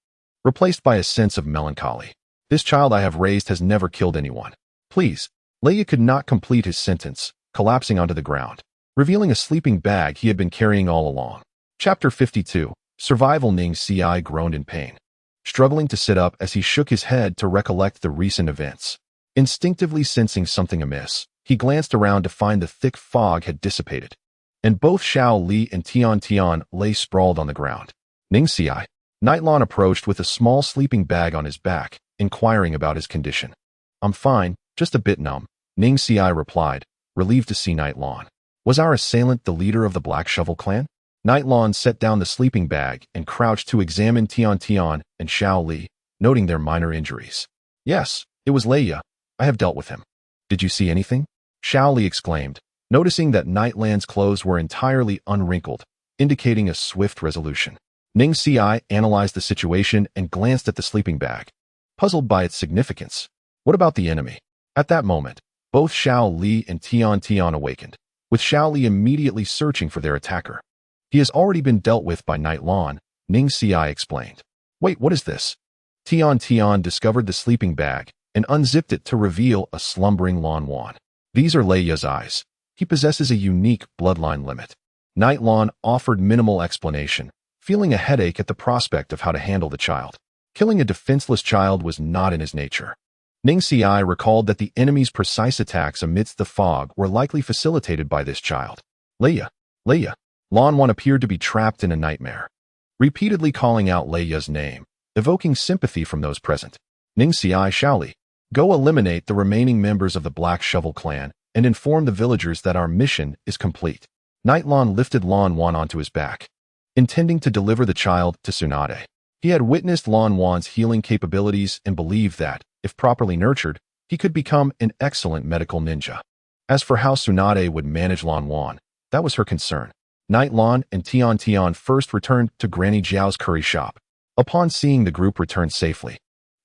[SPEAKER 1] replaced by a sense of melancholy. This child I have raised has never killed anyone. Please. Leia could not complete his sentence, collapsing onto the ground, revealing a sleeping bag he had been carrying all along. Chapter 52. Survival. Ning Ci groaned in pain, struggling to sit up as he shook his head to recollect the recent events. Instinctively sensing something amiss, he glanced around to find the thick fog had dissipated, and both Xiao Li and Tian Tian lay sprawled on the ground. Ning Ci. Nightlan approached with a small sleeping bag on his back, inquiring about his condition. I'm fine, just a bit numb, Ning Ci replied, relieved to see Nightlan. Was our assailant the leader of the Black Shovel clan? Nightlon set down the sleeping bag and crouched to examine Tian Tian and Xiao Li, noting their minor injuries. Yes, it was Leia. I have dealt with him. Did you see anything? Xiao Li exclaimed, noticing that Nightlan's clothes were entirely unwrinkled, indicating a swift resolution. Ning Si analyzed the situation and glanced at the sleeping bag, puzzled by its significance. What about the enemy? At that moment, both Xiao Li and Tian Tian awakened, with Xiao Li immediately searching for their attacker. He has already been dealt with by Nightlon, Ning Si explained. Wait, what is this? Tian Tian discovered the sleeping bag and unzipped it to reveal a slumbering Lan Wan. These are Leia's eyes. He possesses a unique bloodline limit. Nightlon offered minimal explanation, feeling a headache at the prospect of how to handle the child. Killing a defenseless child was not in his nature. Ning Si recalled that the enemy's precise attacks amidst the fog were likely facilitated by this child. Leia, Leia. Lan Wan appeared to be trapped in a nightmare, repeatedly calling out Leia's name, evoking sympathy from those present. Ning Si Xiao Li, go eliminate the remaining members of the Black Shovel clan and inform the villagers that our mission is complete. Nightlon lifted Lan Wan onto his back, intending to deliver the child to Tsunade. He had witnessed Lan Wan's healing capabilities and believed that, if properly nurtured, he could become an excellent medical ninja. As for how Tsunade would manage Lan Wan, that was her concern. Nightlon and Tian Tian first returned to Granny Jiao's curry shop. Upon seeing the group return safely,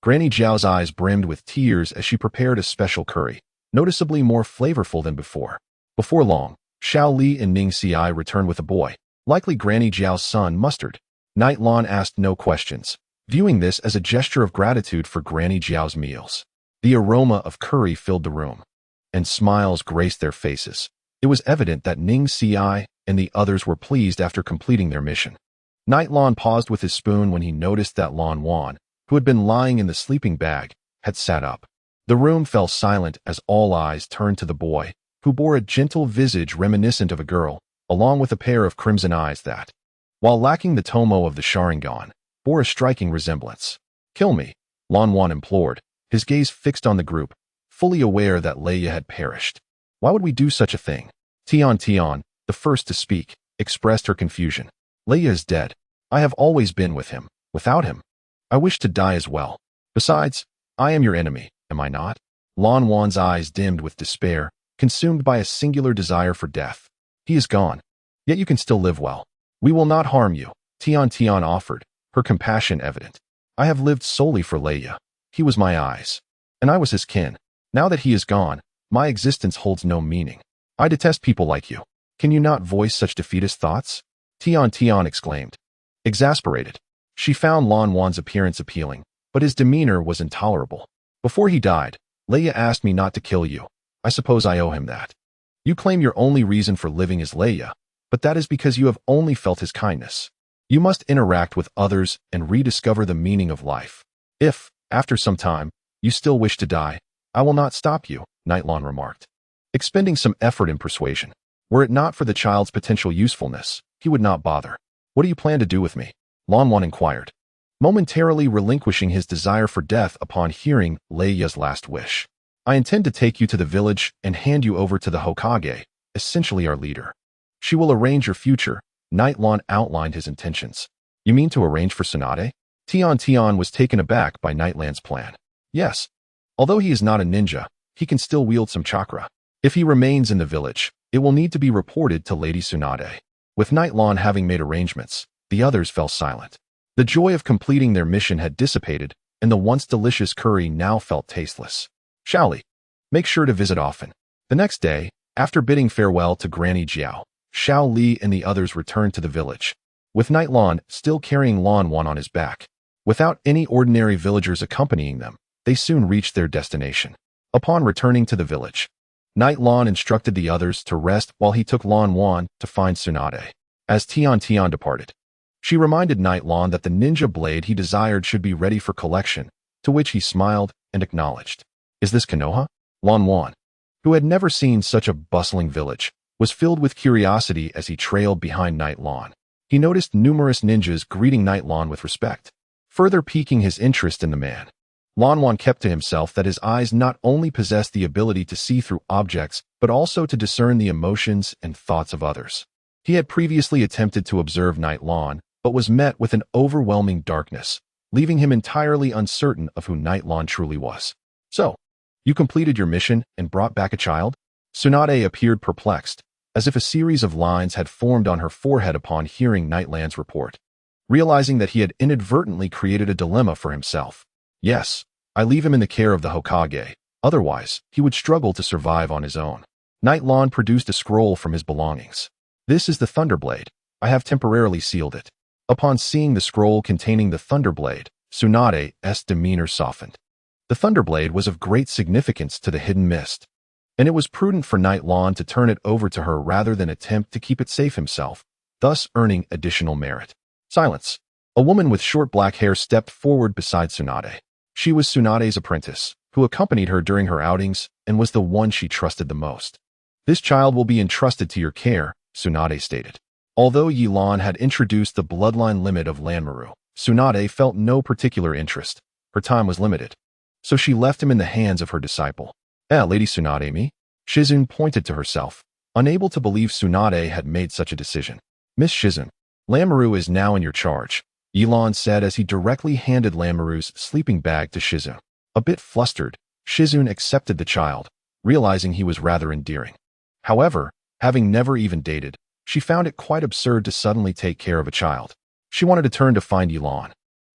[SPEAKER 1] Granny Jiao's eyes brimmed with tears as she prepared a special curry, noticeably more flavorful than before. Before long, Xiao Li and Ning Si returned with a boy, likely Granny Jiao's son, Mustard. Nightlon asked no questions, viewing this as a gesture of gratitude for Granny Jiao's meals. The aroma of curry filled the room, and smiles graced their faces. It was evident that Ning Si and the others were pleased after completing their mission. Nightlon paused with his spoon when he noticed that Lan Wan, who had been lying in the sleeping bag, had sat up. The room fell silent as all eyes turned to the boy, who bore a gentle visage reminiscent of a girl, along with a pair of crimson eyes that, while lacking the tomo of the Sharingan, bore a striking resemblance. Kill me, Lan Wan implored, his gaze fixed on the group, fully aware that Leia had perished. Why would we do such a thing? Tian Tian, the first to speak, expressed her confusion. Leia is dead. I have always been with him. Without him, I wish to die as well. Besides, I am your enemy, am I not? Lan Wan's eyes dimmed with despair, consumed by a singular desire for death. He is gone. Yet you can still live well. We will not harm you, Tian Tian offered, her compassion evident. I have lived solely for Leia. He was my eyes, and I was his kin. Now that he is gone, my existence holds no meaning. I detest people like you. Can you not voice such defeatist thoughts? Tian Tian exclaimed. Exasperated, she found Lan Wan's appearance appealing, but his demeanor was intolerable. Before he died, Leia asked me not to kill you. I suppose I owe him that. You claim your only reason for living is Leia, but that is because you have only felt his kindness. You must interact with others and rediscover the meaning of life. If, after some time, you still wish to die, I will not stop you, Nightlon remarked, expending some effort in persuasion. Were it not for the child's potential usefulness, he would not bother. What do you plan to do with me? Lan Wan inquired, momentarily relinquishing his desire for death upon hearing Leia's last wish. I intend to take you to the village and hand you over to the Hokage, essentially our leader. She will arrange your future. Nightlon outlined his intentions. You mean to arrange for Tsunade? Tian Tian was taken aback by Nightlan's plan. Yes. Although he is not a ninja, he can still wield some chakra. If he remains in the village, it will need to be reported to Lady Tsunade. With Nightlon having made arrangements, the others fell silent. The joy of completing their mission had dissipated, and the once delicious curry now felt tasteless. Xiao Li, make sure to visit often. The next day, after bidding farewell to Granny Jiao, Xiao Li and the others returned to the village, with Nightlon still carrying Lan Wan on his back. Without any ordinary villagers accompanying them, they soon reached their destination. Upon returning to the village, Nightlon instructed the others to rest while he took Lan Wan to find Tsunade. As Tian Tian departed, she reminded Nightlon that the ninja blade he desired should be ready for collection, to which he smiled and acknowledged. Is this Konoha? Lan Wan, who had never seen such a bustling village, was filled with curiosity as he trailed behind Nightlon. He noticed numerous ninjas greeting Nightlon with respect, further piquing his interest in the man. Lan Wan kept to himself that his eyes not only possessed the ability to see through objects, but also to discern the emotions and thoughts of others. He had previously attempted to observe Night Lawn, but was met with an overwhelming darkness, leaving him entirely uncertain of who Night Lawn truly was. So, you completed your mission and brought back a child? Tsunade appeared perplexed, as if a series of lines had formed on her forehead upon hearing Nightland's report. Realizing that he had inadvertently created a dilemma for himself. Yes, I leave him in the care of the Hokage, otherwise he would struggle to survive on his own. Night Lawn produced a scroll from his belongings. This is the Thunderblade. I have temporarily sealed it. Upon seeing the scroll containing the Thunderblade, Tsunade's demeanor softened. The Thunderblade was of great significance to the Hidden Mist, and it was prudent for Night Lawn to turn it over to her rather than attempt to keep it safe himself, thus earning additional merit. Silence. A woman with short black hair stepped forward beside Tsunade. She was Tsunade's apprentice, who accompanied her during her outings and was the one she trusted the most. This child will be entrusted to your care, Tsunade stated. Although Yilan had introduced the bloodline limit of Lanmaru, Tsunade felt no particular interest. Her time was limited. So she left him in the hands of her disciple. Lady Tsunade me? Shizun pointed to herself, unable to believe Tsunade had made such a decision. Miss Shizun, Lanmaru is now in your charge, Yilan said as he directly handed Lanmaru's sleeping bag to Shizun. A bit flustered, Shizun accepted the child, realizing he was rather endearing. However, having never even dated, she found it quite absurd to suddenly take care of a child. She wanted to turn to find Yilan,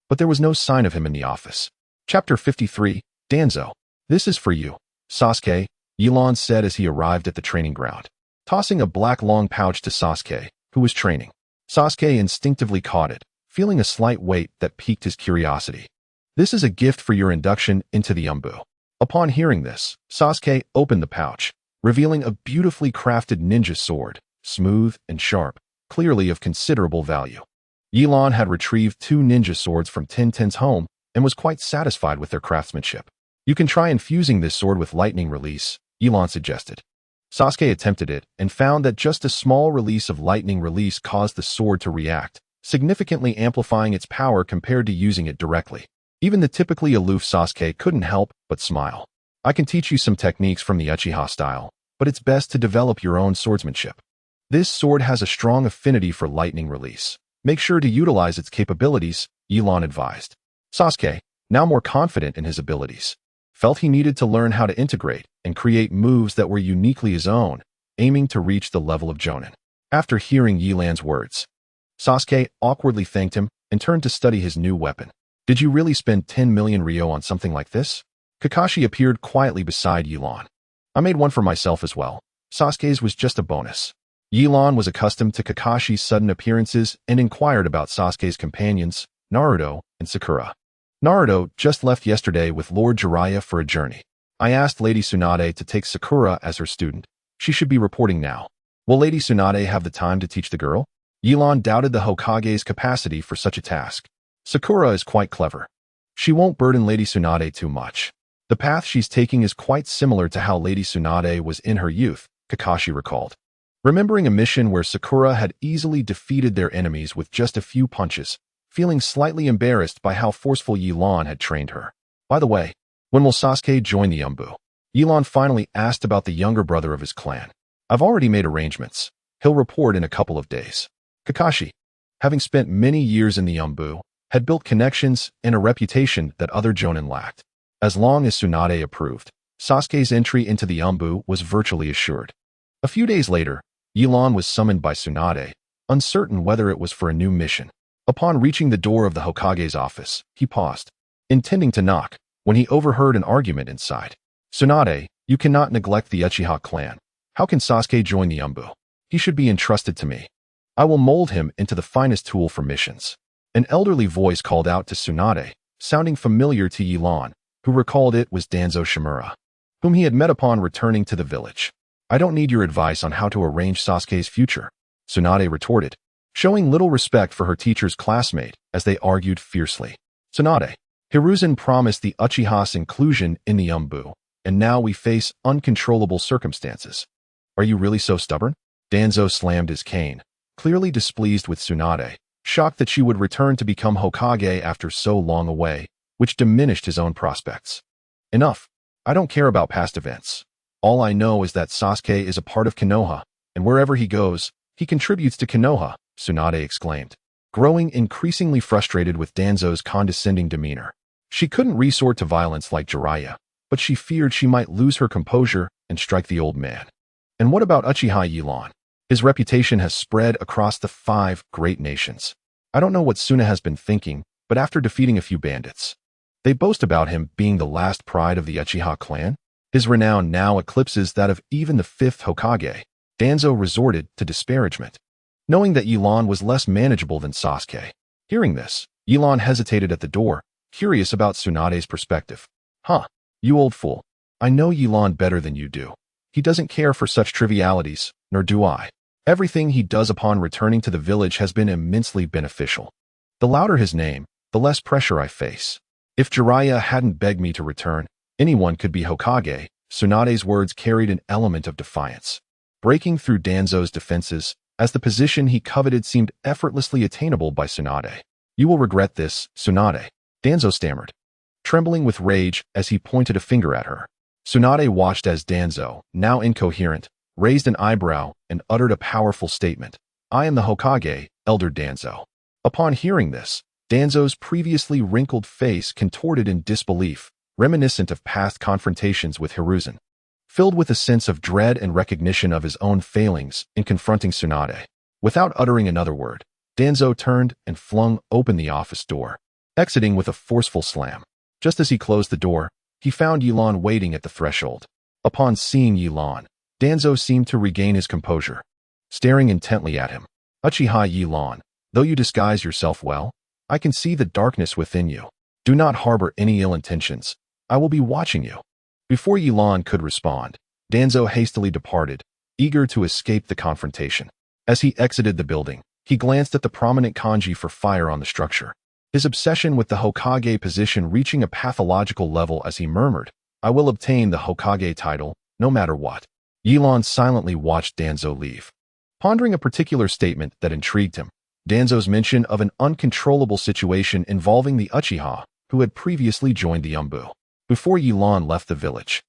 [SPEAKER 1] but there was no sign of him in the office. Chapter 53, Danzo. This is for you, Sasuke, Yilan said as he arrived at the training ground, tossing a black long pouch to Sasuke, who was training. Sasuke instinctively caught it, feeling a slight weight that piqued his curiosity. This is a gift for your induction into the Umbu. Upon hearing this, Sasuke opened the pouch, revealing a beautifully crafted ninja sword, smooth and sharp, clearly of considerable value. Yilan had retrieved 2 ninja swords from Tintin's home and was quite satisfied with their craftsmanship. You can try infusing this sword with lightning release, Yilan suggested. Sasuke attempted it and found that just a small release of lightning release caused the sword to react, significantly amplifying its power compared to using it directly. Even the typically aloof Sasuke couldn't help but smile. I can teach you some techniques from the Uchiha style, but it's best to develop your own swordsmanship. This sword has a strong affinity for lightning release. Make sure to utilize its capabilities, Yilan advised. Sasuke, now more confident in his abilities, felt he needed to learn how to integrate and create moves that were uniquely his own, aiming to reach the level of Jonin. After hearing Yilan's words, Sasuke awkwardly thanked him and turned to study his new weapon. Did you really spend 10 million ryo on something like this? Kakashi appeared quietly beside Yilan. I made one for myself as well. Sasuke's was just a bonus. Yilan was accustomed to Kakashi's sudden appearances and inquired about Sasuke's companions, Naruto and Sakura. Naruto just left yesterday with Lord Jiraiya for a journey. I asked Lady Tsunade to take Sakura as her student. She should be reporting now. Will Lady Tsunade have the time to teach the girl? Yilan doubted the Hokage's capacity for such a task. Sakura is quite clever. She won't burden Lady Tsunade too much. The path she's taking is quite similar to how Lady Tsunade was in her youth, Kakashi recalled. Remembering a mission where Sakura had easily defeated their enemies with just a few punches, feeling slightly embarrassed by how forceful Yilan had trained her. By the way, when will Sasuke join the Umbu? Yilan finally asked about the younger brother of his clan. I've already made arrangements. He'll report in a couple of days. Kakashi, having spent many years in the Umbu, had built connections and a reputation that other Jonin lacked. As long as Tsunade approved, Sasuke's entry into the Umbu was virtually assured. A few days later, Yilan was summoned by Tsunade, uncertain whether it was for a new mission. Upon reaching the door of the Hokage's office, he paused, intending to knock, when he overheard an argument inside. Tsunade, you cannot neglect the Uchiha clan. How can Sasuke join the Umbu? He should be entrusted to me. I will mold him into the finest tool for missions. An elderly voice called out to Tsunade, sounding familiar to Yilan, who recalled it was Danzo Shimura, whom he had met upon returning to the village. I don't need your advice on how to arrange Sasuke's future, Tsunade retorted, showing little respect for her teacher's classmate as they argued fiercely. Tsunade, Hiruzen promised the Uchiha's inclusion in the Umbu, and now we face uncontrollable circumstances. Are you really so stubborn? Danzo slammed his cane, clearly displeased with Tsunade, shocked that she would return to become Hokage after so long away, which diminished his own prospects. Enough. I don't care about past events. All I know is that Sasuke is a part of Konoha, and wherever he goes, He contributes to Konoha, Tsunade exclaimed, growing increasingly frustrated with Danzo's condescending demeanor. She couldn't resort to violence like Jiraiya, but she feared she might lose her composure and strike the old man. And what about Uchiha Yilan? His reputation has spread across the 5 great nations. I don't know what Suna has been thinking, but after defeating a few bandits, they boast about him being the last pride of the Uchiha clan. His renown now eclipses that of even the 5th Hokage. Danzo resorted to disparagement, knowing that Yilan was less manageable than Sasuke. Hearing this, Yilan hesitated at the door, curious about Tsunade's perspective. Huh, you old fool. I know Yilan better than you do. He doesn't care for such trivialities, nor do I. Everything he does upon returning to the village has been immensely beneficial. The louder his name, the less pressure I face. If Jiraiya hadn't begged me to return, anyone could be Hokage. Tsunade's words carried an element of defiance, breaking through Danzo's defenses, as the position he coveted seemed effortlessly attainable by Tsunade. You will regret this, Tsunade, Danzo stammered, trembling with rage as he pointed a finger at her. Tsunade watched as Danzo, now incoherent, raised an eyebrow and uttered a powerful statement. I am the Hokage, Elder Danzo. Upon hearing this, Danzo's previously wrinkled face contorted in disbelief, reminiscent of past confrontations with Hiruzen. Filled with a sense of dread and recognition of his own failings in confronting Tsunade. Without uttering another word, Danzo turned and flung open the office door, exiting with a forceful slam. Just as he closed the door, he found Yilan waiting at the threshold. Upon seeing Yilan, Danzo seemed to regain his composure, staring intently at him. Uchiha Yilan, though you disguise yourself well, I can see the darkness within you. Do not harbor any ill intentions. I will be watching you. Before Yilan could respond, Danzo hastily departed, eager to escape the confrontation. As he exited the building, he glanced at the prominent kanji for fire on the structure, his obsession with the Hokage position reaching a pathological level as he murmured, I will obtain the Hokage title, no matter what. Yilan silently watched Danzo leave, pondering a particular statement that intrigued him. Danzo's mention of an uncontrollable situation involving the Uchiha, who had previously joined the Umbu. Before Yilan left the village,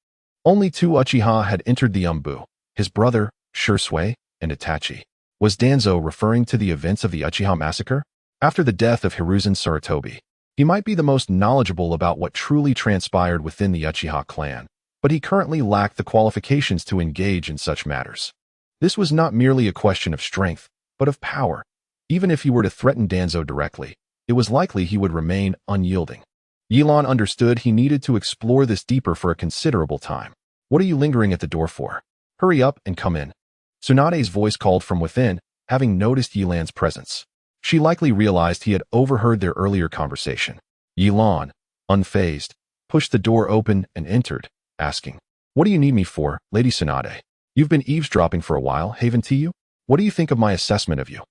[SPEAKER 1] only 2 Uchiha had entered the Umbu, his brother, Shursui, and Itachi. Was Danzo referring to the events of the Uchiha massacre? After the death of Hiruzen Sarutobi, he might be the most knowledgeable about what truly transpired within the Uchiha clan, but he currently lacked the qualifications to engage in such matters. This was not merely a question of strength, but of power. Even if he were to threaten Danzo directly, it was likely he would remain unyielding. Yilan understood he needed to explore this deeper for a considerable time. What are you lingering at the door for? Hurry up and come in. Tsunade's voice called from within, having noticed Yilan's presence. She likely realized he had overheard their earlier conversation. Yilan, unfazed, pushed the door open and entered, asking, What do you need me for, Lady Tsunade? You've been eavesdropping for a while, haven't you? What do you think of my assessment of you?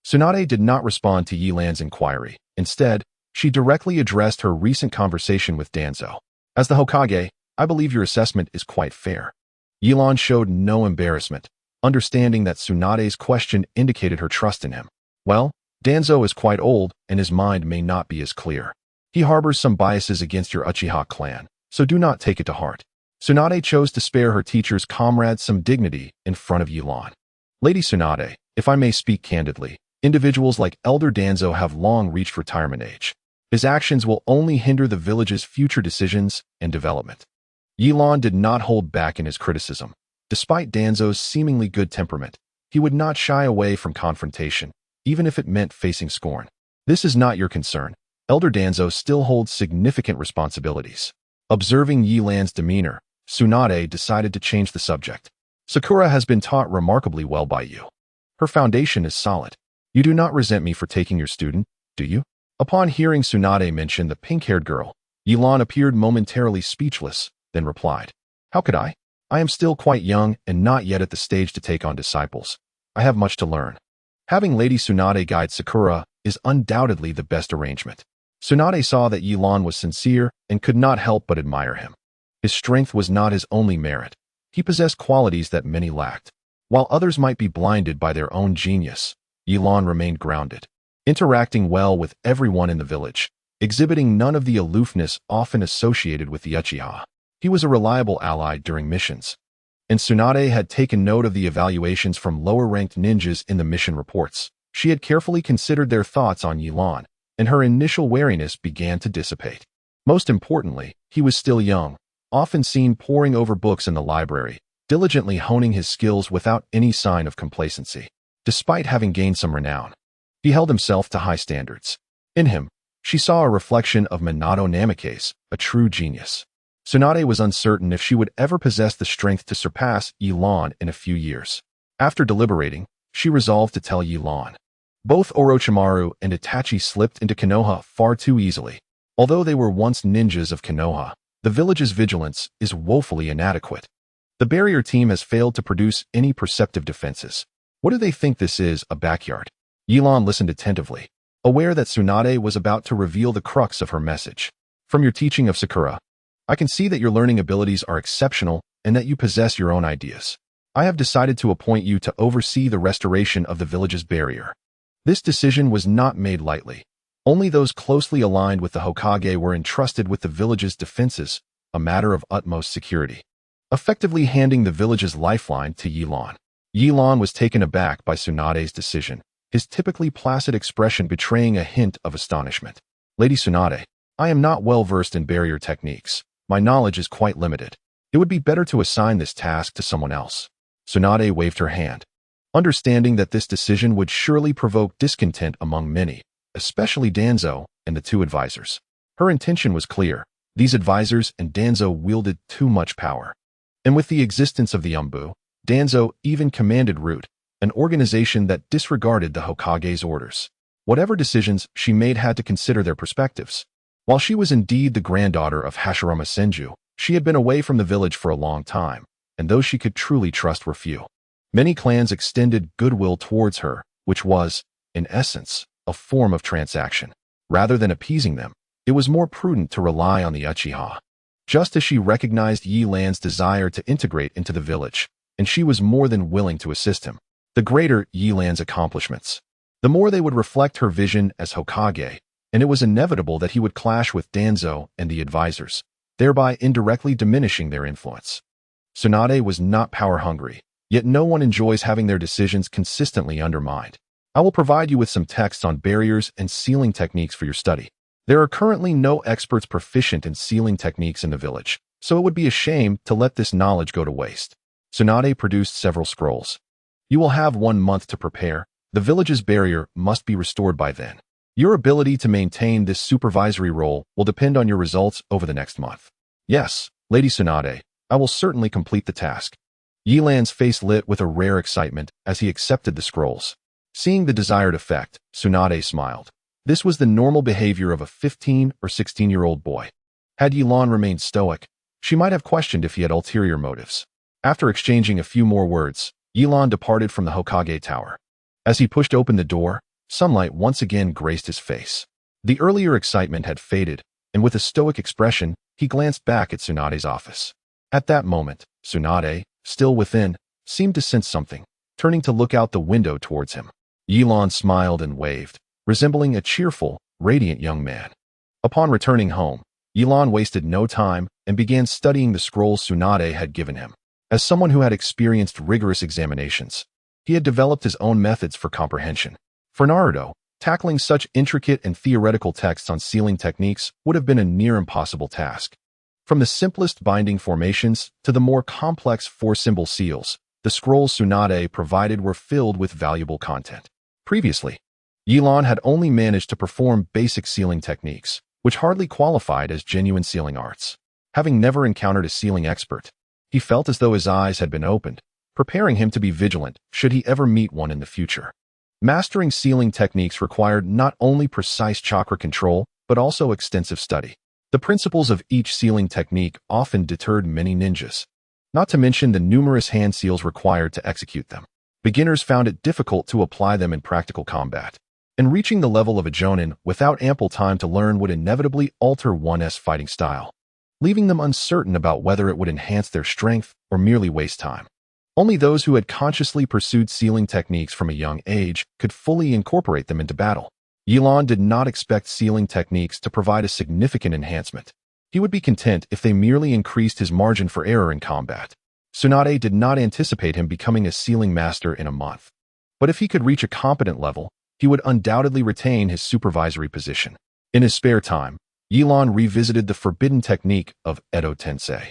[SPEAKER 1] Tsunade did not respond to Yilan's inquiry. Instead, she directly addressed her recent conversation with Danzo. As the Hokage, I believe your assessment is quite fair. Yilan showed no embarrassment, understanding that Tsunade's question indicated her trust in him. Well, Danzo is quite old, and his mind may not be as clear. He harbors some biases against your Uchiha clan, so do not take it to heart. Tsunade chose to spare her teacher's comrade some dignity in front of Yilan. Lady Tsunade, if I may speak candidly, individuals like Elder Danzo have long reached retirement age. His actions will only hinder the village's future decisions and development. Yilan did not hold back in his criticism. Despite Danzo's seemingly good temperament, he would not shy away from confrontation, even if it meant facing scorn. This is not your concern. Elder Danzo still holds significant responsibilities. Observing Yilan's demeanor, Tsunade decided to change the subject. Sakura has been taught remarkably well by you. Her foundation is solid. You do not resent me for taking your student, do you? Upon hearing Tsunade mention the pink-haired girl, Yilan appeared momentarily speechless, then replied, How could I? I am still quite young and not yet at the stage to take on disciples. I have much to learn. Having Lady Tsunade guide Sakura is undoubtedly the best arrangement. Tsunade saw that Yilan was sincere and could not help but admire him. His strength was not his only merit. He possessed qualities that many lacked. While others might be blinded by their own genius, Yilan remained grounded, interacting well with everyone in the village, exhibiting none of the aloofness often associated with the Uchiha. He was a reliable ally during missions, and Tsunade had taken note of the evaluations from lower-ranked ninjas in the mission reports. She had carefully considered their thoughts on Yilan, and her initial wariness began to dissipate. Most importantly, he was still young, often seen poring over books in the library, diligently honing his skills without any sign of complacency. Despite having gained some renown, he held himself to high standards. In him, she saw a reflection of Minato Namikaze, a true genius. Tsunade was uncertain if she would ever possess the strength to surpass Yilan in a few years. After deliberating, she resolved to tell Yilan. Both Orochimaru and Itachi slipped into Konoha far too easily. Although they were once ninjas of Konoha, the village's vigilance is woefully inadequate. The barrier team has failed to produce any perceptive defenses. What do they think this is, a backyard? Yilan listened attentively, aware that Tsunade was about to reveal the crux of her message. From your teaching of Sakura, I can see that your learning abilities are exceptional and that you possess your own ideas. I have decided to appoint you to oversee the restoration of the village's barrier. This decision was not made lightly. Only those closely aligned with the Hokage were entrusted with the village's defenses, a matter of utmost security. Effectively handing the village's lifeline to Yilan. Yilan was taken aback by Tsunade's decision, his typically placid expression betraying a hint of astonishment. Lady Tsunade, I am not well versed in barrier techniques. My knowledge is quite limited. It would be better to assign this task to someone else. Tsunade waved her hand, understanding that this decision would surely provoke discontent among many, especially Danzo and the two advisors. Her intention was clear. These advisors and Danzo wielded too much power. And with the existence of the Umbu, Danzo even commanded Root, an organization that disregarded the Hokage's orders. Whatever decisions she made had to consider their perspectives. While she was indeed the granddaughter of Hashirama Senju, she had been away from the village for a long time, and those she could truly trust were few. Many clans extended goodwill towards her, which was, in essence, a form of transaction. Rather than appeasing them, it was more prudent to rely on the Uchiha. Just as she recognized Yilan's desire to integrate into the village, and she was more than willing to assist him, the greater Yilan's accomplishments, the more they would reflect her vision as Hokage, and it was inevitable that he would clash with Danzo and the advisors, thereby indirectly diminishing their influence. Tsunade was not power-hungry, yet no one enjoys having their decisions consistently undermined. I will provide you with some texts on barriers and sealing techniques for your study. There are currently no experts proficient in sealing techniques in the village, so it would be a shame to let this knowledge go to waste. Tsunade produced several scrolls. You will have 1 month to prepare. The village's barrier must be restored by then. Your ability to maintain this supervisory role will depend on your results over the next month. Yes, Lady Tsunade, I will certainly complete the task. Yilan's face lit with a rare excitement as he accepted the scrolls. Seeing the desired effect, Tsunade smiled. This was the normal behavior of a 15 or 16-year-old boy. Had Yilan remained stoic, she might have questioned if he had ulterior motives. After exchanging a few more words, Yilan departed from the Hokage Tower. As he pushed open the door, sunlight once again graced his face. The earlier excitement had faded, and with a stoic expression, he glanced back at Tsunade's office. At that moment, Tsunade, still within, seemed to sense something, turning to look out the window towards him. Yilan smiled and waved, resembling a cheerful, radiant young man. Upon returning home, Yilan wasted no time and began studying the scrolls Tsunade had given him. As someone who had experienced rigorous examinations, he had developed his own methods for comprehension. For Naruto, tackling such intricate and theoretical texts on sealing techniques would have been a near impossible task. From the simplest binding formations to the more complex four-symbol seals, the scrolls Tsunade provided were filled with valuable content. Previously, Yilan had only managed to perform basic sealing techniques, which hardly qualified as genuine sealing arts. Having never encountered a sealing expert, he felt as though his eyes had been opened, preparing him to be vigilant should he ever meet one in the future. Mastering sealing techniques required not only precise chakra control, but also extensive study. The principles of each sealing technique often deterred many ninjas, not to mention the numerous hand seals required to execute them. Beginners found it difficult to apply them in practical combat, and reaching the level of a jonin without ample time to learn would inevitably alter one's fighting style, leaving them uncertain about whether it would enhance their strength or merely waste time. Only those who had consciously pursued sealing techniques from a young age could fully incorporate them into battle. Yilan did not expect sealing techniques to provide a significant enhancement. He would be content if they merely increased his margin for error in combat. Tsunade did not anticipate him becoming a sealing master in a month. But if he could reach a competent level, he would undoubtedly retain his supervisory position. In his spare time, Yilan revisited the forbidden technique of Edo Tensei,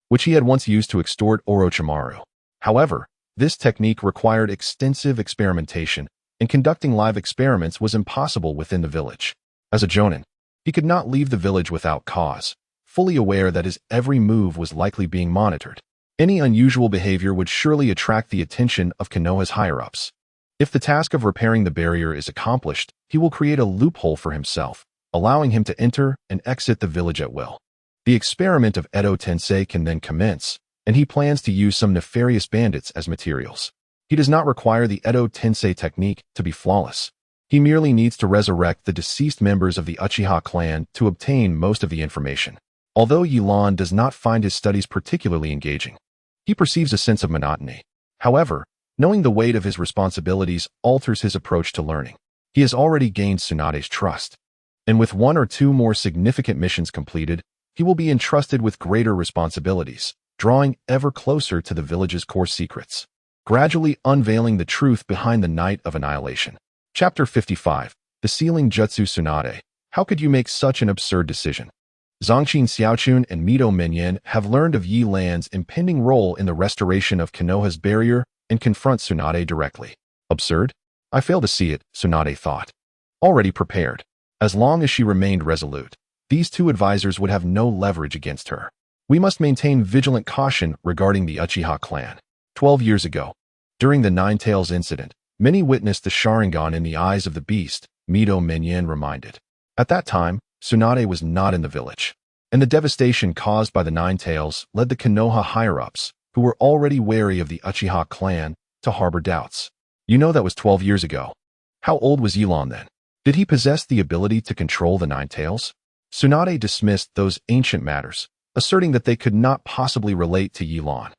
[SPEAKER 1] which he had once used to extort Orochimaru. However, this technique required extensive experimentation, and conducting live experiments was impossible within the village. As a jonin, he could not leave the village without cause, fully aware that his every move was likely being monitored. Any unusual behavior would surely attract the attention of Konoha's higher-ups. If the task of repairing the barrier is accomplished, he will create a loophole for himself, allowing him to enter and exit the village at will. The experiment of Edo Tensei can then commence, and he plans to use some nefarious bandits as materials. He does not require the Edo Tensei technique to be flawless. He merely needs to resurrect the deceased members of the Uchiha clan to obtain most of the information. Although Yilan does not find his studies particularly engaging, he perceives a sense of monotony. However, knowing the weight of his responsibilities alters his approach to learning. He has already gained Tsunade's trust, and with one or two more significant missions completed, he will be entrusted with greater responsibilities, drawing ever closer to the village's core secrets, gradually unveiling the truth behind the Night of Annihilation. Chapter 55. The Sealing Jutsu. Tsunade. How could you make such an absurd decision? Zongqin Xiaochun and Mito Minyan have learned of Yi Lan's impending role in the restoration of Konoha's barrier and confront Tsunade directly. Absurd? I fail to see it, Tsunade thought. Already prepared. As long as she remained resolute, these two advisors would have no leverage against her. We must maintain vigilant caution regarding the Uchiha clan. 12 years ago, during the Nine Tails incident, many witnessed the Sharingan in the eyes of the beast, Mito Minyan reminded. At that time, Tsunade was not in the village, and the devastation caused by the Nine Tails led the Konoha higher-ups, who were already wary of the Uchiha clan, to harbor doubts. You know that was 12 years ago. How old was Yilan then? Did he possess the ability to control the Nine Tails? Tsunade dismissed those ancient matters, asserting that they could not possibly relate to Yilan.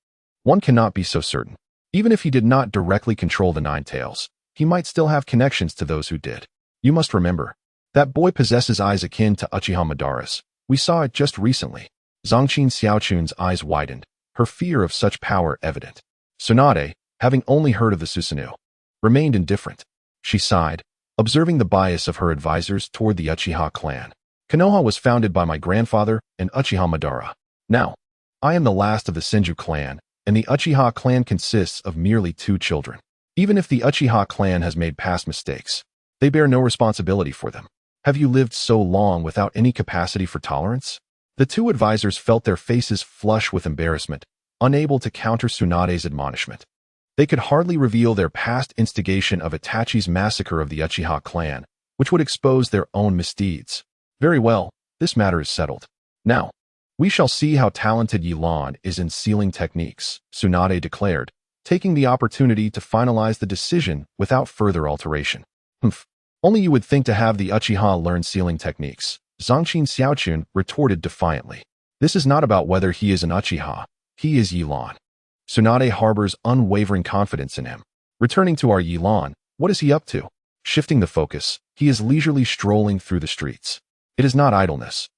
[SPEAKER 1] One cannot be so certain. Even if he did not directly control the Nine Tails, he might still have connections to those who did. You must remember, that boy possesses eyes akin to Uchiha Madara's. We saw it just recently. Zongqin Xiaochun's eyes widened, her fear of such power evident. Tsunade, having only heard of the Susanoo, remained indifferent. She sighed, observing the bias of her advisors toward the Uchiha clan. Konoha was founded by my grandfather and Uchiha Madara. Now, I am the last of the Senju clan, and the Uchiha clan consists of merely 2 children. Even if the Uchiha clan has made past mistakes, they bear no responsibility for them. Have you lived so long without any capacity for tolerance? The 2 advisors felt their faces flush with embarrassment, unable to counter Tsunade's admonishment. They could hardly reveal their past instigation of Itachi's massacre of the Uchiha clan, which would expose their own misdeeds. Very well, this matter is settled. Now, we shall see how talented Yilan is in sealing techniques, Tsunade declared, taking the opportunity to finalize the decision without further alteration. Only you would think to have the Uchiha learn sealing techniques, Zongqin Xiaochun retorted defiantly. This is not about whether he is an Uchiha. He is Yilan. Tsunade harbors unwavering confidence in him. Returning to our Yilan, what is he up to? Shifting the focus, he is leisurely strolling through the streets. It is not idleness,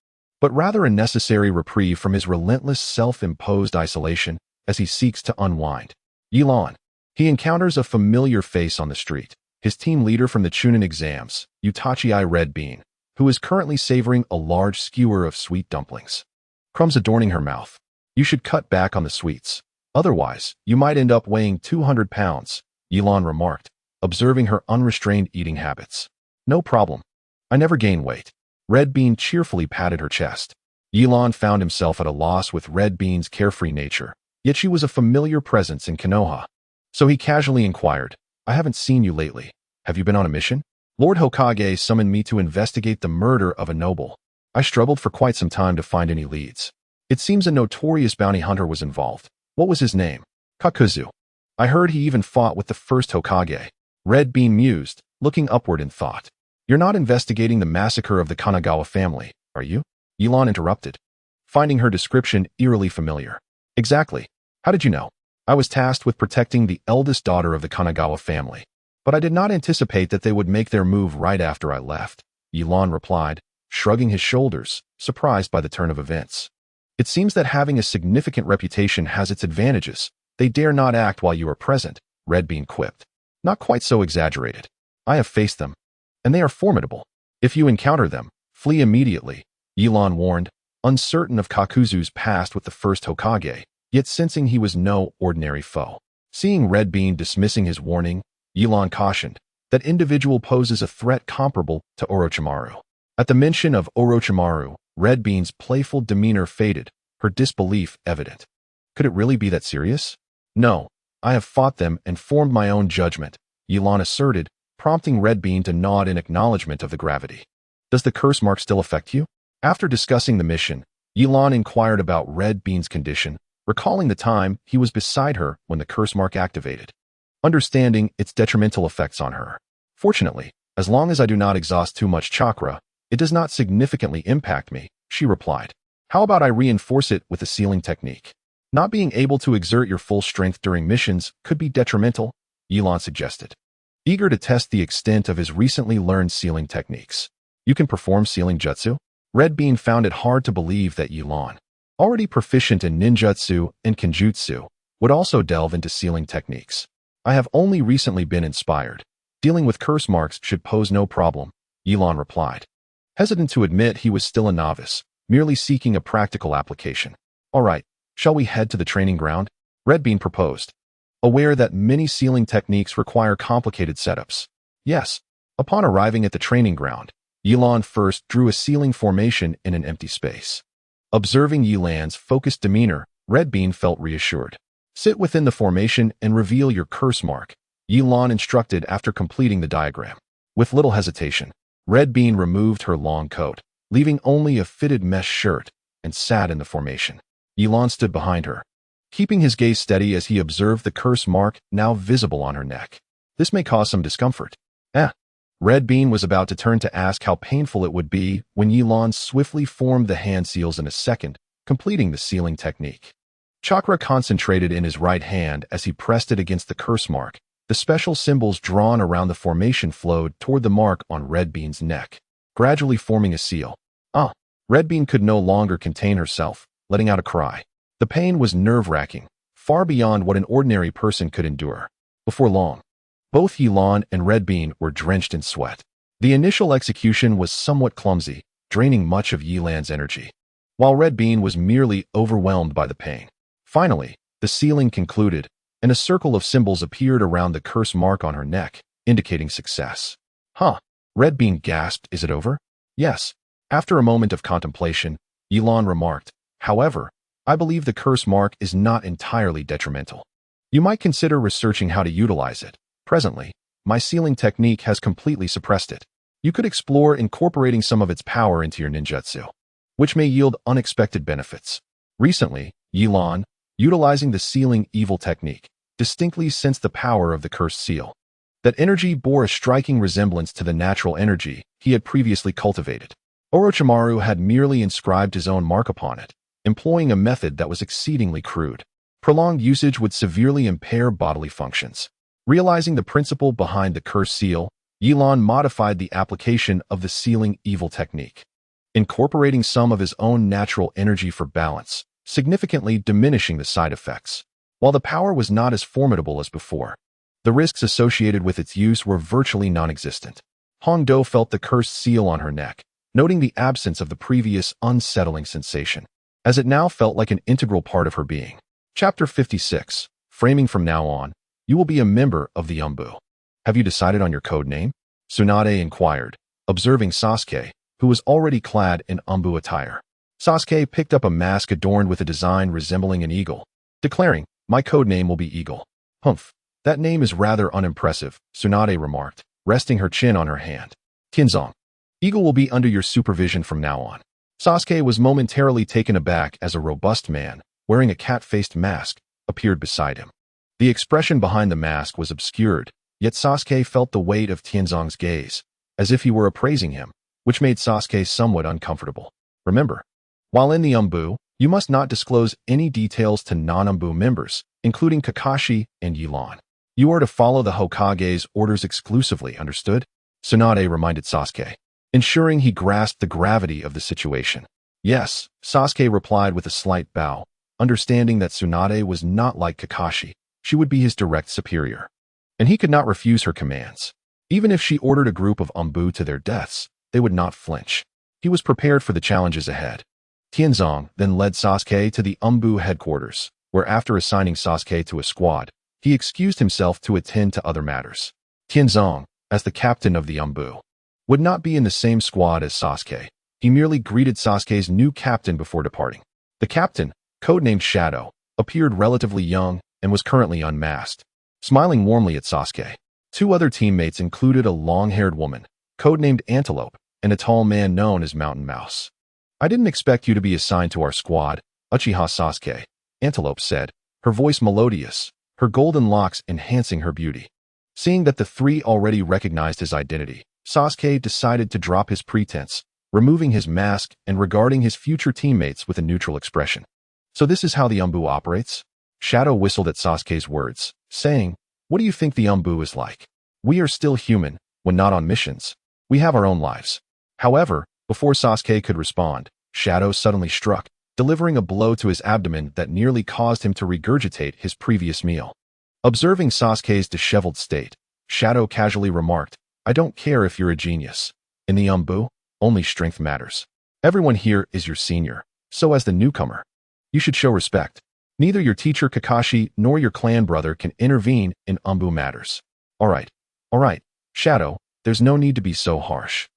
[SPEAKER 1] but rather a necessary reprieve from his relentless self-imposed isolation as he seeks to unwind. Yilan. He encounters a familiar face on the street, his team leader from the Chunin exams, Itachi Red Bean, who is currently savoring a large skewer of sweet dumplings. Crumbs adorning her mouth. You should cut back on the sweets. Otherwise, you might end up weighing 200 pounds, Yilan remarked, observing her unrestrained eating habits. No problem. I never gain weight. Red Bean cheerfully patted her chest. Yilan found himself at a loss with Red Bean's carefree nature, yet she was a familiar presence in Konoha. So he casually inquired, I haven't seen you lately. Have you been on a mission? Lord Hokage summoned me to investigate the murder of a noble. I struggled for quite some time to find any leads. It seems a notorious bounty hunter was involved. What was his name? Kakuzu. I heard he even fought with the first Hokage. Red Bean mused, looking upward in thought. You're not investigating the massacre of the Kanagawa family, are you? Yilan interrupted, finding her description eerily familiar. Exactly. How did you know? I was tasked with protecting the eldest daughter of the Kanagawa family, but I did not anticipate that they would make their move right after I left, Yilan replied, shrugging his shoulders, surprised by the turn of events. It seems that having a significant reputation has its advantages. They dare not act while you are present, Red Bean quipped. Not quite so exaggerated. I have faced them, and they are formidable. If you encounter them, flee immediately, Yilan warned, uncertain of Kakuzu's past with the first Hokage, yet sensing he was no ordinary foe. Seeing Red Bean dismissing his warning, Yilan cautioned, that individual poses a threat comparable to Orochimaru. At the mention of Orochimaru, Red Bean's playful demeanor faded, her disbelief evident. Could it really be that serious? No, I have fought them and formed my own judgment, Yilan asserted, prompting Red Bean to nod in acknowledgement of the gravity. Does the curse mark still affect you? After discussing the mission, Yilan inquired about Red Bean's condition, recalling the time he was beside her when the curse mark activated, understanding its detrimental effects on her. Fortunately, as long as I do not exhaust too much chakra, it does not significantly impact me, she replied. How about I reinforce it with a sealing technique? Not being able to exert your full strength during missions could be detrimental, Yilan suggested, eager to test the extent of his recently learned sealing techniques. You can perform sealing jutsu? Red Bean found it hard to believe that Yilan, already proficient in ninjutsu and kenjutsu, would also delve into sealing techniques. I have only recently been inspired. Dealing with curse marks should pose no problem, Yilan replied, hesitant to admit he was still a novice, merely seeking a practical application. All right, shall we head to the training ground? Red Bean proposed, aware that many sealing techniques require complicated setups. Yes. Upon arriving at the training ground, Yilan first drew a sealing formation in an empty space. Observing Yilan's focused demeanor, Red Bean felt reassured. Sit within the formation and reveal your curse mark, Yilan instructed after completing the diagram. With little hesitation, Red Bean removed her long coat, leaving only a fitted mesh shirt, and sat in the formation. Yilan stood behind her, keeping his gaze steady as he observed the curse mark now visible on her neck. This may cause some discomfort. Red Bean was about to turn to ask how painful it would be when Yilan swiftly formed the hand seals in a second, completing the sealing technique. Chakra concentrated in his right hand as he pressed it against the curse mark. The special symbols drawn around the formation flowed toward the mark on Red Bean's neck, gradually forming a seal. Red Bean could no longer contain herself, letting out a cry. The pain was nerve-wracking, far beyond what an ordinary person could endure. Before long, both Yilan and Red Bean were drenched in sweat. The initial execution was somewhat clumsy, draining much of Yilan's energy, while Red Bean was merely overwhelmed by the pain. Finally, the sealing concluded, and a circle of symbols appeared around the curse mark on her neck, indicating success. Red Bean gasped, is it over? Yes. After a moment of contemplation, Yilan remarked, however, I believe the curse mark is not entirely detrimental. You might consider researching how to utilize it. Presently, my sealing technique has completely suppressed it. You could explore incorporating some of its power into your ninjutsu, which may yield unexpected benefits. Recently, Yilan, utilizing the sealing evil technique, distinctly sensed the power of the cursed seal. That energy bore a striking resemblance to the natural energy he had previously cultivated. Orochimaru had merely inscribed his own mark upon it, employing a method that was exceedingly crude. Prolonged usage would severely impair bodily functions. Realizing the principle behind the cursed seal, Yilan modified the application of the sealing evil technique, incorporating some of his own natural energy for balance, significantly diminishing the side effects. While the power was not as formidable as before, the risks associated with its use were virtually non-existent. Hongdo felt the cursed seal on her neck, noting the absence of the previous unsettling sensation, as it now felt like an integral part of her being. Chapter 56. Framing from now on, you will be a member of the Umbu. Have you decided on your code name? Tsunade inquired, observing Sasuke, who was already clad in Umbu attire. Sasuke picked up a mask adorned with a design resembling an eagle, declaring, my code name will be Eagle. Humph, that name is rather unimpressive, Tsunade remarked, resting her chin on her hand. Kinzong, Eagle will be under your supervision from now on. Sasuke was momentarily taken aback as a robust man, wearing a cat-faced mask, appeared beside him. The expression behind the mask was obscured, yet Sasuke felt the weight of Tianzong's gaze, as if he were appraising him, which made Sasuke somewhat uncomfortable. Remember, while in the Umbu, you must not disclose any details to non-Umbu members, including Kakashi and Yilan. You are to follow the Hokage's orders exclusively, understood? Tsunade reminded Sasuke, ensuring he grasped the gravity of the situation. Yes, Sasuke replied with a slight bow, understanding that Tsunade was not like Kakashi. She would be his direct superior. And he could not refuse her commands. Even if she ordered a group of Umbu to their deaths, they would not flinch. He was prepared for the challenges ahead. Tianzong then led Sasuke to the Umbu headquarters, where after assigning Sasuke to a squad, he excused himself to attend to other matters. Tianzong, as the captain of the Umbu, would not be in the same squad as Sasuke. He merely greeted Sasuke's new captain before departing. The captain, codenamed Shadow, appeared relatively young and was currently unmasked, smiling warmly at Sasuke. Two other teammates included a long-haired woman, codenamed Antelope, and a tall man known as Mountain Mouse. I didn't expect you to be assigned to our squad, Uchiha Sasuke, Antelope said, her voice melodious, her golden locks enhancing her beauty. Seeing that the three already recognized his identity, Sasuke decided to drop his pretense, removing his mask and regarding his future teammates with a neutral expression. So this is how the Umbu operates? Shadow whistled at Sasuke's words, saying, "What do you think the Umbu is like? We are still human, when not on missions. We have our own lives." However, before Sasuke could respond, Shadow suddenly struck, delivering a blow to his abdomen that nearly caused him to regurgitate his previous meal. Observing Sasuke's disheveled state, Shadow casually remarked, "I don't care if you're a genius. In the Umbu, only strength matters. Everyone here is your senior, so as the newcomer, you should show respect. Neither your teacher Kakashi nor your clan brother can intervene in Umbu matters." All right, Shadow, there's no need to be so harsh.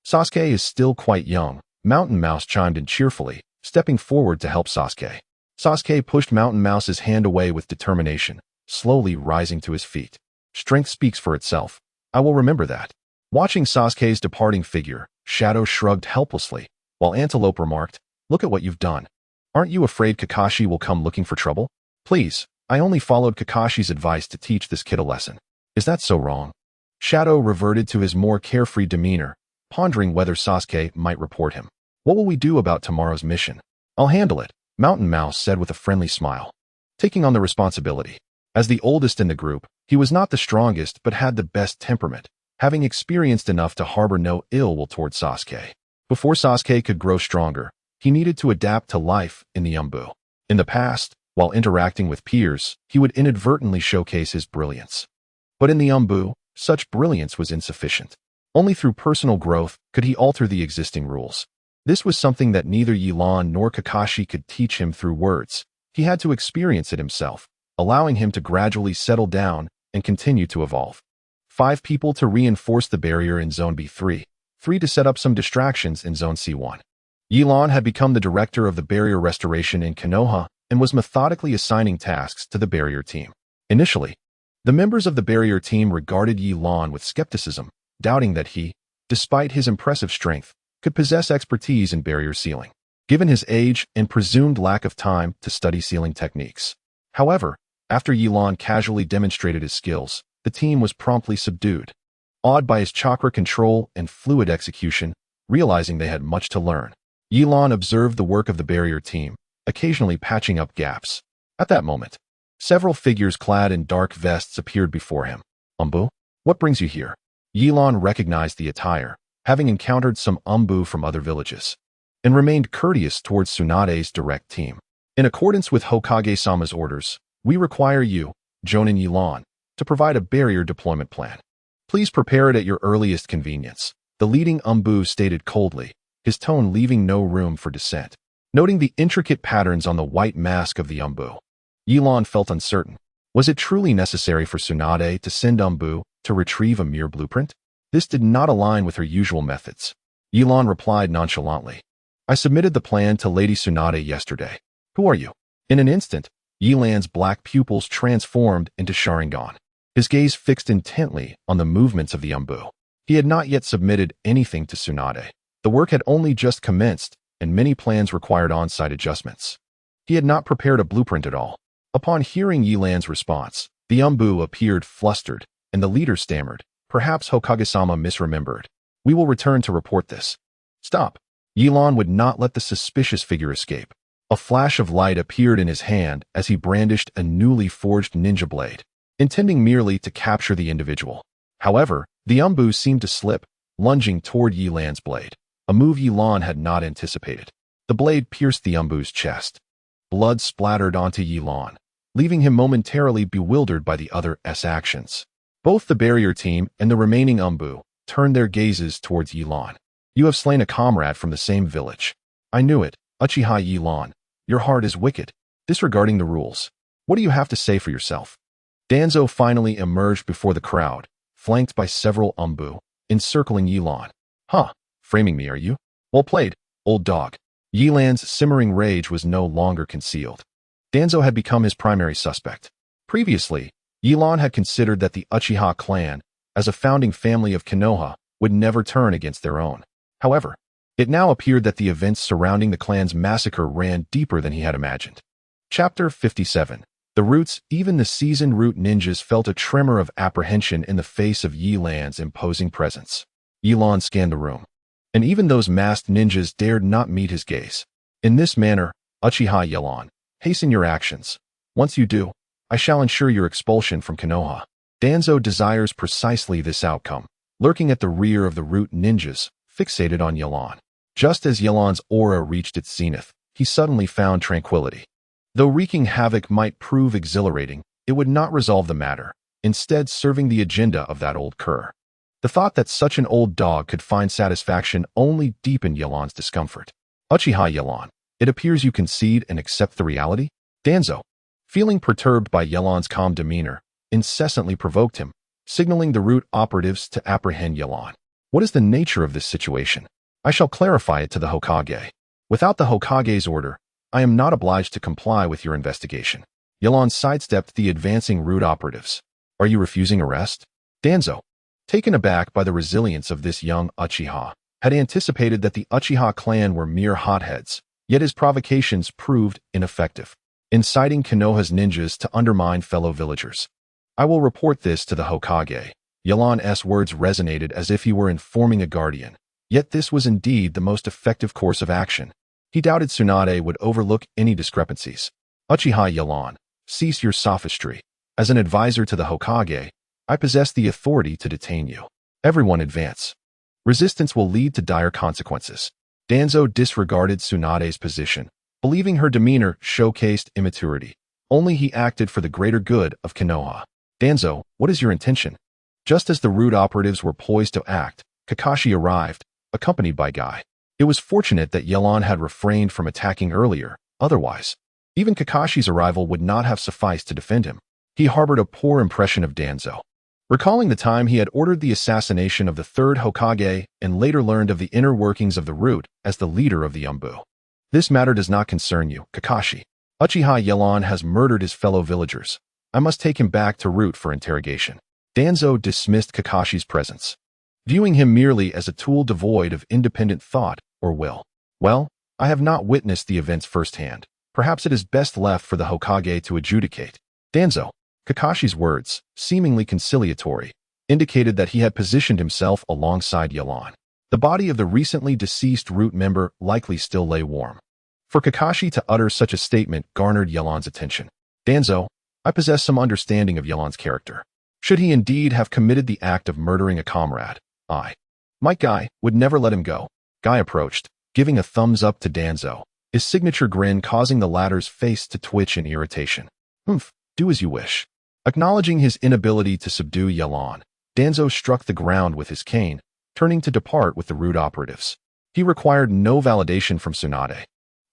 [SPEAKER 1] Sasuke is still quite young, Mountain Mouse chimed in cheerfully, stepping forward to help Sasuke. Sasuke pushed Mountain Mouse's hand away with determination, slowly rising to his feet. Strength speaks for itself. I will remember that. Watching Sasuke's departing figure, Shadow shrugged helplessly, while Antelope remarked, "Look at what you've done. Aren't you afraid Kakashi will come looking for trouble? Please, I only followed Kakashi's advice to teach this kid a lesson. Is that so wrong?" Shadow reverted to his more carefree demeanor, pondering whether Sasuke might report him. "What will we do about tomorrow's mission?" "I'll handle it," Mountain Mouse said with a friendly smile, taking on the responsibility. As the oldest in the group, he was not the strongest but had the best temperament, having experienced enough to harbor no ill will toward Sasuke. Before Sasuke could grow stronger, he needed to adapt to life in the Umbu. In the past, while interacting with peers, he would inadvertently showcase his brilliance. But in the Umbu, such brilliance was insufficient. Only through personal growth could he alter the existing rules. This was something that neither Yelan nor Kakashi could teach him through words. He had to experience it himself, allowing him to gradually settle down and continue to evolve. 5 people to reinforce the barrier in Zone B3, 3 to set up some distractions in Zone C1. Yelan had become the director of the barrier restoration in Konoha and was methodically assigning tasks to the barrier team. Initially, the members of the barrier team regarded Yelan with skepticism, doubting that he, despite his impressive strength, could possess expertise in barrier sealing, given his age and presumed lack of time to study sealing techniques. However, after Yelan casually demonstrated his skills, the team was promptly subdued, awed by his chakra control and fluid execution. Realizing they had much to learn, Yelan observed the work of the barrier team, occasionally patching up gaps. At that moment, several figures clad in dark vests appeared before him. "Umbu, what brings you here?" Yelan recognized the attire, having encountered some Umbu from other villages, and remained courteous towards Tsunade's direct team. "In accordance with Hokage-sama's orders, we require you, Jonin Yelan, to provide a barrier deployment plan. Please prepare it at your earliest convenience," the leading Umbu stated coldly, his tone leaving no room for dissent. Noting the intricate patterns on the white mask of the Umbu, Yelan felt uncertain. Was it truly necessary for Tsunade to send Umbu to retrieve a mere blueprint? This did not align with her usual methods. Yelan replied nonchalantly, "I submitted the plan to Lady Tsunade yesterday. Who are you?" In an instant, Yelan's black pupils transformed into Sharingan, his gaze fixed intently on the movements of the Umbu. He had not yet submitted anything to Tsunade. The work had only just commenced, and many plans required on-site adjustments. He had not prepared a blueprint at all. Upon hearing Yelan's response, the Umbu appeared flustered, and the leader stammered, "Perhaps Hokage-sama misremembered. We will return to report this." "Stop." Yelan would not let the suspicious figure escape. A flash of light appeared in his hand as he brandished a newly forged ninja blade, intending merely to capture the individual. However, the Umbu seemed to slip, lunging toward Yelan's blade, a move Yelan had not anticipated. The blade pierced the Umbu's chest. Blood splattered onto Yilan, leaving him momentarily bewildered by the other's actions. Both the barrier team and the remaining Umbu turned their gazes towards Yilan. You have slain a comrade from the same village. I knew it, Uchiha Yilan. Your heart is wicked, disregarding the rules. What do you have to say for yourself? Danzo finally emerged before the crowd, flanked by several Umbu, encircling Yilan. Huh, framing me, are you? Well played, old dog. Yilan's simmering rage was no longer concealed. Danzo had become his primary suspect. Previously, Yilan had considered that the Uchiha clan, as a founding family of Konoha, would never turn against their own. However, it now appeared that the events surrounding the clan's massacre ran deeper than he had imagined. Chapter 57. The Roots. Even the seasoned root ninjas felt a tremor of apprehension in the face of Yilan's imposing presence. Yilan scanned the room, and even those masked ninjas dared not meet his gaze. In this manner, Uchiha Yilan, hasten your actions. Once you do, I shall ensure your expulsion from Konoha. Danzo desires precisely this outcome, lurking at the rear of the root ninjas, fixated on Yilan. Just as Yilan's aura reached its zenith, he suddenly found tranquility. Though wreaking havoc might prove exhilarating, it would not resolve the matter, instead serving the agenda of that old cur. The thought that such an old dog could find satisfaction only deepened Yilan's discomfort. Uchiha Yilan, it appears you concede and accept the reality? Danzo, feeling perturbed by Yilan's calm demeanor, incessantly provoked him, signaling the root operatives to apprehend Yilan. What is the nature of this situation? I shall clarify it to the Hokage. Without the Hokage's order, I am not obliged to comply with your investigation. Yilan sidestepped the advancing root operatives. Are you refusing arrest? Danzo, taken aback by the resilience of this young Uchiha, had anticipated that the Uchiha clan were mere hotheads, yet his provocations proved ineffective, inciting Konoha's ninjas to undermine fellow villagers. I will report this to the Hokage. Yilan's words resonated as if he were informing a guardian, yet this was indeed the most effective course of action. He doubted Tsunade would overlook any discrepancies. Uchiha Yilan, cease your sophistry. As an advisor to the Hokage, I possess the authority to detain you. Everyone advance. Resistance will lead to dire consequences. Danzo disregarded Tsunade's position, believing her demeanor showcased immaturity. Only he acted for the greater good of Konoha. Danzo, what is your intention? Just as the root operatives were poised to act, Kakashi arrived, accompanied by Guy. It was fortunate that Yilan had refrained from attacking earlier, otherwise, even Kakashi's arrival would not have sufficed to defend him. He harbored a poor impression of Danzo. Recalling the time he had ordered the assassination of the third Hokage and later learned of the inner workings of the root as the leader of the Umbu. This matter does not concern you, Kakashi. Uchiha Yilan has murdered his fellow villagers. I must take him back to root for interrogation. Danzo dismissed Kakashi's presence, viewing him merely as a tool devoid of independent thought or will. Well, I have not witnessed the events firsthand. Perhaps it is best left for the Hokage to adjudicate. Danzo, Kakashi's words, seemingly conciliatory, indicated that he had positioned himself alongside Yilan. The body of the recently deceased root member likely still lay warm. For Kakashi to utter such a statement garnered Yilan's attention. Danzo, I possess some understanding of Yilan's character. Should he indeed have committed the act of murdering a comrade, my Guy, would never let him go. Guy approached, giving a thumbs up to Danzo, his signature grin causing the latter's face to twitch in irritation. Do as you wish. Acknowledging his inability to subdue Yilan, Danzo struck the ground with his cane, turning to depart with the root operatives. He required no validation from Tsunade.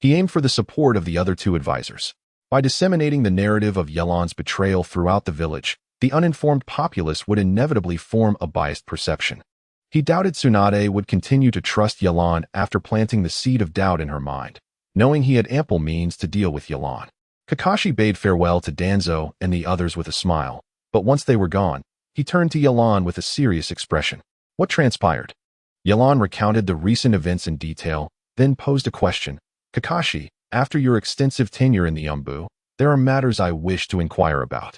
[SPEAKER 1] He aimed for the support of the other two advisors. By disseminating the narrative of Yilan's betrayal throughout the village, the uninformed populace would inevitably form a biased perception. He doubted Tsunade would continue to trust Yilan after planting the seed of doubt in her mind, knowing he had ample means to deal with Yilan. Kakashi bade farewell to Danzo and the others with a smile, but once they were gone, he turned to Yilan with a serious expression. What transpired? Yilan recounted the recent events in detail, then posed a question. Kakashi, after your extensive tenure in the Umbu, there are matters I wish to inquire about.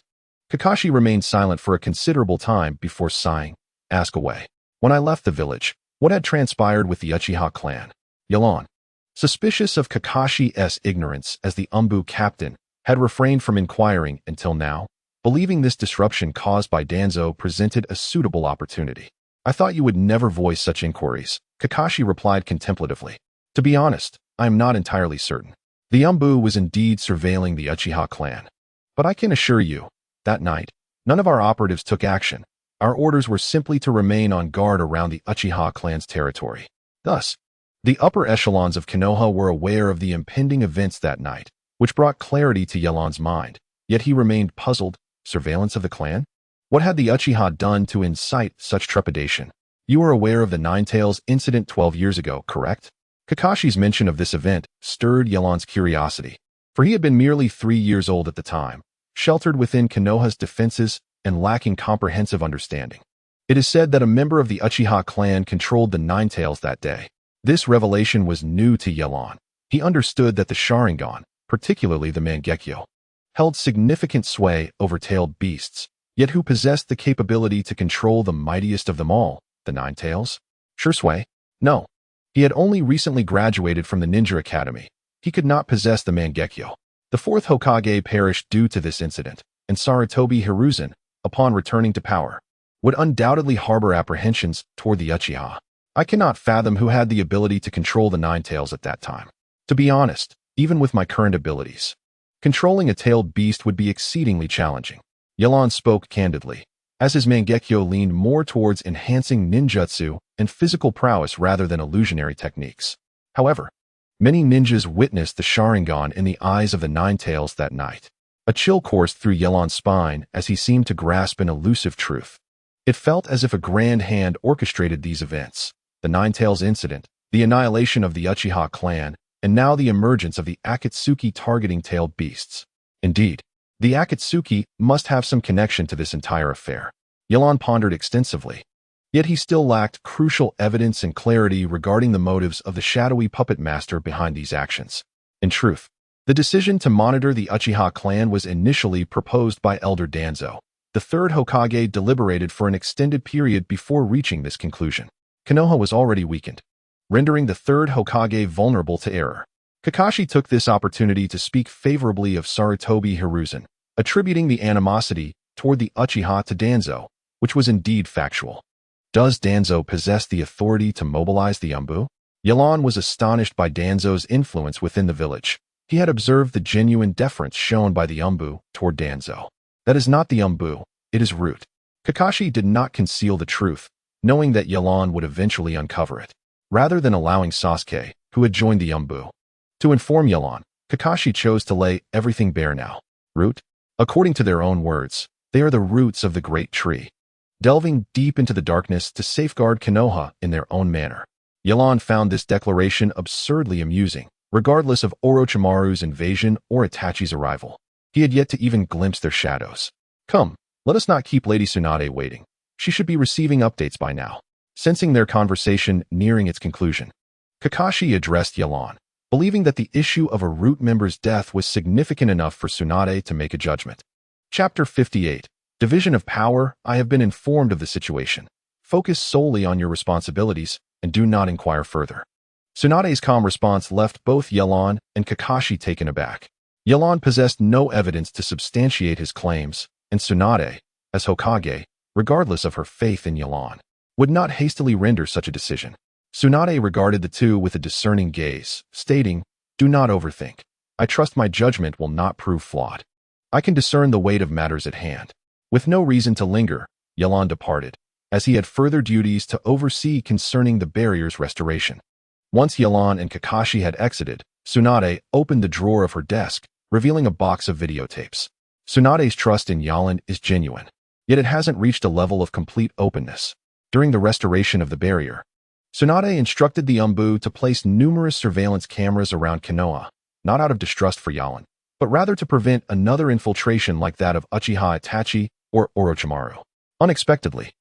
[SPEAKER 1] Kakashi remained silent for a considerable time before sighing. Ask away. When I left the village, what had transpired with the Uchiha clan? Yilan, suspicious of Kakashi's ignorance as the Umbu captain, had refrained from inquiring until now, believing this disruption caused by Danzo presented a suitable opportunity. I thought you would never voice such inquiries, Kakashi replied contemplatively. To be honest, I am not entirely certain. The Umbu was indeed surveilling the Uchiha clan. But I can assure you, that night, none of our operatives took action. Our orders were simply to remain on guard around the Uchiha clan's territory. Thus, the upper echelons of Konoha were aware of the impending events that night, which brought clarity to Yelan's mind. Yet he remained puzzled. Surveillance of the clan? What had the Uchiha done to incite such trepidation? You are aware of the Ninetales incident 12 years ago, correct? Kakashi's mention of this event stirred Yelan's curiosity, for he had been merely 3 years old at the time, sheltered within Konoha's defenses and lacking comprehensive understanding. It is said that a member of the Uchiha clan controlled the Ninetales that day. This revelation was new to Yelan. He understood that the Sharingan, particularly the Mangekyo, held significant sway over tailed beasts, yet who possessed the capability to control the mightiest of them all, the Ninetales? Sure sway? No. He had only recently graduated from the Ninja Academy. He could not possess the Mangekyo. The fourth Hokage perished due to this incident, and Sarutobi Hiruzen, upon returning to power, would undoubtedly harbor apprehensions toward the Uchiha. I cannot fathom who had the ability to control the Ninetales at that time. To be honest, even with my current abilities, controlling a tailed beast would be exceedingly challenging. Yelan spoke candidly, as his Mangekyo leaned more towards enhancing ninjutsu and physical prowess rather than illusionary techniques. However, many ninjas witnessed the Sharingan in the eyes of the Ninetales that night. A chill coursed through Yelan's spine as he seemed to grasp an elusive truth. It felt as if a grand hand orchestrated these events. The Ninetales incident, the annihilation of the Uchiha clan, and now the emergence of the Akatsuki targeting tailed beasts. Indeed, the Akatsuki must have some connection to this entire affair. Yelan pondered extensively. Yet he still lacked crucial evidence and clarity regarding the motives of the shadowy puppet master behind these actions. In truth, the decision to monitor the Uchiha clan was initially proposed by Elder Danzo. The third Hokage deliberated for an extended period before reaching this conclusion. Konoha was already weakened, rendering the third Hokage vulnerable to error. Kakashi took this opportunity to speak favorably of Sarutobi Hiruzen, attributing the animosity toward the Uchiha to Danzo, which was indeed factual. Does Danzo possess the authority to mobilize the Umbu? Yelan was astonished by Danzo's influence within the village. He had observed the genuine deference shown by the Umbu toward Danzo. That is not the Umbu, it is Root. Kakashi did not conceal the truth, knowing that Yelan would eventually uncover it. Rather than allowing Sasuke, who had joined the Umbu, to inform Yelan, Kakashi chose to lay everything bare now. Root? According to their own words, they are the roots of the great tree, delving deep into the darkness to safeguard Konoha in their own manner. Yelan found this declaration absurdly amusing, regardless of Orochimaru's invasion or Itachi's arrival. He had yet to even glimpse their shadows. Come, let us not keep Lady Tsunade waiting. She should be receiving updates by now. Sensing their conversation nearing its conclusion, Kakashi addressed Yelan, believing that the issue of a Root member's death was significant enough for Tsunade to make a judgment. Chapter 58. Division of Power. I have been informed of the situation. Focus solely on your responsibilities and do not inquire further. Tsunade's calm response left both Yelan and Kakashi taken aback. Yelan possessed no evidence to substantiate his claims, and Tsunade, as Hokage, regardless of her faith in Yelan, would not hastily render such a decision. Tsunade regarded the two with a discerning gaze, stating, "Do not overthink. I trust my judgment will not prove flawed. I can discern the weight of matters at hand." With no reason to linger, Yelan departed, as he had further duties to oversee concerning the barrier's restoration. Once Yelan and Kakashi had exited, Tsunade opened the drawer of her desk, revealing a box of videotapes. Tsunade's trust in Yelan is genuine, yet it hasn't reached a level of complete openness. During the restoration of the barrier, Tsunade instructed the Umbu to place numerous surveillance cameras around Konoha, not out of distrust for Yelan, but rather to prevent another infiltration like that of Uchiha Itachi or Orochimaru. Unexpectedly,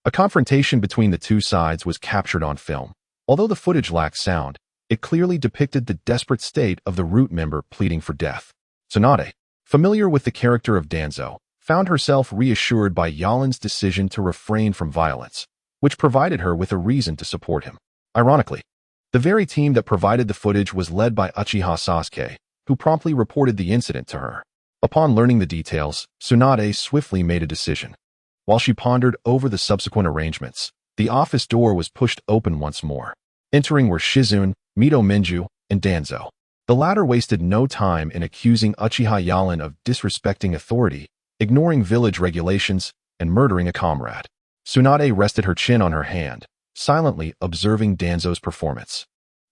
[SPEAKER 1] a confrontation between the two sides was captured on film. Although the footage lacked sound, it clearly depicted the desperate state of the Root member pleading for death. Tsunade, familiar with the character of Danzo, found herself reassured by Yelan's decision to refrain from violence, which provided her with a reason to support him. Ironically, the very team that provided the footage was led by Uchiha Sasuke, who promptly reported the incident to her. Upon learning the details, Tsunade swiftly made a decision. While she pondered over the subsequent arrangements, the office door was pushed open once more. Entering were Shizune, Mito Minju, and Danzo. The latter wasted no time in accusing Uchiha Yalan of disrespecting authority, ignoring village regulations, and murdering a comrade. Tsunade rested her chin on her hand, silently observing Danzo's performance.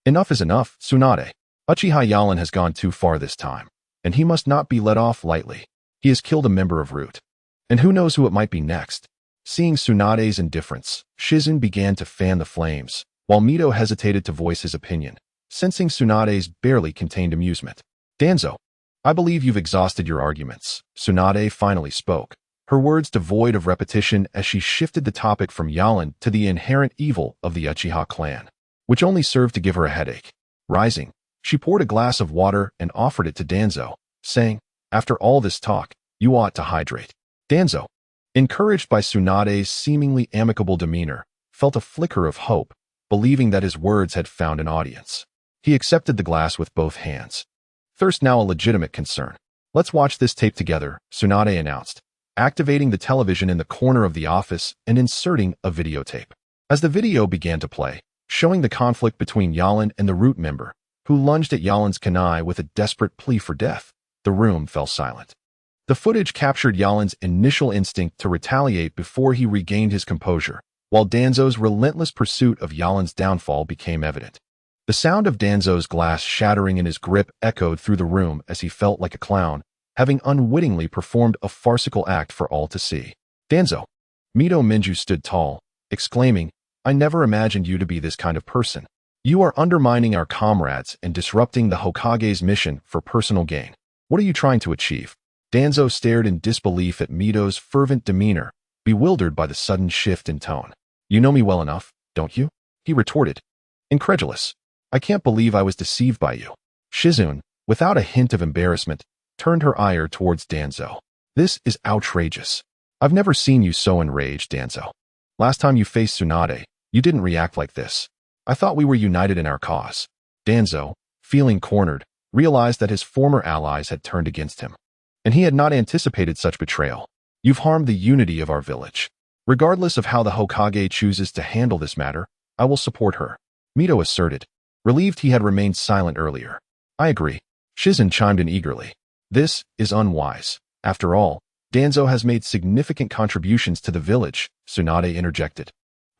[SPEAKER 1] Enough is enough, Tsunade. Uchiha Yalan has gone too far this time, and he must not be let off lightly. He has killed a member of Root. And who knows who it might be next? Seeing Tsunade's indifference, Shizun began to fan the flames, while Mito hesitated to voice his opinion, sensing Tsunade's barely contained amusement. Danzo, I believe you've exhausted your arguments. Tsunade finally spoke, her words devoid of repetition as she shifted the topic from Yalan to the inherent evil of the Uchiha clan, which only served to give her a headache. Rising, she poured a glass of water and offered it to Danzo, saying, after all this talk, you ought to hydrate. Danzo, encouraged by Tsunade's seemingly amicable demeanor, felt a flicker of hope, believing that his words had found an audience. He accepted the glass with both hands. Thirst now a legitimate concern. Let's watch this tape together, Tsunade announced, activating the television in the corner of the office and inserting a videotape. As the video began to play, showing the conflict between Yalan and the Root member, who lunged at Yalan's kunai with a desperate plea for death, the room fell silent. The footage captured Yalan's initial instinct to retaliate before he regained his composure, while Danzo's relentless pursuit of Yalan's downfall became evident. The sound of Danzo's glass shattering in his grip echoed through the room as he felt like a clown, having unwittingly performed a farcical act for all to see. Danzo. Mito Minju stood tall, exclaiming, I never imagined you to be this kind of person. You are undermining our comrades and disrupting the Hokage's mission for personal gain. What are you trying to achieve? Danzo stared in disbelief at Mito's fervent demeanor, bewildered by the sudden shift in tone. You know me well enough, don't you? He retorted. Incredulous. I can't believe I was deceived by you. Shizun, without a hint of embarrassment, turned her ire towards Danzo. This is outrageous. I've never seen you so enraged, Danzo. Last time you faced Tsunade, you didn't react like this. I thought we were united in our cause. Danzo, feeling cornered, realized that his former allies had turned against him. And he had not anticipated such betrayal. You've harmed the unity of our village. Regardless of how the Hokage chooses to handle this matter, I will support her. Mito asserted, relieved he had remained silent earlier. I agree. Shizun chimed in eagerly. This is unwise. After all, Danzo has made significant contributions to the village, Tsunade interjected,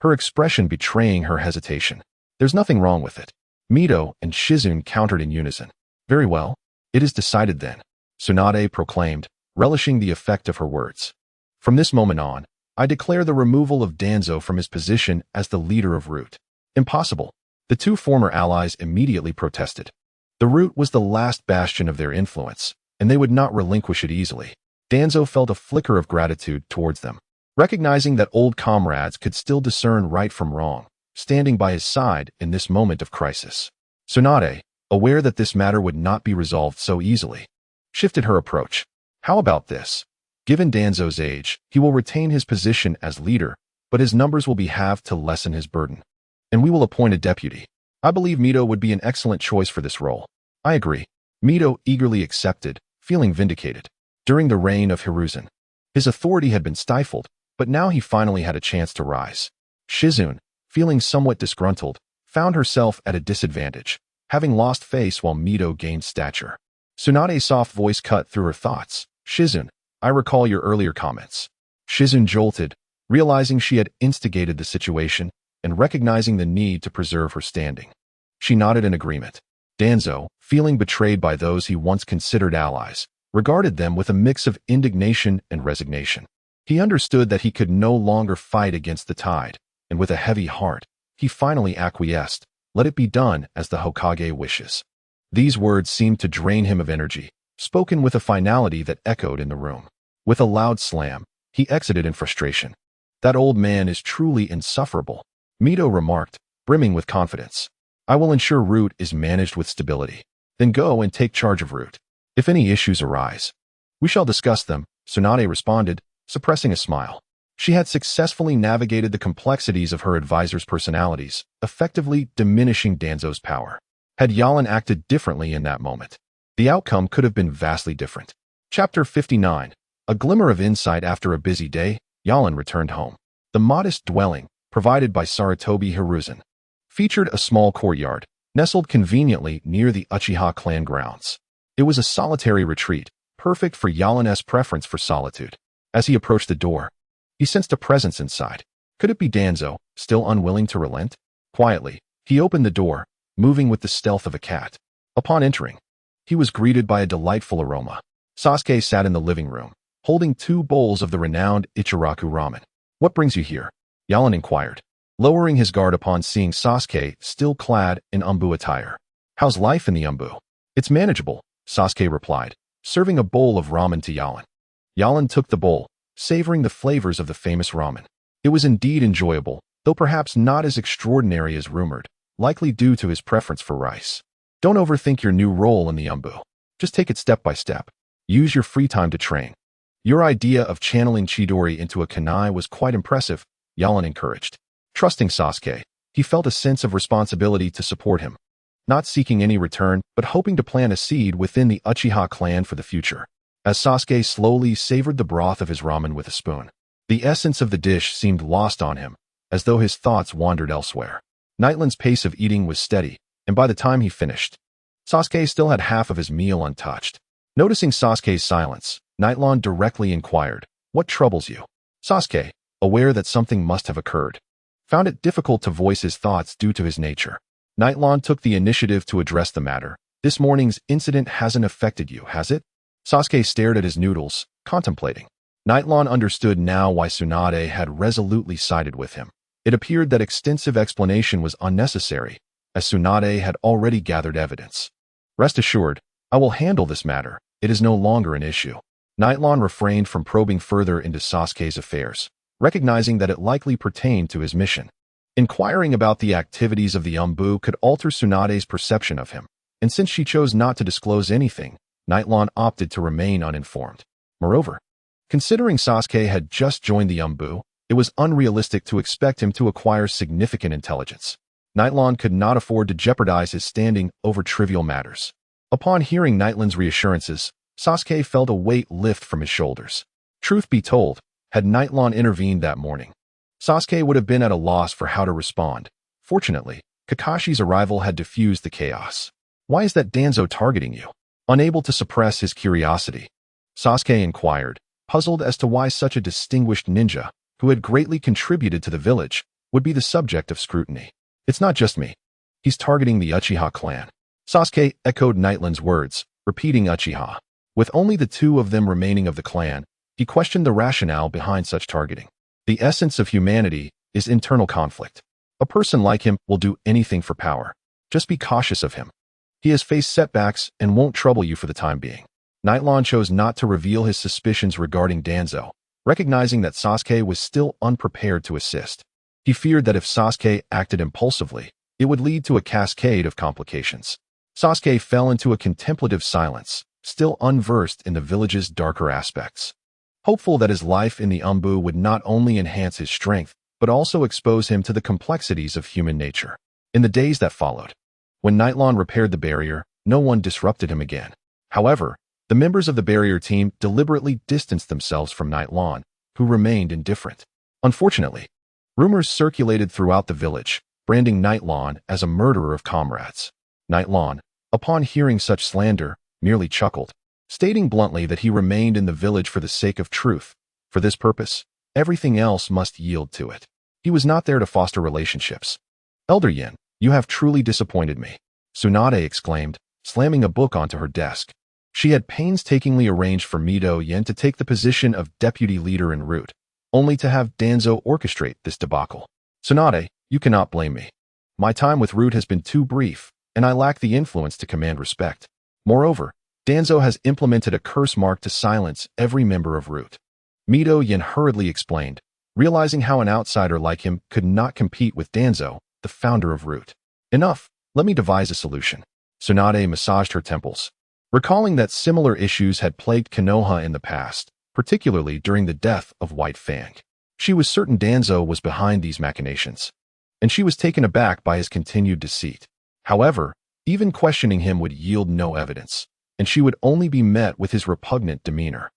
[SPEAKER 1] her expression betraying her hesitation. There's nothing wrong with it. Mito and Shizun countered in unison. Very well. It is decided then, Tsunade proclaimed, relishing the effect of her words. From this moment on, I declare the removal of Danzo from his position as the leader of Root. Impossible. The two former allies immediately protested. The Root was the last bastion of their influence, and they would not relinquish it easily. Danzo felt a flicker of gratitude towards them, recognizing that old comrades could still discern right from wrong, standing by his side in this moment of crisis. Tsunade, aware that this matter would not be resolved so easily, shifted her approach. How about this? Given Danzo's age, he will retain his position as leader, but his numbers will be halved to lessen his burden. And we will appoint a deputy. I believe Mito would be an excellent choice for this role. I agree. Mito eagerly accepted, feeling vindicated. During the reign of Hiruzen, his authority had been stifled, but now he finally had a chance to rise. Shizun, feeling somewhat disgruntled, found herself at a disadvantage, having lost face while Mito gained stature. Tsunade's soft voice cut through her thoughts. Shizun, I recall your earlier comments. Shizun jolted, realizing she had instigated the situation and recognizing the need to preserve her standing. She nodded in agreement. Danzo, feeling betrayed by those he once considered allies, regarded them with a mix of indignation and resignation. He understood that he could no longer fight against the tide, and with a heavy heart, he finally acquiesced. Let it be done as the Hokage wishes. These words seemed to drain him of energy, spoken with a finality that echoed in the room. With a loud slam, he exited in frustration. That old man is truly insufferable, Mito remarked, brimming with confidence. I will ensure Root is managed with stability. Then go and take charge of Root. If any issues arise, we shall discuss them, Tsunade responded, suppressing a smile. She had successfully navigated the complexities of her advisors' personalities, effectively diminishing Danzo's power. Had Yalan acted differently in that moment, the outcome could have been vastly different. Chapter 59. A glimmer of insight after a busy day, Yalan returned home. The modest dwelling, provided by Sarutobi Hiruzen, featured a small courtyard, nestled conveniently near the Uchiha clan grounds. It was a solitary retreat, perfect for Yalin's preference for solitude. As he approached the door, he sensed a presence inside. Could it be Danzo, still unwilling to relent? Quietly, he opened the door, moving with the stealth of a cat. Upon entering, he was greeted by a delightful aroma. Sasuke sat in the living room, holding 2 bowls of the renowned Ichiraku ramen. "What brings you here?" Yalin inquired, lowering his guard upon seeing Sasuke still clad in umbu attire. "How's life in the umbu?" "It's manageable," Sasuke replied, serving a bowl of ramen to Yalin. Yalin took the bowl, savoring the flavors of the famous ramen. It was indeed enjoyable, though perhaps not as extraordinary as rumored, likely due to his preference for rice. "Don't overthink your new role in the umbu. Just take it step by step. Use your free time to train." "Your idea of channeling Chidori into a kunai was quite impressive," Yalin encouraged. Trusting Sasuke, he felt a sense of responsibility to support him, not seeking any return, but hoping to plant a seed within the Uchiha clan for the future. As Sasuke slowly savored the broth of his ramen with a spoon, the essence of the dish seemed lost on him, as though his thoughts wandered elsewhere. Nightland's pace of eating was steady, and by the time he finished, Sasuke still had half of his meal untouched. Noticing Sasuke's silence, Nightland directly inquired, "What troubles you?" Sasuke, aware that something must have occurred, found it difficult to voice his thoughts due to his nature. Nightland took the initiative to address the matter. "This morning's incident hasn't affected you, has it?" Sasuke stared at his noodles, contemplating. Nightland understood now why Tsunade had resolutely sided with him. It appeared that extensive explanation was unnecessary, as Tsunade had already gathered evidence. "Rest assured, I will handle this matter. It is no longer an issue." Nightland refrained from probing further into Sasuke's affairs, recognizing that it likely pertained to his mission. Inquiring about the activities of the umbu could alter Tsunade's perception of him, and since she chose not to disclose anything, Nightland opted to remain uninformed. Moreover, considering Sasuke had just joined the umbu, it was unrealistic to expect him to acquire significant intelligence. Nightland could not afford to jeopardize his standing over trivial matters. Upon hearing Nightland's reassurances, Sasuke felt a weight lift from his shoulders. Truth be told, had Nightland intervened that morning, Sasuke would have been at a loss for how to respond. Fortunately, Kakashi's arrival had diffused the chaos. "Why is that Danzo targeting you?" Unable to suppress his curiosity, Sasuke inquired, puzzled as to why such a distinguished ninja, who had greatly contributed to the village, would be the subject of scrutiny. "It's not just me. He's targeting the Uchiha clan." Sasuke echoed Nightland's words, repeating Uchiha. With only the 2 of them remaining of the clan, he questioned the rationale behind such targeting. The essence of humanity is internal conflict. A person like him will do anything for power. Just be cautious of him. He has faced setbacks and won't trouble you for the time being. Nightland chose not to reveal his suspicions regarding Danzo, recognizing that Sasuke was still unprepared to assist. He feared that if Sasuke acted impulsively, it would lead to a cascade of complications. Sasuke fell into a contemplative silence, still unversed in the village's darker aspects. Hopeful that his life in the umbu would not only enhance his strength, but also expose him to the complexities of human nature. In the days that followed, when Nightland repaired the barrier, no one disrupted him again. However, the members of the barrier team deliberately distanced themselves from Nightland, who remained indifferent. Unfortunately, rumors circulated throughout the village, branding Nightland as a murderer of comrades. Nightland, upon hearing such slander, merely chuckled, stating bluntly that he remained in the village for the sake of truth. For this purpose, everything else must yield to it. He was not there to foster relationships. "Elder Yin, you have truly disappointed me," Tsunade exclaimed, slamming a book onto her desk. She had painstakingly arranged for Mido Yin to take the position of deputy leader en route, only to have Danzo orchestrate this debacle. "Tsunade, you cannot blame me. My time with Root has been too brief, and I lack the influence to command respect. Moreover, Danzo has implemented a curse mark to silence every member of Root." Mido Yin hurriedly explained, realizing how an outsider like him could not compete with Danzo, the founder of Root. "Enough, let me devise a solution." Tsunade massaged her temples, recalling that similar issues had plagued Konoha in the past, particularly during the death of White Fang. She was certain Danzo was behind these machinations, and she was taken aback by his continued deceit. However, even questioning him would yield no evidence, and she would only be met with his repugnant demeanor.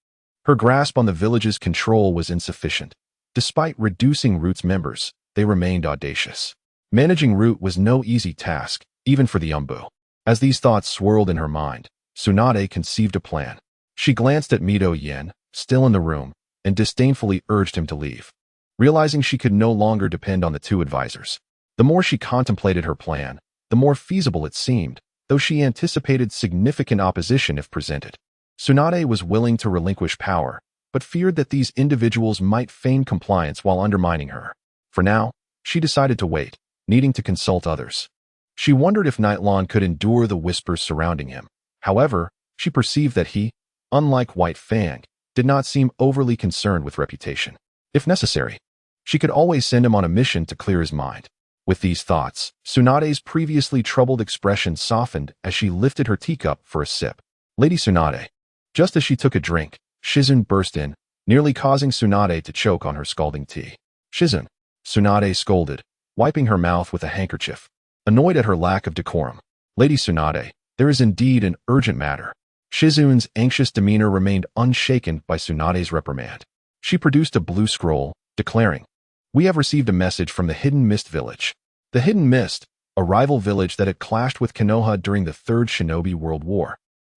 [SPEAKER 1] Her grasp on the village's control was insufficient. Despite reducing Root's members, they remained audacious. Managing Root was no easy task, even for the Umbu. As these thoughts swirled in her mind, Tsunade conceived a plan. She glanced at Mido Yen, still in the room, and disdainfully urged him to leave. Realizing she could no longer depend on the two advisors, the more she contemplated her plan, the more feasible it seemed, though she anticipated significant opposition if presented. Tsunade was willing to relinquish power, but feared that these individuals might feign compliance while undermining her. For now, she decided to wait, needing to consult others. She wondered if Nightlon could endure the whispers surrounding him. However, she perceived that he, unlike White Fang, did not seem overly concerned with reputation. If necessary, she could always send him on a mission to clear his mind. With these thoughts, Tsunade's previously troubled expression softened as she lifted her teacup for a sip. Lady Tsunade. Just as she took a drink, Shizun burst in, nearly causing Tsunade to choke on her scalding tea. Shizun, Tsunade scolded, wiping her mouth with a handkerchief. Annoyed at her lack of decorum. Lady Tsunade, there is indeed an urgent matter. Shizun's anxious demeanor remained unshaken by Tsunade's reprimand. She produced a blue scroll, declaring, "We have received a message from the Hidden Mist Village." The Hidden Mist, a rival village that had clashed with Konoha during the Third Shinobi World War,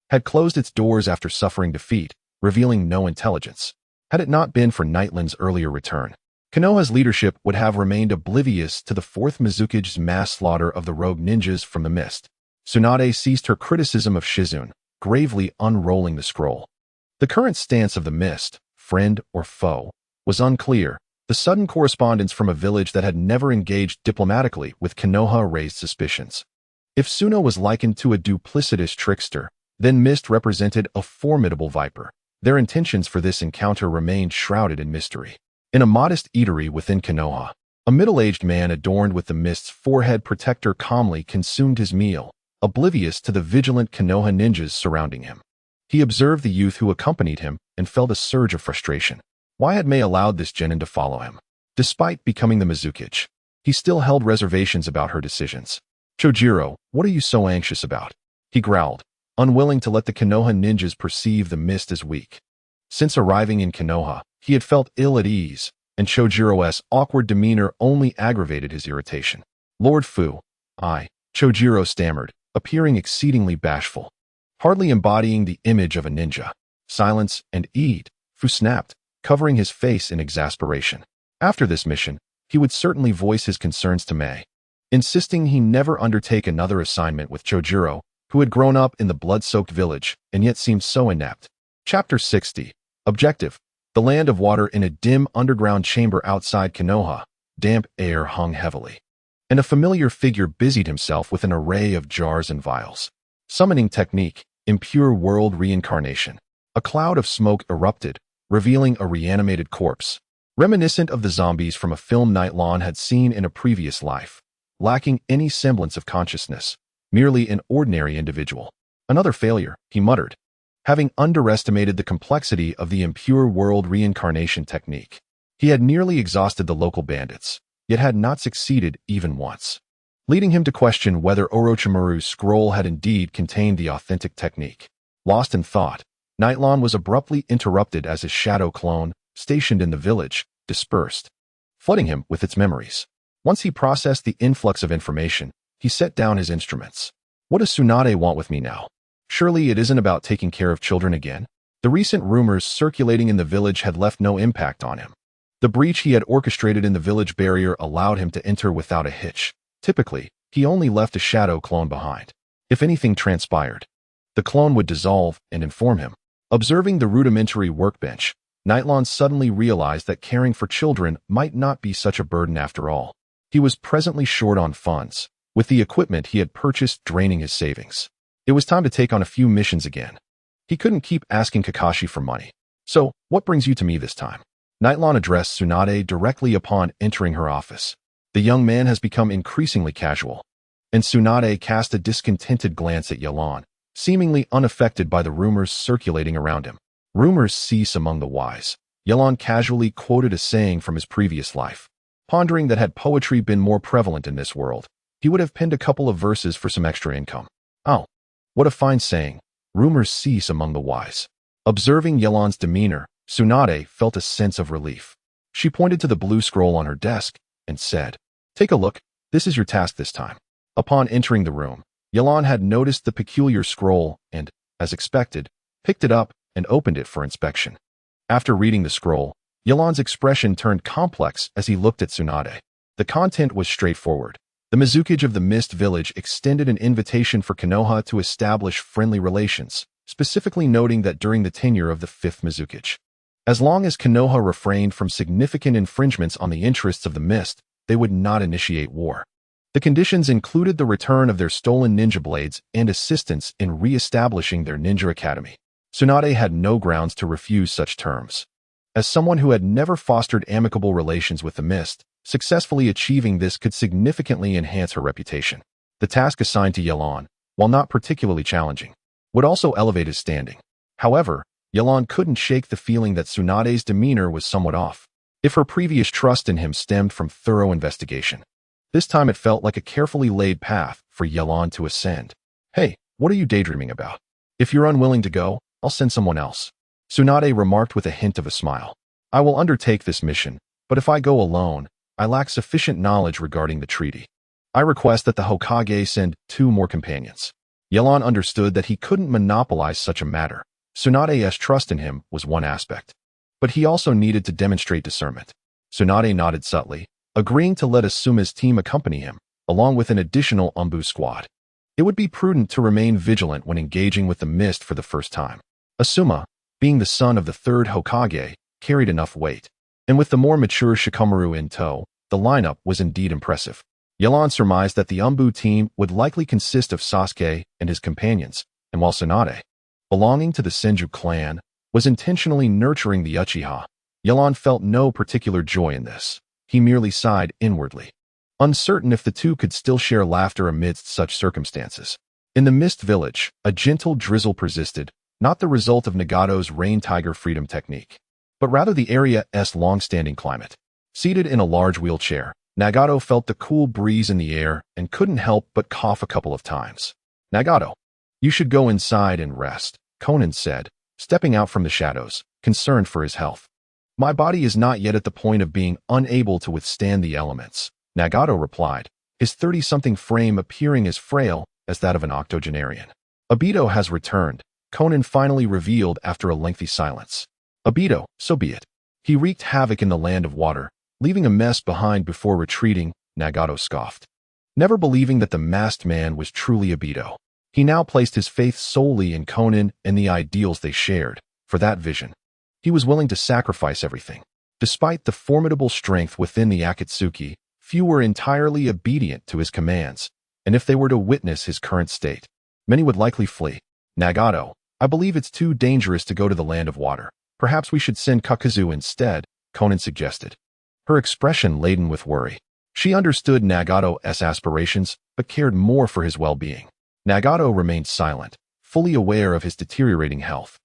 [SPEAKER 1] had closed its doors after suffering defeat, revealing no intelligence. Had it not been for Nightlon's earlier return, Konoha's leadership would have remained oblivious to the Fourth Mizukage's mass slaughter of the rogue ninjas from the mist. Tsunade ceased her criticism of Shizun, gravely unrolling the scroll. The current stance of the mist, friend or foe, was unclear. The sudden correspondence from a village that had never engaged diplomatically with Konoha raised suspicions. If Suna was likened to a duplicitous trickster, then Mist represented a formidable viper. Their intentions for this encounter remained shrouded in mystery. In a modest eatery within Konoha, a middle-aged man adorned with the Mist's forehead protector calmly consumed his meal, oblivious to the vigilant Konoha ninjas surrounding him. He observed the youth who accompanied him and felt a surge of frustration. Why had Mei allowed this genin to follow him? Despite becoming the Mizukage, he still held reservations about her decisions. "Chojiro, what are you so anxious about?" he growled, unwilling to let the Konoha ninjas perceive the mist as weak. Since arriving in Konoha, he had felt ill at ease, and Chojiro's awkward demeanor only aggravated his irritation. "Lord Fu, Chojiro stammered, appearing exceedingly bashful, hardly embodying the image of a ninja. "Silence and eat," Fu snapped, covering his face in exasperation. After this mission, he would certainly voice his concerns to Mei, insisting he never undertake another assignment with Chojiro, who had grown up in the blood-soaked village and yet seemed so inept. Chapter 60. Objective. The land of water. In a dim underground chamber outside Konoha, damp air hung heavily, and a familiar figure busied himself with an array of jars and vials. Summoning technique, impure world reincarnation. A cloud of smoke erupted, revealing a reanimated corpse, reminiscent of the zombies from a film Nightlon had seen in a previous life, lacking any semblance of consciousness, merely an ordinary individual. "Another failure," he muttered, having underestimated the complexity of the impure world reincarnation technique. He had nearly exhausted the local bandits, yet had not succeeded even once, leading him to question whether Orochimaru's scroll had indeed contained the authentic technique. Lost in thought, Nightlon was abruptly interrupted as his shadow clone, stationed in the village, dispersed, flooding him with its memories. Once he processed the influx of information, he set down his instruments. "What does Tsunade want with me now? Surely it isn't about taking care of children again?" The recent rumors circulating in the village had left no impact on him. The breach he had orchestrated in the village barrier allowed him to enter without a hitch. Typically, he only left a shadow clone behind. If anything transpired, the clone would dissolve and inform him. Observing the rudimentary workbench, Nightlon suddenly realized that caring for children might not be such a burden after all. He was presently short on funds, with the equipment he had purchased draining his savings. It was time to take on a few missions again. He couldn't keep asking Kakashi for money. "So, what brings you to me this time?" Nightlon addressed Tsunade directly upon entering her office. The young man has become increasingly casual, and Tsunade cast a discontented glance at Yelan, seemingly unaffected by the rumors circulating around him. "Rumors cease among the wise." Yelan casually quoted a saying from his previous life. Pondering that had poetry been more prevalent in this world, he would have penned a couple of verses for some extra income. Oh, what a fine saying. Rumors cease among the wise. Observing Yelan's demeanor, Tsunade felt a sense of relief. She pointed to the blue scroll on her desk and said, "Take a look. This is your task this time." Upon entering the room, Yelan had noticed the peculiar scroll and, as expected, picked it up and opened it for inspection. After reading the scroll, Yelan's expression turned complex as he looked at Tsunade. The content was straightforward. The Mizukage of the Mist Village extended an invitation for Konoha to establish friendly relations, specifically noting that during the tenure of the 5th Mizukage, as long as Konoha refrained from significant infringements on the interests of the Mist, they would not initiate war. The conditions included the return of their stolen ninja blades and assistance in re-establishing their ninja academy. Tsunade had no grounds to refuse such terms. As someone who had never fostered amicable relations with the Mist, successfully achieving this could significantly enhance her reputation. The task assigned to Yelan, while not particularly challenging, would also elevate his standing. However, Yelan couldn't shake the feeling that Tsunade's demeanor was somewhat off. If her previous trust in him stemmed from thorough investigation, this time it felt like a carefully laid path for Yelan to ascend. "Hey, what are you daydreaming about? If you're unwilling to go, I'll send someone else," Tsunade remarked with a hint of a smile. "I will undertake this mission, but if I go alone, I lack sufficient knowledge regarding the treaty. I request that the Hokage send 2 more companions." Yelan understood that he couldn't monopolize such a matter. Tsunade's trust in him was one aspect, but he also needed to demonstrate discernment. Tsunade nodded subtly, agreeing to let Asuma's team accompany him, along with an additional Umbu squad. It would be prudent to remain vigilant when engaging with the Mist for the first time. Asuma, being the son of the 3rd Hokage, carried enough weight, and with the more mature Shikamaru in tow, the lineup was indeed impressive. Yelan surmised that the Umbu team would likely consist of Sasuke and his companions, and while Tsunade, belonging to the Senju clan, was intentionally nurturing the Uchiha, Yelan felt no particular joy in this. He merely sighed inwardly, uncertain if the two could still share laughter amidst such circumstances. In the Mist Village, a gentle drizzle persisted, not the result of Nagato's Rain Tiger Freedom technique, but rather the area's long-standing climate. Seated in a large wheelchair, Nagato felt the cool breeze in the air and couldn't help but cough a couple of times. "Nagato, you should go inside and rest," Konan said, stepping out from the shadows, concerned for his health. "My body is not yet at the point of being unable to withstand the elements," Nagato replied, his 30-something frame appearing as frail as that of an octogenarian. "Obito has returned," Konan finally revealed after a lengthy silence. "Obito, so be it. He wreaked havoc in the land of water, leaving a mess behind before retreating," Nagato scoffed. Never believing that the masked man was truly Obito, he now placed his faith solely in Konan and the ideals they shared. For that vision, he was willing to sacrifice everything. Despite the formidable strength within the Akatsuki, few were entirely obedient to his commands, and if they were to witness his current state, many would likely flee. "Nagato, I believe it's too dangerous to go to the land of water. Perhaps we should send Kakuzu instead," Konan suggested, her expression laden with worry. She understood Nagato's aspirations, but cared more for his well-being. Nagato remained silent, fully aware of his deteriorating health.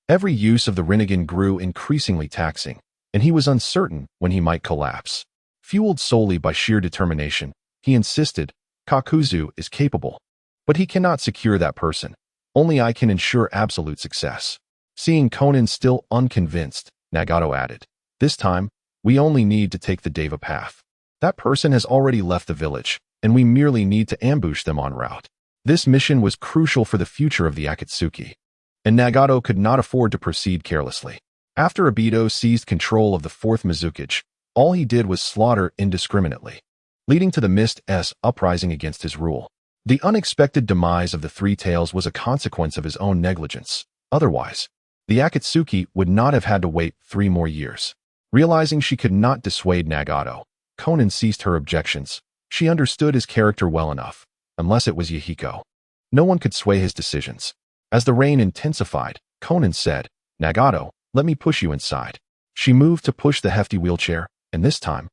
[SPEAKER 1] Every use of the Rinnegan grew increasingly taxing, and he was uncertain when he might collapse. Fueled solely by sheer determination, he insisted, "Kakuzu is capable, but he cannot secure that person. Only I can ensure absolute success." Seeing Konan still unconvinced, Nagato added, "This time, we only need to take the Deva path. That person has already left the village, and we merely need to ambush them en route." This mission was crucial for the future of the Akatsuki, and Nagato could not afford to proceed carelessly. After Obito seized control of the 4th Mizukage, all he did was slaughter indiscriminately, leading to the Mist's uprising against his rule. The unexpected demise of the Three Tails was a consequence of his own negligence. Otherwise, the Akatsuki would not have had to wait 3 more years. Realizing she could not dissuade Nagato, Konan ceased her objections. She understood his character well enough. Unless it was Yahiko, no one could sway his decisions. As the rain intensified, Konan said, "Nagato, let me push you inside." She moved to push the hefty wheelchair, and this time,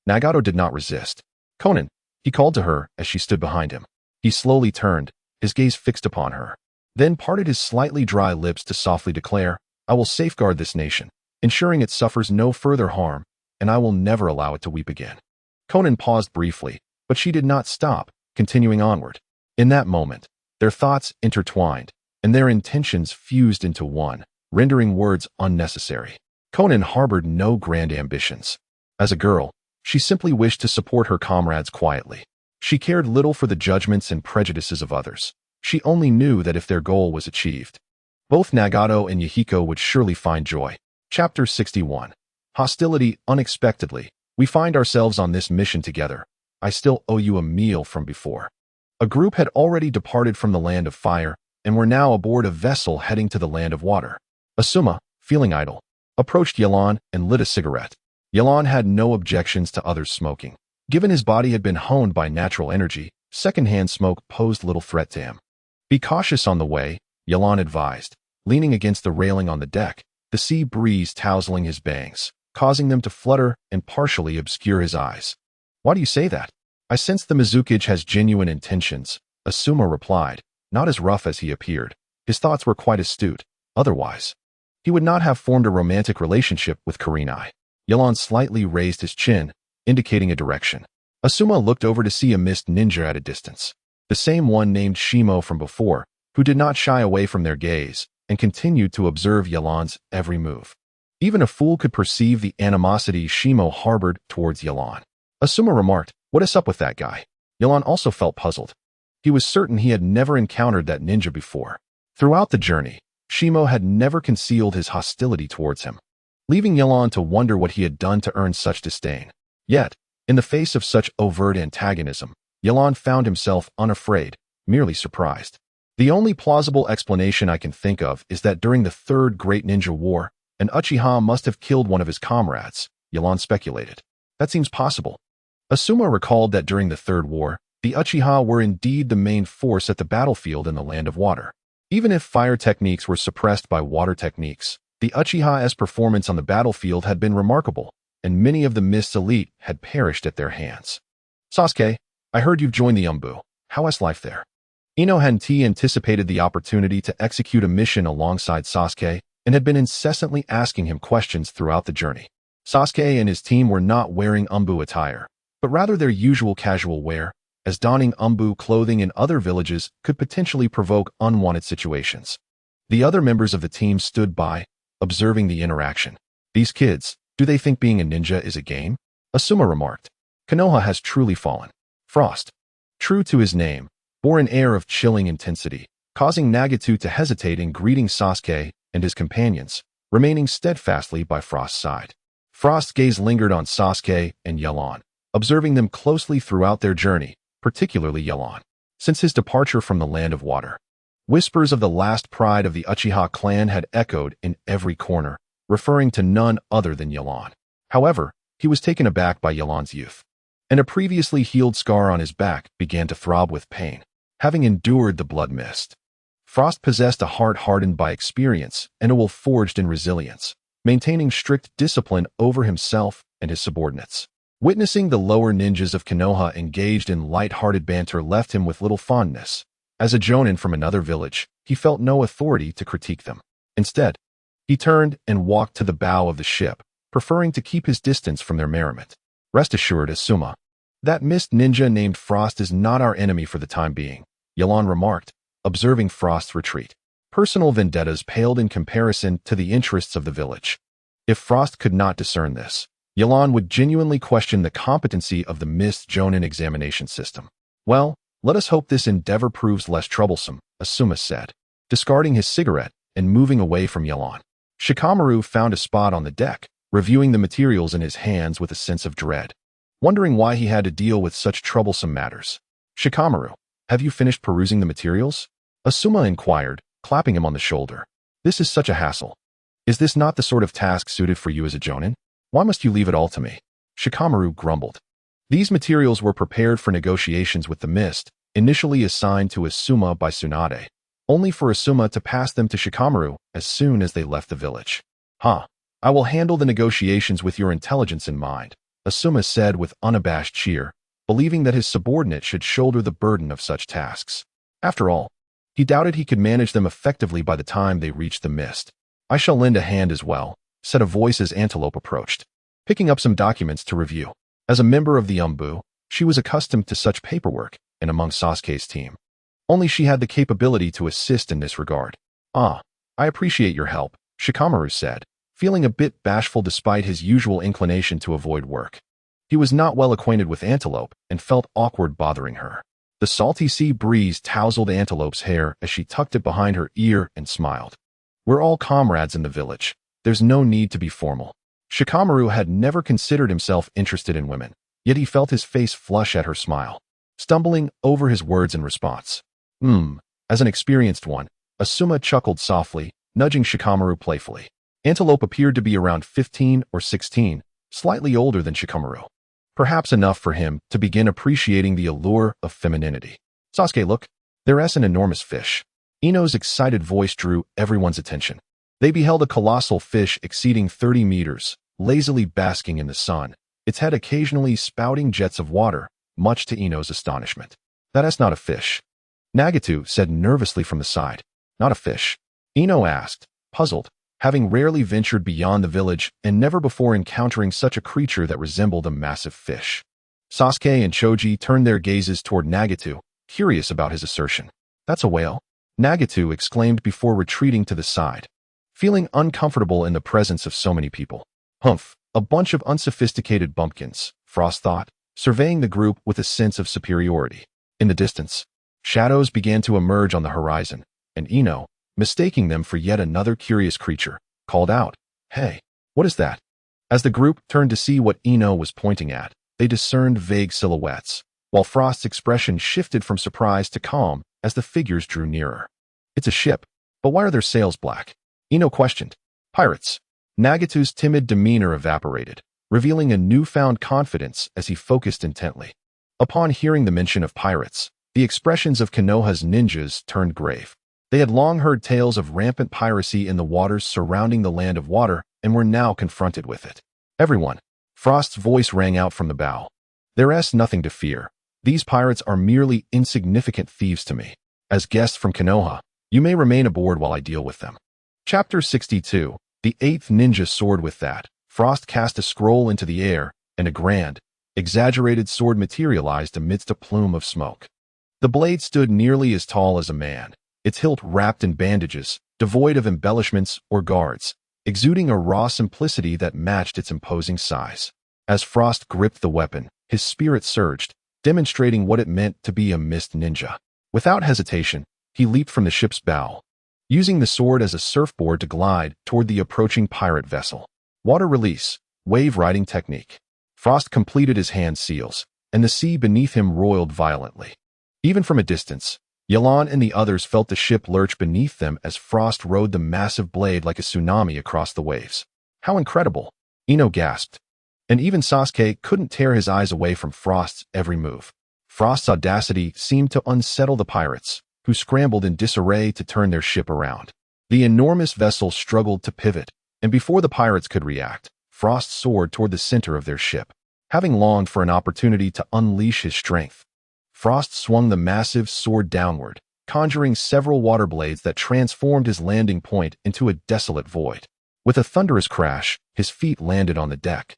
[SPEAKER 1] Nagato did not resist. "Konan," he called to her as she stood behind him. He slowly turned, his gaze fixed upon her, then parted his slightly dry lips to softly declare, "I will safeguard this nation, ensuring it suffers no further harm, and I will never allow it to weep again." Konan paused briefly, but she did not stop, continuing onward. In that moment, their thoughts intertwined, and their intentions fused into one, rendering words unnecessary. Konan harbored no grand ambitions. As a girl, she simply wished to support her comrades quietly. She cared little for the judgments and prejudices of others. She only knew that if their goal was achieved, both Nagato and Yahiko would surely find joy. Chapter 61. Hostility. Unexpectedly, we find ourselves on this mission together. I still owe you a meal from before. A group had already departed from the land of fire and were now aboard a vessel heading to the land of water. Asuma, feeling idle, approached Yelan and lit a cigarette. Yelan had no objections to others smoking. Given his body had been honed by natural energy, secondhand smoke posed little threat to him. Be cautious on the way, Yelan advised, leaning against the railing on the deck, the sea breeze tousling his bangs, causing them to flutter and partially obscure his eyes. Why do you say that? I sense the Mizukage has genuine intentions, Asuma replied, not as rough as he appeared. His thoughts were quite astute. Otherwise, he would not have formed a romantic relationship with Kurenai. Yelan slightly raised his chin, indicating a direction. Asuma looked over to see a mist ninja at a distance. The same one named Shimo from before, who did not shy away from their gaze and continued to observe Yelan's every move. Even a fool could perceive the animosity Shimo harbored towards Yelan. Asuma remarked, "What is up with that guy?" Yelan also felt puzzled. He was certain he had never encountered that ninja before. Throughout the journey, Shimo had never concealed his hostility towards him, leaving Yelan to wonder what he had done to earn such disdain. Yet, in the face of such overt antagonism, Yelan found himself unafraid, merely surprised. The only plausible explanation I can think of is that during the Third Great Ninja War, an Uchiha must have killed one of his comrades, Yelan speculated. That seems possible. Asuma recalled that during the Third War, the Uchiha were indeed the main force at the battlefield in the Land of Water. Even if fire techniques were suppressed by water techniques, the Uchiha's performance on the battlefield had been remarkable, and many of the Mist's elite had perished at their hands. Sasuke, I heard you've joined the Umbu. How is life there? Ino Henti anticipated the opportunity to execute a mission alongside Sasuke and had been incessantly asking him questions throughout the journey. Sasuke and his team were not wearing Umbu attire, but rather their usual casual wear, as donning Umbu clothing in other villages could potentially provoke unwanted situations. The other members of the team stood by, observing the interaction. These kids, do they think being a ninja is a game? Asuma remarked. Konoha has truly fallen. Frost, true to his name, bore an air of chilling intensity, causing Nagato to hesitate in greeting Sasuke and his companions, remaining steadfastly by Frost's side. Frost's gaze lingered on Sasuke and Yelan, observing them closely throughout their journey, particularly Yelan. Since his departure from the Land of Water, whispers of the last pride of the Uchiha clan had echoed in every corner, referring to none other than Yelan. However, he was taken aback by Yelan's youth, and a previously healed scar on his back began to throb with pain, having endured the blood mist. Frost possessed a heart hardened by experience and a will forged in resilience, maintaining strict discipline over himself and his subordinates. Witnessing the lower ninjas of Konoha engaged in light-hearted banter left him with little fondness. As a jonin from another village, he felt no authority to critique them. Instead, he turned and walked to the bow of the ship, preferring to keep his distance from their merriment. Rest assured, Asuma, that mist ninja named Frost is not our enemy for the time being, Yelan remarked, observing Frost's retreat. Personal vendettas paled in comparison to the interests of the village. If Frost could not discern this, Yelan would genuinely question the competency of the Mist Jonin examination system. Well, let us hope this endeavor proves less troublesome, Asuma said, discarding his cigarette and moving away from Yelan. Shikamaru found a spot on the deck, reviewing the materials in his hands with a sense of dread, wondering why he had to deal with such troublesome matters. Shikamaru, have you finished perusing the materials? Asuma inquired, clapping him on the shoulder. This is such a hassle. Is this not the sort of task suited for you as a jonin? Why must you leave it all to me? Shikamaru grumbled. These materials were prepared for negotiations with the Mist, initially assigned to Asuma by Tsunade, only for Asuma to pass them to Shikamaru as soon as they left the village. I will handle the negotiations with your intelligence in mind, Asuma said with unabashed cheer, believing that his subordinate should shoulder the burden of such tasks. After all, he doubted he could manage them effectively by the time they reached the Mist. I shall lend a hand as well, said a voice as Antelope approached, picking up some documents to review. As a member of the Umbu, she was accustomed to such paperwork, and among Sasuke's team, only she had the capability to assist in this regard. I appreciate your help, Shikamaru said, feeling a bit bashful despite his usual inclination to avoid work. He was not well acquainted with Antelope and felt awkward bothering her. The salty sea breeze tousled Antelope's hair as she tucked it behind her ear and smiled. We're all comrades in the village. There's no need to be formal. Shikamaru had never considered himself interested in women, yet he felt his face flush at her smile, stumbling over his words in response. As an experienced one, Asuma chuckled softly, nudging Shikamaru playfully. Antelope appeared to be around 15 or 16, slightly older than Shikamaru. Perhaps enough for him to begin appreciating the allure of femininity. Sasuke, look, there's an enormous fish. Ino's excited voice drew everyone's attention. They beheld a colossal fish exceeding 30 meters, lazily basking in the sun, its head occasionally spouting jets of water, much to Ino's astonishment. That's not a fish. Nagatu said nervously from the side. Not a fish. Ino asked, puzzled, having rarely ventured beyond the village and never before encountering such a creature that resembled a massive fish. Sasuke and Choji turned their gazes toward Nagatu, curious about his assertion. That's a whale, Nagatu exclaimed before retreating to the side, feeling uncomfortable in the presence of so many people. Humph, a bunch of unsophisticated bumpkins, Frost thought, surveying the group with a sense of superiority. In the distance, shadows began to emerge on the horizon, and Ino, mistaking them for yet another curious creature, called out, "Hey, what is that?" As the group turned to see what Ino was pointing at, they discerned vague silhouettes, while Frost's expression shifted from surprise to calm as the figures drew nearer. It's a ship, but why are their sails black? Ino questioned. Pirates. Nagatu's timid demeanor evaporated, revealing a newfound confidence as he focused intently. Upon hearing the mention of pirates, the expressions of Konoha's ninjas turned grave. They had long heard tales of rampant piracy in the waters surrounding the Land of Water and were now confronted with it. Everyone, Frost's voice rang out from the bow. There's nothing to fear. These pirates are merely insignificant thieves to me. As guests from Konoha, you may remain aboard while I deal with them. Chapter 62, The Eighth Ninja Sword. With that, Frost cast a scroll into the air, and a grand, exaggerated sword materialized amidst a plume of smoke. The blade stood nearly as tall as a man, its hilt wrapped in bandages, devoid of embellishments or guards, exuding a raw simplicity that matched its imposing size. As Frost gripped the weapon, his spirit surged, demonstrating what it meant to be a mist ninja. Without hesitation, he leaped from the ship's bow, using the sword as a surfboard to glide toward the approaching pirate vessel. Water release, wave riding technique. Frost completed his hand seals, and the sea beneath him roiled violently. Even from a distance, Yelan and the others felt the ship lurch beneath them as Frost rode the massive blade like a tsunami across the waves. How incredible! Ino gasped. And even Sasuke couldn't tear his eyes away from Frost's every move. Frost's audacity seemed to unsettle the pirates, who scrambled in disarray to turn their ship around. The enormous vessel struggled to pivot, and before the pirates could react, Frost soared toward the center of their ship. Having longed for an opportunity to unleash his strength, Frost swung the massive sword downward, conjuring several water blades that transformed his landing point into a desolate void. With a thunderous crash, his feet landed on the deck,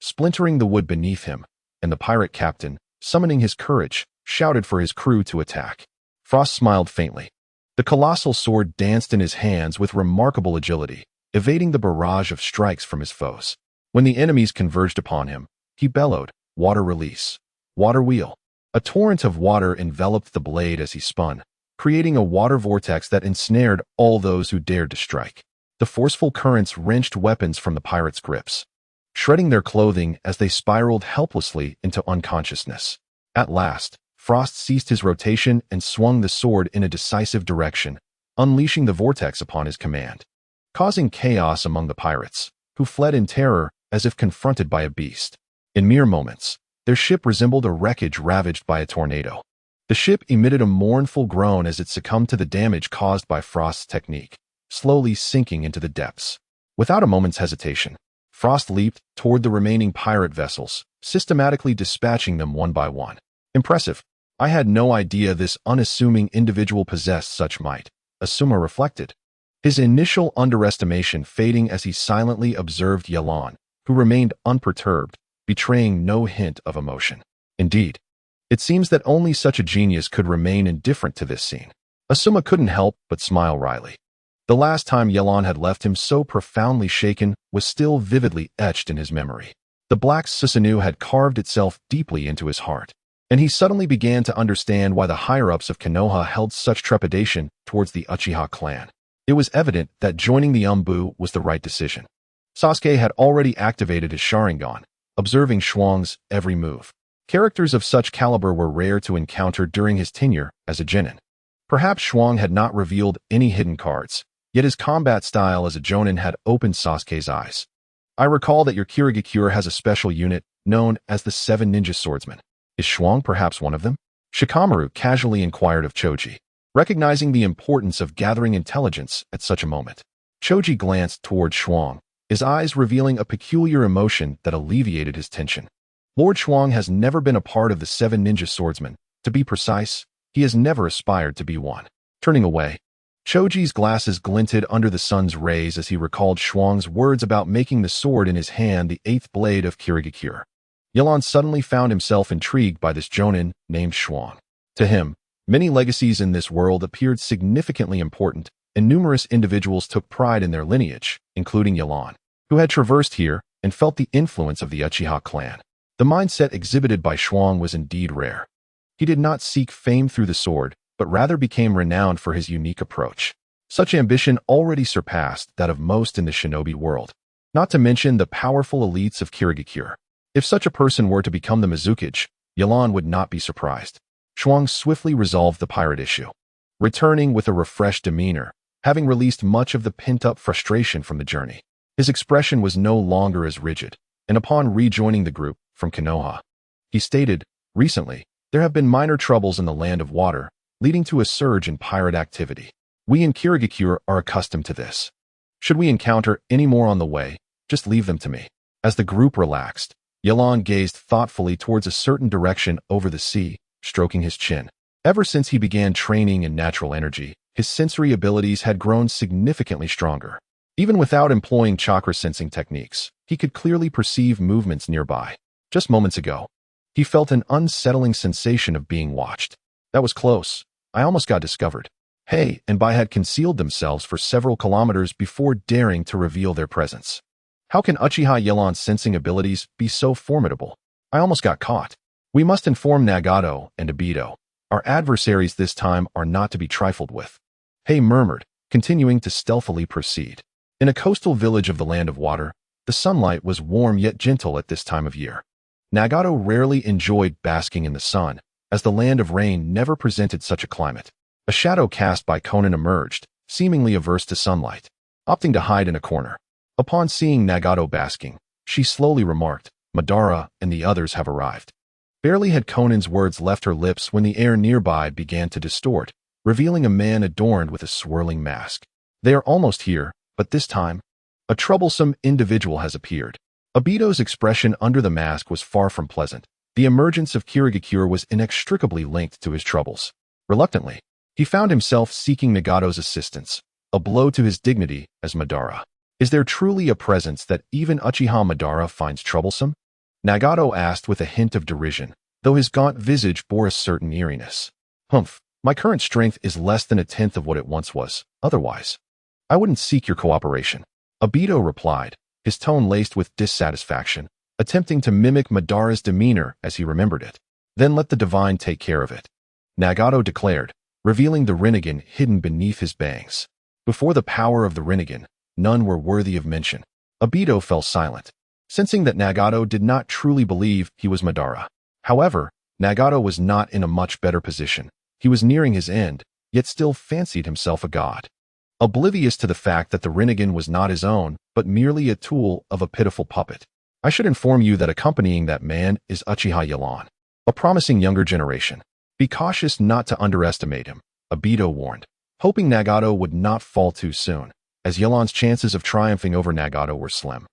[SPEAKER 1] splintering the wood beneath him, and the pirate captain, summoning his courage, shouted for his crew to attack. Frost smiled faintly. The colossal sword danced in his hands with remarkable agility, evading the barrage of strikes from his foes. When the enemies converged upon him, he bellowed, "Water release! Water wheel!" A torrent of water enveloped the blade as he spun, creating a water vortex that ensnared all those who dared to strike. The forceful currents wrenched weapons from the pirates' grips, shredding their clothing as they spiraled helplessly into unconsciousness. At last, Frost ceased his rotation and swung the sword in a decisive direction, unleashing the vortex upon his command, causing chaos among the pirates, who fled in terror as if confronted by a beast. In mere moments, their ship resembled a wreckage ravaged by a tornado. The ship emitted a mournful groan as it succumbed to the damage caused by Frost's technique, slowly sinking into the depths. Without a moment's hesitation, Frost leaped toward the remaining pirate vessels, systematically dispatching them one by one. Impressive. I had no idea this unassuming individual possessed such might, Asuma reflected, his initial underestimation fading as he silently observed Yelan, who remained unperturbed, betraying no hint of emotion. Indeed, it seems that only such a genius could remain indifferent to this scene. Asuma couldn't help but smile wryly. The last time Yelan had left him so profoundly shaken was still vividly etched in his memory. The black Susanoo had carved itself deeply into his heart, and he suddenly began to understand why the higher-ups of Konoha held such trepidation towards the Uchiha clan. It was evident that joining the Umbu was the right decision. Sasuke had already activated his Sharingan, observing Chuang's every move. Characters of such caliber were rare to encounter during his tenure as a Genin. Perhaps Chuang had not revealed any hidden cards, yet his combat style as a Jonin had opened Sasuke's eyes. I recall that your Kirigakure has a special unit known as the Seven Ninja Swordsmen. Is Chuang perhaps one of them? Shikamaru casually inquired of Choji, recognizing the importance of gathering intelligence at such a moment. Choji glanced toward Chuang, his eyes revealing a peculiar emotion that alleviated his tension. Lord Chuang has never been a part of the Seven Ninja Swordsmen. To be precise, he has never aspired to be one. Turning away, Choji's glasses glinted under the sun's rays as he recalled Chuang's words about making the sword in his hand the eighth blade of Kirigakure. Yelan suddenly found himself intrigued by this Jonin named Chuang. To him, many legacies in this world appeared significantly important, and numerous individuals took pride in their lineage, including Yelan, who had traversed here and felt the influence of the Uchiha clan. The mindset exhibited by Chuang was indeed rare. He did not seek fame through the sword, but rather became renowned for his unique approach. Such ambition already surpassed that of most in the shinobi world, not to mention the powerful elites of Kirigakure. If such a person were to become the Mizukage, Yelan would not be surprised. Chuang swiftly resolved the pirate issue, returning with a refreshed demeanor, having released much of the pent-up frustration from the journey. His expression was no longer as rigid, and upon rejoining the group from Konoha, he stated, "Recently, there have been minor troubles in the Land of Water, leading to a surge in pirate activity. We in Kirigakure are accustomed to this. Should we encounter any more on the way, just leave them to me." As the group relaxed, Yelan gazed thoughtfully towards a certain direction over the sea, stroking his chin. Ever since he began training in natural energy, his sensory abilities had grown significantly stronger. Even without employing chakra sensing techniques, he could clearly perceive movements nearby. Just moments ago, he felt an unsettling sensation of being watched. That was close. I almost got discovered. Hey, and Bai had concealed themselves for several kilometers before daring to reveal their presence. How can Uchiha Yelan's sensing abilities be so formidable? I almost got caught. We must inform Nagato and Obito. Our adversaries this time are not to be trifled with. Hei murmured, continuing to stealthily proceed. In a coastal village of the Land of Water, the sunlight was warm yet gentle at this time of year. Nagato rarely enjoyed basking in the sun, as the Land of Rain never presented such a climate. A shadow cast by Conan emerged, seemingly averse to sunlight, opting to hide in a corner. Upon seeing Nagato basking, she slowly remarked, "Madara and the others have arrived." Barely had Conan's words left her lips when the air nearby began to distort, revealing a man adorned with a swirling mask. They are almost here, but this time, a troublesome individual has appeared. Obito's expression under the mask was far from pleasant. The emergence of Kirigakure was inextricably linked to his troubles. Reluctantly, he found himself seeking Nagato's assistance, a blow to his dignity as Madara. Is there truly a presence that even Uchiha Madara finds troublesome? Nagato asked with a hint of derision, though his gaunt visage bore a certain eeriness. Humph, my current strength is less than a tenth of what it once was. Otherwise, I wouldn't seek your cooperation. Obito replied, his tone laced with dissatisfaction, attempting to mimic Madara's demeanor as he remembered it. Then let the divine take care of it, Nagato declared, revealing the Rinnegan hidden beneath his bangs. Before the power of the Rinnegan, none were worthy of mention. Obito fell silent, sensing that Nagato did not truly believe he was Madara. However, Nagato was not in a much better position. He was nearing his end, yet still fancied himself a god. Oblivious to the fact that the Rinnegan was not his own, but merely a tool of a pitiful puppet. I should inform you that accompanying that man is Uchiha Yelan, a promising younger generation. Be cautious not to underestimate him, Obito warned, hoping Nagato would not fall too soon, as Yelan's chances of triumphing over Nagato were slim.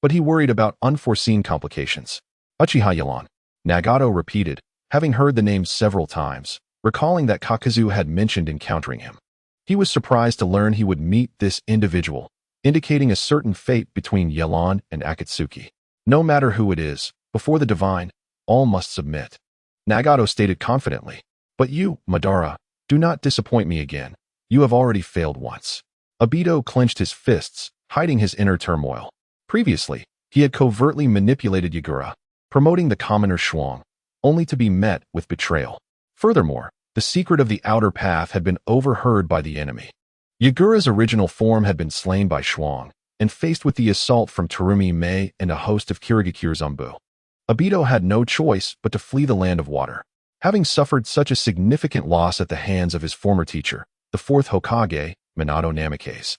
[SPEAKER 1] But he worried about unforeseen complications. Uchiha Yelan, Nagato repeated, having heard the name several times, recalling that Kakazu had mentioned encountering him. He was surprised to learn he would meet this individual, indicating a certain fate between Yelan and Akatsuki. No matter who it is, before the divine, all must submit. Nagato stated confidently, but you, Madara, do not disappoint me again. You have already failed once. Obito clenched his fists, hiding his inner turmoil. Previously, He had covertly manipulated Yagura, promoting the commoner Shuang, only to be met with betrayal. Furthermore, the secret of the outer path had been overheard by the enemy. Yagura's original form had been slain by Shuang, and faced with the assault from Terumi Mei and a host of Kirigakure Zumbu, Obito had no choice but to flee the land of water. Having suffered such a significant loss at the hands of his former teacher, the fourth Hokage, Minato Namikaze,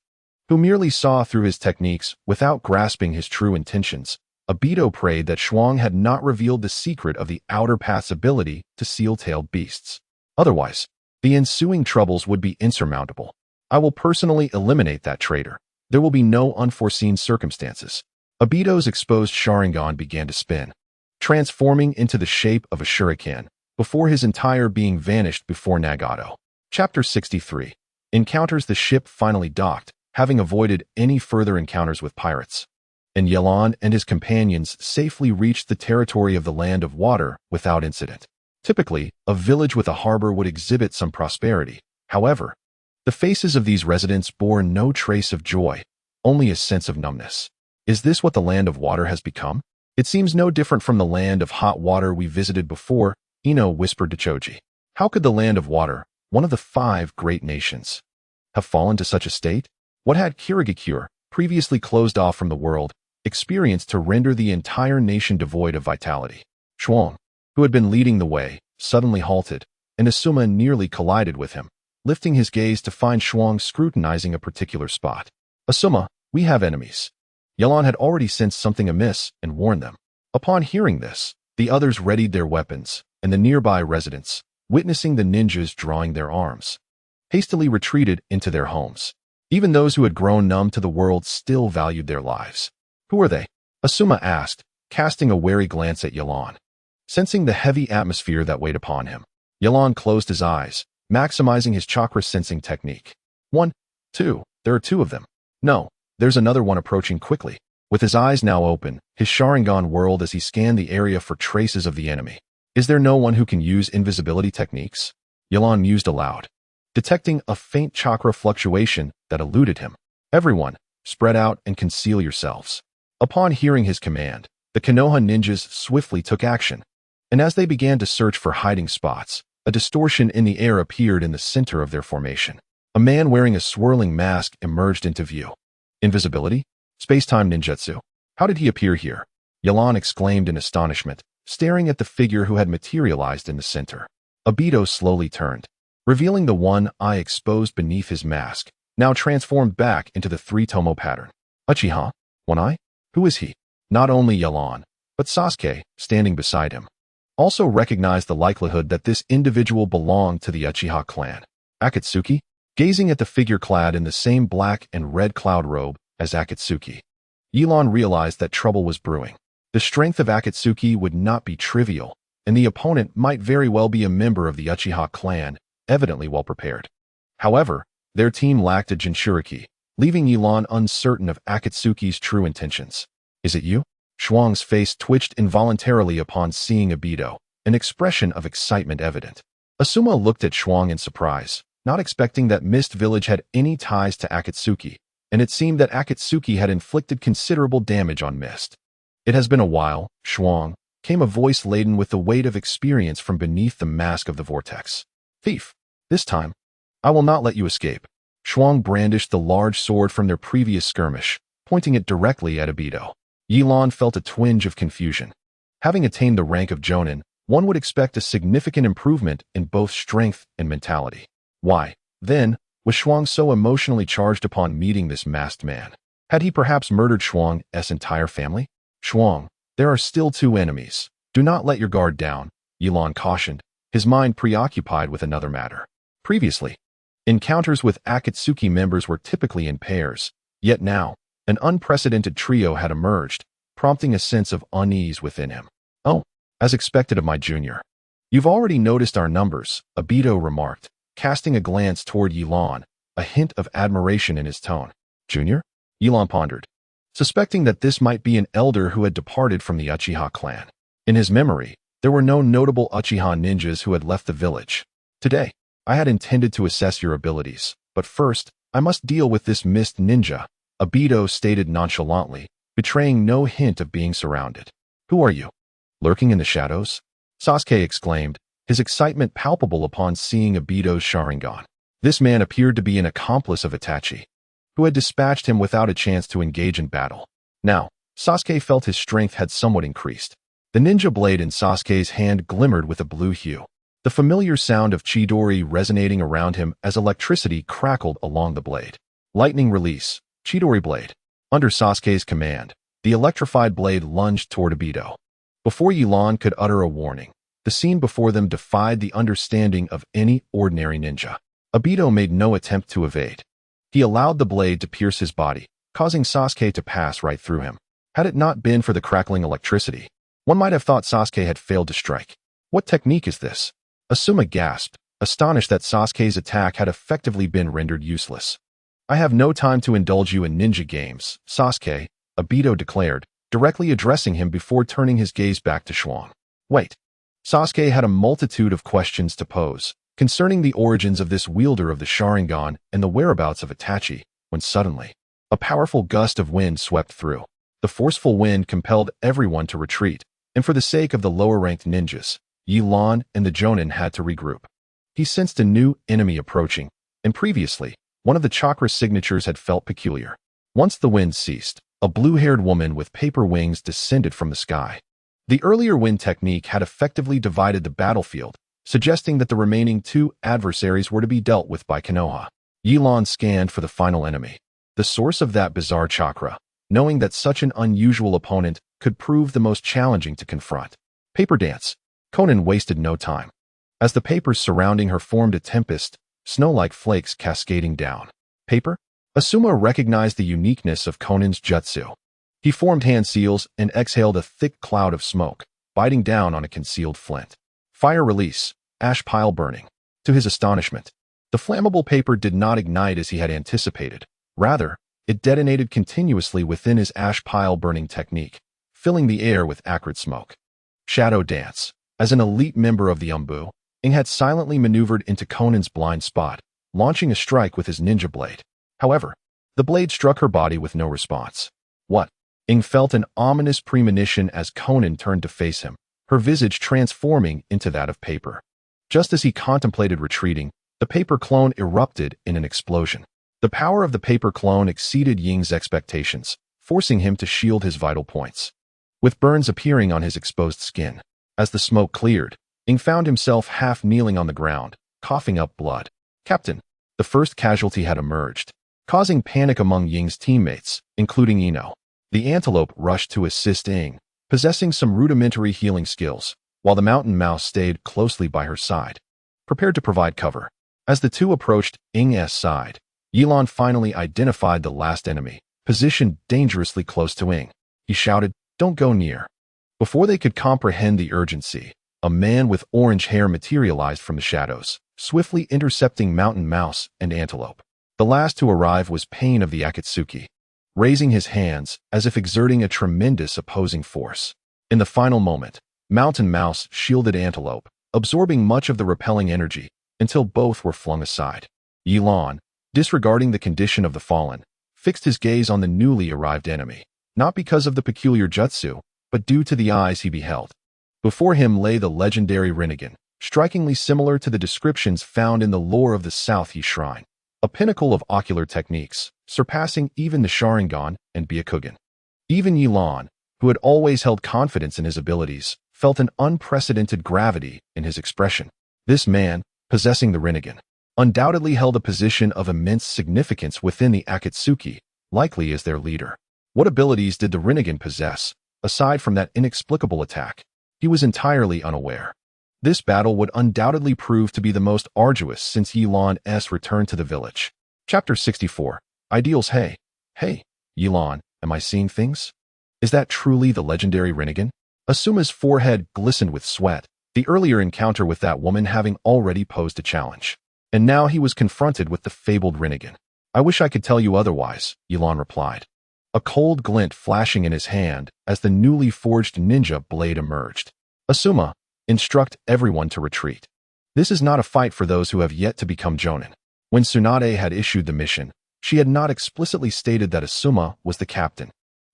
[SPEAKER 1] who merely saw through his techniques without grasping his true intentions, Obito prayed that Shuang had not revealed the secret of the outer path's ability to seal-tailed beasts. Otherwise, the ensuing troubles would be insurmountable. I will personally eliminate that traitor. There will be no unforeseen circumstances. Obito's exposed Sharingan began to spin, transforming into the shape of a shuriken, before his entire being vanished before Nagato. Chapter 63 encounters. The ship finally docked, having avoided any further encounters with pirates, and Yelan and his companions safely reached the territory of the land of water without incident. Typically, a village with a harbor would exhibit some prosperity. However, the faces of these residents bore no trace of joy, only a sense of numbness. Is this what the land of water has become? It seems no different from the land of hot water we visited before, Ino whispered to Choji. How could the land of water, one of the 5 great nations, have fallen to such a state? What had Kirigakure, previously closed off from the world, experienced to render the entire nation devoid of vitality? Shuang, who had been leading the way, suddenly halted, and Asuma nearly collided with him, lifting his gaze to find Shuang scrutinizing a particular spot. Asuma, we have enemies. Yelan had already sensed something amiss and warned them. Upon hearing this, the others readied their weapons, and the nearby residents, witnessing the ninjas drawing their arms, hastily retreated into their homes. Even those who had grown numb to the world still valued their lives. Who are they? Asuma asked, casting a wary glance at Yelan. Sensing the heavy atmosphere that weighed upon him, Yelan closed his eyes, maximizing his chakra sensing technique. 1, 2, there are 2 of them. No, there's another one approaching quickly. With his eyes now open, his Sharingan whirled as he scanned the area for traces of the enemy. Is there no one who can use invisibility techniques? Yelan mused aloud, detecting a faint chakra fluctuation that eluded him. Everyone, spread out and conceal yourselves. Upon hearing his command, the Konoha ninjas swiftly took action, and as they began to search for hiding spots, a distortion in the air appeared in the center of their formation. A man wearing a swirling mask emerged into view. Invisibility? Space-time ninjutsu. How did he appear here? Yelan exclaimed in astonishment, staring at the figure who had materialized in the center. Obito slowly turned, revealing the one eye exposed beneath his mask, now transformed back into the 3-tomo pattern. Uchiha? One eye? Who is he? Not only Yelan, but Sasuke, standing beside him, also recognized the likelihood that this individual belonged to the Uchiha clan. Akatsuki? Gazing at the figure clad in the same black and red cloud robe as Akatsuki, Yelan realized that trouble was brewing. The strength of Akatsuki would not be trivial, and the opponent might very well be a member of the Uchiha clan, evidently well prepared. However, their team lacked a Jinchuriki, leaving Yelan uncertain of Akatsuki's true intentions. Is it you? Shuang's face twitched involuntarily upon seeing Obito, an expression of excitement evident. Asuma looked at Shuang in surprise, not expecting that Mist Village had any ties to Akatsuki, and it seemed that Akatsuki had inflicted considerable damage on Mist. It has been a while, Shuang, came a voice laden with the weight of experience from beneath the mask of the vortex. Thief! This time, I will not let you escape. Shuang brandished the large sword from their previous skirmish, pointing it directly at Obito. Yelan felt a twinge of confusion. Having attained the rank of Jonin, one would expect a significant improvement in both strength and mentality. Why, then, was Shuang so emotionally charged upon meeting this masked man? Had he perhaps murdered Shuang's entire family? Shuang, there are still 2 enemies. Do not let your guard down, Yelan cautioned, his mind preoccupied with another matter. Previously, encounters with Akatsuki members were typically in pairs, yet now, an unprecedented trio had emerged, prompting a sense of unease within him. Oh, as expected of my junior. You've already noticed our numbers, Obito remarked, casting a glance toward Yelan, a hint of admiration in his tone. Junior? Yelan pondered, suspecting that this might be an elder who had departed from the Uchiha clan. In his memory, there were no notable Uchiha ninjas who had left the village. Today, I had intended to assess your abilities, but first, I must deal with this mist ninja, Obito stated nonchalantly, betraying no hint of being surrounded. "Who are you? Lurking in the shadows?" Sasuke exclaimed, his excitement palpable upon seeing Obito's Sharingan. This man appeared to be an accomplice of Itachi, who had dispatched him without a chance to engage in battle. Now, Sasuke felt his strength had somewhat increased. The ninja blade in Sasuke's hand glimmered with a blue hue, the familiar sound of Chidori resonating around him as electricity crackled along the blade. Lightning release, Chidori blade. Under Sasuke's command, the electrified blade lunged toward Obito. Before Yelan could utter a warning, the scene before them defied the understanding of any ordinary ninja. Obito made no attempt to evade. He allowed the blade to pierce his body, causing Sasuke to pass right through him. Had it not been for the crackling electricity, one might have thought Sasuke had failed to strike. What technique is this? Asuma gasped, astonished that Sasuke's attack had effectively been rendered useless. "I have no time to indulge you in ninja games, Sasuke," Obito declared, directly addressing him before turning his gaze back to Schwang. "Wait." Sasuke had a multitude of questions to pose concerning the origins of this wielder of the Sharingan and the whereabouts of Itachi, when suddenly, a powerful gust of wind swept through. The forceful wind compelled everyone to retreat, and for the sake of the lower-ranked ninjas, Yelan and the Jonin had to regroup. He sensed a new enemy approaching, and previously, one of the chakra signatures had felt peculiar. Once the wind ceased, a blue-haired woman with paper wings descended from the sky. The earlier wind technique had effectively divided the battlefield, suggesting that the remaining two adversaries were to be dealt with by Konoha. Yelan scanned for the final enemy, the source of that bizarre chakra, knowing that such an unusual opponent could prove the most challenging to confront. Paper dance. Conan wasted no time. As the papers surrounding her formed a tempest, snow-like flakes cascading down. Paper? Asuma recognized the uniqueness of Conan's jutsu. He formed hand seals and exhaled a thick cloud of smoke, biting down on a concealed flint. Fire release, ash pile burning. To his astonishment, the flammable paper did not ignite as he had anticipated. Rather, it detonated continuously within his ash pile burning technique, filling the air with acrid smoke. Shadow dance. As an elite member of the Umbu, Ing had silently maneuvered into Conan's blind spot, launching a strike with his ninja blade. However, the blade struck her body with no response. What? Ing felt an ominous premonition as Conan turned to face him, her visage transforming into that of paper. Just as he contemplated retreating, the paper clone erupted in an explosion. The power of the paper clone exceeded Ying's expectations, forcing him to shield his vital points, with burns appearing on his exposed skin. As the smoke cleared, Ing found himself half kneeling on the ground, coughing up blood. "Captain," the first casualty had emerged, causing panic among Ying's teammates, including Ino. The antelope rushed to assist Ing, possessing some rudimentary healing skills, while the mountain mouse stayed closely by her side, prepared to provide cover. As the two approached Ing's side, Yelan finally identified the last enemy, positioned dangerously close to Ing. He shouted, "Don't go near." Before they could comprehend the urgency, a man with orange hair materialized from the shadows, swiftly intercepting mountain mouse and antelope. The last to arrive was Pain of the Akatsuki, raising his hands as if exerting a tremendous opposing force. In the final moment, mountain mouse shielded antelope, absorbing much of the repelling energy until both were flung aside. Yelan, disregarding the condition of the fallen, fixed his gaze on the newly arrived enemy, not because of the peculiar jutsu, but due to the eyes he beheld. Before him lay the legendary Rinnegan, strikingly similar to the descriptions found in the lore of the South He Shrine, a pinnacle of ocular techniques, surpassing even the Sharingan and Byakugan. Even Yelan, who had always held confidence in his abilities, felt an unprecedented gravity in his expression. This man, possessing the Rinnegan, undoubtedly held a position of immense significance within the Akatsuki, likely as their leader. What abilities did the Rinnegan possess, aside from that inexplicable attack? He was entirely unaware. This battle would undoubtedly prove to be the most arduous since Yelan's return to the village. Chapter 64. Ideals. Hey, Yelan, am I seeing things? Is that truly the legendary Rinnegan? Asuma's forehead glistened with sweat, the earlier encounter with that woman having already posed a challenge. And now he was confronted with the fabled Rinnegan. "I wish I could tell you otherwise," Yelan replied, a cold glint flashing in his hand as the newly forged ninja blade emerged. "Asuma, instruct everyone to retreat. This is not a fight for those who have yet to become Jonin." When Tsunade had issued the mission, she had not explicitly stated that Asuma was the captain.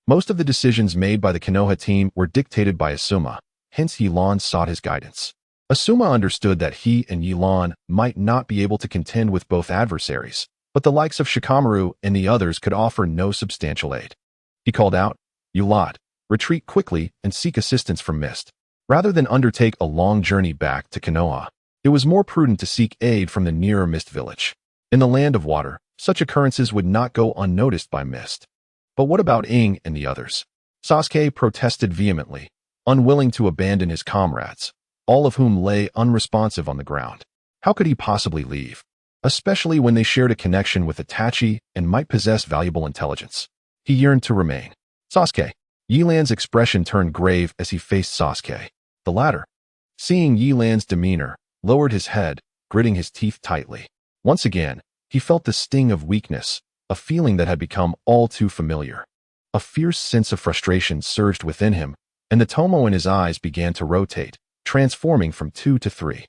[SPEAKER 1] Most of the decisions made by the Konoha team were dictated by Asuma, hence Yilan sought his guidance. Asuma understood that he and Yilan might not be able to contend with both adversaries, but the likes of Shikamaru and the others could offer no substantial aid. He called out, "You lot, retreat quickly and seek assistance from Mist." Rather than undertake a long journey back to Konoha, it was more prudent to seek aid from the nearer Mist village. In the land of water, such occurrences would not go unnoticed by Mist. But what about Ing and the others? Sasuke protested vehemently, unwilling to abandon his comrades, all of whom lay unresponsive on the ground. How could he possibly leave? Especially when they shared a connection with Itachi and might possess valuable intelligence. He yearned to remain. Sasuke. Yilan's expression turned grave as he faced Sasuke. The latter, seeing Yilan's demeanor, lowered his head, gritting his teeth tightly. Once again, he felt the sting of weakness, a feeling that had become all too familiar. A fierce sense of frustration surged within him, and the tomo in his eyes began to rotate, transforming from 2 to 3.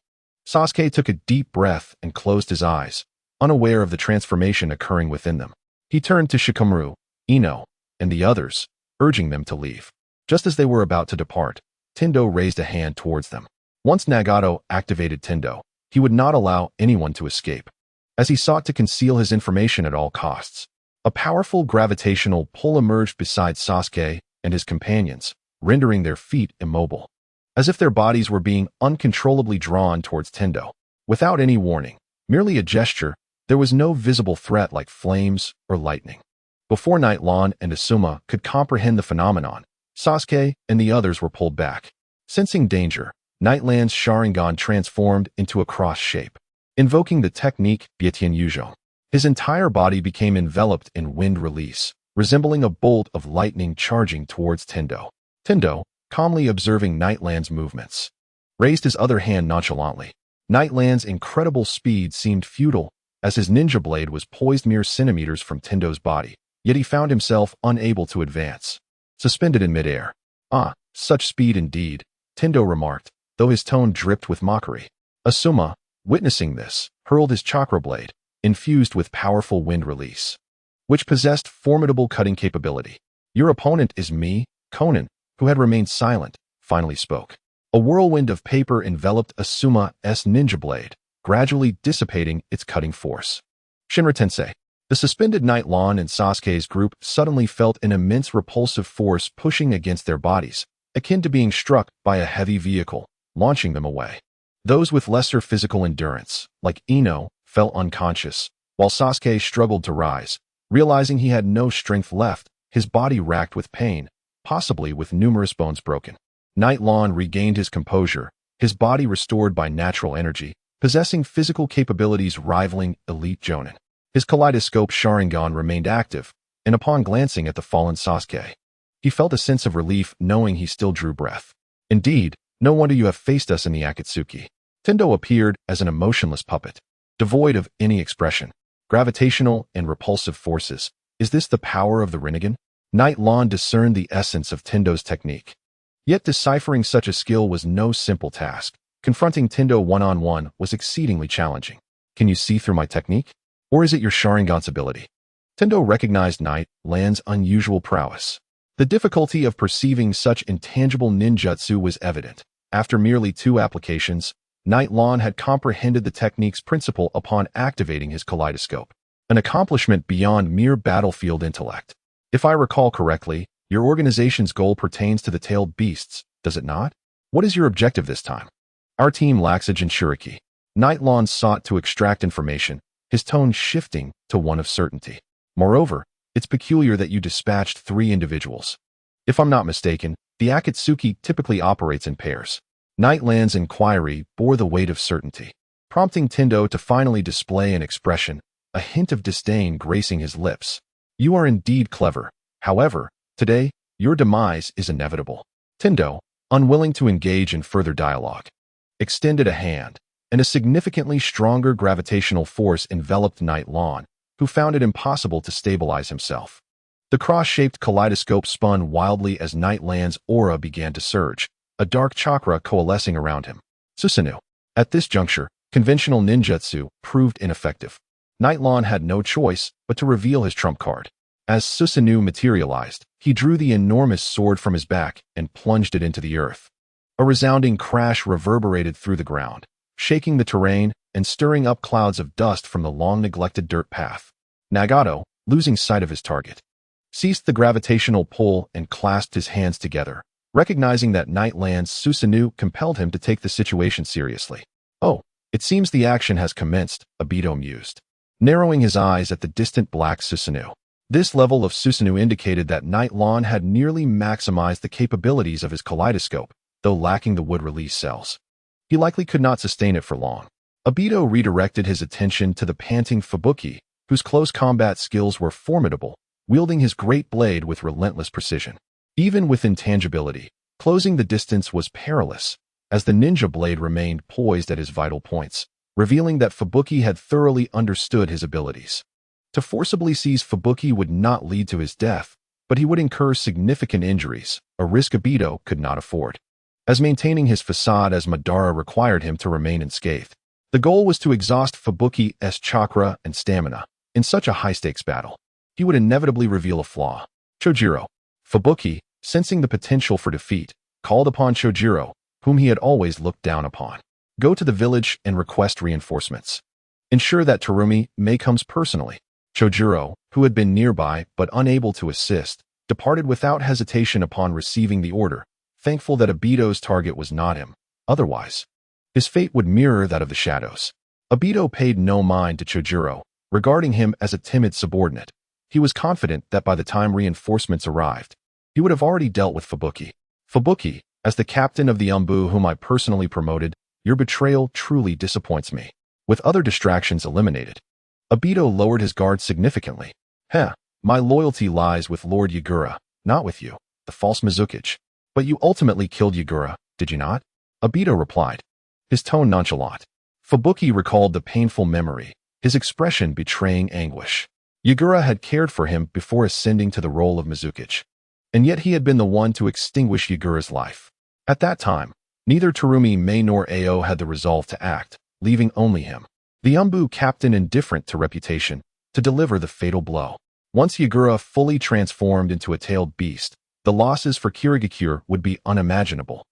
[SPEAKER 1] Sasuke took a deep breath and closed his eyes, unaware of the transformation occurring within them. He turned to Shikamaru, Ino, and the others, urging them to leave. Just as they were about to depart, Tendo raised a hand towards them. Once Nagato activated Tendo, he would not allow anyone to escape. As he sought to conceal his information at all costs, a powerful gravitational pull emerged beside Sasuke and his companions, rendering their feet immobile, as if their bodies were being uncontrollably drawn towards Tendo. Without any warning, merely a gesture, there was no visible threat like flames or lightning. Before Nightlawn and Asuma could comprehend the phenomenon, Sasuke and the others were pulled back. Sensing danger, Nightland's Sharingan transformed into a cross shape, invoking the technique Bietian Yuzhong. His entire body became enveloped in wind release, resembling a bolt of lightning charging towards Tendo. Tendo, calmly observing Nightland's movements, raised his other hand nonchalantly. Nightland's incredible speed seemed futile, as his ninja blade was poised mere centimeters from Tendo's body, yet he found himself unable to advance, suspended in midair. "Ah, such speed indeed," Tendo remarked, though his tone dripped with mockery. Asuma, witnessing this, hurled his chakra blade, infused with powerful wind release, which possessed formidable cutting capability. "Your opponent is me," Conan, who had remained silent, finally spoke. A whirlwind of paper enveloped Asuma's ninja blade, gradually dissipating its cutting force. Shinra Tensei. The suspended Nightlawn and Sasuke's group suddenly felt an immense repulsive force pushing against their bodies, akin to being struck by a heavy vehicle, launching them away. Those with lesser physical endurance, like Ino, fell unconscious, while Sasuke struggled to rise, realizing he had no strength left, his body racked with pain, possibly with numerous bones broken. Nightlawn regained his composure, his body restored by natural energy, possessing physical capabilities rivaling elite Jonin. His kaleidoscope Sharingan remained active, and upon glancing at the fallen Sasuke, he felt a sense of relief knowing he still drew breath. "Indeed, no wonder you have faced us in the Akatsuki." Tendo appeared as an emotionless puppet, devoid of any expression. Gravitational and repulsive forces. Is this the power of the Rinnegan? Nightlawn discerned the essence of Tendo's technique. Yet deciphering such a skill was no simple task. Confronting Tendo one-on-one was exceedingly challenging. "Can you see through my technique? Or is it your Sharingan's ability?" Tendo recognized Nightland's unusual prowess. The difficulty of perceiving such intangible ninjutsu was evident. After merely 2 applications, Nightlawn had comprehended the technique's principle upon activating his kaleidoscope, an accomplishment beyond mere battlefield intellect. "If I recall correctly, your organization's goal pertains to the tailed beasts, does it not? What is your objective this time?" "Our team lacks a Jinchuriki." Nightlawn sought to extract information, his tone shifting to one of certainty. "Moreover, it's peculiar that you dispatched 3 individuals. If I'm not mistaken, the Akatsuki typically operates in pairs." Nightland's inquiry bore the weight of certainty, prompting Tendo to finally display an expression, a hint of disdain gracing his lips. "You are indeed clever. However, today, your demise is inevitable." Tendo, unwilling to engage in further dialogue, extended a hand, and a significantly stronger gravitational force enveloped Nightlawn, who found it impossible to stabilize himself. The cross-shaped kaleidoscope spun wildly as Nightland's aura began to surge, a dark chakra coalescing around him. Susanoo. At this juncture, conventional ninjutsu proved ineffective. Nightlawn had no choice but to reveal his trump card. As Susanoo materialized, He drew the enormous sword from his back and plunged it into the earth. A resounding crash reverberated through the ground, shaking the terrain and stirring up clouds of dust from the long-neglected dirt path. Nagato, losing sight of his target, ceased the gravitational pull and clasped his hands together, recognizing that Nightland's Susanoo compelled him to take the situation seriously. "Oh, it seems the action has commenced," Obito mused, narrowing his eyes at the distant black Susanoo. This level of Susanoo indicated that Nightland had nearly maximized the capabilities of his kaleidoscope, though lacking the wood release cells. He likely could not sustain it for long. Obito redirected his attention to the panting Fubuki, whose close combat skills were formidable, wielding his great blade with relentless precision. Even with intangibility, closing the distance was perilous, as the ninja blade remained poised at his vital points, revealing that Fubuki had thoroughly understood his abilities. To forcibly seize Fubuki would not lead to his death, but he would incur significant injuries, a risk Obito could not afford, as maintaining his facade as Madara required him to remain unscathed. The goal was to exhaust Fubuki's chakra and stamina. In such a high-stakes battle, he would inevitably reveal a flaw. Chojiro. Fubuki, sensing the potential for defeat, called upon Chojiro, whom he had always looked down upon. "Go to the village and request reinforcements. Ensure that Terumi comes personally." Chojiro, who had been nearby but unable to assist, departed without hesitation upon receiving the order, thankful that Obito's target was not him. Otherwise, his fate would mirror that of the shadows. Obito paid no mind to Chojiro, regarding him as a timid subordinate. He was confident that by the time reinforcements arrived, he would have already dealt with Fubuki. "Fubuki, as the captain of the Umbu whom I personally promoted, your betrayal truly disappoints me." With other distractions eliminated, Obito lowered his guard significantly. My loyalty lies with Lord Yagura, not with you, the false Mizukichi. But you ultimately killed Yagura, did you not? Obito replied, his tone nonchalant. Fubuki recalled the painful memory, his expression betraying anguish. Yagura had cared for him before ascending to the role of Mizukichi, and yet he had been the one to extinguish Yagura's life. At that time, neither Terumi nor Ao had the resolve to act, leaving only him, the Umbu captain indifferent to reputation, to deliver the fatal blow. Once Yagura fully transformed into a tailed beast, the losses for Kirigakure would be unimaginable.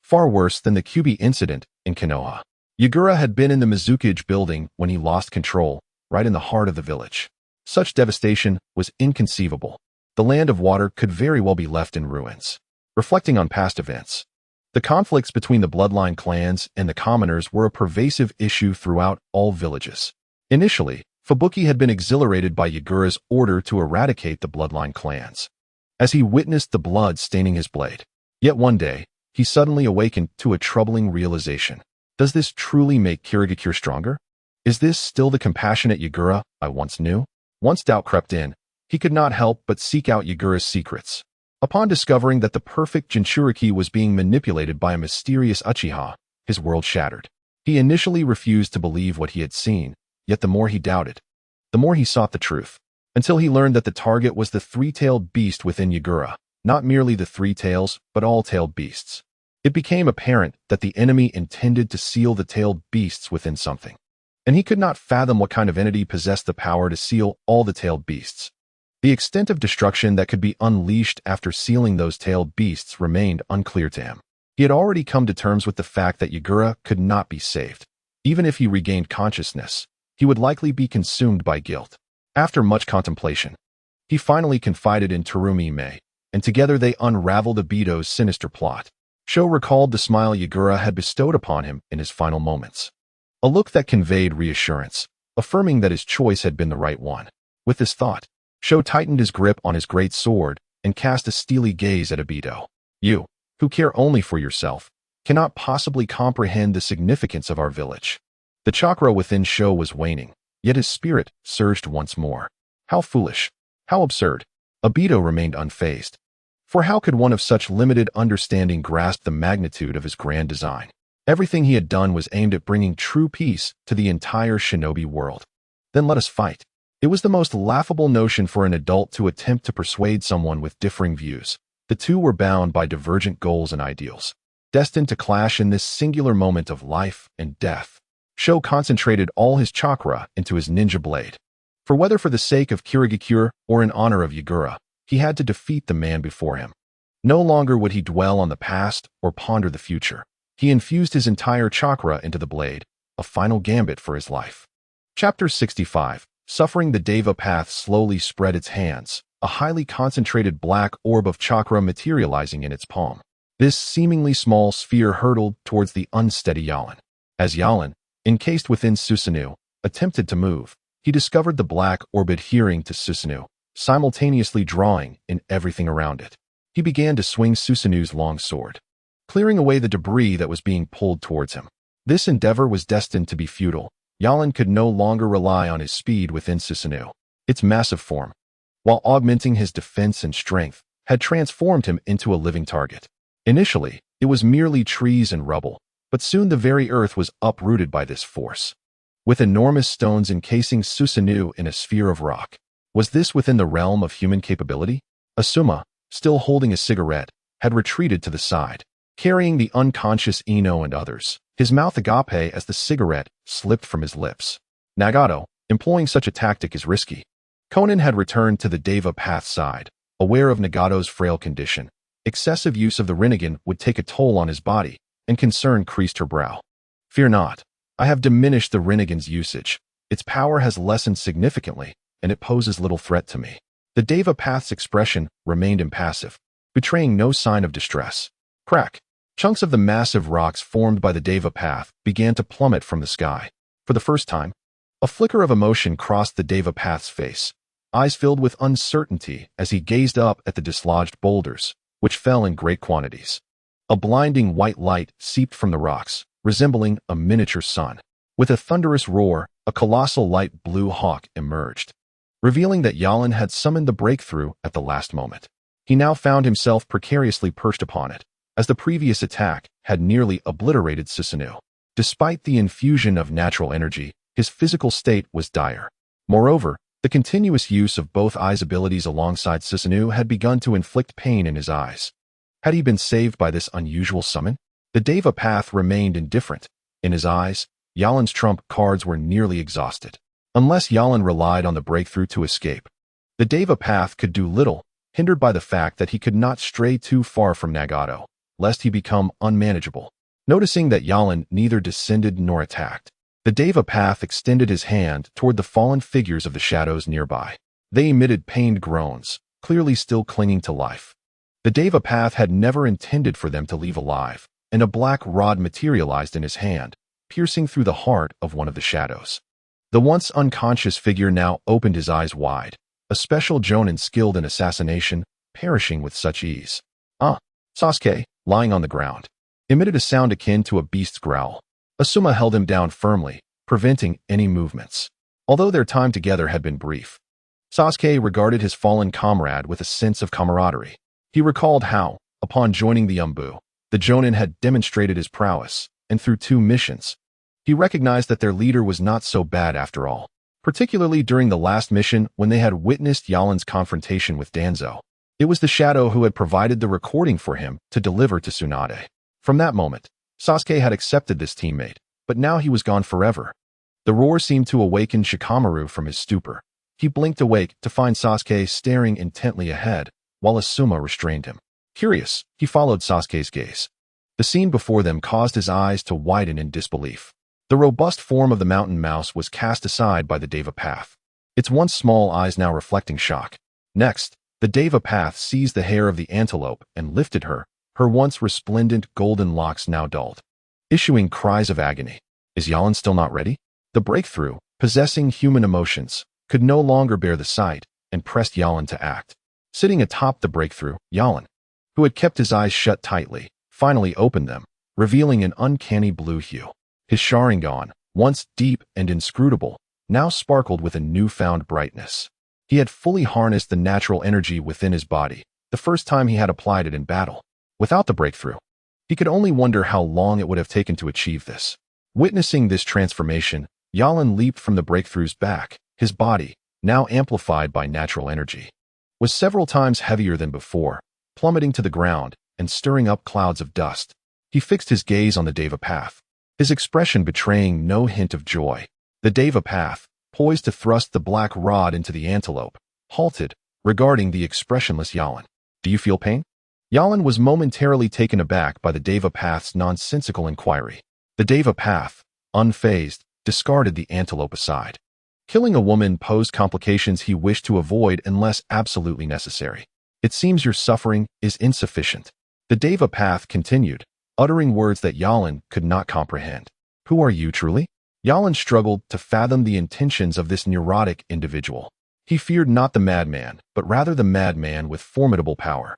[SPEAKER 1] Far worse than the Kyubi incident in Konoha. Yagura had been in the Mizukichi building when he lost control, right in the heart of the village. Such devastation was inconceivable. The land of water could very well be left in ruins. Reflecting on past events, the conflicts between the bloodline clans and the commoners were a pervasive issue throughout all villages. Initially, Fubuki had been exhilarated by Yagura's order to eradicate the bloodline clans, as he witnessed the blood staining his blade. Yet one day, he suddenly awakened to a troubling realization. Does this truly make Kirigakure stronger? Is this still the compassionate Yagura I once knew? Once doubt crept in, he could not help but seek out Yagura's secrets. Upon discovering that the perfect Jinchuriki was being manipulated by a mysterious Uchiha, his world shattered. He initially refused to believe what he had seen, yet the more he doubted, the more he sought the truth, until he learned that the target was the three-tailed beast within Yagura, not merely the three tails, but all tailed beasts. It became apparent that the enemy intended to seal the tailed beasts within something, and he could not fathom what kind of entity possessed the power to seal all the tailed beasts. The extent of destruction that could be unleashed after sealing those tailed beasts remained unclear to him. He had already come to terms with the fact that Yagura could not be saved. Even if he regained consciousness, he would likely be consumed by guilt. After much contemplation, he finally confided in Terumi, and together they unraveled Obito's sinister plot. Sho recalled the smile Yagura had bestowed upon him in his final moments. A look that conveyed reassurance, affirming that his choice had been the right one. With this thought, Sho tightened his grip on his great sword and cast a steely gaze at Obito. You, who care only for yourself, cannot possibly comprehend the significance of our village. The chakra within Sho was waning, yet his spirit surged once more. How foolish, how absurd. Obito remained unfazed. For how could one of such limited understanding grasp the magnitude of his grand design? Everything he had done was aimed at bringing true peace to the entire shinobi world. Then let us fight. It was the most laughable notion for an adult to attempt to persuade someone with differing views. The two were bound by divergent goals and ideals, destined to clash in this singular moment of life and death. Sho concentrated all his chakra into his ninja blade. For whether for the sake of Kirigakure or in honor of Yagura, He had to defeat the man before him. No longer would he dwell on the past or ponder the future. He infused his entire chakra into the blade, a final gambit for his life. Chapter 65. Suffering. The Deva path slowly spread its hands, a highly concentrated black orb of chakra materializing in its palm. This seemingly small sphere hurtled towards the unsteady Yalan. As Yalan, encased within Susanoo, attempted to move, he discovered the black orb adhering to Susanoo, simultaneously drawing in everything around it. He began to swing Susanoo's long sword, clearing away the debris that was being pulled towards him. This endeavor was destined to be futile. Yalan could no longer rely on his speed within Susanoo. Its massive form, while augmenting his defense and strength, had transformed him into a living target. Initially, it was merely trees and rubble, but soon the very earth was uprooted by this force. With enormous stones encasing Susanoo in a sphere of rock. Was this within the realm of human capability? Asuma, still holding a cigarette, had retreated to the side, carrying the unconscious Ino and others, his mouth agape as the cigarette slipped from his lips. Nagato, employing such a tactic is risky. Conan had returned to the Deva path side, aware of Nagato's frail condition. Excessive use of the Rinnegan would take a toll on his body, and concern creased her brow. Fear not. I have diminished the Rinnegan's usage. Its power has lessened significantly, and it poses little threat to me. The Deva path's expression remained impassive, betraying no sign of distress. Crack. Chunks of the massive rocks formed by the Deva path began to plummet from the sky. For the first time, a flicker of emotion crossed the Deva path's face, eyes filled with uncertainty as he gazed up at the dislodged boulders, which fell in great quantities. A blinding white light seeped from the rocks, resembling a miniature sun. With a thunderous roar, a colossal light blue hawk emerged, revealing that Yalan had summoned the breakthrough at the last moment. He now found himself precariously perched upon it, as the previous attack had nearly obliterated Susanoo. Despite the infusion of natural energy, his physical state was dire. Moreover, the continuous use of both eyes' abilities alongside Susanoo had begun to inflict pain in his eyes. Had he been saved by this unusual summon? The Deva path remained indifferent. In his eyes, Yalan's trump cards were nearly exhausted. Unless Yalan relied on the breakthrough to escape, the Deva path could do little, hindered by the fact that he could not stray too far from Nagato, lest he become unmanageable. Noticing that Yalan neither descended nor attacked, the Deva path extended his hand toward the fallen figures of the shadows nearby. They emitted pained groans, clearly still clinging to life. The Deva path had never intended for them to leave alive, and a black rod materialized in his hand, piercing through the heart of one of the shadows. The once unconscious figure now opened his eyes wide, a special jonin skilled in assassination, perishing with such ease. Sasuke, lying on the ground, emitted a sound akin to a beast's growl. Asuma held him down firmly, preventing any movements. Although their time together had been brief, Sasuke regarded his fallen comrade with a sense of camaraderie. He recalled how, upon joining the Umbu, the Jonin had demonstrated his prowess, and through 2 missions, he recognized that their leader was not so bad after all, particularly during the last mission when they had witnessed Yalan's confrontation with Danzo. It was the Shadow who had provided the recording for him to deliver to Tsunade. From that moment, Sasuke had accepted this teammate, but now he was gone forever. The roar seemed to awaken Shikamaru from his stupor. He blinked awake to find Sasuke staring intently ahead, while Asuma restrained him. Curious, he followed Sasuke's gaze. The scene before them caused his eyes to widen in disbelief. The robust form of the mountain mouse was cast aside by the Deva path, its once small eyes now reflecting shock. Next, the Deva path seized the hair of the antelope and lifted her, her once resplendent golden locks now dulled, issuing cries of agony. Is Yalan still not ready? The breakthrough, possessing human emotions, could no longer bear the sight, and pressed Yalan to act. Sitting atop the breakthrough, Yalan, who had kept his eyes shut tightly, finally opened them, revealing an uncanny blue hue. His Sharingan, once deep and inscrutable, now sparkled with a newfound brightness. He had fully harnessed the natural energy within his body, the first time he had applied it in battle. Without the breakthrough, he could only wonder how long it would have taken to achieve this. Witnessing this transformation, Yalan leaped from the breakthrough's back. His body, now amplified by natural energy, was several times heavier than before, plummeting to the ground and stirring up clouds of dust. He fixed his gaze on the Deva path, his expression betraying no hint of joy. The Deva path, poised to thrust the black rod into the antelope, halted, regarding the expressionless Yalan. Do you feel pain? Yalan was momentarily taken aback by the Deva Path's nonsensical inquiry. The Deva Path, unfazed, discarded the antelope aside. Killing a woman posed complications he wished to avoid unless absolutely necessary. It seems your suffering is insufficient. The Deva Path continued, uttering words that Yalan could not comprehend. Who are you truly? Yalan struggled to fathom the intentions of this neurotic individual. He feared not the madman, but rather the madman with formidable power.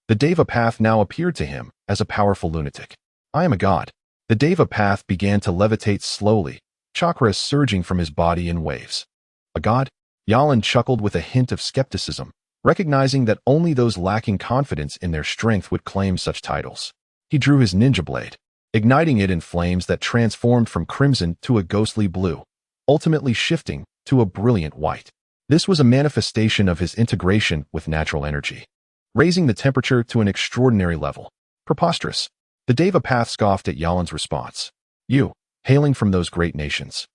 [SPEAKER 1] The Deva Path now appeared to him as a powerful lunatic. I am a god. The Deva Path began to levitate slowly, chakras surging from his body in waves. A god? Yalan chuckled with a hint of skepticism, recognizing that only those lacking confidence in their strength would claim such titles. He drew his ninja blade, igniting it in flames that transformed from crimson to a ghostly blue, ultimately shifting to a brilliant white. This was a manifestation of his integration with natural energy, raising the temperature to an extraordinary level. Preposterous. The Deva Path scoffed at Yalan's response. You, hailing from those great nations,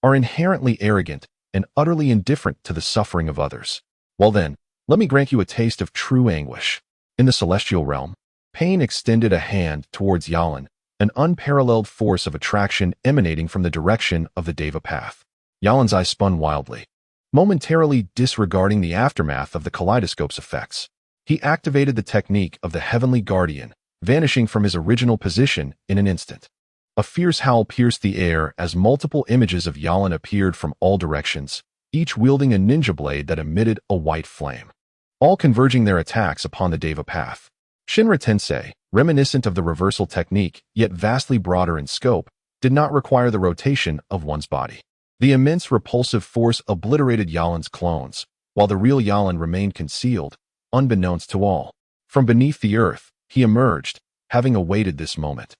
[SPEAKER 1] are inherently arrogant and utterly indifferent to the suffering of others. Well then, let me grant you a taste of true anguish. In the celestial realm, pain extended a hand towards Yalan, an unparalleled force of attraction emanating from the direction of the Deva Path. Yalan's eyes spun wildly, momentarily disregarding the aftermath of the kaleidoscope's effects. He activated the technique of the Heavenly Guardian, vanishing from his original position in an instant. A fierce howl pierced the air as multiple images of Yalan appeared from all directions, each wielding a ninja blade that emitted a white flame, all converging their attacks upon the Deva Path. Shinra Tensei, reminiscent of the reversal technique, yet vastly broader in scope, did not require the rotation of one's body. The immense repulsive force obliterated Yalan's clones, while the real Yalan remained concealed, unbeknownst to all. From beneath the earth, he emerged, having awaited this moment.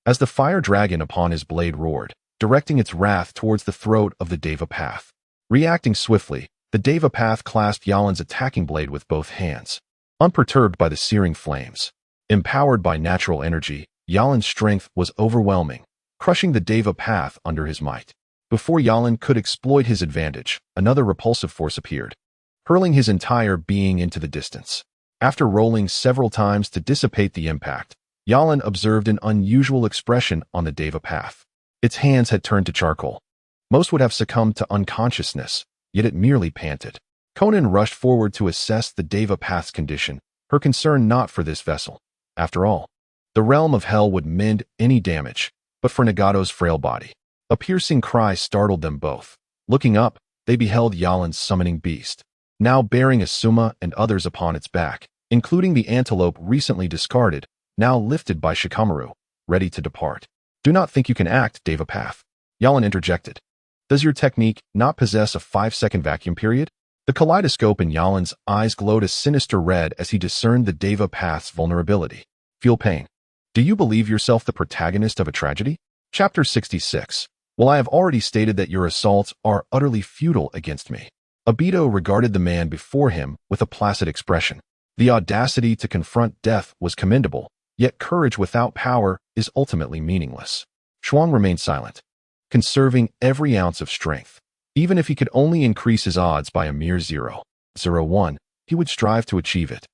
[SPEAKER 1] As the fire dragon upon his blade roared, directing its wrath towards the throat of the Deva Path. Reacting swiftly, the Deva Path clasped Yalan's attacking blade with both hands, unperturbed by the searing flames. Empowered by natural energy, Yalan's strength was overwhelming, crushing the Deva Path under his might. Before Yalan could exploit his advantage, another repulsive force appeared, hurling his entire being into the distance. After rolling several times to dissipate the impact, Yalan observed an unusual expression on the Deva Path. Its hands had turned to charcoal. Most would have succumbed to unconsciousness, yet it merely panted. Conan rushed forward to assess the Deva Path's condition, her concern not for this vessel. After all, the realm of hell would mend any damage, but for Nagato's frail body. A piercing cry startled them both. Looking up, they beheld Yalan's summoning beast, now bearing Asuma and others upon its back, including the antelope recently discarded, now lifted by Shikamaru, ready to depart. Do not think you can act, Deva Path. Yalan interjected. Does your technique not possess a 5-second vacuum period? The kaleidoscope in Yalan's eyes glowed a sinister red as he discerned the Deva Path's vulnerability. Feel pain. Do you believe yourself the protagonist of a tragedy? Chapter 66. Well, I have already stated that your assaults are utterly futile against me. Obito regarded the man before him with a placid expression. The audacity to confront death was commendable, yet courage without power is ultimately meaningless. Chuang remained silent, conserving every ounce of strength. Even if he could only increase his odds by a mere 0.01, he would strive to achieve it.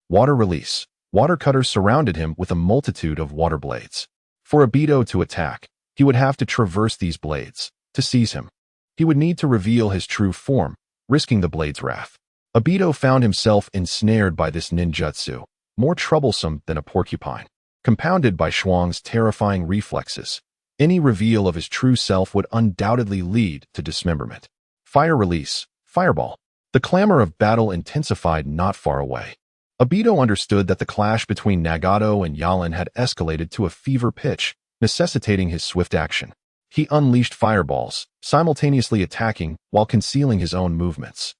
[SPEAKER 1] Water release. Water cutters surrounded him with a multitude of water blades. For Obito to attack, he would have to traverse these blades. To seize him, he would need to reveal his true form, risking the blade's wrath. Obito found himself ensnared by this ninjutsu, more troublesome than a porcupine. Compounded by Chuang's terrifying reflexes, any reveal of his true self would undoubtedly lead to dismemberment. Fire release. Fireball. The clamor of battle intensified not far away. Obito understood that the clash between Nagato and Yalan had escalated to a fever pitch, necessitating his swift action. He unleashed fireballs, simultaneously attacking while concealing his own movements.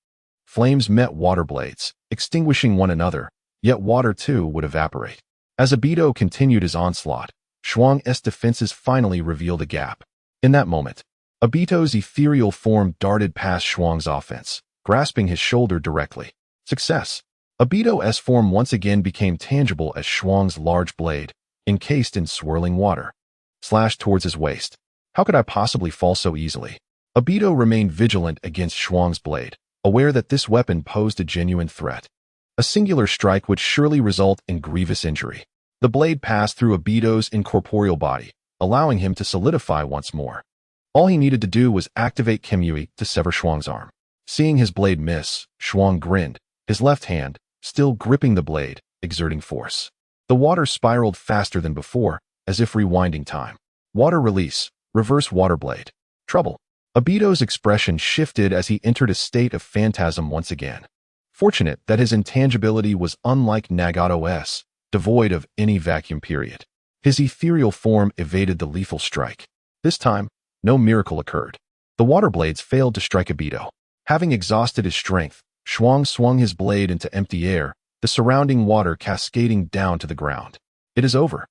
[SPEAKER 1] Flames met water blades, extinguishing one another, yet water too would evaporate. As Obito continued his onslaught, Chuang's defenses finally revealed a gap. In that moment, Obito's ethereal form darted past Chuang's offense, grasping his shoulder directly. Success! Obito's form once again became tangible as Chuang's large blade, encased in swirling water, slashed towards his waist. How could I possibly fall so easily? Obito remained vigilant against Chuang's blade, aware that this weapon posed a genuine threat. A singular strike would surely result in grievous injury. The blade passed through Obito's incorporeal body, allowing him to solidify once more. All he needed to do was activate Kimui to sever Shuang's arm. Seeing his blade miss, Shuang grinned, his left hand, still gripping the blade, exerting force. The water spiraled faster than before, as if rewinding time. Water release, reverse water blade. Trouble. Obito's expression shifted as he entered a state of phantasm once again. Fortunate that his intangibility was unlike Nagato's, devoid of any vacuum period. His ethereal form evaded the lethal strike. This time, no miracle occurred. The water blades failed to strike Obito. Having exhausted his strength, Shuang swung his blade into empty air, the surrounding water cascading down to the ground. It is over.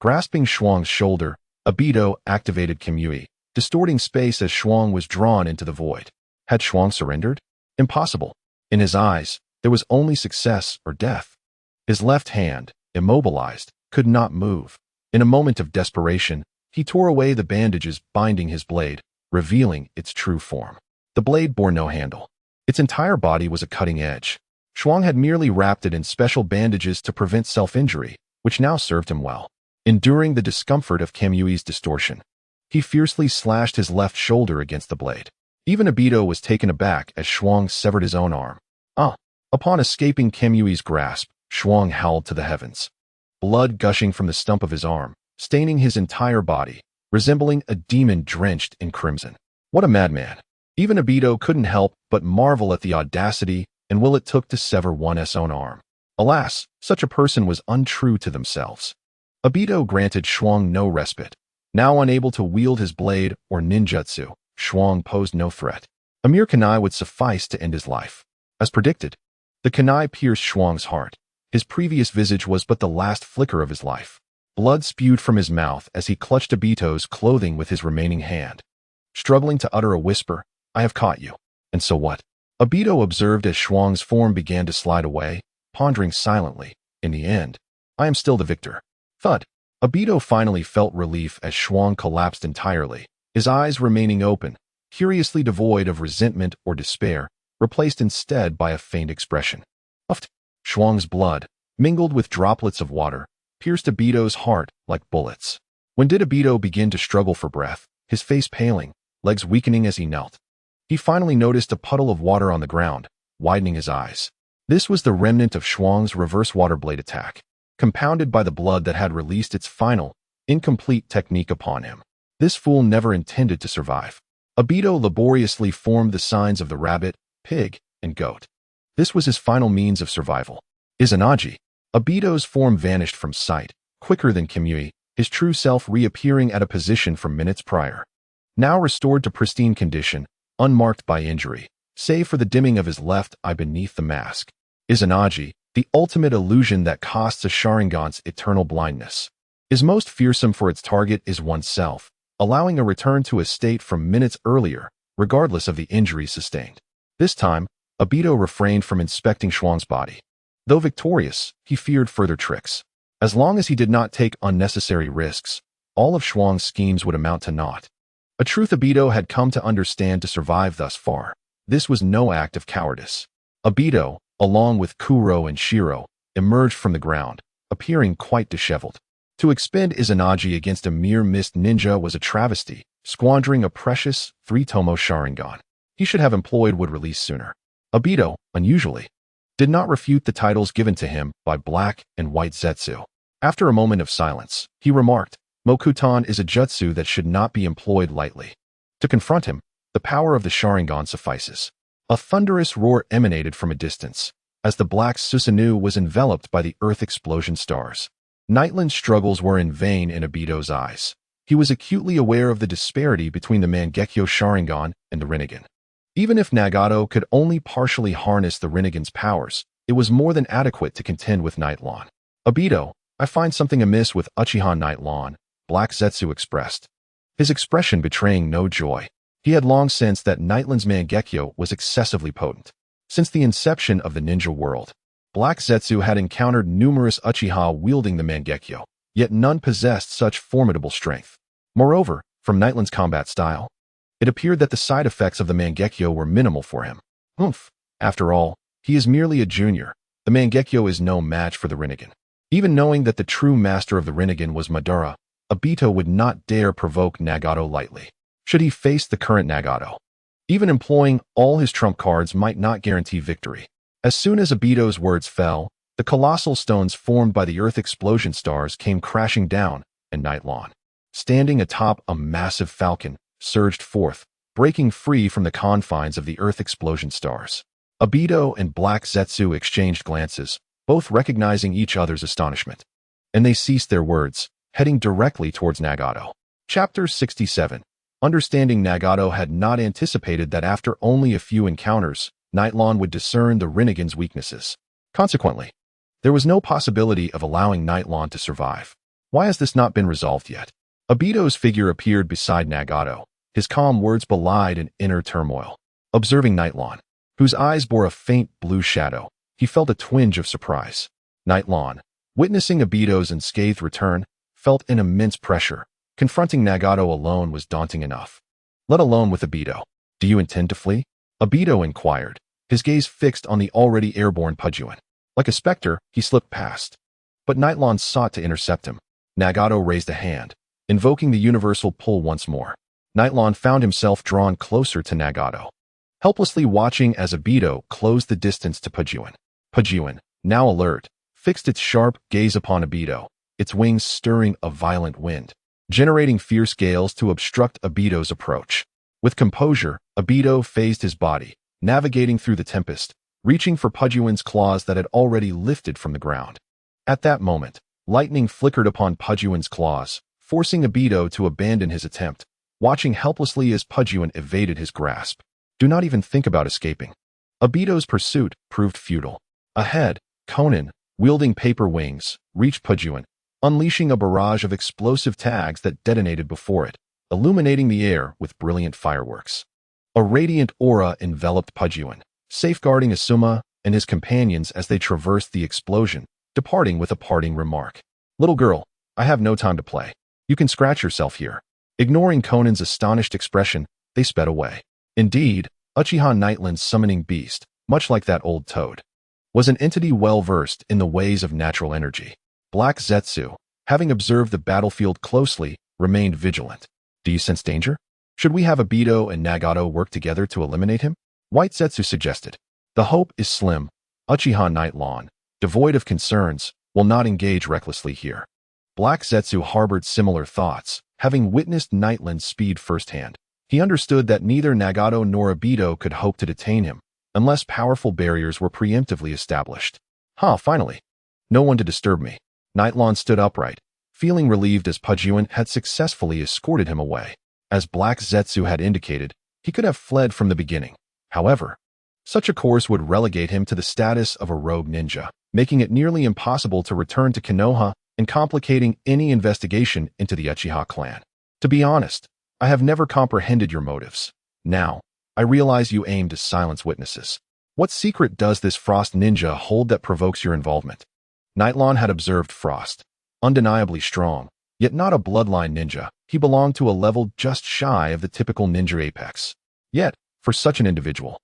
[SPEAKER 1] Grasping Shuang's shoulder, Obito activated Kimui, distorting space as Shuang was drawn into the void. Had Shuang surrendered? Impossible. In his eyes, there was only success or death. His left hand, immobilized, could not move. In a moment of desperation, he tore away the bandages binding his blade, revealing its true form. The blade bore no handle. Its entire body was a cutting edge. Shuang had merely wrapped it in special bandages to prevent self-injury, which now served him well. Enduring the discomfort of Kimui's distortion, he fiercely slashed his left shoulder against the blade. Even Obito was taken aback as Shuang severed his own arm. Upon escaping Kimui's grasp, Shuang howled to the heavens. Blood gushing from the stump of his arm, staining his entire body, resembling a demon drenched in crimson. What a madman. Even Obito couldn't help but marvel at the audacity and will it took to sever one's own arm. Alas, such a person was untrue to themselves. Obito granted Shuang no respite. Now unable to wield his blade or ninjutsu, Shuang posed no threat. A mere kunai would suffice to end his life. As predicted, the kunai pierced Shuang's heart. His previous visage was but the last flicker of his life. Blood spewed from his mouth as he clutched Obito's clothing with his remaining hand. Struggling to utter a whisper, "I have caught you. And so what?" Obito observed as Shuang's form began to slide away, pondering silently. In the end, I am still the victor. Thud. Obito finally felt relief as Shuang collapsed entirely, his eyes remaining open, curiously devoid of resentment or despair, replaced instead by a faint expression. Uft. Shuang's blood, mingled with droplets of water, pierced Obito's heart like bullets. When did Obito begin to struggle for breath, his face paling, legs weakening as he knelt? He finally noticed a puddle of water on the ground, widening his eyes. This was the remnant of Shuang's reverse water blade attack, compounded by the blood that had released its final, incomplete technique upon him. This fool never intended to survive. Obito laboriously formed the signs of the rabbit, pig, and goat. This was his final means of survival. Izanagi. Obito's form vanished from sight, quicker than Kimui, his true self reappearing at a position from minutes prior. Now restored to pristine condition, unmarked by injury, save for the dimming of his left eye beneath the mask. Izanagi, the ultimate illusion that costs a Sharingan's eternal blindness, is most fearsome for its target is oneself, allowing a return to a state from minutes earlier, regardless of the injury sustained. This time, Obito refrained from inspecting Shuang's body. Though victorious, he feared further tricks. As long as he did not take unnecessary risks, all of Shuang's schemes would amount to naught. A truth Obito had come to understand to survive thus far. This was no act of cowardice. Obito, along with Kuro and Shiro, emerged from the ground, appearing quite disheveled. To expend Izanagi against a mere mist ninja was a travesty, squandering a precious three-tomo Sharingan. He should have employed would release sooner. Obito, unusually, did not refute the titles given to him by Black and White Zetsu. After a moment of silence, he remarked, Mokutan is a jutsu that should not be employed lightly. To confront him, the power of the Sharingan suffices. A thunderous roar emanated from a distance, as the black Susanoo was enveloped by the earth explosion stars. Nightland's struggles were in vain in Obito's eyes. He was acutely aware of the disparity between the Mangekyo Sharingan and the Rinnegan. Even if Nagato could only partially harness the Rinnegan's powers, it was more than adequate to contend with Nightland. Obito, I find something amiss with Uchiha Nightland, Black Zetsu expressed, his expression betraying no joy. He had long sensed that Nightland's Mangekyo was excessively potent. Since the inception of the ninja world, Black Zetsu had encountered numerous Uchiha wielding the Mangekyo, yet none possessed such formidable strength. Moreover, from Nightland's combat style, it appeared that the side effects of the Mangekyo were minimal for him. After all, he is merely a junior. The Mangekyo is no match for the Rinnegan. Even knowing that the true master of the Rinnegan was Madara, Obito would not dare provoke Nagato lightly. Should he face the current Nagato? Even employing all his trump cards might not guarantee victory. As soon as Obito's words fell, the colossal stones formed by the Earth explosion stars came crashing down, and Nightlawn, standing atop a massive falcon, surged forth, breaking free from the confines of the Earth explosion stars. Obito and Black Zetsu exchanged glances, both recognizing each other's astonishment. And they ceased their words, heading directly towards Nagato. Chapter 67. Understanding Nagato had not anticipated that after only a few encounters, Nightlawn would discern the Rinnegan's weaknesses. Consequently, there was no possibility of allowing Nightlawn to survive. Why has this not been resolved yet? Obito's figure appeared beside Nagato. His calm words belied an inner turmoil. Observing Nightlawn, whose eyes bore a faint blue shadow, he felt a twinge of surprise. Nightlawn, witnessing Obito's unscathed return, felt an immense pressure. Confronting Nagato alone was daunting enough, let alone with Obito. Do you intend to flee? Obito inquired, his gaze fixed on the already airborne Pudgeon. Like a specter, he slipped past. But Nightlawn sought to intercept him. Nagato raised a hand, invoking the universal pull once more. Nightlawn found himself drawn closer to Nagato, helplessly watching as Obito closed the distance to Pudgeon. Pudgeon, now alert, fixed its sharp gaze upon Obito, its wings stirring a violent wind, generating fierce gales to obstruct Obito's approach. With composure, Obito phased his body, navigating through the tempest, reaching for Pudgeon's claws that had already lifted from the ground. At that moment, lightning flickered upon Pudgeon's claws, forcing Obito to abandon his attempt, watching helplessly as Pudgeon evaded his grasp. Do not even think about escaping. Obito's pursuit proved futile. Ahead, Conan, wielding paper wings, reached Pudgeon, unleashing a barrage of explosive tags that detonated before it, illuminating the air with brilliant fireworks. A radiant aura enveloped Pudgeon, safeguarding Asuma and his companions as they traversed the explosion, departing with a parting remark. Little girl, I have no time to play. You can scratch yourself here. Ignoring Conan's astonished expression, they sped away. Indeed, Uchiha Nightland's summoning beast, much like that old toad, was an entity well-versed in the ways of natural energy. Black Zetsu, having observed the battlefield closely, remained vigilant. Do you sense danger? Should we have Obito and Nagato work together to eliminate him? White Zetsu suggested. The hope is slim. Uchiha Nightlawn, devoid of concerns, will not engage recklessly here. Black Zetsu harbored similar thoughts, having witnessed Nightland's speed firsthand. He understood that neither Nagato nor Obito could hope to detain him, unless powerful barriers were preemptively established. Finally. No one to disturb me. Nightlawn stood upright, feeling relieved as Pudgeon had successfully escorted him away. As Black Zetsu had indicated, he could have fled from the beginning. However, such a course would relegate him to the status of a rogue ninja, making it nearly impossible to return to Konoha and complicating any investigation into the Uchiha clan. To be honest, I have never comprehended your motives. Now, I realize you aim to silence witnesses. What secret does this Frost ninja hold that provokes your involvement? Nightlawn had observed Frost. Undeniably strong, yet not a bloodline ninja, he belonged to a level just shy of the typical ninja apex. Yet, for such an individual,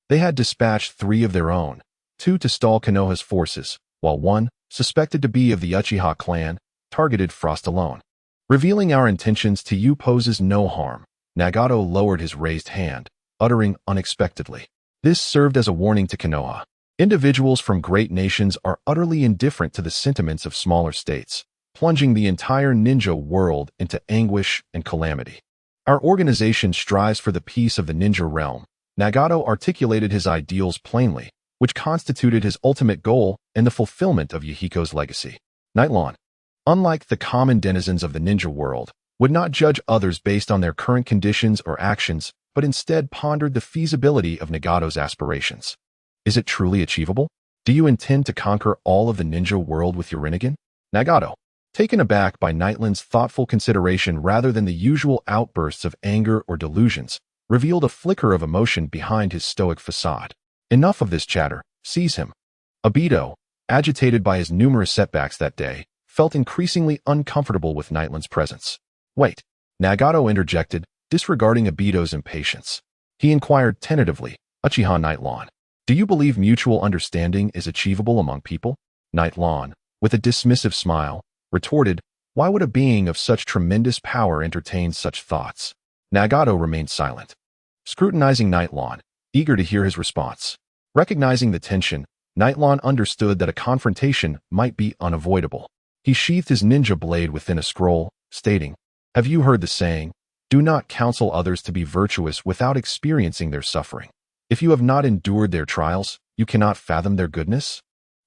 [SPEAKER 1] they had dispatched 3 of their own, 2 to stall Konoha's forces, while 1, suspected to be of the Uchiha clan, targeted Frost alone. Revealing our intentions to you poses no harm. Nagato lowered his raised hand, uttering unexpectedly. This served as a warning to Konoha. Individuals from great nations are utterly indifferent to the sentiments of smaller states, plunging the entire ninja world into anguish and calamity. Our organization strives for the peace of the ninja realm. Nagato articulated his ideals plainly, which constituted his ultimate goal and the fulfillment of Yahiko's legacy. Nightlawn, unlike the common denizens of the ninja world, would not judge others based on their current conditions or actions, but instead pondered the feasibility of Nagato's aspirations. Is it truly achievable? Do you intend to conquer all of the ninja world with your Rinnegan? Nagato, taken aback by Nightland's thoughtful consideration rather than the usual outbursts of anger or delusions, revealed a flicker of emotion behind his stoic facade. Enough of this chatter, seize him. Obito, agitated by his numerous setbacks that day, felt increasingly uncomfortable with Nightland's presence. Wait, Nagato interjected, disregarding Obito's impatience. He inquired tentatively, Uchiha Nightlawn, Do you believe mutual understanding is achievable among people? Night Lawn, with a dismissive smile, retorted, why would a being of such tremendous power entertain such thoughts? Nagato remained silent, scrutinizing Night Lawn, eager to hear his response. Recognizing the tension, Night Lawn understood that a confrontation might be unavoidable. He sheathed his ninja blade within a scroll, stating, have you heard the saying, do not counsel others to be virtuous without experiencing their suffering. If you have not endured their trials, you cannot fathom their goodness?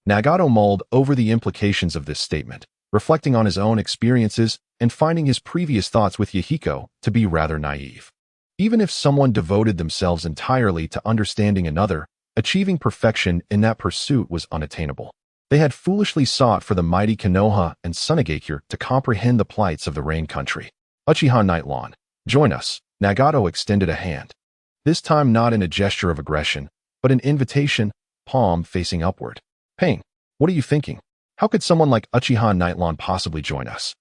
[SPEAKER 1] Nagato mulled over the implications of this statement, reflecting on his own experiences and finding his previous thoughts with Yahiko to be rather naive. Even if someone devoted themselves entirely to understanding another, achieving perfection in that pursuit was unattainable. They had foolishly sought for the mighty Konoha and Sunagakure to comprehend the plights of the Rain Country. Uchiha Night Lawn, join us. Nagato extended a hand. This time not in a gesture of aggression, but an invitation, palm facing upward. Pain, what are you thinking? How could someone like Uchiha Night Lawn possibly join us?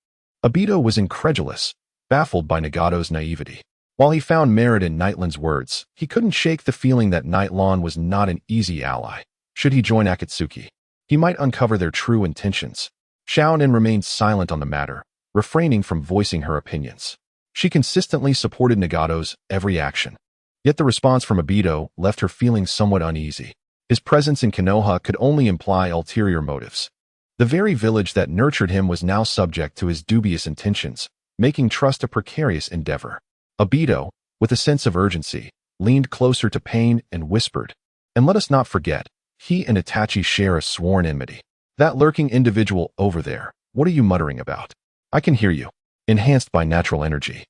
[SPEAKER 1] Obito was incredulous, baffled by Nagato's naivety. While he found merit in Nightland's words, he couldn't shake the feeling that Night Lawn was not an easy ally. Should he join Akatsuki, he might uncover their true intentions. Xiaonin remained silent on the matter, refraining from voicing her opinions. She consistently supported Nagato's every action. Yet the response from Obito left her feeling somewhat uneasy. His presence in Konoha could only imply ulterior motives. The very village that nurtured him was now subject to his dubious intentions, making trust a precarious endeavor. Obito, with a sense of urgency, leaned closer to Pain and whispered, and let us not forget, he and Itachi share a sworn enmity. That lurking individual over there, what are you muttering about? I can hear you. Enhanced by natural energy.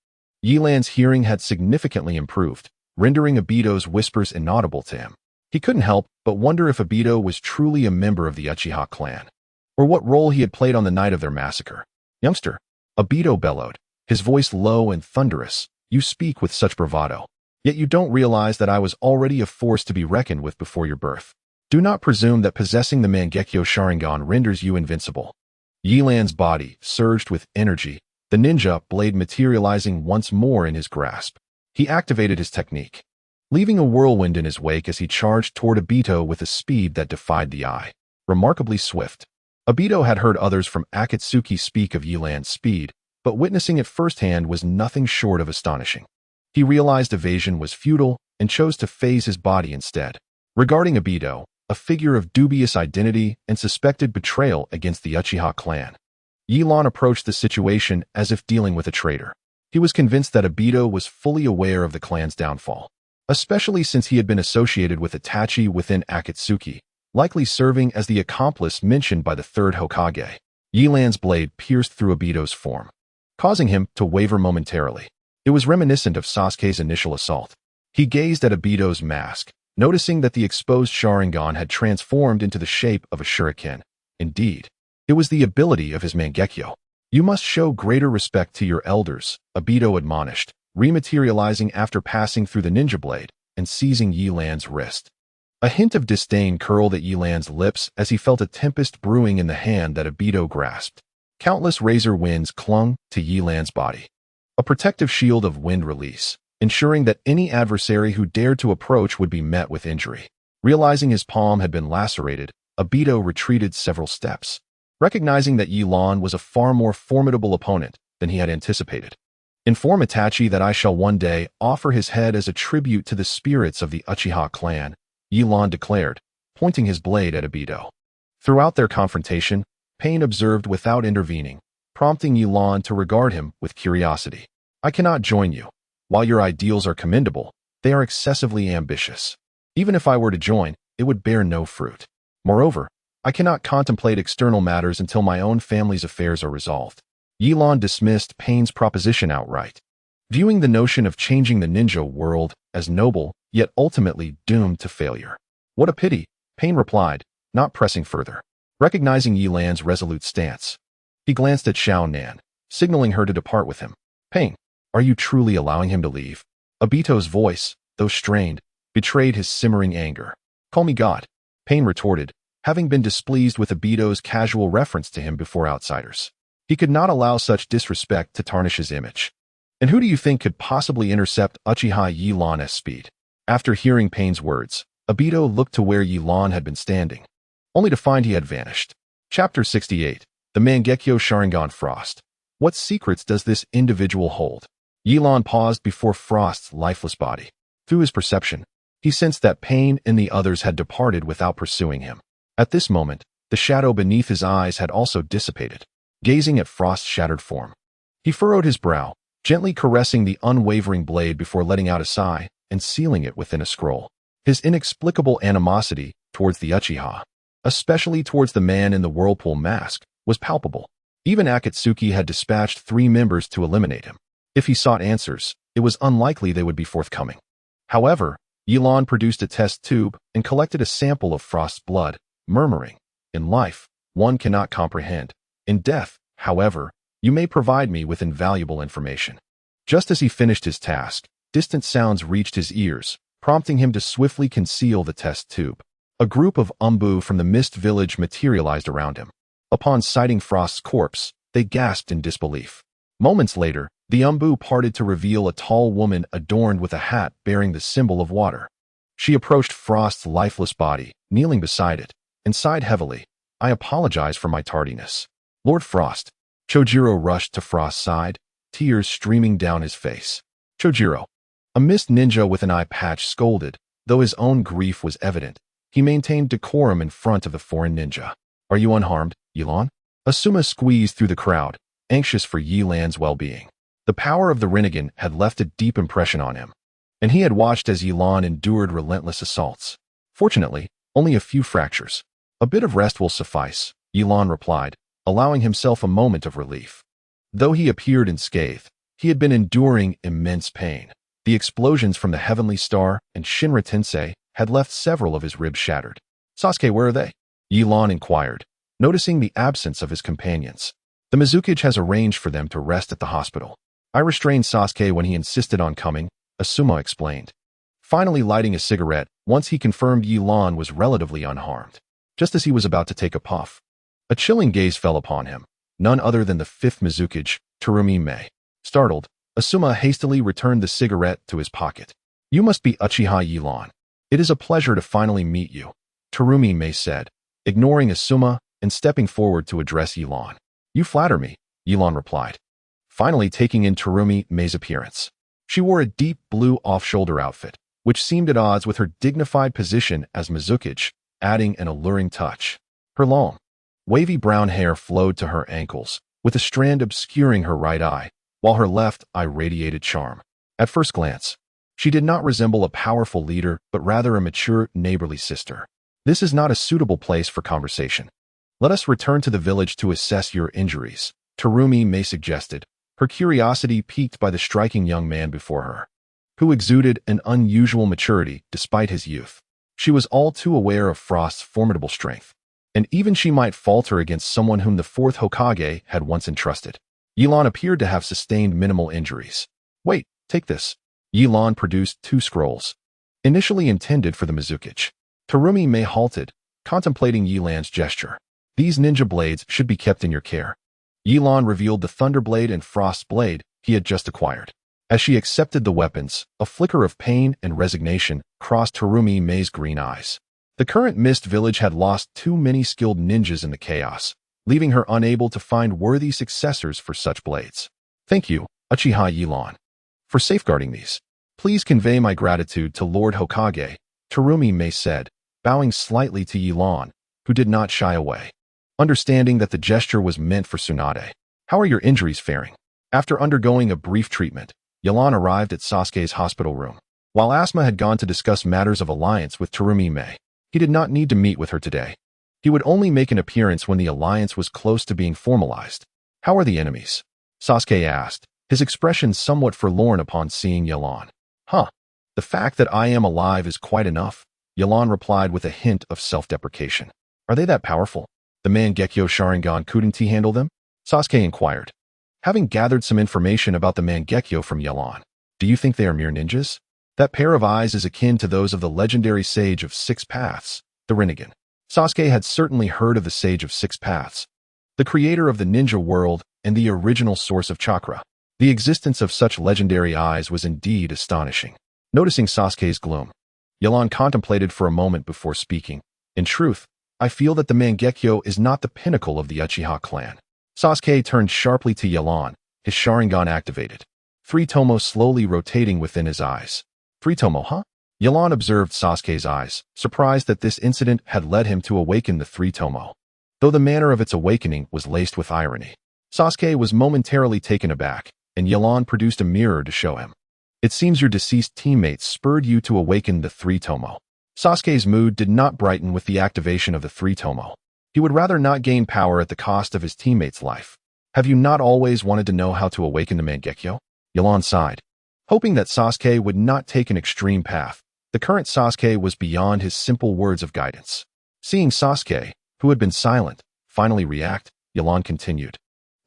[SPEAKER 1] Yilan's hearing had significantly improved, rendering Obito's whispers inaudible to him. He couldn't help but wonder if Obito was truly a member of the Uchiha clan, or what role he had played on the night of their massacre. Youngster, Obito bellowed, his voice low and thunderous, you speak with such bravado. Yet you don't realize that I was already a force to be reckoned with before your birth. Do not presume that possessing the Mangekyo Sharingan renders you invincible. Yilan's body surged with energy, the ninja blade materializing once more in his grasp. He activated his technique, leaving a whirlwind in his wake as he charged toward Obito with a speed that defied the eye. Remarkably swift. Obito had heard others from Akatsuki speak of Yilan's speed, but witnessing it firsthand was nothing short of astonishing. He realized evasion was futile and chose to phase his body instead. Regarding Obito, a figure of dubious identity and suspected betrayal against the Uchiha clan, Yilan approached the situation as if dealing with a traitor. He was convinced that Obito was fully aware of the clan's downfall, especially since he had been associated with Itachi within Akatsuki, likely serving as the accomplice mentioned by the third Hokage. Yilan's blade pierced through Obito's form, causing him to waver momentarily. It was reminiscent of Sasuke's initial assault. He gazed at Obito's mask, noticing that the exposed Sharingan had transformed into the shape of a shuriken. Indeed, it was the ability of his Mangekyo. You must show greater respect to your elders, Obito admonished, rematerializing after passing through the ninja blade and seizing Yilan's wrist. A hint of disdain curled at Yilan's lips as he felt a tempest brewing in the hand that Obito grasped. Countless razor winds clung to Yilan's body, a protective shield of wind release, ensuring that any adversary who dared to approach would be met with injury. Realizing his palm had been lacerated, Obito retreated several steps, recognizing that Yilan was a far more formidable opponent than he had anticipated. Inform Itachi that I shall one day offer his head as a tribute to the spirits of the Uchiha clan, Yilan declared, pointing his blade at Obito. Throughout their confrontation, Pain observed without intervening, prompting Yilan to regard him with curiosity. I cannot join you. While your ideals are commendable, they are excessively ambitious. Even if I were to join, it would bear no fruit. Moreover, I cannot contemplate external matters until my own family's affairs are resolved. Yilan dismissed Pain's proposition outright, viewing the notion of changing the ninja world as noble, yet ultimately doomed to failure. What a pity, Pain replied, not pressing further. Recognizing Yilan's resolute stance, he glanced at Xiaonan, signaling her to depart with him. Pain, are you truly allowing him to leave? Obito's voice, though strained, betrayed his simmering anger. Call me God, Pain retorted, having been displeased with Obito's casual reference to him before outsiders. He could not allow such disrespect to tarnish his image. And who do you think could possibly intercept Uchiha Yilan's speed? After hearing Pain's words, Obito looked to where Yilan had been standing, only to find he had vanished. Chapter 68. The Mangekyo Sharingan Frost. What secrets does this individual hold? Yilan paused before Frost's lifeless body. Through his perception, he sensed that pain in the others had departed without pursuing him. At this moment, the shadow beneath his eyes had also dissipated. Gazing at Frost's shattered form, he furrowed his brow, gently caressing the unwavering blade before letting out a sigh and sealing it within a scroll. His inexplicable animosity towards the Uchiha, especially towards the man in the whirlpool mask, was palpable. Even Akatsuki had dispatched 3 members to eliminate him. If he sought answers, it was unlikely they would be forthcoming. However, Yilan produced a test tube and collected a sample of Frost's blood, murmuring, "In life, one cannot comprehend. In death, however, you may provide me with invaluable information." Just as he finished his task, distant sounds reached his ears, prompting him to swiftly conceal the test tube. A group of Umbu from the Mist Village materialized around him. Upon sighting Frost's corpse, they gasped in disbelief. Moments later, the Umbu parted to reveal a tall woman adorned with a hat bearing the symbol of water. She approached Frost's lifeless body, kneeling beside it, and sighed heavily. "I apologize for my tardiness, Lord Frost." Chojiro rushed to Frost's side, tears streaming down his face. "Chojiro." A mist ninja with an eye patch scolded. Though his own grief was evident, he maintained decorum in front of the foreign ninja. "Are you unharmed, Yilan?" Asuma squeezed through the crowd, anxious for Yilan's well-being. The power of the Rinnegan had left a deep impression on him, and he had watched as Yilan endured relentless assaults. Fortunately, only a few fractures. "A bit of rest will suffice," Yilan replied, allowing himself a moment of relief. Though he appeared unscathed, he had been enduring immense pain. The explosions from the Heavenly Star and Shinra Tensei had left several of his ribs shattered. "Sasuke, where are they?" Yilan inquired, noticing the absence of his companions. "The Mizukage has arranged for them to rest at the hospital. I restrained Sasuke when he insisted on coming," Asuma explained. Finally lighting a cigarette, once he confirmed Yilan was relatively unharmed. Just as he was about to take a puff, a chilling gaze fell upon him, none other than the 5th Mizukage, Terumi Mei. Startled, Asuma hastily returned the cigarette to his pocket. "You must be Uchiha Yilan. It is a pleasure to finally meet you," Terumi Mei said, ignoring Asuma and stepping forward to address Yilan. "You flatter me," Yilan replied, finally taking in Terumi Mei's appearance. She wore a deep blue off-shoulder outfit, which seemed at odds with her dignified position as Mizukage, adding an alluring touch. Her long, wavy brown hair flowed to her ankles, with a strand obscuring her right eye, while her left eye radiated charm. At first glance, she did not resemble a powerful leader, but rather a mature, neighborly sister. "This is not a suitable place for conversation. Let us return to the village to assess your injuries," Terumi Mei suggested, her curiosity piqued by the striking young man before her, who exuded an unusual maturity despite his youth. She was all too aware of Frost's formidable strength, and even she might falter against someone whom the 4th Hokage had once entrusted. Yilan appeared to have sustained minimal injuries. "Wait, take this." Yilan produced 2 scrolls, initially intended for the Mizukage. Terumi Mei halted, contemplating Yilan's gesture. "These ninja blades should be kept in your care." Yilan revealed the Thunderblade and Frost Blade he had just acquired. As she accepted the weapons, a flicker of pain and resignation crossed Terumi Mei's green eyes. The current Mist Village had lost too many skilled ninjas in the chaos, leaving her unable to find worthy successors for such blades. "Thank you, Uchiha Yilan, for safeguarding these. Please convey my gratitude to Lord Hokage," Terumi Mei said, bowing slightly to Yilan, who did not shy away, understanding that the gesture was meant for Tsunade. "How are your injuries faring?" After undergoing a brief treatment, Yilan arrived at Sasuke's hospital room. While Asuma had gone to discuss matters of alliance with Terumi Mei, he did not need to meet with her today. He would only make an appearance when the alliance was close to being formalized. "How are the enemies?" Sasuke asked, his expression somewhat forlorn upon seeing Yilan. "Huh. The fact that I am alive is quite enough," Yilan replied with a hint of self-deprecation. "Are they that powerful? The Mangekyo Sharingan couldn't he handle them?" Sasuke inquired, having gathered some information about the Mangekyo from Yilan. "Do you think they are mere ninjas? That pair of eyes is akin to those of the legendary Sage of 6 Paths, the Rinnegan." Sasuke had certainly heard of the Sage of 6 Paths, the creator of the ninja world and the original source of chakra. The existence of such legendary eyes was indeed astonishing. Noticing Sasuke's gloom, Yelan contemplated for a moment before speaking. In truth, I feel that the Mangekyo is not the pinnacle of the Uchiha clan. Sasuke turned sharply to Yelan, his Sharingan activated. Three tomo slowly rotating within his eyes. Three tomo, huh? Yelan observed Sasuke's eyes, surprised that this incident had led him to awaken the three tomo. Though the manner of its awakening was laced with irony. Sasuke was momentarily taken aback, and Yelan produced a mirror to show him. It seems your deceased teammates spurred you to awaken the three tomo. Sasuke's mood did not brighten with the activation of the three tomo. He would rather not gain power at the cost of his teammate's life. Have you not always wanted to know how to awaken the Mangekyo? Yelan sighed. Hoping that Sasuke would not take an extreme path, the current Sasuke was beyond his simple words of guidance. Seeing Sasuke, who had been silent, finally react, Yelan continued.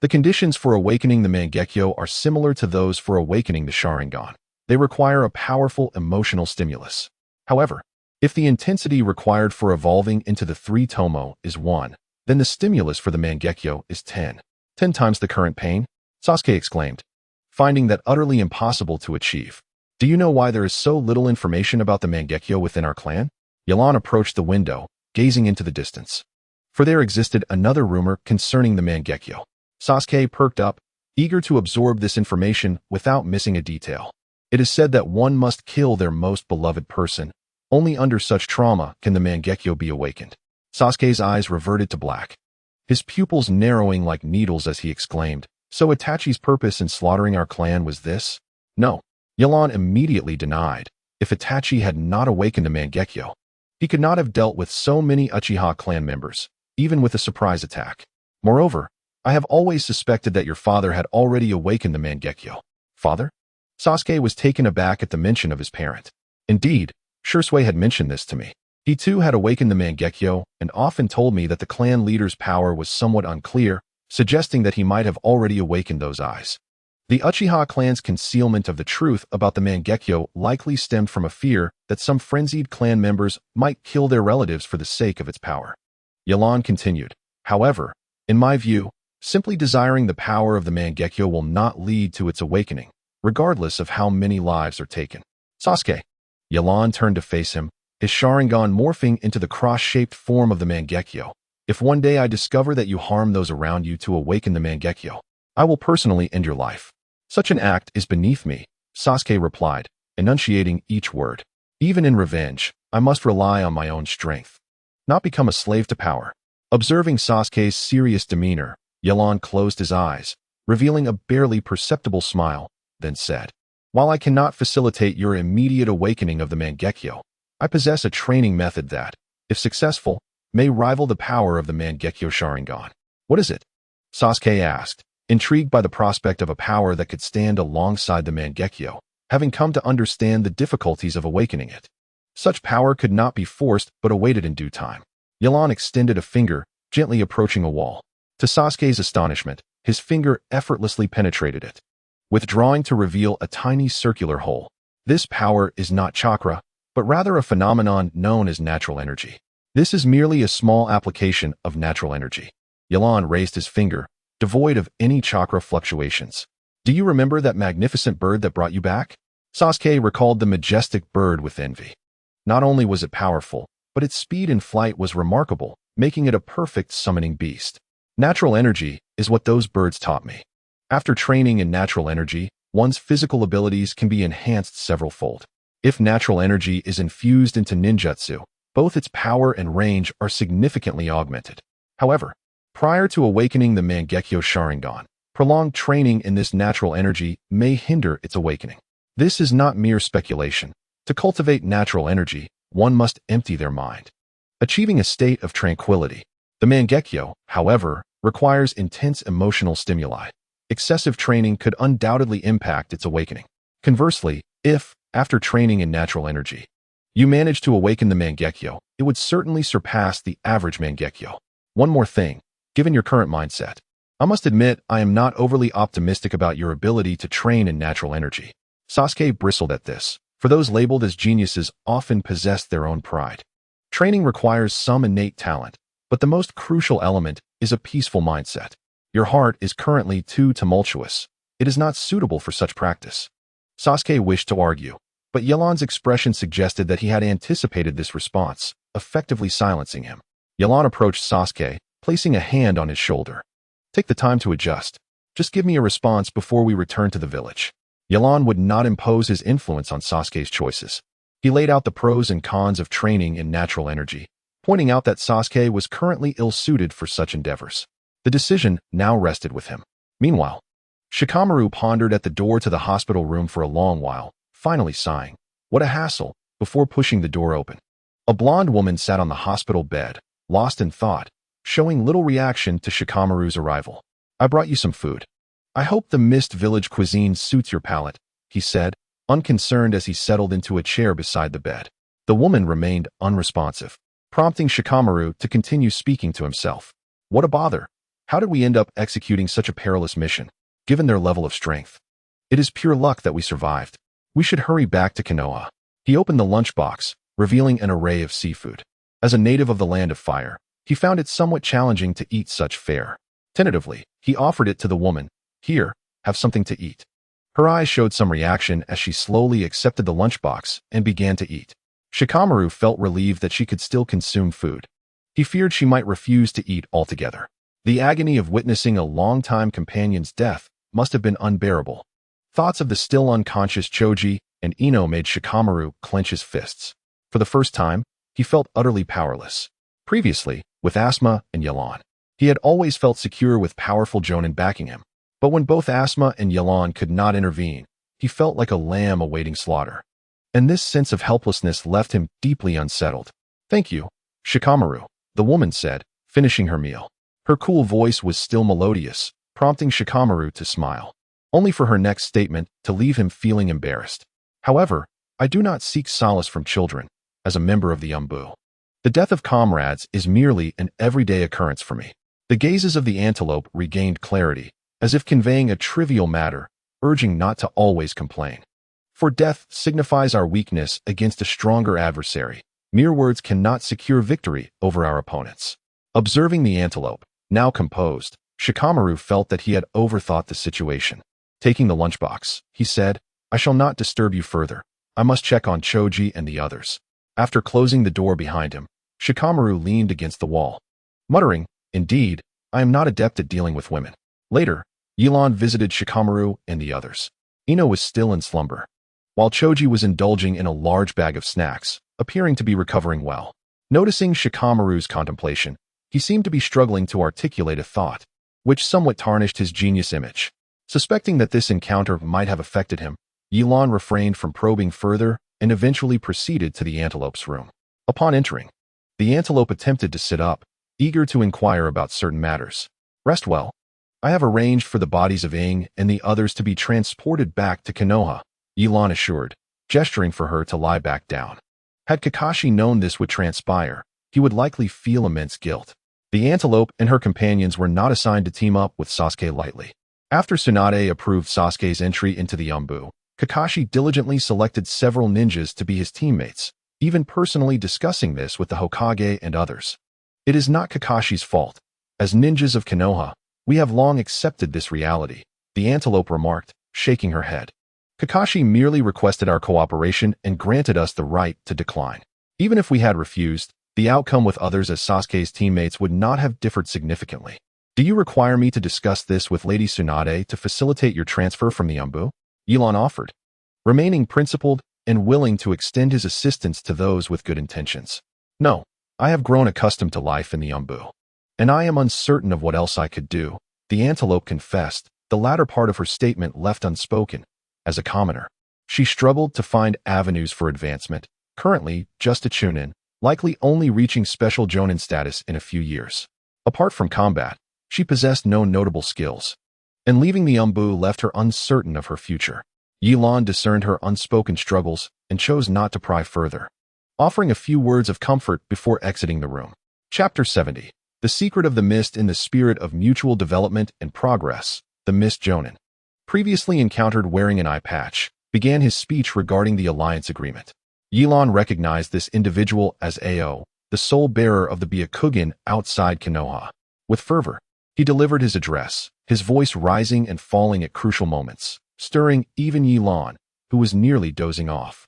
[SPEAKER 1] The conditions for awakening the Mangekyo are similar to those for awakening the Sharingan. They require a powerful emotional stimulus. However, if the intensity required for evolving into the three tomo is 1, then the stimulus for the Mangekyo is 10. 10 times the current pain? Sasuke exclaimed, finding that utterly impossible to achieve. Do you know why there is so little information about the Mangekyo within our clan? Yelan approached the window, gazing into the distance. For there existed another rumor concerning the Mangekyo. Sasuke perked up, eager to absorb this information without missing a detail. It is said that one must kill their most beloved person. Only under such trauma can the Mangekyo be awakened. Sasuke's eyes reverted to black, his pupils narrowing like needles as he exclaimed, so Itachi's purpose in slaughtering our clan was this? No. Yelan immediately denied. If Itachi had not awakened the Mangekyo, he could not have dealt with so many Uchiha clan members, even with a surprise attack. Moreover, I have always suspected that your father had already awakened the Mangekyo. Father? Sasuke was taken aback at the mention of his parent. Indeed, Shursui had mentioned this to me. He too had awakened the Mangekyo and often told me that the clan leader's power was somewhat unclear, suggesting that he might have already awakened those eyes. The Uchiha clan's concealment of the truth about the Mangekyo likely stemmed from a fear that some frenzied clan members might kill their relatives for the sake of its power. Yelan continued, however, in my view, simply desiring the power of the Mangekyo will not lead to its awakening, regardless of how many lives are taken. Sasuke. Yelan turned to face him, his Sharingan morphing into the cross-shaped form of the Mangekyo. If one day I discover that you harm those around you to awaken the Mangekyo, I will personally end your life. Such an act is beneath me, Sasuke replied, enunciating each word. Even in revenge, I must rely on my own strength, not become a slave to power. Observing Sasuke's serious demeanor, Yelan closed his eyes, revealing a barely perceptible smile, then said, while I cannot facilitate your immediate awakening of the Mangekyo, I possess a training method that, if successful, may rival the power of the Mangekyo Sharingan. What is it? Sasuke asked, intrigued by the prospect of a power that could stand alongside the Mangekyo, having come to understand the difficulties of awakening it. Such power could not be forced but awaited in due time. Yelan extended a finger, gently approaching a wall. To Sasuke's astonishment, his finger effortlessly penetrated it, withdrawing to reveal a tiny circular hole. This power is not chakra, but rather a phenomenon known as natural energy. This is merely a small application of natural energy. Yelan raised his finger, devoid of any chakra fluctuations. Do you remember that magnificent bird that brought you back? Sasuke recalled the majestic bird with envy. Not only was it powerful, but its speed in flight was remarkable, making it a perfect summoning beast. Natural energy is what those birds taught me. After training in natural energy, one's physical abilities can be enhanced several-fold. If natural energy is infused into ninjutsu, both its power and range are significantly augmented. However, prior to awakening the Mangekyo Sharingan, prolonged training in this natural energy may hinder its awakening. This is not mere speculation. To cultivate natural energy, one must empty their mind, achieving a state of tranquility. The Mangekyo, however, requires intense emotional stimuli. Excessive training could undoubtedly impact its awakening. Conversely, if, after training in natural energy, you manage to awaken the Mangekyo, it would certainly surpass the average Mangekyo. One more thing, given your current mindset, I must admit I am not overly optimistic about your ability to train in natural energy. Sasuke bristled at this, for those labeled as geniuses often possess their own pride. Training requires some innate talent, but the most crucial element is a peaceful mindset. Your heart is currently too tumultuous. It is not suitable for such practice. Sasuke wished to argue, But Yelan's expression suggested that he had anticipated this response, effectively silencing him. Yelan approached Sasuke, placing a hand on his shoulder. Take the time to adjust. Just give me a response before we return to the village. Yelan would not impose his influence on Sasuke's choices. He laid out the pros and cons of training in natural energy, pointing out that Sasuke was currently ill-suited for such endeavors. The decision now rested with him. Meanwhile, Shikamaru pondered at the door to the hospital room for a long while, finally sighing, "What a hassle," before pushing the door open. A blonde woman sat on the hospital bed, lost in thought, showing little reaction to Shikamaru's arrival. "I brought you some food. I hope the Mist Village cuisine suits your palate," he said, unconcerned as he settled into a chair beside the bed. The woman remained unresponsive, prompting Shikamaru to continue speaking to himself. What a bother. How did we end up executing such a perilous mission, given their level of strength? It is pure luck that we survived. We should hurry back to Konoha. He opened the lunchbox, revealing an array of seafood. As a native of the Land of Fire, he found it somewhat challenging to eat such fare. Tentatively, he offered it to the woman. "Here, have something to eat." Her eyes showed some reaction as she slowly accepted the lunchbox and began to eat. Shikamaru felt relieved that she could still consume food. He feared she might refuse to eat altogether. The agony of witnessing a longtime companion's death must have been unbearable. Thoughts of the still unconscious Choji and Ino made Shikamaru clench his fists. For the first time, he felt utterly powerless. Previously, with Asuma and Yelan, he had always felt secure with powerful Jonin backing him. But when both Asuma and Yelan could not intervene, he felt like a lamb awaiting slaughter. And this sense of helplessness left him deeply unsettled. "Thank you, Shikamaru," the woman said, finishing her meal. Her cool voice was still melodious, prompting Shikamaru to smile, only for her next statement to leave him feeling embarrassed. "However, I do not seek solace from children, as a member of the Umbu. The death of comrades is merely an everyday occurrence for me." The gazes of the antelope regained clarity, as if conveying a trivial matter, urging not to always complain. For death signifies our weakness against a stronger adversary. Mere words cannot secure victory over our opponents. Observing the antelope, now composed, Shikamaru felt that he had overthought the situation. Taking the lunchbox, he said, "I shall not disturb you further. I must check on Choji and the others." After closing the door behind him, Shikamaru leaned against the wall, muttering, "Indeed, I am not adept at dealing with women." Later, Yelan visited Shikamaru and the others. Ino was still in slumber, while Choji was indulging in a large bag of snacks, appearing to be recovering well. Noticing Shikamaru's contemplation, he seemed to be struggling to articulate a thought, which somewhat tarnished his genius image. Suspecting that this encounter might have affected him, Yelan refrained from probing further and eventually proceeded to the antelope's room. Upon entering, the antelope attempted to sit up, eager to inquire about certain matters. "Rest well. I have arranged for the bodies of Aang and the others to be transported back to Konoha," Yelan assured, gesturing for her to lie back down. Had Kakashi known this would transpire, he would likely feel immense guilt. The antelope and her companions were not assigned to team up with Sasuke lightly. After Tsunade approved Sasuke's entry into the Umbu, Kakashi diligently selected several ninjas to be his teammates, even personally discussing this with the Hokage and others. It is not Kakashi's fault. As ninjas of Konoha, we have long accepted this reality, the antelope remarked, shaking her head. Kakashi merely requested our cooperation and granted us the right to decline. Even if we had refused, the outcome with others as Sasuke's teammates would not have differed significantly. "Do you require me to discuss this with Lady Tsunade to facilitate your transfer from the Umbu?" Yelan offered, remaining principled and willing to extend his assistance to those with good intentions. "No, I have grown accustomed to life in the Umbu, and I am uncertain of what else I could do," the antelope confessed, the latter part of her statement left unspoken. As a commoner, she struggled to find avenues for advancement, currently just a chunin, likely only reaching special jonin status in a few years. Apart from combat, she possessed no notable skills, and leaving the Umbu left her uncertain of her future. Yelan discerned her unspoken struggles and chose not to pry further, offering a few words of comfort before exiting the room. Chapter 70. The Secret of the Mist. In the spirit of mutual development and progress, the Mist Jonin, previously encountered wearing an eye patch, began his speech regarding the alliance agreement. Yelan recognized this individual as Ao, the sole bearer of the Byakugan outside Konoha. With fervor, he delivered his address, his voice rising and falling at crucial moments, stirring even Yelan, who was nearly dozing off.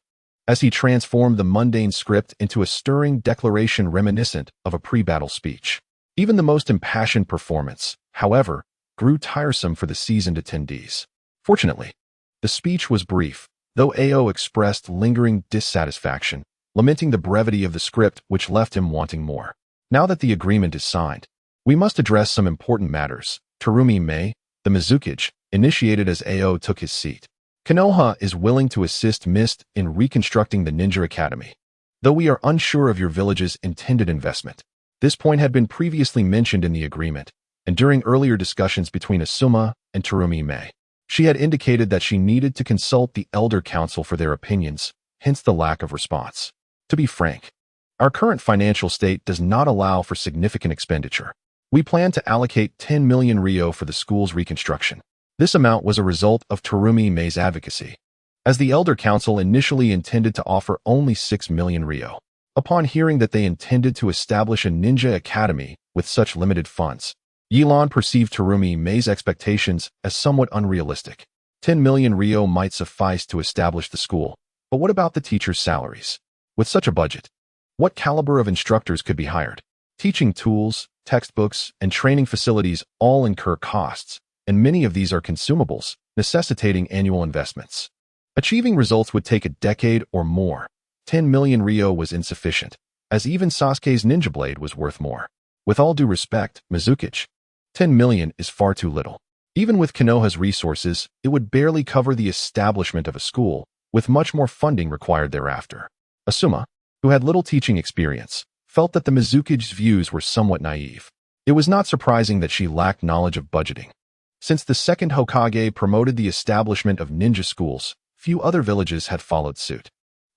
[SPEAKER 1] as he transformed the mundane script into a stirring declaration reminiscent of a pre-battle speech. Even the most impassioned performance, however, grew tiresome for the seasoned attendees. Fortunately, the speech was brief, though Ao expressed lingering dissatisfaction, lamenting the brevity of the script which left him wanting more. Now that the agreement is signed, we must address some important matters. Terumi Mei, the Mizukage, initiated as Ao took his seat. Konoha is willing to assist Mist in reconstructing the Ninja Academy, though we are unsure of your village's intended investment. This point had been previously mentioned in the agreement, and during earlier discussions between Asuma and Terumi Mei. She had indicated that she needed to consult the Elder Council for their opinions, hence the lack of response. To be frank, our current financial state does not allow for significant expenditure. We plan to allocate 10 million Ryo for the school's reconstruction. This amount was a result of Terumi Mei's advocacy, as the Elder Council initially intended to offer only 6 million Ryo. Upon hearing that they intended to establish a ninja academy with such limited funds, Yilan perceived Terumi Mei's expectations as somewhat unrealistic. 10 million Ryo might suffice to establish the school, but what about the teachers' salaries? With such a budget, what caliber of instructors could be hired? Teaching tools, textbooks, and training facilities all incur costs, and many of these are consumables, necessitating annual investments. Achieving results would take a decade or more. 10 million Ryo was insufficient, as even Sasuke's ninja blade was worth more. With all due respect, Mizukage, 10 million is far too little. Even with Konoha's resources, it would barely cover the establishment of a school, with much more funding required thereafter. Asuma, who had little teaching experience, felt that the Mizukage's views were somewhat naive. It was not surprising that she lacked knowledge of budgeting. Since the second Hokage promoted the establishment of ninja schools, few other villages had followed suit.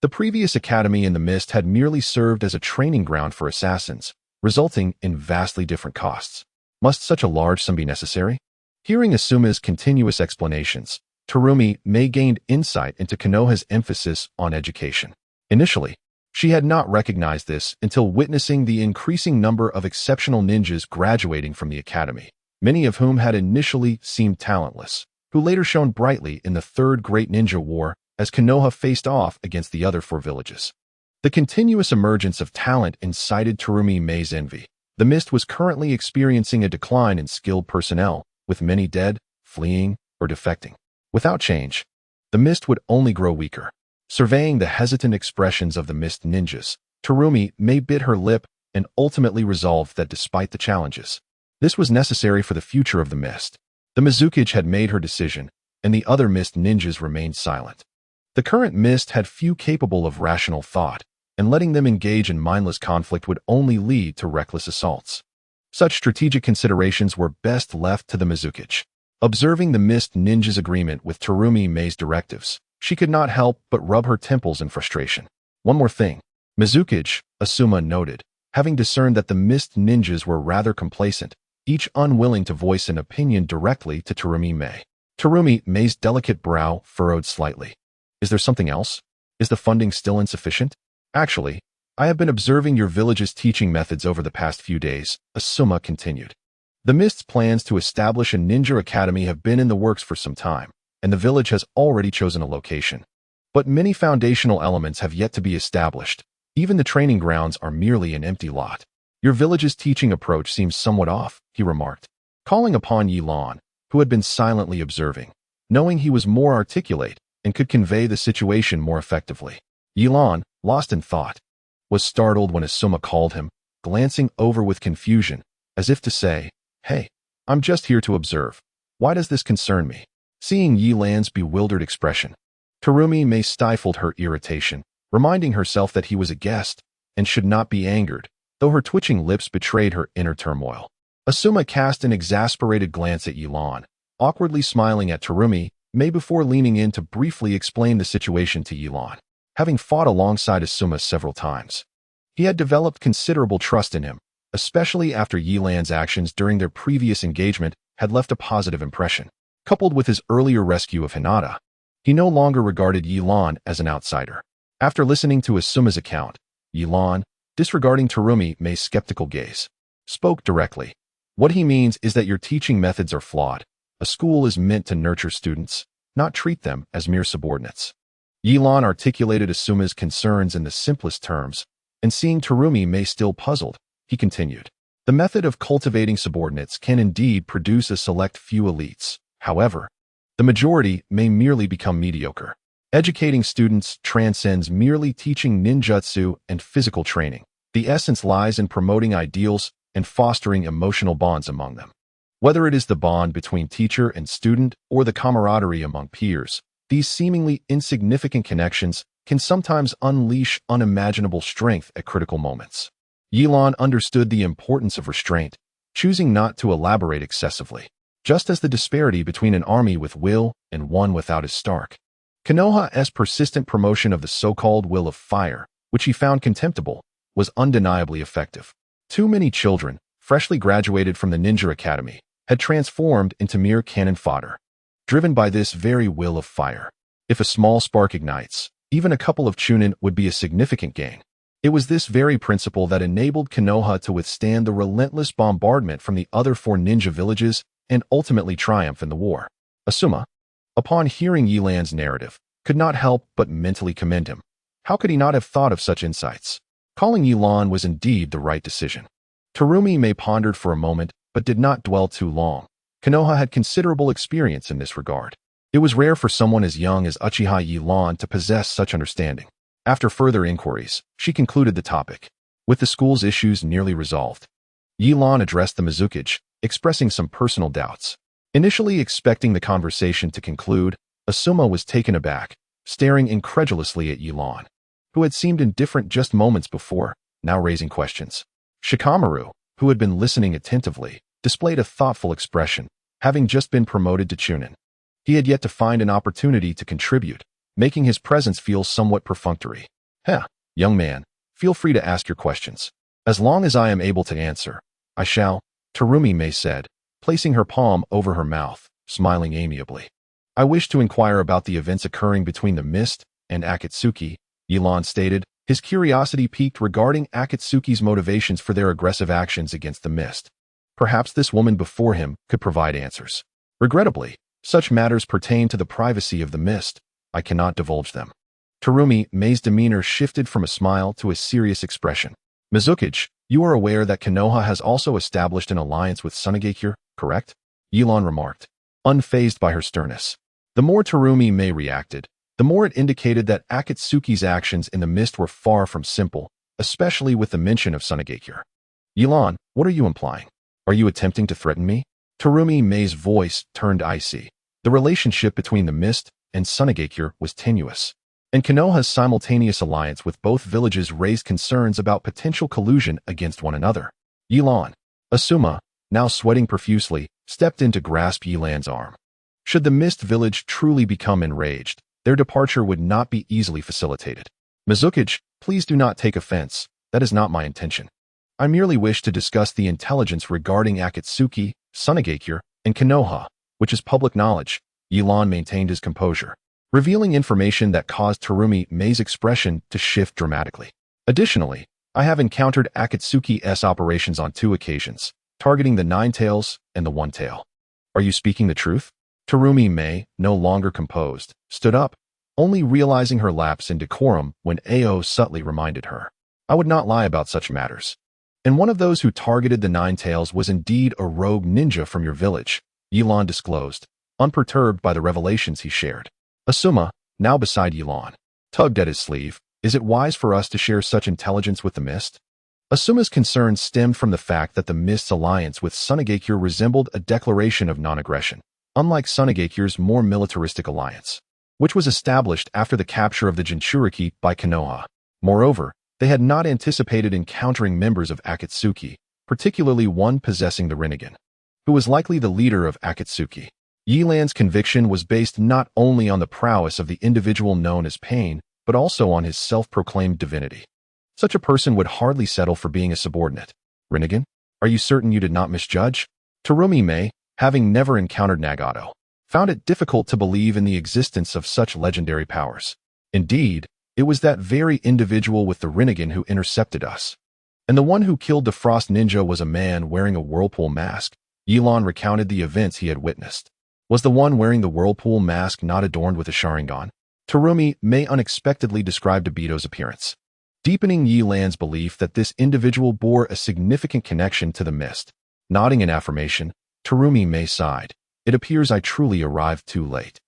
[SPEAKER 1] The previous academy in the Mist had merely served as a training ground for assassins, resulting in vastly different costs. Must such a large sum be necessary? Hearing Asuma's continuous explanations, Terumi Mei gained insight into Konoha's emphasis on education. Initially, she had not recognized this until witnessing the increasing number of exceptional ninjas graduating from the academy, many of whom had initially seemed talentless, who later shone brightly in the Third Great Ninja War as Konoha faced off against the other 4 villages. The continuous emergence of talent incited Terumi Mei's envy. The Mist was currently experiencing a decline in skilled personnel, with many dead, fleeing, or defecting. Without change, the Mist would only grow weaker. Surveying the hesitant expressions of the Mist ninjas, Terumi Mei bit her lip and ultimately resolved that despite the challenges, this was necessary for the future of the Mist. The Mizukage had made her decision, and the other Mist ninjas remained silent. The current Mist had few capable of rational thought, and letting them engage in mindless conflict would only lead to reckless assaults. Such strategic considerations were best left to the Mizukage. Observing the Mist ninja's agreement with Terumi Mei's directives, she could not help but rub her temples in frustration. One more thing, Mizukage, Asuma noted, having discerned that the Mist ninjas were rather complacent, each unwilling to voice an opinion directly to Terumi Mei. Terumi Mei's delicate brow furrowed slightly. Is there something else? Is the funding still insufficient? Actually, I have been observing your village's teaching methods over the past few days, Asuma continued. The Mist's plans to establish a ninja academy have been in the works for some time, and the village has already chosen a location. But many foundational elements have yet to be established. Even the training grounds are merely an empty lot. Your village's teaching approach seems somewhat off, he remarked, calling upon Yilan, who had been silently observing, knowing he was more articulate and could convey the situation more effectively. Yilan, lost in thought, was startled when Asuma called him, glancing over with confusion, as if to say, "Hey, I'm just here to observe. Why does this concern me?" Seeing Yilan's bewildered expression, Terumi Mei stifled her irritation, reminding herself that he was a guest and should not be angered, though her twitching lips betrayed her inner turmoil. Asuma cast an exasperated glance at Yilan, awkwardly smiling at Terumi Mei before leaning in to briefly explain the situation to Yilan. Having fought alongside Asuma several times, he had developed considerable trust in him, especially after Yilan's actions during their previous engagement had left a positive impression. Coupled with his earlier rescue of Hinata, he no longer regarded Yilan as an outsider. After listening to Asuma's account, Yilan, disregarding Terumi Mei's skeptical gaze, spoke directly. What he means is that your teaching methods are flawed. A school is meant to nurture students, not treat them as mere subordinates. Yilan articulated Asuma's concerns in the simplest terms, and seeing Terumi Mei still puzzled, he continued. The method of cultivating subordinates can indeed produce a select few elites. However, the majority may merely become mediocre. Educating students transcends merely teaching ninjutsu and physical training. The essence lies in promoting ideals and fostering emotional bonds among them. Whether it is the bond between teacher and student or the camaraderie among peers, these seemingly insignificant connections can sometimes unleash unimaginable strength at critical moments. Yilan understood the importance of restraint, choosing not to elaborate excessively, just as the disparity between an army with will and one without is stark. Konoha's persistent promotion of the so-called will of fire, which he found contemptible, was undeniably effective. Too many children, freshly graduated from the ninja academy, had transformed into mere cannon fodder, driven by this very will of fire. If a small spark ignites, even a couple of chunin would be a significant gain. It was this very principle that enabled Konoha to withstand the relentless bombardment from the other 4 ninja villages and ultimately triumph in the war. Asuma, upon hearing Yilan's narrative, could not help but mentally commend him. How could he not have thought of such insights? Calling Yilan was indeed the right decision. Terumi Mei pondered for a moment, but did not dwell too long. Konoha had considerable experience in this regard. It was rare for someone as young as Uchiha Yilan to possess such understanding. After further inquiries, she concluded the topic. With the school's issues nearly resolved, Yilan addressed the Mizukage, expressing some personal doubts. Initially expecting the conversation to conclude, Asuma was taken aback, staring incredulously at Yilan, who had seemed indifferent just moments before, now raising questions. Shikamaru, who had been listening attentively, displayed a thoughtful expression, having just been promoted to chunin. He had yet to find an opportunity to contribute, making his presence feel somewhat perfunctory. Young man, feel free to ask your questions. As long as I am able to answer, I shall, Terumi Mei said, placing her palm over her mouth, smiling amiably. I wish to inquire about the events occurring between the Mist and Akatsuki, Yilan stated, his curiosity piqued regarding Akatsuki's motivations for their aggressive actions against the Mist. Perhaps this woman before him could provide answers. Regrettably, such matters pertain to the privacy of the Mist. I cannot divulge them. Terumi Mei's demeanor shifted from a smile to a serious expression. Mizukage, you are aware that Konoha has also established an alliance with Sunagakure, correct? Yilan remarked, unfazed by her sternness. The more Terumi Mei reacted, the more it indicated that Akatsuki's actions in the Mist were far from simple, especially with the mention of Sunagakure. Yilan, what are you implying? Are you attempting to threaten me? Terumi Mei's voice turned icy. The relationship between the Mist and Sunagakure was tenuous, and Konoha's simultaneous alliance with both villages raised concerns about potential collusion against one another. Yilan, Asuma, now sweating profusely, stepped in to grasp Yilan's arm. Should the Mist village truly become enraged, their departure would not be easily facilitated. Mizukage, please do not take offense, that is not my intention. I merely wish to discuss the intelligence regarding Akatsuki, Sunagakure, and Konoha, which is public knowledge. Yilan maintained his composure, revealing information that caused Terumi Mei's expression to shift dramatically. Additionally, I have encountered Akatsuki's operations on 2 occasions, targeting the 9 tails and the 1 tail. Are you speaking the truth? Terumi Mei, no longer composed, stood up, only realizing her lapse in decorum when Ao subtly reminded her. I would not lie about such matters. And one of those who targeted the 9 tails was indeed a rogue ninja from your village, Yilan disclosed, unperturbed by the revelations he shared. Asuma, now beside Yilan, tugged at his sleeve. Is it wise for us to share such intelligence with the Mist? Asuma's concern stemmed from the fact that the Mist's alliance with Sunagakure resembled a declaration of non-aggression, unlike Sunagakure's more militaristic alliance, which was established after the capture of the Jinchuriki by Konoha. Moreover, they had not anticipated encountering members of Akatsuki, particularly one possessing the Rinnegan, who was likely the leader of Akatsuki. Yilan's conviction was based not only on the prowess of the individual known as Pain, but also on his self-proclaimed divinity. Such a person would hardly settle for being a subordinate. Rinnegan, are you certain you did not misjudge? Terumi Mei, having never encountered Nagato, found it difficult to believe in the existence of such legendary powers. Indeed, it was that very individual with the Rinnegan who intercepted us. And the one who killed the Frost Ninja was a man wearing a whirlpool mask. Yilan recounted the events he had witnessed. Was the one wearing the whirlpool mask not adorned with a Sharingan? Terumi may unexpectedly described Obito's appearance, deepening Yi Lan's belief that this individual bore a significant connection to the mist. Nodding in affirmation, Terumi May sighed. It appears I truly arrived too late.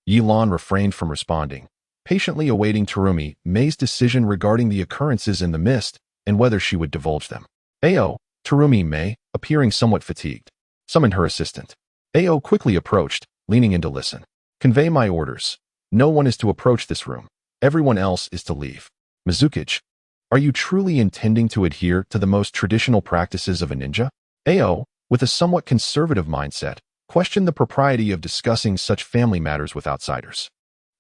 [SPEAKER 1] Yi Lan refrained from responding, patiently awaiting Terumi May's decision regarding the occurrences in the mist and whether she would divulge them. Ao, Terumi May, appearing somewhat fatigued, summoned her assistant. Ao quickly approached, leaning in to listen. Convey my orders. No one is to approach this room. Everyone else is to leave. Mizukichi, are you truly intending to adhere to the most traditional practices of a ninja? Ao, with a somewhat conservative mindset, questioned the propriety of discussing such family matters with outsiders.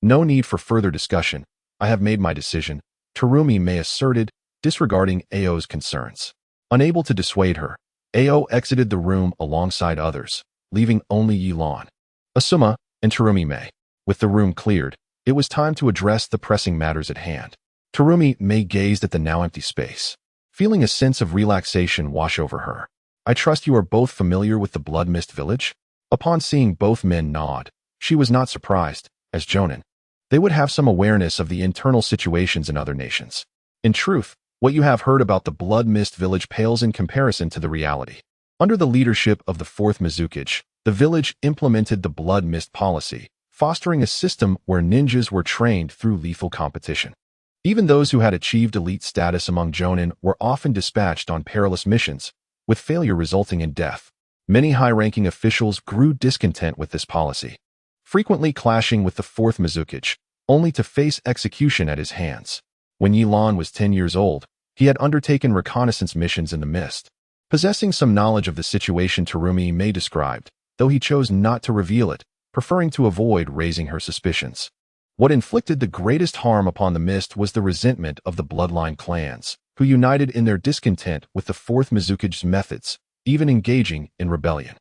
[SPEAKER 1] No need for further discussion. I have made my decision, Terumi May asserted, disregarding Ao's concerns. Unable to dissuade her, Ao exited the room alongside others, leaving only Yi Lan, Asuma, and Terumi May. With the room cleared, it was time to address the pressing matters at hand. Terumi May gazed at the now empty space, feeling a sense of relaxation wash over her. I trust you are both familiar with the Blood Mist Village? Upon seeing both men nod, she was not surprised, as Jonin. They would have some awareness of the internal situations in other nations. In truth, what you have heard about the Blood Mist Village pales in comparison to the reality. Under the leadership of the 4th Mizukichi, the village implemented the Blood Mist policy, fostering a system where ninjas were trained through lethal competition. Even those who had achieved elite status among Jonin were often dispatched on perilous missions, with failure resulting in death. Many high-ranking officials grew discontent with this policy, frequently clashing with the 4th Mizukichi, only to face execution at his hands. When Yi Lan was 10 years old, he had undertaken reconnaissance missions in the mist. Possessing some knowledge of the situation Terumi May described, though he chose not to reveal it, preferring to avoid raising her suspicions. What inflicted the greatest harm upon the mist was the resentment of the bloodline clans, who united in their discontent with the 4th Mizukichi's methods, even engaging in rebellion.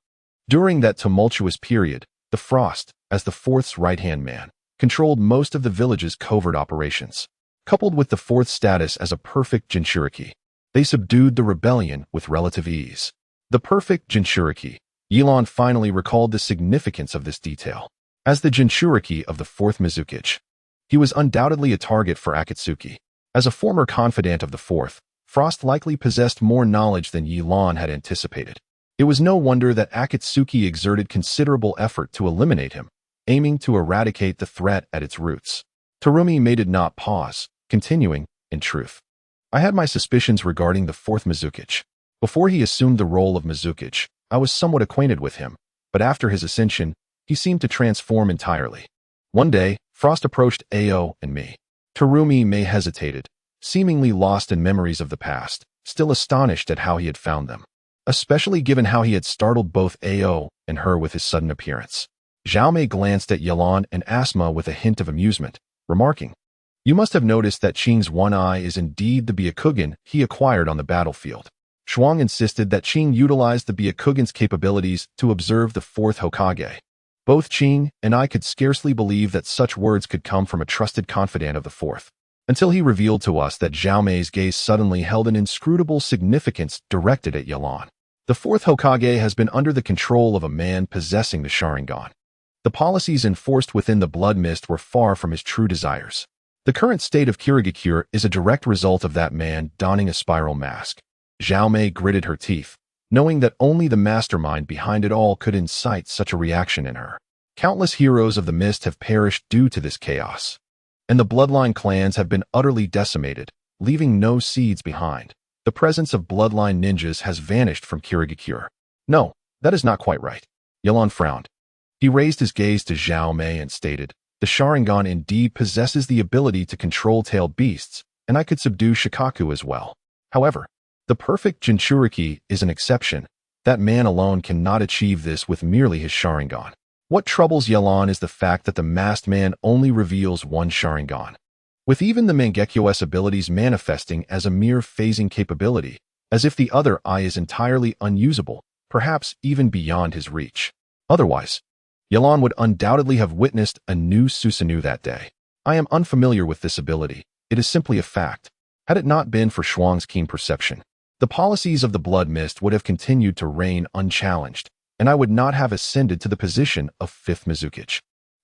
[SPEAKER 1] During that tumultuous period, the Frost, as the 4th's right-hand man, controlled most of the village's covert operations. Coupled with the 4th's status as a perfect Jinchuriki, they subdued the rebellion with relative ease. The perfect Jinchuriki. Yi Lan finally recalled the significance of this detail. As the Jinchuriki of the 4th Mizukichi, he was undoubtedly a target for Akatsuki. As a former confidant of the 4th, Frost likely possessed more knowledge than Yi Lan had anticipated. It was no wonder that Akatsuki exerted considerable effort to eliminate him, aiming to eradicate the threat at its roots. Terumi May did not pause, continuing, in truth, I had my suspicions regarding the 4th Mizukichi. Before he assumed the role of Mizukichi, I was somewhat acquainted with him, but after his ascension, he seemed to transform entirely. One day, Frost approached Ao and me. Terumi May hesitated, seemingly lost in memories of the past, still astonished at how he had found them, especially given how he had startled both Ao and her with his sudden appearance. Zhao Mei glanced at Yi Lan and Asuma with a hint of amusement, remarking, You must have noticed that Qing's one eye is indeed the Byakugan he acquired on the battlefield. Shuang insisted that Qing utilized the Byakugan's capabilities to observe the 4th Hokage. Both Qing and I could scarcely believe that such words could come from a trusted confidant of the 4th, until he revealed to us that Zhao Mei's gaze suddenly held an inscrutable significance directed at Yi Lan. The 4th Hokage has been under the control of a man possessing the Sharingan. The policies enforced within the Blood Mist were far from his true desires. The current state of Kirigakure is a direct result of that man donning a spiral mask. Zhao Mei gritted her teeth, knowing that only the mastermind behind it all could incite such a reaction in her. Countless heroes of the mist have perished due to this chaos, and the bloodline clans have been utterly decimated, leaving no seeds behind. The presence of bloodline ninjas has vanished from Kirigakure. No, that is not quite right. Yi Lan frowned. He raised his gaze to Zhao Mei and stated, The Sharingan indeed possesses the ability to control tailed beasts, and I could subdue Shikaku as well. However, the perfect Jinchuriki is an exception. That man alone cannot achieve this with merely his Sharingan. What troubles Yi Lan is the fact that the masked man only reveals one Sharingan, with even the Mangekyo's abilities manifesting as a mere phasing capability, as if the other eye is entirely unusable, perhaps even beyond his reach. Otherwise, Yi Lan would undoubtedly have witnessed a new Susanoo that day. I am unfamiliar with this ability. It is simply a fact. Had it not been for Shuang's keen perception, the policies of the Blood Mist would have continued to reign unchallenged, and I would not have ascended to the position of 5th Mizukichi.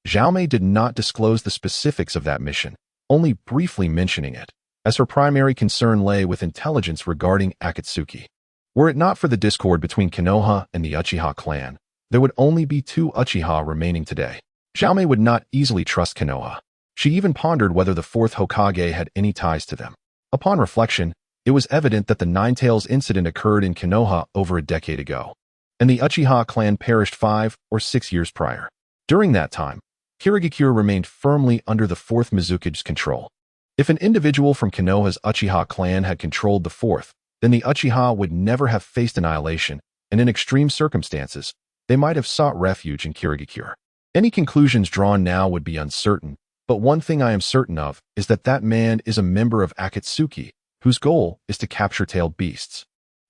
[SPEAKER 1] Xiaomei did not disclose the specifics of that mission, only briefly mentioning it, as her primary concern lay with intelligence regarding Akatsuki. Were it not for the discord between Konoha and the Uchiha clan, there would only be 2 Uchiha remaining today. Xiaomei would not easily trust Konoha. She even pondered whether the 4th Hokage had any ties to them. Upon reflection, it was evident that the Nine-Tails incident occurred in Konoha over a decade ago, and the Uchiha clan perished 5 or 6 years prior. During that time, Kirigakure remained firmly under the 4th Mizukage's control. If an individual from Konoha's Uchiha clan had controlled the 4th, then the Uchiha would never have faced annihilation, and in extreme circumstances, they might have sought refuge in Kirigakure. Any conclusions drawn now would be uncertain, but one thing I am certain of is that that man is a member of Akatsuki, whose goal is to capture tailed beasts.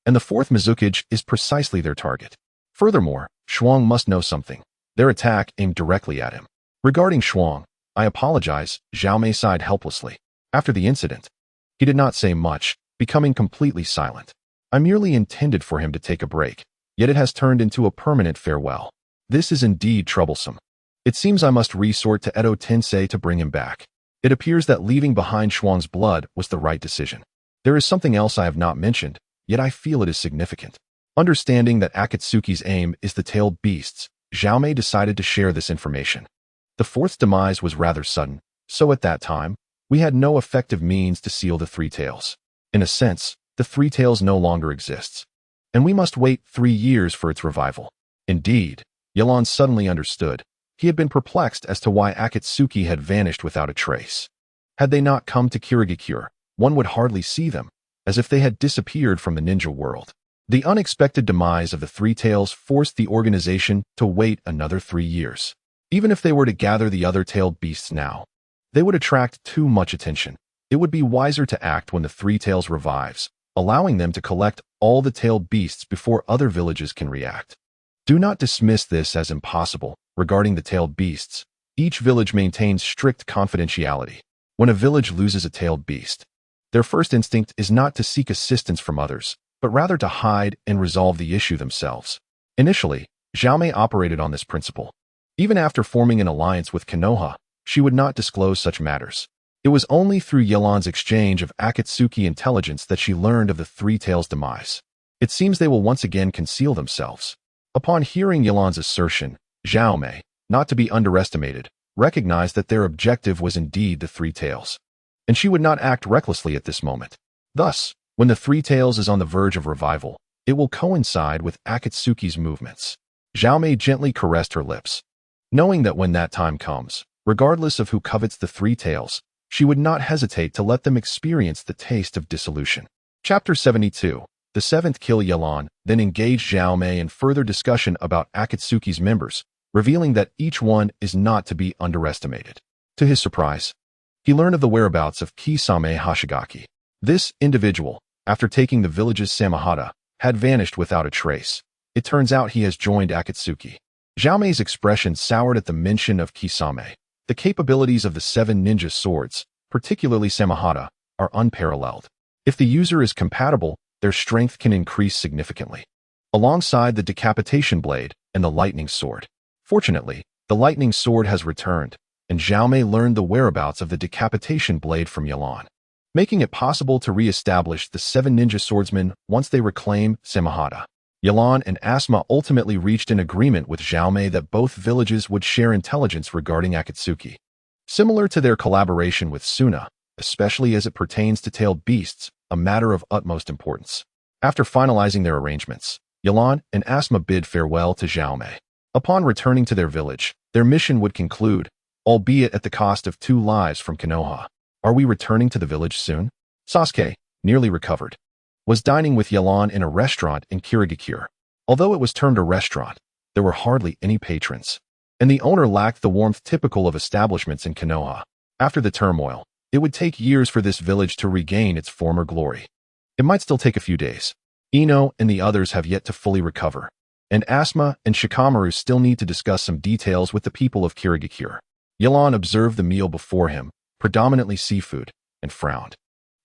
[SPEAKER 1] And the 4th Mizukage is precisely their target. Furthermore, Shuang must know something. Their attack aimed directly at him. Regarding Shuang, I apologize, Xiaomei sighed helplessly. After the incident, he did not say much, becoming completely silent. I merely intended for him to take a break, yet it has turned into a permanent farewell. This is indeed troublesome. It seems I must resort to Edo Tensei to bring him back. It appears that leaving behind Shuang's blood was the right decision. There is something else I have not mentioned, yet I feel it is significant. Understanding that Akatsuki's aim is the tailed beasts, Xiaomei decided to share this information. The 4th's demise was rather sudden, so at that time, we had no effective means to seal the 3 tails. In a sense, the 3 tails no longer exists, and we must wait 3 years for its revival. Indeed, Yelan suddenly understood. He had been perplexed as to why Akatsuki had vanished without a trace. Had they not come to Kirigakure, one would hardly see them, as if they had disappeared from the ninja world. The unexpected demise of the 3 tails forced the organization to wait another 3 years. Even if they were to gather the other tailed beasts now, they would attract too much attention. It would be wiser to act when the 3 tails revives, allowing them to collect all the tailed beasts before other villages can react. Do not dismiss this as impossible. Regarding the tailed beasts, each village maintains strict confidentiality. When a village loses a tailed beast, their first instinct is not to seek assistance from others, but rather to hide and resolve the issue themselves. Initially, Xiaomei operated on this principle. Even after forming an alliance with Konoha, she would not disclose such matters. It was only through Yelan's exchange of Akatsuki intelligence that she learned of the 3 tails' demise. It seems they will once again conceal themselves. Upon hearing Yelan's assertion, Xiaomei, not to be underestimated, recognized that their objective was indeed the 3 tails, and she would not act recklessly at this moment. Thus, when the 3 tails is on the verge of revival, it will coincide with Akatsuki's movements. Xiaomei gently caressed her lips, knowing that when that time comes, regardless of who covets the 3 tails, she would not hesitate to let them experience the taste of dissolution. Chapter 72. The 7th kill. Yelan then engaged Xiaomei in further discussion about Akatsuki's members, revealing that each one is not to be underestimated. To his surprise, he learned of the whereabouts of Kisame Hashigaki. This individual, after taking the village's Samahata, had vanished without a trace. It turns out he has joined Akatsuki. Xiaomei's expression soured at the mention of Kisame. The capabilities of the 7 ninja swords, particularly Samahata, are unparalleled. If the user is compatible, their strength can increase significantly, alongside the decapitation blade and the lightning sword. Fortunately, the lightning sword has returned, and Xiaomei learned the whereabouts of the decapitation blade from Yelan, making it possible to re-establish the 7 ninja swordsmen once they reclaim Samahata. Yelan and Asma ultimately reached an agreement with Xiaomei that both villages would share intelligence regarding Akatsuki. Similar to their collaboration with Suna, especially as it pertains to tailed beasts, a matter of utmost importance. After finalizing their arrangements, Yelan and Asma bid farewell to Xiaomei. Upon returning to their village, their mission would conclude, albeit at the cost of 2 lives from Konoha. Are we returning to the village soon? Sasuke, nearly recovered, was dining with Yelan in a restaurant in Kirigakure. Although it was termed a restaurant, there were hardly any patrons, and the owner lacked the warmth typical of establishments in Konoha. After the turmoil, it would take years for this village to regain its former glory. It might still take a few days. Ino and the others have yet to fully recover, and Asma and Shikamaru still need to discuss some details with the people of Kirigakure. Yelan observed the meal before him, predominantly seafood, and frowned.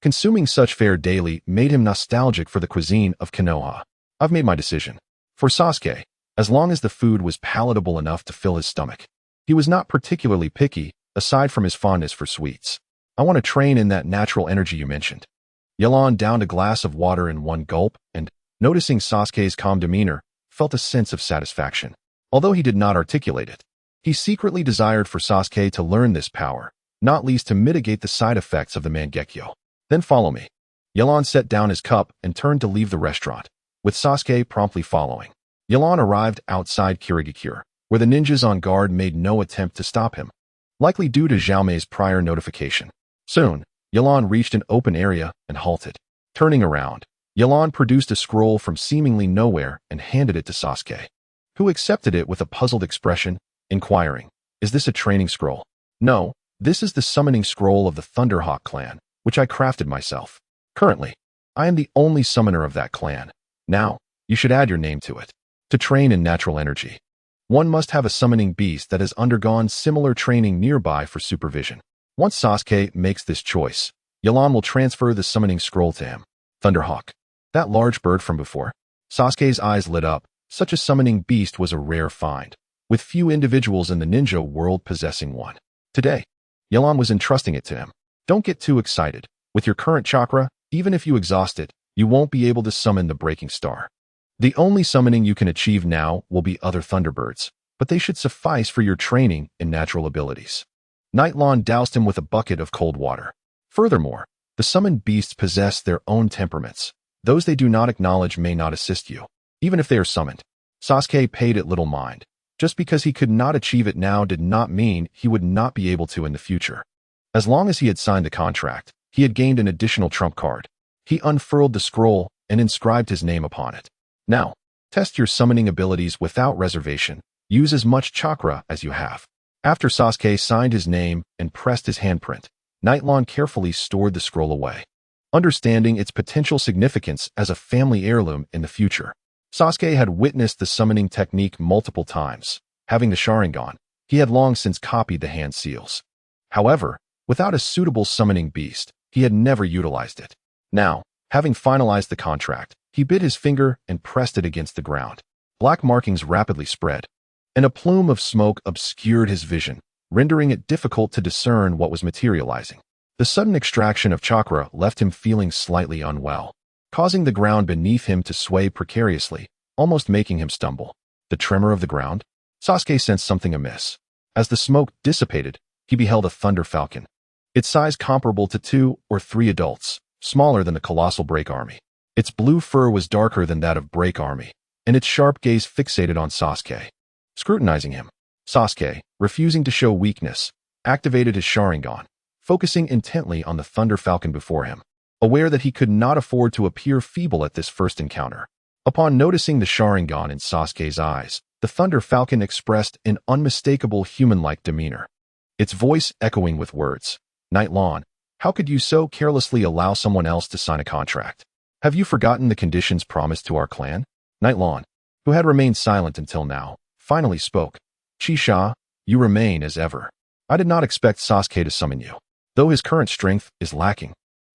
[SPEAKER 1] Consuming such fare daily made him nostalgic for the cuisine of Konoha. I've made my decision. For Sasuke, as long as the food was palatable enough to fill his stomach, He was not particularly picky, aside from his fondness for sweets. I want to train in that natural energy you mentioned. Yelan downed a glass of water in one gulp and, noticing Sasuke's calm demeanor, felt a sense of satisfaction. Although he did not articulate it, he secretly desired for Sasuke to learn this power, not least to mitigate the side effects of the Mangekyo. Then follow me. Yelan set down his cup and turned to leave the restaurant, with Sasuke promptly following. Yelan arrived outside Kirigakure, where the ninjas on guard made no attempt to stop him, likely due to Xiaomei's prior notification. Soon, Yelan reached an open area and halted. Turning around, Yelan produced a scroll from seemingly nowhere and handed it to Sasuke, who accepted it with a puzzled expression, inquiring, "Is this a training scroll?" "No, this is the summoning scroll of the Thunderhawk clan, which I crafted myself. Currently, I am the only summoner of that clan. Now, you should add your name to it. To train in natural energy, one must have a summoning beast that has undergone similar training nearby for supervision. Once Sasuke makes this choice, Yelan will transfer the summoning scroll to him." Thunderhawk. That large bird from before? Sasuke's eyes lit up. Such a summoning beast was a rare find, with few individuals in the ninja world possessing one. Today, Yelan was entrusting it to him. "Don't get too excited. With your current chakra, even if you exhaust it, you won't be able to summon the Breaking Star. The only summoning you can achieve now will be other Thunderbirds, but they should suffice for your training in natural abilities." Nightlon doused him with a bucket of cold water. Furthermore, the summoned beasts possess their own temperaments. Those they do not acknowledge may not assist you, even if they are summoned. Sasuke paid it little mind. Just because he could not achieve it now did not mean he would not be able to in the future. As long as he had signed the contract, he had gained an additional trump card. He unfurled the scroll and inscribed his name upon it. "Now, test your summoning abilities without reservation. Use as much chakra as you have." After Sasuke signed his name and pressed his handprint, Nightlon carefully stored the scroll away, understanding its potential significance as a family heirloom in the future. Sasuke had witnessed the summoning technique multiple times. Having the Sharingan, he had long since copied the hand seals. However, without a suitable summoning beast, he had never utilized it. Now, having finalized the contract, he bit his finger and pressed it against the ground. Black markings rapidly spread, and a plume of smoke obscured his vision, rendering it difficult to discern what was materializing. The sudden extraction of chakra left him feeling slightly unwell, causing the ground beneath him to sway precariously, almost making him stumble. The tremor of the ground? Sasuke sensed something amiss. As the smoke dissipated, he beheld a thunder falcon, its size comparable to 2 or 3 adults, smaller than the colossal Break Army. Its blue fur was darker than that of Break Army, and its sharp gaze fixated on Sasuke, scrutinizing him. Sasuke, refusing to show weakness, activated his Sharingan, focusing intently on the Thunder Falcon before him, aware that he could not afford to appear feeble at this first encounter. Upon noticing the Sharingan in Sasuke's eyes, the Thunder Falcon expressed an unmistakable human-like demeanor, its voice echoing with words. "Nightlon, how could you so carelessly allow someone else to sign a contract? Have you forgotten the conditions promised to our clan?" Nightlon, who had remained silent until now, finally spoke. "Chi-Sha, you remain as ever. I did not expect Sasuke to summon you. Though his current strength is lacking,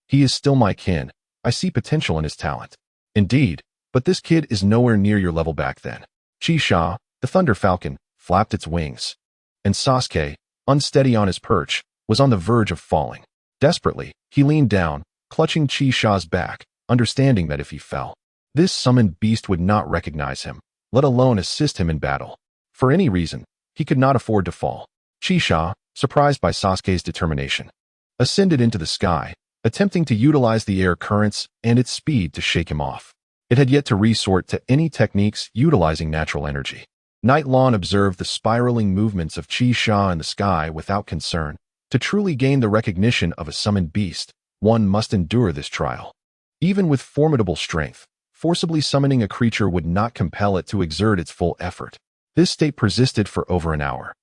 [SPEAKER 1] he is still my kin. I see potential in his talent." "Indeed, but this kid is nowhere near your level back then." Chi-Sha, the Thunder Falcon, flapped its wings, and Sasuke, unsteady on his perch, was on the verge of falling. Desperately, he leaned down, clutching Chi-Sha's back, understanding that if he fell, this summoned beast would not recognize him, let alone assist him in battle. For any reason, he could not afford to fall. Chi-Sha, surprised by Sasuke's determination, ascended into the sky, attempting to utilize the air currents and its speed to shake him off. It had yet to resort to any techniques utilizing natural energy. Nightlon observed the spiraling movements of Chi-Sha in the sky without concern. To truly gain the recognition of a summoned beast, one must endure this trial. Even with formidable strength, forcibly summoning a creature would not compel it to exert its full effort. This state persisted for over an hour,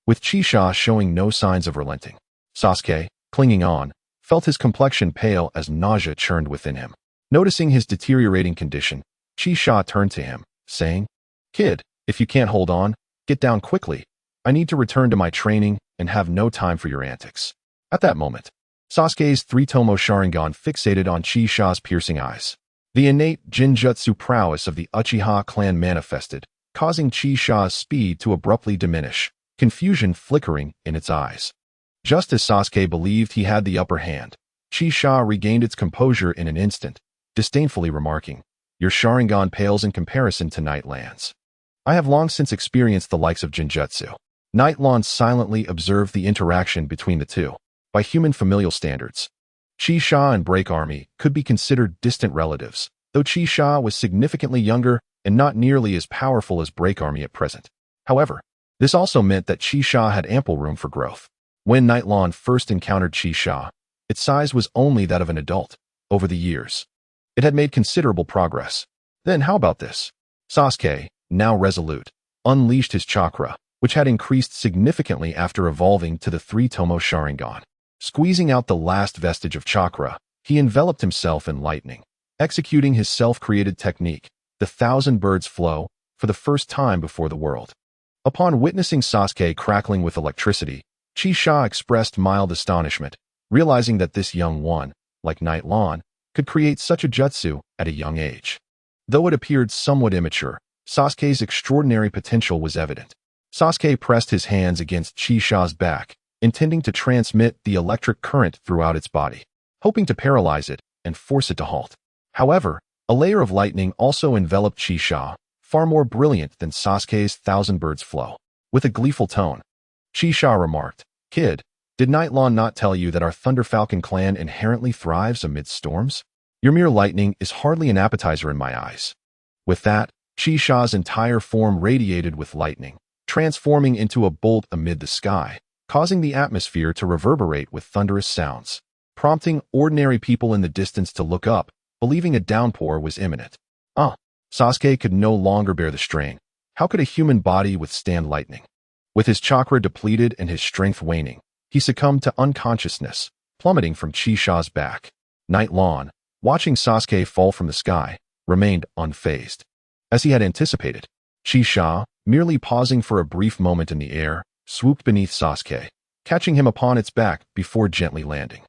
[SPEAKER 1] with Chi-Sha showing no signs of relenting. Sasuke, clinging on, felt his complexion pale as nausea churned within him. Noticing his deteriorating condition, Chi-Sha turned to him, saying, "Kid, if you can't hold on, get down quickly. I need to return to my training and have no time for your antics." At that moment, Sasuke's 3-tomo Sharingan fixated on Chi-Sha's piercing eyes. The innate Jinjutsu prowess of the Uchiha clan manifested, causing Chi-Sha's speed to abruptly diminish. confusion flickering in its eyes. Just as Sasuke believed he had the upper hand, Chi-Sha regained its composure in an instant, disdainfully remarking, "Your Sharingan pales in comparison to Nightlands. I have long since experienced the likes of Jinjutsu." Nightlan silently observed the interaction between the two. By human familial standards, Chi-Sha and Break Army could be considered distant relatives, though Chi-Sha was significantly younger and not nearly as powerful as Break Army at present. However, this also meant that Chi-Sha had ample room for growth. When Nightlan first encountered Chi-Sha, its size was only that of an adult. Over the years, it had made considerable progress. Then how about this? Sasuke, now resolute, unleashed his chakra, which had increased significantly after evolving to the three-tomo Sharingan. Squeezing out the last vestige of chakra, he enveloped himself in lightning, executing his self-created technique, the Thousand Birds Flow, for the first time before the world. Upon witnessing Sasuke crackling with electricity, Chi-Sha expressed mild astonishment, realizing that this young one, like Nightlan, could create such a jutsu at a young age. Though it appeared somewhat immature, Sasuke's extraordinary potential was evident. Sasuke pressed his hands against Chi-Sha's back, intending to transmit the electric current throughout its body, hoping to paralyze it and force it to halt. However, a layer of lightning also enveloped Chi-Sha, far more brilliant than Sasuke's Thousand Birds Flow. With a gleeful tone, Chi-Sha remarked, "Kid, did Nightlan not tell you that our Thunder Falcon clan inherently thrives amid storms? Your mere lightning is hardly an appetizer in my eyes." With that, Chi-Sha's entire form radiated with lightning, transforming into a bolt amid the sky, causing the atmosphere to reverberate with thunderous sounds, prompting ordinary people in the distance to look up, believing a downpour was imminent. Sasuke could no longer bear the strain. How could a human body withstand lightning? With his chakra depleted and his strength waning, he succumbed to unconsciousness, plummeting from Chi-Sha's back. Nightlan, watching Sasuke fall from the sky, remained unfazed. As he had anticipated, Chi-Sha, merely pausing for a brief moment in the air, swooped beneath Sasuke, catching him upon its back before gently landing.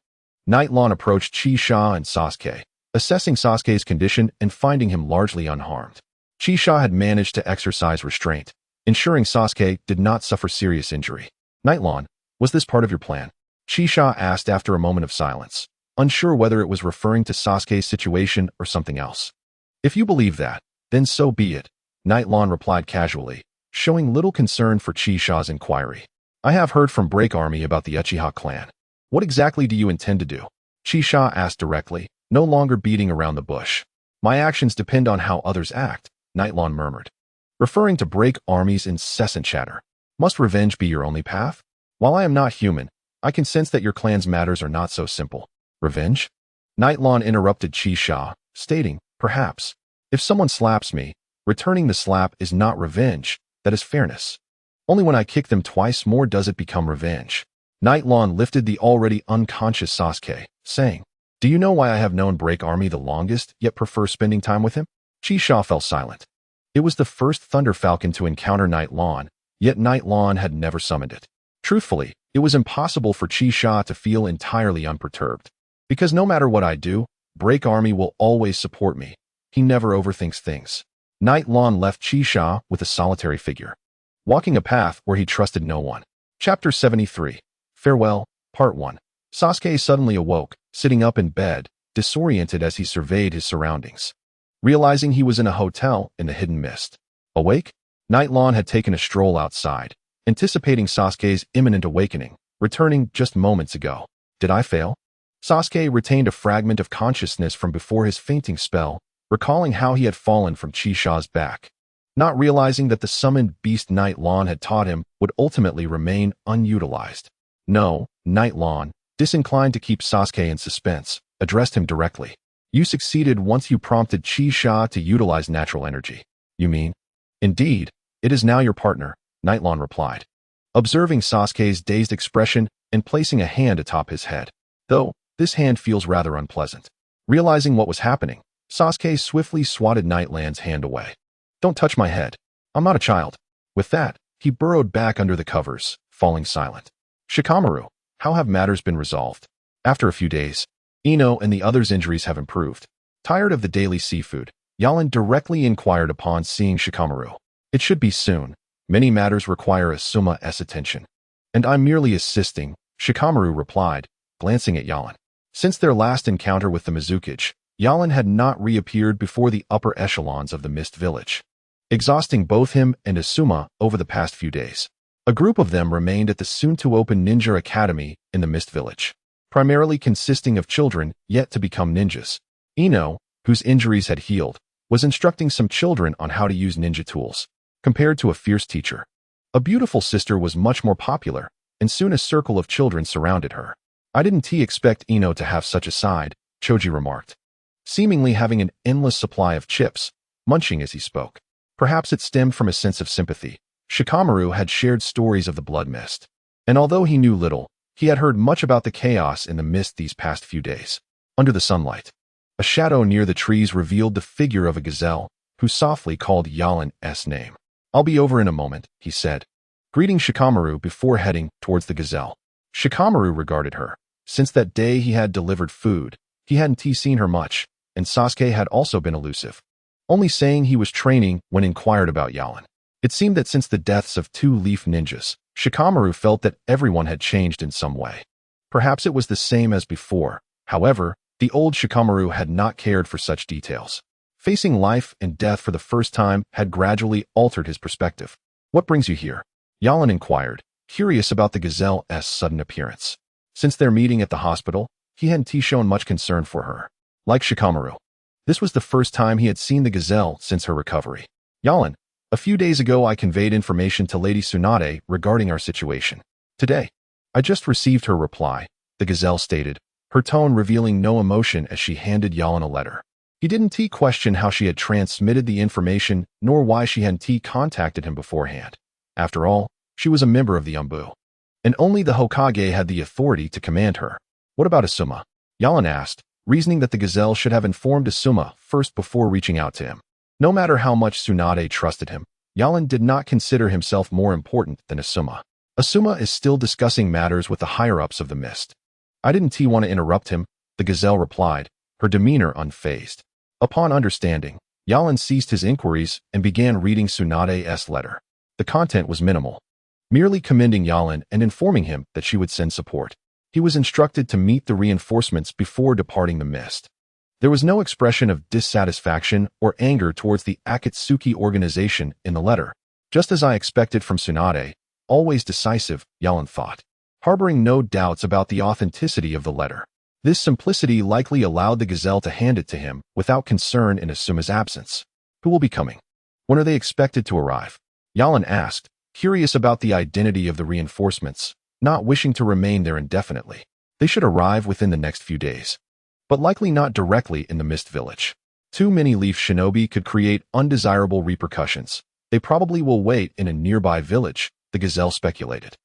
[SPEAKER 1] Nightlan approached Chi-Sha and Sasuke, assessing Sasuke's condition and finding him largely unharmed. Chi-Sha had managed to exercise restraint, ensuring Sasuke did not suffer serious injury. "Nightlan, was this part of your plan?" Chi-Sha asked after a moment of silence, unsure whether it was referring to Sasuke's situation or something else. "If you believe that, then so be it," Nightlan replied casually, showing little concern for Chi-Sha's inquiry. "I have heard from Break Army about the Uchiha clan. What exactly do you intend to do?" Chi-Sha asked directly, no longer beating around the bush. "My actions depend on how others act," Nightlan murmured, referring to Break Army's incessant chatter. "Must revenge be your only path? While I am not human, I can sense that your clan's matters are not so simple." "Revenge?" Nightlan interrupted Chi-Sha, stating, "Perhaps. If someone slaps me, returning the slap is not revenge, that is fairness. Only when I kick them twice more does it become revenge." Nightlan lifted the already unconscious Sasuke, saying, "Do you know why I have known Break Army the longest, yet prefer spending time with him?" Chi-Sha fell silent. It was the first Thunder Falcon to encounter Nightlan, yet Nightlan had never summoned it. Truthfully, it was impossible for Chi-Sha to feel entirely unperturbed. "Because no matter what I do, Break Army will always support me. He never overthinks things." Nightlan left Chi-Sha with a solitary figure, walking a path where he trusted no one. Chapter 73. Farewell, Part 1. Sasuke suddenly awoke, sitting up in bed, disoriented as he surveyed his surroundings, realizing he was in a hotel in the hidden mist. Awake? Nightlan had taken a stroll outside, anticipating Sasuke's imminent awakening, returning just moments ago. Did I fail? Sasuke retained a fragment of consciousness from before his fainting spell, recalling how he had fallen from Chi-Sha's back, not realizing that the summoned beast Nightlan had taught him would ultimately remain unutilized. "No," Nightlan, disinclined to keep Sasuke in suspense, addressed him directly. "You succeeded once you prompted Chi-Sha to utilize natural energy." "You mean?" "Indeed, it is now your partner," Nightlan replied, observing Sasuke's dazed expression and placing a hand atop his head. "Though, this hand feels rather unpleasant." Realizing what was happening, Sasuke swiftly swatted Nightlan's hand away. "Don't touch my head. I'm not a child." With that, he burrowed back under the covers, falling silent. "Shikamaru, how have matters been resolved?" After a few days, Ino and the others' injuries have improved. Tired of the daily seafood, Yalan directly inquired upon seeing Shikamaru. "It should be soon," Many matters require Asuma's attention. And I'm merely assisting, Shikamaru replied, glancing at Yalan. Since their last encounter with the Mizukage, Yalan had not reappeared before the upper echelons of the Mist Village, exhausting both him and Asuma over the past few days. A group of them remained at the soon-to-open ninja academy in the Mist Village, primarily consisting of children yet to become ninjas. Ino, whose injuries had healed, was instructing some children on how to use ninja tools. Compared to a fierce teacher, a beautiful sister was much more popular, and soon a circle of children surrounded her. I didn't expect Ino to have such a side, Choji remarked, seemingly having an endless supply of chips, munching as he spoke. Perhaps it stemmed from a sense of sympathy. Shikamaru had shared stories of the blood mist, and although he knew little, he had heard much about the chaos in the mist these past few days. Under the sunlight, a shadow near the trees revealed the figure of a gazelle, who softly called Yalan's name. I'll be over in a moment, he said, greeting Shikamaru before heading towards the gazelle. Shikamaru regarded her. Since that day he had delivered food, he hadn't seen her much, and Sasuke had also been elusive, only saying he was training when inquired about Yalan. It seemed that since the deaths of 2 leaf ninjas, Shikamaru felt that everyone had changed in some way. Perhaps it was the same as before. However, the old Shikamaru had not cared for such details. Facing life and death for the first time had gradually altered his perspective. What brings you here? Yalan inquired, curious about the gazelle's sudden appearance. Since their meeting at the hospital, he hadn't shown much concern for her. Like Shikamaru, this was the first time he had seen the gazelle since her recovery. Yalan, a few days ago I conveyed information to Lady Tsunade regarding our situation. Today, I just received her reply, the gazelle stated, her tone revealing no emotion as she handed Yalan a letter. He didn't question how she had transmitted the information, nor why she hadn't contacted him beforehand. After all, she was a member of the Umbu, and only the Hokage had the authority to command her. What about Asuma? Yalan asked, reasoning that the gazelle should have informed Asuma first before reaching out to him. No matter how much Tsunade trusted him, Yalan did not consider himself more important than Asuma. Asuma is still discussing matters with the higher-ups of the mist. I didn't want to interrupt him, the gazelle replied, her demeanor unfazed. Upon understanding, Yalan ceased his inquiries and began reading Tsunade's letter. The content was minimal, merely commending Yalan and informing him that she would send support. He was instructed to meet the reinforcements before departing the mist. There was no expression of dissatisfaction or anger towards the Akatsuki organization in the letter, just as I expected from Tsunade, always decisive, Yalan thought, harboring no doubts about the authenticity of the letter. This simplicity likely allowed the gazelle to hand it to him without concern in Asuma's absence. Who will be coming? When are they expected to arrive? Yalan asked, curious about the identity of the reinforcements, not wishing to remain there indefinitely. They should arrive within the next few days, but likely not directly in the Mist Village. Too many leaf shinobi could create undesirable repercussions. They probably will wait in a nearby village, the gazelle speculated.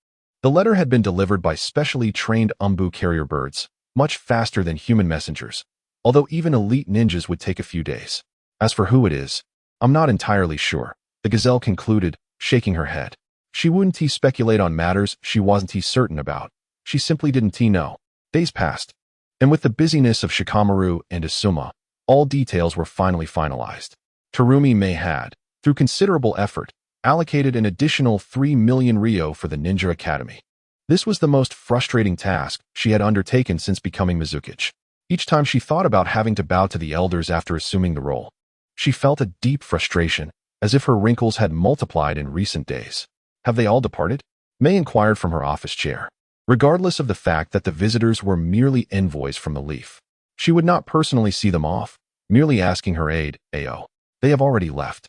[SPEAKER 1] The letter had been delivered by specially trained Umbu carrier birds, much faster than human messengers, although even elite ninjas would take a few days. As for who it is, I'm not entirely sure, the gazelle concluded, shaking her head. She wouldn't speculate on matters she wasn't certain about. She simply didn't know. Days passed, and with the busyness of Shikamaru and Asuma, all details were finally finalized. Terumi May had, through considerable effort, allocated an additional 3 million ryo for the Ninja Academy. This was the most frustrating task she had undertaken since becoming Mizukage. Each time she thought about having to bow to the elders after assuming the role, she felt a deep frustration, as if her wrinkles had multiplied in recent days. Have they all departed? May inquired from her office chair. Regardless of the fact that the visitors were merely envoys from the Leaf, she would not personally see them off, merely asking her aide, Ao. They have already left.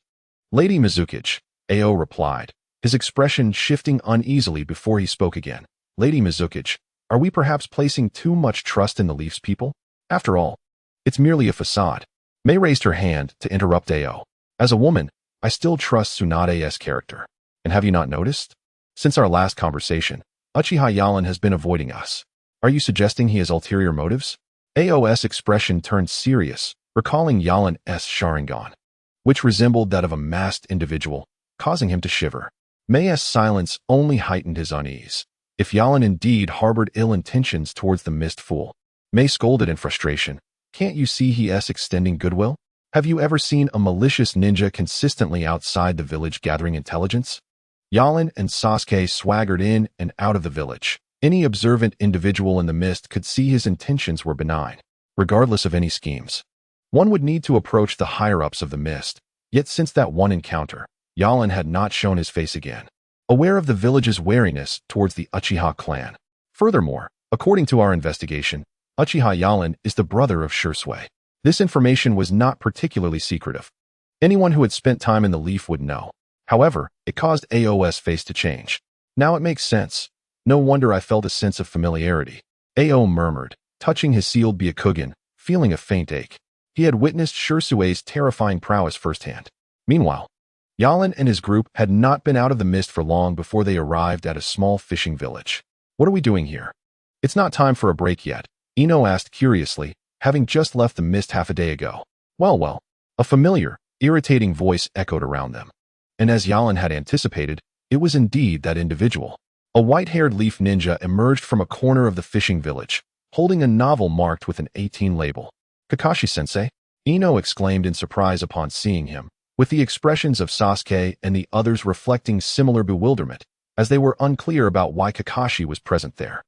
[SPEAKER 1] Lady Mizukage, Ao replied, his expression shifting uneasily before he spoke again. Lady Mizukage, are we perhaps placing too much trust in the Leaf's people? After all, it's merely a facade. May raised her hand to interrupt Ao. As a woman, I still trust Tsunade's character. And have you not noticed? Since our last conversation, Uchiha Yalan has been avoiding us. Are you suggesting he has ulterior motives? Ao's expression turned serious, recalling Yalan's Sharingan, which resembled that of a masked individual, causing him to shiver. May's silence only heightened his unease. If Yalan indeed harbored ill intentions towards the Mist Fool, May scolded in frustration. Can't you see he is extending goodwill? Have you ever seen a malicious ninja consistently outside the village gathering intelligence? Yalan and Sasuke swaggered in and out of the village. Any observant individual in the mist could see his intentions were benign, regardless of any schemes. One would need to approach the higher-ups of the mist, yet since that one encounter, Yalan had not shown his face again, aware of the village's wariness towards the Uchiha clan. Furthermore, according to our investigation, Uchiha Yalan is the brother of Shursui. This information was not particularly secretive. Anyone who had spent time in the Leaf would know. However, it caused Ao's face to change. Now it makes sense. No wonder I felt a sense of familiarity. Ao murmured, touching his sealed Byakugan, feeling a faint ache. He had witnessed Shursui's terrifying prowess firsthand. Meanwhile, Yalan and his group had not been out of the mist for long before they arrived at a small fishing village. What are we doing here? It's not time for a break yet, Ino asked curiously, having just left the mist half a day ago. Well, a familiar, irritating voice echoed around them. And as Yalan had anticipated, it was indeed that individual. A white-haired leaf ninja emerged from a corner of the fishing village, holding a novel marked with an 18 label. Kakashi-sensei? Ino exclaimed in surprise upon seeing him, with the expressions of Sasuke and the others reflecting similar bewilderment, as they were unclear about why Kakashi was present there.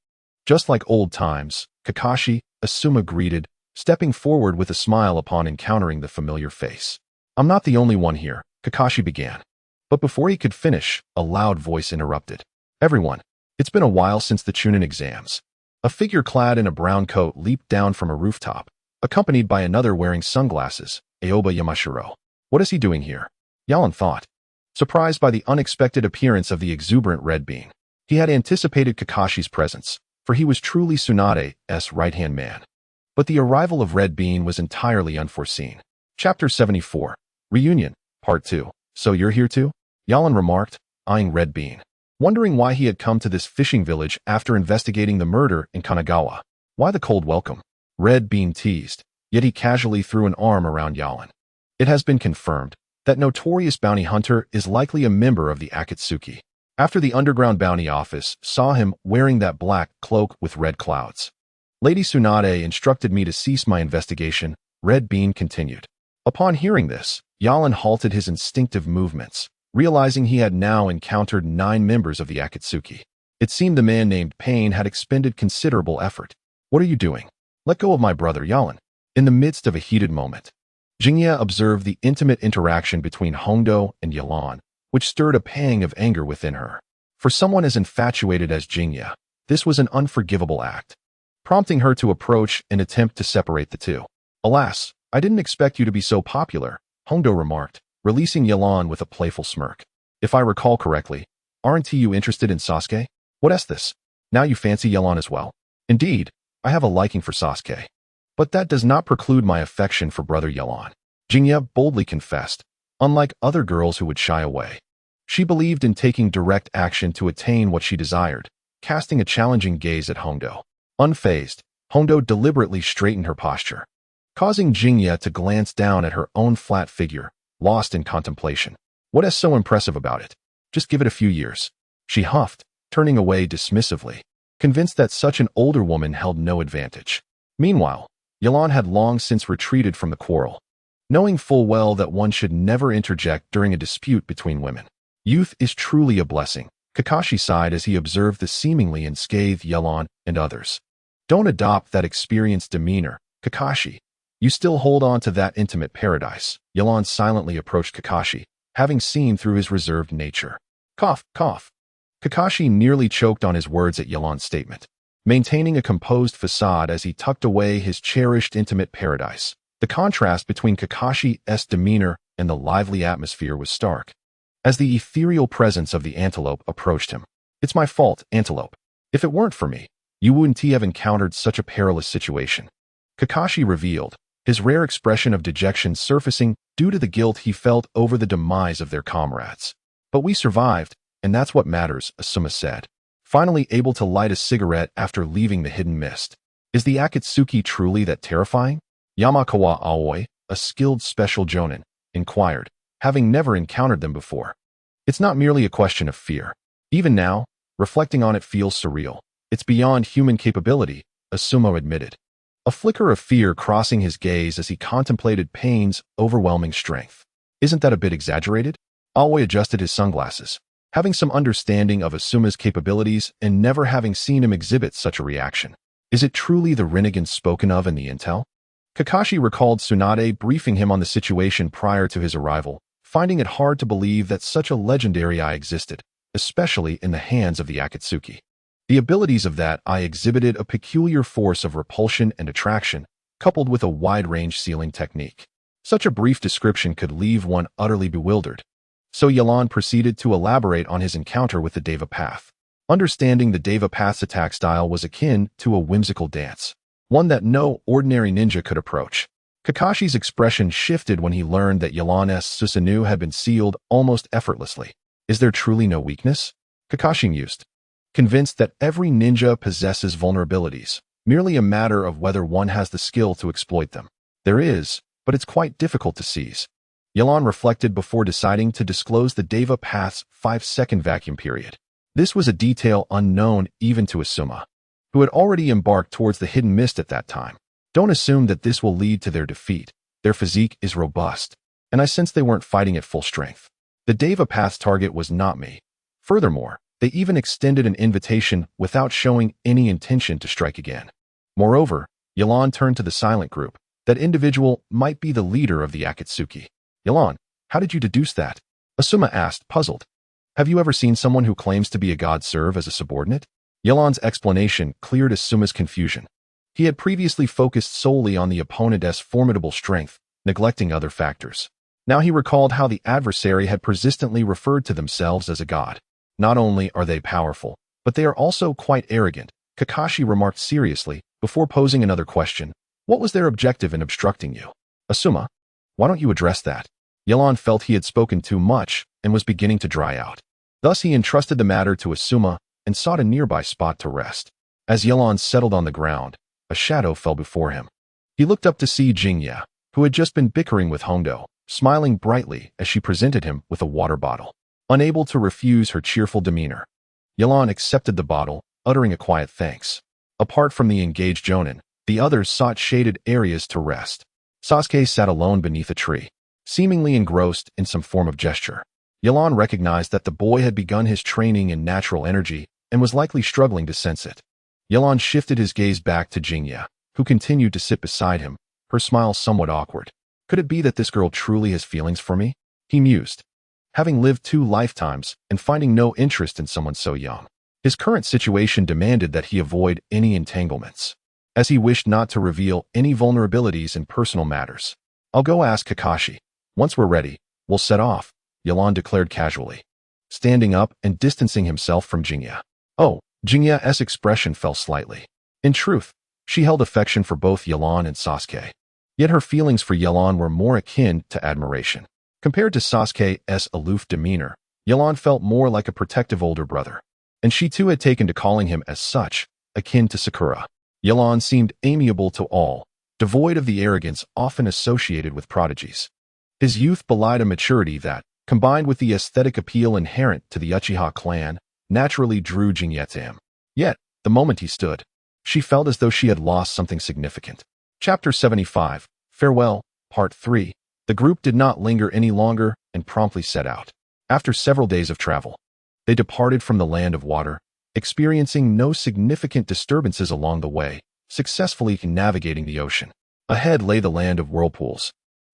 [SPEAKER 1] Just like old times, Kakashi, Asuma greeted, stepping forward with a smile upon encountering the familiar face. I'm not the only one here, Kakashi began. But before he could finish, a loud voice interrupted. Everyone, it's been a while since the Chunin exams. A figure clad in a brown coat leaped down from a rooftop, accompanied by another wearing sunglasses, Aoba Yamashiro. What is he doing here? Yalan thought, surprised by the unexpected appearance of the exuberant Red Bean. He had anticipated Kakashi's presence, for he was truly Tsunade's right-hand man. But the arrival of Red Bean was entirely unforeseen. Chapter 74, Reunion, Part 2. So you're here too? Yalan remarked, eyeing Red Bean, wondering why he had come to this fishing village after investigating the murder in Kanagawa. Why the cold welcome? Red Bean teased, yet he casually threw an arm around Yalan. It has been confirmed that notorious bounty hunter is likely a member of the Akatsuki. After the underground bounty office saw him wearing that black cloak with red clouds. Lady Tsunade instructed me to cease my investigation, Red Bean continued. Upon hearing this, Yalan halted his instinctive movements, realizing he had now encountered 9 members of the Akatsuki. It seemed the man named Pain had expended considerable effort. What are you doing? Let go of my brother, Yalan. In the midst of a heated moment, Jinnya observed the intimate interaction between Hongdo and Yalan, which stirred a pang of anger within her. For someone as infatuated as Jinnya, this was an unforgivable act, prompting her to approach and attempt to separate the two. Alas, I didn't expect you to be so popular, Hongdo remarked, releasing Yalan with a playful smirk. If I recall correctly, aren't you interested in Sasuke? What's this? Now you fancy Yalan as well? Indeed, I have a liking for Sasuke. But that does not preclude my affection for brother Yalan. Jinnya boldly confessed, unlike other girls who would shy away. She believed in taking direct action to attain what she desired, casting a challenging gaze at Hongdo. Unfazed, Hongdo deliberately straightened her posture, causing Jinnya to glance down at her own flat figure, lost in contemplation. What is so impressive about it? Just give it a few years. She huffed, turning away dismissively, convinced that such an older woman held no advantage. Meanwhile, Yalan had long since retreated from the quarrel, knowing full well that one should never interject during a dispute between women. Youth is truly a blessing, Kakashi sighed as he observed the seemingly unscathed Yalan and others. Don't adopt that experienced demeanor, Kakashi. You still hold on to that intimate paradise. Yalan silently approached Kakashi, having seen through his reserved nature. Cough, cough. Kakashi nearly choked on his words at Yalan's statement, maintaining a composed facade as he tucked away his cherished intimate paradise. The contrast between Kakashi's demeanor and the lively atmosphere was stark, as the ethereal presence of the antelope approached him. It's my fault, antelope. If it weren't for me, you wouldn't have encountered such a perilous situation. Kakashi revealed, his rare expression of dejection surfacing due to the guilt he felt over the demise of their comrades. But we survived, and that's what matters, Asuma said, finally able to light a cigarette after leaving the hidden mist. Is the Akatsuki truly that terrifying? Yamakawa Aoi, a skilled special jonin, inquired, having never encountered them before. It's not merely a question of fear. Even now, reflecting on it feels surreal. It's beyond human capability, Asuma admitted, a flicker of fear crossing his gaze as he contemplated Pain's overwhelming strength. Isn't that a bit exaggerated? Aoi adjusted his sunglasses, having some understanding of Asuma's capabilities and never having seen him exhibit such a reaction. Is it truly the Rinnegan spoken of in the intel? Kakashi recalled Tsunade briefing him on the situation prior to his arrival, finding it hard to believe that such a legendary eye existed, especially in the hands of the Akatsuki. The abilities of that eye exhibited a peculiar force of repulsion and attraction, coupled with a wide-range sealing technique. Such a brief description could leave one utterly bewildered. So Yelan proceeded to elaborate on his encounter with the Deva Path. Understanding the Deva Path's attack style was akin to a whimsical dance, one that no ordinary ninja could approach. Kakashi's expression shifted when he learned that Yelan's Susanoo had been sealed almost effortlessly. Is there truly no weakness? Kakashi mused, convinced that every ninja possesses vulnerabilities, merely a matter of whether one has the skill to exploit them. There is, but it's quite difficult to seize. Yelan reflected before deciding to disclose the Deva Path's 5-second vacuum period. This was a detail unknown even to Asuma, who had already embarked towards the hidden mist at that time. Don't assume that this will lead to their defeat. Their physique is robust, and I sensed they weren't fighting at full strength. The Deva Path's target was not me. Furthermore, they even extended an invitation without showing any intention to strike again. Moreover, Yelan turned to the silent group. That individual might be the leader of the Akatsuki. Yelan, how did you deduce that? Asuma asked, puzzled. Have you ever seen someone who claims to be a god serve as a subordinate? Yelan's explanation cleared Asuma's confusion. He had previously focused solely on the opponent's formidable strength, neglecting other factors. Now he recalled how the adversary had persistently referred to themselves as a god. Not only are they powerful, but they are also quite arrogant, Kakashi remarked seriously, before posing another question. What was their objective in obstructing you? Asuma, why don't you address that? Yelan felt he had spoken too much and was beginning to dry out. Thus he entrusted the matter to Asuma and sought a nearby spot to rest. As Yelan settled on the ground, a shadow fell before him. He looked up to see Jingya, who had just been bickering with Hondo, smiling brightly as she presented him with a water bottle. Unable to refuse her cheerful demeanor, Yelan accepted the bottle, uttering a quiet thanks. Apart from the engaged Jonin, the others sought shaded areas to rest. Sasuke sat alone beneath a tree, seemingly engrossed in some form of gesture. Yelan recognized that the boy had begun his training in natural energy and was likely struggling to sense it. Yelan shifted his gaze back to Jingya, who continued to sit beside him, her smile somewhat awkward. Could it be that this girl truly has feelings for me? He mused, having lived 2 lifetimes and finding no interest in someone so young. His current situation demanded that he avoid any entanglements, as he wished not to reveal any vulnerabilities in personal matters. I'll go ask Kakashi. Once we're ready, we'll set off, Yelan declared casually, standing up and distancing himself from Jingya. Oh, Jingya's expression fell slightly. In truth, she held affection for both Yelan and Sasuke. Yet her feelings for Yelan were more akin to admiration. Compared to Sasuke's aloof demeanor, Yelan felt more like a protective older brother. And she too had taken to calling him as such, akin to Sakura. Yelan seemed amiable to all, devoid of the arrogance often associated with prodigies. His youth belied a maturity that, combined with the aesthetic appeal inherent to the Uchiha clan, naturally drew Jingya to him. Yet, the moment he stood, she felt as though she had lost something significant. Chapter 75, Farewell, Part 3. The group did not linger any longer and promptly set out. After several days of travel, they departed from the land of water, experiencing no significant disturbances along the way, successfully navigating the ocean. Ahead lay the land of whirlpools.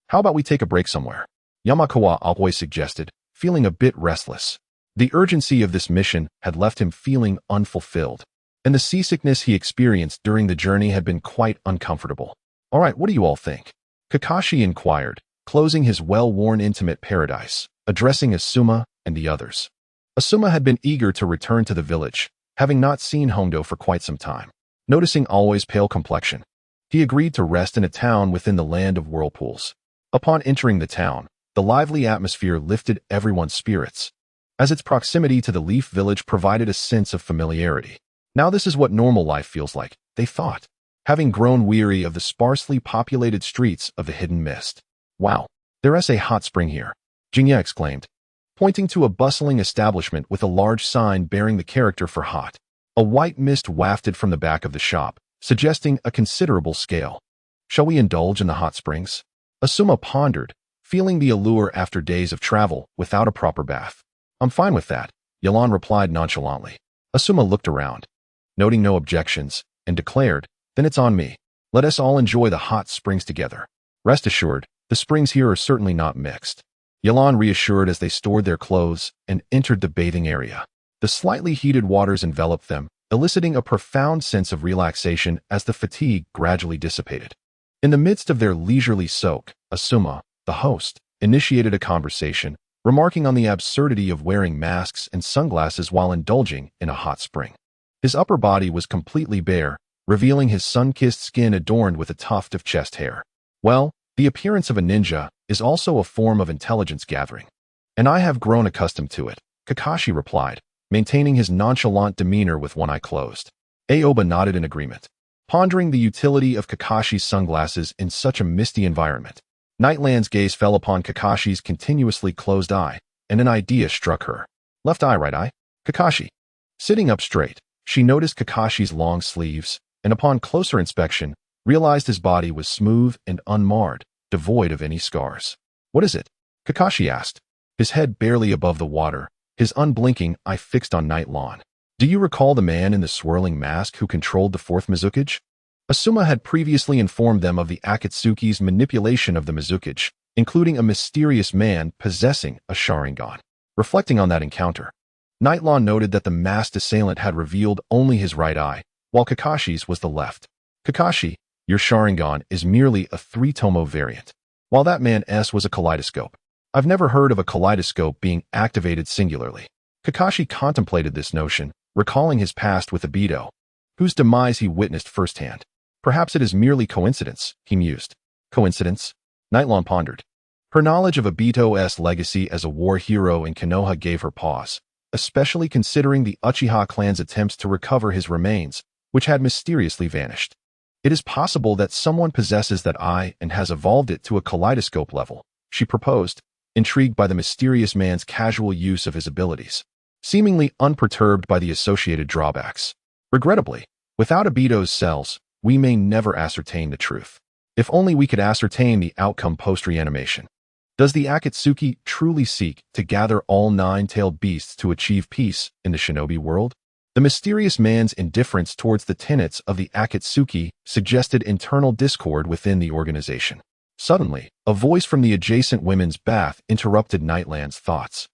[SPEAKER 1] How about we take a break somewhere? Yamakawa always suggested, feeling a bit restless. The urgency of this mission had left him feeling unfulfilled, and the seasickness he experienced during the journey had been quite uncomfortable. All right, what do you all think? Kakashi inquired, closing his well-worn intimate paradise, addressing Asuma and the others. Asuma had been eager to return to the village, having not seen Hondo for quite some time. Noticing Always' pale complexion, he agreed to rest in a town within the land of whirlpools. Upon entering the town, the lively atmosphere lifted everyone's spirits, as its proximity to the Leaf Village provided a sense of familiarity. Now this is what normal life feels like, they thought, having grown weary of the sparsely populated streets of the Hidden Mist. Wow, there's a hot spring here, Jingya exclaimed, pointing to a bustling establishment with a large sign bearing the character for hot. A white mist wafted from the back of the shop, suggesting a considerable scale. Shall we indulge in the hot springs? Asuma pondered, feeling the allure after days of travel without a proper bath. I'm fine with that, Yelan replied nonchalantly. Asuma looked around, noting no objections, and declared, then it's on me. Let us all enjoy the hot springs together. Rest assured, the springs here are certainly not mixed. Yelan reassured as they stored their clothes and entered the bathing area. The slightly heated waters enveloped them, eliciting a profound sense of relaxation as the fatigue gradually dissipated. In the midst of their leisurely soak, Asuma, the host, initiated a conversation, remarking on the absurdity of wearing masks and sunglasses while indulging in a hot spring. His upper body was completely bare, revealing his sun-kissed skin adorned with a tuft of chest hair. Well, the appearance of a ninja is also a form of intelligence gathering. And I have grown accustomed to it, Kakashi replied, maintaining his nonchalant demeanor with one eye closed. Aoba nodded in agreement, pondering the utility of Kakashi's sunglasses in such a misty environment. Nightland's gaze fell upon Kakashi's continuously closed eye, and an idea struck her. Left eye, right eye? Kakashi. Sitting up straight, she noticed Kakashi's long sleeves, and upon closer inspection, realized his body was smooth and unmarred, devoid of any scars. What is it? Kakashi asked, his head barely above the water, his unblinking eye fixed on Nightland. Do you recall the man in the swirling mask who controlled the fourth Mizukage? Asuma had previously informed them of the Akatsuki's manipulation of the Mizukage, including a mysterious man possessing a Sharingan. Reflecting on that encounter, Nightland noted that the masked assailant had revealed only his right eye, while Kakashi's was the left. Kakashi, your Sharingan is merely a 3-tomo variant, while that man's was a kaleidoscope. I've never heard of a kaleidoscope being activated singularly. Kakashi contemplated this notion, recalling his past with Obito, whose demise he witnessed firsthand. Perhaps it is merely coincidence, he mused. Coincidence? Nightland pondered. Her knowledge of Obito's legacy as a war hero in Konoha gave her pause, especially considering the Uchiha clan's attempts to recover his remains, which had mysteriously vanished. It is possible that someone possesses that eye and has evolved it to a kaleidoscope level, she proposed, intrigued by the mysterious man's casual use of his abilities, seemingly unperturbed by the associated drawbacks. Regrettably, without Obito's cells, we may never ascertain the truth. If only we could ascertain the outcome post-reanimation. Does the Akatsuki truly seek to gather all 9-tailed beasts to achieve peace in the shinobi world? The mysterious man's indifference towards the tenets of the Akatsuki suggested internal discord within the organization. Suddenly, a voice from the adjacent women's bath interrupted Nightland's thoughts.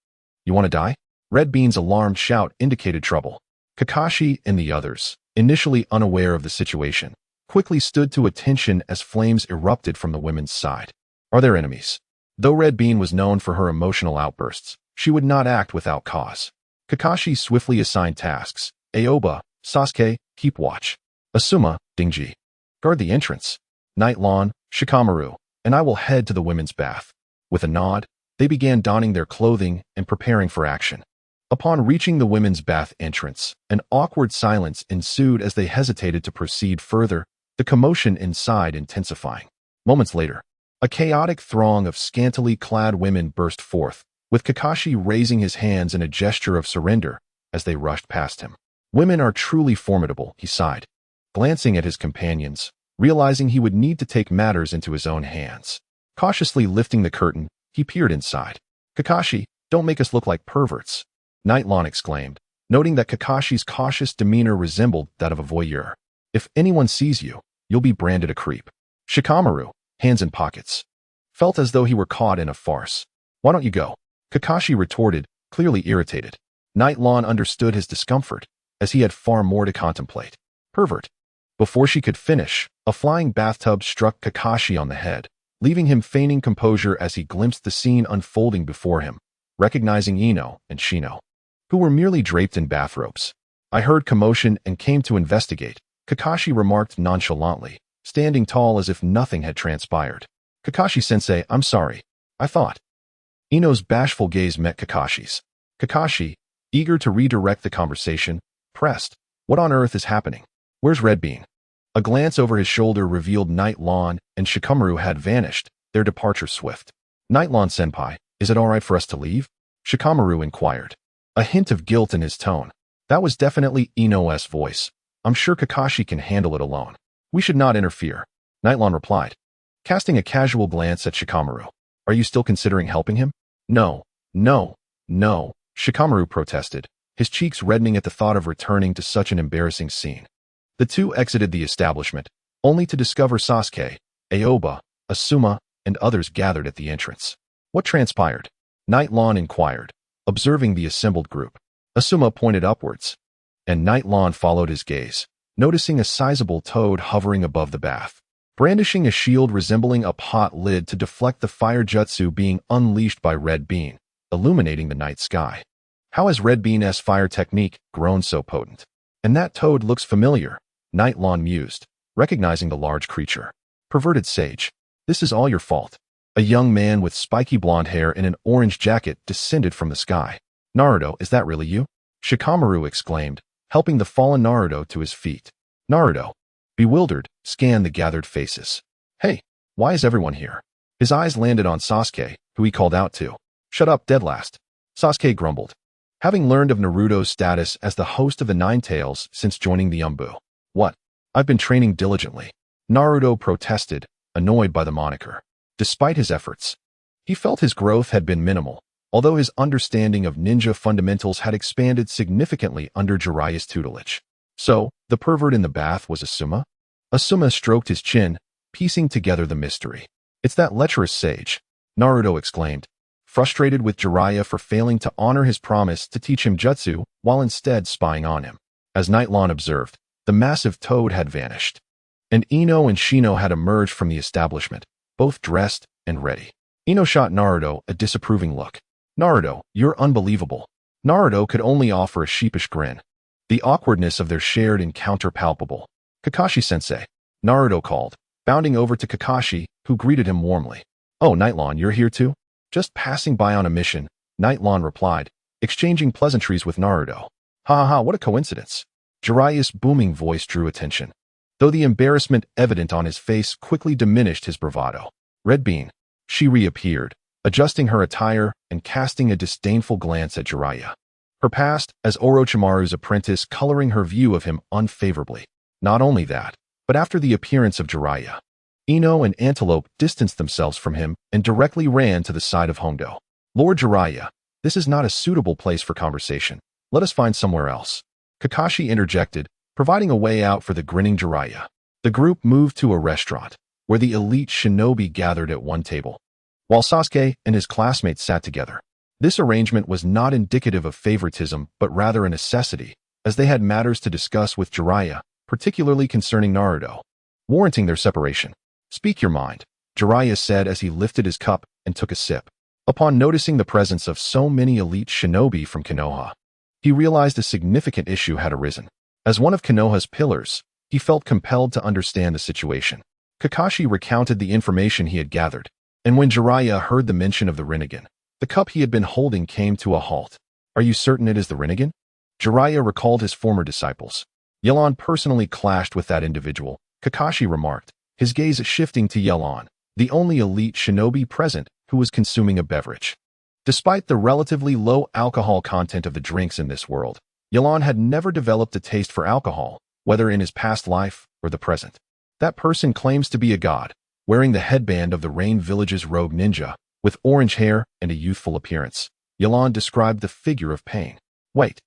[SPEAKER 1] You want to die? Red Bean's alarmed shout indicated trouble. Kakashi and the others, initially unaware of the situation, quickly stood to attention as flames erupted from the women's side. Are there enemies? Though Red Bean was known for her emotional outbursts, she would not act without cause. Kakashi swiftly assigned tasks. Aoba, Sasuke, keep watch. Asuma, Dingji, guard the entrance. Nightland, Shikamaru, and I will head to the women's bath. With a nod, they began donning their clothing and preparing for action. Upon reaching the women's bath entrance, an awkward silence ensued as they hesitated to proceed further, the commotion inside intensifying. Moments later, a chaotic throng of scantily clad women burst forth, with Kakashi raising his hands in a gesture of surrender as they rushed past him. Women are truly formidable, he sighed, glancing at his companions, realizing he would need to take matters into his own hands. Cautiously lifting the curtain, he peered inside. Kakashi, don't make us look like perverts, Nightland exclaimed, noting that Kakashi's cautious demeanor resembled that of a voyeur. If anyone sees you, you'll be branded a creep. Shikamaru, hands in pockets, felt as though he were caught in a farce. Why don't you go? Kakashi retorted, clearly irritated. Nightland understood his discomfort, as he had far more to contemplate. Pervert. Before she could finish, a flying bathtub struck Kakashi on the head, leaving him feigning composure as he glimpsed the scene unfolding before him, recognizing Ino and Shino, who were merely draped in bathrobes. I heard commotion and came to investigate, Kakashi remarked nonchalantly, standing tall as if nothing had transpired. Kakashi-sensei, I'm sorry. I thought. Ino's bashful gaze met Kakashi's. Kakashi, eager to redirect the conversation, pressed, what on earth is happening? Where's Red Bean? A glance over his shoulder revealed Nightland and Shikamaru had vanished, their departure swift. Nightland-senpai, is it all right for us to leave? Shikamaru inquired, a hint of guilt in his tone. That was definitely Ino's voice. I'm sure Kakashi can handle it alone. We should not interfere, Nightland replied, casting a casual glance at Shikamaru. Are you still considering helping him? No, Shikamaru protested, his cheeks reddening at the thought of returning to such an embarrassing scene. The two exited the establishment, only to discover Sasuke, Aoba, Asuma, and others gathered at the entrance. What transpired? Night Lawn inquired, observing the assembled group. Asuma pointed upwards, and Night Lawn followed his gaze, noticing a sizable toad hovering above the bath, brandishing a shield resembling a pot lid to deflect the fire jutsu being unleashed by Red Bean, illuminating the night sky. How has Red Bean's fire technique grown so potent? And that toad looks familiar, Night Lawn mused, recognizing the large creature. Perverted sage. This is all your fault. A young man with spiky blonde hair and an orange jacket descended from the sky. Naruto, is that really you? Shikamaru exclaimed, helping the fallen Naruto to his feet. Naruto, bewildered, scanned the gathered faces. Hey, why is everyone here? His eyes landed on Sasuke, who he called out to. Shut up, dead last. Sasuke grumbled, having learned of Naruto's status as the host of the Nine Tails since joining the Umbu. What? I've been training diligently. Naruto protested, annoyed by the moniker. Despite his efforts, he felt his growth had been minimal, although his understanding of ninja fundamentals had expanded significantly under Jiraiya's tutelage. So, the pervert in the bath was Asuma? Asuma stroked his chin, piecing together the mystery. It's that lecherous sage, Naruto exclaimed, frustrated with Jiraiya for failing to honor his promise to teach him jutsu while instead spying on him. As Night Lawn observed, the massive toad had vanished, and Ino and Shino had emerged from the establishment, both dressed and ready. Ino shot Naruto a disapproving look. Naruto, you're unbelievable. Naruto could only offer a sheepish grin, the awkwardness of their shared encounter palpable. Kakashi-sensei, Naruto called, bounding over to Kakashi, who greeted him warmly. Oh, Night Lawn, you're here too? Just passing by on a mission, Night Lawn replied, exchanging pleasantries with Naruto. Ha ha ha, what a coincidence. Jiraiya's booming voice drew attention, though the embarrassment evident on his face quickly diminished his bravado. Red Bean. She reappeared, adjusting her attire and casting a disdainful glance at Jiraiya. Her past as Orochimaru's apprentice coloring her view of him unfavorably. Not only that, but after the appearance of Jiraiya, Ino and Antelope distanced themselves from him and directly ran to the side of Hondo. Lord Jiraiya, this is not a suitable place for conversation. Let us find somewhere else. Kakashi interjected, providing a way out for the grinning Jiraiya. The group moved to a restaurant, where the elite shinobi gathered at one table, while Sasuke and his classmates sat together. This arrangement was not indicative of favoritism, but rather a necessity, as they had matters to discuss with Jiraiya, particularly concerning Naruto, warranting their separation. Speak your mind, Jiraiya said as he lifted his cup and took a sip. Upon noticing the presence of so many elite shinobi from Konoha, he realized a significant issue had arisen. As one of Konoha's pillars, he felt compelled to understand the situation. Kakashi recounted the information he had gathered, and when Jiraiya heard the mention of the Rinnegan, the cup he had been holding came to a halt. Are you certain it is the Rinnegan? Jiraiya recalled his former disciples. Yelan personally clashed with that individual, Kakashi remarked, his gaze shifting to Yelan, the only elite shinobi present who was consuming a beverage. Despite the relatively low alcohol content of the drinks in this world, Yelan had never developed a taste for alcohol, whether in his past life or the present. That person claims to be a god, wearing the headband of the Rain Village's rogue ninja, with orange hair and a youthful appearance. Yelan described the figure of pain. Wait,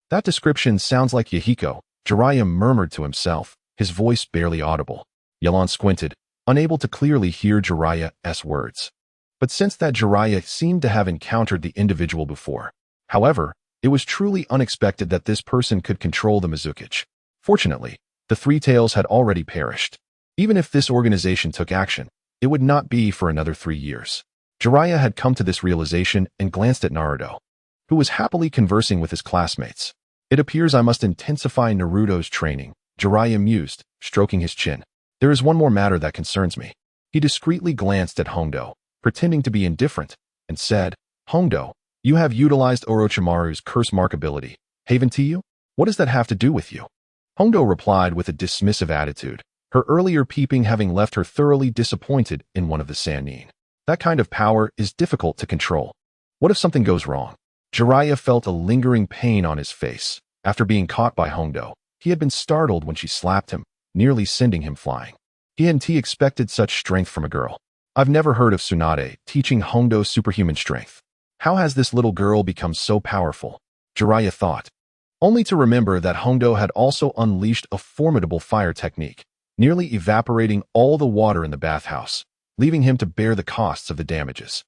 [SPEAKER 1] that description sounds like Yahiko, Jiraiya murmured to himself, his voice barely audible. Yelan squinted, unable to clearly hear Jiraiya's words. But since that Jiraiya seemed to have encountered the individual before. However, it was truly unexpected that this person could control the Mizukage. Fortunately, the Three Tails had already perished. Even if this organization took action, it would not be for another 3 years. Jiraiya had come to this realization and glanced at Naruto, who was happily conversing with his classmates. It appears I must intensify Naruto's training, Jiraiya mused, stroking his chin. There is one more matter that concerns me. He discreetly glanced at Hondo, pretending to be indifferent, and said, Hondo, you have utilized Orochimaru's curse mark ability. Haven to you? What does that have to do with you? Hondo replied with a dismissive attitude, her earlier peeping having left her thoroughly disappointed in one of the Sannin. That kind of power is difficult to control. What if something goes wrong? Jiraiya felt a lingering pain on his face. After being caught by Hondo, he had been startled when she slapped him, nearly sending him flying. He hadn't expected such strength from a girl. I've never heard of Tsunade teaching Hondo superhuman strength. How has this little girl become so powerful? Jiraiya thought. only to remember that Hondo had also unleashed a formidable fire technique, nearly evaporating all the water in the bathhouse, leaving him to bear the costs of the damages.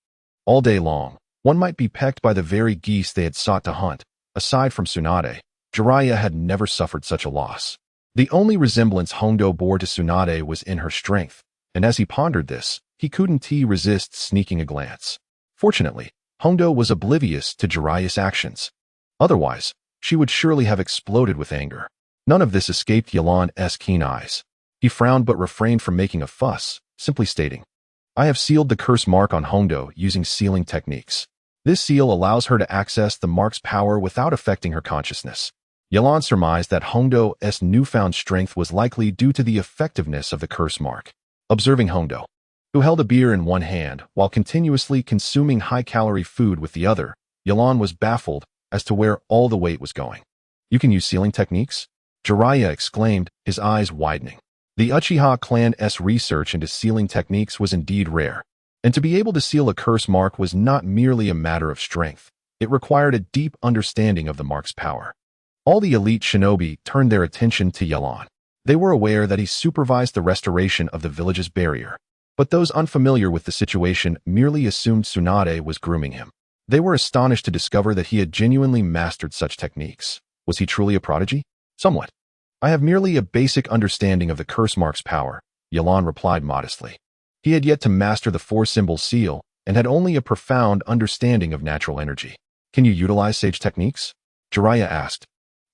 [SPEAKER 1] All day long, one might be pecked by the very geese they had sought to hunt. Aside from Tsunade, Jiraiya had never suffered such a loss. The only resemblance Hondo bore to Tsunade was in her strength, and as he pondered this, he couldn't resist sneaking a glance. Fortunately, Hondo was oblivious to Jiraiya's actions. Otherwise, she would surely have exploded with anger. None of this escaped Yelan's keen eyes. He frowned but refrained from making a fuss, simply stating, "I have sealed the curse mark on Hondo using sealing techniques. This seal allows her to access the mark's power without affecting her consciousness." Yelan surmised that Hondo's newfound strength was likely due to the effectiveness of the curse mark. Observing Hondo, who held a beer in one hand while continuously consuming high-calorie food with the other, Yelan was baffled as to where all the weight was going. "You can use sealing techniques?" Jiraiya exclaimed, his eyes widening. The Uchiha clan's research into sealing techniques was indeed rare, and to be able to seal a curse mark was not merely a matter of strength. It required a deep understanding of the mark's power. All the elite shinobi turned their attention to Yelan. They were aware that he supervised the restoration of the village's barrier, but those unfamiliar with the situation merely assumed Tsunade was grooming him. They were astonished to discover that he had genuinely mastered such techniques. Was he truly a prodigy? Somewhat. "I have merely a basic understanding of the curse mark's power," Yelan replied modestly. He had yet to master the four-symbol seal and had only a profound understanding of natural energy. "Can you utilize sage techniques?" Jiraiya asked,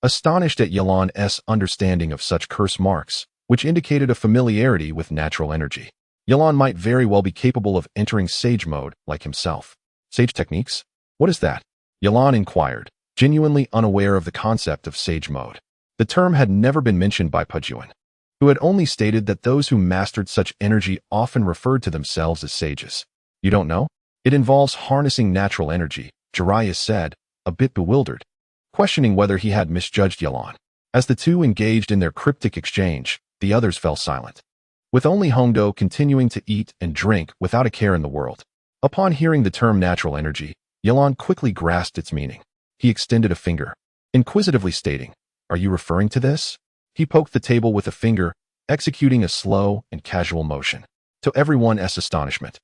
[SPEAKER 1] astonished at Yelan's understanding of such curse marks, which indicated a familiarity with natural energy. Yelan might very well be capable of entering sage mode like himself. "Sage techniques? What is that?" Yelan inquired, genuinely unaware of the concept of sage mode. The term had never been mentioned by Pujuan, who had only stated that those who mastered such energy often referred to themselves as sages. "You don't know? It involves harnessing natural energy," Jiraiya said, a bit bewildered, questioning whether he had misjudged Yelan. As the two engaged in their cryptic exchange, the others fell silent, with only Hondo continuing to eat and drink without a care in the world. Upon hearing the term natural energy, Yelan quickly grasped its meaning. He extended a finger, inquisitively stating, "Are you referring to this?" He poked the table with a finger, executing a slow and casual motion, to everyone's astonishment.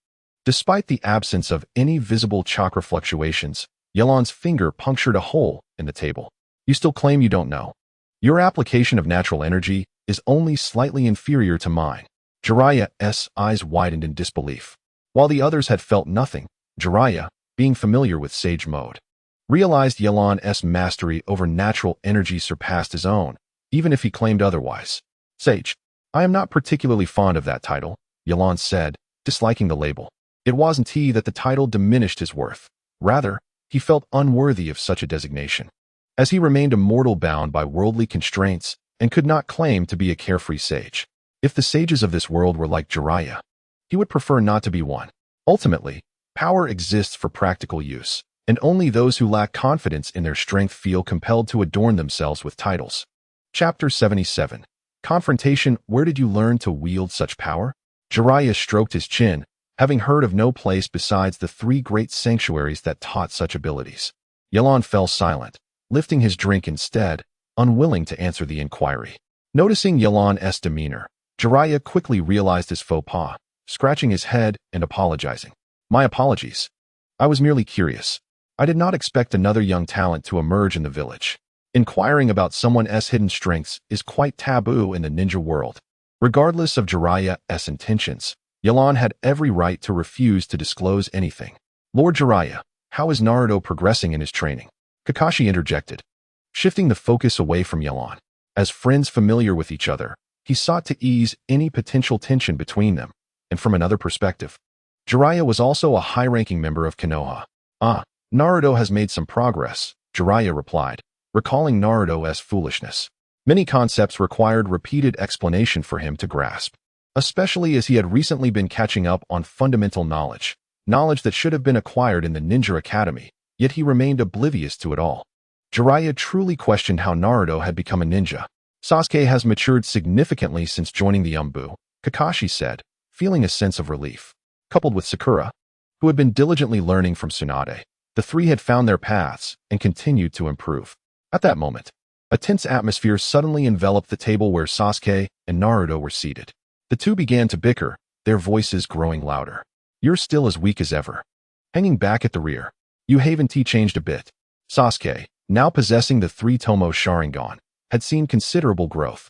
[SPEAKER 1] Despite the absence of any visible chakra fluctuations, Yelan's finger punctured a hole in the table. "You still claim you don't know? Your application of natural energy is only slightly inferior to mine." Jiraiya's eyes widened in disbelief. While the others had felt nothing, Jiraiya, being familiar with sage mode, realized Yelan's mastery over natural energy surpassed his own, even if he claimed otherwise. "Sage, I am not particularly fond of that title," Yelan said, disliking the label. It wasn't he that the title diminished his worth. Rather, he felt unworthy of such a designation, as he remained a mortal bound by worldly constraints and could not claim to be a carefree sage. If the sages of this world were like Jiraiya, he would prefer not to be one. Ultimately, power exists for practical use, and only those who lack confidence in their strength feel compelled to adorn themselves with titles. Chapter 77. Confrontation. Where did you learn to wield such power? Jiraiya stroked his chin, having heard of no place besides the three great sanctuaries that taught such abilities. Yelan fell silent, lifting his drink instead, unwilling to answer the inquiry. Noticing Yelan's demeanor, Jiraiya quickly realized his faux pas, scratching his head and apologizing. "My apologies. I was merely curious. I did not expect another young talent to emerge in the village. Inquiring about someone's hidden strengths is quite taboo in the ninja world." Regardless of Jiraiya's intentions, Yelan had every right to refuse to disclose anything. "Lord Jiraiya, how is Naruto progressing in his training?" Kakashi interjected, shifting the focus away from Yelan. As friends familiar with each other, he sought to ease any potential tension between them, and from another perspective, Jiraiya was also a high-ranking member of Konoha. Naruto has made some progress," Jiraiya replied, recalling Naruto's foolishness. Many concepts required repeated explanation for him to grasp, especially as he had recently been catching up on fundamental knowledge that should have been acquired in the Ninja Academy, yet he remained oblivious to it all. Jiraiya truly questioned how Naruto had become a ninja. "Sasuke has matured significantly since joining the Umbu," Kakashi said, feeling a sense of relief. Coupled with Sakura, who had been diligently learning from Tsunade, the three had found their paths and continued to improve. At that moment, A tense atmosphere suddenly enveloped the table where Sasuke and Naruto were seated. The two began to bicker, their voices growing louder. "You're still as weak as ever." Hanging back at the rear, you haven't changed a bit. Sasuke, now possessing the three-tomo Sharingan, had seen considerable growth.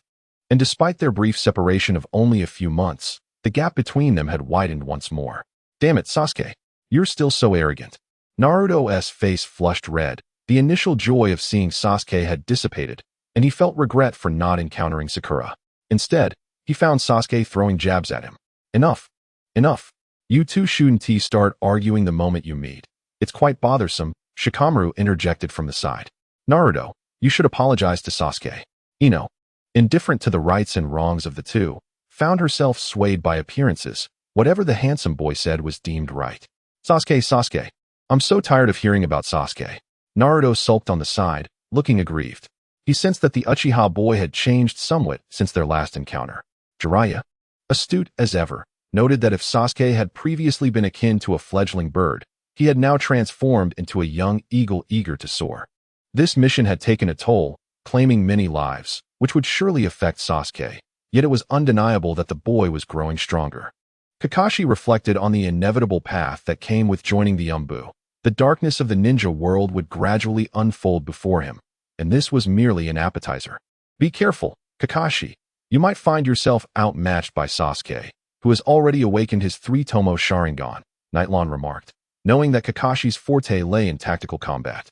[SPEAKER 1] And despite their brief separation of only a few months, the gap between them had widened once more. "Damn it, Sasuke. You're still so arrogant." Naruto's face flushed red. The initial joy of seeing Sasuke had dissipated, and he felt regret for not encountering Sakura. Instead, he found Sasuke throwing jabs at him. "Enough. Enough. You two shouldn't start arguing the moment you meet. It's quite bothersome," Shikamaru interjected from the side. "Naruto, you should apologize to Sasuke." Ino, indifferent to the rights and wrongs of the two, found herself swayed by appearances. Whatever the handsome boy said was deemed right. Sasuke. I'm so tired of hearing about Sasuke." Naruto sulked on the side, looking aggrieved. He sensed that the Uchiha boy had changed somewhat since their last encounter. Jiraiya, astute as ever, noted that if Sasuke had previously been akin to a fledgling bird, he had now transformed into a young eagle eager to soar. This mission had taken a toll, claiming many lives, which would surely affect Sasuke, yet it was undeniable that the boy was growing stronger. Kakashi reflected on the inevitable path that came with joining the Umbu. The darkness of the ninja world would gradually unfold before him, and this was merely an appetizer. "Be careful, Kakashi. You might find yourself outmatched by Sasuke, who has already awakened his three-tomo Sharingan," Nightlon remarked, knowing that Kakashi's forte lay in tactical combat.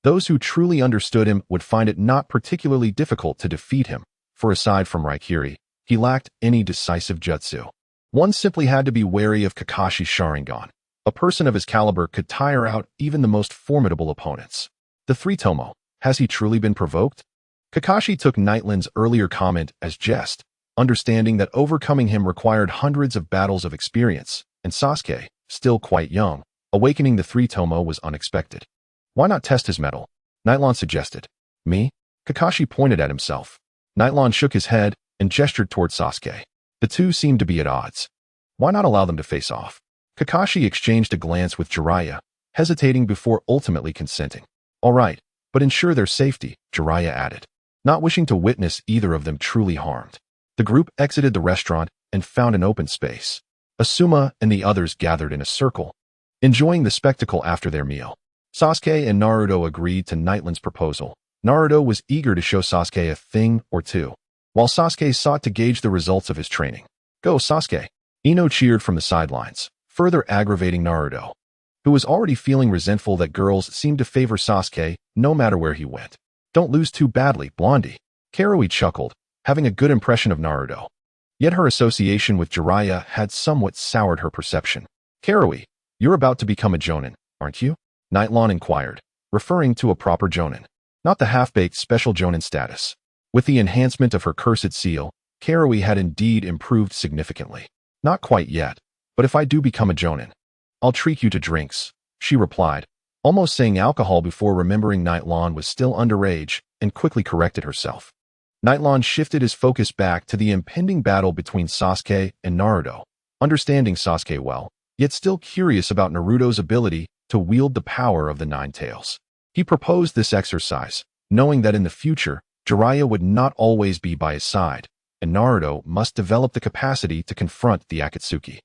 [SPEAKER 1] Those who truly understood him would find it not particularly difficult to defeat him, for aside from Raikiri, he lacked any decisive jutsu. One simply had to be wary of Kakashi's Sharingan. A person of his caliber could tire out even the most formidable opponents. The three-tomo, has he truly been provoked? Kakashi took Nightlon's earlier comment as jest, understanding that overcoming him required hundreds of battles of experience, and Sasuke, still quite young, awakening the three-tomo was unexpected. "Why not test his mettle?" Nightlon suggested. "Me?" Kakashi pointed at himself. Nightlon shook his head and gestured toward Sasuke. The two seemed to be at odds. "Why not allow them to face off?" Kakashi exchanged a glance with Jiraiya, hesitating before ultimately consenting. "All right, but ensure their safety," Jiraiya added, not wishing to witness either of them truly harmed. The group exited the restaurant and found an open space. Asuma and the others gathered in a circle, enjoying the spectacle after their meal. Sasuke and Naruto agreed to Nightlon's proposal. Naruto was eager to show Sasuke a thing or two, while Sasuke sought to gauge the results of his training. "Go, Sasuke!" Ino cheered from the sidelines, further aggravating Naruto, who was already feeling resentful that girls seemed to favor Sasuke no matter where he went. "Don't lose too badly, Blondie." Karui chuckled, having a good impression of Naruto. Yet her association with Jiraiya had somewhat soured her perception. "Karui, you're about to become a jonin, aren't you?" Nightlon inquired, referring to a proper jonin, not the half-baked special jonin status. With the enhancement of her cursed seal, Karui had indeed improved significantly. "Not quite yet, but if I do become a jonin, I'll treat you to drinks," she replied, almost saying alcohol before remembering Nightlon was still underage and quickly corrected herself. Nightlon shifted his focus back to the impending battle between Sasuke and Naruto, understanding Sasuke well, yet still curious about Naruto's ability to wield the power of the Nine Tails. He proposed this exercise, knowing that in the future, Jiraiya would not always be by his side, and Naruto must develop the capacity to confront the Akatsuki.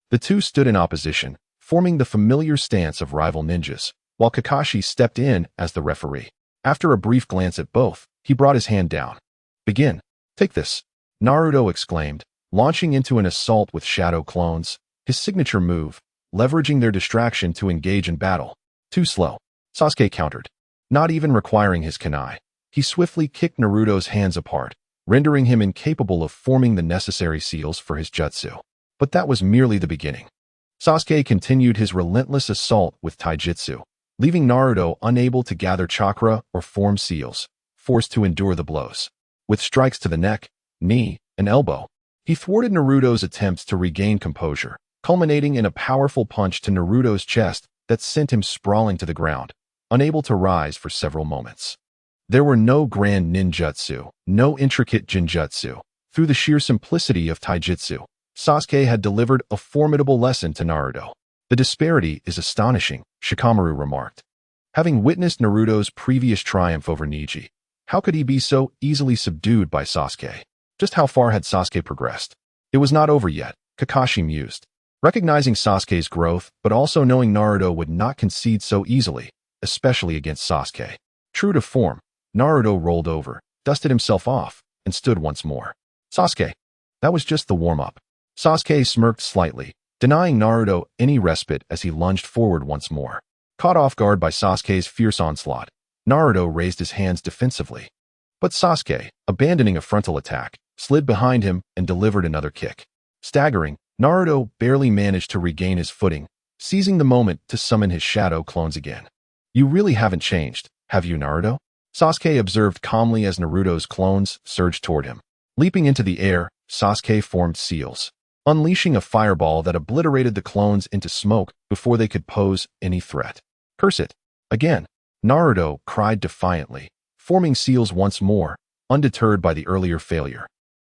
[SPEAKER 1] The two stood in opposition, forming the familiar stance of rival ninjas, while Kakashi stepped in as the referee. After a brief glance at both, he brought his hand down. "Begin. Take this," Naruto exclaimed, launching into an assault with shadow clones, his signature move, leveraging their distraction to engage in battle. "Too slow," Sasuke countered. Not even requiring his kunai, he swiftly kicked Naruto's hands apart, rendering him incapable of forming the necessary seals for his jutsu. But that was merely the beginning. Sasuke continued his relentless assault with taijutsu, leaving Naruto unable to gather chakra or form seals, forced to endure the blows. With strikes to the neck, knee, and elbow, he thwarted Naruto's attempts to regain composure, culminating in a powerful punch to Naruto's chest that sent him sprawling to the ground, unable to rise for several moments. There were no grand ninjutsu, no intricate jinjutsu. Through the sheer simplicity of taijutsu, Sasuke had delivered a formidable lesson to Naruto. "The disparity is astonishing," Shikamaru remarked, having witnessed Naruto's previous triumph over Neji. How could he be so easily subdued by Sasuke? Just how far had Sasuke progressed? It was not over yet, Kakashi mused. Recognizing Sasuke's growth, but also knowing Naruto would not concede so easily, especially against Sasuke. True to form, Naruto rolled over, dusted himself off, and stood once more. Sasuke. That was just the warm-up. Sasuke smirked slightly, denying Naruto any respite as he lunged forward once more. Caught off guard by Sasuke's fierce onslaught, Naruto raised his hands defensively. But Sasuke, abandoning a frontal attack, slid behind him and delivered another kick. Staggering, Naruto barely managed to regain his footing, seizing the moment to summon his shadow clones again. You really haven't changed, have you, Naruto? Sasuke observed calmly as Naruto's clones surged toward him. Leaping into the air, Sasuke formed seals, unleashing a fireball that obliterated the clones into smoke before they could pose any threat. Curse it! Again, Naruto cried defiantly, forming seals once more, undeterred by the earlier failure.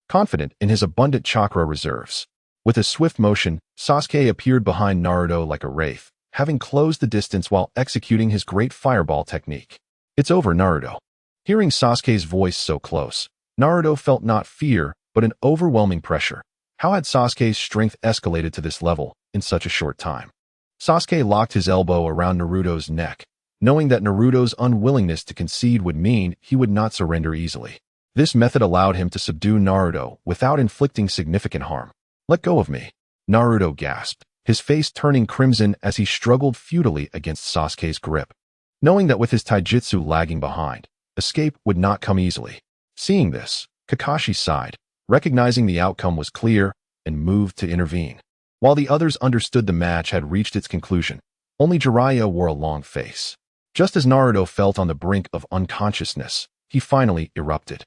[SPEAKER 1] Confident in his abundant chakra reserves. With a swift motion, Sasuke appeared behind Naruto like a wraith, having closed the distance while executing his great fireball technique. It's over, Naruto. Hearing Sasuke's voice so close, Naruto felt not fear, but an overwhelming pressure. How had Sasuke's strength escalated to this level in such a short time? Sasuke locked his elbow around Naruto's neck, knowing that Naruto's unwillingness to concede would mean he would not surrender easily. This method allowed him to subdue Naruto without inflicting significant harm. Let go of me, Naruto gasped, his face turning crimson as he struggled futilely against Sasuke's grip. Knowing that with his taijutsu lagging behind, escape would not come easily. Seeing this, Kakashi sighed, recognizing the outcome was clear, and moved to intervene. While the others understood the match had reached its conclusion, only Jiraiya wore a long face. Just as Naruto felt on the brink of unconsciousness, he finally erupted.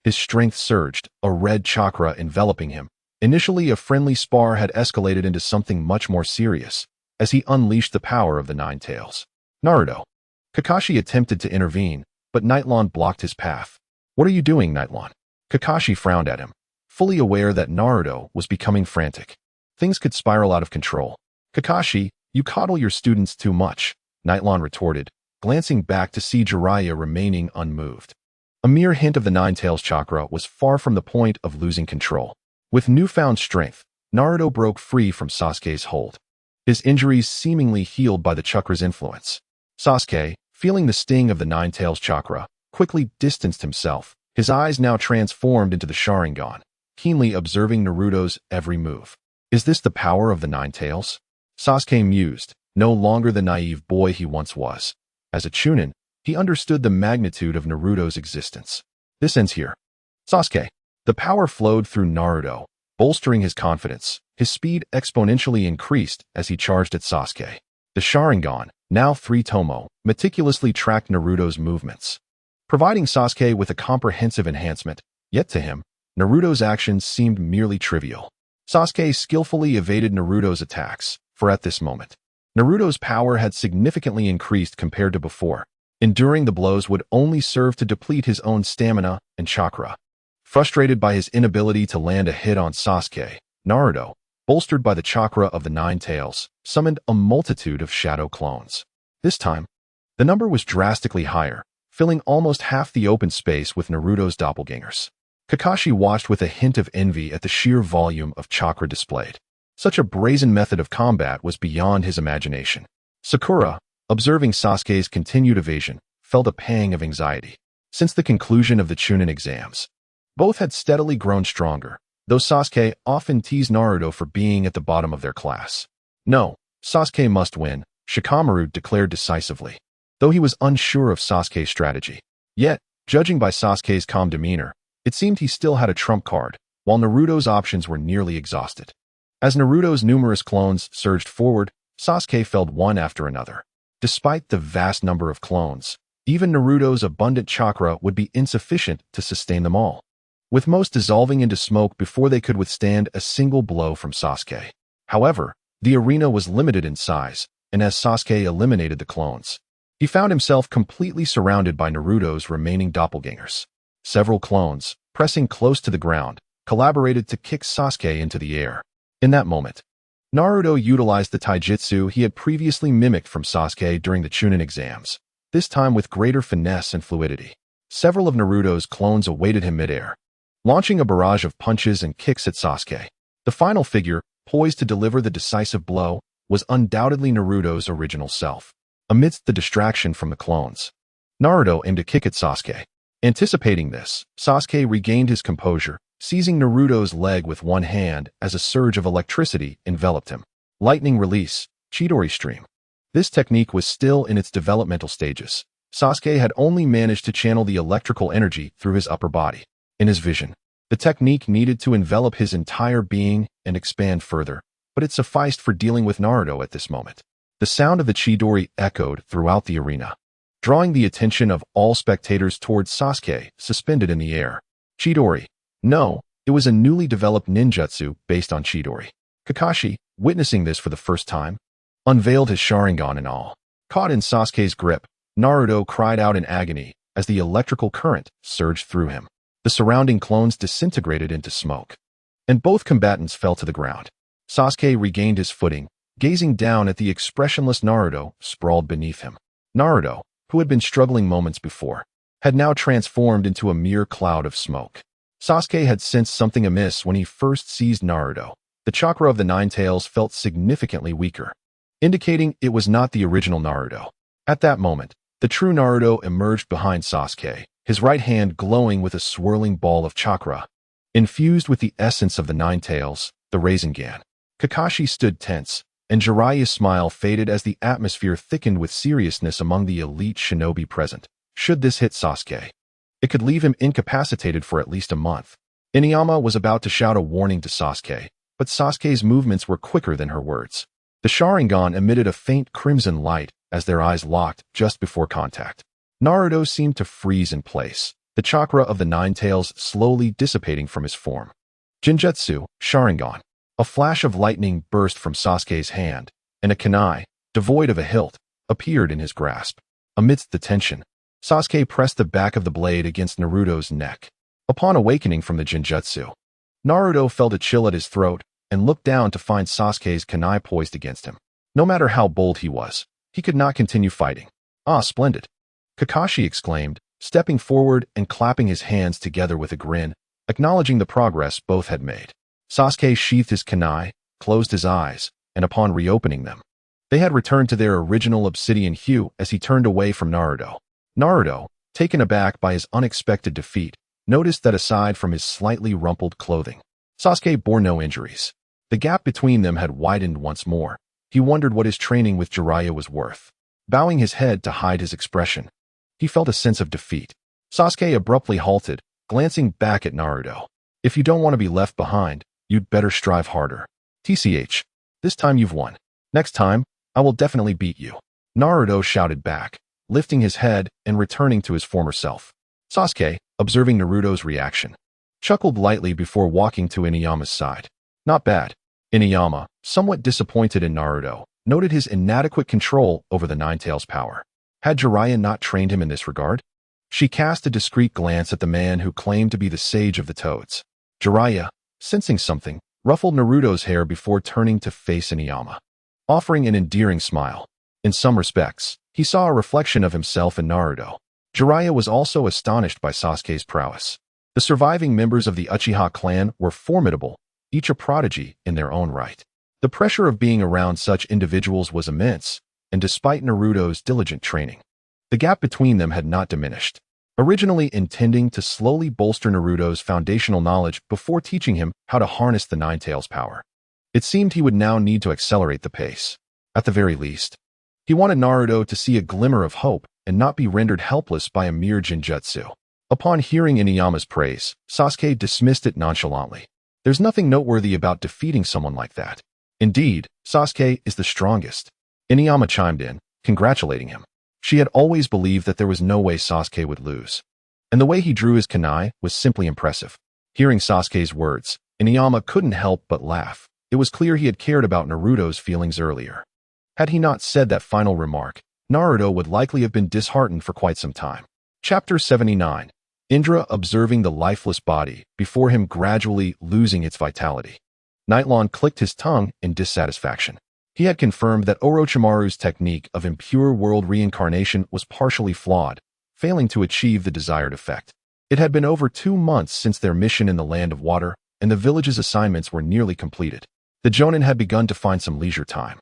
[SPEAKER 1] His strength surged, a red chakra enveloping him. Initially, a friendly spar had escalated into something much more serious, as he unleashed the power of the Nine Tails. Naruto. Kakashi attempted to intervene, but Nightlon blocked his path. What are you doing, Nightlon? Kakashi frowned at him, fully aware that Naruto was becoming frantic. Things could spiral out of control. Kakashi, you coddle your students too much, Nightlon retorted, glancing back to see Jiraiya remaining unmoved. A mere hint of the Nine Tails chakra was far from the point of losing control. With newfound strength, Naruto broke free from Sasuke's hold. His injuries seemingly healed by the chakra's influence. Sasuke, feeling the sting of the Nine Tails chakra, quickly distanced himself, his eyes now transformed into the Sharingan, keenly observing Naruto's every move. Is this the power of the Nine Tails? Sasuke mused, no longer the naive boy he once was. As a Chunin, he understood the magnitude of Naruto's existence. This ends here. Sasuke. The power flowed through Naruto, bolstering his confidence. His speed exponentially increased as he charged at Sasuke. The Sharingan, now 3 Tomo, meticulously tracked Naruto's movements, providing Sasuke with a comprehensive enhancement. Yet to him, Naruto's actions seemed merely trivial. Sasuke skillfully evaded Naruto's attacks, for at this moment, Naruto's power had significantly increased compared to before. Enduring the blows would only serve to deplete his own stamina and chakra. Frustrated by his inability to land a hit on Sasuke, Naruto, bolstered by the chakra of the Nine Tails, summoned a multitude of shadow clones. This time, the number was drastically higher, filling almost half the open space with Naruto's doppelgangers. Kakashi watched with a hint of envy at the sheer volume of chakra displayed. Such a brazen method of combat was beyond his imagination. Sakura, observing Sasuke's continued evasion, felt a pang of anxiety. Since the conclusion of the Chunin exams, both had steadily grown stronger, though Sasuke often teased Naruto for being at the bottom of their class. No, Sasuke must win, Shikamaru declared decisively, though he was unsure of Sasuke's strategy. Yet, judging by Sasuke's calm demeanor, it seemed he still had a trump card, while Naruto's options were nearly exhausted. As Naruto's numerous clones surged forward, Sasuke felled one after another. Despite the vast number of clones, even Naruto's abundant chakra would be insufficient to sustain them all, with most dissolving into smoke before they could withstand a single blow from Sasuke. However, the arena was limited in size, and as Sasuke eliminated the clones, he found himself completely surrounded by Naruto's remaining doppelgangers. Several clones, pressing close to the ground, collaborated to kick Sasuke into the air. In that moment, Naruto utilized the taijutsu he had previously mimicked from Sasuke during the Chunin exams, this time with greater finesse and fluidity. several of Naruto's clones awaited him midair, launching a barrage of punches and kicks at Sasuke. The final figure, poised to deliver the decisive blow, was undoubtedly Naruto's original self. Amidst the distraction from the clones, Naruto aimed a kick at Sasuke. Anticipating this, Sasuke regained his composure, seizing Naruto's leg with one hand as a surge of electricity enveloped him. Lightning release, Chidori stream. This technique was still in its developmental stages. Sasuke had only managed to channel the electrical energy through his upper body. In his vision, the technique needed to envelop his entire being and expand further, but it sufficed for dealing with Naruto at this moment. The sound of the Chidori echoed throughout the arena, drawing the attention of all spectators towards Sasuke, suspended in the air. Chidori. No, it was a newly developed ninjutsu based on Chidori. Kakashi, witnessing this for the first time, unveiled his Sharingan in awe. Caught in Sasuke's grip, Naruto cried out in agony as the electrical current surged through him. The surrounding clones disintegrated into smoke, and both combatants fell to the ground. Sasuke regained his footing, gazing down at the expressionless Naruto sprawled beneath him. Naruto, who had been struggling moments before, had now transformed into a mere cloud of smoke. Sasuke had sensed something amiss when he first seized Naruto. The chakra of the Nine Tails felt significantly weaker, indicating it was not the original Naruto. At that moment, the true Naruto emerged behind Sasuke, his right hand glowing with a swirling ball of chakra, infused with the essence of the Nine Tails, the Rasengan. Kakashi stood tense, and Jiraiya's smile faded as the atmosphere thickened with seriousness among the elite shinobi present. Should this hit Sasuke, it could leave him incapacitated for at least a month. Inuyama was about to shout a warning to Sasuke, but Sasuke's movements were quicker than her words. The Sharingan emitted a faint crimson light as their eyes locked just before contact. Naruto seemed to freeze in place, the chakra of the Nine Tails slowly dissipating from his form. Genjutsu, Sharingan. A flash of lightning burst from Sasuke's hand, and a kunai, devoid of a hilt, appeared in his grasp. Amidst the tension, Sasuke pressed the back of the blade against Naruto's neck. Upon awakening from the Genjutsu, Naruto felt a chill at his throat and looked down to find Sasuke's kunai poised against him. No matter how bold he was, he could not continue fighting. Ah, splendid! Kakashi exclaimed, stepping forward and clapping his hands together with a grin, acknowledging the progress both had made. Sasuke sheathed his kunai, closed his eyes, and upon reopening them, they had returned to their original obsidian hue as he turned away from Naruto. Naruto, taken aback by his unexpected defeat, noticed that aside from his slightly rumpled clothing, Sasuke bore no injuries. The gap between them had widened once more. He wondered what his training with Jiraiya was worth. Bowing his head to hide his expression, he felt a sense of defeat. Sasuke abruptly halted, glancing back at Naruto. If you don't want to be left behind, you'd better strive harder. TCH. This time you've won. Next time, I will definitely beat you. Naruto shouted back, lifting his head and returning to his former self. Sasuke, observing Naruto's reaction, chuckled lightly before walking to Inuyama's side. Not bad. Inuyama, somewhat disappointed in Naruto, noted his inadequate control over the Nine Tails' power. Had Jiraiya not trained him in this regard? She cast a discreet glance at the man who claimed to be the sage of the toads. Jiraiya, sensing something, ruffled Naruto's hair before turning to face Inuyama, offering an endearing smile. In some respects, he saw a reflection of himself in Naruto. Jiraiya was also astonished by Sasuke's prowess. The surviving members of the Uchiha clan were formidable, each a prodigy in their own right. The pressure of being around such individuals was immense, and despite Naruto's diligent training, the gap between them had not diminished. Originally intending to slowly bolster Naruto's foundational knowledge before teaching him how to harness the Nine Tails' power, it seemed he would now need to accelerate the pace. At the very least, he wanted Naruto to see a glimmer of hope and not be rendered helpless by a mere genjutsu. Upon hearing Inuyama's praise, Sasuke dismissed it nonchalantly. There's nothing noteworthy about defeating someone like that. Indeed, Sasuke is the strongest. Inuyama chimed in, congratulating him. She had always believed that there was no way Sasuke would lose, and the way he drew his kunai was simply impressive. Hearing Sasuke's words, Inuyama couldn't help but laugh. It was clear he had cared about Naruto's feelings earlier. Had he not said that final remark, Naruto would likely have been disheartened for quite some time. Chapter 79. Indra observing the lifeless body before him gradually losing its vitality. Nightlon clicked his tongue in dissatisfaction. He had confirmed that Orochimaru's technique of impure world reincarnation was partially flawed, failing to achieve the desired effect. It had been over 2 months since their mission in the Land of Water, and the village's assignments were nearly completed. The Jonin had begun to find some leisure time,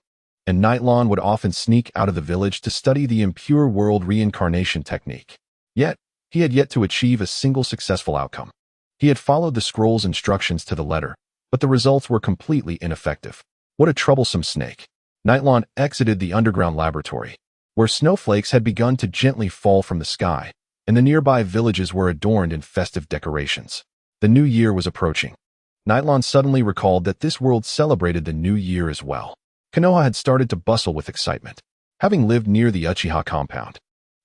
[SPEAKER 1] and Nightlon would often sneak out of the village to study the impure world reincarnation technique. Yet, he had yet to achieve a single successful outcome. He had followed the scroll's instructions to the letter, but the results were completely ineffective. What a troublesome snake. Nightlon exited the underground laboratory, where snowflakes had begun to gently fall from the sky, and the nearby villages were adorned in festive decorations. The new year was approaching. Nightlon suddenly recalled that this world celebrated the new year as well. Konoha had started to bustle with excitement. Having lived near the Uchiha compound,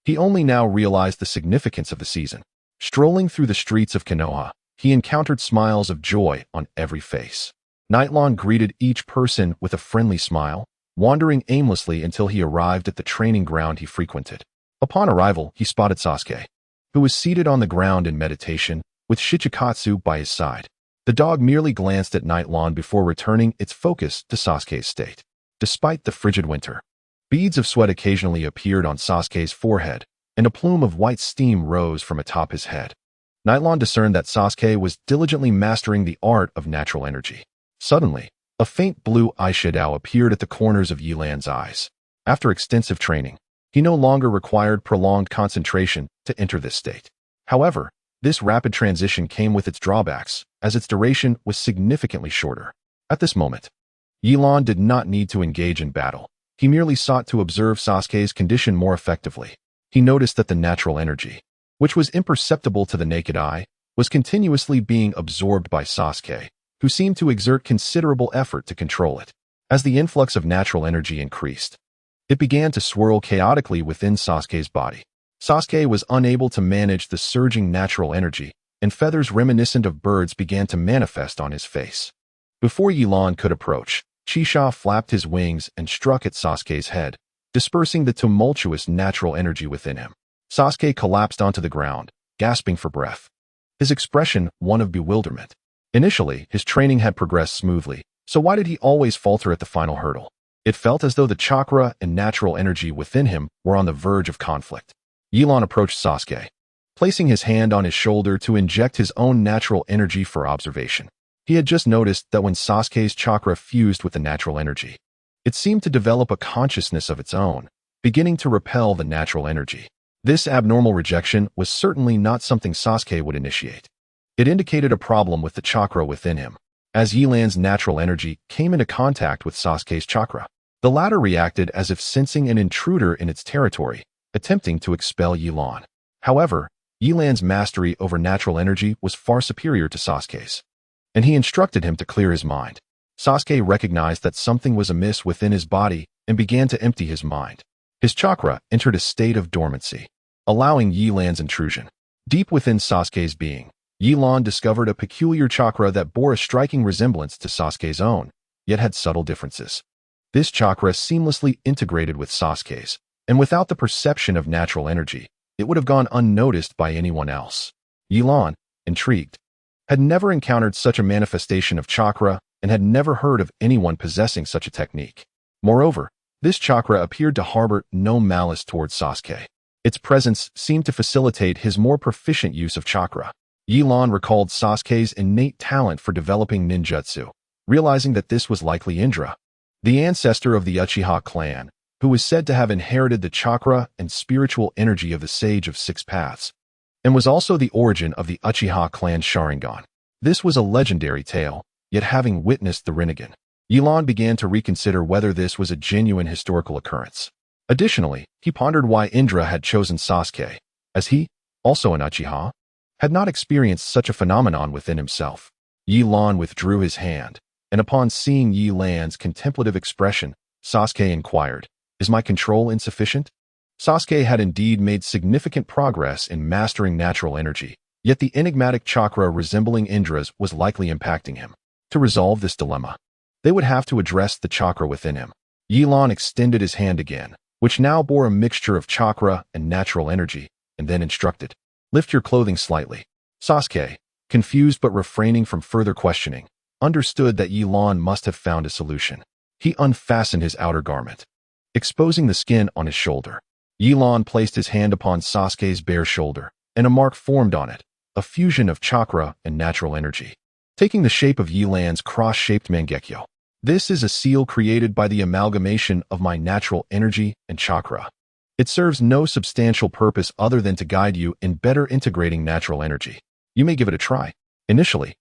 [SPEAKER 1] he only now realized the significance of the season. Strolling through the streets of Konoha, he encountered smiles of joy on every face. Nightlon greeted each person with a friendly smile, wandering aimlessly until he arrived at the training ground he frequented. Upon arrival, he spotted Sasuke, who was seated on the ground in meditation, with Shichikatsu by his side. The dog merely glanced at Nightlon before returning its focus to Sasuke's state. Despite the frigid winter, beads of sweat occasionally appeared on Sasuke's forehead, and a plume of white steam rose from atop his head. Nightlon discerned that Sasuke was diligently mastering the art of natural energy. Suddenly, a faint blue eyeshadow appeared at the corners of Yilan's eyes. After extensive training, he no longer required prolonged concentration to enter this state. However, this rapid transition came with its drawbacks, as its duration was significantly shorter. At this moment, Yilan did not need to engage in battle. He merely sought to observe Sasuke's condition more effectively. He noticed that the natural energy, which was imperceptible to the naked eye, was continuously being absorbed by Sasuke, who seemed to exert considerable effort to control it. As the influx of natural energy increased, it began to swirl chaotically within Sasuke's body. Sasuke was unable to manage the surging natural energy, and feathers reminiscent of birds began to manifest on his face. Before Yilan could approach, Chisha flapped his wings and struck at Sasuke's head, dispersing the tumultuous natural energy within him. Sasuke collapsed onto the ground, gasping for breath. His expression one of bewilderment. Initially, his training had progressed smoothly, so why did he always falter at the final hurdle? It felt as though the chakra and natural energy within him were on the verge of conflict. Yilan approached Sasuke, placing his hand on his shoulder to inject his own natural energy for observation. He had just noticed that when Sasuke's chakra fused with the natural energy, it seemed to develop a consciousness of its own, beginning to repel the natural energy. This abnormal rejection was certainly not something Sasuke would initiate. It indicated a problem with the chakra within him. As Yilan's natural energy came into contact with Sasuke's chakra, the latter reacted as if sensing an intruder in its territory, attempting to expel Yilan. However, Yilan's mastery over natural energy was far superior to Sasuke's, and he instructed him to clear his mind. Sasuke recognized that something was amiss within his body and began to empty his mind. His chakra entered a state of dormancy, allowing Yilan's intrusion. Deep within Sasuke's being, Yilan discovered a peculiar chakra that bore a striking resemblance to Sasuke's own, yet had subtle differences. This chakra seamlessly integrated with Sasuke's, and without the perception of natural energy, it would have gone unnoticed by anyone else. Yilan, intrigued, had never encountered such a manifestation of chakra and had never heard of anyone possessing such a technique. Moreover, this chakra appeared to harbor no malice towards Sasuke. Its presence seemed to facilitate his more proficient use of chakra. Yilan recalled Sasuke's innate talent for developing ninjutsu, realizing that this was likely Indra, the ancestor of the Uchiha clan, who was said to have inherited the chakra and spiritual energy of the Sage of Six Paths, and was also the origin of the Uchiha clan Sharingan. This was a legendary tale, yet having witnessed the Rinnegan, Yilan began to reconsider whether this was a genuine historical occurrence. Additionally, he pondered why Indra had chosen Sasuke, as he, also an Uchiha, had not experienced such a phenomenon within himself. Yilan withdrew his hand, and upon seeing Yilan's contemplative expression, Sasuke inquired, "Is my control insufficient?" Sasuke had indeed made significant progress in mastering natural energy, yet the enigmatic chakra resembling Indra's was likely impacting him. To resolve this dilemma, they would have to address the chakra within him. Yilan extended his hand again, which now bore a mixture of chakra and natural energy, and then instructed, "Lift your clothing slightly." Sasuke, confused but refraining from further questioning, understood that Yilan must have found a solution. He unfastened his outer garment, exposing the skin on his shoulder. Yilan placed his hand upon Sasuke's bare shoulder, and a mark formed on it, a fusion of chakra and natural energy, taking the shape of Yilan's cross-shaped Mangekyo. This is a seal created by the amalgamation of my natural energy and chakra. It serves no substantial purpose other than to guide you in better integrating natural energy. You may give it a try. Initially,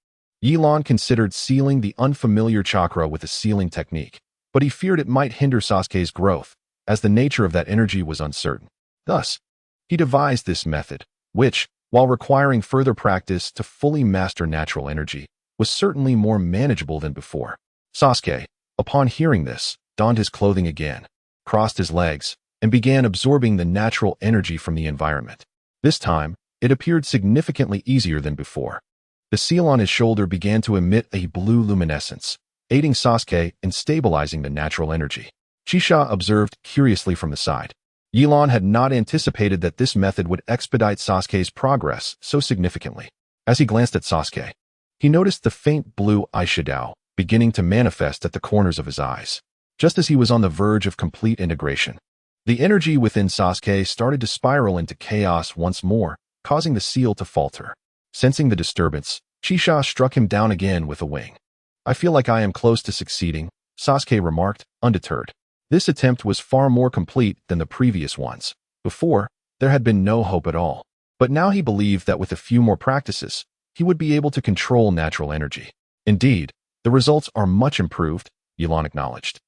[SPEAKER 1] Yilan considered sealing the unfamiliar chakra with a sealing technique, but he feared it might hinder Sasuke's growth, as the nature of that energy was uncertain. Thus, he devised this method, which, while requiring further practice to fully master natural energy, was certainly more manageable than before. Sasuke, upon hearing this, donned his clothing again, crossed his legs, and began absorbing the natural energy from the environment. This time, it appeared significantly easier than before. The seal on his shoulder began to emit a blue luminescence, aiding Sasuke in stabilizing the natural energy. Chisha observed curiously from the side. Yilan had not anticipated that this method would expedite Sasuke's progress so significantly. As he glanced at Sasuke, he noticed the faint blue eyeshadow beginning to manifest at the corners of his eyes. Just as he was on the verge of complete integration, the energy within Sasuke started to spiral into chaos once more, causing the seal to falter. Sensing the disturbance, Chisha struck him down again with a wing. "I feel like I am close to succeeding," Sasuke remarked, undeterred. This attempt was far more complete than the previous ones. Before, there had been no hope at all. But now he believed that with a few more practices, he would be able to control natural energy. Indeed, the results are much improved, Yilan acknowledged,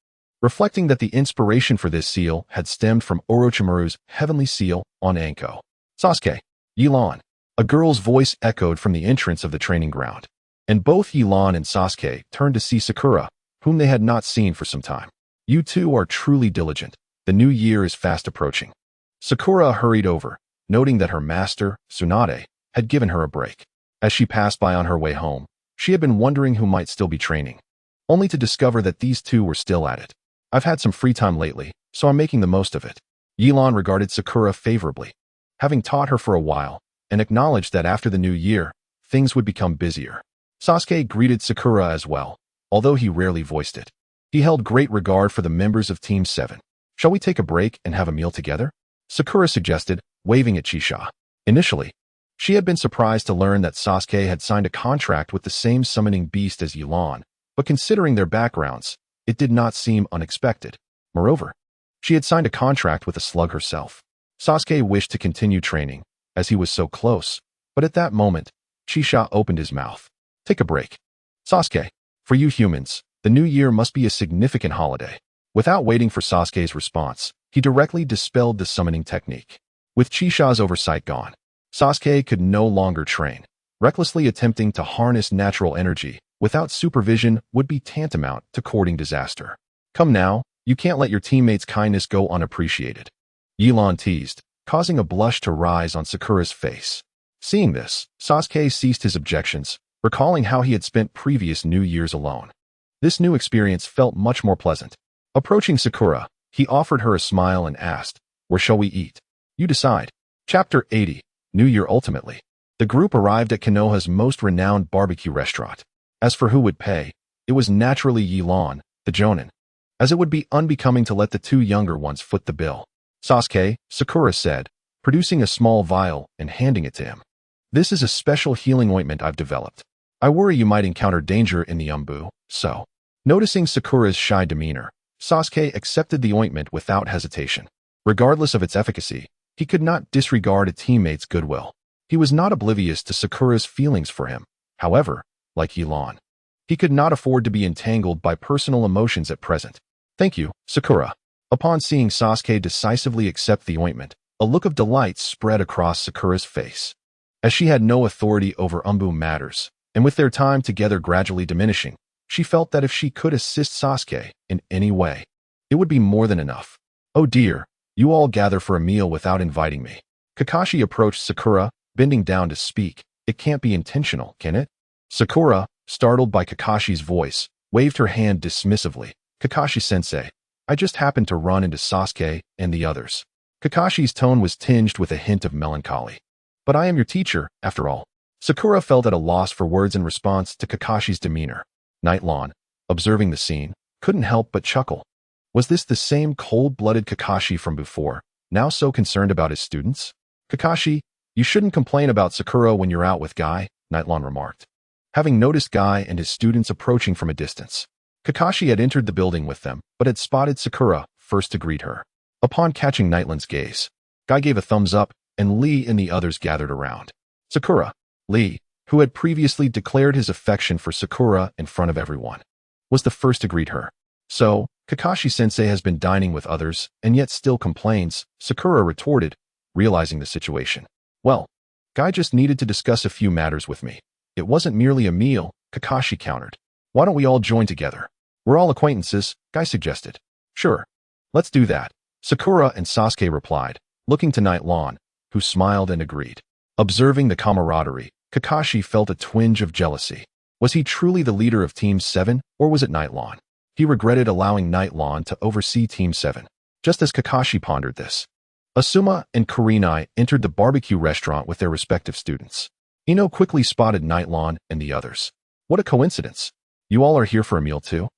[SPEAKER 1] reflecting that the inspiration for this seal had stemmed from Orochimaru's heavenly seal on Anko. "Sasuke, Yilan," a girl's voice echoed from the entrance of the training ground, and both Yilan and Sasuke turned to see Sakura, whom they had not seen for some time. "You two are truly diligent. The new year is fast approaching." Sakura hurried over, noting that her master, Tsunade, had given her a break. As she passed by on her way home, she had been wondering who might still be training, only to discover that these two were still at it. "I've had some free time lately, so I'm making the most of it." Yilan regarded Sakura favorably, having taught her for a while, and acknowledged that after the new year, things would become busier. Sasuke greeted Sakura as well, although he rarely voiced it. He held great regard for the members of Team 7. "Shall we take a break and have a meal together?" Sakura suggested, waving at Chisha. Initially, she had been surprised to learn that Sasuke had signed a contract with the same summoning beast as Yilan, but considering their backgrounds, it did not seem unexpected. Moreover, she had signed a contract with a slug herself. Sasuke wished to continue training, as he was so close, but at that moment, Chisha opened his mouth. "Take a break. Sasuke, for you humans, the new year must be a significant holiday." Without waiting for Sasuke's response, he directly dispelled the summoning technique. With Chisha's oversight gone, Sasuke could no longer train. Recklessly attempting to harness natural energy without supervision would be tantamount to courting disaster. "Come now, you can't let your teammates' kindness go unappreciated," Yilan teased, causing a blush to rise on Sakura's face. Seeing this, Sasuke ceased his objections, recalling how he had spent previous New Year's alone. This new experience felt much more pleasant. Approaching Sakura, he offered her a smile and asked, "Where shall we eat?" "You decide." Chapter 80, New Year Ultimately. The group arrived at Konoha's most renowned barbecue restaurant. As for who would pay, it was naturally Yilan, the Jonin, as it would be unbecoming to let the two younger ones foot the bill. "Sasuke," Sakura said, producing a small vial and handing it to him. "This is a special healing ointment I've developed. I worry you might encounter danger in the Umbu, so." Noticing Sakura's shy demeanor, Sasuke accepted the ointment without hesitation. Regardless of its efficacy, he could not disregard a teammate's goodwill. He was not oblivious to Sakura's feelings for him. However, like Yilan, he could not afford to be entangled by personal emotions at present. "Thank you, Sakura." Upon seeing Sasuke decisively accept the ointment, a look of delight spread across Sakura's face. As she had no authority over Umbu matters, and with their time together gradually diminishing, she felt that if she could assist Sasuke in any way, it would be more than enough. "Oh dear, you all gather for a meal without inviting me." Kakashi approached Sakura, bending down to speak. "It can't be intentional, can it?" Sakura, startled by Kakashi's voice, waved her hand dismissively. "Kakashi-sensei, I just happened to run into Sasuke and the others." Kakashi's tone was tinged with a hint of melancholy. "But I am your teacher, after all." Sakura felt at a loss for words in response to Kakashi's demeanor. Nightlawn, observing the scene, couldn't help but chuckle. Was this the same cold-blooded Kakashi from before, now so concerned about his students? Kakashi, you shouldn't complain about Sakura when you're out with Guy, Nightlawn remarked. Having noticed Guy and his students approaching from a distance, Kakashi had entered the building with them, but had spotted Sakura first to greet her. Upon catching Nightland's gaze, Guy gave a thumbs up, and Lee and the others gathered around. Sakura, Lee, who had previously declared his affection for Sakura in front of everyone, was the first to greet her. So, Kakashi-sensei has been dining with others, and yet still complains, Sakura retorted, realizing the situation. Well, Guy just needed to discuss a few matters with me. It wasn't merely a meal, Kakashi countered. Why don't we all join together? We're all acquaintances, Guy suggested. Sure. Let's do that, Sakura and Sasuke replied, looking to Nightlawn, who smiled and agreed. Observing the camaraderie, Kakashi felt a twinge of jealousy. Was he truly the leader of Team 7, or was it Nightlawn? He regretted allowing Nightlawn to oversee Team 7. Just as Kakashi pondered this, Asuma and Kurenai entered the barbecue restaurant with their respective students. Ino quickly spotted Nightlawn and the others. What a coincidence. You all are here for a meal too?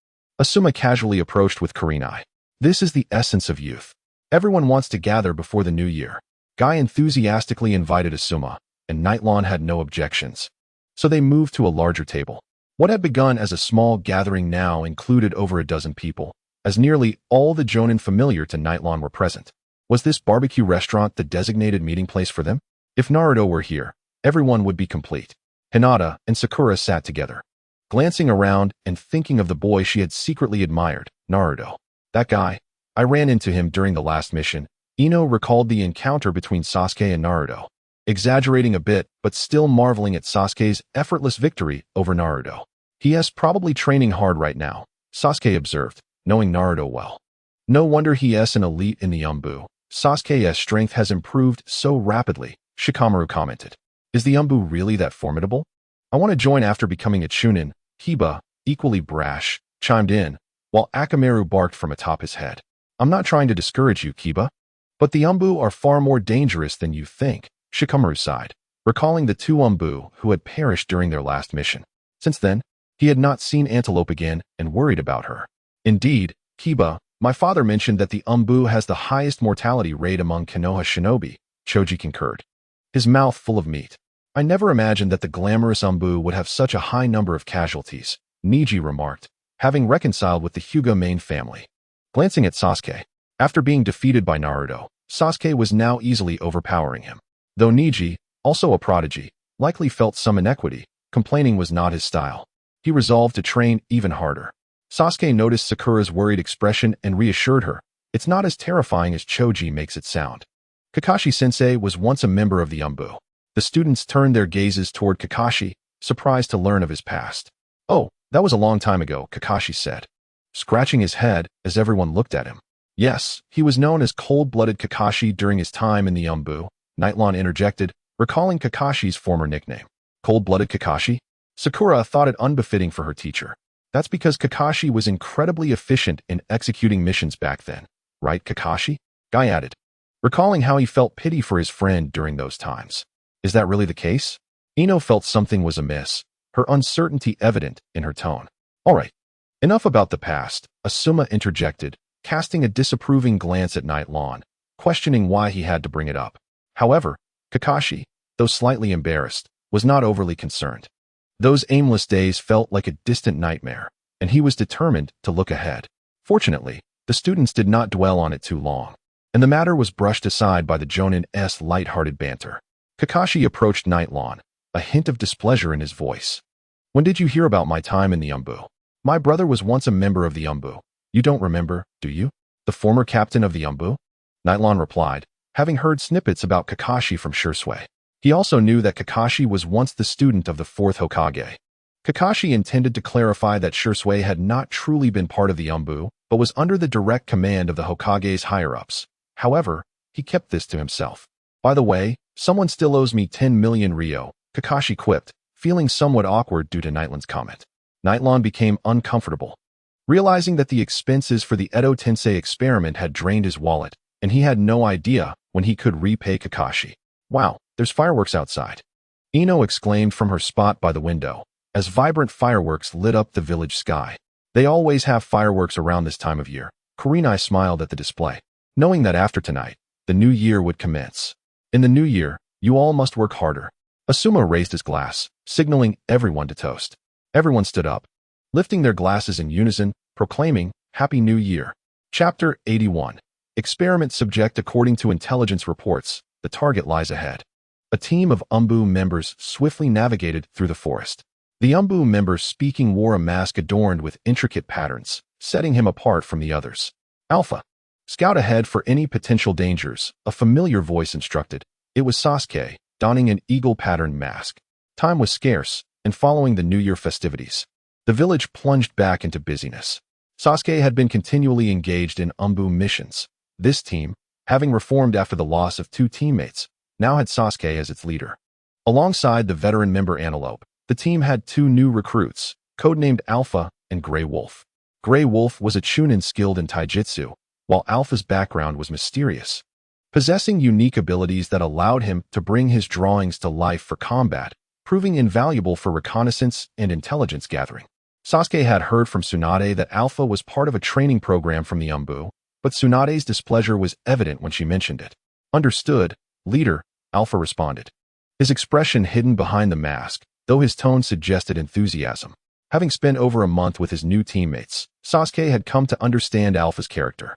[SPEAKER 1] Asuma casually approached with Kurenai. This is the essence of youth. Everyone wants to gather before the new year. Guy enthusiastically invited Asuma, and Nightlawn had no objections. So they moved to a larger table. What had begun as a small gathering now included over a dozen people, as nearly all the Jonin familiar to Nightlawn were present. Was this barbecue restaurant the designated meeting place for them? If Naruto were here, everyone would be complete. Hinata and Sakura sat together, glancing around and thinking of the boy she had secretly admired, Naruto. That guy, I ran into him during the last mission. Ino recalled the encounter between Sasuke and Naruto, exaggerating a bit but still marveling at Sasuke's effortless victory over Naruto. He is probably training hard right now, Sasuke observed, knowing Naruto well. No wonder he is an elite in the Umbu. Sasuke's strength has improved so rapidly, Shikamaru commented. Is the Umbu really that formidable? I want to join after becoming a Chunin, Kiba, equally brash, chimed in, while Akamaru barked from atop his head. I'm not trying to discourage you, Kiba, but the Umbu are far more dangerous than you think, Shikamaru sighed, recalling the two Umbu who had perished during their last mission. Since then, he had not seen Antelope again and worried about her. Indeed, Kiba, my father mentioned that the Umbu has the highest mortality rate among Konoha shinobi, Choji concurred, his mouth full of meat. I never imagined that the glamorous Umbu would have such a high number of casualties, Niji remarked, having reconciled with the Hyuga main family. Glancing at Sasuke, after being defeated by Naruto, Sasuke was now easily overpowering him. Though Niji, also a prodigy, likely felt some inequity, complaining was not his style. He resolved to train even harder. Sasuke noticed Sakura's worried expression and reassured her, it's not as terrifying as Choji makes it sound. Kakashi-sensei was once a member of the Umbu. The students turned their gazes toward Kakashi, surprised to learn of his past. Oh, that was a long time ago, Kakashi said, scratching his head as everyone looked at him. Yes, he was known as cold-blooded Kakashi during his time in the Umbu, Nightlawn interjected, recalling Kakashi's former nickname. Cold-blooded Kakashi? Sakura thought it unbefitting for her teacher. That's because Kakashi was incredibly efficient in executing missions back then. Right, Kakashi? Guy added, recalling how he felt pity for his friend during those times. Is that really the case? Ino felt something was amiss, her uncertainty evident in her tone. All right, enough about the past, Asuma interjected, casting a disapproving glance at Nightlawn, questioning why he had to bring it up. However, Kakashi, though slightly embarrassed, was not overly concerned. Those aimless days felt like a distant nightmare, and he was determined to look ahead. Fortunately, the students did not dwell on it too long, and the matter was brushed aside by the Jonin's light-hearted banter. Kakashi approached Nightlawn, a hint of displeasure in his voice. When did you hear about my time in the Umbu? My brother was once a member of the Umbu. You don't remember, do you? The former captain of the Umbu? Nightlawn replied, having heard snippets about Kakashi from Shursui. He also knew that Kakashi was once the student of the fourth Hokage. Kakashi intended to clarify that Shursui had not truly been part of the Umbu, but was under the direct command of the Hokage's higher-ups. However, he kept this to himself. By the way, someone still owes me 10 million Ryo, Kakashi quipped, feeling somewhat awkward due to Nightlawn's comment. Nightlawn became uncomfortable, realizing that the expenses for the Edo Tensei experiment had drained his wallet, and he had no idea when he could repay Kakashi. Wow, there's fireworks outside, Ino exclaimed from her spot by the window, as vibrant fireworks lit up the village sky. They always have fireworks around this time of year. Kurenai smiled at the display, knowing that after tonight, the new year would commence. In the new year, you all must work harder. Asuma raised his glass, signaling everyone to toast. Everyone stood up, lifting their glasses in unison, proclaiming, Happy New Year. Chapter 81. Experiment subject. According to intelligence reports, the target lies ahead. A team of Umbu members swiftly navigated through the forest. The Umbu member speaking wore a mask adorned with intricate patterns, setting him apart from the others. Alpha. Scout ahead for any potential dangers, a familiar voice instructed. It was Sasuke, donning an eagle-patterned mask. Time was scarce, and following the New Year festivities, the village plunged back into busyness. Sasuke had been continually engaged in Umbu missions. This team, having reformed after the loss of 2 teammates, now had Sasuke as its leader. Alongside the veteran member Antelope, the team had 2 new recruits, codenamed Alpha and Grey Wolf. Grey Wolf was a Chunin skilled in taijutsu, while Alpha's background was mysterious, possessing unique abilities that allowed him to bring his drawings to life for combat, proving invaluable for reconnaissance and intelligence gathering. Sasuke had heard from Tsunade that Alpha was part of a training program from the Umbu, but Tsunade's displeasure was evident when she mentioned it. Understood, leader, Alpha responded, his expression hidden behind the mask, though his tone suggested enthusiasm. Having spent over a month with his new teammates, Sasuke had come to understand Alpha's character.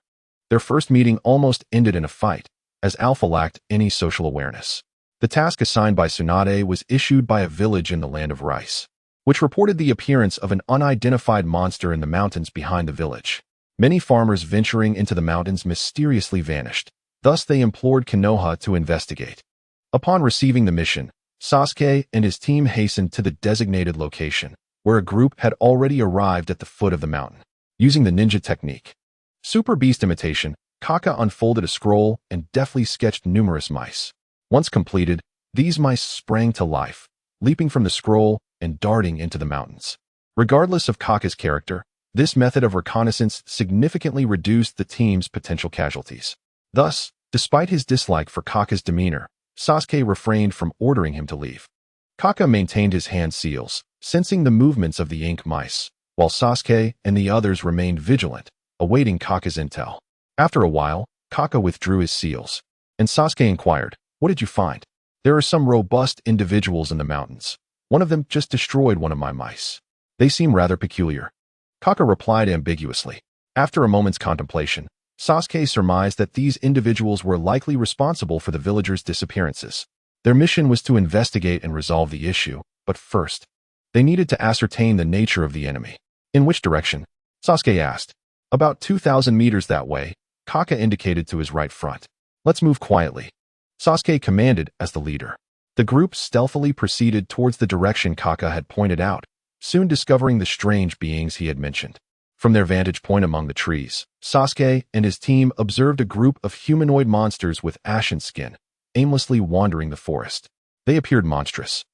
[SPEAKER 1] Their first meeting almost ended in a fight, as Alpha lacked any social awareness. The task assigned by Tsunade was issued by a village in the land of Rice, which reported the appearance of an unidentified monster in the mountains behind the village. Many farmers venturing into the mountains mysteriously vanished, thus they implored Konoha to investigate. Upon receiving the mission, Sasuke and his team hastened to the designated location, where a group had already arrived at the foot of the mountain. Using the ninja technique, Super Beast imitation, Kaka unfolded a scroll and deftly sketched numerous mice. Once completed, these mice sprang to life, leaping from the scroll and darting into the mountains. Regardless of Kaka's character, this method of reconnaissance significantly reduced the team's potential casualties. Thus, despite his dislike for Kaka's demeanor, Sasuke refrained from ordering him to leave. Kaka maintained his hand seals, sensing the movements of the ink mice, while Sasuke and the others remained vigilant, awaiting Kaka's intel. After a while, Kaka withdrew his seals, and Sasuke inquired, What did you find? There are some robust individuals in the mountains. One of them just destroyed one of my mice. They seem rather peculiar. Kaka replied ambiguously. After a moment's contemplation, Sasuke surmised that these individuals were likely responsible for the villagers' disappearances. Their mission was to investigate and resolve the issue, but first, they needed to ascertain the nature of the enemy. In which direction? Sasuke asked. About 2,000 meters that way, Kaka indicated to his right front. Let's move quietly, Sasuke commanded as the leader. The group stealthily proceeded towards the direction Kaka had pointed out, soon discovering the strange beings he had mentioned. From their vantage point among the trees, Sasuke and his team observed a group of humanoid monsters with ashen skin, aimlessly wandering the forest. They appeared monstrous,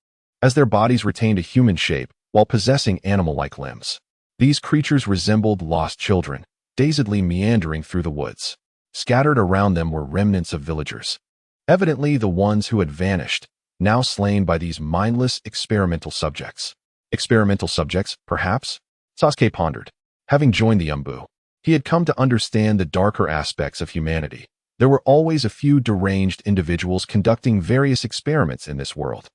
[SPEAKER 1] as their bodies retained a human shape while possessing animal-like limbs. These creatures resembled lost children, dazedly meandering through the woods. Scattered around them were remnants of villagers, evidently the ones who had vanished, now slain by these mindless experimental subjects. Experimental subjects, perhaps? Sasuke pondered. Having joined the Umbu, he had come to understand the darker aspects of humanity. There were always a few deranged individuals conducting various experiments in this world.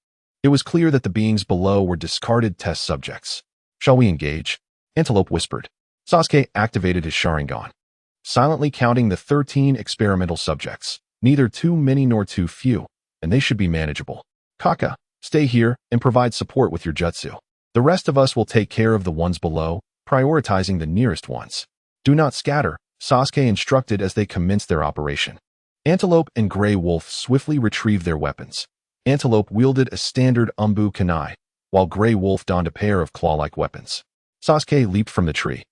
[SPEAKER 1] It was clear that the beings below were discarded test subjects. Shall we engage? Antelope whispered. Sasuke activated his Sharingan, silently counting the 13 experimental subjects, neither too many nor too few, and they should be manageable. Kaka, stay here and provide support with your jutsu. The rest of us will take care of the ones below, prioritizing the nearest ones. Do not scatter, Sasuke instructed as they commenced their operation. Antelope and Grey Wolf swiftly retrieved their weapons. Antelope wielded a standard Umbu kunai, while Grey Wolf donned a pair of claw-like weapons. Sasuke leaped from the tree,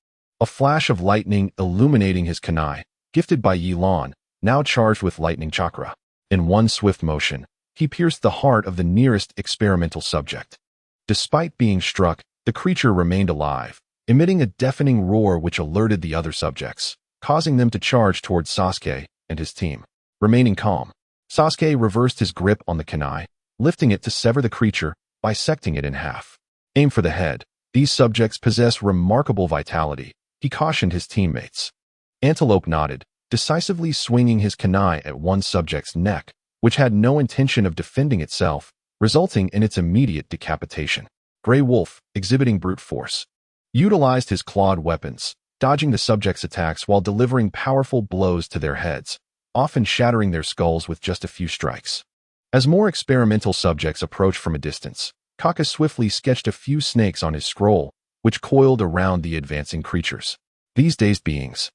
[SPEAKER 1] a flash of lightning illuminating his kunai, gifted by Yelan, now charged with lightning chakra. In one swift motion, he pierced the heart of the nearest experimental subject. Despite being struck, the creature remained alive, emitting a deafening roar which alerted the other subjects, causing them to charge towards Sasuke and his team. Remaining calm, Sasuke reversed his grip on the kunai, lifting it to sever the creature, bisecting it in half. Aim for the head. These subjects possess remarkable vitality, he cautioned his teammates. Antelope nodded, decisively swinging his kunai at one subject's neck, which had no intention of defending itself, resulting in its immediate decapitation. Grey Wolf, exhibiting brute force, utilized his clawed weapons, dodging the subject's attacks while delivering powerful blows to their heads, often shattering their skulls with just a few strikes. As more experimental subjects approached from a distance, Kaka swiftly sketched a few snakes on his scroll, which coiled around the advancing creatures. These dazed beings,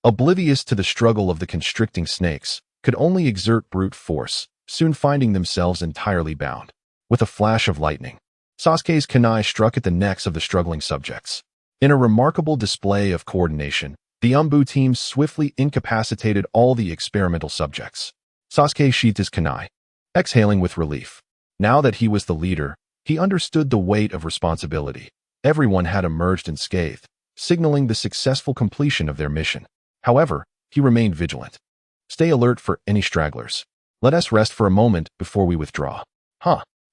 [SPEAKER 1] oblivious to the struggle of the constricting snakes, could only exert brute force, soon finding themselves entirely bound. With a flash of lightning, Sasuke's kunai struck at the necks of the struggling subjects. In a remarkable display of coordination, the Umbu team swiftly incapacitated all the experimental subjects. Sasuke sheathed his kunai, exhaling with relief. Now that he was the leader, he understood the weight of responsibility. Everyone had emerged unscathed, signaling the successful completion of their mission. However, he remained vigilant. Stay alert for any stragglers. Let us rest for a moment before we withdraw.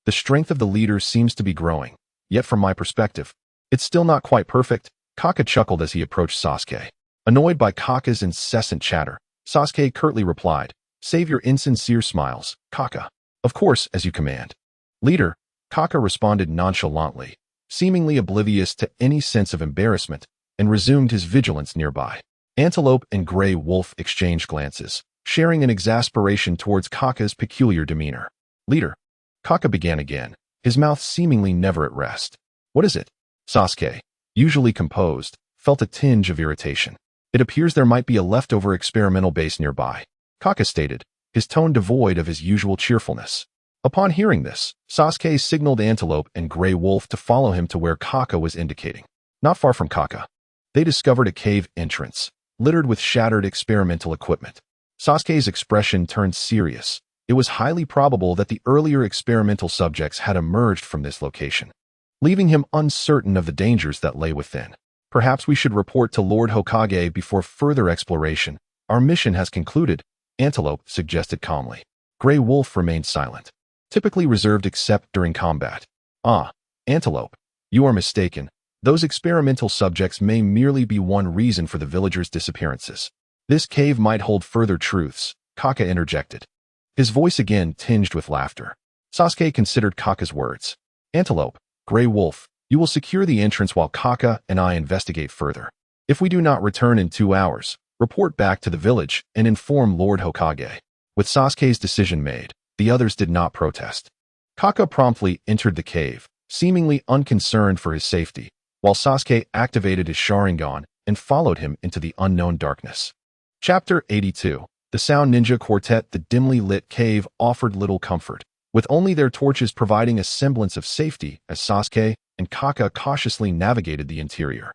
[SPEAKER 1] The strength of the leader seems to be growing, yet from my perspective, it's still not quite perfect. Kaka chuckled as he approached Sasuke. Annoyed by Kaka's incessant chatter, Sasuke curtly replied, "Save your insincere smiles, Kaka. Of course, as you command." "Leader," Kaka responded nonchalantly, seemingly oblivious to any sense of embarrassment, and resumed his vigilance nearby. Antelope and Grey Wolf exchanged glances, sharing an exasperation towards Kaka's peculiar demeanor. "Leader," Kaka began again, his mouth seemingly never at rest. "What is it?" Sasuke, usually composed, felt a tinge of irritation. "It appears there might be a leftover experimental base nearby," Kaka stated, his tone devoid of his usual cheerfulness. Upon hearing this, Sasuke signaled Antelope and Grey Wolf to follow him to where Kaka was indicating. Not far from Kaka, they discovered a cave entrance, littered with shattered experimental equipment. Sasuke's expression turned serious. It was highly probable that the earlier experimental subjects had emerged from this location, leaving him uncertain of the dangers that lay within. "Perhaps we should report to Lord Hokage before further exploration. Our mission has concluded," Antelope suggested calmly. Grey Wolf remained silent, typically reserved except during combat. Antelope, you are mistaken. Those experimental subjects may merely be one reason for the villagers' disappearances. This cave might hold further truths," Kaka interjected, his voice again tinged with laughter. Sasuke considered Kaka's words. "Antelope, Grey Wolf, you will secure the entrance while Kaka and I investigate further. If we do not return in 2 hours, report back to the village and inform Lord Hokage." With Sasuke's decision made, the others did not protest. Kaka promptly entered the cave, seemingly unconcerned for his safety, while Sasuke activated his Sharingan and followed him into the unknown darkness. Chapter 82. The Sound Ninja Quartet. The dimly lit cave offered little comfort, with only their torches providing a semblance of safety as Sasuke and Kaka cautiously navigated the interior.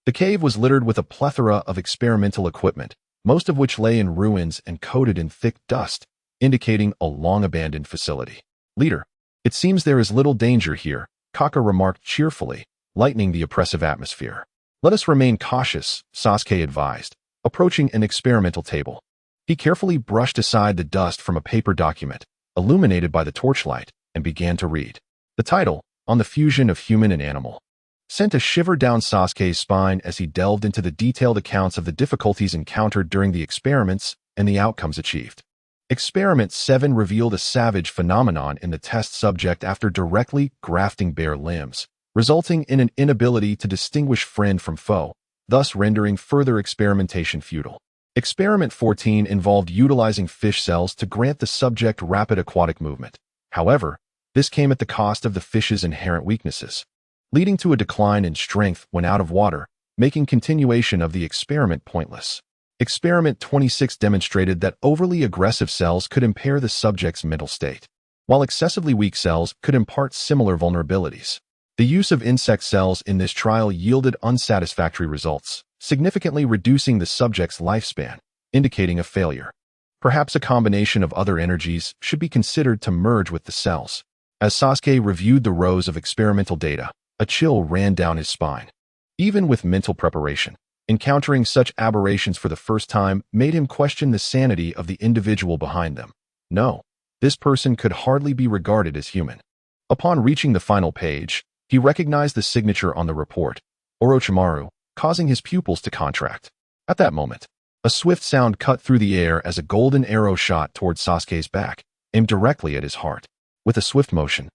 [SPEAKER 1] The cave was littered with a plethora of experimental equipment, most of which lay in ruins and coated in thick dust, indicating a long-abandoned facility. "Leader, it seems there is little danger here," Kaka remarked cheerfully, lightening the oppressive atmosphere. "Let us remain cautious," Sasuke advised, approaching an experimental table. He carefully brushed aside the dust from a paper document, illuminated by the torchlight, and began to read. The title, "On the Fusion of Human and Animal," sent a shiver down Sasuke's spine as he delved into the detailed accounts of the difficulties encountered during the experiments and the outcomes achieved. Experiment 7 revealed a savage phenomenon in the test subject after directly grafting bare limbs, resulting in an inability to distinguish friend from foe, thus rendering further experimentation futile. Experiment 14 involved utilizing fish cells to grant the subject rapid aquatic movement. However, this came at the cost of the fish's inherent weaknesses, leading to a decline in strength when out of water, making continuation of the experiment pointless. Experiment 26 demonstrated that overly aggressive cells could impair the subject's mental state, while excessively weak cells could impart similar vulnerabilities. The use of insect cells in this trial yielded unsatisfactory results, significantly reducing the subject's lifespan, indicating a failure. Perhaps a combination of other energies should be considered to merge with the cells. As Sasuke reviewed the rows of experimental data, a chill ran down his spine. Even with mental preparation, encountering such aberrations for the first time made him question the sanity of the individual behind them. No, this person could hardly be regarded as human. Upon reaching the final page, he recognized the signature on the report, Orochimaru, causing his pupils to contract. At that moment, A swift sound cut through the air as a golden arrow shot toward Sasuke's back, aimed directly at his heart. With a swift motion,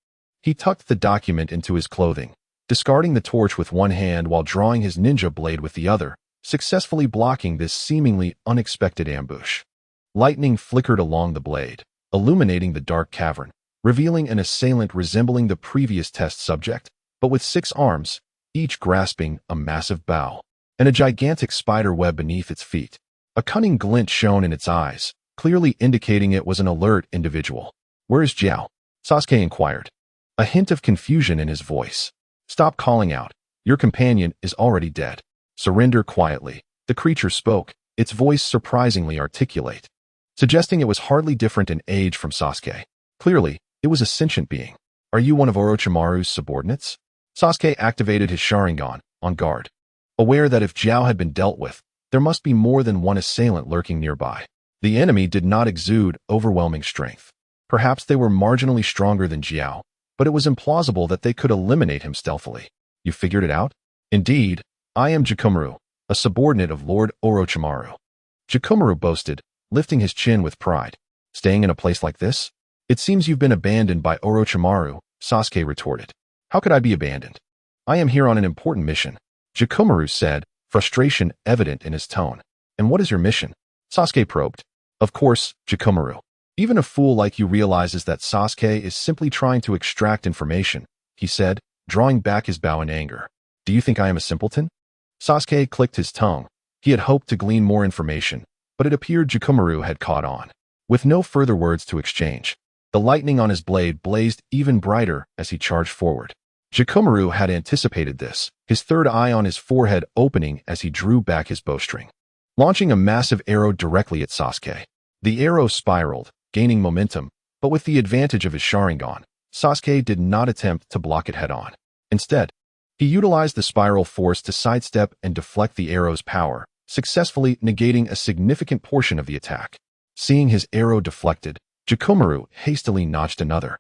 [SPEAKER 1] he tucked the document into his clothing, discarding the torch with one hand while drawing his ninja blade with the other, successfully blocking this seemingly unexpected ambush. Lightning flickered along the blade, illuminating the dark cavern, revealing an assailant resembling the previous test subject, but with 6 arms, each grasping a massive bow, and a gigantic spider web beneath its feet. A cunning glint shone in its eyes, clearly indicating it was an alert individual. "Where is Jiao?" Sasuke inquired, a hint of confusion in his voice. "Stop calling out. Your companion is already dead. Surrender quietly," the creature spoke, its voice surprisingly articulate, suggesting it was hardly different in age from Sasuke. Clearly, it was a sentient being. "Are you one of Orochimaru's subordinates?" Sasuke activated his Sharingan, on guard, aware that if Jiao had been dealt with, there must be more than one assailant lurking nearby. The enemy did not exude overwhelming strength. Perhaps they were marginally stronger than Jiao, but it was implausible that they could eliminate him stealthily. "You figured it out?" "Indeed, I am Jakumaru, a subordinate of Lord Orochimaru," Jakumaru boasted, lifting his chin with pride. "Staying in a place like this? It seems you've been abandoned by Orochimaru," Sasuke retorted. "How could I be abandoned? I am here on an important mission," Jakumaru said, frustration evident in his tone. "And what is your mission?" Sasuke probed. "Of course, Jakumaru. Even a fool like you realizes that Sasuke is simply trying to extract information," he said, drawing back his bow in anger. "Do you think I am a simpleton?" Sasuke clicked his tongue. He had hoped to glean more information, but it appeared Jakumaru had caught on. With no further words to exchange, the lightning on his blade blazed even brighter as he charged forward. Jakumaru had anticipated this, his third eye on his forehead opening as he drew back his bowstring, launching a massive arrow directly at Sasuke. The arrow spiraled, gaining momentum, but with the advantage of his Sharingan, Sasuke did not attempt to block it head-on. Instead, he utilized the spiral force to sidestep and deflect the arrow's power, successfully negating a significant portion of the attack. Seeing his arrow deflected, Jakumaru hastily notched another,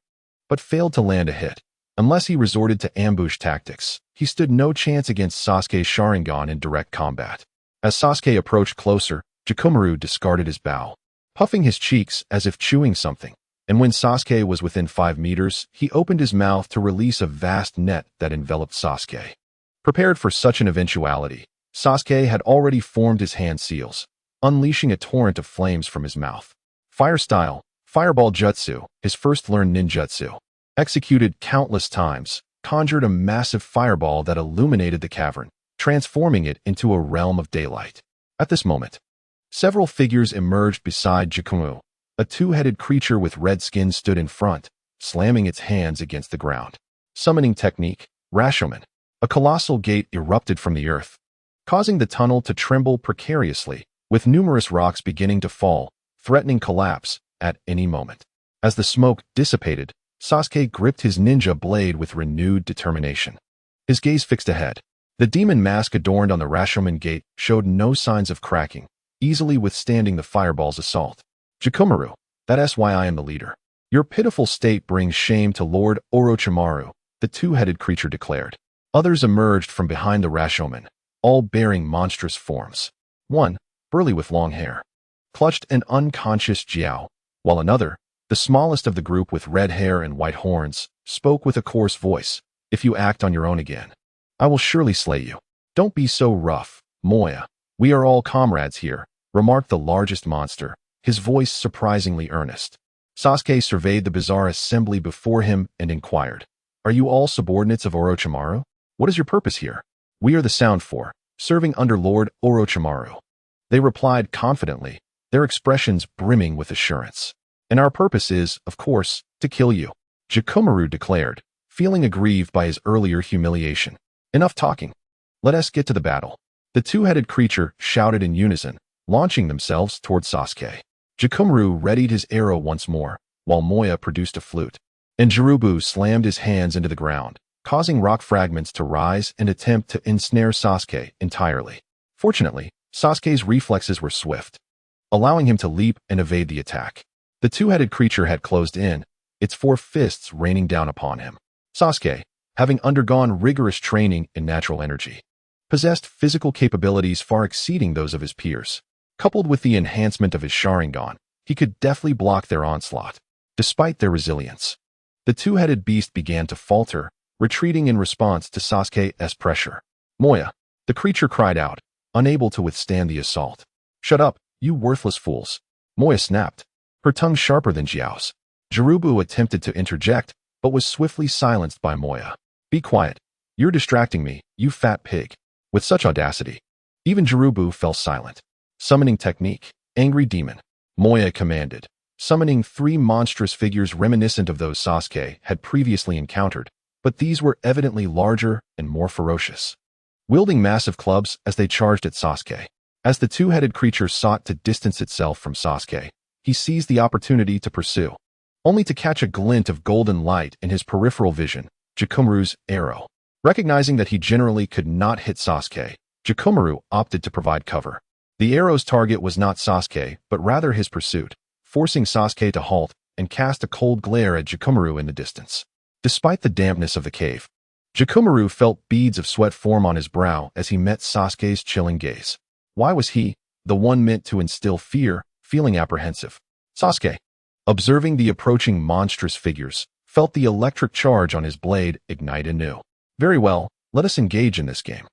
[SPEAKER 1] but failed to land a hit. Unless he resorted to ambush tactics, he stood no chance against Sasuke's Sharingan in direct combat. As Sasuke approached closer, Jakumaru discarded his bow, puffing his cheeks as if chewing something, and when Sasuke was within 5 meters, he opened his mouth to release a vast net that enveloped Sasuke. Prepared for such an eventuality, Sasuke had already formed his hand seals, unleashing a torrent of flames from his mouth. Fire style, Fireball Jutsu, his first learned ninjutsu, executed countless times, conjured a massive fireball that illuminated the cavern, transforming it into a realm of daylight. At this moment, several figures emerged beside Jakumaru. A 2-headed creature with red skin stood in front, slamming its hands against the ground. Summoning technique, Rashomon. A colossal gate erupted from the earth, causing the tunnel to tremble precariously, with numerous rocks beginning to fall, threatening collapse at any moment. As the smoke dissipated, Sasuke gripped his ninja blade with renewed determination. His gaze fixed ahead. The demon mask adorned on the Rashomon gate showed no signs of cracking, easily withstanding the fireball's assault. "Jakumaru, that's why I am the leader. Your pitiful state brings shame to Lord Orochimaru," the 2-headed creature declared. Others emerged from behind the Rashomon, all bearing monstrous forms. One, burly with long hair, clutched an unconscious Jiao, while another, the smallest of the group with red hair and white horns, spoke with a coarse voice. "If you act on your own again, I will surely slay you." "Don't be so rough, Moya. We are all comrades here," remarked the largest monster, his voice surprisingly earnest. Sasuke surveyed the bizarre assembly before him and inquired, "Are you all subordinates of Orochimaru? What is your purpose here?" "We are the Sound Four, serving under Lord Orochimaru," they replied confidently, their expressions brimming with assurance. "And our purpose is, of course, to kill you," Jakumaru declared, feeling aggrieved by his earlier humiliation. "Enough talking. Let us get to the battle." The 2-headed creature shouted in unison, launching themselves toward Sasuke. Jakumaru readied his arrow once more, while Moya produced a flute, and Jirubu slammed his hands into the ground, causing rock fragments to rise and attempt to ensnare Sasuke entirely. Fortunately, Sasuke's reflexes were swift, allowing him to leap and evade the attack. The 2-headed creature had closed in, its 4 fists raining down upon him. Sasuke, having undergone rigorous training in natural energy, possessed physical capabilities far exceeding those of his peers. Coupled with the enhancement of his Sharingan, he could deftly block their onslaught. Despite their resilience, the two-headed beast began to falter, retreating in response to Sasuke's pressure. Moya, the creature cried out, unable to withstand the assault. Shut up, you worthless fools. Moya snapped, her tongue sharper than Jiao's. Jirubu attempted to interject, but was swiftly silenced by Moya. Be quiet. You're distracting me, you fat pig. With such audacity, even Jirubu fell silent. Summoning technique, Angry Demon. Moya commanded, summoning 3 monstrous figures reminiscent of those Sasuke had previously encountered, but these were evidently larger and more ferocious. Wielding massive clubs as they charged at Sasuke. As the two-headed creature sought to distance itself from Sasuke, he seized the opportunity to pursue, only to catch a glint of golden light in his peripheral vision, Jakumaru's arrow. Recognizing that he generally could not hit Sasuke, Jakumaru opted to provide cover. The arrow's target was not Sasuke, but rather his pursuit, forcing Sasuke to halt and cast a cold glare at Jakumaru in the distance. Despite the dampness of the cave, Jakumaru felt beads of sweat form on his brow as he met Sasuke's chilling gaze. Why was he, the one meant to instill fear, feeling apprehensive? Sasuke, observing the approaching monstrous figures, felt the electric charge on his blade ignite anew. Very well, let us engage in this game.